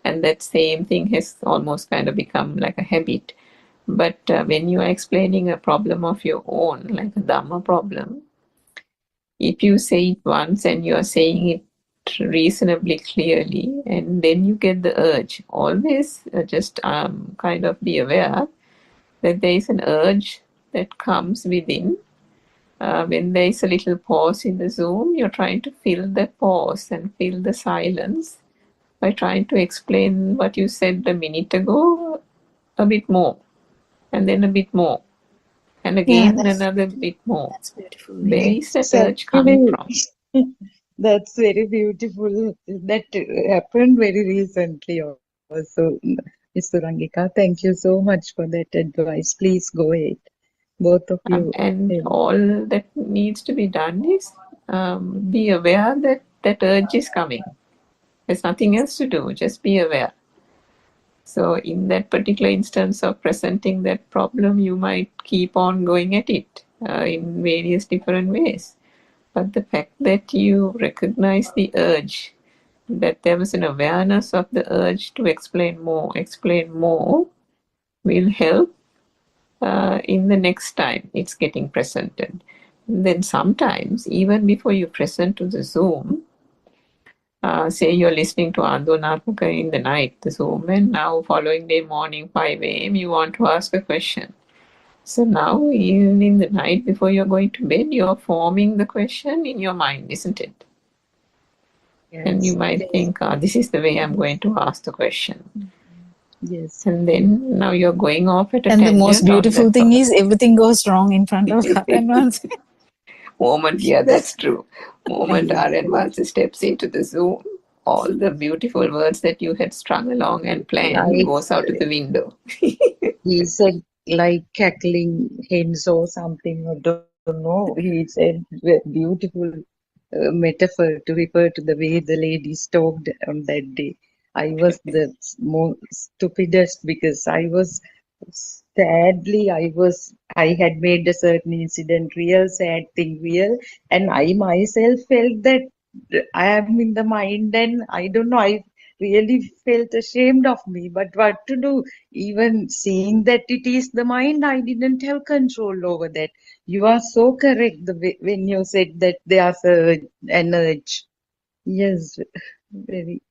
And that same thing has almost kind of become like a habit. But when you are explaining a problem of your own, like a Dhamma problem, if you say it once and you are saying it reasonably clearly, and then you get the urge, always just kind of be aware that there is an urge that comes within. When there is a little pause in the Zoom, you're trying to fill the pause and fill the silence by trying to explain what you said a minute ago a bit more, and then a bit more, and Yeah, again another bit more. that's beautiful. Where Yeah. is that So urge coming from? that's very beautiful. That happened very recently also. Ms. Surangika, thank you so much for that advice. Please go ahead. Both of you. And all that needs to be done is be aware that that urge is coming. There's nothing else to do, just be aware. So in that particular instance of presenting that problem, you might keep on going at it in various different ways. But the fact that you recognize the urge, that there was an awareness of the urge to explain more, will help in the next time it's getting presented. And then sometimes, even before you present to the Zoom, say you're listening to Andonatmaka in the night, the Zoom, and now following day morning 5 a.m. you want to ask a question. So now, even in the night before you're going to bed, you're forming the question in your mind, isn't it? Yes. And you might think, this is the way I'm going to ask the question. Yes. And then now you're going off at a And the most tangent on beautiful that thing thought. is everything goes wrong in front of Karan. Moment, yeah, that's true. Moment Yes. RN Mansa steps into the Zoom, all the beautiful words that you had strung along and planned Like goes out of the window. he said, like cackling hens or something. I don't know. He said beautiful metaphor to refer to the way the ladies talked on that day. I was the most stupidest because I had made a certain incident real, sad thing real, and I myself felt that I am in the mind, and I don't know, I really felt ashamed of me. But what to do? Even seeing that it is the mind, I didn't have control over that. You are so correct when you said that there's an urge. Yes, very,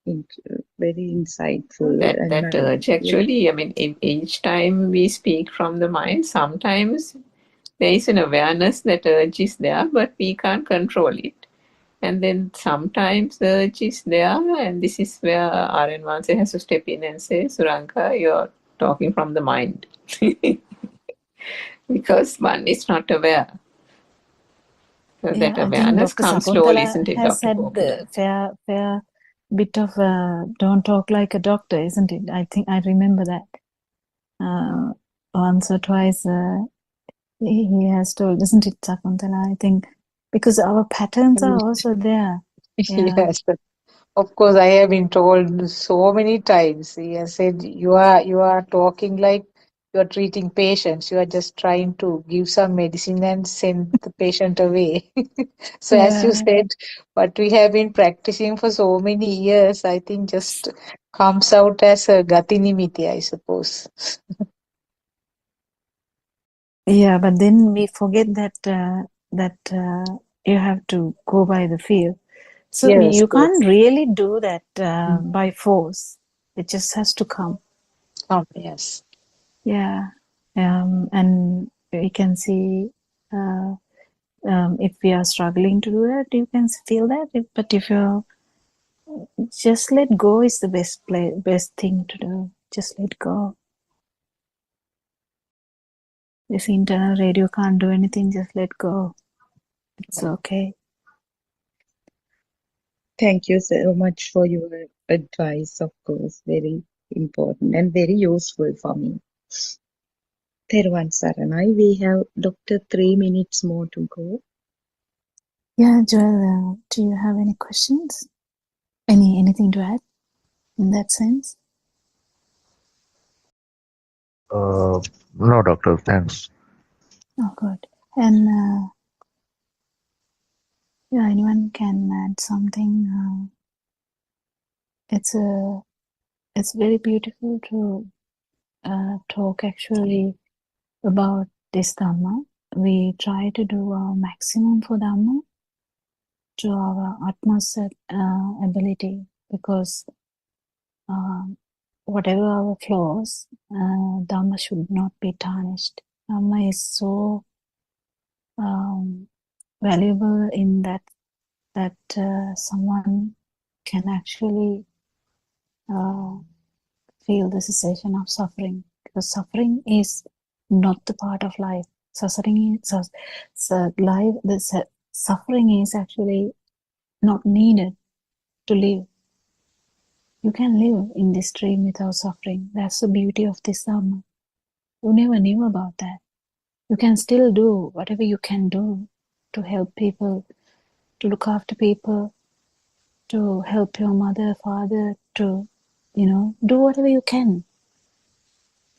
very insightful, and That I urge really, actually, I mean, each time we speak from the mind, sometimes there is an awareness that urge is there, but we can't control it. And then sometimes the urge is there, and this is where RN Vanse has to step in and say, Suranka, you're talking from the mind. Because one is not aware. So that I think awareness Dr. comes slowly, Sakuntala isn't it, has Dr. said Popada? the fair bit of don't talk like a doctor, isn't it? I think I remember that once or twice he has told, isn't it, Sakuntala? I think because our patterns are also there. Yeah, Yes, of course, I have been told so many times. He has said, you are talking like you are treating patients. You are just trying to give some medicine and send the patient away." So as you yeah, said, what we have been practicing for so many years, I think just comes out as a gati nimiti, I suppose. yeah. But then we forget that you have to go by the feel. So Yes, you yes. can't really do that Mm. by force. It just has to come. Yes. Yeah, and we can see if we are struggling to do that, you can feel that. But if you're just let go is the best thing to do. Just let go. This internal radio can't do anything. Just let go. It's okay. thank you so much for your advice, of course, very important and very useful for me. Theruvan Saranai, we have Doctor 3 minutes more to go. Yeah, Joel, do you have any questions? Anything to add in that sense? No, doctor, thanks. Oh, good. And yeah, anyone can add something. It's very beautiful to talk actually about this Dhamma. We try to do our maximum for Dhamma to our utmost ability, because whatever our flaws, Dhamma should not be tarnished. Dhamma is so valuable in that someone can actually feel the cessation of suffering, because suffering is not the part of life. Suffering is suffering is actually not needed to live. You can live in this dream without suffering. That's the beauty of this Dhamma. You never knew about that. You can still do whatever you can do to help people, to look after people, to help your mother, father, to, do whatever you can.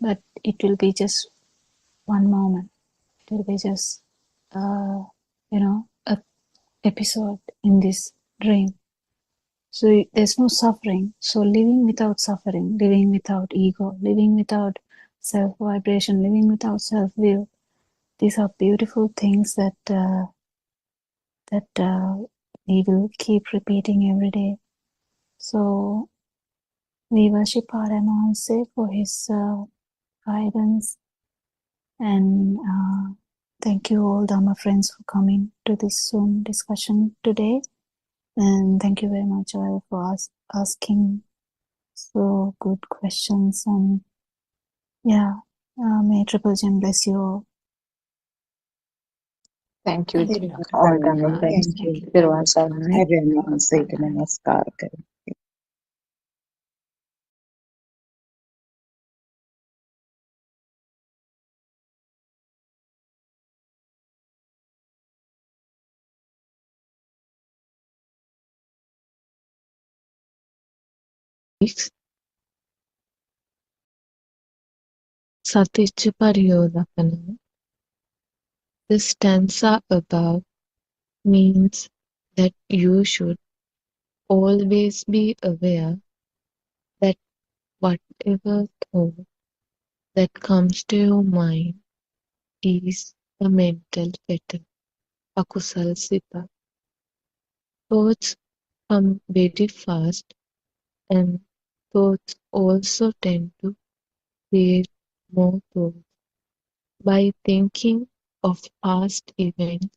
But it will be just one moment. It will be just, a episode in this dream. So there's no suffering. So living without suffering, living without ego, living without self-vibration, living without self-will, these are beautiful things that we will keep repeating every day. So we worship our Ananse for his guidance, and thank you all Dhamma friends for coming to this Zoom discussion today. And thank you very much, Joel, for asking so good questions. And yeah, may Triple Gem bless you all. Thank you, all හරි Dhamma friends. thank you. Thiruvan Saranai. ආර්යයන් වහන්සේට නමස්කාර කරමි. Saticca Pariyodapana. The stanza above means that you should always be aware that whatever thought that comes to your mind is a mental fetter, akusal sita. Thoughts come very fast, and thoughts also tend to create more thoughts by thinking of past events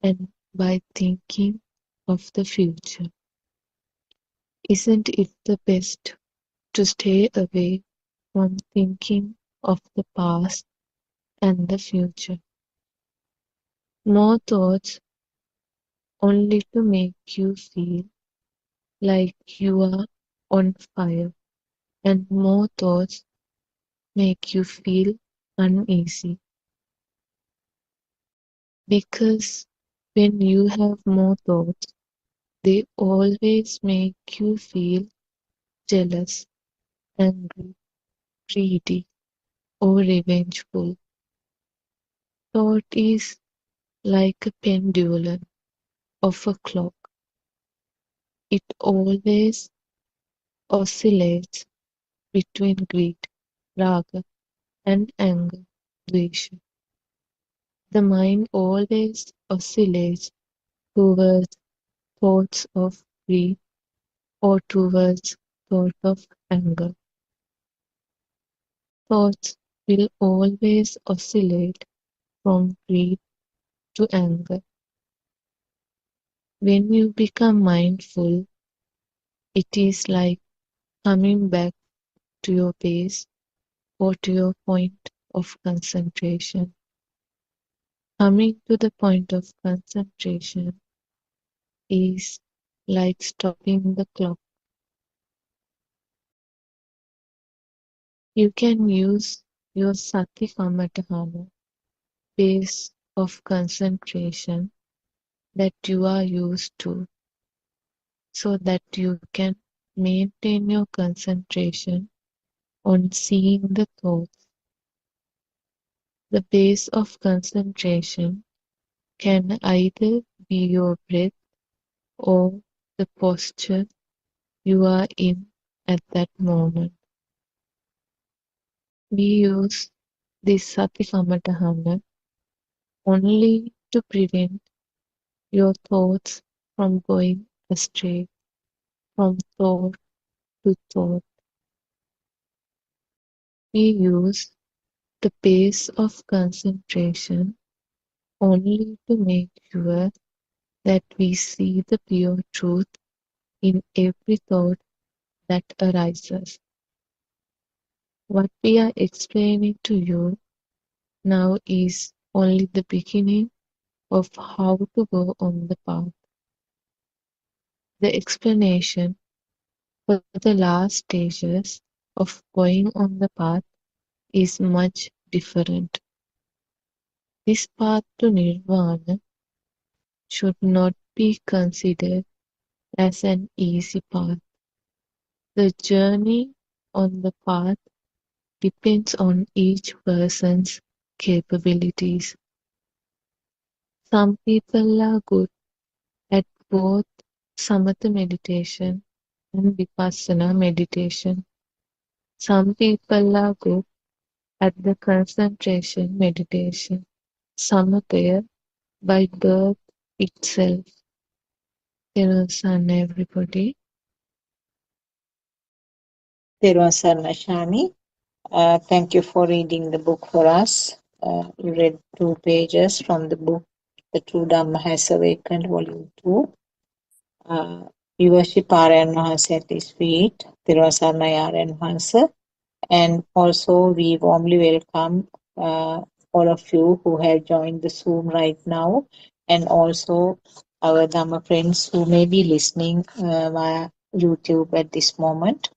and by thinking of the future. Isn't it the best to stay away from thinking of the past and the future? More thoughts only to make you feel like you are on fire, and more thoughts make you feel uneasy. Because when you have more thoughts, they always make you feel jealous, angry, greedy, or revengeful. Thought is like a pendulum of a clock. It always oscillates between greed, raga, and anger, dvesha. The mind always oscillates towards thoughts of greed or towards thought of anger. Thoughts will always oscillate from greed to anger. When you become mindful, it is like coming back to your base or to your point of concentration. Coming to the point of concentration is like stopping the clock. You can use your sati kamatahana, base of concentration that you are used to, so that you can maintain your concentration on seeing the thoughts. The base of concentration can either be your breath or the posture you are in at that moment. We use this sati kamatahana only to prevent your thoughts from going astray from thought to thought. We use the base of concentration only to make sure that we see the pure truth in every thought that arises. What we are explaining to you now is only the beginning of how to go on the path. The explanation for the last stages of going on the path is much different. This path to nirvana should not be considered as an easy path. The journey on the path depends on each person's capabilities. Some people are good at both samatha meditation and vipassana meditation. Some people are good at the concentration meditation, samatha by birth itself. Therusan everybody. Thiruvan Saranai Shami. Thank you for reading the book for us. You read 2 pages from the book, The True Dhamma Has Awakened, Volume 2. We worship Aryan Mahansa at his feet, Thiruvan Saranai Aryan Mahansa. And also we warmly welcome all of you who have joined the Zoom right now, and also our Dhamma friends who may be listening via YouTube at this moment.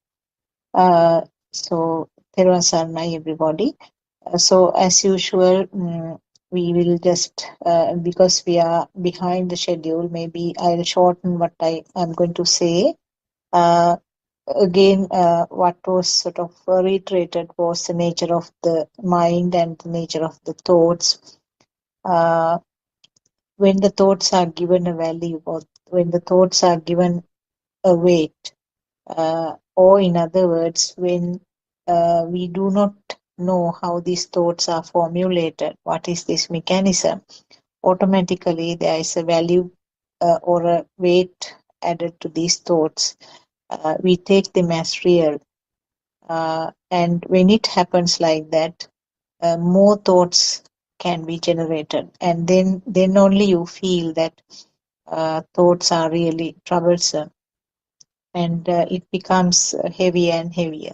So, Thiruvaren Saranai, everybody. So, as usual, we will just, because we are behind the schedule, maybe I'll shorten what I am going to say. Uh, Again, what was sort of reiterated was the nature of the mind and the nature of the thoughts. Uh, when the thoughts are given a value, or when the thoughts are given a weight, or in other words, when we do not know how these thoughts are formulated, what is this mechanism, automatically there is a value or a weight added to these thoughts. We take them as real. And when it happens like that, more thoughts can be generated. And then only you feel that thoughts are really troublesome. And it becomes heavier and heavier.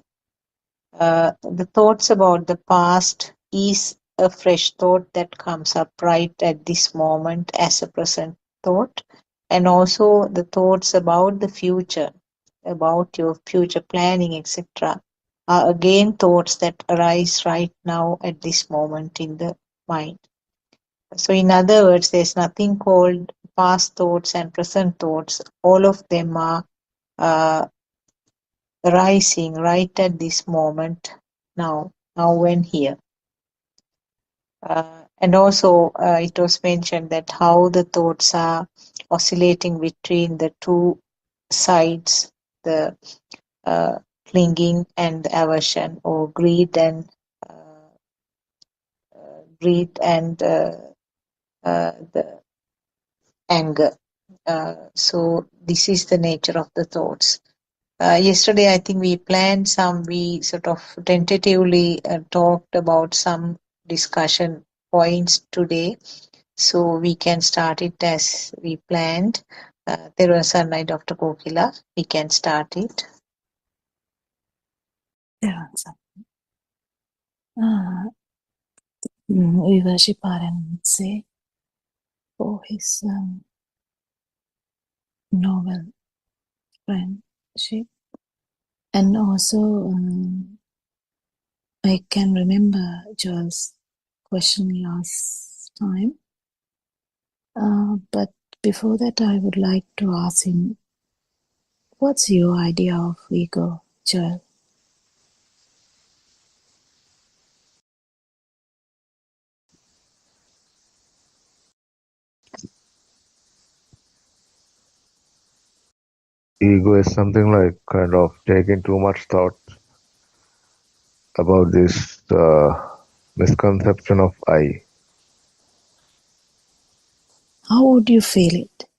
The thoughts about the past is a fresh thought that comes up right at this moment as a present thought. And also the thoughts about the future, about your future planning, etc., are again thoughts that arise right now at this moment in the mind. So, in other words, there's nothing called past thoughts and present thoughts. All of them are arising right at this moment, now and here. And also, it was mentioned that how the thoughts are oscillating between the two sides, the clinging and the aversion, or uh, greed and the anger. So this is the nature of the thoughts. Yesterday, I think we sort of tentatively talked about some discussion points today. So we can start it as we planned. Thiruvaren Saranai, Dr. Kokila, we can start it. We worship Aranse for his noble friendship. And also, I can remember Joel's question last time. But before that, I would like to ask him, what's your idea of ego, Joel? Ego is something like kind of taking too much thought about this misconception of I. How would you feel it?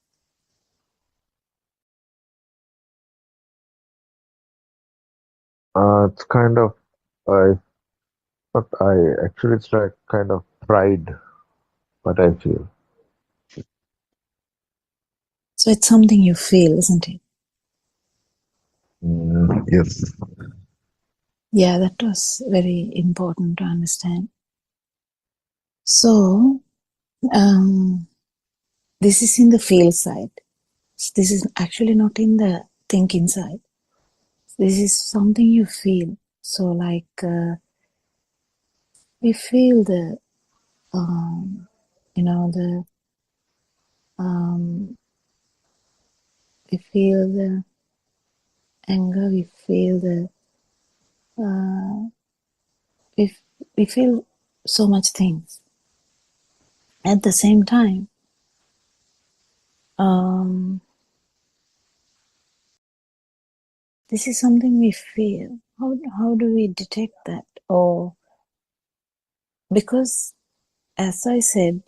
It's kind of I, not I. Actually, it's like kind of pride. What I feel. So it's something you feel, isn't it? Yes. Yeah, that was very important to understand. So, this is in the feel side. This is actually not in the thinking side. This is something you feel. So, like, we feel the, we feel the anger, we feel the, we feel so much things. At the same time, this is something we feel. How do we detect that? Or because, as I said,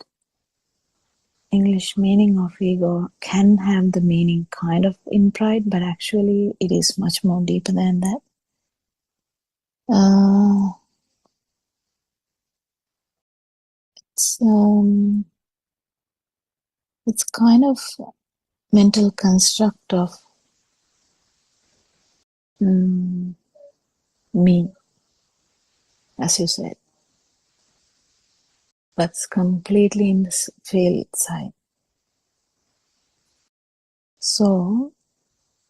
English meaning of ego can have the meaning kind of in pride, but actually it is much more deeper than that. It's kind of mental construct of me, as you said. but it's completely in the field side. So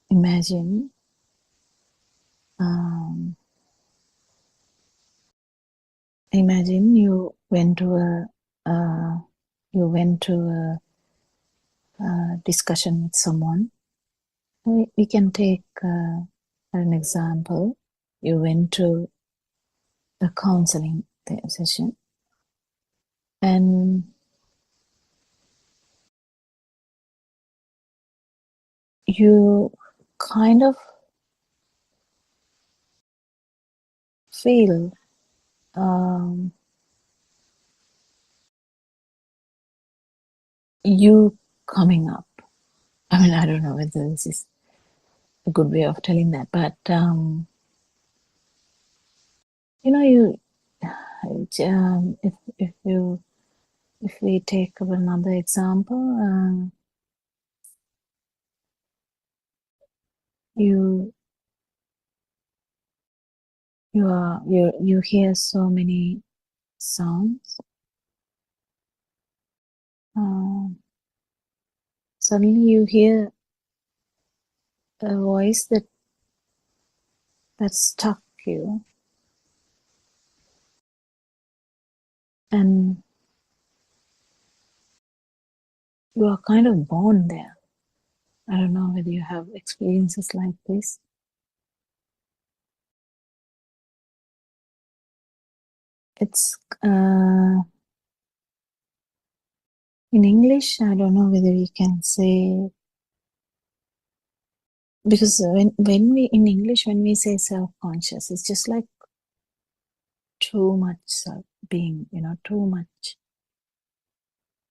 imagine you went to a discussion with someone. We can take an example. You went to a counseling session, and you kind of feel you coming up. I mean, I don't know whether this is a good way of telling that, but if we take another example, you hear so many sounds. Suddenly you hear a voice that struck you, and you are kind of born there. I don't know whether you have experiences like this. It's in English, I don't know whether we can say, because when we in English, when we say self-conscious, it's just like too much being, too much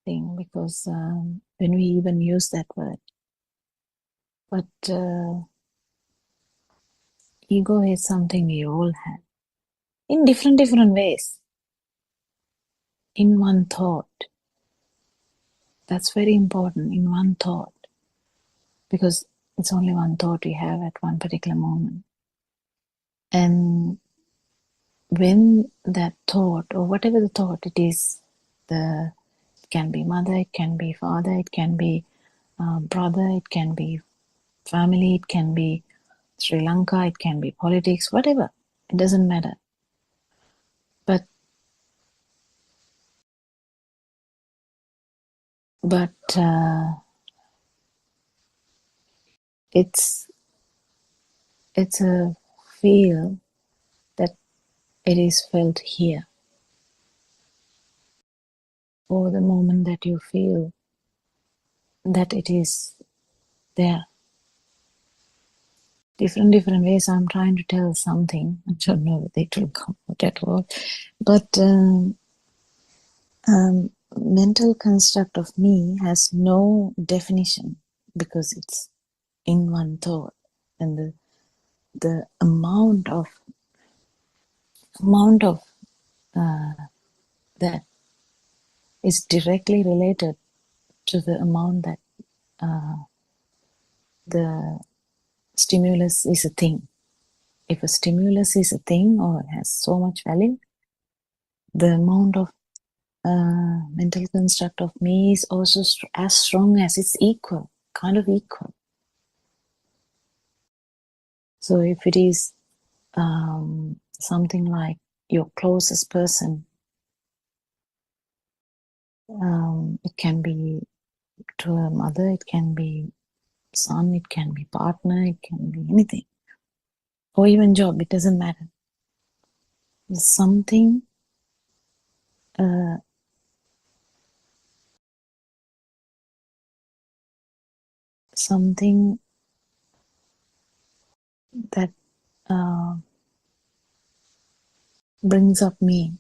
thing, because when we even use that word. But ego is something we all have in different ways. In one thought. That's very important, in one thought. Because it's only one thought we have at one particular moment. And when that thought, or whatever the thought it is, it can be mother, it can be father, it can be brother, it can be family, it can be Sri Lanka, it can be politics, whatever. It doesn't matter. But it's a feel that it is felt here. Or the moment that you feel that it is there. Different ways I'm trying to tell something. I don't know if it will come out at all. But mental construct of me has no definition because it's in one thought. And the amount of that is directly related to the amount that the stimulus is a thing. If a stimulus is a thing or has so much value, the amount of mental construct of me is also as strong as it's equal, kind of equal. So if it is something like your closest person, it can be to a mother, it can be son, it can be partner, it can be anything. Or even job, it doesn't matter. Something that brings up me.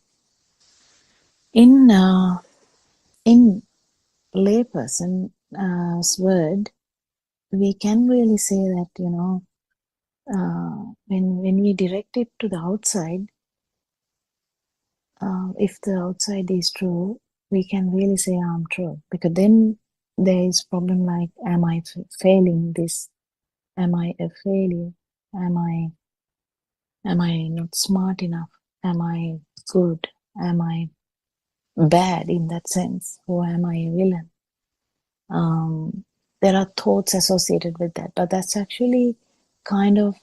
In layperson's word, we can really say that, when we direct it to the outside, if the outside is true, we can really say I'm true. Because then there is problem like, am I failing this? Am I a failure? Am I not smart enough? Am I good? Am I bad in that sense. Who am I, a villain? There are thoughts associated with that, but that's actually kind of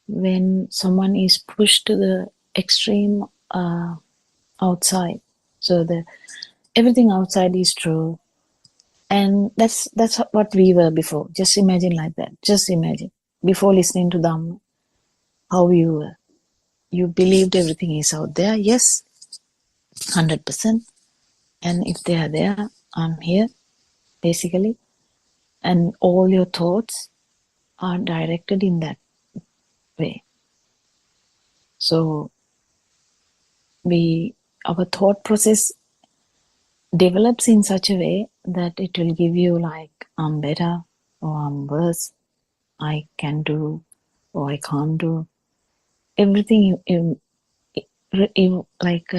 when someone is pushed to the extreme outside. So everything outside is true, and that's what we were before. Just imagine like that. Just imagine before listening to Dhamma, how you were. You believed everything is out there. Yes, 100%. And if they are there, I'm here, basically. And all your thoughts are directed in that way. So our thought process develops in such a way that it will give you like, I'm better or I'm worse, I can do or I can't do. Everything like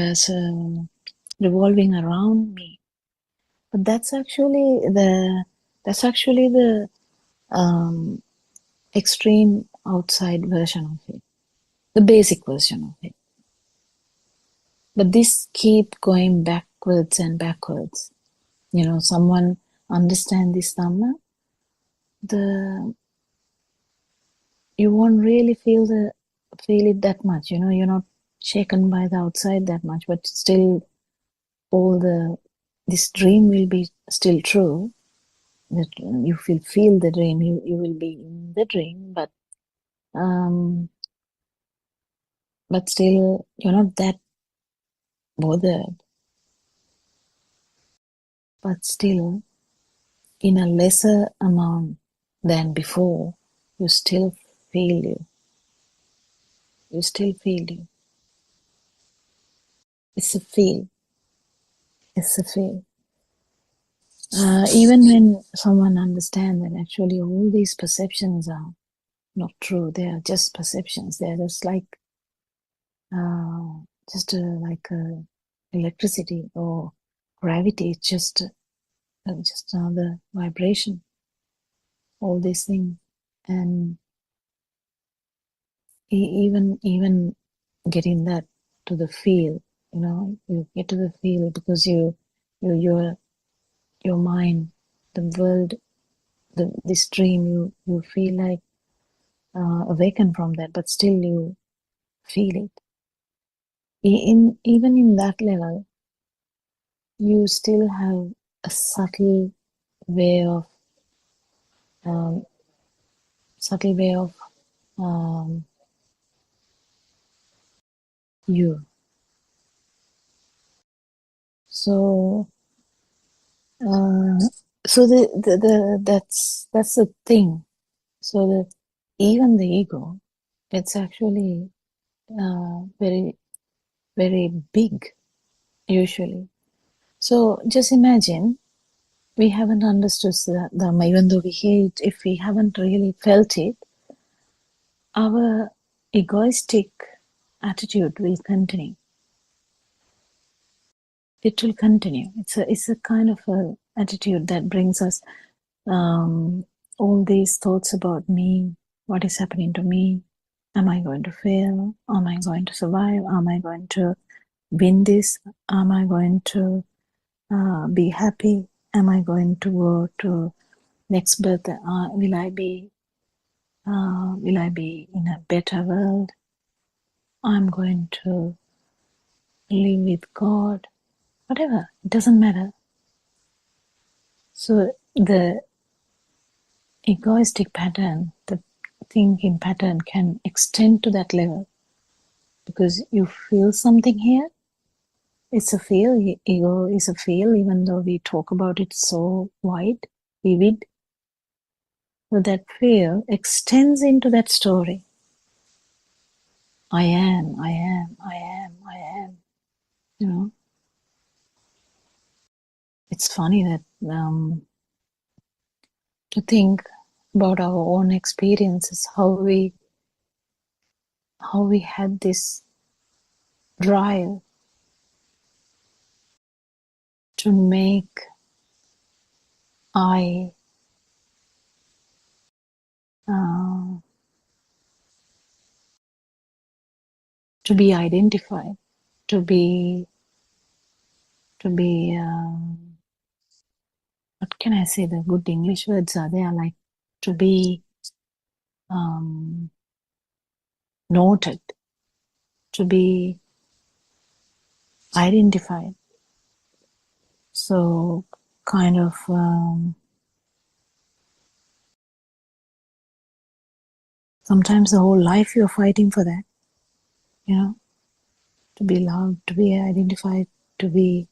revolving around me. But that's actually the extreme outside version of it, the basic version of it. But this keep going backwards and backwards. Someone understand this Dhamma, you won't really feel it that much. You're not shaken by the outside that much, but still this dream will be still true. That you feel the dream, you will be in the dream, but still you're not that bothered. But still, in a lesser amount than before, you still feel you. You still feel you. It's a feel. It's a feel. Even when someone understands that actually all these perceptions are not true, they are just perceptions. They are just like electricity or gravity. It's just another vibration. All these things, and even getting that to the feel. You get to the feel because your mind, the world, this dream, you feel like awakened from that, but still you feel it. Even in that level, you still have a subtle way of you. So that's the thing. So even the ego, it's actually very, very big usually. So just imagine, we haven't understood that Dhamma, even though we hear it, if we haven't really felt it, our egoistic attitude will continue. It will continue. It's a kind of a attitude that brings us all these thoughts about me, what is happening to me, am I going to fail, am I going to survive, am I going to win this, am I going to be happy, am I going to go to next birth, will I be in a better world, I'm going to live with God, whatever, it doesn't matter. So the egoistic pattern, the thinking pattern can extend to that level because you feel something here. It's a feel. Ego is a feel, even though we talk about it so wide, vivid. So that feel extends into that story. I am. It's funny that to think about our own experiences, how we had this drive to make I to be identified, to be to be, what can I say? The good English words are there, like to be noted, to be identified. So kind of sometimes the whole life you're fighting for that, you know, to be loved, to be identified, to be,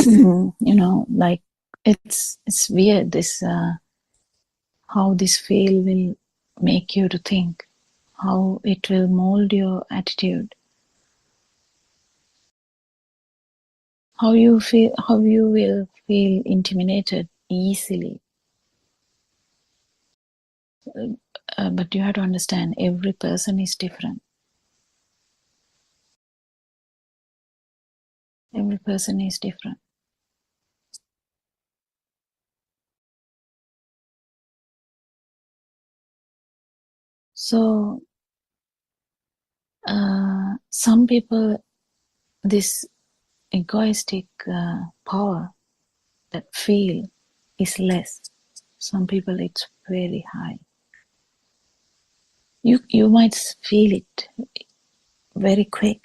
you know, like it's weird this how this feel will make you to think, how it will mold your attitude, how you feel, how you will feel intimidated easily. But you have to understand, every person is different. Every person is different. So some people, this egoistic power that feel is less. Some people it's very high. You might feel it very quick.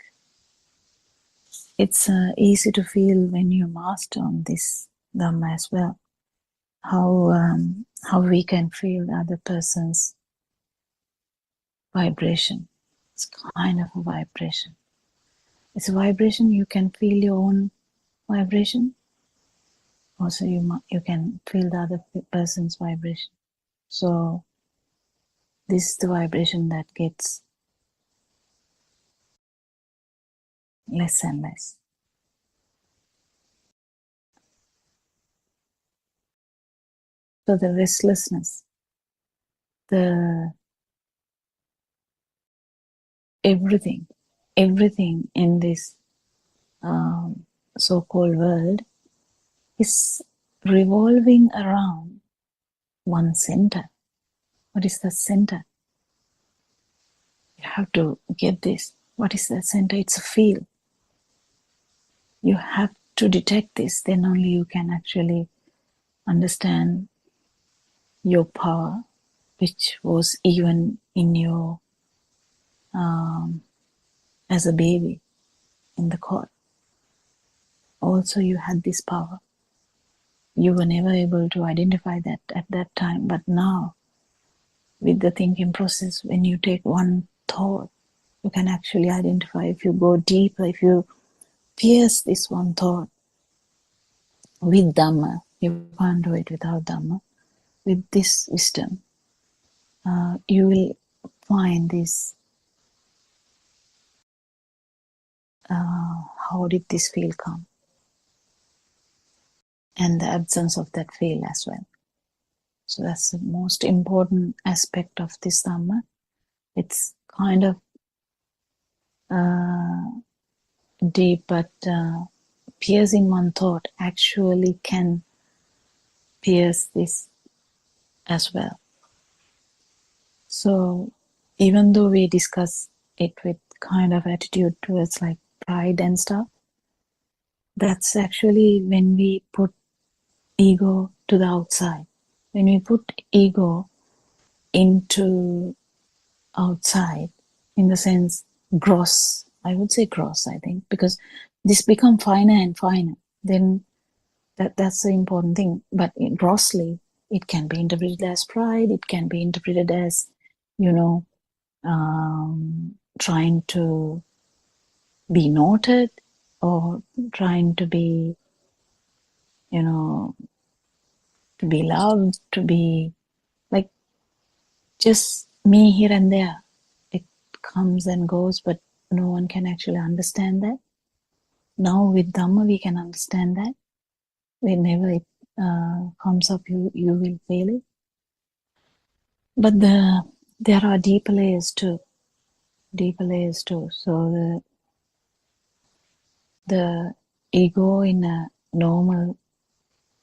It's easy to feel when you master on this Dhamma as well. How we can feel the other person's vibration. It's kind of a vibration. It's a vibration. You can feel your own vibration. Also, you can feel the other person's vibration. So this is the vibration that gets less and less. So the restlessness, the everything in this so-called world is revolving around one center. What is the center? You have to get this. What is that center? It's a field. You have to detect this, then only you can actually understand your power, which was even in your as a baby in the cot. Also you had this power. You were never able to identify that at that time, but now with the thinking process, when you take one thought, you can actually identify. If you go deeper, if you pierce this one thought with Dhamma, you can't do it without Dhamma. With this wisdom, you will find this, how did this feel come? And the absence of that feel as well. So that's the most important aspect of this Dhamma. It's kind of deep, but piercing one thought actually can pierce this as well. So even though we discuss it with kind of attitude towards like pride and stuff, that's actually when we put ego to the outside. When we put ego into outside, in the sense gross, I would say gross, I think, because this become finer and finer, then that's the important thing. But grossly, it can be interpreted as pride, it can be interpreted as, trying to be noted, or trying to be, to be loved, to be like just me here and there. It comes and goes, but no one can actually understand that. Now with Dhamma, we can understand that. Whenever it comes up, you will feel it. But there are deeper layers too. So the ego in a normal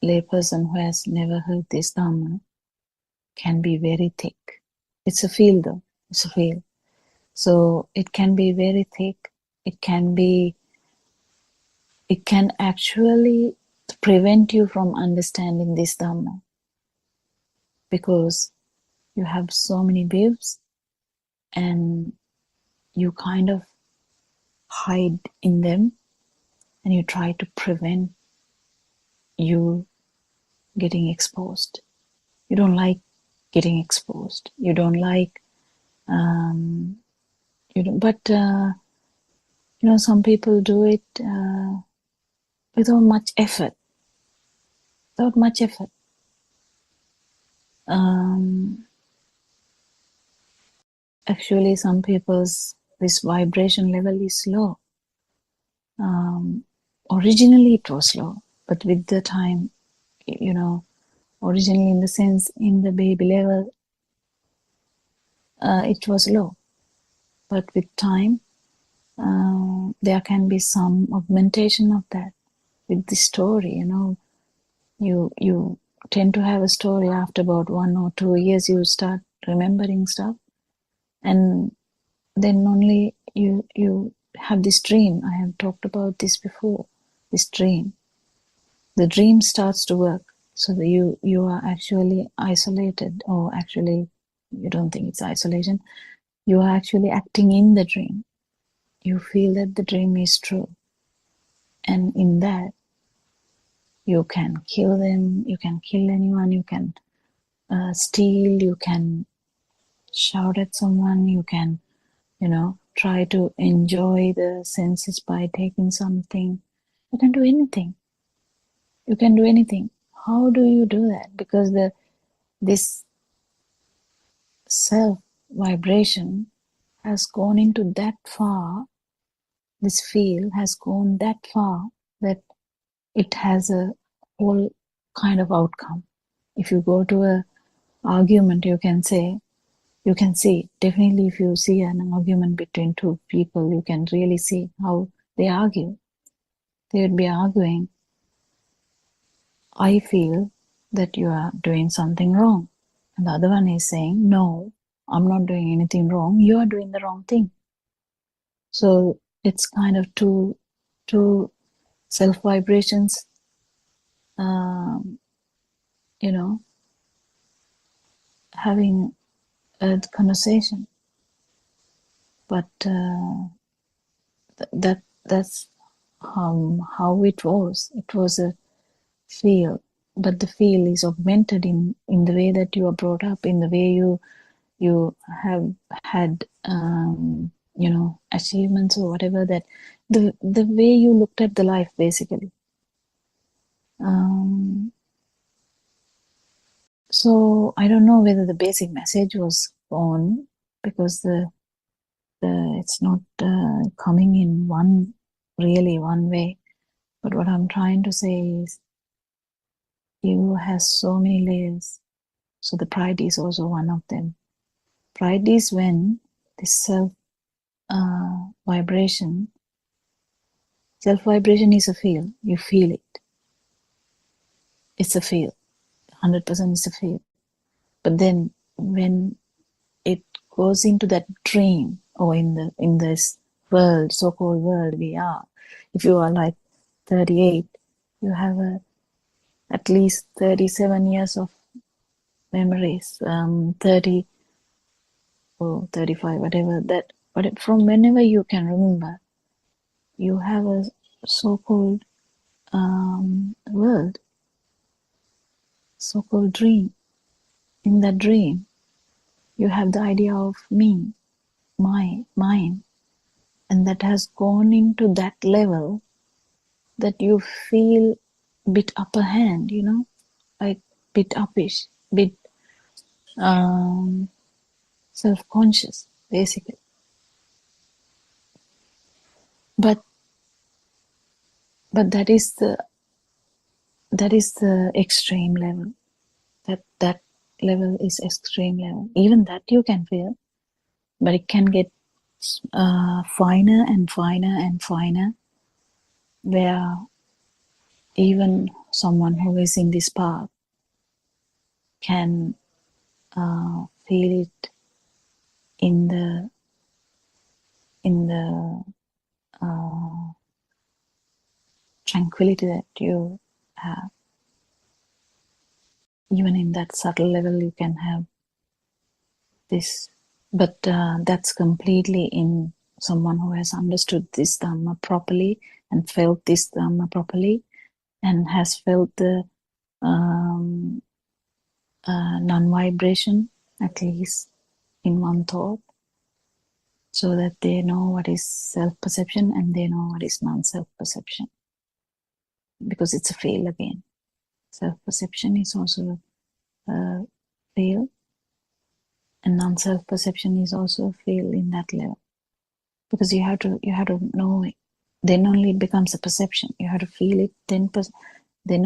layperson who has never heard this Dhamma can be very thick. It's a feel though. It's a feel. So it can be very thick. It can be it can actually prevent you from understanding this Dhamma, because you have so many views and you kind of hide in them and you try to prevent you getting exposed. You don't like getting exposed. You don't like, you don't, but some people do it without much effort. Without much effort. Actually, some people's this vibration level is low. Originally, it was low, but with the time, originally in the sense in the baby level, it was low. But with time, there can be some augmentation of that with the story. You tend to have a story after about 1 or 2 years. You start remembering stuff, and then only you have this dream. I have talked about this before. This dream, the dream starts to work, so that you are actually isolated, or actually you don't think it's isolation. You are actually acting in the dream. You feel that the dream is true, and in that you can kill them, you can kill anyone, you can steal, you can shout at someone, you can try to enjoy the senses by taking something. You can do anything. You can do anything. How do you do that? Because this self vibration has gone into that far. This field has gone that far that it has a whole kind of outcome. If you go to a argument, you can see definitely. If you see an argument between two people, you can really see how they argue. They would be arguing, I feel that you are doing something wrong, and the other one is saying, no, I'm not doing anything wrong, you are doing the wrong thing. So it's kind of two self vibrations, having a conversation. But that's how it was. It was a feel, but the feel is augmented in the way that you are brought up, in the way you have had achievements or whatever, that the way you looked at the life, basically. So I don't know whether the basic message was on, because it's not coming in one way. But what I'm trying to say is, ego has so many layers. So the pride is also one of them. Pride is when this self vibration is a feel. You feel it. It's a feel. 100% is a feel. But then when it goes into that dream, or in this world, so-called world we are, if you are like 38, you have at least 37 years of memories, 30 or 35, whatever that. But from whenever you can remember, you have a so-called world, so-called dream. In that dream, you have the idea of me, mine, and that has gone into that level that you feel bit upper hand, like bit uppish, bit self-conscious, basically. But that is the extreme level. That level is extreme level. Even that you can feel, but it can get finer and finer and finer, where even someone who is in this path can feel it in the tranquility that you have. Even in that subtle level, you can have this, but that's completely in someone who has understood this Dhamma properly and felt this Dhamma properly and has felt the non-vibration, at least in one thought, so that they know what is self-perception and they know what is non-self-perception. Because it's a fail again. Self-perception is also a fail, and non-self-perception is also a fail in that level. Because you have to know it. Then only it becomes a perception. You have to feel it, then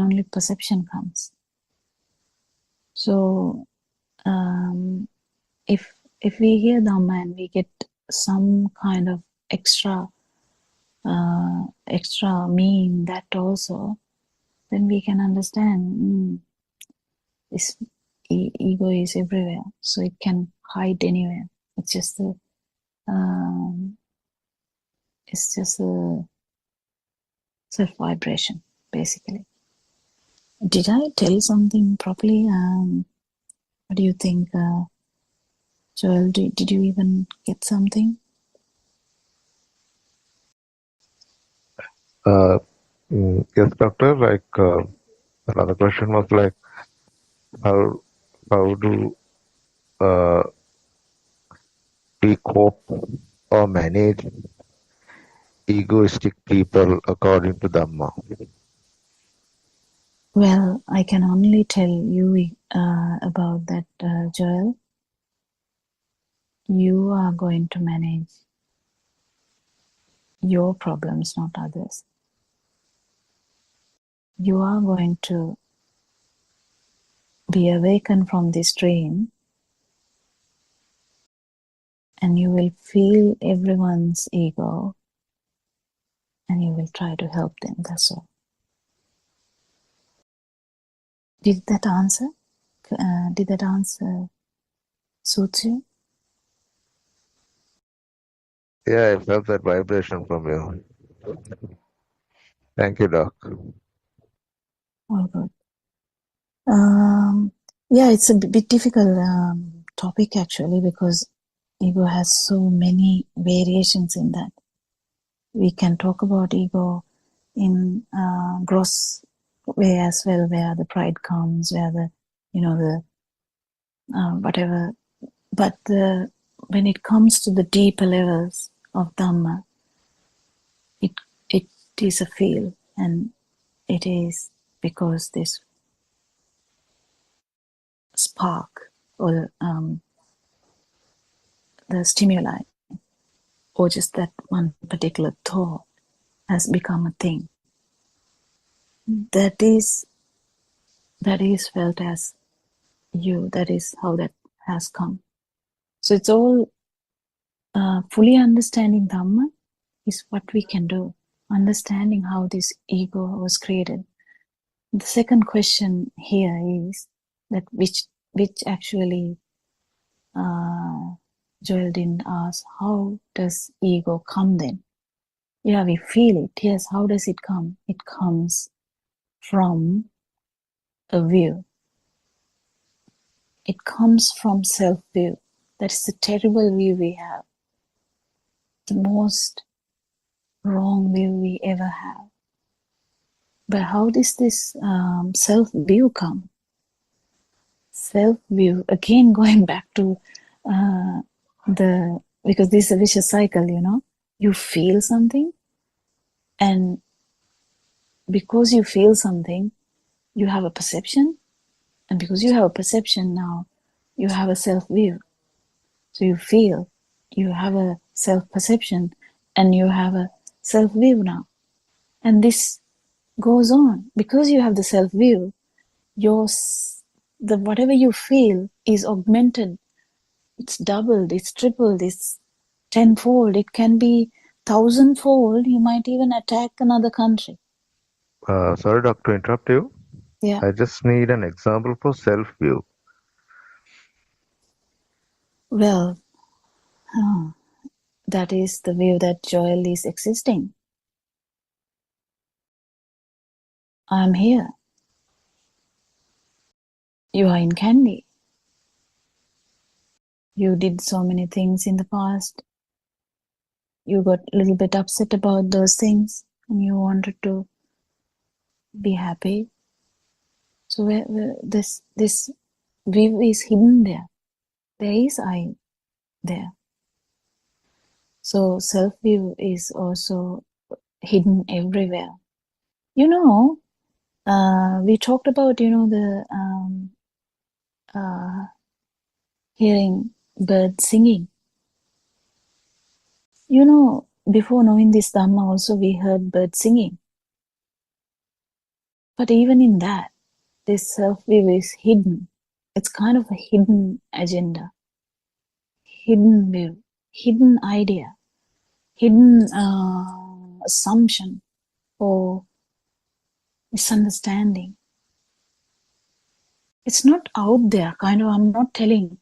only perception comes. So if we hear Dhamma and we get some kind of extra meaning that also, then we can understand this ego is everywhere, so it can hide anywhere. It's just a self-vibration, basically. Did I tell something properly? What do you think, Joel? Did you even get something? Yes, doctor. Another question was how do we cope or manage egoistic people according to Dhamma? Well, I can only tell you about that, Joel. You are going to manage your problems, not others. You are going to be awakened from this dream, and you will feel everyone's ego, and you will try to help them. That's all. Did that answer? Suit you? Yeah, I felt that vibration from you. Thank you, Doc. All good. Yeah, it's a bit difficult topic actually, because ego has so many variations in that. We can talk about ego in gross way as well, where the pride comes, where the whatever. But when it comes to the deeper levels of Dhamma, it is a feel, and it is because this spark or the stimuli, or just that one particular thought has become a thing that is felt as you. That is how that has come. So it's all fully understanding Dhamma is what we can do. Understanding how this ego was created. The second question here is that which actually Joel didn't ask. How does ego come then? Yeah, we feel it. Yes, how does it come? It comes from a view. It comes from self-view. That is the terrible view we have. The most wrong view we ever have. But how does this self-view come? Self-view, again going back to because this is a vicious cycle, you feel something, and because you feel something, you have a perception, and because you have a perception now, you have a self-view. So you feel, you have a self-perception, and you have a self-view now. And this goes on. Because you have the self-view, whatever you feel is augmented. It's doubled, it's tripled, it's tenfold. It can be thousandfold. You might even attack another country. Sorry, Doc, to interrupt you. Yeah. I just need an example for self-view. Well, that is the view that Joel is existing. I'm here. You are in Candy. You did so many things in the past. You got a little bit upset about those things and you wanted to be happy. So this view is hidden there. There is I there. So self-view is also hidden everywhere. You know, we talked about, the hearing birds singing. Before knowing this Dhamma also we heard birds singing. But even in that, this self-view is hidden. It's kind of a hidden agenda, hidden view, hidden idea, hidden assumption or misunderstanding. It's not out there, I'm not telling,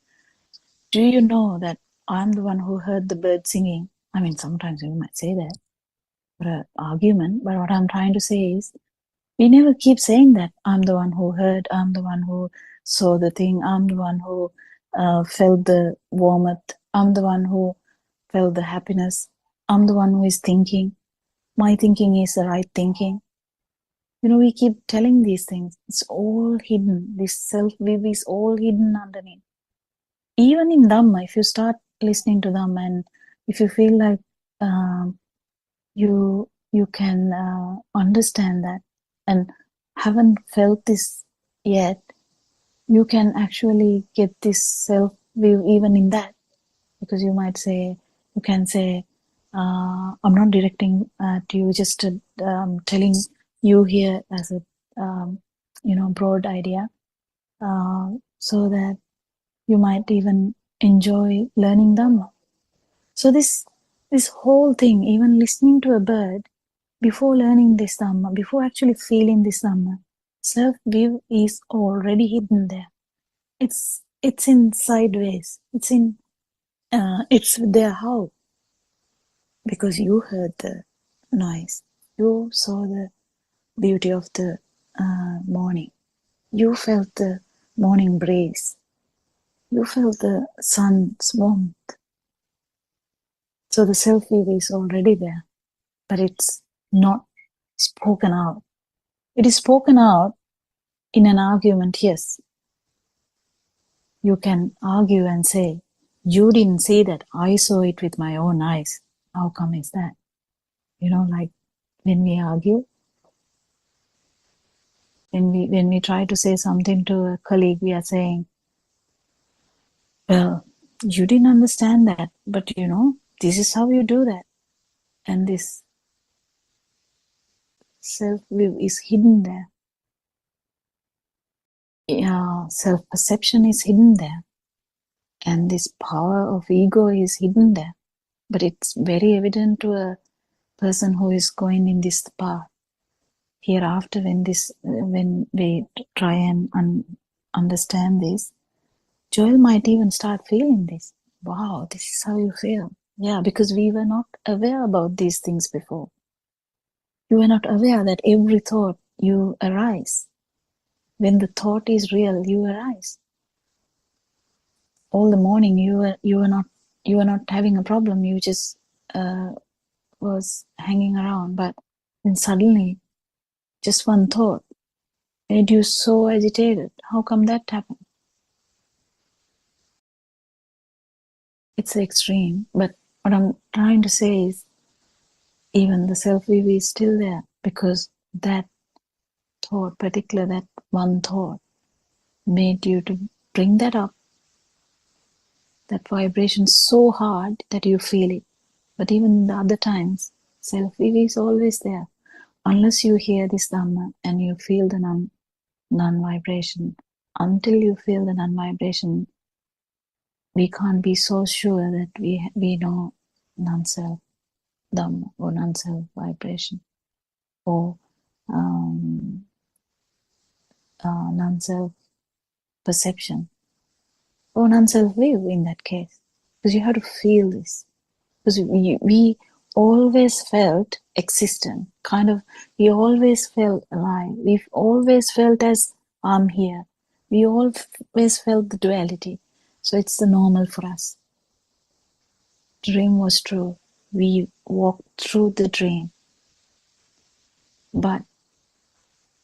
do you know that I'm the one who heard the bird singing? I mean, sometimes you might say that for an argument, but what I'm trying to say is, we never keep saying that I'm the one who heard, I'm the one who saw the thing, I'm the one who felt the warmth, I'm the one who felt the happiness, I'm the one who is thinking, my thinking is the right thinking. We keep telling these things. It's all hidden. This self-view is all hidden underneath. Even in Dhamma, if you start listening to Dhamma and if you feel like you can understand that and haven't felt this yet, you can actually get this self-view even in that. Because you can say, I'm not directing to you, just telling you here as a broad idea, so that you might even enjoy learning Dhamma. So this whole thing, even listening to a bird, before learning this Dhamma, before actually feeling this Dhamma, self-view is already hidden there. It's in sideways. It's there. How? Because you heard the noise. You saw the beauty of the morning. You felt the morning breeze. You felt the sun's warmth. So the self-view is already there, but it's not spoken out. It is spoken out in an argument, yes. You can argue and say, you didn't see that, I saw it with my own eyes. How come is that? Like when we argue, when we try to say something to a colleague, we are saying, well, you didn't understand that, but this is how you do that. And this self-view is hidden there. Self-perception is hidden there. And this power of ego is hidden there. But it's very evident to a person who is going in this path. Hereafter, when we try and understand this, Joel might even start feeling this. Wow, this is how you feel. Yeah, because we were not aware about these things before. You were not aware that every thought you arise. When the thought is real, you arise. All the morning you were not having a problem. You just was hanging around, but then suddenly, just one thought made you so agitated. How come that happened? It's extreme, but what I'm trying to say is, even the self-view is still there, because that thought, that one thought, made you to bring that up, that vibration so hard that you feel it. But even the other times, self-view is always there. Unless you hear this Dhamma and you feel the non-vibration, until you feel the non-vibration, we can't be so sure that we know non-self Dhamma or non-self vibration or non-self perception or non-self view in that case, because you have to feel this. Because we always felt existent, kind of, we always felt alive. We've always felt as I'm here. We always felt the duality. So it's the normal for us. Dream was true. We walked through the dream. But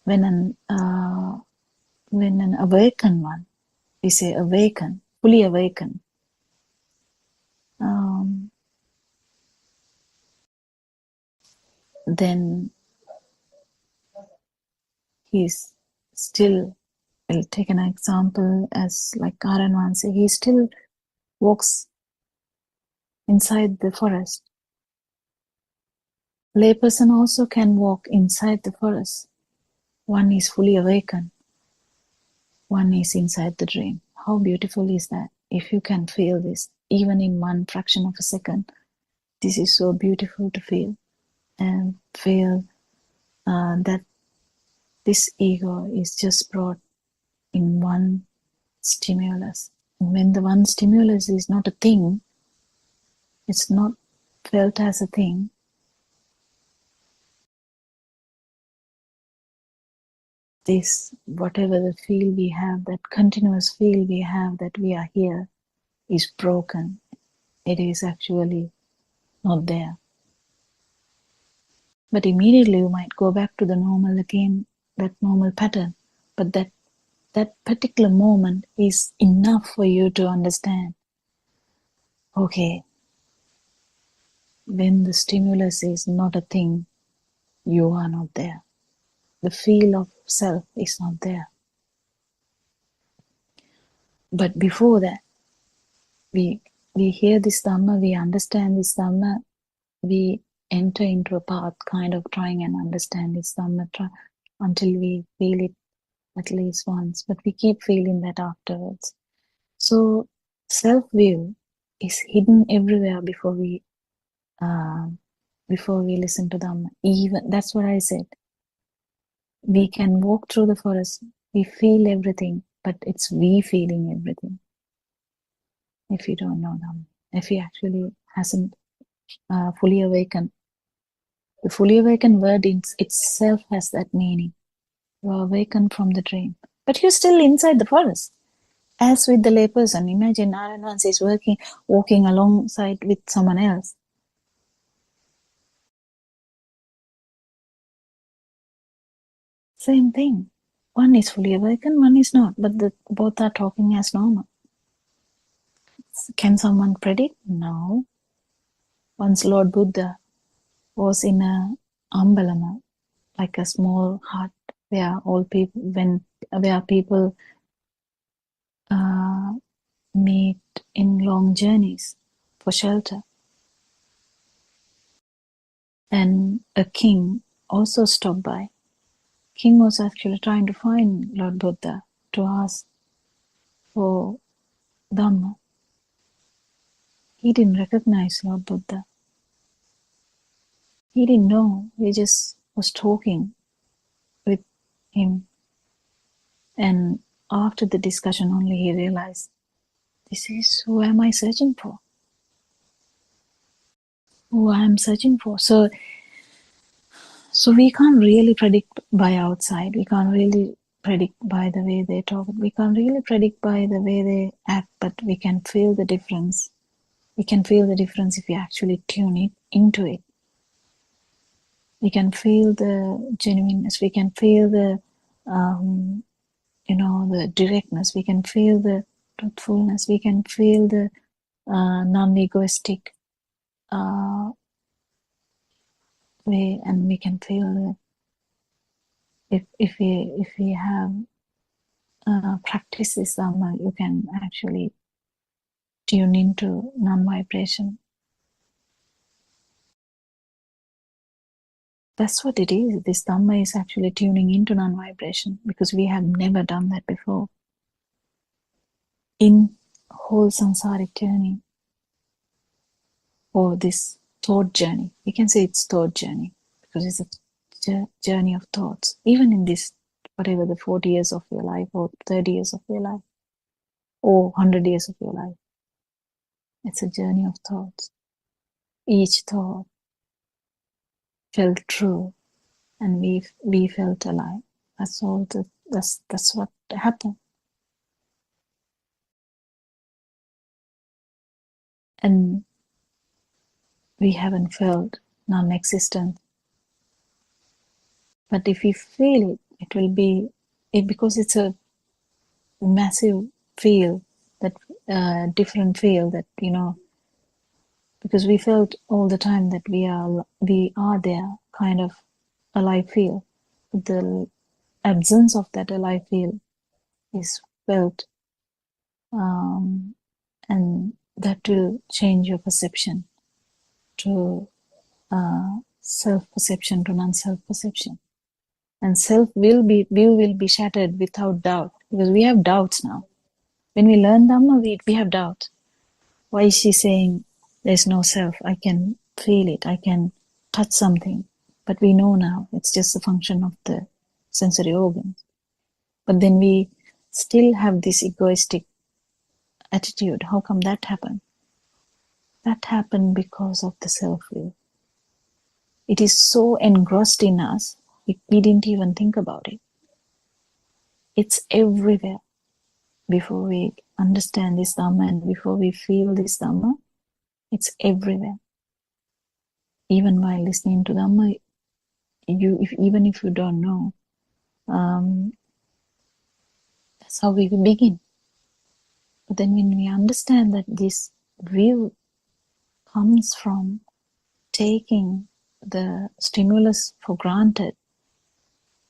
when an awakened one, we say awaken, fully awakened, then he's still, I'll take an example as like Karan once said, he still walks inside the forest. Layperson also can walk inside the forest. One is fully awakened. One is inside the dream. How beautiful is that? If you can feel this, even in one fraction of a second, this is so beautiful to feel. And feel that this ego is just brought in one stimulus. And when the one stimulus is not a thing, it's not felt as a thing, this, whatever the feel we have, that continuous feel we have that we are here, is broken. It is actually not there. But immediately you might go back to the normal again, that normal pattern. But that particular moment is enough for you to understand, okay, when the stimulus is not a thing, you are not there. The feel of self is not there. But before that, we hear this Dhamma, we understand this Dhamma, we enter into a path kind of trying and understand this Dhamma until we feel it at least once, but we keep feeling that afterwards. So self-view is hidden everywhere before we listen to Dhamma. Even that's what I said. We can walk through the forest, we feel everything, but it's we feeling everything. If you don't know Dhamma, if he actually hasn't fully awakened. The fully awakened word in itself has that meaning. You are awakened from the dream, but you're still inside the forest. As with the layperson, imagine Narayan is walking alongside with someone else. Same thing. One is fully awakened, one is not, but both are talking as normal. Can someone predict? No. Once Lord Buddha was in a ambalama, like a small hut where people meet in long journeys for shelter. And a king also stopped by. King was actually trying to find Lord Buddha to ask for Dhamma. He didn't recognize Lord Buddha. He didn't know. He just was talking with him. And after the discussion only he realized, this is who am I searching for? Who I am searching for. So we can't really predict by outside. We can't really predict by the way they talk. We can't really predict by the way they act, but we can feel the difference. We can feel the difference if we actually tune it into it. We can feel the genuineness. We can feel the, the directness. We can feel the truthfulness. We can feel the non-egoistic way, and we can feel the, if we have practice this Dhamma, you can actually tune into non-vibration. That's what it is. This Dhamma is actually tuning into non-vibration, because we have never done that before. In whole samsaric journey, or this thought journey, we can say it's thought journey, because it's a journey of thoughts. Even in this, whatever the 40 years of your life, or 30 years of your life, or 100 years of your life, it's a journey of thoughts. Each thought felt true, and we felt alive. That's all. That's what happened. And we haven't felt non-existence. But if we feel it, it will be it, because it's a massive field, that different field, that because we felt all the time that we are there, kind of alive feel. But the absence of that alive feel is felt, and that will change your perception to self-perception to non-self-perception. And self-will will be shattered without doubt, because we have doubts now. When we learn Dhamma, we have doubts. Why is she saying there's no self? I can feel it, I can touch something. But we know now it's just a function of the sensory organs. But then we still have this egoistic attitude. How come that happened? That happened because of the self-will. It is so engrossed in us, we didn't even think about it. It's everywhere. Before we understand this Dhamma and before we feel this Dhamma, it's everywhere. Even while listening to Dhamma, even if you don't know, that's how we begin. But then when we understand that this view comes from taking the stimulus for granted,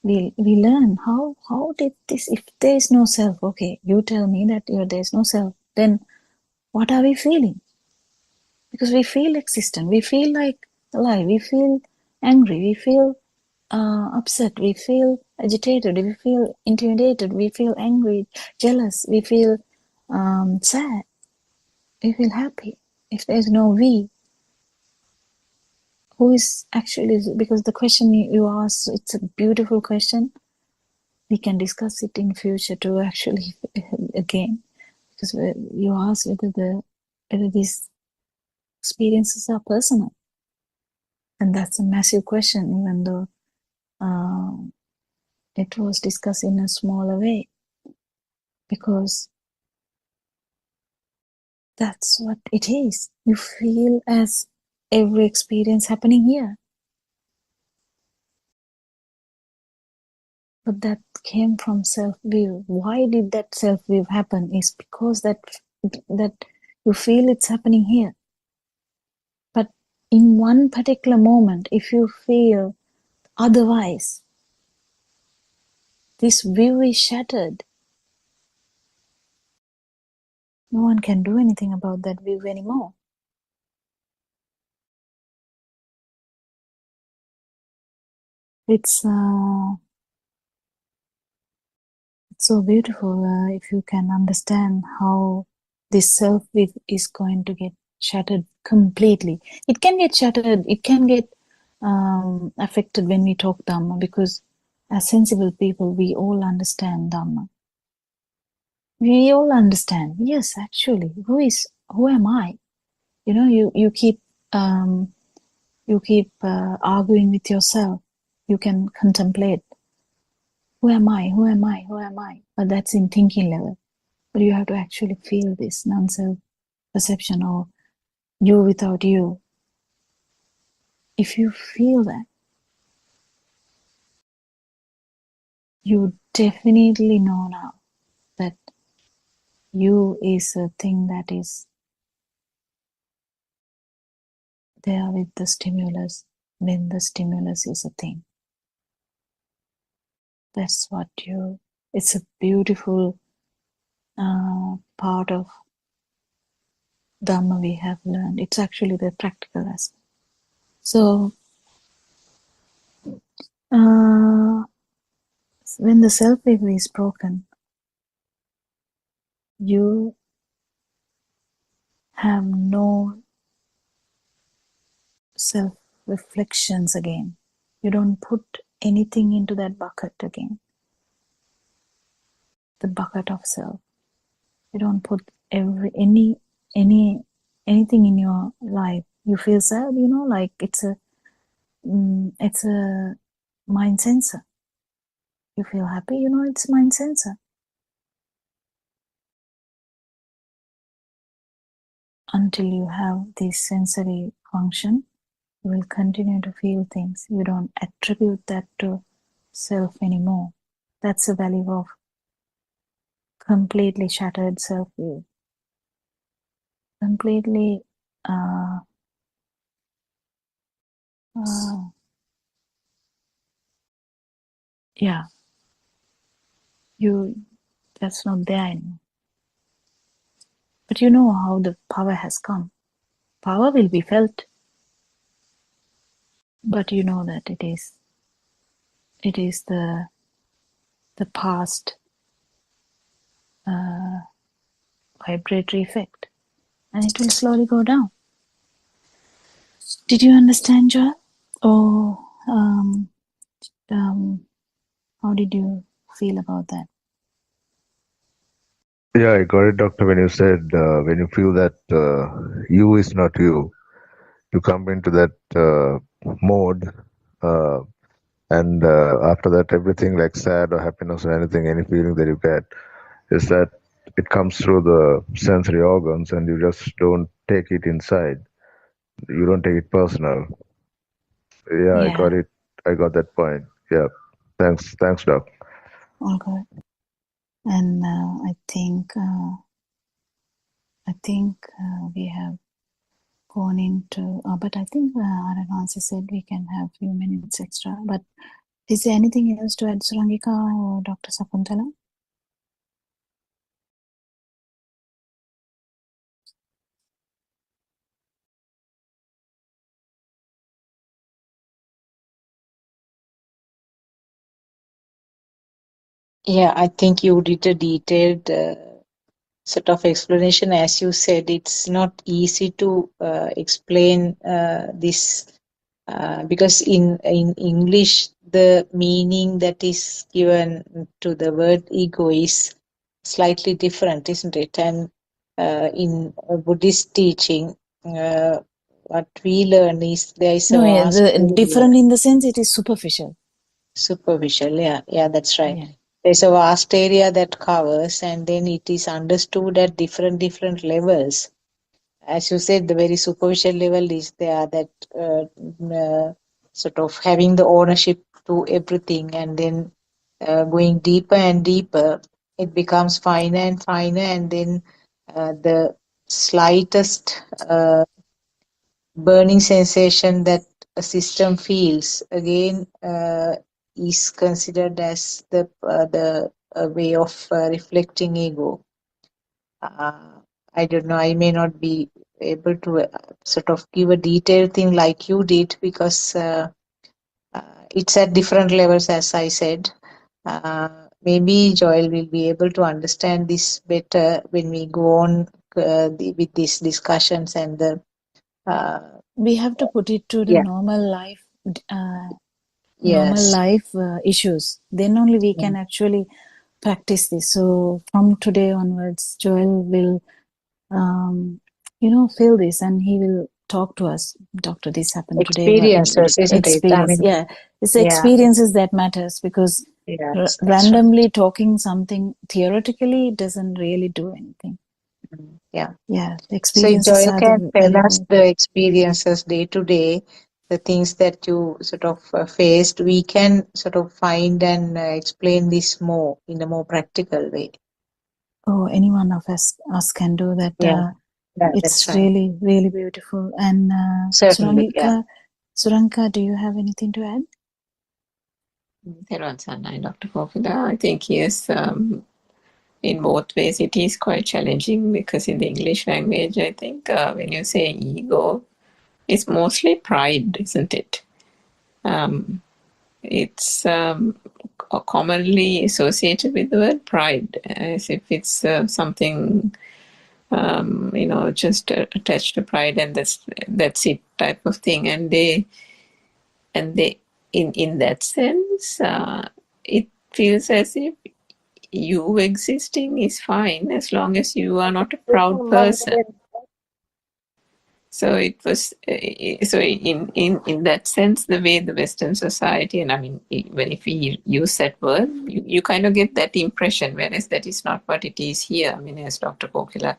we learn how did this, if there is no self, okay, you tell me that there is no self, then what are we feeling? Because we feel existent, we feel like alive, we feel angry, we feel upset, we feel agitated, we feel intimidated, we feel angry, jealous, we feel sad, we feel happy. If there's no we, who is actually, because the question you asked, it's a beautiful question. We can discuss it in future too, actually, again, because you asked whether these experiences are personal, and that's a massive question, even though it was discussed in a smaller way, because that's what it is. You feel as every experience happening here. But that came from self-view. Why did that self-view happen? Is because that you feel it's happening here. But in one particular moment, if you feel otherwise, this view is shattered. No one can do anything about that view anymore. It's so beautiful if you can understand how this self-view is going to get shattered completely. It can get shattered, it can get affected when we talk Dhamma, because as sensible people, we all understand Dhamma. We all understand, yes, actually, who am I? You keep arguing with yourself. You can contemplate, who am I? Who am I? Who am I? But that's in thinking level. But you have to actually feel this non-self perception, or you without you. If you feel that, you definitely know now that you is a thing that is there with the stimulus when the stimulus is a thing. That's what it's a beautiful part of Dhamma we have learned. It's actually the practical aspect. So when the self-ego is broken, you have no self-reflections again. You don't put anything into that bucket again. The bucket of self. You don't put anything in your life. You feel sad, like it's a mind sensor. You feel happy, you know it's mind sensor. Until you have this sensory function, you will continue to feel things. You don't attribute that to self anymore. That's the value of completely shattered self-view. Completely yeah, that's not there anymore. But you know how the power has come. Power will be felt, but you know that it is the past vibratory effect, and it will slowly go down. Did you understand, Joel? Or how did you feel about that? Yeah, I got it, doctor. When you said when you feel that you is not you, you come into that mode, uh, and after that, everything like sad or happiness or anything, any feeling that you get, is that it comes through the sensory organs, and you just don't take it inside. You don't take it personal. Yeah, I got Yeah, it. I got that point. Yeah, thanks, doc. all good. And I think we have gone into, but I think Aranasi said we can have few minutes extra. But is there anything else to add, Surangika or Dr. Sakuntala? Yeah, I think you did a detailed sort of explanation. As you said, it's not easy to explain this because in English, the meaning that is given to the word ego is slightly different, isn't it? And in Buddhist teaching, what we learn is there is a No, yeah, vast the area. different in the sense it is superficial. Superficial, yeah, that's right. Yeah. There's a vast area that covers, and then it is understood at different levels. As you said, the very superficial level is there, that sort of having the ownership to everything, and then going deeper and deeper, it becomes finer and finer, and then the slightest burning sensation that a system feels again is considered as the way of reflecting ego. I don't know, I may not be able to sort of give a detailed thing like you did, because it's at different levels, as I said. Maybe Joel will be able to understand this better when we go on with these discussions and the We have to put it to the yeah, normal life yes. issues. Then only we can actually practice this. So from today onwards, Joel will feel this, and he will talk to us. Doctor, this happened today. What Experiences, isn't it? I experience? mean, Yeah, it's the yeah, experiences that matters, because yes, that's right. randomly talking something theoretically doesn't really do anything. Yeah. Yeah, the So if experiences Joel are can the tell us valuable. the experiences day to day, the things that you sort of faced, we can sort of find and explain this more in a more practical way. Oh, any one of us can do that. Yeah, yeah, that's It's right. really, really beautiful. And Certainly, yeah. Suranka, do you have anything to add? Dr. Kokila, I think yes, in both ways it is quite challenging, because in the English language, I think when you say ego, it's mostly pride, isn't it? It's commonly associated with the word pride, as if it's something just attached to pride, and that's it type of thing. And they in that sense, it feels as if you existing is fine as long as you are not a proud person. So it was, so in that sense, the way the Western society, and I mean, even if we use that word, you kind of get that impression, whereas that is not what it is here. I mean, as Dr. Kokila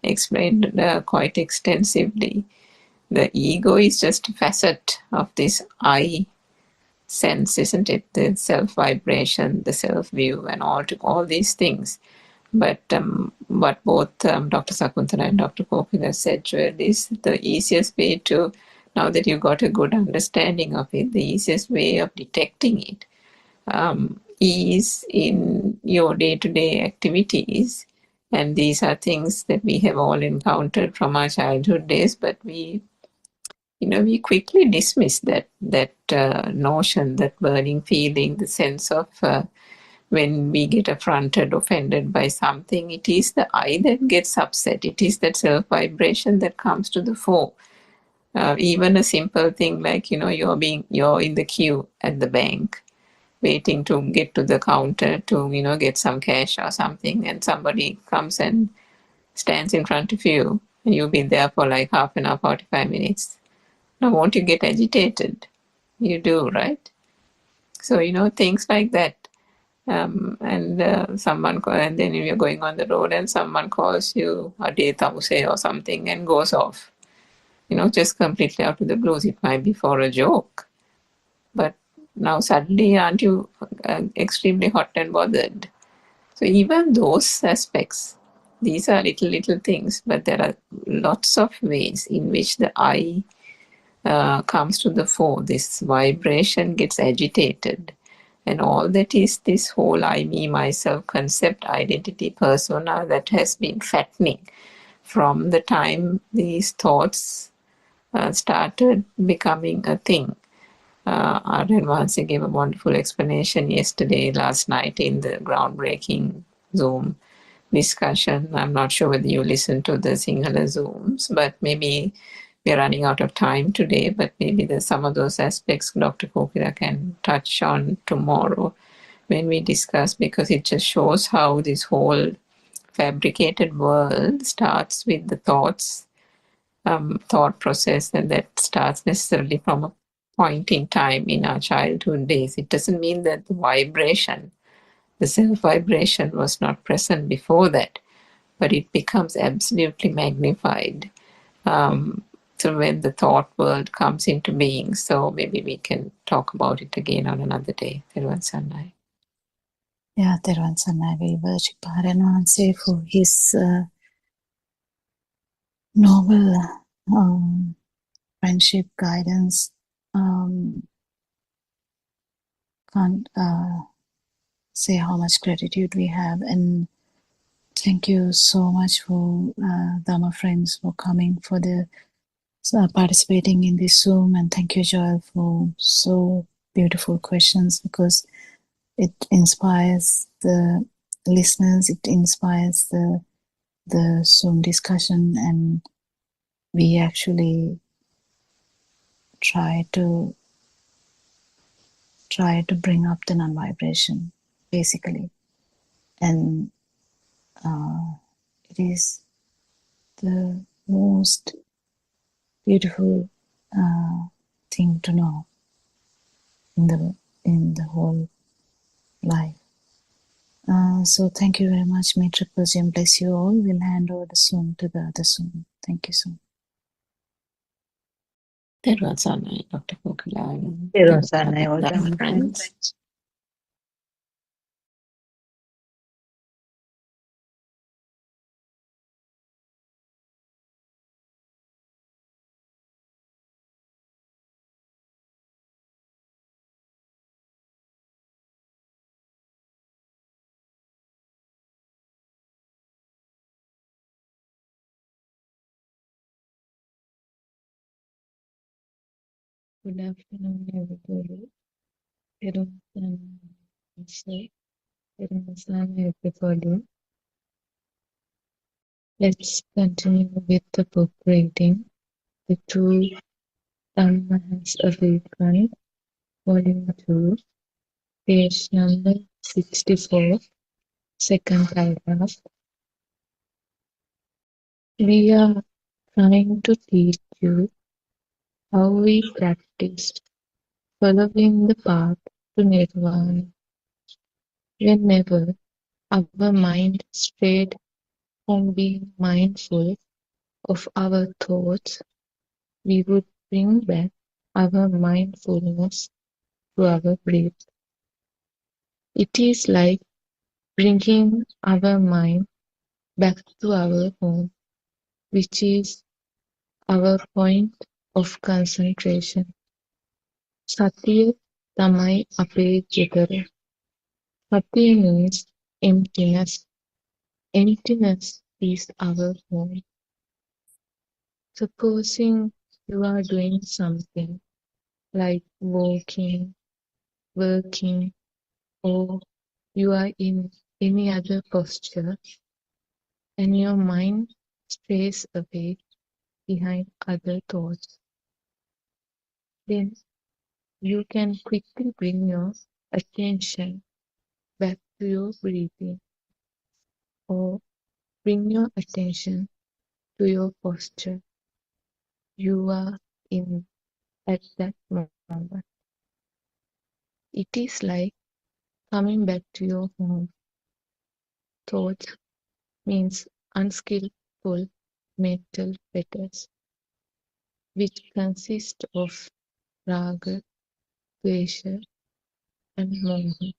explained quite extensively, the ego is just a facet of this I sense, isn't it? The self vibration, the self view, and all these things. But what both Dr. Sakuntala and Dr. Kokila said, Joel, is the easiest way to, now that you've got a good understanding of it, the easiest way of detecting it is in your day-to-day activities. And these are things that we have all encountered from our childhood days, but we quickly dismiss that notion, that burning feeling, the sense of when we get affronted, offended by something, it is the I that gets upset. It is that self-vibration that comes to the fore. Even a simple thing like, you're in the queue at the bank, waiting to get to the counter to, get some cash or something, and somebody comes and stands in front of you, and you'll be there for like half an hour, 45 minutes. Now, won't you get agitated? You do, right? So, things like that. And then you're going on the road and someone calls you a Tamuse or something and goes off, just completely out of the blues. It might be for a joke, but now suddenly aren't you extremely hot and bothered? So even those aspects, these are little things, but there are lots of ways in which the I comes to the fore. This vibration gets agitated. And all that is this whole I, me, myself concept, identity, persona that has been fattening from the time these thoughts started becoming a thing. Arden Vansi gave a wonderful explanation last night in the groundbreaking Zoom discussion. I'm not sure whether you listened to the Sinhala Zooms, but maybe we're running out of time today, but maybe there's some of those aspects Dr. Kokila can touch on tomorrow when we discuss, because it just shows how this whole fabricated world starts with the thought process, and that starts necessarily from a point in time in our childhood days. It doesn't mean that the vibration, the self-vibration was not present before that, but it becomes absolutely magnified. So when the thought world comes into being. So maybe we can talk about it again on another day. Thiruvaan Sannai. Yeah, Thiruvaan Sannai. We worship Arden Vansi for his noble friendship guidance. Can't say how much gratitude we have, and thank you so much for Dhamma friends for coming for the participating in this Zoom, and thank you, Joel, for so beautiful questions, because it inspires the listeners, it inspires the Zoom discussion, and we actually try to bring up the non-vibration, basically, and it is the most beautiful thing to know in the whole life. So thank you very much. May Triple Gem bless you all. We'll hand over the Zoom to the other Zoom. Thank you so much. Thiruvaan Sannai, Dr. Kokila. Thiruvaan Sannai, all Dhamma Dhamma friends. friends. Good afternoon, everybody. Everybody. Let's continue with the book reading. The True Dhamma Has Awakened, Volume 2, page number 64, second paragraph. We are trying to teach you how we practice following the path to nirvana. Whenever our mind strayed from being mindful of our thoughts, we would bring back our mindfulness to our breath. It is like bringing our mind back to our home, which is our point of concentration. සතිය තමයි අපේ ගෙදර. සතිය means emptiness. Emptiness is our home. Supposing you are doing something like walking, working, or you are in any other posture and your mind strays away behind other thoughts, then you can quickly bring your attention back to your breathing or bring your attention to your posture you are in at that moment. It is like coming back to your home. Thoughts means unskillful mental fetters, which consist of raga, dvesha, and moha.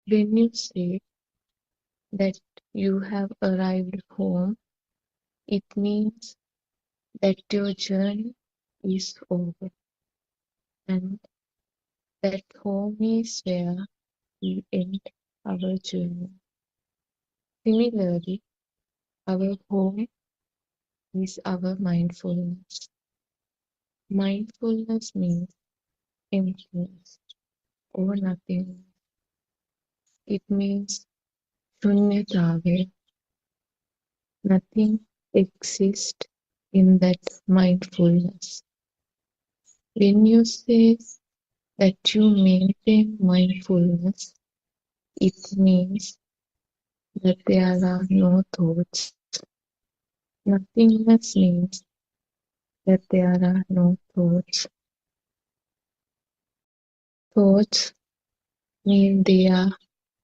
When you say that you have arrived home, it means that your journey is over, and that home is where we end our journey. Similarly, our home is our mindfulness. Mindfulness means emptiness or nothingness. It means shunyatave. Nothing exists in that mindfulness. When you say that you maintain mindfulness, it means that there are no thoughts. Nothingness means that there are no thoughts. Thoughts mean they are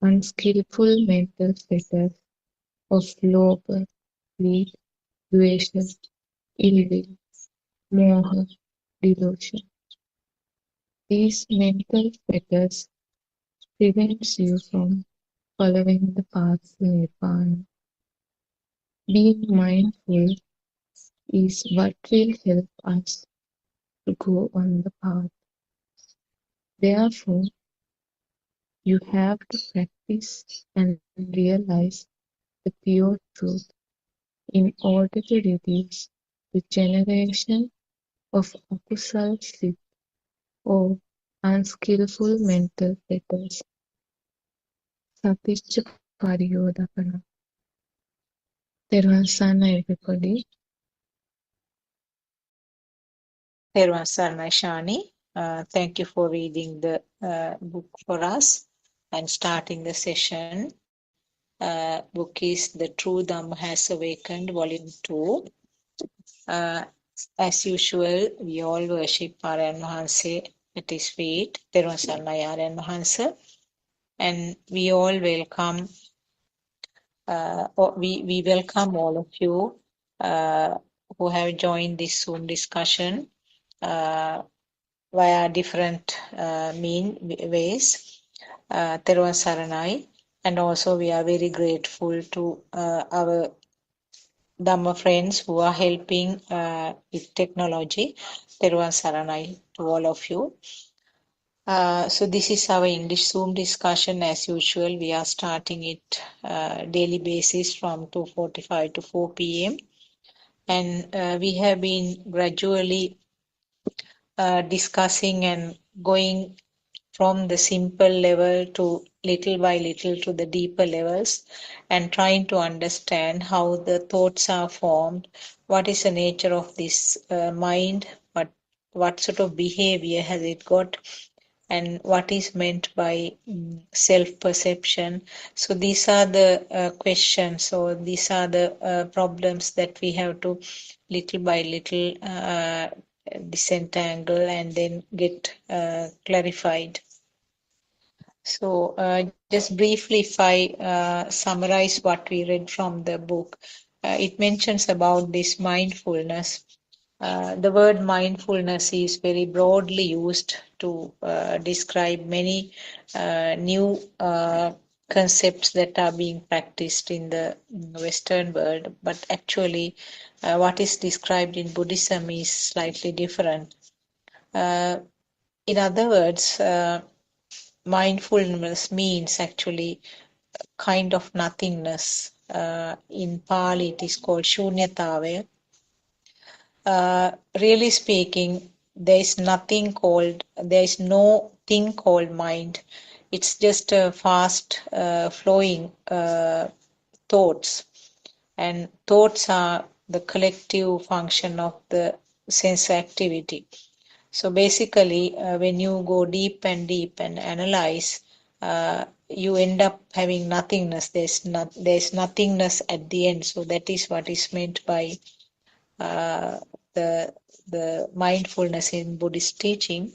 unskillful mental fetters of lobha, greed, dvesha, ill will, moha, delusion. These mental fetters prevents you from following the path to nirvana. Being mindful is what will help us to go on the path. Therefore, you have to practice and realize the pure truth in order to reduce the generation of akusal sit or unskillful mental fetters. Saticca pariyodapana. Therwan Sarna, everybody. Therwan Sarna Shani, thank you for reading the book for us and starting the session. Book is The True Dhamma Has Awakened, Volume 2. As usual, we all worship Aryan Mahanse at his feet, Therwan Sarna Aryan Mahanse, and we all welcome. We welcome all of you who have joined this Zoom discussion via different ways. Therwan Saranai, and also we are very grateful to our Dhamma friends who are helping with technology. Therwan Saranai to all of you. So this is our English Zoom discussion. As usual, we are starting it daily basis from 2:45 to 4 p.m. And we have been gradually discussing and going from the simple level to little by little to the deeper levels and trying to understand how the thoughts are formed, what is the nature of this mind, what sort of behavior has it got, and what is meant by self-perception. So these are the questions, or these are the problems that we have to little by little disentangle and then get clarified. So just briefly, if I summarize what we read from the book, it mentions about this mindfulness. The word mindfulness is very broadly used to describe many new concepts that are being practiced in the Western world, but actually what is described in Buddhism is slightly different. In other words, mindfulness means actually kind of nothingness. In Pali, it is called shunyatave. Really speaking, there is no thing called mind. It's just a fast flowing thoughts. And thoughts are the collective function of the sense activity. So basically, when you go deep and analyze, you end up having nothingness. There's nothingness at the end. So that is what is meant by the mindfulness in Buddhist teaching.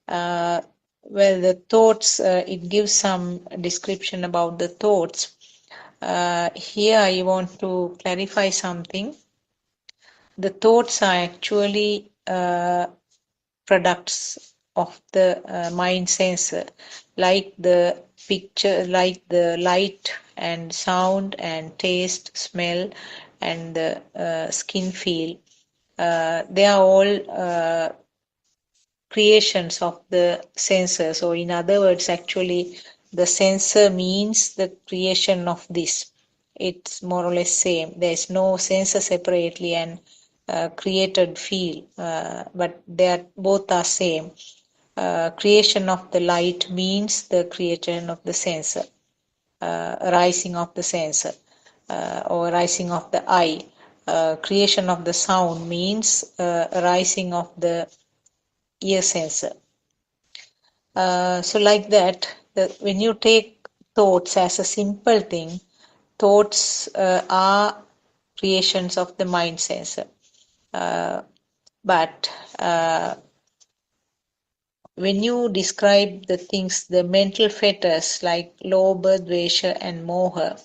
Well, the thoughts, it gives some description about the thoughts. Here I want to clarify something. The thoughts are actually products of the mind sensor, like the picture, like the light and sound and taste, smell, and the skin feel. They are all creations of the sensor. So in other words, actually the sensor means the creation of this. It's more or less same. There's no sensor separately and created feel, but they are both are same. Creation of the light means the creation of the sensor, rising of the sensor, or rising of the eye. Creation of the sound means rising of the ear sensor. So like that, when you take thoughts as a simple thing, thoughts are creations of the mind sensor. But when you describe the things, the mental fetters like lobha, dvesha, and moha,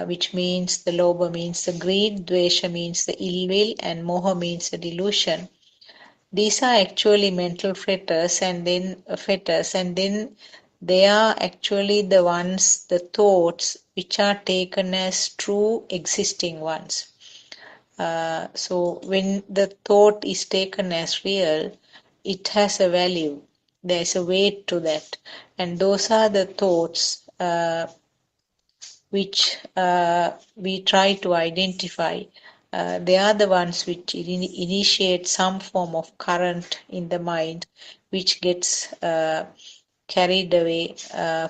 which means the lobha means the greed, dvesha means the ill will, and moha means the delusion. These are actually mental fetters, and then they are actually the ones, the thoughts, which are taken as true existing ones. So when the thought is taken as real, it has a value. There's a weight to that. And those are the thoughts which we try to identify. They are the ones which initiate some form of current in the mind, which gets carried away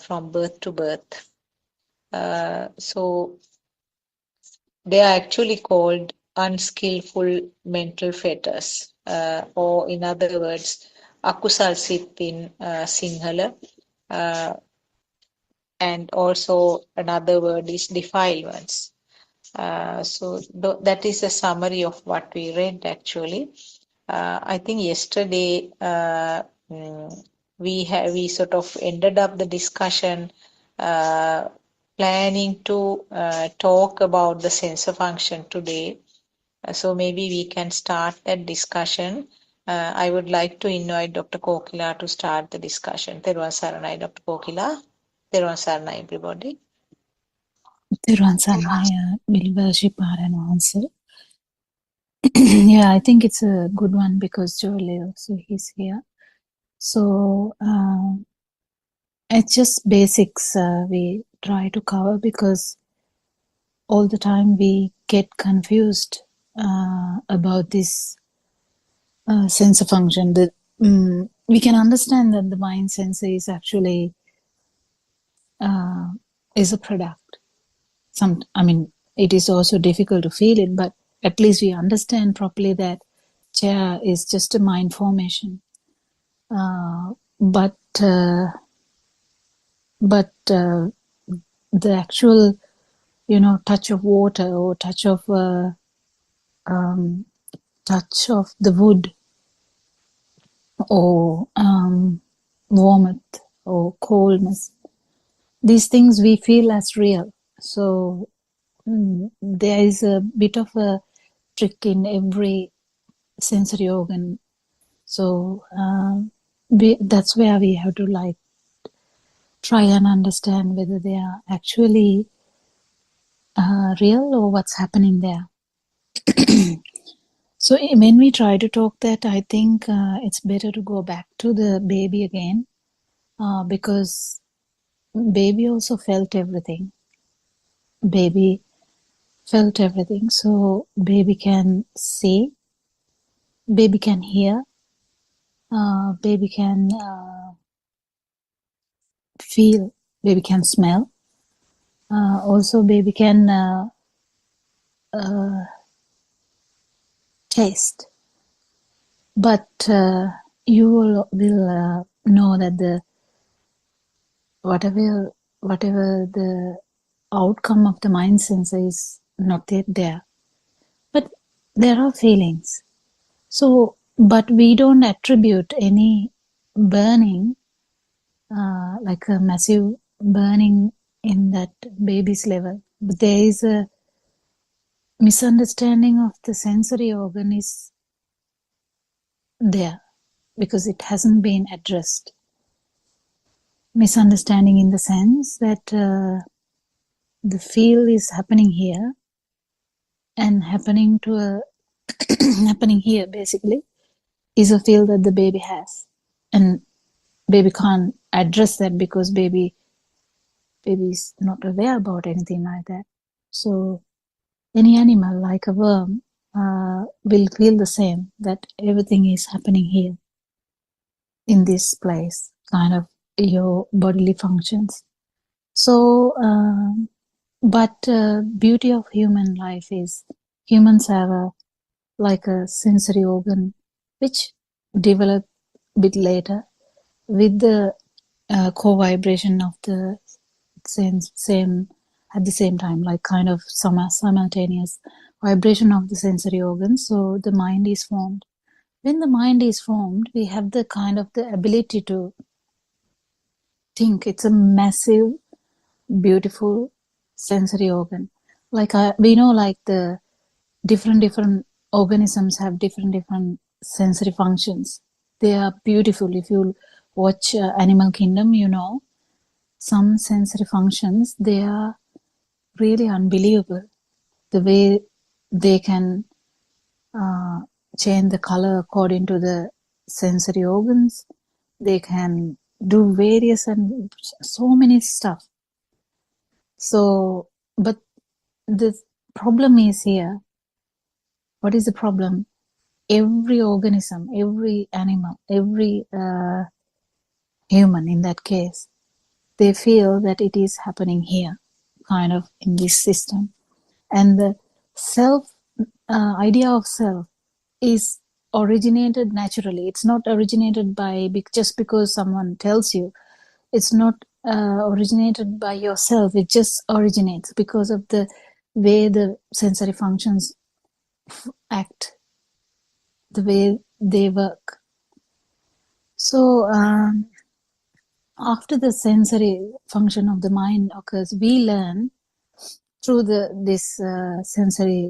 from birth to birth. So they are actually called unskillful mental fetters, or in other words, akusal sit in Sinhala, and also another word is defilements. So that is a summary of what we read actually. I think yesterday we sort of ended up the discussion planning to talk about the sensor function today. So maybe we can start that discussion. I would like to invite Dr. Kokila to start the discussion. Therwan Saranai, Dr. Kokila. Therwan Saranai, everybody. Thiruvan Saranai, will worship and answer. Yeah, I think it's a good one because Joel also is here. So it's just basics we try to cover because all the time we get confused about this sensor function. We can understand that the mind sensor is actually is a product. It is also difficult to feel it, but at least we understand properly that chair is just a mind formation. but the actual, touch of water or touch of the wood or warmth or coldness, these things we feel as real. So there is a bit of a trick in every sensory organ. So that's where we have to try and understand whether they are actually real or what's happening there. So when we try to talk that, I think it's better to go back to the baby again, because baby also felt everything. Baby felt everything. So baby can see, baby can hear, baby can feel, baby can smell. Also baby can taste. But you will know that the whatever the outcome of the mind sensor is not yet there. But there are feelings. So, but we don't attribute any burning, like a massive burning in that baby's level. But there is a misunderstanding of the sensory organ is there because it hasn't been addressed. Misunderstanding in the sense that the feel is happening here and happening here basically is a feel that the baby has, and baby can't address that because baby is not aware about anything like that. So any animal like a worm will feel the same, that everything is happening here in this place, kind of your bodily functions. So but beauty of human life is humans have a sensory organ which developed a bit later with the co-vibration of the same at the same time, like kind of simultaneous vibration of the sensory organs. So the mind is formed. When the mind is formed, we have the kind of the ability to think. It's a massive, beautiful sensory organ. We know, like the different organisms have different sensory functions. They are beautiful. If you watch Animal Kingdom, some sensory functions, they are really unbelievable. The way they can change the color according to the sensory organs. They can do various and so many stuff. So, but the problem is here. What is the problem? Every organism, every animal, every human in that case, they feel that it is happening here, kind of in this system. And the idea of self is originated naturally. It's not originated just because someone tells you. It's not originated by yourself. It just originates because of the way the sensory functions act, the way they work. So after the sensory function of the mind occurs, we learn through this sensory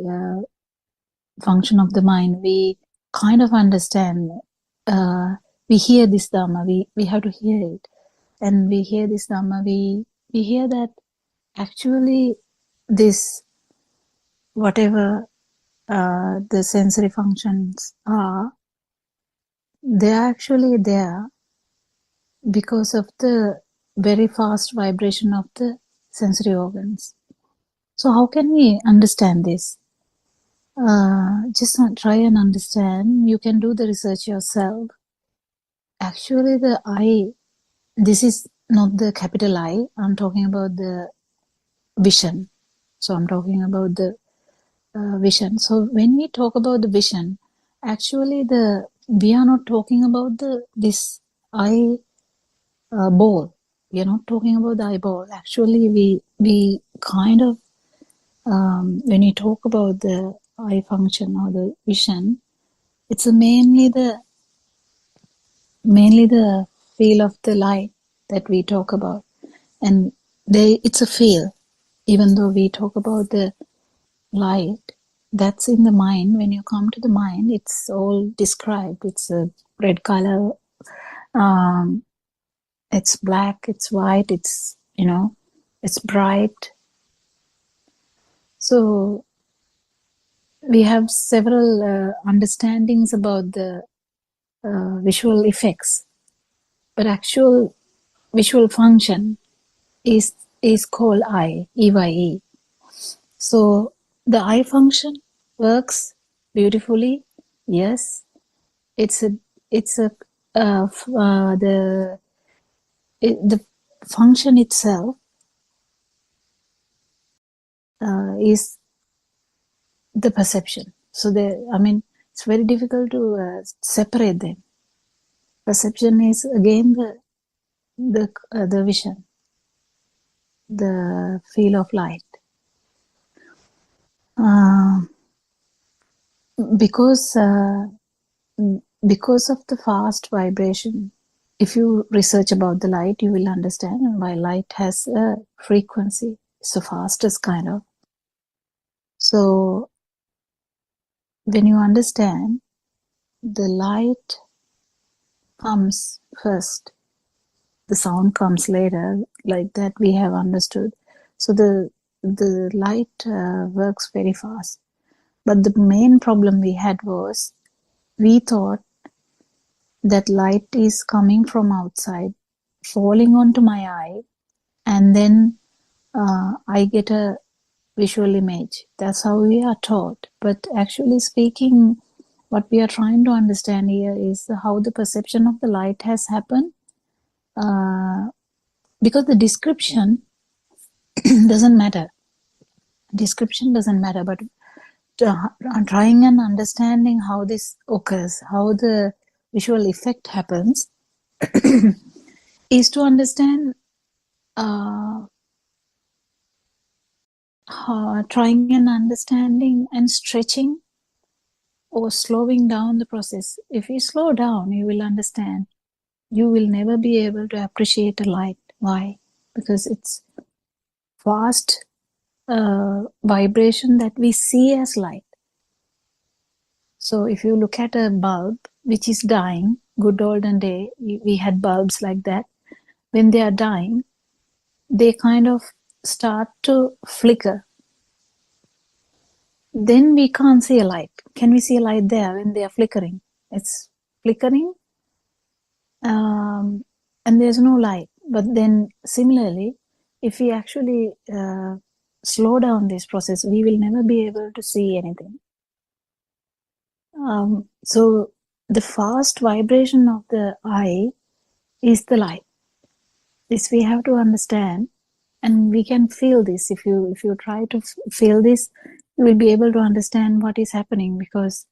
function of the mind, we kind of understand. We hear this Dhamma, we have to hear it. And we hear this Dhamma, we hear that actually this, whatever the sensory functions are, they're actually there because of the very fast vibration of the sensory organs. So how can we understand this? Just try and understand. You can do the research yourself. Actually, the I, this is not the capital I. I'm talking about the vision. So I'm talking about the vision. So when we talk about the vision, actually we are not talking about this I ball. We are not talking about the eyeball. Actually, we kind of when you talk about the eye function or the vision, it's mainly the feel of the light that we talk about, and it's a feel. Even though we talk about the light, that's in the mind. When you come to the mind, it's all described. It's a red color. It's black. It's white. It's it's bright. So we have several understandings about the visual effects, but actual visual function is called eye, EYE. So the eye function works beautifully. Yes, the function itself is the perception. So it's very difficult to separate them. Perception is again the vision, the feel of light. Because of the fast vibration, if you research about the light, you will understand why light has a frequency. It's the fastest kind of. So when you understand, the light comes first, the sound comes later, like that we have understood. So the light works very fast. But the main problem we had was, we thought that light is coming from outside, falling onto my eye, and then I get a visual image. That's how we are taught. But actually speaking, what we are trying to understand here is how the perception of the light has happened, because the description doesn't matter. Description doesn't matter, but trying and understanding how this occurs, how the visual effect happens, is to understand, trying and understanding and stretching or slowing down the process. If you slow down, you will understand. You will never be able to appreciate a light. Why? Because it's fast vibration that we see as light. So if you look at a bulb which is dying, good olden day, we had bulbs like that. When they are dying, they kind of start to flicker. Then we can't see a light. Can we see a light there when they are flickering? It's flickering, and there's no light. But then similarly, if we actually slow down this process, we will never be able to see anything. So the fast vibration of the eye is the light. This we have to understand, and we can feel this. If you try to feel this, you will be able to understand what is happening, because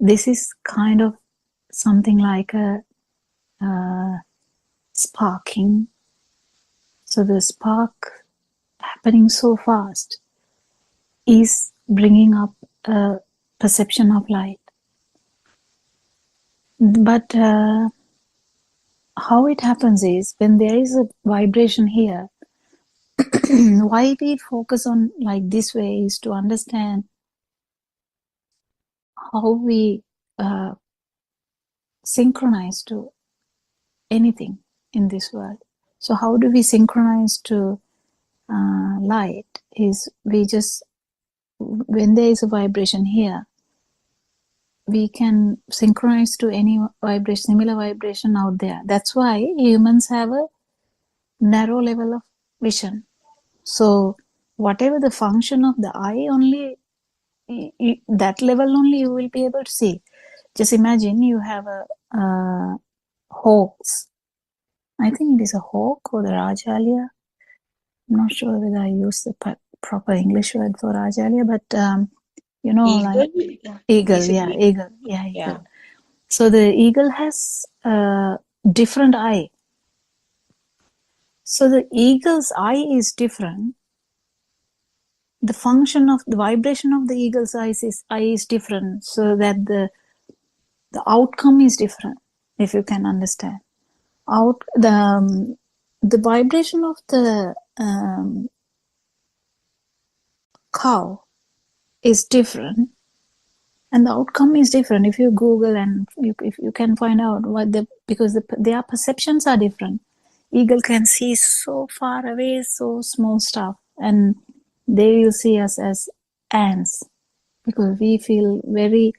this is kind of something like a sparking. So the spark happening so fast is bringing up a perception of light. But how it happens is, when there is a vibration here, why we focus on like this way is to understand how we synchronize to anything in this world. So how do we synchronize to light? Is we just, when there is a vibration here, we can synchronize to any vibration, similar vibration out there. That's why humans have a narrow level of vision. So whatever the function of the eye, only that level only you will be able to see. Just imagine you have a hawks. I think it is a hawk or the rajalia. I'm not sure whether I use the proper English word for rajalia, but Eagle? like eagle, yeah, eagle, yeah, eagle. So the eagle has a different eye. So the eagle's eye is different. The function of the vibration of the eagle's eye is different, so that the outcome is different, if you can understand. The vibration of the cow is different, and the outcome is different. If you Google and if you can find out what because their perceptions are different. Eagle can see so far away, so small stuff, and they will see us as ants, because we feel very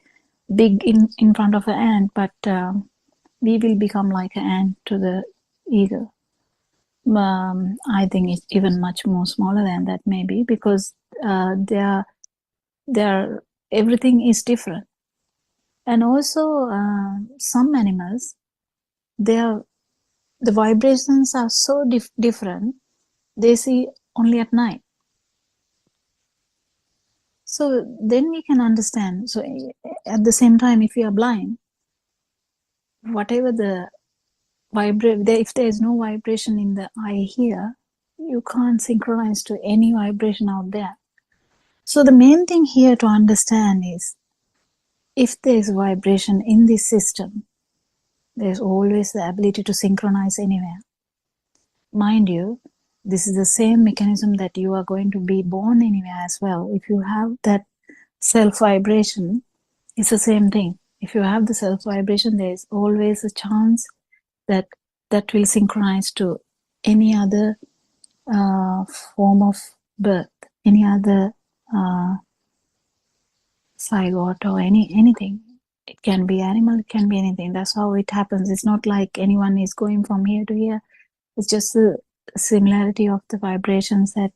big in front of an ant, but we will become like an ant to the eagle. I think it's even much more smaller than that, maybe, because everything is different. And also some animals, the vibrations are so different, they see only at night. So then we can understand. So at the same time, if you are blind, whatever the if there is no vibration in the eye here, you can't synchronize to any vibration out there. So the main thing here to understand is, if there is vibration in this system, there's always the ability to synchronize anywhere. Mind you, this is the same mechanism that you are going to be born anywhere as well. If you have that self vibration, it's the same thing. If you have the self vibration, there is always a chance that will synchronize to any other form of birth, any other zygote or anything. It can be animal, it can be anything. That's how it happens. It's not like anyone is going from here to here. It's just the similarity of the vibrations that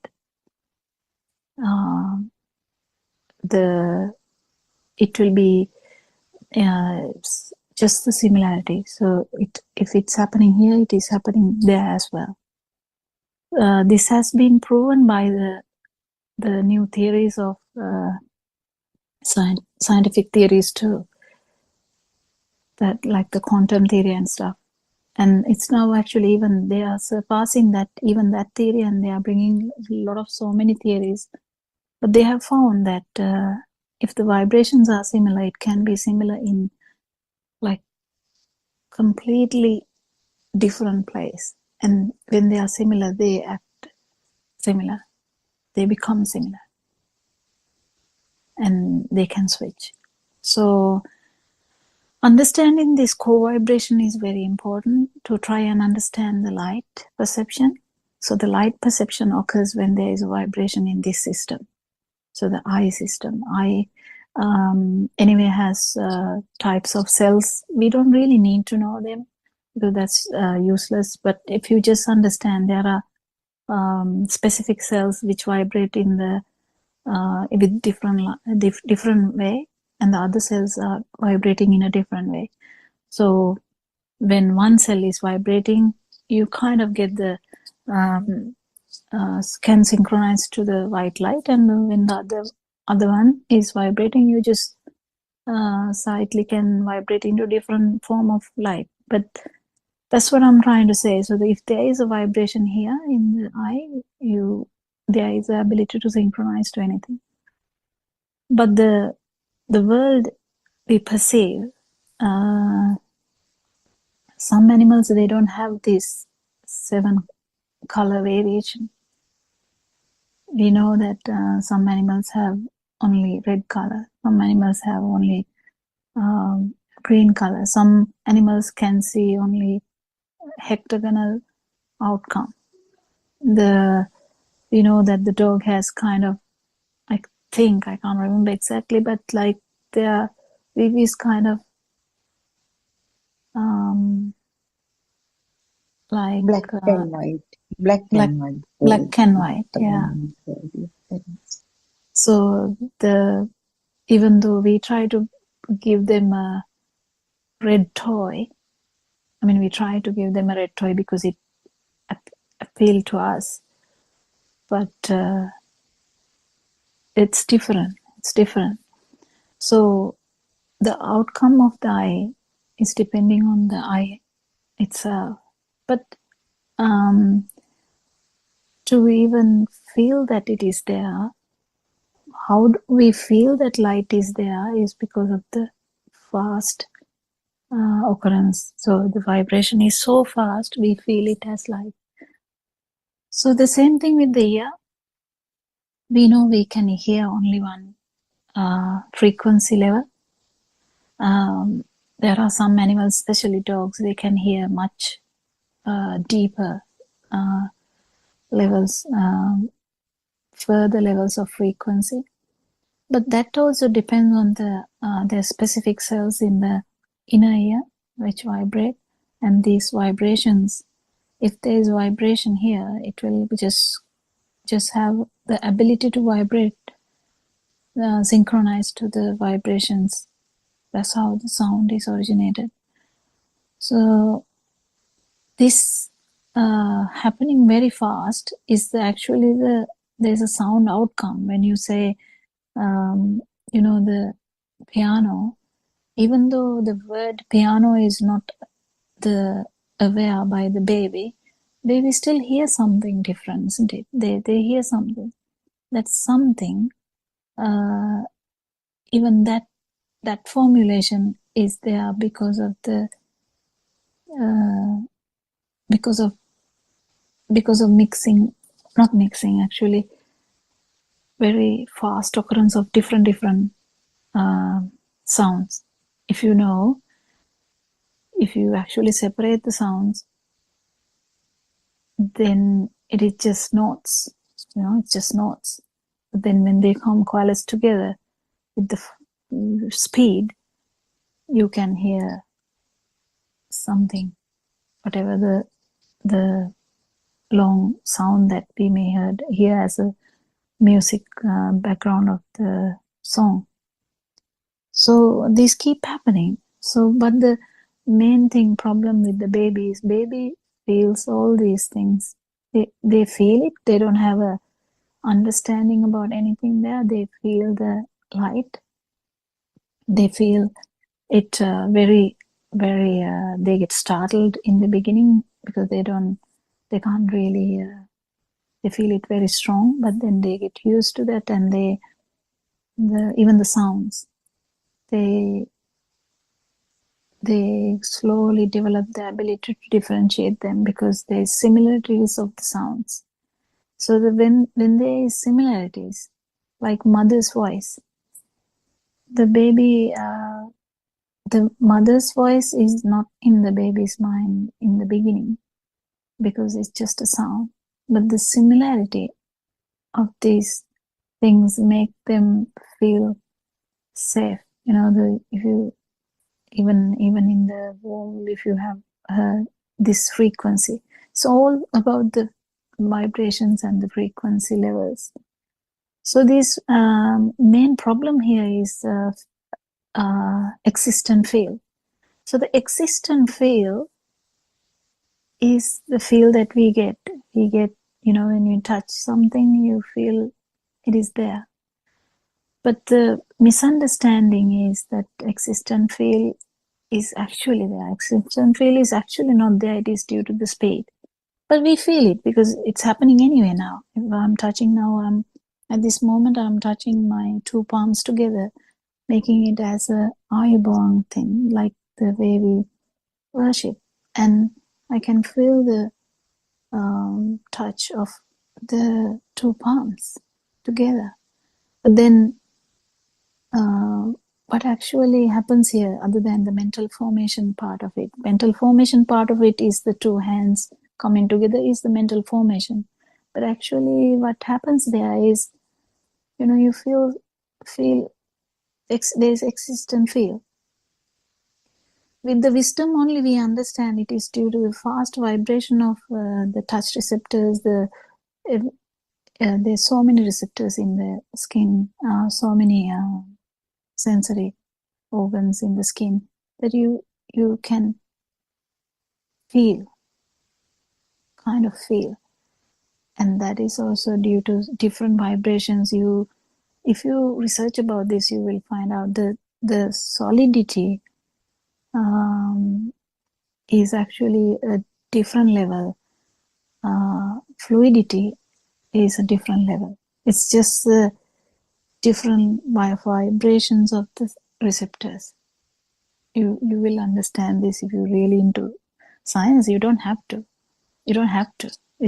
it will be just the similarity. So if it's happening here, it is happening there as well. This has been proven by the new theories of scientific theories too, that like the quantum theory and stuff. And it's now actually even they are surpassing that theory, and they are bringing a lot of so many theories. But they have found that if the vibrations are similar, it can be similar in like completely different place. And when they are similar, they act similar. They become similar. And they can switch. So understanding this co-vibration is very important to try and understand the light perception. So the light perception occurs when there is a vibration in this system. So the eye system. Eye anyway has types of cells. We don't really need to know them because that's useless. But if you just understand there are specific cells which vibrate in the with different way, and the other cells are vibrating in a different way. So when one cell is vibrating, you kind of get the can synchronize to the white light, and when the other one is vibrating, you just slightly can vibrate into different form of light. But that's what I'm trying to say. So if there is a vibration here in the eye, there is the ability to synchronize to anything. But the world we perceive, some animals, they don't have this 7 color variation. We know that some animals have only red color, some animals have only green color, some animals can see only hectagonal outcome. We know that the dog has kind of, I can't remember exactly, but like their is kind of like black and white. Black and white. Yeah. So even though we try to give them a red toy, we try to give them a red toy because it appealed to us, but it's different. So the outcome of the eye is depending on the eye itself. But to even feel that it is there. How do we feel that light is there is because of the fast occurrence. So the vibration is so fast, we feel it as light. So the same thing with the ear. We know we can hear only one frequency level. There are some animals, especially dogs, they can hear much deeper levels, further levels of frequency. But that also depends on the specific cells in the inner ear which vibrate, and these vibrations. If there is vibration here, it will just have the ability to vibrate, synchronized to the vibrations. That's how the sound is originated. So this happening very fast is actually there's a sound outcome. When you say, the piano, even though the word piano is not aware by the baby still hear something different, isn't it? They hear something. That's something. Even that formulation is there because of mixing, not mixing actually, very fast occurrence of different sounds. If you actually separate the sounds, then it is just notes. It's just notes. But then when they come coalesce together with the speed, you can hear something, whatever the long sound that we may hear as a music background of the song. So these keep happening. But the main problem with the baby is baby feels all these things. They feel it. They don't have a understanding about anything there. They feel the light. They feel it very, very. They get startled in the beginning because they can't really. They feel it very strong, but then they get used to that, and even the sounds, they slowly develop the ability to differentiate them because there's similarities of the sounds. So when there is similarities, like mother's voice, the baby, the mother's voice is not in the baby's mind in the beginning because it's just a sound. But the similarity of these things make them feel safe. If you even in the womb, if you have this frequency, it's all about the vibrations and the frequency levels. So this main problem here is existent field. So the existent field is the feel that we get. When you touch something, you feel it is there. But the misunderstanding is that existent field is actually there. Existent field is actually not there. It is due to the speed. But we feel it because it's happening anyway now. If I'm touching now, at this moment, I'm touching my two palms together, making it as a eye-born thing, like the way we worship. And I can feel the touch of the two palms together. But then what actually happens here, other than the mental formation part of it, is the two hands coming together is the mental formation. But actually what happens there is, you feel there's existent feel. With the wisdom only we understand it is due to the fast vibration of the touch receptors. There's so many receptors in the skin, so many sensory organs in the skin that you can kind of feel. And that is also due to different vibrations. If you research about this, you will find out that the solidity is actually a different level. Fluidity is a different level. It's just the different vibrations of the receptors. You will understand this if you're really into science. You don't have to. You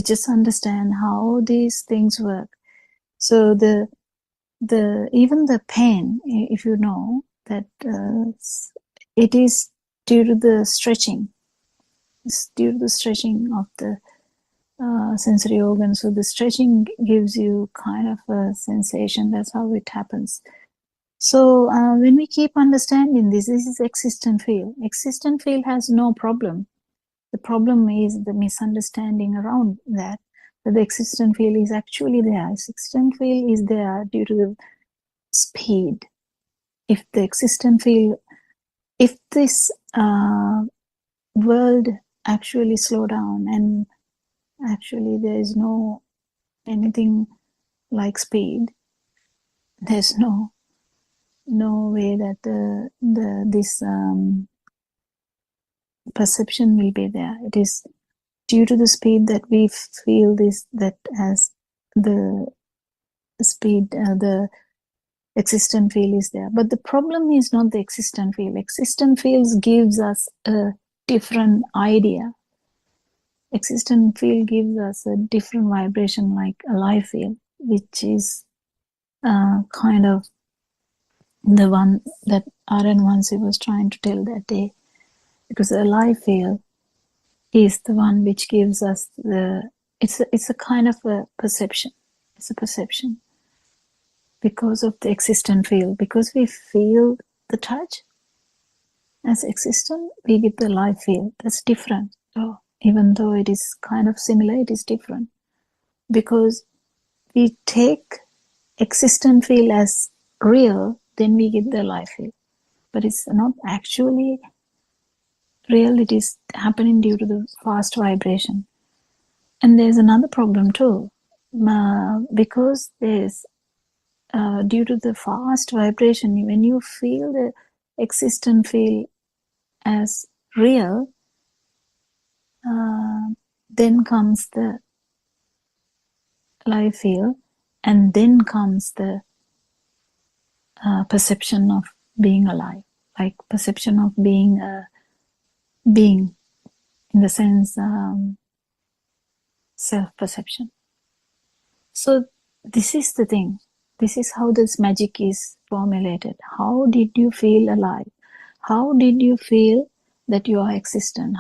just understand how these things work. So the even the pain, if you know that it is due to the stretching. It's due to the stretching of the sensory organs. So the stretching gives you kind of a sensation. That's how it happens. So when we keep understanding this is existent field. Existent field has no problem. The problem is the misunderstanding around that. That the existent field is actually there. Existent field is there due to the speed. If the existent field, if this world actually slow down and actually there is no anything like speed, there's no way that this perception will be there. It is due to the speed that we feel this, that as the speed, the existent field is there. But the problem is not the existent field. Existent fields gives us a different idea. Existent field gives us a different vibration, like a life field, which is kind of the one that Aaron Vansi was trying to tell that day. Because a life field is the one which gives us it's a kind of a perception. It's a perception. Because of the existent field, because we feel the touch as existent, we get the life field. That's different. So even though it is kind of similar, it is different. Because we take existent field as real, then we get the life field. But it's not actually real, it is happening due to the fast vibration. And there's another problem too. Because there's due to the fast vibration, when you feel the existent field as real, then comes the life field, and then comes the perception of being alive, like perception of being being, in the sense self-perception. So this is the thing. This is how this magic is formulated. How did you feel alive? How did you feel that you are existent?